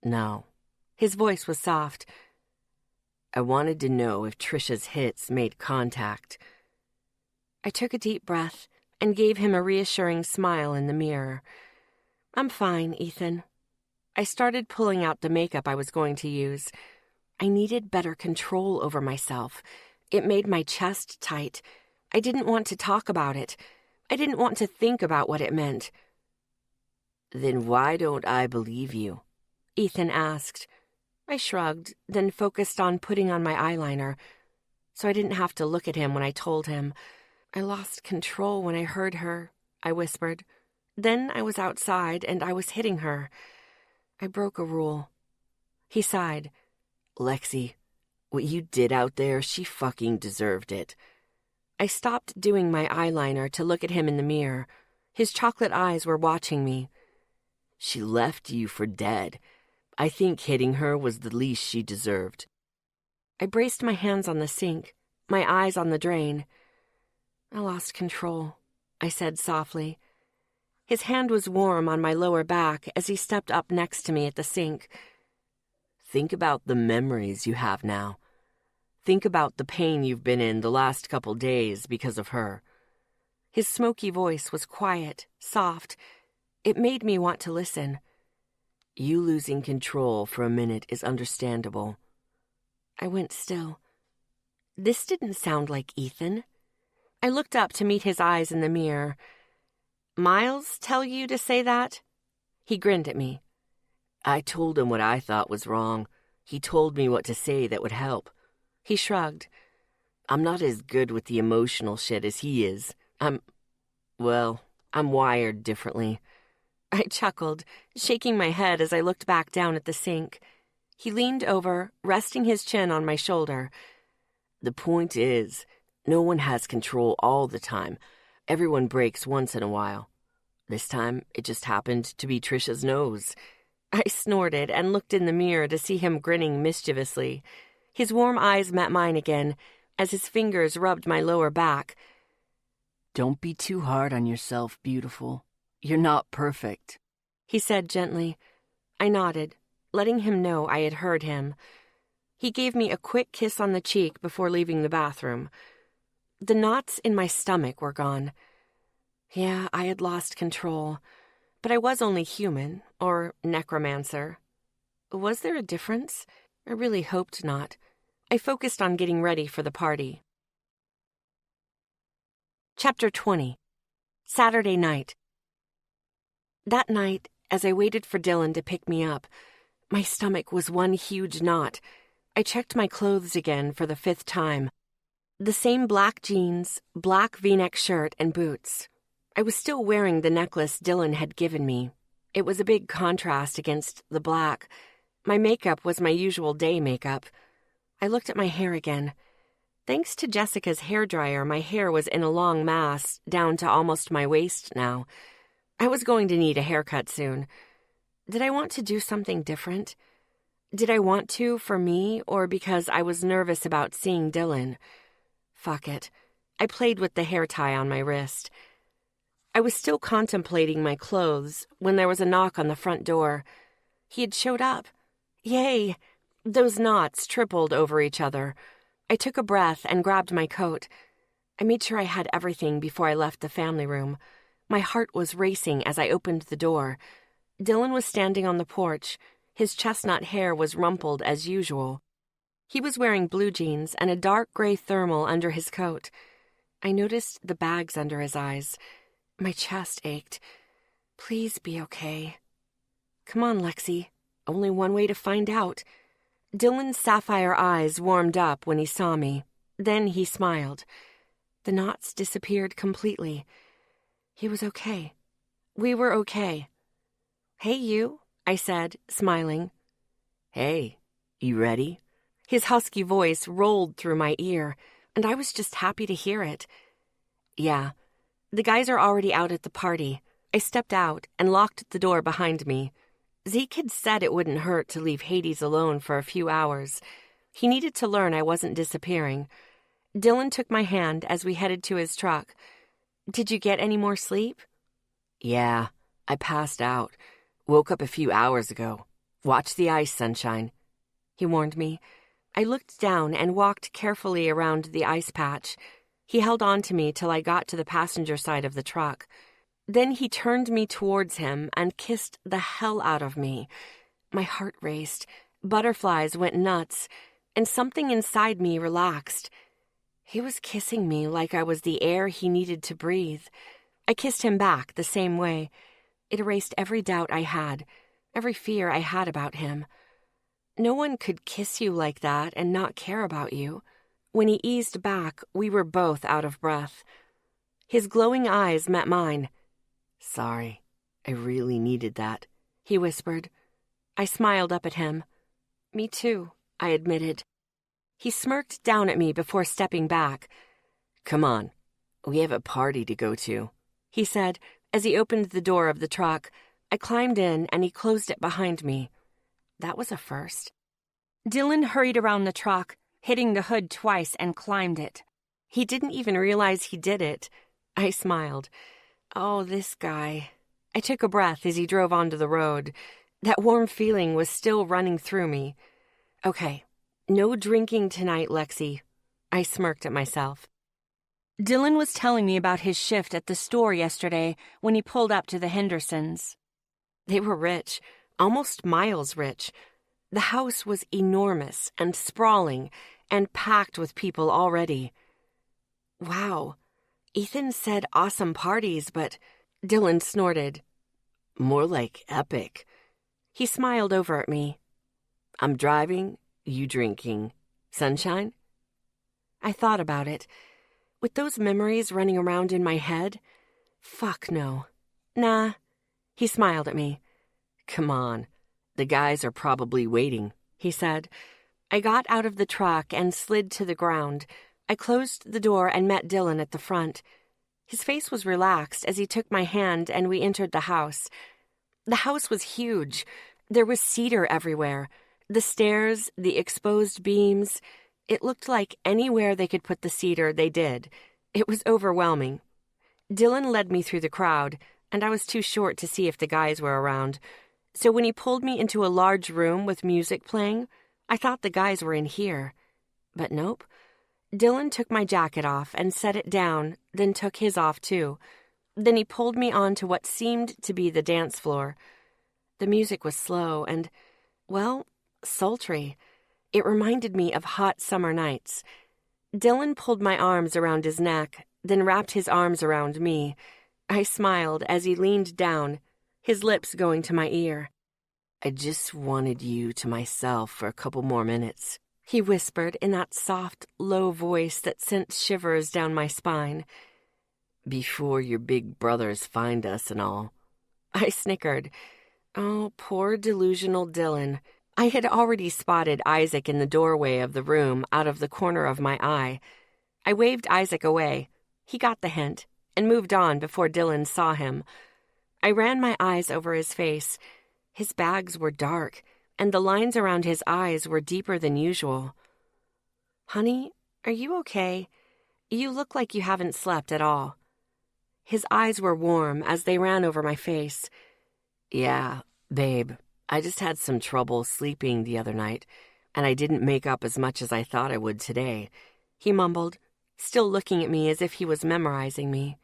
"No." His voice was soft. "I wanted to know if Trisha's hits made contact." I took a deep breath and gave him a reassuring smile in the mirror. "I'm fine, Ethan." I started pulling out the makeup I was going to use. I needed better control over myself. It made my chest tight. I didn't want to talk about it. I didn't want to think about what it meant. "Then why don't I believe you?" Ethan asked. I shrugged, then focused on putting on my eyeliner, so I didn't have to look at him when I told him. "I lost control when I heard her," I whispered. "Then I was outside and I was hitting her. I broke a rule." He sighed. "Lexi, what you did out there, she fucking deserved it." I stopped doing my eyeliner to look at him in the mirror. His chocolate eyes were watching me. "She left you for dead. I think hitting her was the least she deserved." I braced my hands on the sink, my eyes on the drain. "I lost control," I said softly. His hand was warm on my lower back as he stepped up next to me at the sink. "Think about the memories you have now. Think about the pain you've been in the last couple days because of her." His smoky voice was quiet, soft. It made me want to listen. "You losing control for a minute is understandable." I went still. This didn't sound like Ethan. I looked up to meet his eyes in the mirror. Miles tell you to say that? He grinned at me. I told him what I thought was wrong. He told me what to say that would help. He shrugged. I'm not as good with the emotional shit as he is. I'm wired differently. I chuckled, shaking my head as I looked back down at the sink. He leaned over, resting his chin on my shoulder. The point is, no one has control all the time. Everyone breaks once in a while. This time, it just happened to be Trisha's nose. I snorted and looked in the mirror to see him grinning mischievously. His warm eyes met mine again as his fingers rubbed my lower back. Don't be too hard on yourself, beautiful. You're not perfect, he said gently. I nodded, letting him know I had heard him. He gave me a quick kiss on the cheek before leaving the bathroom. The knots in my stomach were gone. Yeah, I had lost control, but I was only human, or necromancer. Was there a difference? I really hoped not. I focused on getting ready for the party. Chapter 20. Saturday night. That night, as I waited for Dylan to pick me up, my stomach was one huge knot. I checked my clothes again for the 5th time. The same black jeans, black V-neck shirt, and boots. I was still wearing the necklace Dylan had given me. It was a big contrast against the black. My makeup was my usual day makeup. I looked at my hair again. Thanks to Jessica's hairdryer, my hair was in a long mass, down to almost my waist now. I was going to need a haircut soon. Did I want to do something different? Did I want to for me, or because I was nervous about seeing Dylan? Fuck it. I played with the hair tie on my wrist. I was still contemplating my clothes when there was a knock on the front door. He had showed up. Yay! Those knots tripled over each other. I took a breath and grabbed my coat. I made sure I had everything before I left the family room. My heart was racing as I opened the door. Dylan was standing on the porch. His chestnut hair was rumpled as usual. He was wearing blue jeans and a dark gray thermal under his coat. I noticed the bags under his eyes. My chest ached. Please be okay. Come on, Lexi. Only one way to find out. Dylan's sapphire eyes warmed up when he saw me. Then he smiled. The knots disappeared completely. He was okay. We were okay. Hey, you, I said, smiling. Hey, you ready? His husky voice rolled through my ear, and I was just happy to hear it. Yeah, the guys are already out at the party. I stepped out and locked the door behind me. Zeke had said it wouldn't hurt to leave Hades alone for a few hours. He needed to learn I wasn't disappearing. Dylan took my hand as we headed to his truck. Did you get any more sleep? Yeah, I passed out. Woke up a few hours ago. Watch the ice, sunshine, he warned me. I looked down and walked carefully around the ice patch. He held on to me till I got to the passenger side of the truck. Then he turned me towards him and kissed the hell out of me. My heart raced, butterflies went nuts, and something inside me relaxed. He was kissing me like I was the air he needed to breathe. I kissed him back the same way. It erased every doubt I had, every fear I had about him. No one could kiss you like that and not care about you. When he eased back, we were both out of breath. His glowing eyes met mine. Sorry, I really needed that, he whispered. I smiled up at him. Me too, I admitted. He smirked down at me before stepping back. Come on, we have a party to go to, he said as he opened the door of the truck. I climbed in and he closed it behind me. That was a first. Dylan hurried around the truck, hitting the hood twice, and climbed it. He didn't even realize he did it. I smiled. Oh, this guy. I took a breath as he drove onto the road. That warm feeling was still running through me. Okay, no drinking tonight, Lexi. I smirked at myself. Dylan was telling me about his shift at the store yesterday when he pulled up to the Hendersons. They were rich, almost Miles rich. The house was enormous and sprawling and packed with people already. Wow, Ethan said awesome parties, but Dylan snorted. More like epic. He smiled over at me. I'm driving, you drinking. Sunshine? I thought about it. With those memories running around in my head, fuck no. Nah. He smiled at me. Come on. The guys are probably waiting, he said. I got out of the truck and slid to the ground. I closed the door and met Dylan at the front. His face was relaxed as he took my hand and we entered the house. The house was huge. There was cedar everywhere. The stairs, the exposed beams. It looked like anywhere they could put the cedar, they did. It was overwhelming. Dylan led me through the crowd, and I was too short to see if the guys were around. So when he pulled me into a large room with music playing, I thought the guys were in here. But nope. Dylan took my jacket off and set it down, then took his off too. Then he pulled me onto what seemed to be the dance floor. The music was slow and, well, sultry. It reminded me of hot summer nights. Dylan pulled my arms around his neck, then wrapped his arms around me. I smiled as he leaned down, his lips going to my ear. I just wanted you to myself for a couple more minutes, he whispered in that soft, low voice that sent shivers down my spine. Before your big brothers find us and all. I snickered. Oh, poor delusional Dylan. I had already spotted Isaac in the doorway of the room out of the corner of my eye. I waved Isaac away. He got the hint and moved on before Dylan saw him. I ran my eyes over his face. His bags were dark, and the lines around his eyes were deeper than usual. Honey, are you okay? You look like you haven't slept at all. His eyes were warm as they ran over my face. Yeah, babe, I just had some trouble sleeping the other night, and I didn't make up as much as I thought I would today, he mumbled, still looking at me as if he was memorizing me.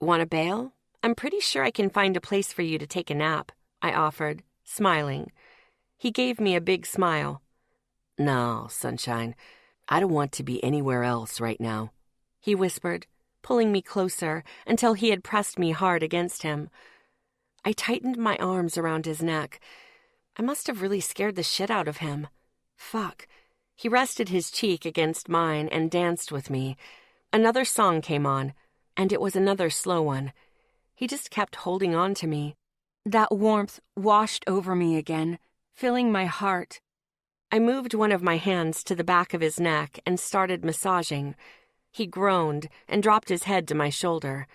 Want to bail? I'm pretty sure I can find a place for you to take a nap, I offered, smiling. He gave me a big smile. No, sunshine, I don't want to be anywhere else right now, he whispered, pulling me closer until he had pressed me hard against him. I tightened my arms around his neck. I must have really scared the shit out of him. Fuck. He rested his cheek against mine and danced with me. Another song came on, and it was another slow one. He just kept holding on to me. That warmth washed over me again, filling my heart. I moved one of my hands to the back of his neck and started massaging. He groaned and dropped his head to my shoulder.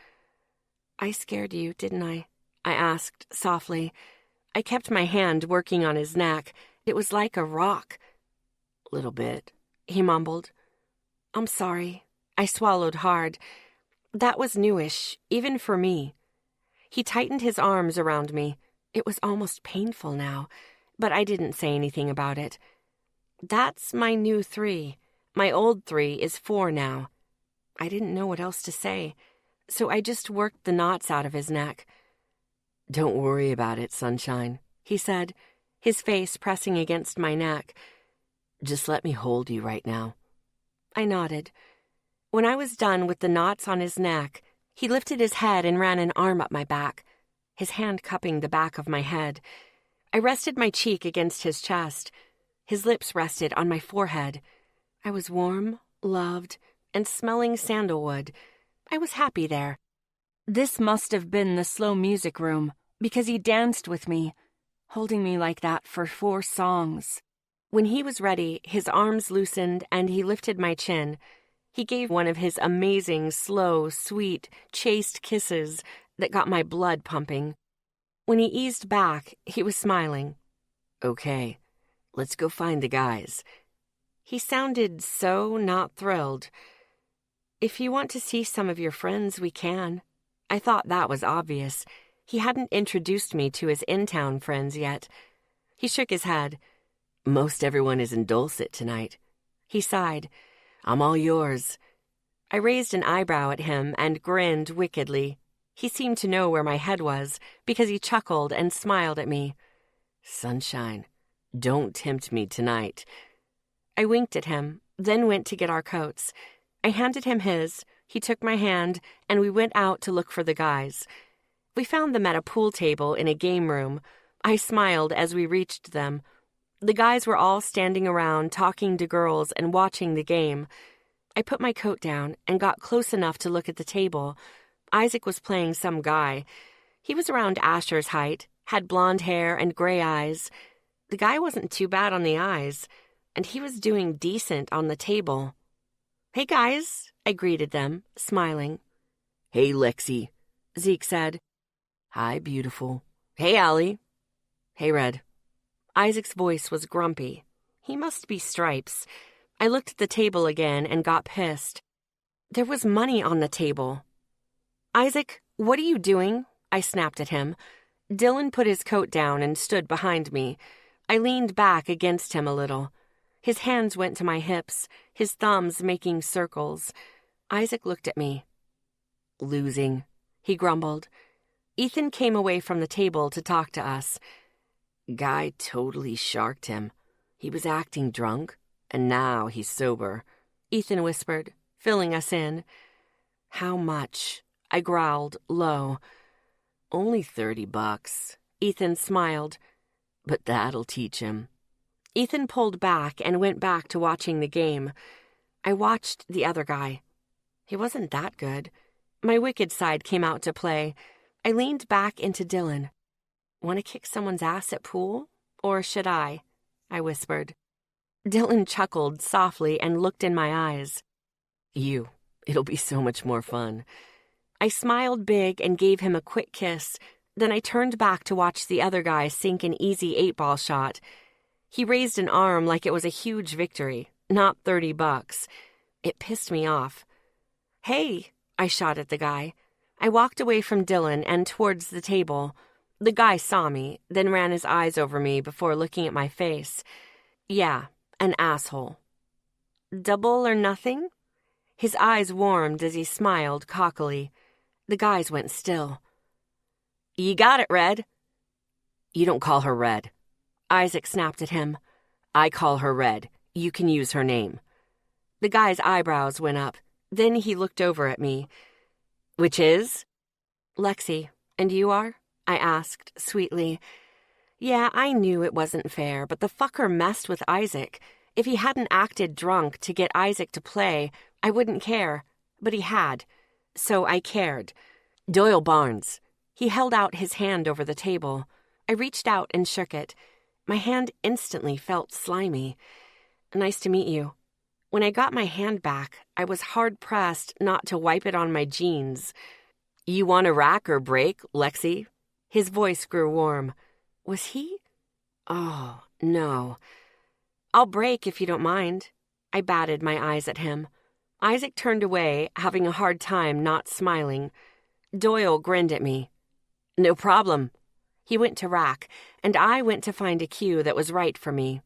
I scared you, didn't I? I asked softly. I kept my hand working on his neck. It was like a rock. Little bit, he mumbled. I'm sorry. I swallowed hard. That was newish, even for me. He tightened his arms around me. It was almost painful now, but I didn't say anything about it. That's my new 3. My old 3 is 4 now. I didn't know what else to say, so I just worked the knots out of his neck. Don't worry about it, sunshine, he said, his face pressing against my neck. Just let me hold you right now. I nodded. When I was done with the knots on his neck, he lifted his head and ran an arm up my back, his hand cupping the back of my head. I rested my cheek against his chest. His lips rested on my forehead. I was warm, loved, and smelling sandalwood. I was happy there. This must have been the slow music room, because he danced with me, holding me like that for 4 songs. When he was ready, his arms loosened and he lifted my chin. He gave one of his amazing, slow, sweet, chaste kisses that got my blood pumping. When he eased back, he was smiling. Okay, let's go find the guys. He sounded so not thrilled. If you want to see some of your friends, we can. I thought that was obvious. He hadn't introduced me to his in-town friends yet. He shook his head. Most everyone is in Dulcet tonight. He sighed. I'm all yours. I raised an eyebrow at him and grinned wickedly. He seemed to know where my head was because he chuckled and smiled at me. Sunshine, don't tempt me tonight. I winked at him, then went to get our coats. I handed him his. He took my hand, and we went out to look for the guys. We found them at a pool table in a game room. I smiled as we reached them. The guys were all standing around talking to girls and watching the game. I put my coat down and got close enough to look at the table. Isaac was playing some guy. He was around Asher's height, had blonde hair and gray eyes. The guy wasn't too bad on the eyes, and he was doing decent on the table. "Hey, guys," I greeted them, smiling. "Hey, Lexi," Zeke said. "Hi, beautiful." "Hey, Allie." "Hey, Red." Isaac's voice was grumpy. He must be Stripes. I looked at the table again and got pissed. There was money on the table. "Isaac, what are you doing?" I snapped at him. Dylan put his coat down and stood behind me. I leaned back against him a little. His hands went to my hips, his thumbs making circles. Isaac looked at me. "Losing," he grumbled. Ethan came away from the table to talk to us. "Guy totally sharked him. He was acting drunk, and now he's sober," Ethan whispered, filling us in. "How much?" I growled, low. "Only $30. Ethan smiled. But that'll teach him." Ethan pulled back and went back to watching the game. I watched the other guy. He wasn't that good. My wicked side came out to play. I leaned back into Dylan. "Want to kick someone's ass at pool? Or should I?" I whispered. Dylan chuckled softly and looked in my eyes. It'll be so much more fun." I smiled big and gave him a quick kiss. Then I turned back to watch the other guy sink an easy 8-ball shot. He raised an arm like it was a huge victory, not $30. It pissed me off. "Hey," I shot at the guy. I walked away from Dylan and towards the table. The guy saw me, then ran his eyes over me before looking at my face. Yeah, an asshole. "Double or nothing?" His eyes warmed as he smiled cockily. The guys went still. "You got it, Red." "You don't call her Red." Isaac snapped at him. "I call her Red. You can use her name." The guy's eyebrows went up. Then he looked over at me. "Which is?" "Lexi. And you are?" I asked, sweetly. Yeah, I knew it wasn't fair, but the fucker messed with Isaac. If he hadn't acted drunk to get Isaac to play, I wouldn't care. But he had. So I cared. "Doyle Barnes." He held out his hand over the table. I reached out and shook it. My hand instantly felt slimy. "Nice to meet you." When I got my hand back, I was hard-pressed not to wipe it on my jeans. "You want to rack or break, Lexi?" His voice grew warm. Was he? Oh, no. "I'll break if you don't mind." I batted my eyes at him. Isaac turned away, having a hard time not smiling. Doyle grinned at me. "No problem." He went to rack, and I went to find a cue that was right for me.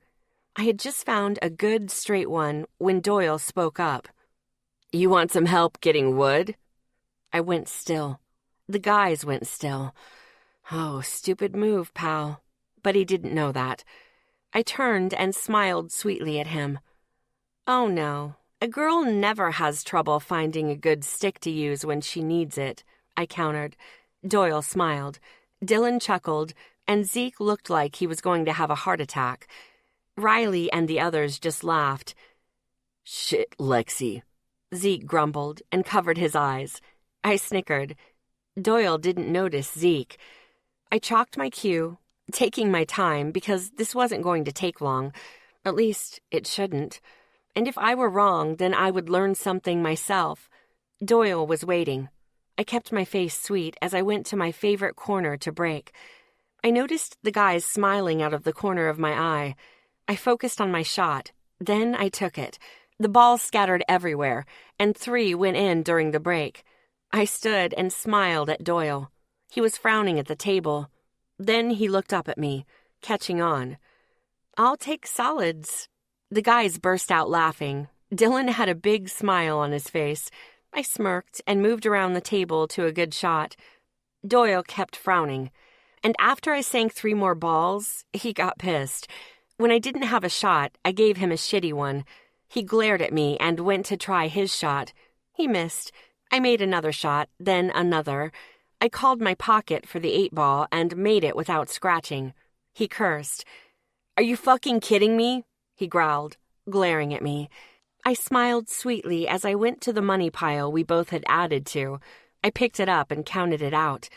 I had just found a good straight one when Doyle spoke up. "You want some help getting wood?" I went still. The guys went still. Oh, stupid move, pal. But he didn't know that. I turned and smiled sweetly at him. "Oh, no. A girl never has trouble finding a good stick to use when she needs it," I countered. Doyle smiled. Dylan chuckled, and Zeke looked like he was going to have a heart attack. Riley and the others just laughed. "Shit, Lexi," Zeke grumbled and covered his eyes. I snickered. Doyle didn't notice Zeke. I chalked my cue, taking my time because this wasn't going to take long. At least, it shouldn't. And if I were wrong, then I would learn something myself. Doyle was waiting. I kept my face sweet as I went to my favorite corner to break. I noticed the guys smiling out of the corner of my eye. I focused on my shot. Then I took it. The ball scattered everywhere, and 3 went in during the break. I stood and smiled at Doyle. He was frowning at the table. Then he looked up at me, catching on. "I'll take solids." The guys burst out laughing. Dylan had a big smile on his face. I smirked and moved around the table to a good shot. Doyle kept frowning. And after I sank 3 more balls, he got pissed. When I didn't have a shot, I gave him a shitty one. He glared at me and went to try his shot. He missed. I made another shot, then another. I called my pocket for the 8-ball and made it without scratching. He cursed. "Are you fucking kidding me?" he growled, glaring at me. I smiled sweetly as I went to the money pile we both had added to. I picked it up and counted it out.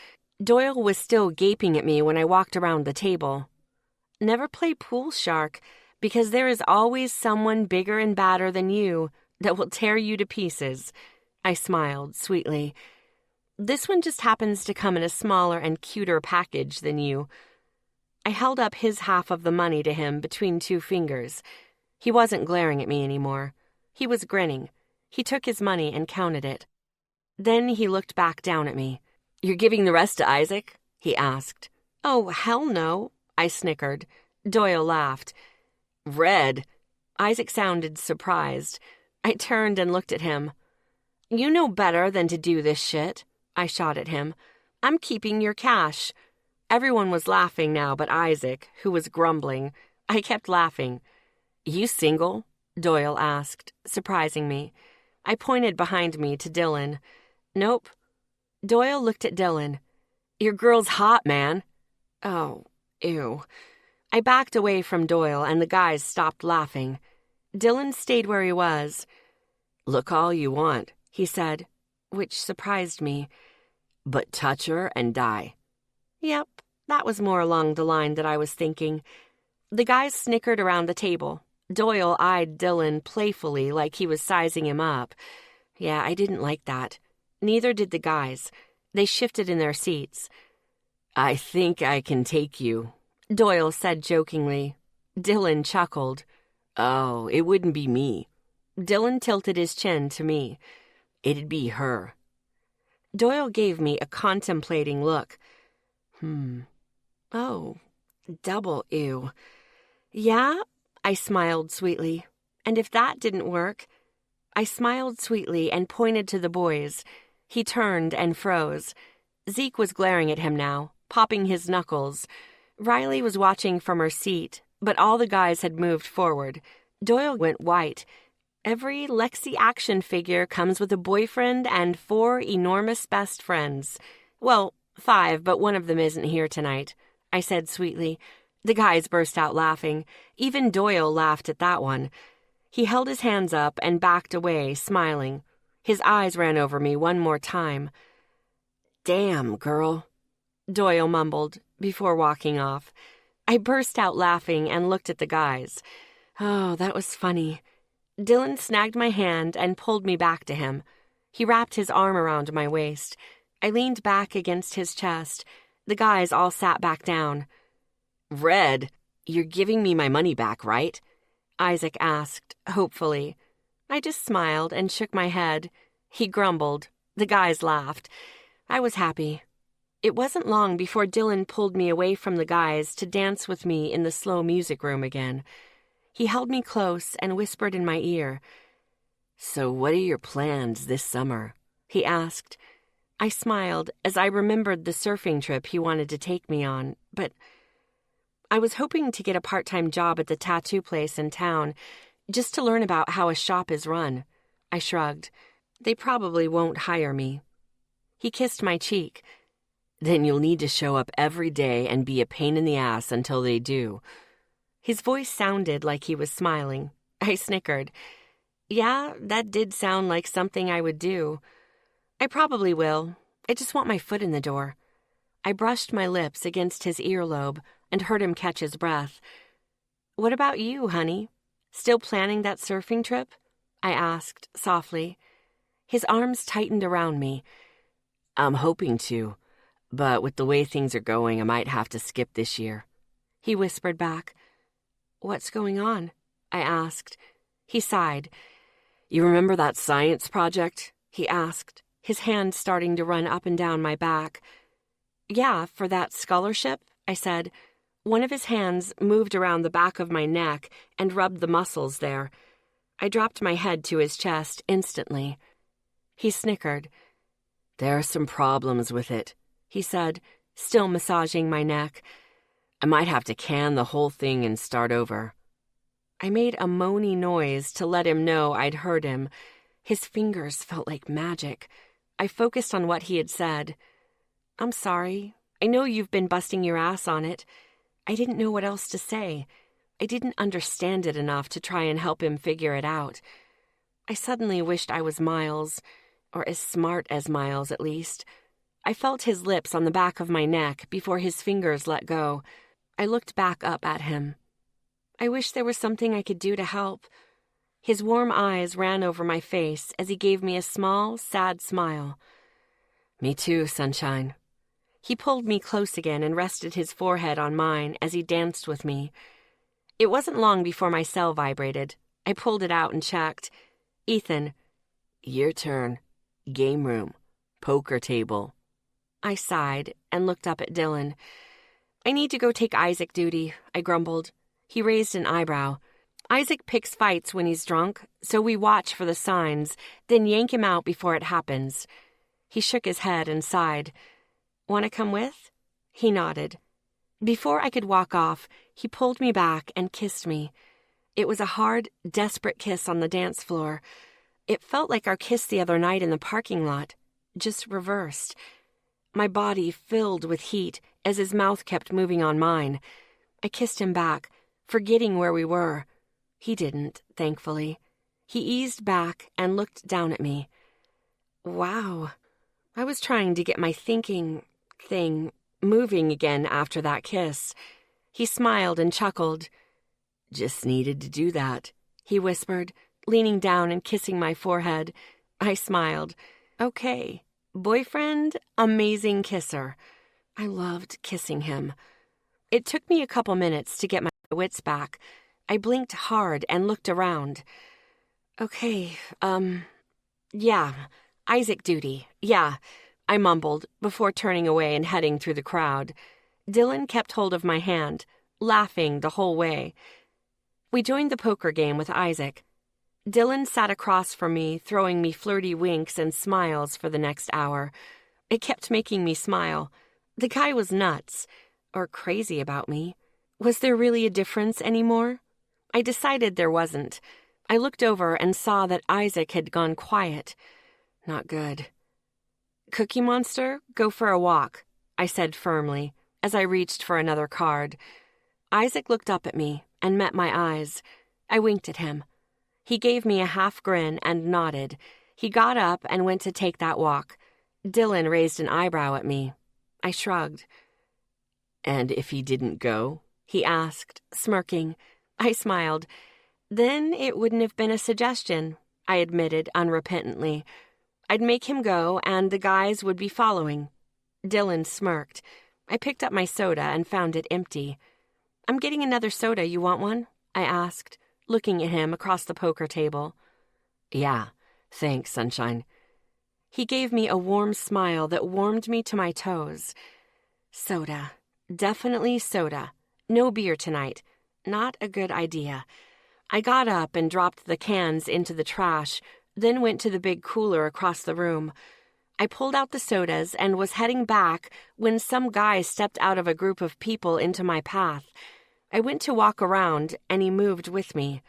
Doyle was still gaping at me when I walked around the table. Never play pool, Shark, because there is always someone bigger and badder than you that will tear you to pieces. I smiled sweetly. This one just happens to come in a smaller and cuter package than you. I held up his half of the money to him between 2 fingers. He wasn't glaring at me anymore. He was grinning. He took his money and counted it. Then he looked back down at me. "You're giving the rest to Isaac?" he asked. "Oh, hell no," I snickered. Doyle laughed. "Red." Isaac sounded surprised. I turned and looked at him. "You know better than to do this shit," I shot at him. "I'm keeping your cash." Everyone was laughing now but Isaac, who was grumbling. I kept laughing. "You single?" Doyle asked, surprising me. I pointed behind me to Dylan. "Nope." Doyle looked at Dylan. "Your girl's hot, man." "Oh, ew." I backed away from Doyle and the guys stopped laughing. Dylan stayed where he was. "Look all you want," he said, which surprised me. "But touch her and die." Yep, that was more along the line that I was thinking. The guys snickered around the table. Doyle eyed Dylan playfully like he was sizing him up. Yeah, I didn't like that. Neither did the guys. They shifted in their seats. "I think I can take you," Doyle said jokingly. Dylan chuckled. "Oh, it wouldn't be me." Dylan tilted his chin to me. "It'd be her." Doyle gave me a contemplating look. Oh, double ew. "Yeah?" I smiled sweetly. "And if that didn't work?" I smiled sweetly and pointed to the boys. He turned and froze. Zeke was glaring at him now, popping his knuckles. Riley was watching from her seat, but all the guys had moved forward. Doyle went white. Every Lexi action figure comes with a boyfriend and 4 enormous best friends. Well, 5, but one of them isn't here tonight, I said sweetly. The guys burst out laughing. Even Doyle laughed at that one. He held his hands up and backed away, smiling. His eyes ran over me one more time. "Damn, girl," Doyle mumbled before walking off. I burst out laughing and looked at the guys. Oh, that was funny. Dylan snagged my hand and pulled me back to him. He wrapped his arm around my waist. I leaned back against his chest. The guys all sat back down. "Red, you're giving me my money back, right?" Isaac asked, hopefully. I just smiled and shook my head. He grumbled. The guys laughed. I was happy. It wasn't long before Dylan pulled me away from the guys to dance with me in the slow music room again. He held me close and whispered in my ear. "So what are your plans this summer?" he asked. I smiled as I remembered the surfing trip he wanted to take me on, but I was hoping to get a part-time job at the tattoo place in town, just to learn about how a shop is run. I shrugged. They probably won't hire me. He kissed my cheek. "Then you'll need to show up every day and be a pain in the ass until they do." His voice sounded like he was smiling. I snickered. Yeah, that did sound like something I would do. I probably will. I just want my foot in the door. I brushed my lips against his earlobe and heard him catch his breath. "What about you, honey? Still planning that surfing trip?" I asked softly. His arms tightened around me. "I'm hoping to, but with the way things are going, I might have to skip this year," he whispered back. "What's going on?" I asked. He sighed. "You remember that science project?" he asked, his hand starting to run up and down my back. "Yeah, for that scholarship," I said. One of his hands moved around the back of my neck and rubbed the muscles there. I dropped my head to his chest instantly. He snickered. "There are some problems with it," he said, still massaging my neck. "I might have to can the whole thing and start over." I made a moany noise to let him know I'd heard him. His fingers felt like magic. I focused on what he had said. "I'm sorry. I know you've been busting your ass on it." I didn't know what else to say. I didn't understand it enough to try and help him figure it out. I suddenly wished I was Miles, or as smart as Miles at least. I felt his lips on the back of my neck before his fingers let go. I looked back up at him. I wish there was something I could do to help. His warm eyes ran over my face as he gave me a small, sad smile. "Me too, sunshine." He pulled me close again and rested his forehead on mine as he danced with me. It wasn't long before my cell vibrated. I pulled it out and checked. "Ethan." "Your turn. Game room. Poker table." I sighed and looked up at Dylan. "I need to go take Isaac duty," I grumbled. He raised an eyebrow. "Isaac picks fights when he's drunk, so we watch for the signs, then yank him out before it happens." He shook his head and sighed. "Want to come with?" He nodded. Before I could walk off, he pulled me back and kissed me. It was a hard, desperate kiss on the dance floor. It felt like our kiss the other night in the parking lot, just reversed. My body filled with heat as his mouth kept moving on mine. I kissed him back, forgetting where we were. He didn't, thankfully. He eased back and looked down at me. Wow. I was trying to get my thinking thing moving again after that kiss. He smiled and chuckled. "Just needed to do that," he whispered, leaning down and kissing my forehead. I smiled. Okay. Boyfriend, amazing kisser. I loved kissing him. It took me a couple minutes to get my wits back. I blinked hard and looked around. Okay, yeah, Isaac duty, yeah, I mumbled before turning away and heading through the crowd. Dylan kept hold of my hand, laughing the whole way. We joined the poker game with Isaac. Dylan sat across from me, throwing me flirty winks and smiles for the next hour. It kept making me smile. The guy was nuts, or crazy about me. Was there really a difference anymore? I decided there wasn't. I looked over and saw that Isaac had gone quiet. Not good. "Cookie Monster, go for a walk," I said firmly, as I reached for another card. Isaac looked up at me and met my eyes. I winked at him. He gave me a half grin and nodded. He got up and went to take that walk. Dylan raised an eyebrow at me. I shrugged. "And if he didn't go?" he asked, smirking. I smiled. "Then it wouldn't have been a suggestion," I admitted unrepentantly. "I'd make him go, and the guys would be following." Dylan smirked. I picked up my soda and found it empty. "I'm getting another soda. You want one?" I asked, looking at him across the poker table. "Yeah, thanks, sunshine." He gave me a warm smile that warmed me to my toes. Soda. Definitely soda. No beer tonight. Not a good idea. I got up and dropped the cans into the trash, then went to the big cooler across the room. I pulled out the sodas and was heading back when some guy stepped out of a group of people into my path. I went to walk around, and he moved with me.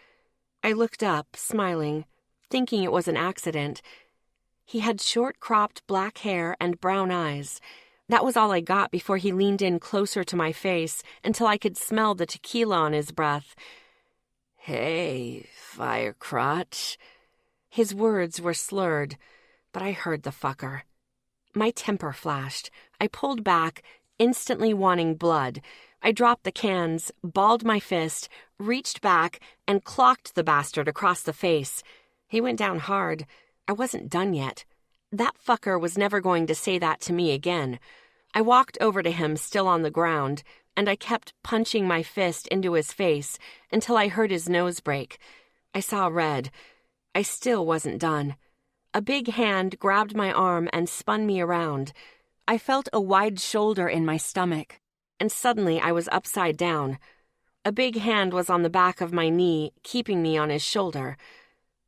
I looked up, smiling, thinking it was an accident. He had short-cropped black hair and brown eyes. That was all I got before he leaned in closer to my face until I could smell the tequila on his breath. "Hey, fire crotch." His words were slurred, but I heard the fucker. My temper flashed. I pulled back, instantly wanting blood. I dropped the cans, balled my fist, reached back, and clocked the bastard across the face. He went down hard. I wasn't done yet. That fucker was never going to say that to me again. I walked over to him still on the ground, and I kept punching my fist into his face until I heard his nose break. I saw red. I still wasn't done. A big hand grabbed my arm and spun me around. I felt a wide shoulder in my stomach, and suddenly I was upside down. A big hand was on the back of my knee, keeping me on his shoulder.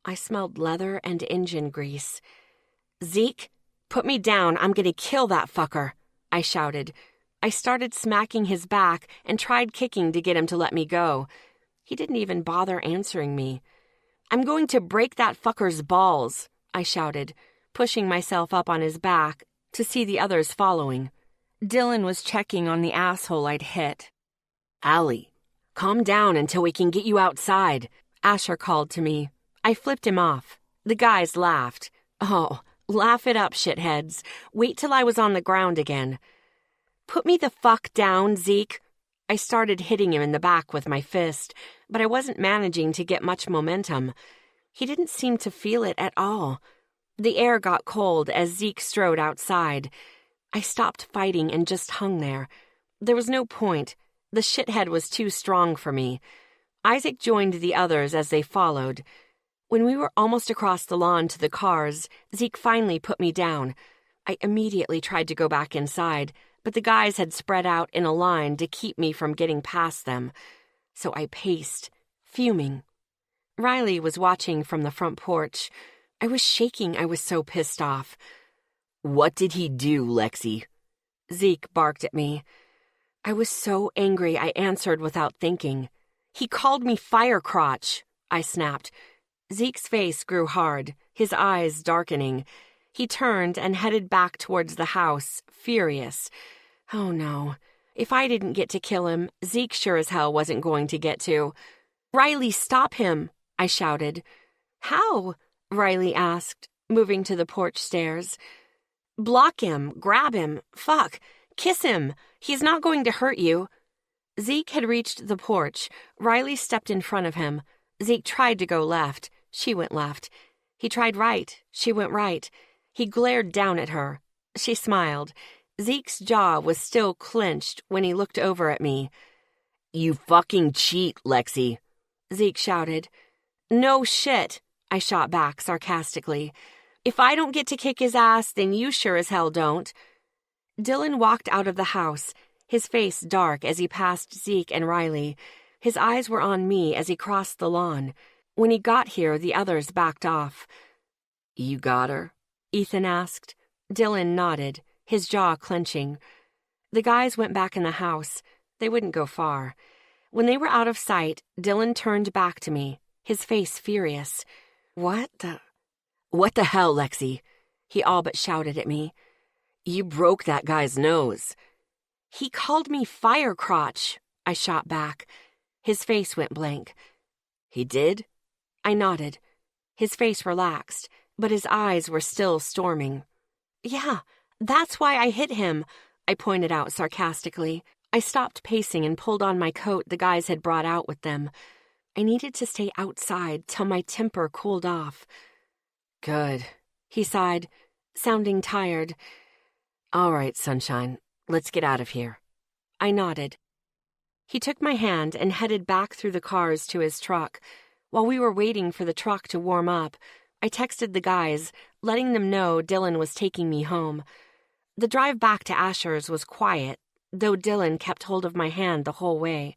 I smelled leather and engine grease. "Zeke, put me down. I'm going to kill that fucker," I shouted. I started smacking his back and tried kicking to get him to let me go. He didn't even bother answering me. "I'm going to break that fucker's balls," I shouted. pushing myself up on his back to see the others following. Dylan was checking on the asshole I'd hit. Allie, calm down until we can get you outside, Asher called to me. I flipped him off. The guys laughed. Oh, laugh it up, shitheads. Wait till I was on the ground again. Put me the fuck down, Zeke. I started hitting him in the back with my fist, but I wasn't managing to get much momentum. He didn't seem to feel it at all. The air got cold as Zeke strode outside. I stopped fighting and just hung there. There was no point. The shithead was too strong for me. Isaac joined the others as they followed. When we were almost across the lawn to the cars, Zeke finally put me down. I immediately tried to go back inside, but the guys had spread out in a line to keep me from getting past them. So I paced, fuming. Riley was watching from the front porch. I was shaking. I was so pissed off. What did he do, Lexi? Zeke barked at me. I was so angry I answered without thinking. He called me firecrotch, I snapped. Zeke's face grew hard, his eyes darkening. He turned and headed back towards the house, furious. Oh no. If I didn't get to kill him, Zeke sure as hell wasn't going to get to. Riley, stop him, I shouted. How? Riley asked, moving to the porch stairs. Block him, grab him, fuck, kiss him. He's not going to hurt you. Zeke had reached the porch. Riley stepped in front of him. Zeke tried to go left. She went left. He tried right. She went right. He glared down at her. She smiled. Zeke's jaw was still clenched when he looked over at me. You fucking cheat, Lexi, Zeke shouted. No shit, I shot back sarcastically. If I don't get to kick his ass, then you sure as hell don't. Dylan walked out of the house, his face dark as he passed Zeke and Riley. His eyes were on me as he crossed the lawn. When he got here, the others backed off. You got her? Ethan asked. Dylan nodded, his jaw clenching. The guys went back in the house. They wouldn't go far. When they were out of sight, Dylan turned back to me, his face furious. What the hell, Lexi? He all but shouted at me. You broke that guy's nose. He called me firecrotch, I shot back. His face went blank. He did? I nodded. His face relaxed, but his eyes were still storming. Yeah, that's why I hit him, I pointed out sarcastically. I stopped pacing and pulled on my coat the guys had brought out with them. I needed to stay outside till my temper cooled off. Good, he sighed, sounding tired. All right, sunshine, let's get out of here. I nodded. He took my hand and headed back through the cars to his truck. While we were waiting for the truck to warm up, I texted the guys, letting them know Dylan was taking me home. The drive back to Asher's was quiet, though Dylan kept hold of my hand the whole way.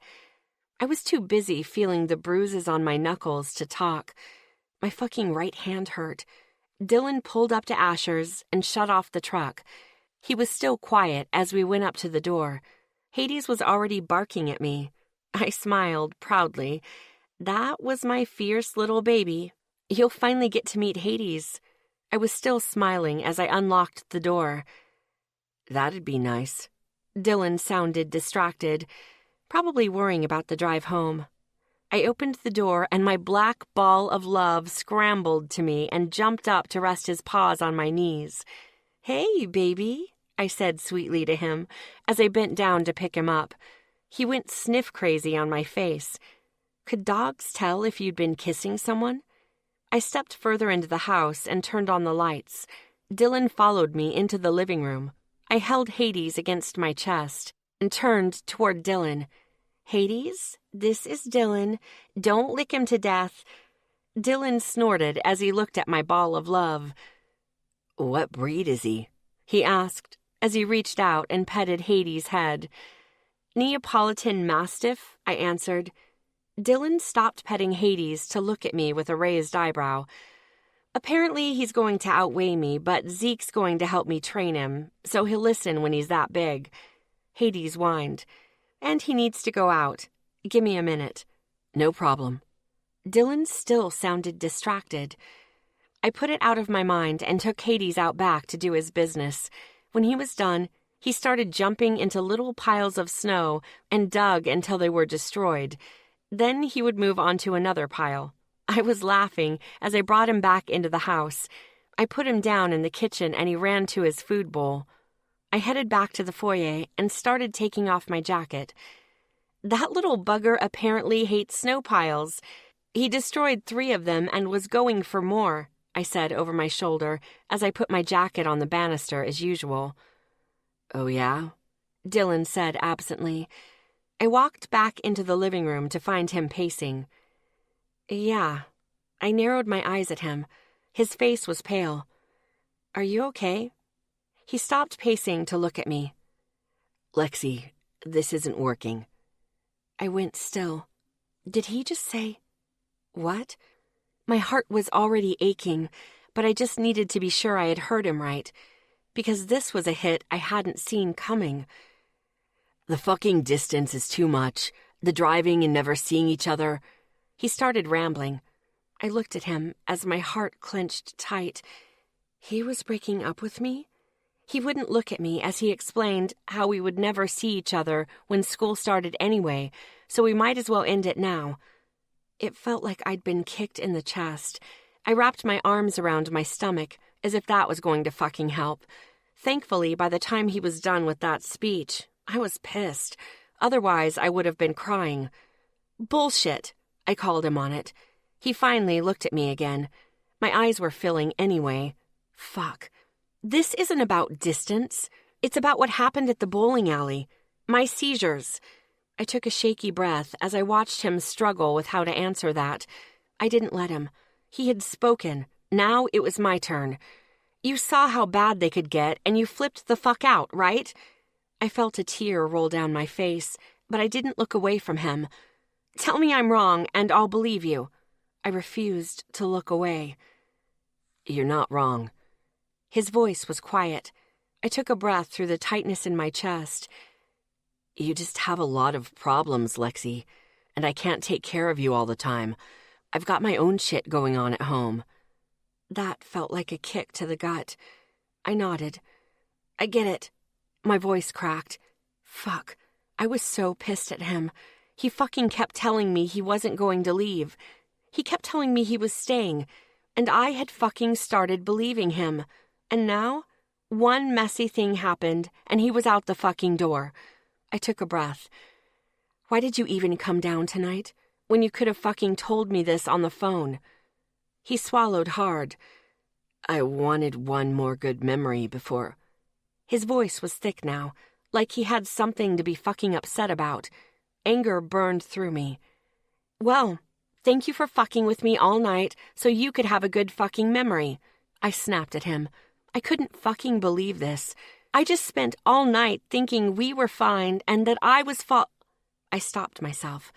I was too busy feeling the bruises on my knuckles to talk. My fucking right hand hurt. Dylan pulled up to Asher's and shut off the truck. He was still quiet as we went up to the door. Hades was already barking at me. I smiled proudly. That was my fierce little baby. You'll finally get to meet Hades. I was still smiling as I unlocked the door. That'd be nice. Dylan sounded distracted, probably worrying about the drive home. I opened the door and my black ball of love scrambled to me and jumped up to rest his paws on my knees. Hey, baby, I said sweetly to him as I bent down to pick him up. He went sniff crazy on my face. Could dogs tell if you'd been kissing someone? I stepped further into the house and turned on the lights. Dylan followed me into the living room. I held Hades against my chest and turned toward Dylan. Hades, this is Dylan. Don't lick him to death. Dylan snorted as he looked at my ball of love. What breed is he? He asked as he reached out and petted Hades' head. Neapolitan Mastiff, I answered. Dylan stopped petting Hades to look at me with a raised eyebrow. Apparently he's going to outweigh me, but Zeke's going to help me train him, so he'll listen when he's that big. Hades whined. And he needs to go out. Give me a minute. No problem. Dylan still sounded distracted. I put it out of my mind and took Hades out back to do his business. When he was done, he started jumping into little piles of snow and dug until they were destroyed. Then he would move on to another pile. I was laughing as I brought him back into the house. I put him down in the kitchen and he ran to his food bowl. I headed back to the foyer and started taking off my jacket. That little bugger apparently hates snow piles. He destroyed 3 of them and was going for more, I said over my shoulder as I put my jacket on the banister as usual. Oh, yeah? Dylan said absently. I walked back into the living room to find him pacing. Yeah. I narrowed my eyes at him. His face was pale. Are you okay? He stopped pacing to look at me. Lexi, this isn't working. I went still. Did he just say, what? My heart was already aching, but I just needed to be sure I had heard him right, because this was a hit I hadn't seen coming. The fucking distance is too much. The driving and never seeing each other. He started rambling. I looked at him as my heart clenched tight. He was breaking up with me? He wouldn't look at me as he explained how we would never see each other when school started anyway, so we might as well end it now. It felt like I'd been kicked in the chest. I wrapped my arms around my stomach as if that was going to fucking help. Thankfully, by the time he was done with that speech, I was pissed. Otherwise, I would have been crying. Bullshit, I called him on it. He finally looked at me again. My eyes were filling anyway. Fuck. This isn't about distance. It's about what happened at the bowling alley. My seizures. I took a shaky breath as I watched him struggle with how to answer that. I didn't let him. He had spoken. Now it was my turn. You saw how bad they could get, and you flipped the fuck out, right? I felt a tear roll down my face, but I didn't look away from him. Tell me I'm wrong, and I'll believe you. I refused to look away. You're not wrong. His voice was quiet. I took a breath through the tightness in my chest. You just have a lot of problems, Lexi, and I can't take care of you all the time. I've got my own shit going on at home. That felt like a kick to the gut. I nodded. I get it. My voice cracked. Fuck. I was so pissed at him. He fucking kept telling me he wasn't going to leave. He kept telling me he was staying, and I had fucking started believing him. And now, one messy thing happened, and he was out the fucking door. I took a breath. Why did you even come down tonight, when you could have fucking told me this on the phone? He swallowed hard. I wanted one more good memory before. His voice was thick now, like he had something to be fucking upset about. Anger burned through me. Well, thank you for fucking with me all night so you could have a good fucking memory. I snapped at him. I couldn't fucking believe this. I just spent all night thinking we were fine and that I was I stopped myself.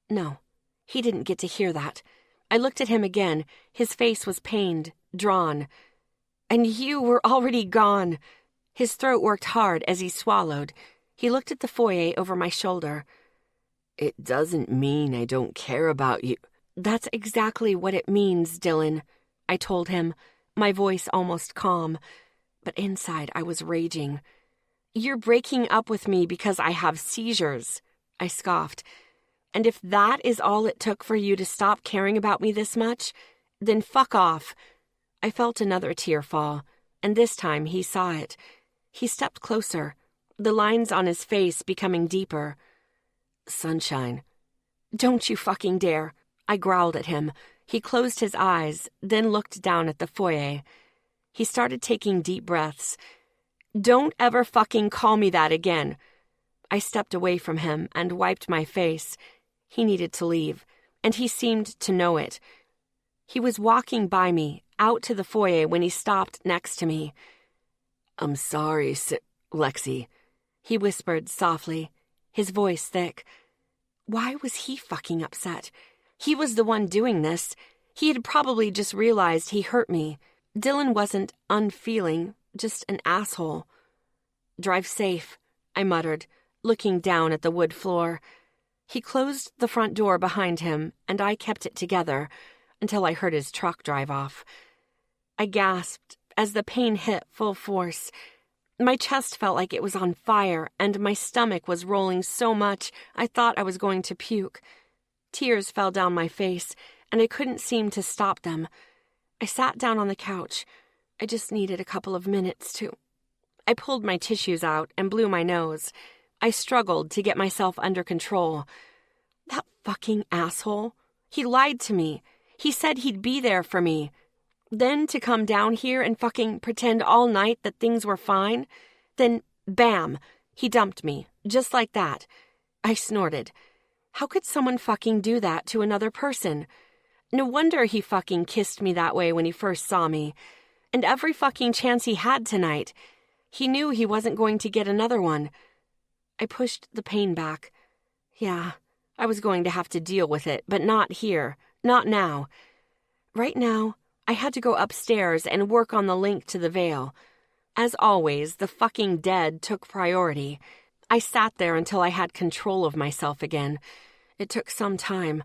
No, he didn't get to hear that. I looked at him again. His face was pained, drawn. And you were already gone. His throat worked hard as he swallowed. He looked at the foyer over my shoulder. It doesn't mean I don't care about you. That's exactly what it means, Dylan, I told him, my voice almost calm. But inside I was raging. You're breaking up with me because I have seizures, I scoffed. And if that is all it took for you to stop caring about me this much, then fuck off. I felt another tear fall, and this time he saw it. He stepped closer, the lines on his face becoming deeper. Sunshine. Don't you fucking dare. I growled at him. He closed his eyes, then looked down at the foyer. He started taking deep breaths. Don't ever fucking call me that again. I stepped away from him and wiped my face. He needed to leave, and he seemed to know it. He was walking by me, out to the foyer when he stopped next to me. I'm sorry, Lexi, he whispered softly, his voice thick. Why was he fucking upset? He was the one doing this. He had probably just realized he hurt me. Dylan wasn't unfeeling, just an asshole. Drive safe, I muttered, looking down at the wood floor. He closed the front door behind him, and I kept it together until I heard his truck drive off. I gasped as the pain hit full force. My chest felt like it was on fire, and my stomach was rolling so much I thought I was going to puke. Tears fell down my face, and I couldn't seem to stop them. I sat down on the couch. I just needed a couple of minutes to... I pulled my tissues out and blew my nose. I struggled to get myself under control. That fucking asshole. He lied to me. He said he'd be there for me. Then to come down here and fucking pretend all night that things were fine. Then, bam, he dumped me, just like that. I snorted. How could someone fucking do that to another person? No wonder he fucking kissed me that way when he first saw me. And every fucking chance he had tonight. He knew he wasn't going to get another one. I pushed the pain back. Yeah, I was going to have to deal with it, but not here. Not now. Right now, I had to go upstairs and work on the link to the veil. As always, the fucking dead took priority. I sat there until I had control of myself again. It took some time.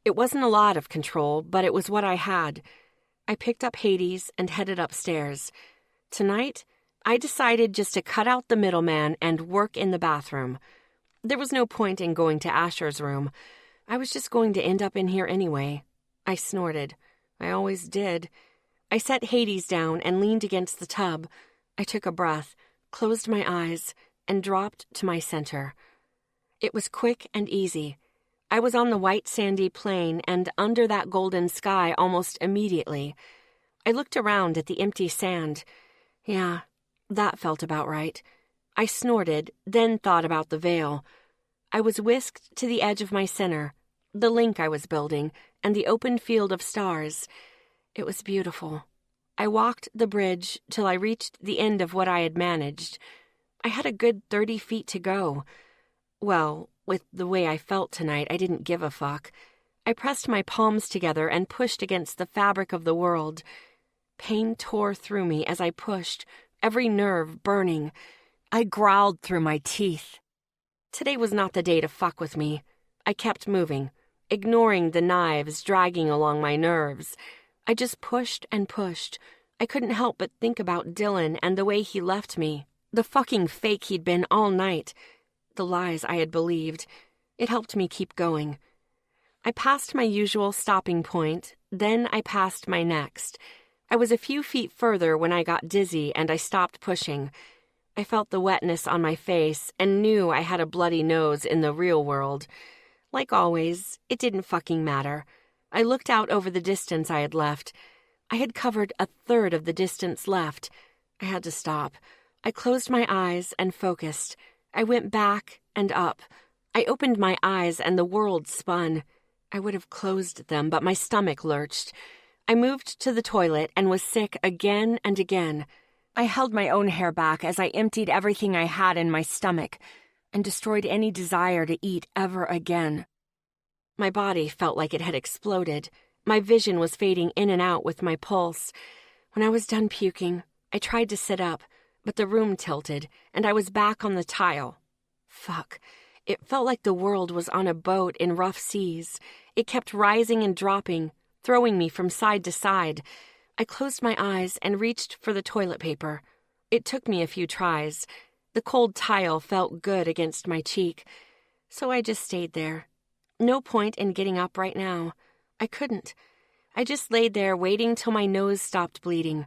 It wasn't a lot of control, but it was what I had. I picked up Hades and headed upstairs. Tonight, I decided just to cut out the middleman and work in the bathroom. There was no point in going to Asher's room. I was just going to end up in here anyway. I snorted. I always did. I set Hades down and leaned against the tub. I took a breath, closed my eyes, and dropped to my center. It was quick and easy. I was on the white sandy plain and under that golden sky almost immediately. I looked around at the empty sand. Yeah, that felt about right. I snorted, then thought about the veil. I was whisked to the edge of my center, the link I was building, and the open field of stars. It was beautiful. I walked the bridge till I reached the end of what I had managed. I had a good 30 feet to go. Well, with the way I felt tonight, I didn't give a fuck. I pressed my palms together and pushed against the fabric of the world. Pain tore through me as I pushed, every nerve burning. I growled through my teeth. Today was not the day to fuck with me. I kept moving, ignoring the knives dragging along my nerves. I just pushed and pushed. I couldn't help but think about Dylan and the way he left me, the fucking fake he'd been all night, the lies I had believed. It helped me keep going. I passed my usual stopping point, then I passed my next. I was a few feet further when I got dizzy and I stopped pushing. I felt the wetness on my face and knew I had a bloody nose in the real world. Like always, it didn't fucking matter. I looked out over the distance I had left. I had covered a third of the distance left. I had to stop. I closed my eyes and focused. I went back and up. I opened my eyes and the world spun. I would have closed them, but my stomach lurched. I moved to the toilet and was sick again and again. I held my own hair back as I emptied everything I had in my stomach and destroyed any desire to eat ever again. My body felt like it had exploded. My vision was fading in and out with my pulse. When I was done puking, I tried to sit up, but the room tilted, and I was back on the tile. Fuck. It felt like the world was on a boat in rough seas. It kept rising and dropping, throwing me from side to side. I closed my eyes and reached for the toilet paper. It took me a few tries. The cold tile felt good against my cheek, so I just stayed there. No point in getting up right now. I couldn't. I just laid there waiting till my nose stopped bleeding.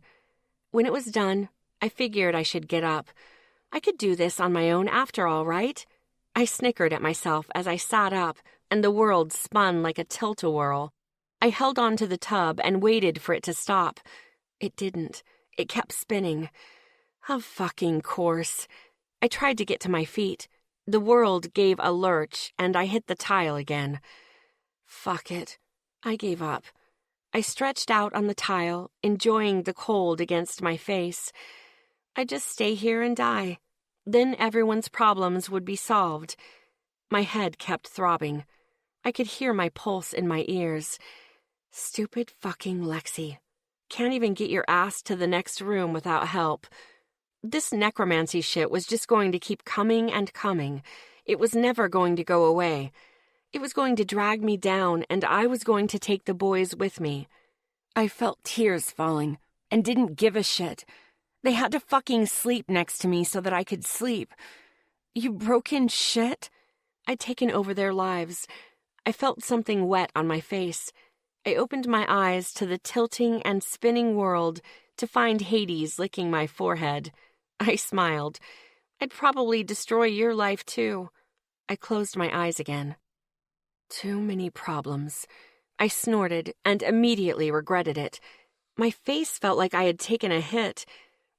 When it was done, I figured I should get up. I could do this on my own after all, right? I snickered at myself as I sat up, and the world spun like a tilt-a-whirl. I held on to the tub and waited for it to stop. It didn't. It kept spinning. Of fucking course. I tried to get to my feet. The world gave a lurch, and I hit the tile again. Fuck it. I gave up. I stretched out on the tile, enjoying the cold against my face. I'd just stay here and die. Then everyone's problems would be solved. My head kept throbbing. I could hear my pulse in my ears. Stupid fucking Lexi. Can't even get your ass to the next room without help. This necromancy shit was just going to keep coming and coming. It was never going to go away. It was going to drag me down, and I was going to take the boys with me. I felt tears falling. and didn't give a shit. They had to fucking sleep next to me so that I could sleep. You broken shit? I'd taken over their lives. I felt something wet on my face. I opened my eyes to the tilting and spinning world to find Hades licking my forehead. I smiled. I'd probably destroy your life too. I closed my eyes again. Too many problems. I snorted and immediately regretted it. My face felt like I had taken a hit.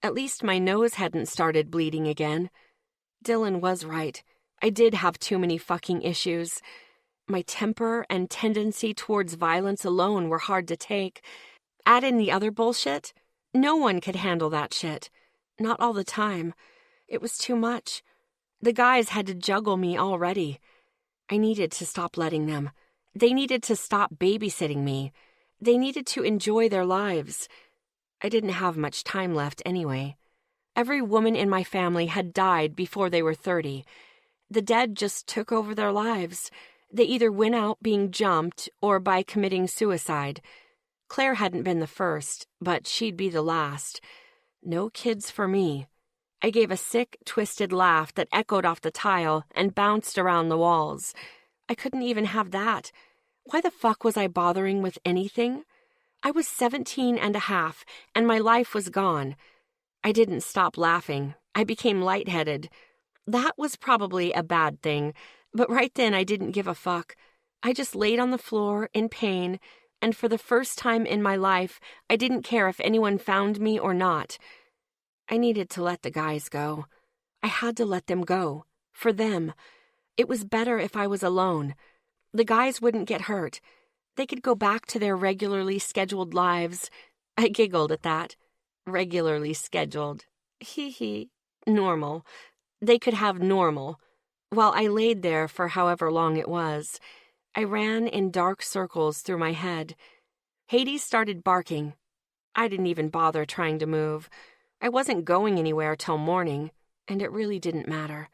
At least my nose hadn't started bleeding again. Dylan was right. I did have too many fucking issues. My temper and tendency towards violence alone were hard to take. Add in the other bullshit. No one could handle that shit. Not all the time. It was too much. The guys had to juggle me already. I needed to stop letting them. They needed to stop babysitting me. They needed to enjoy their lives. I didn't have much time left anyway. Every woman in my family had died before they were 30. The dead just took over their lives. They either went out being jumped or by committing suicide. Claire hadn't been the first, but she'd be the last. No kids for me. I gave a sick, twisted laugh that echoed off the tile and bounced around the walls. I couldn't even have that. Why the fuck was I bothering with anything? I was 17 and a half, and my life was gone. I didn't stop laughing. I became lightheaded. That was probably a bad thing, but right then I didn't give a fuck. I just laid on the floor in pain, and for the first time in my life, I didn't care if anyone found me or not. I needed to let the guys go. I had to let them go. For them. It was better if I was alone. The guys wouldn't get hurt. They could go back to their regularly scheduled lives. I giggled at that. Regularly scheduled. Hee hee. Normal. They could have normal. While I laid there for however long it was, I ran in dark circles through my head. Hades started barking. I didn't even bother trying to move. I wasn't going anywhere till morning, and it really didn't matter.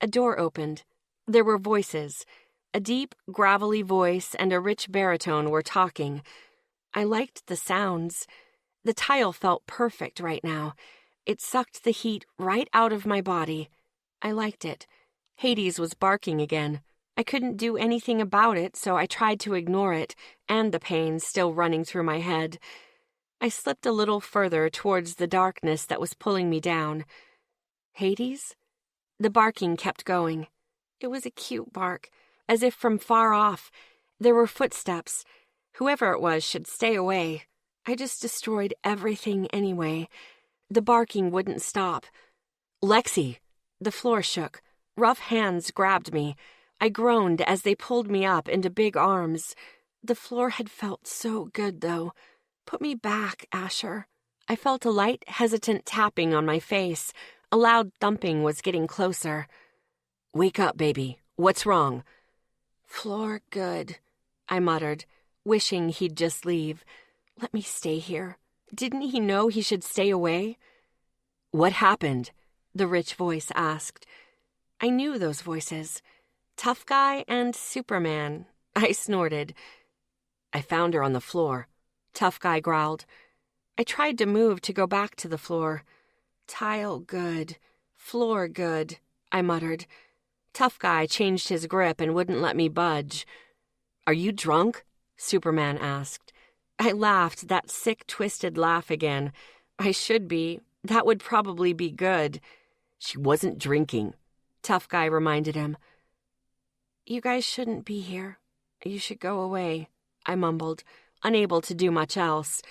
A door opened. There were voices. A deep, gravelly voice and a rich baritone were talking. I liked the sounds. The tile felt perfect right now. It sucked the heat right out of my body. I liked it. Hades was barking again. I couldn't do anything about it, so I tried to ignore it, and the pain still running through my head. I slipped a little further towards the darkness that was pulling me down. Hades? The barking kept going. It was a cute bark, as if from far off. There were footsteps. Whoever it was should stay away. I just destroyed everything anyway. The barking wouldn't stop. Lexi! The floor shook. Rough hands grabbed me. I groaned as they pulled me up into big arms. The floor had felt so good, though. Put me back, Asher. I felt a light, hesitant tapping on my face. A loud thumping was getting closer. Wake up, baby. What's wrong? Floor good, I muttered, wishing he'd just leave. Let me stay here. Didn't he know he should stay away? What happened? The rich voice asked. I knew those voices. Tough Guy and Superman. I snorted. I found her on the floor. Tough Guy growled. I tried to move to go back to the floor. Tile good. Floor good, I muttered. Tough Guy changed his grip and wouldn't let me budge. Are you drunk? Superman asked. I laughed, that sick, twisted laugh again. I should be. That would probably be good. She wasn't drinking, Tough Guy reminded him. You guys shouldn't be here. You should go away, I mumbled, unable to do much else.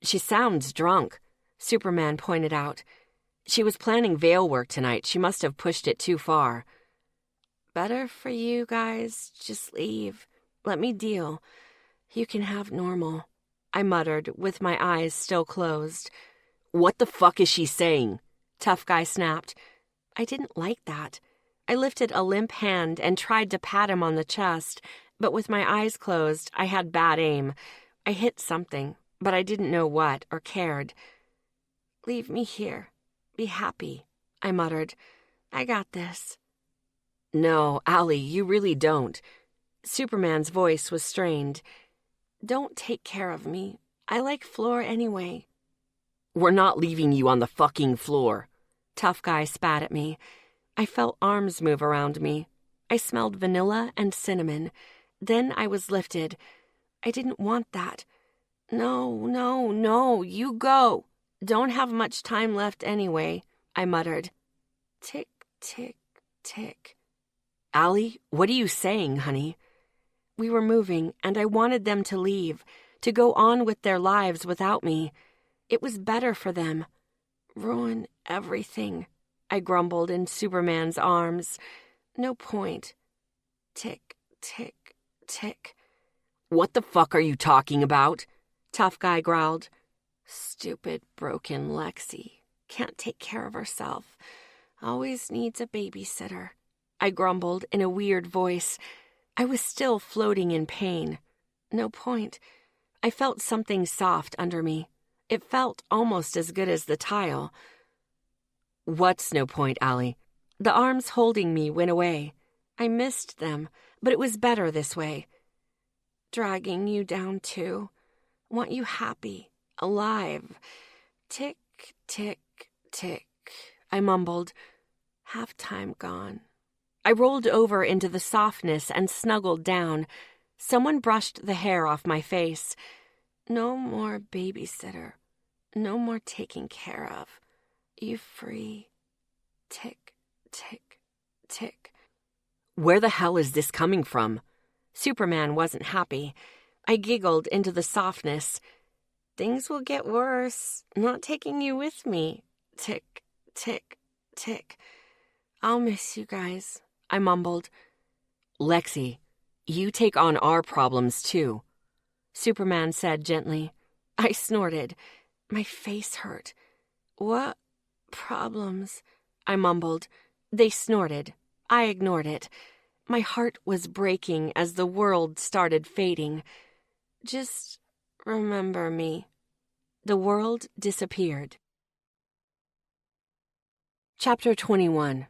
She sounds drunk, Superman pointed out. She was planning veil work tonight. She must have pushed it too far. Better for you guys. Just leave. Let me deal. You can have normal, I muttered, with my eyes still closed. What the fuck is she saying? Tough Guy snapped. I didn't like that. I lifted a limp hand and tried to pat him on the chest, but with my eyes closed, I had bad aim. I hit something, but I didn't know what or cared. Leave me here. Be happy, I muttered. I got this. No, Allie, you really don't. Superman's voice was strained. Don't take care of me. I like Floor anyway. We're not leaving you on the fucking floor. Tough guy spat at me. I felt arms move around me. I smelled vanilla and cinnamon. Then I was lifted. I didn't want that. No, you go. Don't have much time left anyway, I muttered. Tick, tick, tick. Allie, what are you saying, honey? We were moving, and I wanted them to leave, to go on with their lives without me. It was better for them. Ruin everything, I grumbled in Superman's arms. No point. Tick, tick, tick. What the fuck are you talking about? Tough guy growled. Stupid, broken Lexi. Can't take care of herself. Always needs a babysitter, I grumbled in a weird voice. I was still floating in pain. No point. I felt something soft under me. It felt almost as good as the tile. What's no point, Allie? The arms holding me went away. I missed them, but it was better this way. Dragging you down too. Want you happy, alive. Tick, tick, tick, I mumbled. Half time gone. I rolled over into the softness and snuggled down. Someone brushed the hair off my face. No more babysitter. No more taking care of. You free. Tick, tick, tick. Where the hell is this coming from? Superman wasn't happy. I giggled into the softness. Things will get worse. Not taking you with me. Tick, tick, tick. I'll miss you guys, I mumbled. Lexi, you take on our problems too, Superman said gently. I snorted. My face hurt. What problems? I mumbled. They snorted. I ignored it. My heart was breaking as the world started fading. Just remember me. The world disappeared. Chapter 21.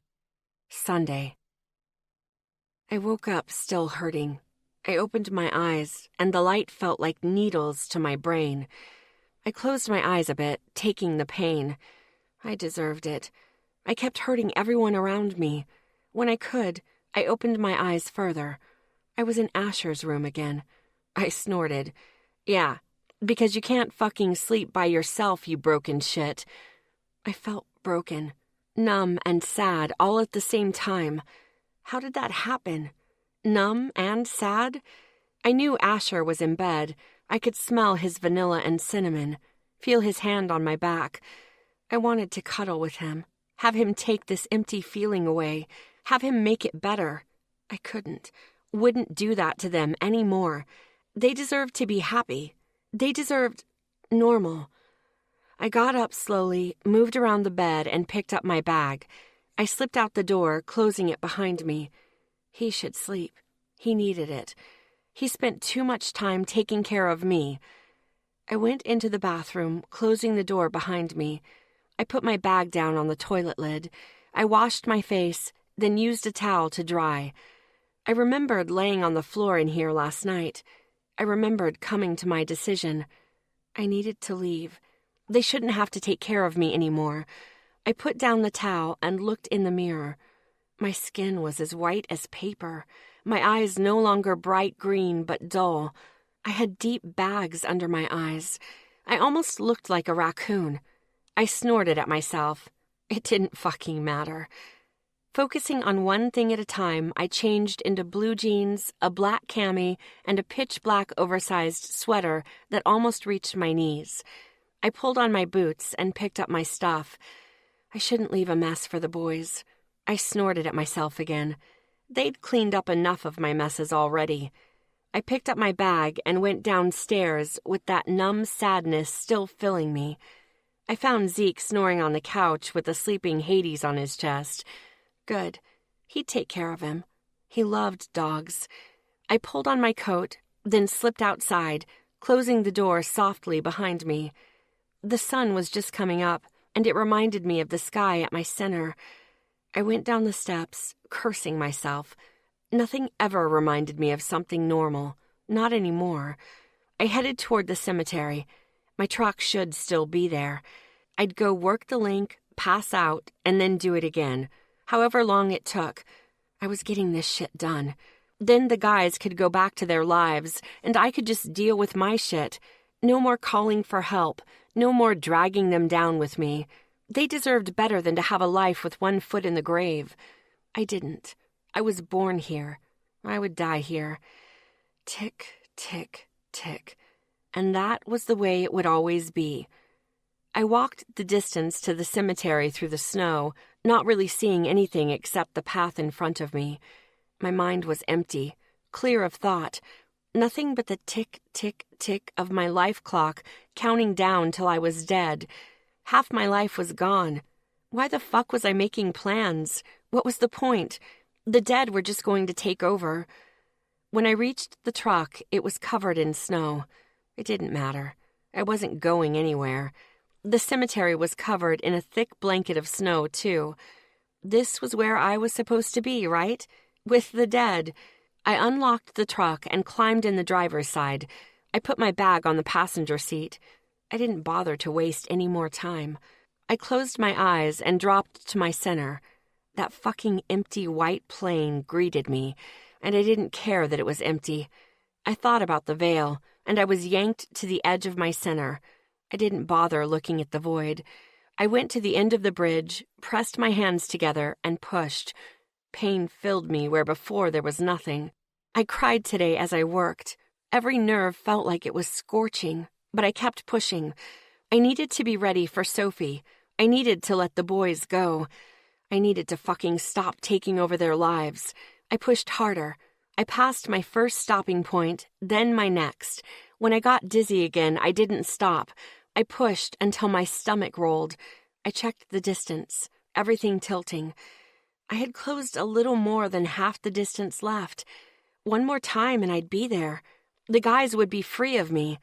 Sunday. I woke up still hurting. I opened my eyes, and the light felt like needles to my brain. I closed my eyes a bit, taking the pain. I deserved it. I kept hurting everyone around me. When I could, I opened my eyes further. I was in Asher's room again. I snorted. Yeah, because you can't fucking sleep by yourself, you broken shit. I felt broken, numb and sad all at the same time. How did that happen? Numb and sad? I knew Asher was in bed. I could smell his vanilla and cinnamon, feel his hand on my back. I wanted to cuddle with him, have him take this empty feeling away, have him make it better. I couldn't, wouldn't do that to them anymore. They deserved to be happy. They deserved normal. I got up slowly, moved around the bed, and picked up my bag. I slipped out the door, closing it behind me. He should sleep. He needed it. He spent too much time taking care of me. I went into the bathroom, closing the door behind me. I put my bag down on the toilet lid. I washed my face, then used a towel to dry. I remembered laying on the floor in here last night. I remembered coming to my decision. I needed to leave. They shouldn't have to take care of me anymore. I put down the towel and looked in the mirror. My skin was as white as paper. My eyes no longer bright green but dull. I had deep bags under my eyes. I almost looked like a raccoon. I snorted at myself. It didn't fucking matter. Focusing on one thing at a time, I changed into blue jeans, a black cami, and a pitch-black oversized sweater that almost reached my knees. I pulled on my boots and picked up my stuff. I shouldn't leave a mess for the boys. I snorted at myself again. They'd cleaned up enough of my messes already. I picked up my bag and went downstairs with that numb sadness still filling me. I found Zeke snoring on the couch with a sleeping Hades on his chest. Good. He'd take care of him. He loved dogs. I pulled on my coat, then slipped outside, closing the door softly behind me. The sun was just coming up, and it reminded me of the sky at my center. I went down the steps, cursing myself. Nothing ever reminded me of something normal. Not anymore. I headed toward the cemetery. My truck should still be there. I'd go work the link, pass out, and then do it again. However long it took, I was getting this shit done. Then the guys could go back to their lives, and I could just deal with my shit. No more calling for help. No more dragging them down with me. They deserved better than to have a life with one foot in the grave. I didn't. I was born here. I would die here. Tick, tick, tick. And that was the way it would always be. I walked the distance to the cemetery through the snow, not really seeing anything except the path in front of me. My mind was empty, clear of thought. Nothing but the tick, tick, tick of my life clock counting down till I was dead. Half my life was gone. Why the fuck was I making plans? What was the point? The dead were just going to take over. When I reached the truck, it was covered in snow. It didn't matter. I wasn't going anywhere. The cemetery was covered in a thick blanket of snow, too. This was where I was supposed to be, right? With the dead. I unlocked the truck and climbed in the driver's side. I put my bag on the passenger seat. I didn't bother to waste any more time. I closed my eyes and dropped to my center. That fucking empty white plane greeted me, and I didn't care that it was empty. I thought about the veil, and I was yanked to the edge of my center. I didn't bother looking at the void. I went to the end of the bridge, pressed my hands together, and pushed. Pain filled me where before there was nothing. I cried today as I worked. Every nerve felt like it was scorching, but I kept pushing. I needed to be ready for Sophie. I needed to let the boys go. I needed to fucking stop taking over their lives. I pushed harder. I passed my first stopping point, then my next. When I got dizzy again, I didn't stop. I pushed until my stomach rolled. I checked the distance, everything tilting. I had closed a little more than half the distance left. One more time and I'd be there. The guys would be free of me.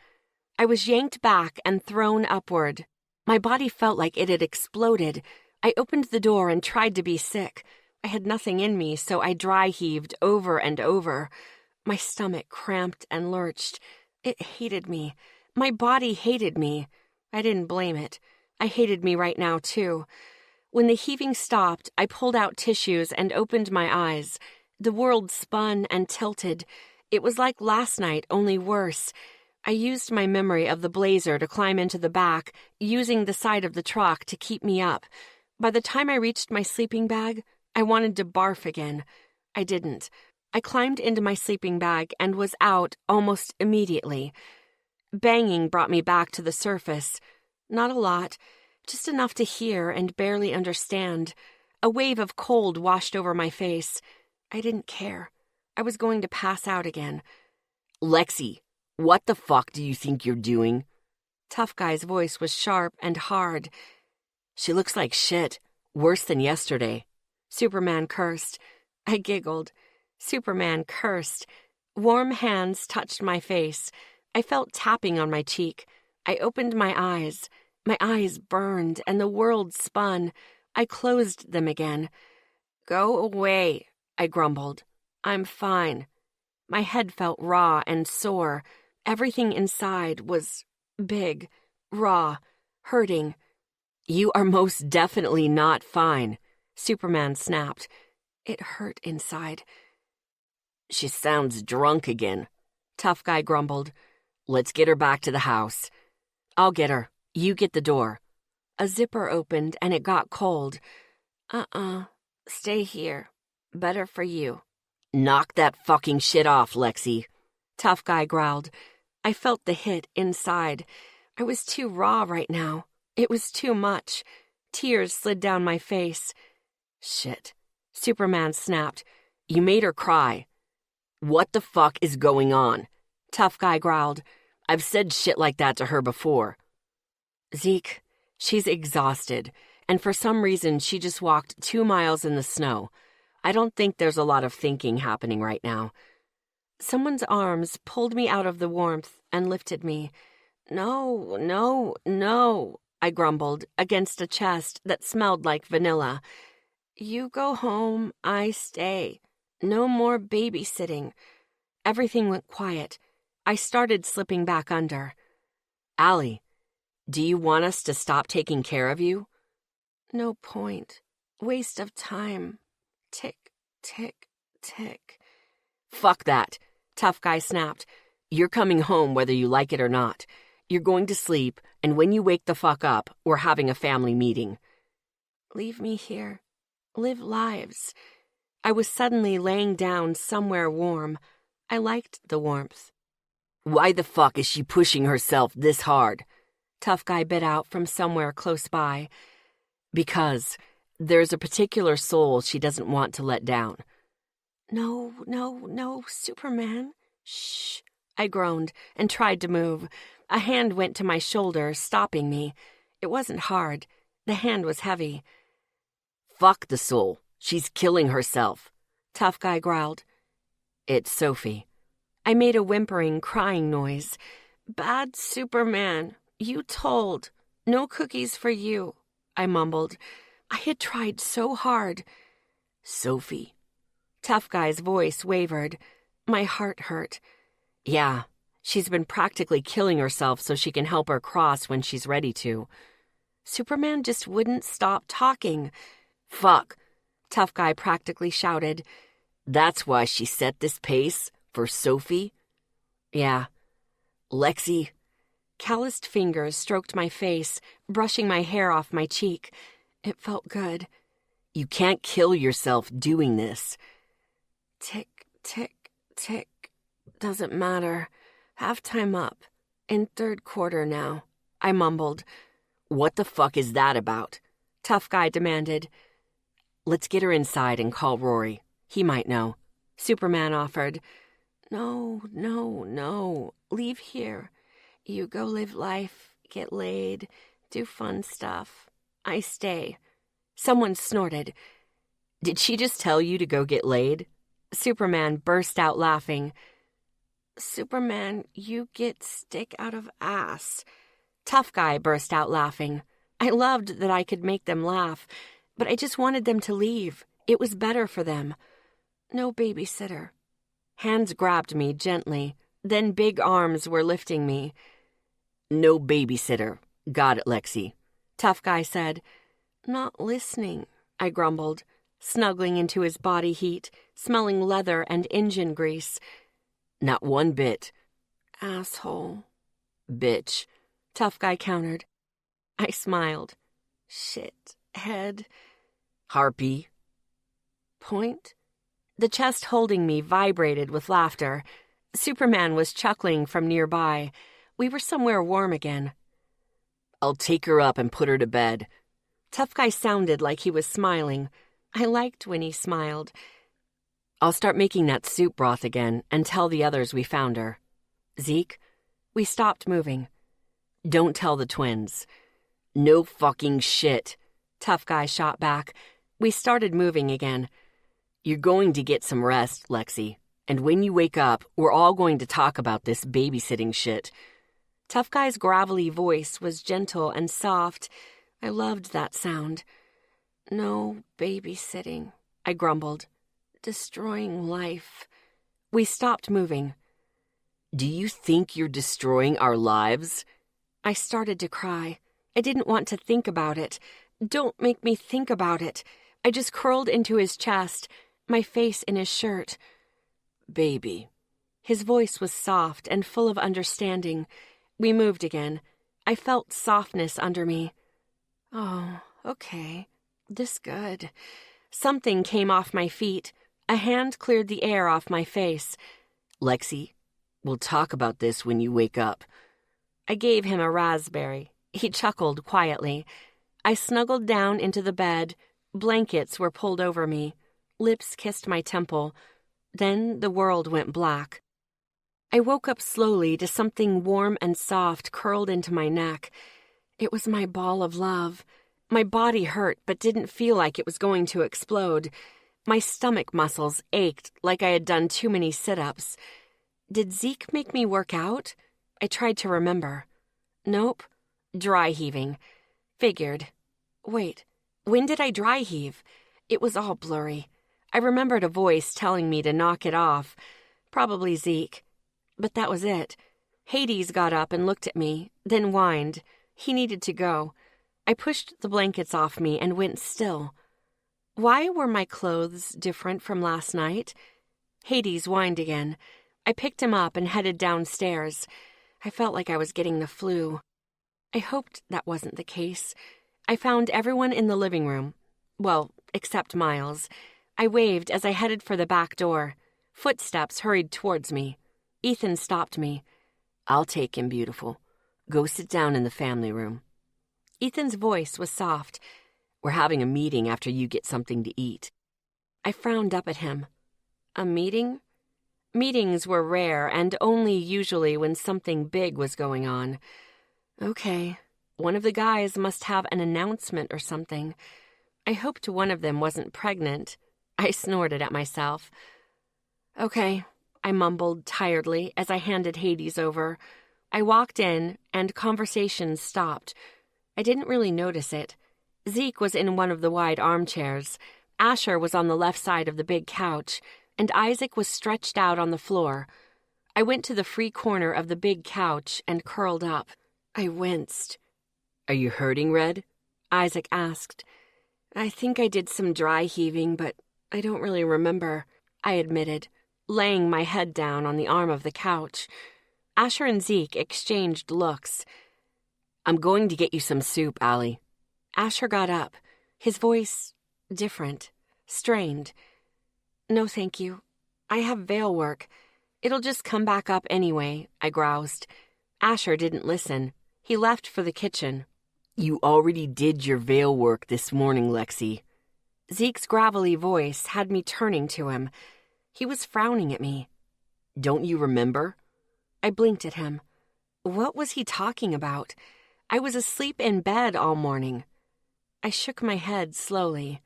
I was yanked back and thrown upward. My body felt like it had exploded. I opened the door and tried to be sick. I had nothing in me, so I dry heaved over and over. My stomach cramped and lurched. It hated me. My body hated me. I didn't blame it. I hated me right now, too. When the heaving stopped, I pulled out tissues and opened my eyes. The world spun and tilted. It was like last night, only worse. I used my memory of the blazer to climb into the back, using the side of the truck to keep me up. By the time I reached my sleeping bag, I wanted to barf again. I didn't. I climbed into my sleeping bag and was out almost immediately. Banging brought me back to the surface. Not a lot, just enough to hear and barely understand. A wave of cold washed over my face. I didn't care. I was going to pass out again. Lexi, what the fuck do you think you're doing? Tough Guy's voice was sharp and hard. She looks like shit. Worse than yesterday. Superman cursed. I giggled. Superman cursed. Warm hands touched my face. I felt tapping on my cheek. I opened my eyes. My eyes burned and the world spun. I closed them again. Go away, I grumbled. I'm fine. My head felt raw and sore. Everything inside was big, raw, hurting. You are most definitely not fine, Superman snapped. It hurt inside. She sounds drunk again, Tough Guy grumbled. Let's get her back to the house. I'll get her. You get the door. A zipper opened and it got cold. Stay here. Better for you. Knock that fucking shit off, Lexi. Tough Guy growled. I felt the hit inside. I was too raw right now. It was too much. Tears slid down my face. Shit. Superman snapped. You made her cry. What the fuck is going on? Tough Guy growled. I've said shit like that to her before. Zeke, she's exhausted, and for some reason she just walked 2 miles in the snow. I don't think there's a lot of thinking happening right now. Someone's arms pulled me out of the warmth and lifted me. No, I grumbled against a chest that smelled like vanilla. You go home, I stay. No more babysitting. Everything went quiet. I started slipping back under. Allie, Do you want us to stop taking care of you? No point. Waste of time. Tick, tick, tick. Fuck that, Tough Guy snapped. You're coming home whether you like it or not. You're going to sleep, and when you wake the fuck up, we're having a family meeting. Leave me here. Live lives. I was suddenly laying down somewhere warm. I liked the warmth. Why the fuck is she pushing herself this hard? Tough Guy bit out from somewhere close by. Because there's a particular soul she doesn't want to let down. No, Superman. Shh. I groaned and tried to move. A hand went to my shoulder, stopping me. It wasn't hard. The hand was heavy. Fuck the soul. She's killing herself. Tough Guy growled. It's Sophie. I made a whimpering, crying noise. Bad Superman. You told. No cookies for you, I mumbled. I had tried so hard. Sophie. Tough Guy's voice wavered. My heart hurt. Yeah, she's been practically killing herself so she can help her cross when she's ready to. Superman just wouldn't stop talking. Fuck, Tough Guy practically shouted. That's why she set this pace for Sophie? Yeah. Lexi. Calloused fingers stroked my face, brushing my hair off my cheek. It felt good. You can't kill yourself doing this. Tick, tick, tick. Doesn't matter. Halftime up. In third quarter now, I mumbled. What the fuck is that about? Tough Guy demanded. Let's get her inside and call Rory. He might know. Superman offered. No. Leave here. You go live life, get laid, do fun stuff. I stay. Someone snorted. Did she just tell you to go get laid? Superman burst out laughing. Superman, you get stick out of ass. Tough Guy burst out laughing. I loved that I could make them laugh, but I just wanted them to leave. It was better for them. No babysitter. Hands grabbed me gently, then big arms were lifting me. No babysitter. Got it, Lexi. Tough Guy said. Not listening, I grumbled, snuggling into his body heat, smelling leather and engine grease. Not one bit. Asshole. Bitch. Tough Guy countered. I smiled. Shit. Head. Harpy. Point. The chest holding me vibrated with laughter. Superman was chuckling from nearby. We were somewhere warm again. I'll take her up and put her to bed. Tough Guy sounded like he was smiling. I liked when he smiled. I'll start making that soup broth again and tell the others we found her. Zeke? We stopped moving. Don't tell the twins. No fucking shit. Tough Guy shot back. We started moving again. You're going to get some rest, Lexi. And when you wake up, we're all going to talk about this babysitting shit. Tough Guy's gravelly voice was gentle and soft. I loved that sound. No babysitting, I grumbled. Destroying life. We stopped moving. Do you think you're destroying our lives? I started to cry. I didn't want to think about it. Don't make me think about it. I just curled into his chest, my face in his shirt. Baby. His voice was soft and full of understanding. We moved again. I felt softness under me. Oh, okay. This good. Something came off my feet. A hand cleared the air off my face. Lexi, we'll talk about this when you wake up. I gave him a raspberry. He chuckled quietly. I snuggled down into the bed. Blankets were pulled over me. Lips kissed my temple. Then the world went black. I woke up slowly to something warm and soft curled into my neck. It was my ball of love. My body hurt but didn't feel like it was going to explode. My stomach muscles ached like I had done too many sit-ups. Did Zeke make me work out? I tried to remember. Nope. Dry heaving. Figured. Wait, when did I dry heave? It was all blurry. I remembered a voice telling me to knock it off. Probably Zeke. But that was it. Hades got up and looked at me, then whined. He needed to go. I pushed the blankets off me and went still. Why were my clothes different from last night? Hades whined again. I picked him up and headed downstairs. I felt like I was getting the flu. I hoped that wasn't the case. I found everyone in the living room. Well, except Miles. I waved as I headed for the back door. Footsteps hurried towards me. Ethan stopped me. I'll take him, beautiful. Go sit down in the family room. Ethan's voice was soft. We're having a meeting after you get something to eat. I frowned up at him. A meeting? Meetings were rare and only usually when something big was going on. Okay, one of the guys must have an announcement or something. I hoped one of them wasn't pregnant. I snorted at myself. Okay, I mumbled tiredly as I handed Hades over. I walked in and conversation stopped. I didn't really notice it. Zeke was in one of the wide armchairs. Asher was on the left side of the big couch, and Isaac was stretched out on the floor. I went to the free corner of the big couch and curled up. I winced. Are you hurting, Red? Isaac asked. I think I did some dry heaving, but I don't really remember, I admitted, laying my head down on the arm of the couch. Asher and Zeke exchanged looks. I'm going to get you some soup, Allie. Asher got up, his voice different, strained. No, thank you. I have veil work. It'll just come back up anyway, I groused. Asher didn't listen. He left for the kitchen. You already did your veil work this morning, Lexi. Zeke's gravelly voice had me turning to him. He was frowning at me. Don't you remember? I blinked at him. What was he talking about? I was asleep in bed all morning. I shook my head slowly.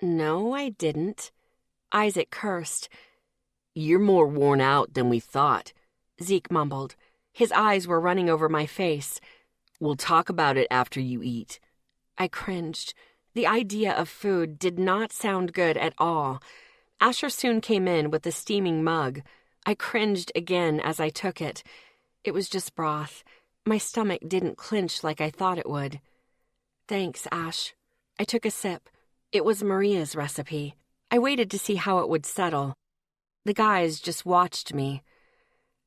No, I didn't. Isaac cursed. You're more worn out than we thought, Zeke mumbled. His eyes were running over my face. We'll talk about it after you eat. I cringed. The idea of food did not sound good at all. Asher soon came in with a steaming mug. I cringed again as I took it. It was just broth. My stomach didn't clench like I thought it would. Thanks, Ash. I took a sip. It was Maria's recipe. I waited to see how it would settle. The guys just watched me.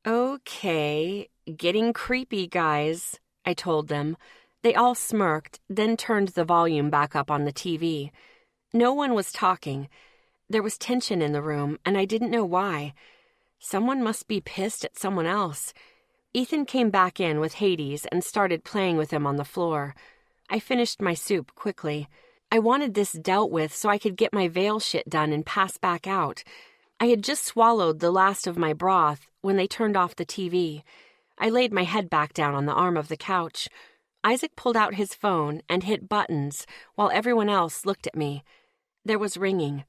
Okay, getting creepy, guys, I told them. They all smirked, then turned the volume back up on the TV. No one was talking. There was tension in the room, and I didn't know why. Someone must be pissed at someone else. Ethan came back in with Hades and started playing with him on the floor. I finished my soup quickly. I wanted this dealt with so I could get my veil shit done and pass back out. I had just swallowed the last of my broth when they turned off the TV. I laid my head back down on the arm of the couch. Isaac pulled out his phone and hit buttons while everyone else looked at me. There was ringing.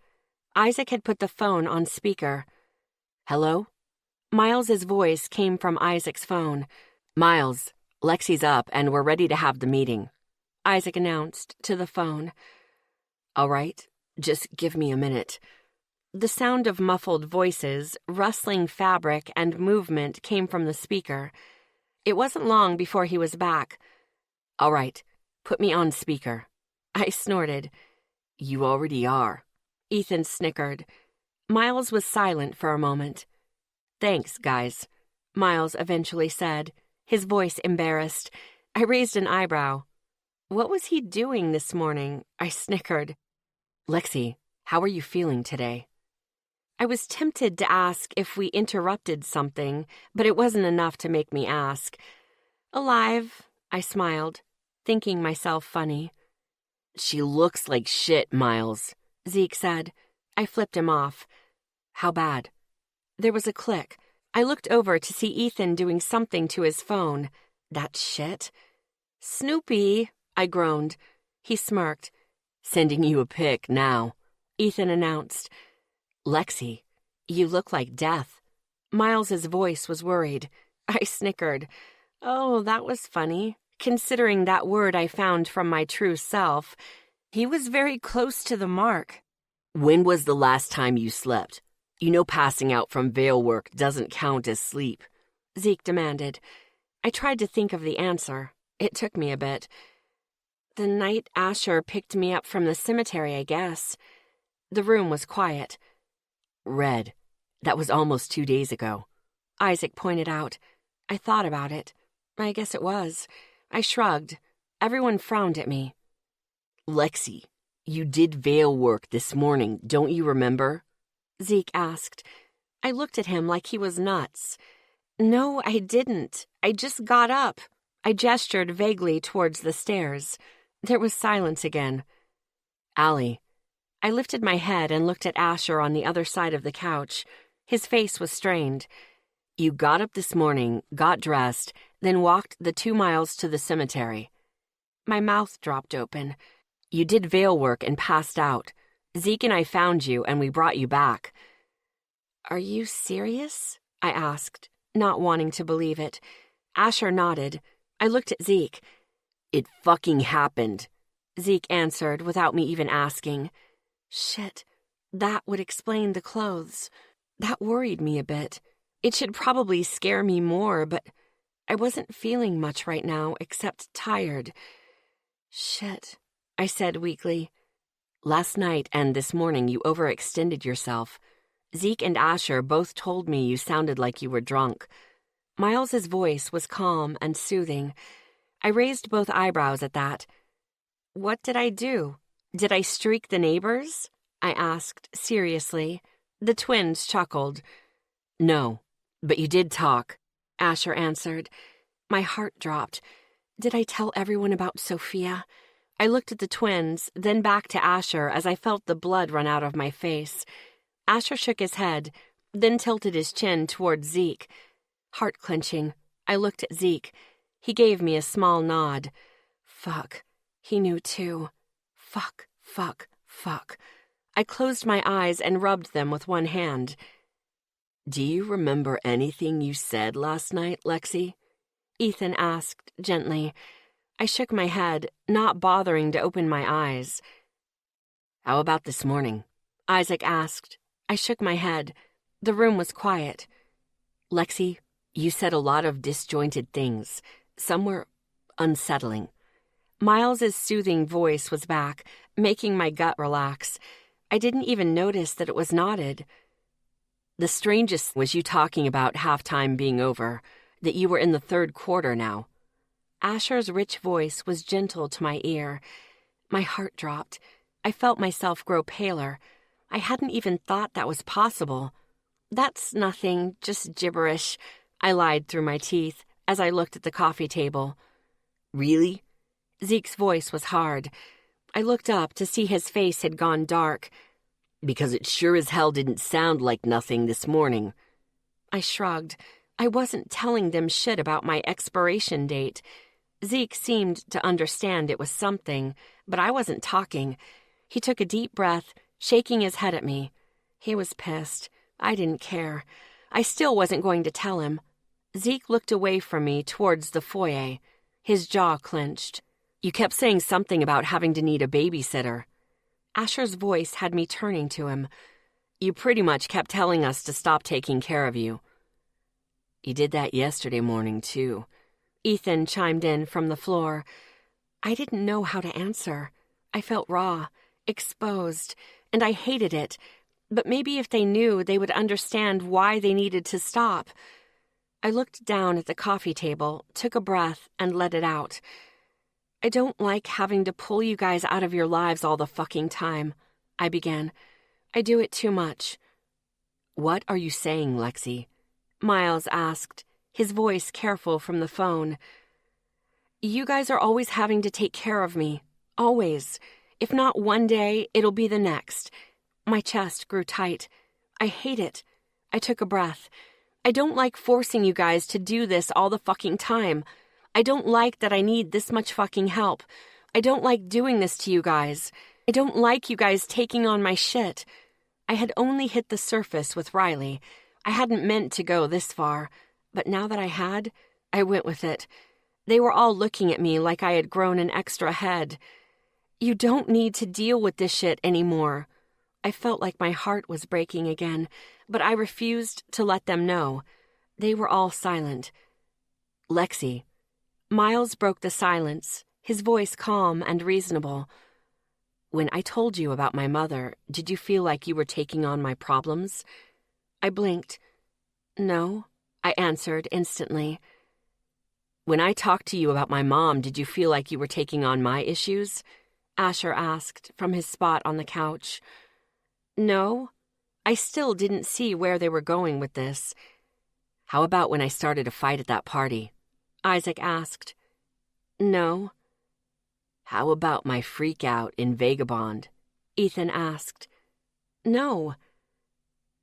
Isaac had put the phone on speaker. Hello? Miles's voice came from Isaac's phone. Miles, Lexi's up and we're ready to have the meeting, Isaac announced to the phone. All right, just give me a minute. The sound of muffled voices, rustling fabric, and movement came from the speaker. It wasn't long before he was back. All right, put me on speaker. I snorted. You already are. Ethan snickered. Miles was silent for a moment. Thanks, guys, Miles eventually said, his voice embarrassed. I raised an eyebrow. What was he doing this morning? I snickered. Lexi, how are you feeling today? I was tempted to ask if we interrupted something, but it wasn't enough to make me ask. Alive, I smiled, thinking myself funny. She looks like shit, Miles, Zeke said. I flipped him off. How bad? There was a click. I looked over to see Ethan doing something to his phone. That shit. Snoopy, I groaned. He smirked. Sending you a pic now, Ethan announced. Lexi, you look like death. Miles's voice was worried. I snickered. Oh, that was funny, considering that word I found from my true self. He was very close to the mark. When was the last time you slept? You know passing out from veil work doesn't count as sleep, Zeke demanded. I tried to think of the answer. It took me a bit. The night Asher picked me up from the cemetery, I guess. The room was quiet. Red. That was almost 2 days ago. Isaac pointed out. I thought about it. I guess it was. I shrugged. Everyone frowned at me. Lexi, you did veil work this morning, don't you remember? Zeke asked. I looked at him like he was nuts. No, I didn't. I just got up. I gestured vaguely towards the stairs. There was silence again. Allie. I lifted my head and looked at Asher on the other side of the couch. His face was strained. You got up this morning, got dressed, then walked the 2 miles to the cemetery. My mouth dropped open. You did veil work and passed out. Zeke and I found you and we brought you back. Are you serious? I asked, not wanting to believe it. Asher nodded. I looked at Zeke. It fucking happened, Zeke answered without me even asking. Shit, that would explain the clothes. That worried me a bit. It should probably scare me more, but I wasn't feeling much right now except tired. Shit, I said weakly. Last night and this morning you overextended yourself. Zeke and Asher both told me you sounded like you were drunk. Miles's voice was calm and soothing. I raised both eyebrows at that. What did I do? Did I streak the neighbors? I asked seriously. The twins chuckled. No, but you did talk, Asher answered. My heart dropped. Did I tell everyone about Sophia? I looked at the twins, then back to Asher as I felt the blood run out of my face. Asher shook his head, then tilted his chin towards Zeke. Heart clenching, I looked at Zeke. He gave me a small nod. Fuck. He knew too. Fuck, fuck, fuck. I closed my eyes and rubbed them with one hand. Do you remember anything you said last night, Lexi? Ethan asked gently. I shook my head, not bothering to open my eyes. How about this morning? Isaac asked. I shook my head. The room was quiet. Lexi, you said a lot of disjointed things. Some were unsettling. Miles's soothing voice was back, making my gut relax. I didn't even notice that it was knotted. The strangest was you talking about halftime being over, that you were in the third quarter now. Asher's rich voice was gentle to my ear. My heart dropped. I felt myself grow paler. I hadn't even thought that was possible. That's nothing, just gibberish, I lied through my teeth as I looked at the coffee table. Really? Zeke's voice was hard. I looked up to see his face had gone dark. Because it sure as hell didn't sound like nothing this morning. I shrugged. I wasn't telling them shit about my expiration date. Zeke seemed to understand it was something, but I wasn't talking. He took a deep breath, shaking his head at me. He was pissed. I didn't care. I still wasn't going to tell him. Zeke looked away from me towards the foyer. His jaw clenched. You kept saying something about having to need a babysitter. Asher's voice had me turning to him. You pretty much kept telling us to stop taking care of you. You did that yesterday morning, too. Ethan chimed in from the floor. I didn't know how to answer. I felt raw, exposed, and I hated it. But maybe if they knew, they would understand why they needed to stop. I looked down at the coffee table, took a breath, and let it out. I don't like having to pull you guys out of your lives all the fucking time, I began. I do it too much. What are you saying, Lexi? Miles asked, his voice careful from the phone. You guys are always having to take care of me. Always. If not one day, it'll be the next. My chest grew tight. I hate it. I took a breath. I don't like forcing you guys to do this all the fucking time. I don't like that I need this much fucking help. I don't like doing this to you guys. I don't like you guys taking on my shit. I had only hit the surface with Riley. I hadn't meant to go this far, but now that I had, I went with it. They were all looking at me like I had grown an extra head. You don't need to deal with this shit anymore. I felt like my heart was breaking again, but I refused to let them know. They were all silent. Lexi, Miles broke the silence, his voice calm and reasonable. When I told you about my mother, did you feel like you were taking on my problems? I blinked. No, I answered instantly. When I talked to you about my mom, did you feel like you were taking on my issues? Asher asked from his spot on the couch. No, I still didn't see where they were going with this. How about when I started a fight at that party? Isaac asked. No. How about my freak out in Vagabond? Ethan asked. No.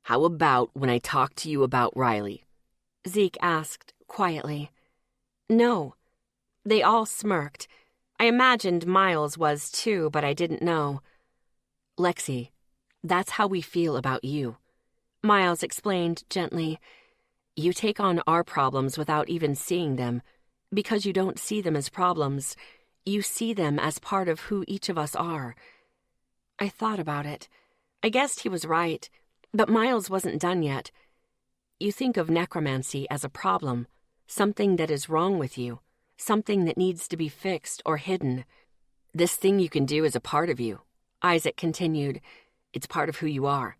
How about when I talked to you about Riley? Zeke asked quietly. No. They all smirked. I imagined Miles was too, but I didn't know. Lexi, that's how we feel about you. Miles explained gently. You take on our problems without even seeing them. Because you don't see them as problems, you see them as part of who each of us are. I thought about it. I guessed he was right, but Miles wasn't done yet. You think of necromancy as a problem, something that is wrong with you, something that needs to be fixed or hidden. This thing you can do is a part of you, Isaac continued. It's part of who you are.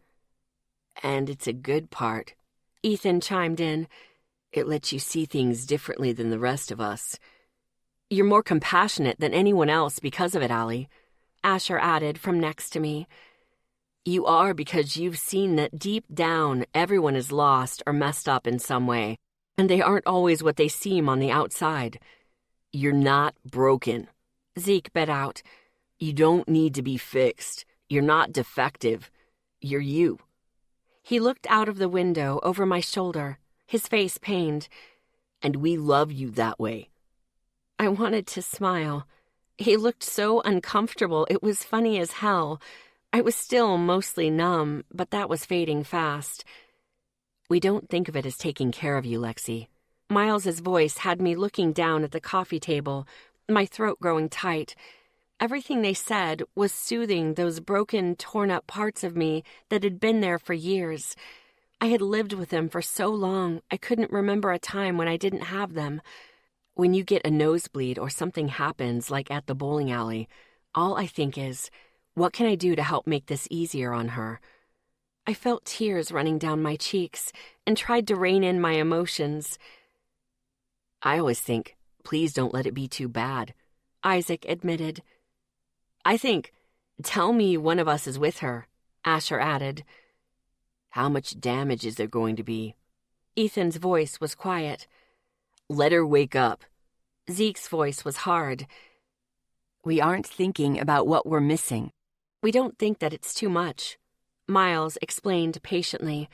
And it's a good part. Ethan chimed in. It lets you see things differently than the rest of us. You're more compassionate than anyone else because of it, Allie. Asher added from next to me. You are because you've seen that deep down everyone is lost or messed up in some way, and they aren't always what they seem on the outside. You're not broken. Zeke bit out. You don't need to be fixed. You're not defective. You're you. He looked out of the window over my shoulder, his face pained. And we love you that way. I wanted to smile. He looked so uncomfortable, it was funny as hell. I was still mostly numb, but that was fading fast. We don't think of it as taking care of you, Lexi. Miles's voice had me looking down at the coffee table, my throat growing tight. Everything they said was soothing those broken, torn-up parts of me that had been there for years. I had lived with them for so long, I couldn't remember a time when I didn't have them. When you get a nosebleed or something happens, like at the bowling alley, all I think is, what can I do to help make this easier on her? I felt tears running down my cheeks and tried to rein in my emotions. I always think, please don't let it be too bad, Isaac admitted. I think, tell me one of us is with her, Asher added. How much damage is there going to be? Ethan's voice was quiet. Let her wake up. Zeke's voice was hard. We aren't thinking about what we're missing. We don't think that it's too much. Miles explained patiently.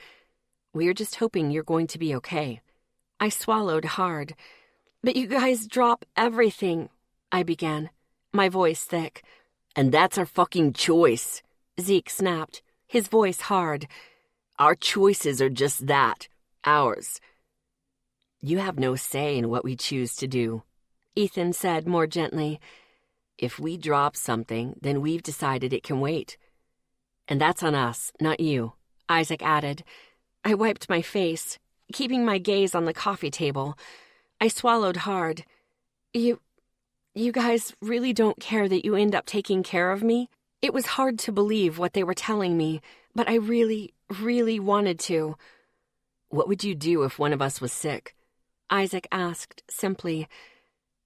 We're just hoping you're going to be okay. I swallowed hard. But you guys drop everything, I began, my voice thick. And that's our fucking choice, Zeke snapped, his voice hard. Our choices are just that, ours. You have no say in what we choose to do, Ethan said more gently. If we drop something, then we've decided it can wait. And that's on us, not you, Isaac added. I wiped my face, keeping my gaze on the coffee table. I swallowed hard. You guys really don't care that you end up taking care of me? It was hard to believe what they were telling me, but I really, really wanted to. What would you do if one of us was sick? Isaac asked simply.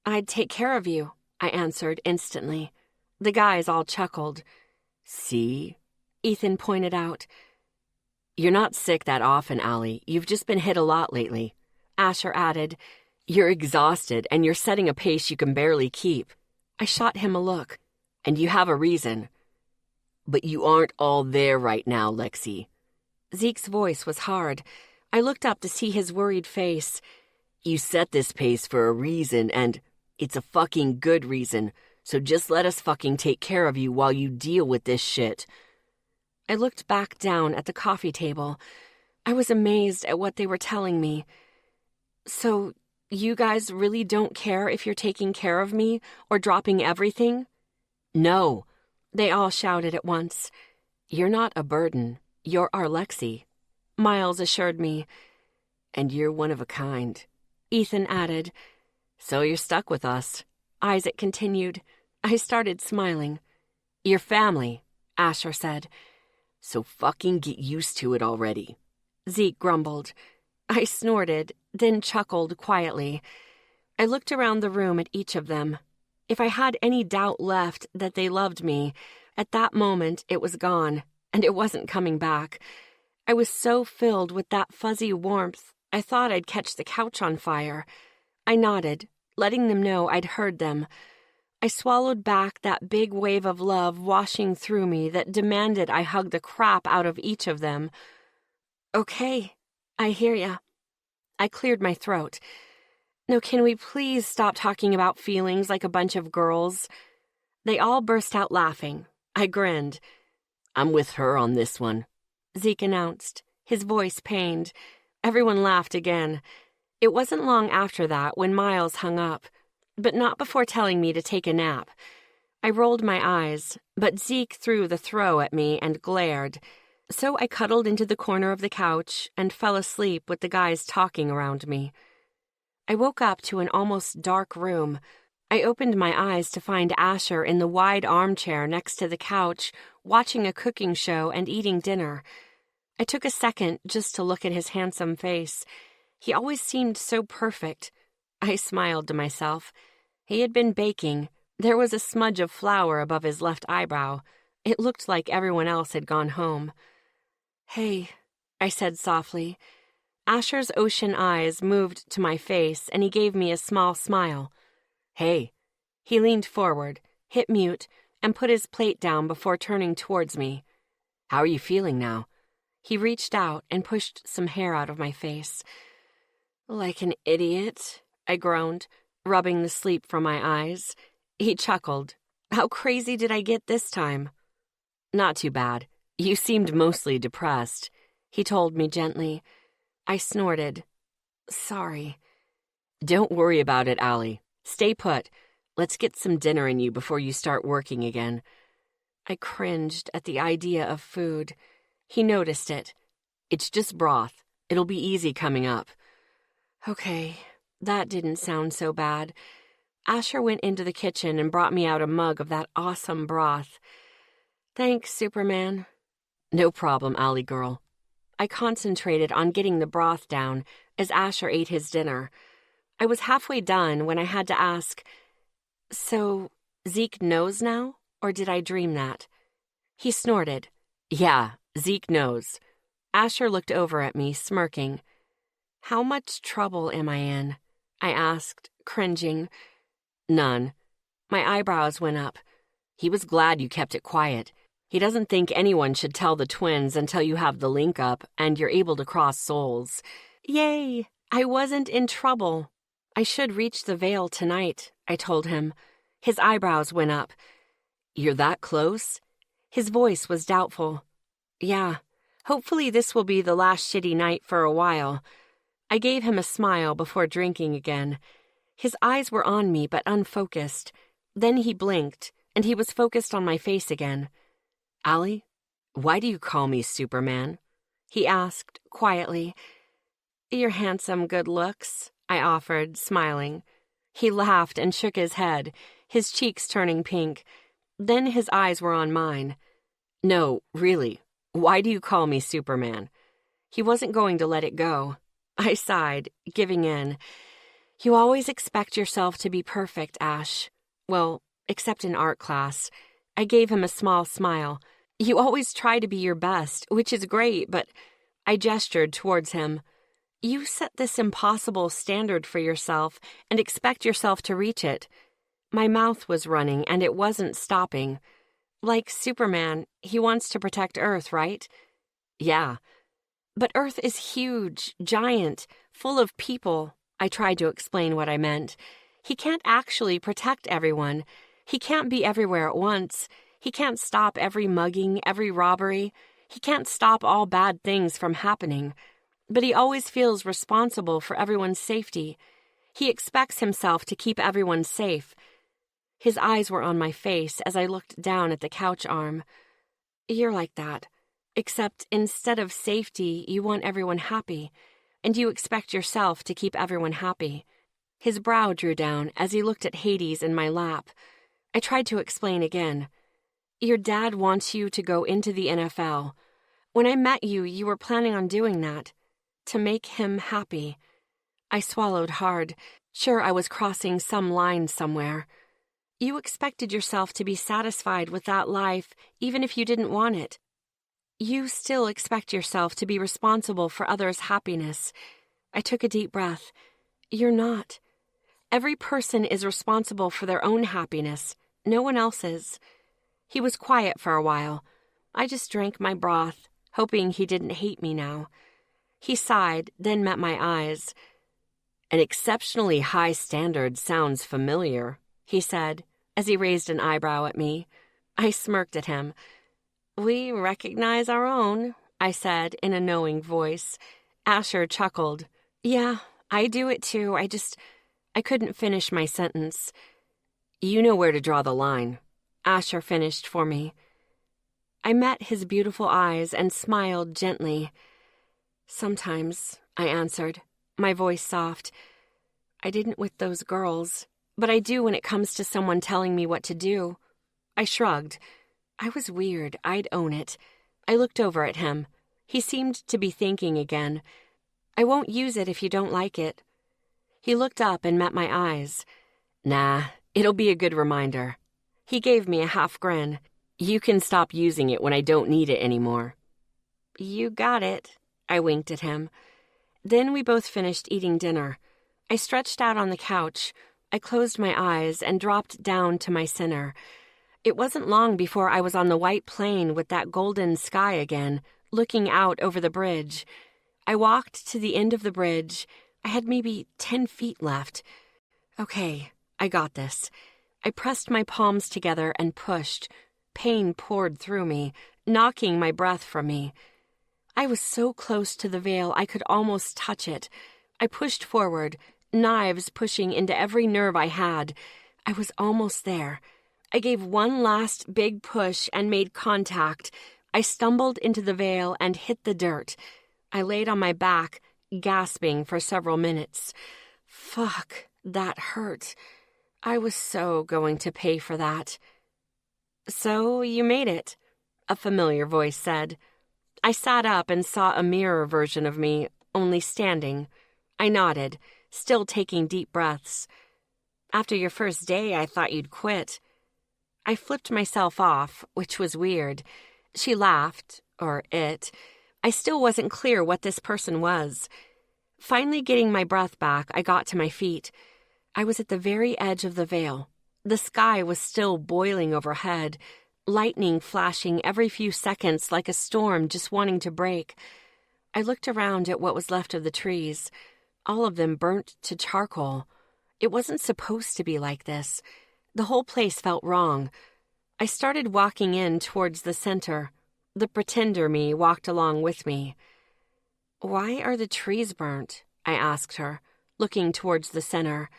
I'd take care of you, I answered instantly. The guys all chuckled. See? Ethan pointed out. You're not sick that often, Allie. You've just been hit a lot lately. Asher added. You're exhausted, and you're setting a pace you can barely keep. I shot him a look. And you have a reason. But you aren't all there right now, Lexi. Zeke's voice was hard. I looked up to see his worried face. You set this pace for a reason, and it's a fucking good reason, so just let us fucking take care of you while you deal with this shit. I looked back down at the coffee table. I was amazed at what they were telling me. So, you guys really don't care if you're taking care of me or dropping everything? No, they all shouted at once. You're not a burden. You're our Lexi, Miles assured me. And you're one of a kind, Ethan added. So you're stuck with us, Isaac continued. I started smiling. Your family, Asher said. So fucking get used to it already, Zeke grumbled. I snorted, then chuckled quietly. I looked around the room at each of them. If I had any doubt left that they loved me, at that moment it was gone, and it wasn't coming back. I was so filled with that fuzzy warmth, I thought I'd catch the couch on fire. I nodded, letting them know I'd heard them. I swallowed back that big wave of love washing through me that demanded I hug the crap out of each of them. Okay, I hear ya. I cleared my throat. Now, can we please stop talking about feelings like a bunch of girls? They all burst out laughing. I grinned. I'm with her on this one, Zeke announced, his voice pained. Everyone laughed again. It wasn't long after that when Miles hung up, but not before telling me to take a nap. I rolled my eyes, but Zeke threw the throw at me and glared. So I cuddled into the corner of the couch and fell asleep with the guys talking around me. I woke up to an almost dark room. I opened my eyes to find Asher in the wide armchair next to the couch, watching a cooking show and eating dinner. I took a second just to look at his handsome face. He always seemed so perfect. I smiled to myself. He had been baking. There was a smudge of flour above his left eyebrow. It looked like everyone else had gone home. Hey, I said softly. Asher's ocean eyes moved to my face, and he gave me a small smile. Hey. He leaned forward, hit mute, and put his plate down before turning towards me. How are you feeling now? He reached out and pushed some hair out of my face. Like an idiot, I groaned, rubbing the sleep from my eyes. He chuckled. How crazy did I get this time? Not too bad. You seemed mostly depressed, he told me gently. I snorted. Sorry. Don't worry about it, Allie. Stay put. Let's get some dinner in you before you start working again. I cringed at the idea of food. He noticed it. It's just broth. It'll be easy coming up. Okay, that didn't sound so bad. Asher went into the kitchen and brought me out a mug of that awesome broth. Thanks, Superman. No problem, Allie girl. I concentrated on getting the broth down as Asher ate his dinner. I was halfway done when I had to ask, so Zeke knows now, or did I dream that? He snorted. Yeah, Zeke knows. Asher looked over at me, smirking. How much trouble am I in? I asked, cringing. None. My eyebrows went up. He was glad you kept it quiet. He doesn't think anyone should tell the twins until you have the link up and you're able to cross souls. Yay! I wasn't in trouble. I should reach the veil tonight, I told him. His eyebrows went up. You're that close? His voice was doubtful. Yeah, hopefully this will be the last shitty night for a while. I gave him a smile before drinking again. His eyes were on me but unfocused. Then he blinked, and he was focused on my face again. Allie, why do you call me Superman? He asked, quietly. Your handsome good looks, I offered, smiling. He laughed and shook his head, his cheeks turning pink. Then his eyes were on mine. No, really, why do you call me Superman? He wasn't going to let it go. I sighed, giving in. You always expect yourself to be perfect, Ash. Well, except in art class. I gave him a small smile. You always try to be your best, which is great, but I gestured towards him. You set this impossible standard for yourself and expect yourself to reach it. My mouth was running and it wasn't stopping. Like Superman, he wants to protect Earth, right? Yeah. But Earth is huge, giant, full of people. I tried to explain what I meant. He can't actually protect everyone. He can't be everywhere at once. He can't stop every mugging, every robbery. He can't stop all bad things from happening. But he always feels responsible for everyone's safety. He expects himself to keep everyone safe. His eyes were on my face as I looked down at the couch arm. You're like that. Except instead of safety, you want everyone happy. And you expect yourself to keep everyone happy. His brow drew down as he looked at Hades in my lap. I tried to explain again. Your dad wants you to go into the NFL. When I met you, you were planning on doing that. To make him happy. I swallowed hard, sure I was crossing some line somewhere. You expected yourself to be satisfied with that life, even if you didn't want it. You still expect yourself to be responsible for others' happiness. I took a deep breath. You're not. Every person is responsible for their own happiness, no one else's. He was quiet for a while. I just drank my broth, hoping he didn't hate me now. He sighed, then met my eyes. An exceptionally high standard sounds familiar, he said, as he raised an eyebrow at me. I smirked at him. We recognize our own, I said in a knowing voice. Asher chuckled. Yeah, I do it too. I couldn't finish my sentence. You know where to draw the line, Asher finished for me. I met his beautiful eyes and smiled gently. Sometimes, I answered, my voice soft. I didn't with those girls, but I do when it comes to someone telling me what to do. I shrugged. I was weird, I'd own it. I looked over at him. He seemed to be thinking again. I won't use it if you don't like it. He looked up and met my eyes. Nah, it'll be a good reminder. He gave me a half grin. You can stop using it when I don't need it anymore. You got it, I winked at him. Then we both finished eating dinner. I stretched out on the couch. I closed my eyes and dropped down to my center. It wasn't long before I was on the white plain with that golden sky again, looking out over the bridge. I walked to the end of the bridge. I had maybe 10 feet left. Okay, I got this. I pressed my palms together and pushed. Pain poured through me, knocking my breath from me. I was so close to the veil I could almost touch it. I pushed forward, knives pushing into every nerve I had. I was almost there. I gave one last big push and made contact. I stumbled into the veil and hit the dirt. I laid on my back, gasping for several minutes. Fuck, that hurt. I was so going to pay for that. So you made it, a familiar voice said. I sat up and saw a mirror version of me, only standing. I nodded, still taking deep breaths. After your first day, I thought you'd quit. I flipped myself off, which was weird. She laughed, or it. I still wasn't clear what this person was. Finally getting my breath back, I got to my feet. I was at the very edge of the veil. The sky was still boiling overhead, lightning flashing every few seconds like a storm just wanting to break. I looked around at what was left of the trees, all of them burnt to charcoal. It wasn't supposed to be like this. The whole place felt wrong. I started walking in towards the center. The pretender me walked along with me. Why are the trees burnt? I asked her, looking towards the center.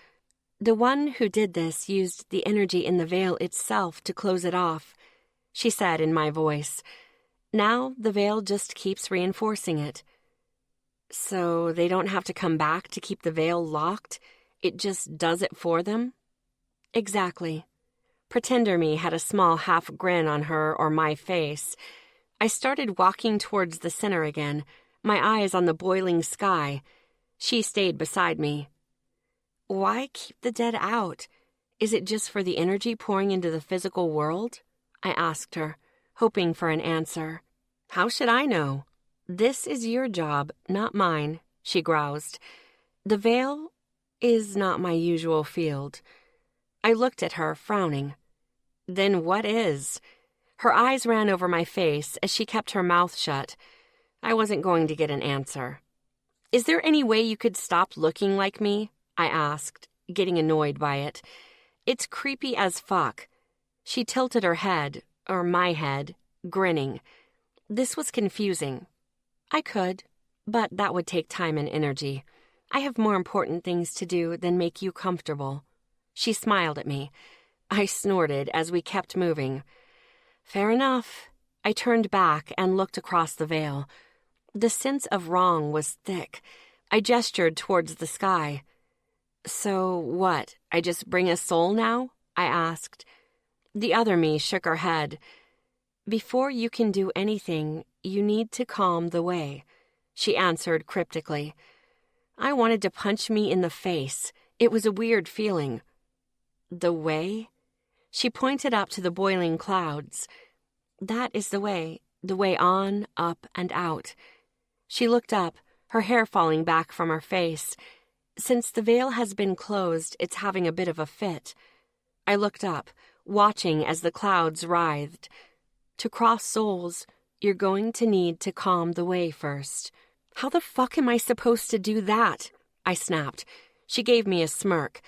The one who did this used the energy in the veil itself to close it off, she said in my voice. Now the veil just keeps reinforcing it. So they don't have to come back to keep the veil locked? It just does it for them? Exactly. Pretender me had a small half grin on her or my face. I started walking towards the center again, my eyes on the boiling sky. She stayed beside me. Why keep the dead out? Is it just for the energy pouring into the physical world? I asked her, hoping for an answer. How should I know? This is your job, not mine, she groused. The veil is not my usual field. I looked at her, frowning. Then what is? Her eyes ran over my face as she kept her mouth shut. I wasn't going to get an answer. Is there any way you could stop looking like me? I asked, getting annoyed by it. It's creepy as fuck. She tilted her head, or my head, grinning. This was confusing. I could, but that would take time and energy. I have more important things to do than make you comfortable. She smiled at me. I snorted as we kept moving. Fair enough. I turned back and looked across the veil. The sense of wrong was thick. I gestured towards the sky. So what, I just bring a soul now? I asked. The other me shook her head. Before you can do anything, you need to calm the way, she answered cryptically. I wanted to punch me in the face. It was a weird feeling. The way? She pointed up to the boiling clouds. That is the way on, up, and out. She looked up, her hair falling back from her face. Since the veil has been closed, it's having a bit of a fit. I looked up, watching as the clouds writhed. To cross souls, you're going to need to calm the way first. How the fuck am I supposed to do that? I snapped. She gave me a smirk.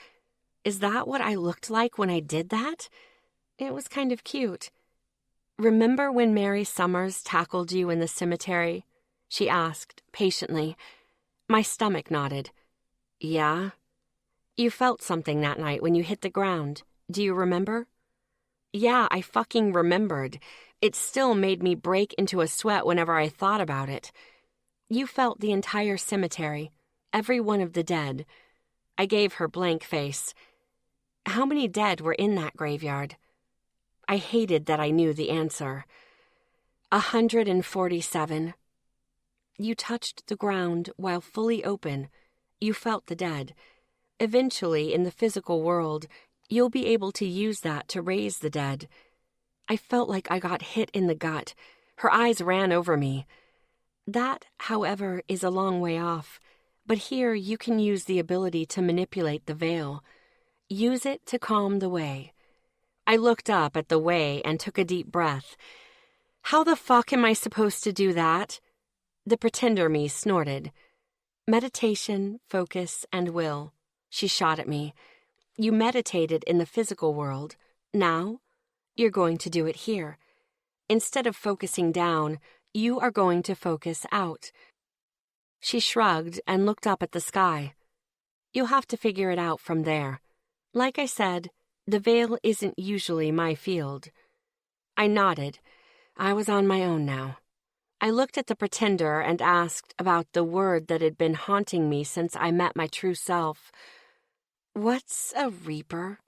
Is that what I looked like when I did that? It was kind of cute. Remember when Mary Summers tackled you in the cemetery? She asked, patiently. My stomach nodded. Yeah? You felt something that night when you hit the ground. Do you remember? Yeah, I fucking remembered. It still made me break into a sweat whenever I thought about it. You felt the entire cemetery, every one of the dead. I gave her blank face. How many dead were in that graveyard? I hated that I knew the answer. 147. You touched the ground while fully open. You felt the dead. Eventually, in the physical world, you'll be able to use that to raise the dead. I felt like I got hit in the gut. Her eyes ran over me. That, however, is a long way off. But here you can use the ability to manipulate the veil. Use it to calm the way. I looked up at the way and took a deep breath. How the fuck am I supposed to do that? The pretender me snorted. Meditation, focus, and will. She shot at me. You meditated in the physical world. Now, you're going to do it here. Instead of focusing down, you are going to focus out. She shrugged and looked up at the sky. You'll have to figure it out from there. Like I said, the veil isn't usually my field. I nodded. I was on my own now. I looked at the pretender and asked about the word that had been haunting me since I met my true self. What's a reaper?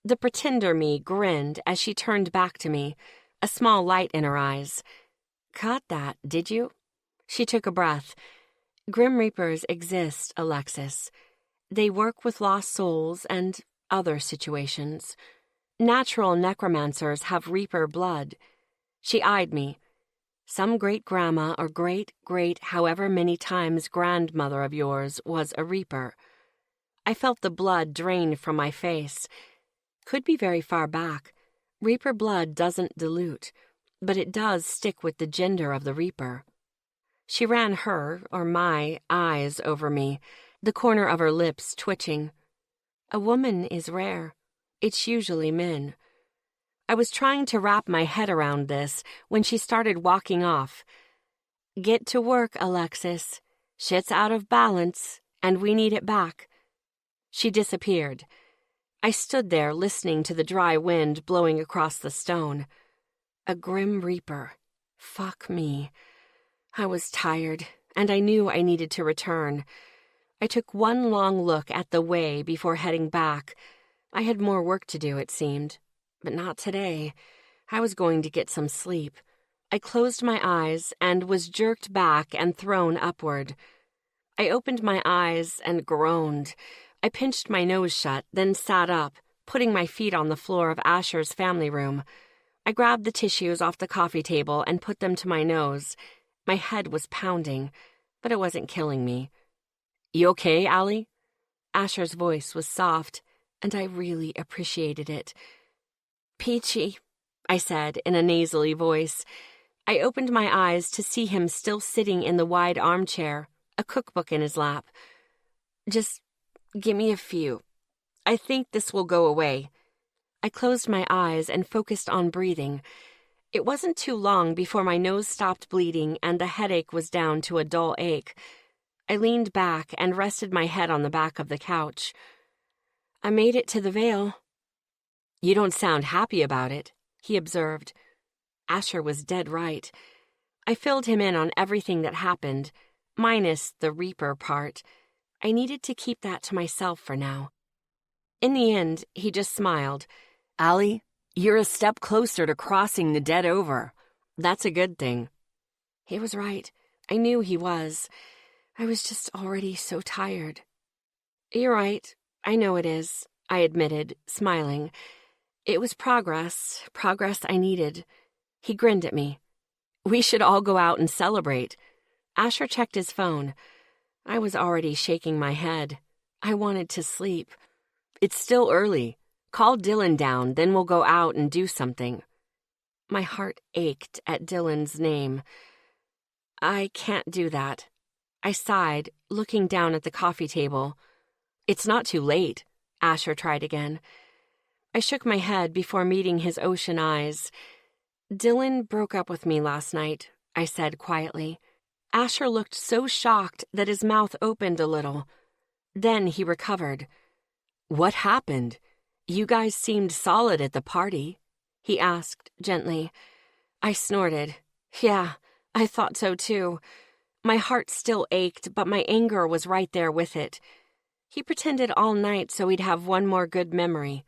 The pretender me grinned as she turned back to me, a small light in her eyes. Caught that, did you? She took a breath. Grim Reapers exist, Alexis. They work with lost souls and other situations. Natural necromancers have Reaper blood. She eyed me. Some great-grandma or great however many times grandmother of yours was a Reaper. I felt the blood drain from my face. Could be very far back. Reaper blood doesn't dilute, but it does stick with the gender of the Reaper. She ran her, or my, eyes over me, the corner of her lips twitching. A woman is rare. It's usually men. I was trying to wrap my head around this when she started walking off. Get to work, Alexis. Shit's out of balance, and we need it back. She disappeared. I stood there listening to the dry wind blowing across the stone. A Grim Reaper. Fuck me. I was tired, and I knew I needed to return. I took one long look at the way before heading back. I had more work to do, it seemed. But not today. I was going to get some sleep. I closed my eyes and was jerked back and thrown upward. I opened my eyes and groaned. I pinched my nose shut, then sat up, putting my feet on the floor of Asher's family room. I grabbed the tissues off the coffee table and put them to my nose. My head was pounding, but it wasn't killing me. You okay, Allie? Asher's voice was soft, and I really appreciated it. Peachy, I said in a nasally voice. I opened my eyes to see him still sitting in the wide armchair, a cookbook in his lap. Just give me a few. I think this will go away. I closed my eyes and focused on breathing. It wasn't too long before my nose stopped bleeding and the headache was down to a dull ache. I leaned back and rested my head on the back of the couch. I made it to the veil. You don't sound happy about it, he observed. Asher was dead right. I filled him in on everything that happened, minus the Reaper part. I needed to keep that to myself for now. In the end, he just smiled. Allie, you're a step closer to crossing the dead over. That's a good thing. He was right. I knew he was. I was just already so tired. You're right. I know it is, I admitted, smiling. It was progress I needed. He grinned at me. We should all go out and celebrate. Asher checked his phone. I was already shaking my head. I wanted to sleep. It's still early. Call Dylan down, then we'll go out and do something. My heart ached at Dylan's name. I can't do that. I sighed, looking down at the coffee table. It's not too late. Asher tried again. I shook my head before meeting his ocean eyes. Dylan broke up with me last night, I said quietly. Asher looked so shocked that his mouth opened a little. Then he recovered. What happened? You guys seemed solid at the party, he asked gently. I snorted. Yeah, I thought so too. My heart still ached, but my anger was right there with it. He pretended all night so we'd have one more good memory.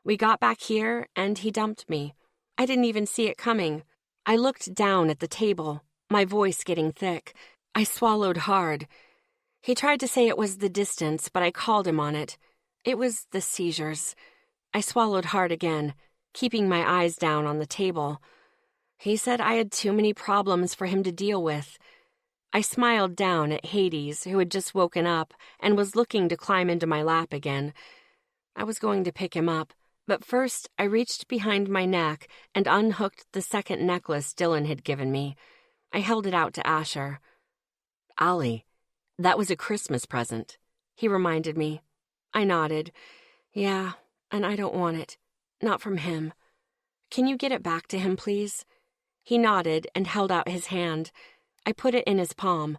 We got back here, and he dumped me. I didn't even see it coming. I looked down at the table, my voice getting thick. I swallowed hard. He tried to say it was the distance, but I called him on it. It was the seizures. I swallowed hard again, keeping my eyes down on the table. He said I had too many problems for him to deal with. I smiled down at Hades, who had just woken up and was looking to climb into my lap again. I was going to pick him up, but first I reached behind my neck and unhooked the second necklace Dylan had given me. I held it out to Asher. Allie, that was a Christmas present, he reminded me. I nodded. Yeah, and I don't want it. Not from him. Can you get it back to him, please? He nodded and held out his hand. I put it in his palm.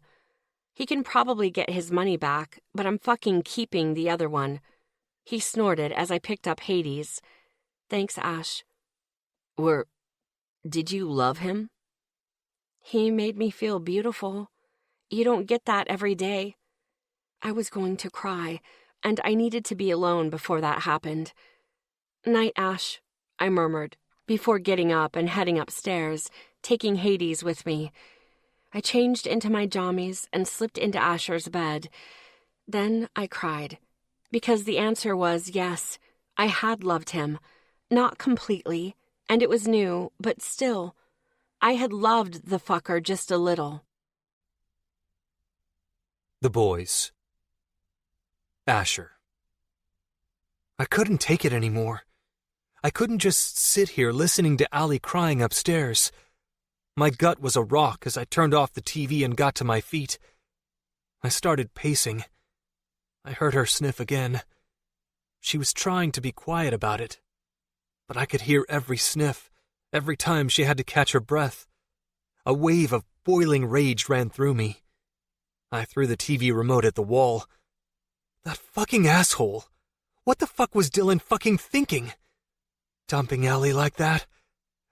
He can probably get his money back, but I'm fucking keeping the other one. He snorted as I picked up Hades. Thanks, Ash. Did you love him? He made me feel beautiful. You don't get that every day. I was going to cry, and I needed to be alone before that happened. Night, Ash, I murmured, before getting up and heading upstairs, taking Hades with me. I changed into my jammies and slipped into Asher's bed. Then I cried, because the answer was yes, I had loved him. Not completely, and it was new, but still, I had loved the fucker just a little. The boys. Asher. I couldn't take it anymore. I couldn't just sit here listening to Allie crying upstairs. My gut was a rock as I turned off the TV and got to my feet. I started pacing. I heard her sniff again. She was trying to be quiet about it, but I could hear every sniff, every time she had to catch her breath. A wave of boiling rage ran through me. I threw the TV remote at the wall. That fucking asshole! What the fuck was Dylan fucking thinking? Dumping Allie like that?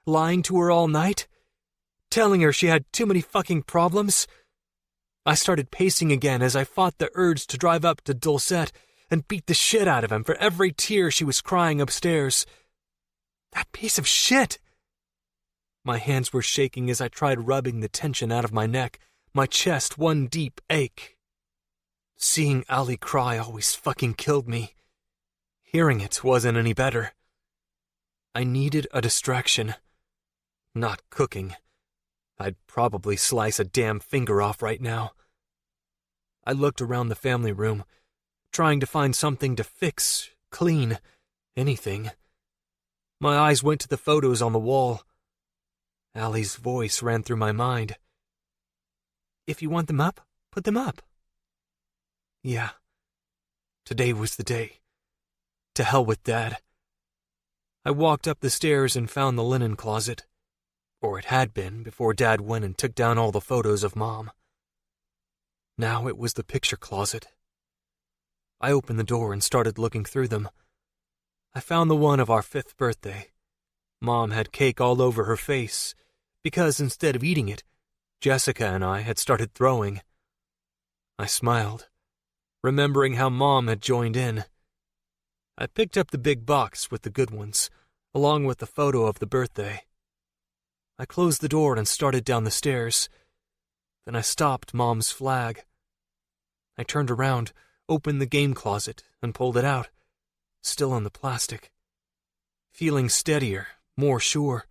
Lying to her all night? Telling her she had too many fucking problems? I started pacing again as I fought the urge to drive up to Dulcet and beat the shit out of him for every tear she was crying upstairs. That piece of shit! My hands were shaking as I tried rubbing the tension out of my neck, my chest one deep ache. Seeing Allie cry always fucking killed me. Hearing it wasn't any better. I needed a distraction. Not cooking. I'd probably slice a damn finger off right now. I looked around the family room, trying to find something to fix, clean, anything. My eyes went to the photos on the wall. Allie's voice ran through my mind. If you want them up, put them up. Yeah. Today was the day. To hell with Dad. I walked up the stairs and found the linen closet. Or it had been before Dad went and took down all the photos of Mom. Now it was the picture closet. I opened the door and started looking through them. I found the one of our 5th birthday. Mom had cake all over her face, because instead of eating it, Jessica and I had started throwing. I smiled. remembering how Mom had joined in. I picked up the big box with the good ones, along with the photo of the birthday. I closed the door and started down the stairs. Then I stopped Mom's flag. I turned around, opened the game closet, and pulled it out, still in the plastic. Feeling steadier, more sure,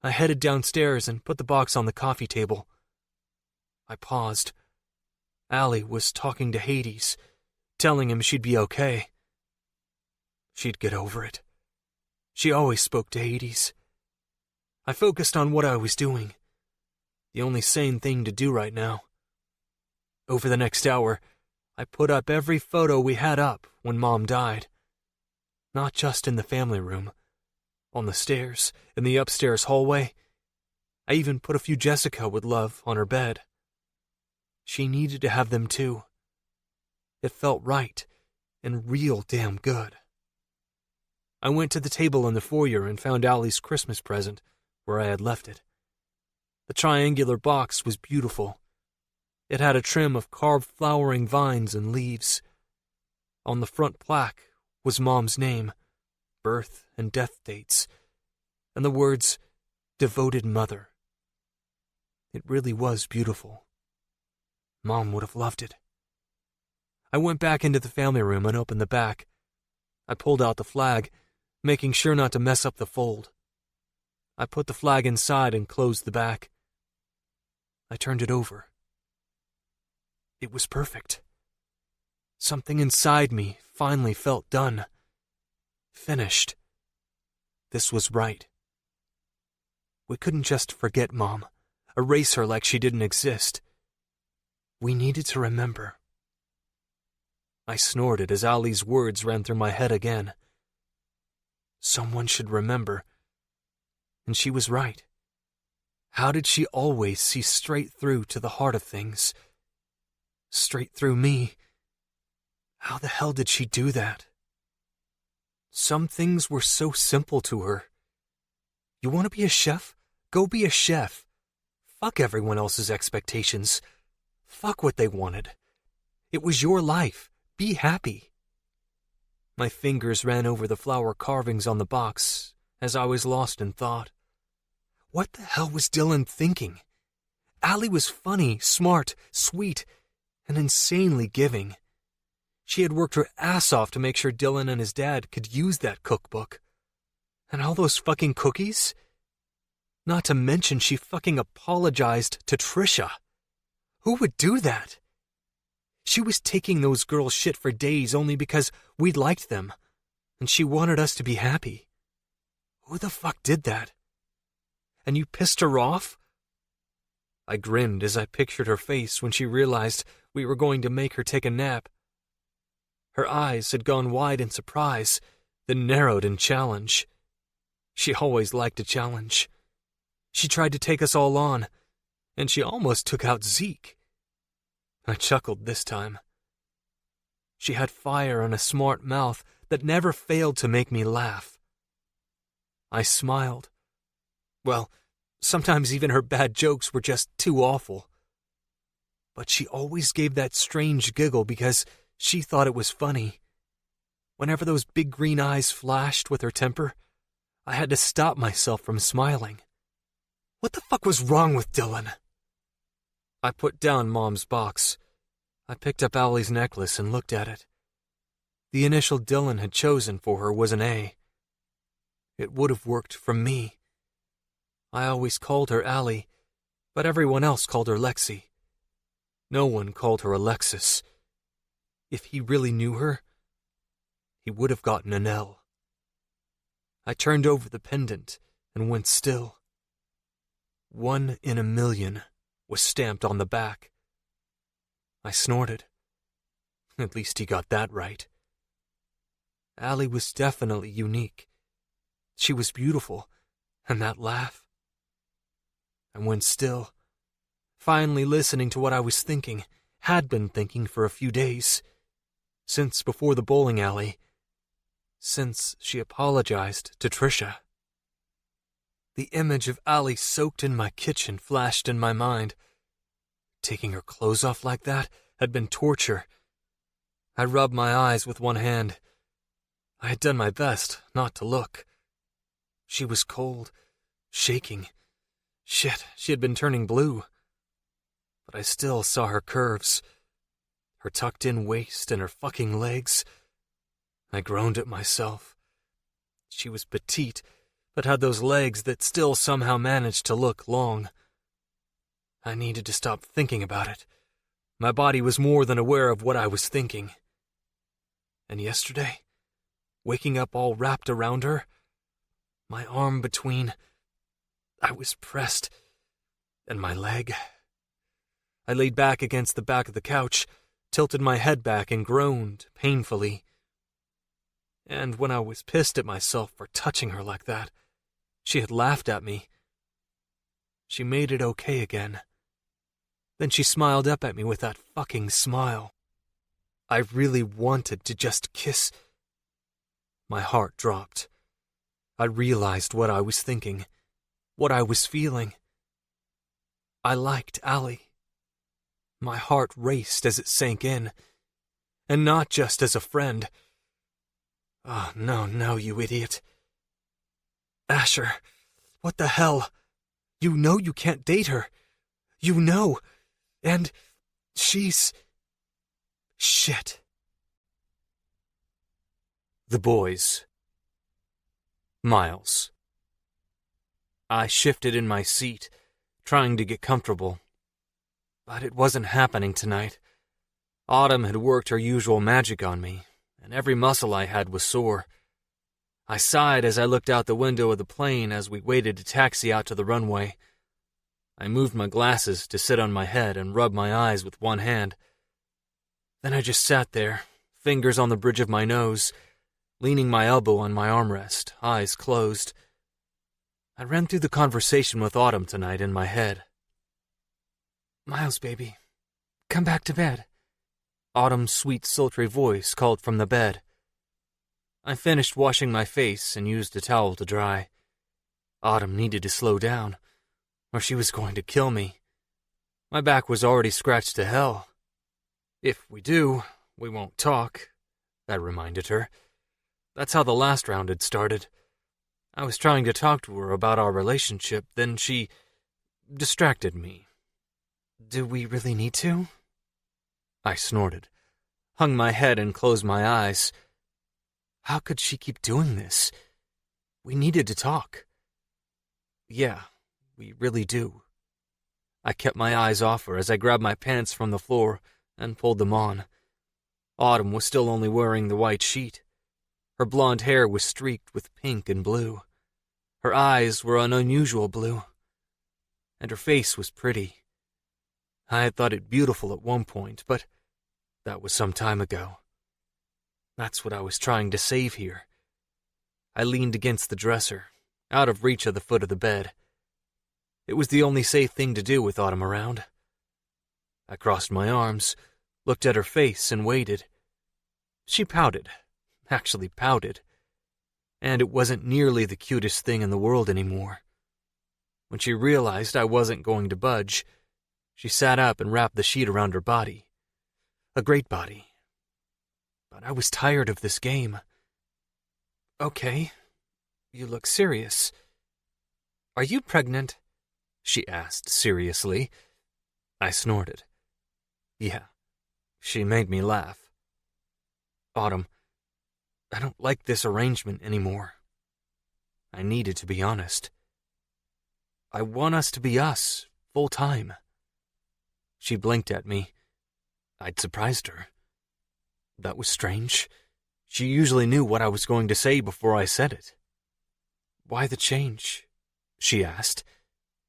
I headed downstairs and put the box on the coffee table. I paused. Allie was talking to Hades, telling him she'd be okay. She'd get over it. She always spoke to Hades. I focused on what I was doing, the only sane thing to do right now. Over the next hour, I put up every photo we had up when Mom died. Not just in the family room, on the stairs, in the upstairs hallway. I even put a few Jessica would love on her bed. She needed to have them too. It felt right and real damn good. I went to the table in the foyer and found Allie's Christmas present where I had left it. The triangular box was beautiful. It had a trim of carved flowering vines and leaves. On the front plaque was Mom's name, birth and death dates, and the words, "Devoted Mother." It really was beautiful. Mom would have loved it. I went back into the family room and opened the back. I pulled out the flag, making sure not to mess up the fold. I put the flag inside and closed the back. I turned it over. It was perfect. Something inside me finally felt done. Finished. This was right. We couldn't just forget Mom, erase her like she didn't exist. We needed to remember. I snorted as Allie's words ran through my head again. Someone should remember. And she was right. How did she always see straight through to the heart of things? Straight through me? How the hell did she do that? Some things were so simple to her. You want to be a chef? Go be a chef. Fuck everyone else's expectations. Fuck what they wanted. It was your life. Be happy. My fingers ran over the flower carvings on the box as I was lost in thought. What the hell was Dylan thinking? Allie was funny, smart, sweet, and insanely giving. She had worked her ass off to make sure Dylan and his dad could use that cookbook. And all those fucking cookies? Not to mention she fucking apologized to Trisha. Who would do that? She was taking those girls shit for days only because we liked them, and she wanted us to be happy. Who the fuck did that? And you pissed her off? I grinned as I pictured her face when she realized we were going to make her take a nap. Her eyes had gone wide in surprise, then narrowed in challenge. She always liked a challenge. She tried to take us all on, and she almost took out Zeke. I chuckled this time. She had fire and a smart mouth that never failed to make me laugh. I smiled. Well, sometimes even her bad jokes were just too awful. But she always gave that strange giggle because she thought it was funny. Whenever those big green eyes flashed with her temper, I had to stop myself from smiling. What the fuck was wrong with Dylan? I put down Mom's box. I picked up Allie's necklace and looked at it. The initial Dylan had chosen for her was an A. It would have worked for me. I always called her Allie, but everyone else called her Lexi. No one called her Alexis. If he really knew her, he would have gotten an L. I turned over the pendant and went still. 1 in a million was stamped on the back. I snorted. At least he got that right. Allie was definitely unique. She was beautiful, and that laugh. I went still, finally listening to what I was thinking, had been thinking for a few days, since before the bowling alley, since she apologized to Trisha. The image of Allie soaked in my kitchen flashed in my mind. Taking her clothes off like that had been torture, I rubbed my eyes with one hand. I had done my best not to look. She was cold, shaking. Shit, she had been turning blue. But I still saw her curves, her tucked-in waist and her fucking legs. I groaned at myself. She was petite, but had those legs that still somehow managed to look long. I needed to stop thinking about it. My body was more than aware of what I was thinking. And yesterday, waking up all wrapped around her, my arm between... I was pressed, and my leg... I laid back against the back of the couch, tilted my head back and groaned painfully. And when I was pissed at myself for touching her like that, she had laughed at me. She made it okay again. Then she smiled up at me with that fucking smile. I really wanted to just kiss. My heart dropped. I realized what I was thinking, what I was feeling. I liked Allie. My heart raced as it sank in, and not just as a friend. Oh, no, you idiot. Asher, what the hell? You know you can't date her. You know. And she's... shit. The boys. Miles. I shifted in my seat, trying to get comfortable. But it wasn't happening tonight. Autumn had worked her usual magic on me, and every muscle I had was sore. I sighed as I looked out the window of the plane as we waited to taxi out to the runway. I moved my glasses to sit on my head and rub my eyes with one hand. Then I just sat there, fingers on the bridge of my nose, leaning my elbow on my armrest, eyes closed. I ran through the conversation with Autumn tonight in my head. "Miles, baby, come back to bed." Autumn's sweet, sultry voice called from the bed. I finished washing my face and used a towel to dry. Autumn needed to slow down, or she was going to kill me. My back was already scratched to hell. "If we do, we won't talk," I reminded her. That's how the last round had started. I was trying to talk to her about our relationship, then she distracted me. "Do we really need to?" I snorted, hung my head and closed my eyes. How could she keep doing this? We needed to talk. "Yeah, we really do." I kept my eyes off her as I grabbed my pants from the floor and pulled them on. Autumn was still only wearing the white sheet. Her blonde hair was streaked with pink and blue. Her eyes were an unusual blue. And her face was pretty. I had thought it beautiful at one point, but that was some time ago. That's what I was trying to save here. I leaned against the dresser, out of reach of the foot of the bed. It was the only safe thing to do with Autumn around. I crossed my arms, looked at her face, and waited. She pouted, actually pouted. And it wasn't nearly the cutest thing in the world anymore. When she realized I wasn't going to budge, she sat up and wrapped the sheet around her body. A great body. But I was tired of this game. "Okay, you look serious. Are you pregnant?" she asked seriously. I snorted. "Yeah." She made me laugh. "Autumn, I don't like this arrangement anymore." I needed to be honest. "I want us to be us, full time." She blinked at me. I'd surprised her. That was strange. She usually knew what I was going to say before I said it. "Why the change?" she asked.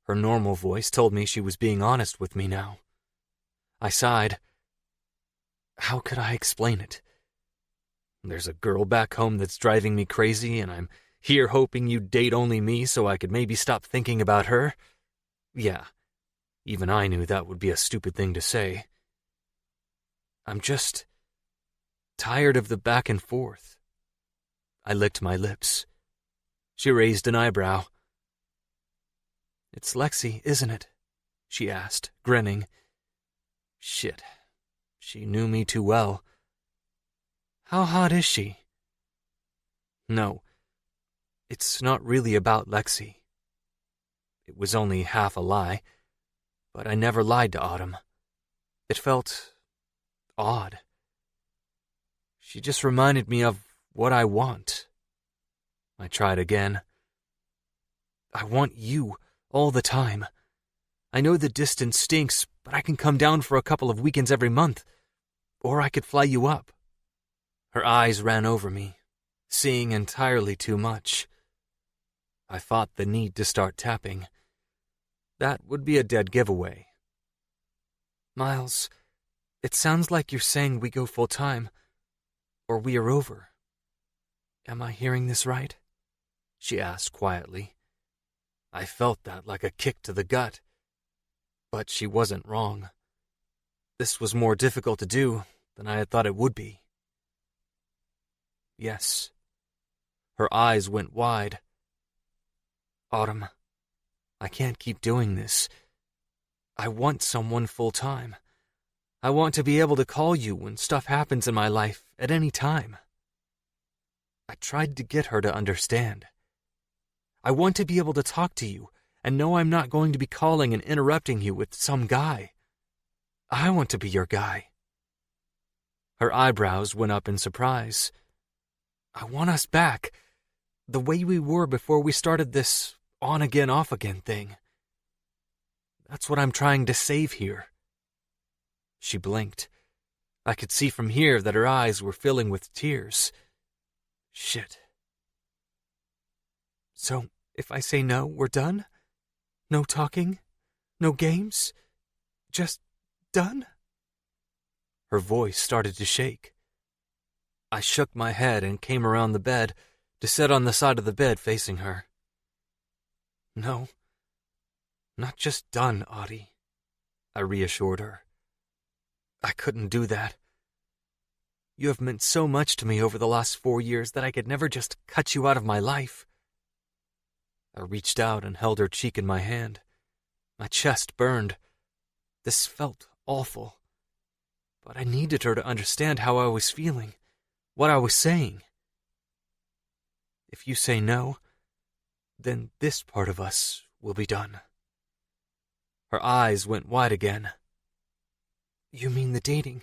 Her normal voice told me she was being honest with me now. I sighed. How could I explain it? There's a girl back home that's driving me crazy, and I'm here hoping you'd date only me so I could maybe stop thinking about her? Yeah, even I knew that would be a stupid thing to say. I'm just tired of the back and forth. I licked my lips. She raised an eyebrow. "It's Lexi, isn't it?" she asked, grinning. Shit. She knew me too well. How hot is she? No, it's not really about Lexi. It was only half a lie, but I never lied to Autumn. It felt odd. She just reminded me of what I want. I tried again. I want you all the time. I know the distance stinks, but I can come down for a couple of weekends every month, or I could fly you up. Her eyes ran over me, seeing entirely too much. I fought the need to start tapping. That would be a dead giveaway. Miles, it sounds like you're saying we go full-time, or we are over. Am I hearing this right? She asked quietly. I felt that like a kick to the gut. But she wasn't wrong. This was more difficult to do than I had thought it would be. Yes. Her eyes went wide. Autumn, I can't keep doing this. I want someone full-time. I want to be able to call you when stuff happens in my life at any time. I tried to get her to understand. I want to be able to talk to you and know I'm not going to be calling and interrupting you with some guy. I want to be your guy. Her eyebrows went up in surprise. I want us back, the way we were before we started this on-again, off-again thing. That's what I'm trying to save here. She blinked. I could see from here that her eyes were filling with tears. Shit. So, if I say no, we're done? No talking? No games? Just done? Her voice started to shake. I shook my head and came around the bed to sit on the side of the bed facing her. No, not just done, Audie, I reassured her. I couldn't do that. You have meant so much to me over the last 4 years that I could never just cut you out of my life. I reached out and held her cheek in my hand. My chest burned. This felt awful. But I needed her to understand how I was feeling, what I was saying. If you say no, then this part of us will be done. Her eyes went wide again. You mean the dating?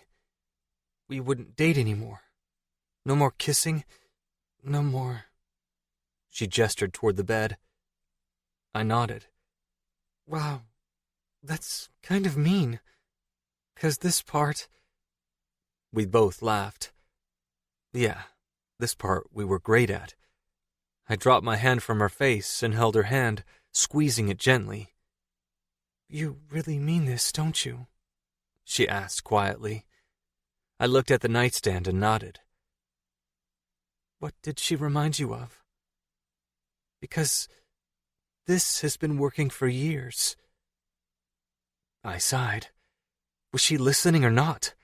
We wouldn't date anymore. No more kissing, no more... She gestured toward the bed. I nodded. Wow, that's kind of mean. 'Cause this part... We both laughed. Yeah, this part we were great at. I dropped my hand from her face and held her hand, squeezing it gently. You really mean this, don't you? She asked quietly. I looked at the nightstand and nodded. What did she remind you of? Because this has been working for years. I sighed. Was she listening or not?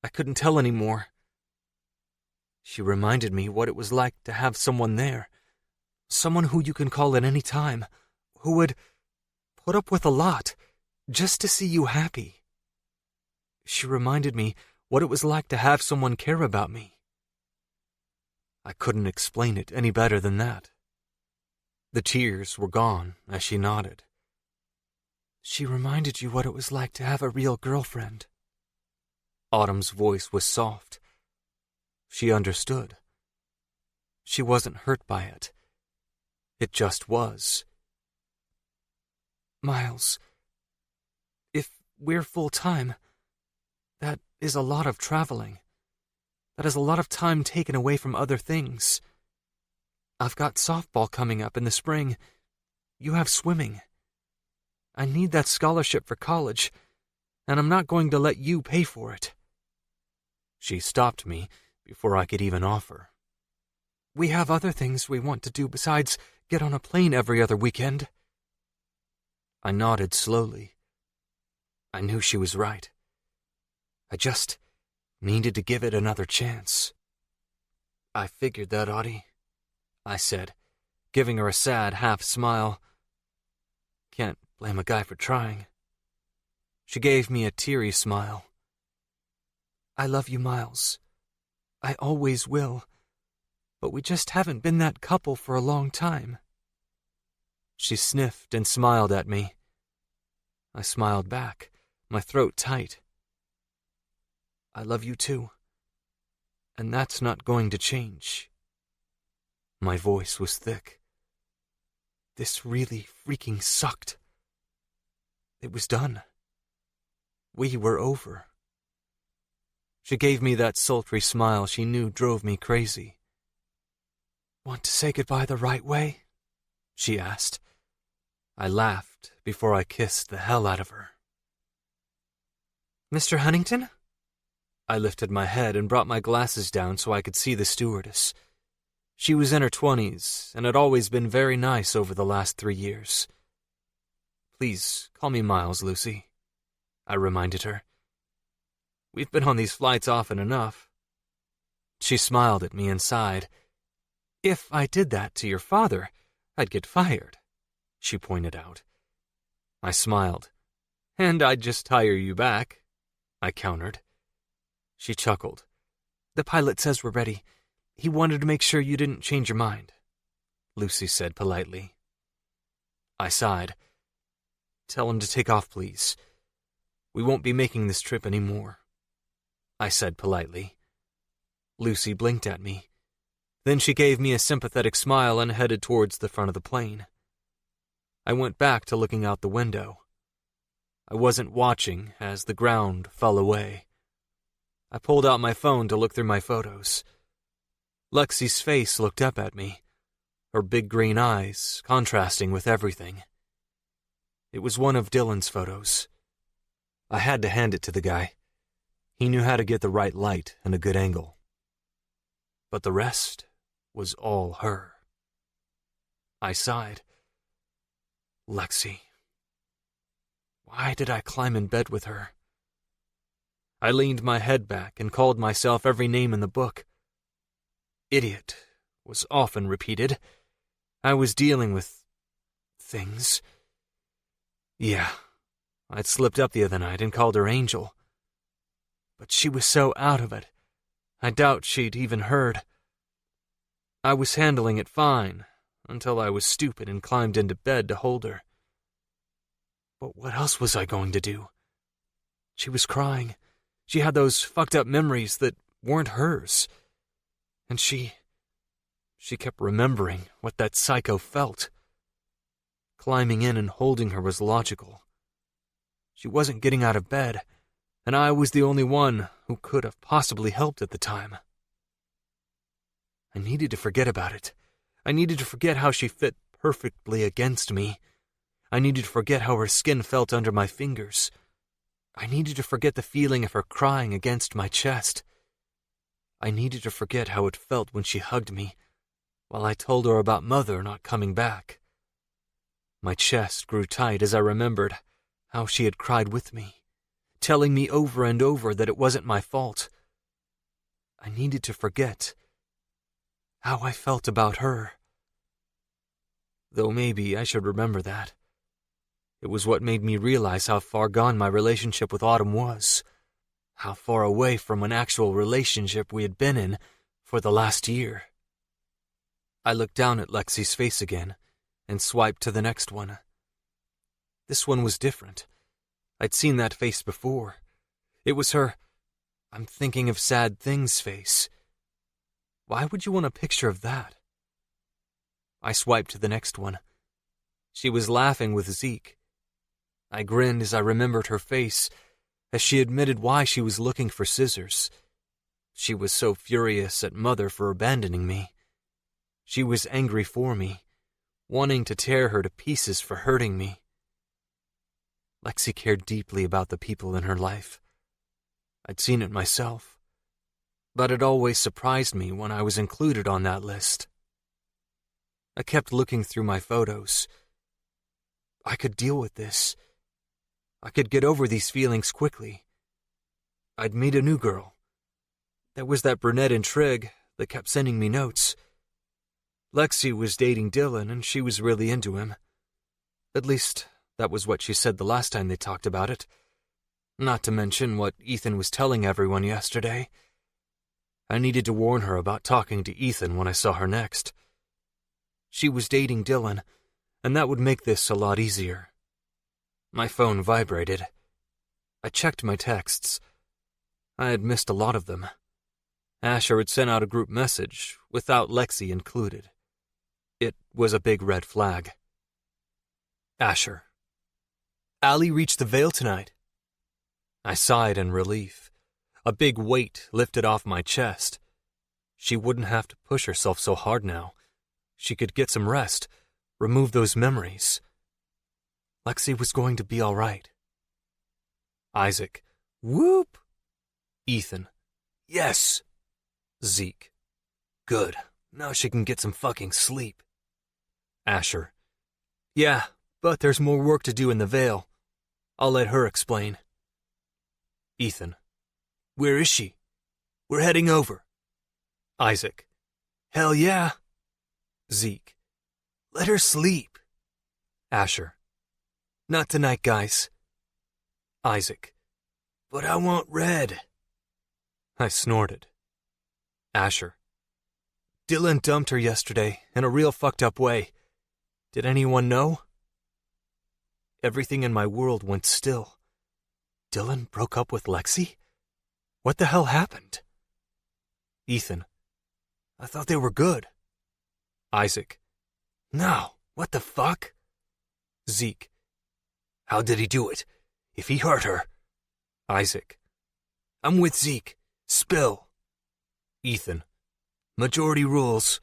I couldn't tell anymore. She reminded me what it was like to have someone there. Someone who you can call at any time, who would put up with a lot just to see you happy. She reminded me what it was like to have someone care about me. I couldn't explain it any better than that. The tears were gone as she nodded. She reminded you what it was like to have a real girlfriend. Autumn's voice was soft. She understood. She wasn't hurt by it. It just was. Miles, if we're full-time, that is a lot of traveling. That is a lot of time taken away from other things. I've got softball coming up in the spring. You have swimming. I need that scholarship for college, and I'm not going to let you pay for it. She stopped me before I could even offer. We have other things we want to do besides get on a plane every other weekend. I nodded slowly. I knew she was right. I just needed to give it another chance. I figured that, Audie, I said, giving her a sad half-smile. Can't blame a guy for trying. She gave me a teary smile. I love you, Miles. I always will. But we just haven't been that couple for a long time. She sniffed and smiled at me. I smiled back, my throat tight. I love you too. And that's not going to change. My voice was thick. This really freaking sucked. It was done. We were over. She gave me that sultry smile she knew drove me crazy. Want to say goodbye the right way? She asked. I laughed before I kissed the hell out of her. Mr. Huntington? I lifted my head and brought my glasses down so I could see the stewardess. She was in her 20s and had always been very nice over the last 3 years. Please call me Miles, Lucy, I reminded her. We've been on these flights often enough. She smiled at me and sighed. If I did that to your father, I'd get fired, she pointed out. I smiled. And I'd just hire you back, I countered. She chuckled. The pilot says we're ready. He wanted to make sure you didn't change your mind, Lucy said politely. I sighed. Tell him to take off, please. We won't be making this trip anymore, I said politely. Lucy blinked at me. Then she gave me a sympathetic smile and headed towards the front of the plane. I went back to looking out the window. I wasn't watching as the ground fell away. I pulled out my phone to look through my photos. Lexi's face looked up at me, her big green eyes contrasting with everything. It was one of Dylan's photos. I had to hand it to the guy. He knew how to get the right light and a good angle. But the rest was all her. I sighed. Lexi. Why did I climb in bed with her? I leaned my head back and called myself every name in the book. Idiot was often repeated. I was dealing with things. Yeah, I'd slipped up the other night and called her Angel. But she was so out of it, I doubt she'd even heard. I was handling it fine, until I was stupid and climbed into bed to hold her. But what else was I going to do? She was crying. She had those fucked up memories that weren't hers. And she kept remembering what that psycho felt. Climbing in and holding her was logical. She wasn't getting out of bed, and I was the only one who could have possibly helped at the time. I needed to forget about it. I needed to forget how she fit perfectly against me. I needed to forget how her skin felt under my fingers. I needed to forget the feeling of her crying against my chest. I needed to forget how it felt when she hugged me, while I told her about Mother not coming back. My chest grew tight as I remembered how she had cried with me, telling me over and over that it wasn't my fault. I needed to forget how I felt about her. Though maybe I should remember that. It was what made me realize how far gone my relationship with Autumn was, how far away from an actual relationship we had been in for the last year. I looked down at Lexi's face again and swiped to the next one. This one was different. I'd seen that face before. It was her "I'm thinking of sad things" face. Why would you want a picture of that? I swiped to the next one. She was laughing with Zeke. I grinned as I remembered her face, as she admitted why she was looking for scissors. She was so furious at Mother for abandoning me. She was angry for me, wanting to tear her to pieces for hurting me. Lexi cared deeply about the people in her life. I'd seen it myself, but it always surprised me when I was included on that list. I kept looking through my photos. I could deal with this. I could get over these feelings quickly. I'd meet a new girl. There was that brunette in Trig that kept sending me notes. Lexi was dating Dylan, and she was really into him. At least, that was what she said the last time they talked about it. Not to mention what Ethan was telling everyone yesterday. I needed to warn her about talking to Ethan when I saw her next. She was dating Dylan, and that would make this a lot easier. My phone vibrated. I checked my texts. I had missed a lot of them. Asher had sent out a group message, without Lexi included. It was a big red flag. Asher. Allie reached the Vale tonight. I sighed in relief. A big weight lifted off my chest. She wouldn't have to push herself so hard now. She could get some rest, remove those memories. Lexi was going to be all right. Isaac. Whoop! Ethan. Yes! Zeke. Good. Now she can get some fucking sleep. Asher. Yeah, but there's more work to do in the Vale. I'll let her explain. Ethan. Where is she? We're heading over. Isaac. Hell yeah. Zeke. Let her sleep. Asher. Not tonight, guys. Isaac. But I want Red. I snorted. Asher. Dylan dumped her yesterday in a real fucked up way. Did anyone know? Everything in my world went still. Dylan broke up with Lexi? What the hell happened? Ethan. I thought they were good. Isaac. No, what the fuck? Zeke. How did he do it? If he hurt her. Isaac. I'm with Zeke. Spill. Ethan. Majority rules.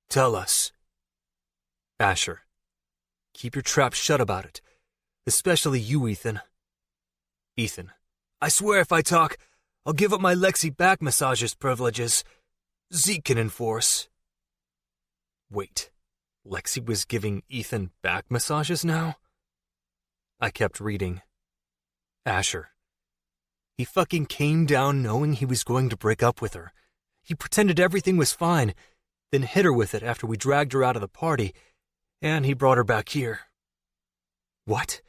Tell us. Asher. Keep your trap shut about it. Especially you, Ethan. Ethan. I swear if I talk, I'll give up my Lexi back massages privileges. Zeke can enforce. Wait. Lexi was giving Ethan back massages now? I kept reading. Asher. He fucking came down knowing he was going to break up with her. He pretended everything was fine, then hit her with it after we dragged her out of the party, and he brought her back here. What?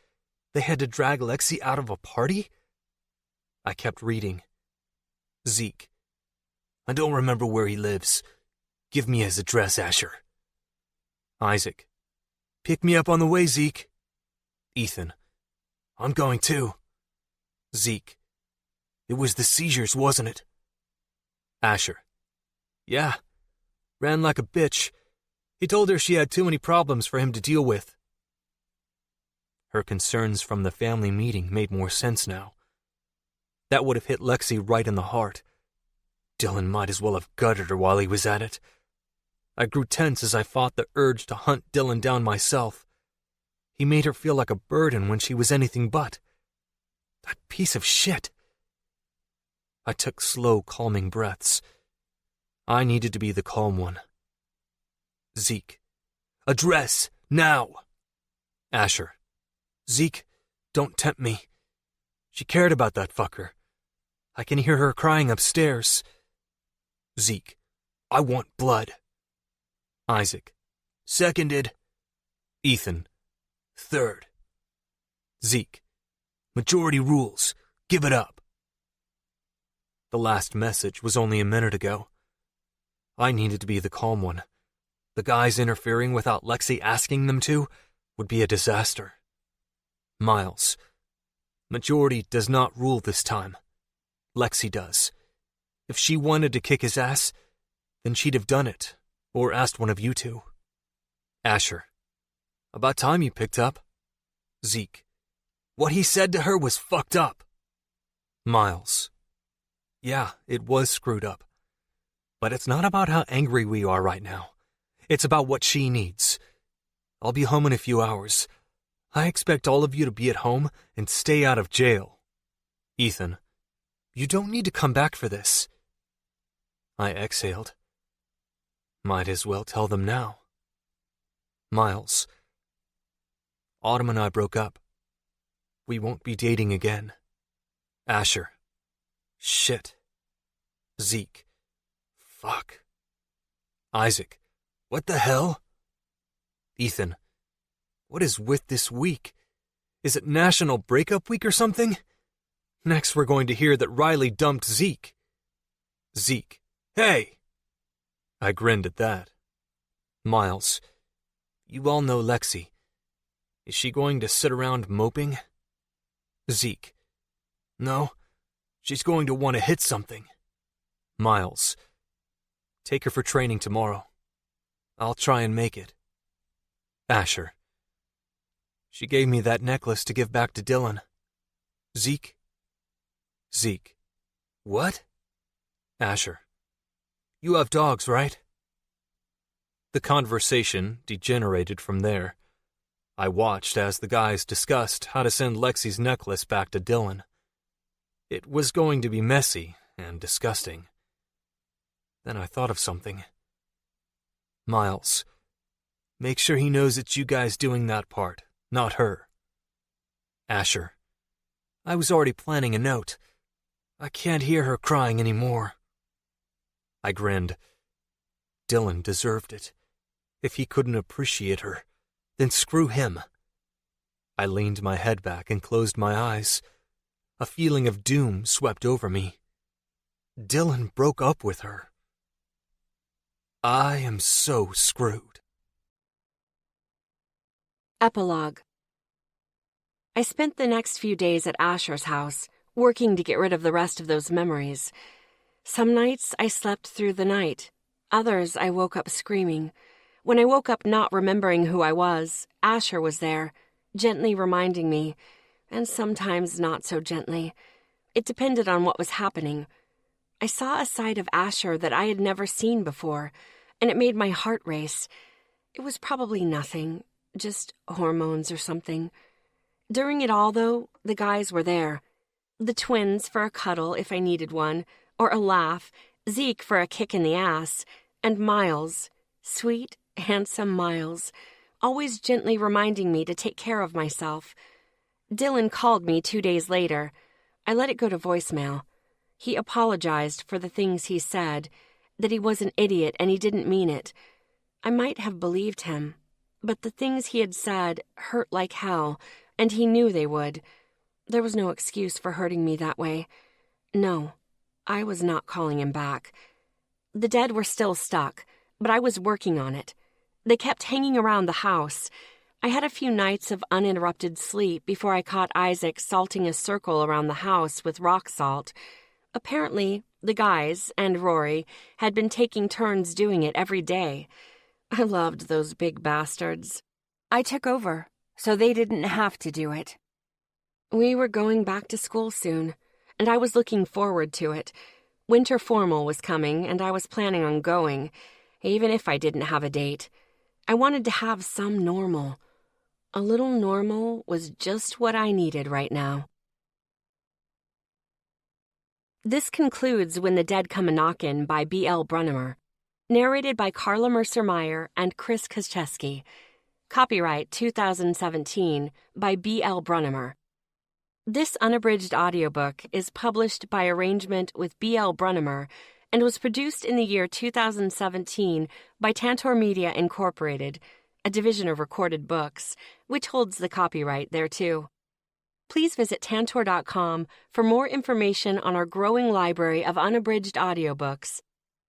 They had to drag Lexi out of a party? I kept reading. Zeke. I don't remember where he lives. Give me his address, Asher. Isaac. Pick me up on the way, Zeke. Ethan. I'm going too. Zeke. It was the seizures, wasn't it? Asher. Yeah. Ran like a bitch. He told her she had too many problems for him to deal with. Her concerns from the family meeting made more sense now. That would have hit Lexi right in the heart. Dylan might as well have gutted her while he was at it. I grew tense as I fought the urge to hunt Dylan down myself. He made her feel like a burden when she was anything but. That piece of shit. I took slow, calming breaths. I needed to be the calm one. Zeke. Address, now! Asher. Zeke, don't tempt me. She cared about that fucker. I can hear her crying upstairs. Zeke. I want blood. Isaac. Seconded. Ethan. Third. Zeke. Majority rules. Give it up. The last message was only a minute ago. I needed to be the calm one. The guys interfering without Lexi asking them to would be a disaster. Miles. Majority does not rule this time. Lexi does. If she wanted to kick his ass, then she'd have done it, or asked one of you to. Asher. About time you picked up. Zeke. What he said to her was fucked up. Miles. Yeah, it was screwed up. But it's not about how angry we are right now. It's about what she needs. I'll be home in a few hours. I expect all of you to be at home and stay out of jail. Ethan. You don't need to come back for this. I exhaled. Might as well tell them now. Miles. Autumn and I broke up. We won't be dating again. Asher. Shit. Zeke. Fuck. Isaac. What the hell? Ethan. What is with this week? Is it National Breakup Week or something? Next we're going to hear that Riley dumped Zeke. Zeke. Hey! I grinned at that. Miles, you all know Lexi. Is she going to sit around moping? Zeke. No, she's going to want to hit something. Miles. Take her for training tomorrow. I'll try and make it. Asher. She gave me that necklace to give back to Dylan. Zeke. Zeke. What? Asher. You have dogs, right? The conversation degenerated from there. I watched as the guys discussed how to send Lexi's necklace back to Dylan. It was going to be messy and disgusting. Then I thought of something. Miles, make sure he knows it's you guys doing that part, not her. Asher, I was already planning a note. I can't hear her crying anymore. I grinned. Dylan deserved it. If he couldn't appreciate her, then screw him. I leaned my head back and closed my eyes. A feeling of doom swept over me. Dylan broke up with her. I am so screwed. Epilogue. I spent the next few days at Asher's house, working to get rid of the rest of those memories. Some nights I slept through the night. Others I woke up screaming. When I woke up not remembering who I was, Asher was there, gently reminding me, and sometimes not so gently. It depended on what was happening. I saw a side of Asher that I had never seen before, and it made my heart race. It was probably nothing, just hormones or something. During it all, though, the guys were there. The twins for a cuddle if I needed one, or a laugh, Zeke for a kick in the ass, and Miles, sweet, handsome Miles, always gently reminding me to take care of myself. Dylan called me 2 days later. I let it go to voicemail. He apologized for the things he said, that he was an idiot and he didn't mean it. I might have believed him, but the things he had said hurt like hell, and he knew they would. There was no excuse for hurting me that way. No, I was not calling him back. The dead were still stuck, but I was working on it. They kept hanging around the house. I had a few nights of uninterrupted sleep before I caught Isaac salting a circle around the house with rock salt. Apparently, the guys and Rory had been taking turns doing it every day. I loved those big bastards. I took over, so they didn't have to do it. We were going back to school soon, and I was looking forward to it. Winter formal was coming, and I was planning on going, even if I didn't have a date. I wanted to have some normal. A little normal was just what I needed right now. This concludes When the Dead Come A-Knockin' by B.L. Brunnemer, narrated by Carla Mercer-Meyer and Chris Koscheski. Copyright 2017 by B.L. Brunnemer. This unabridged audiobook is published by arrangement with B.L. Brunnemer and was produced in the year 2017 by Tantor Media Incorporated, a division of Recorded Books, which holds the copyright thereto. Please visit Tantor.com for more information on our growing library of unabridged audiobooks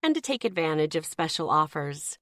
and to take advantage of special offers.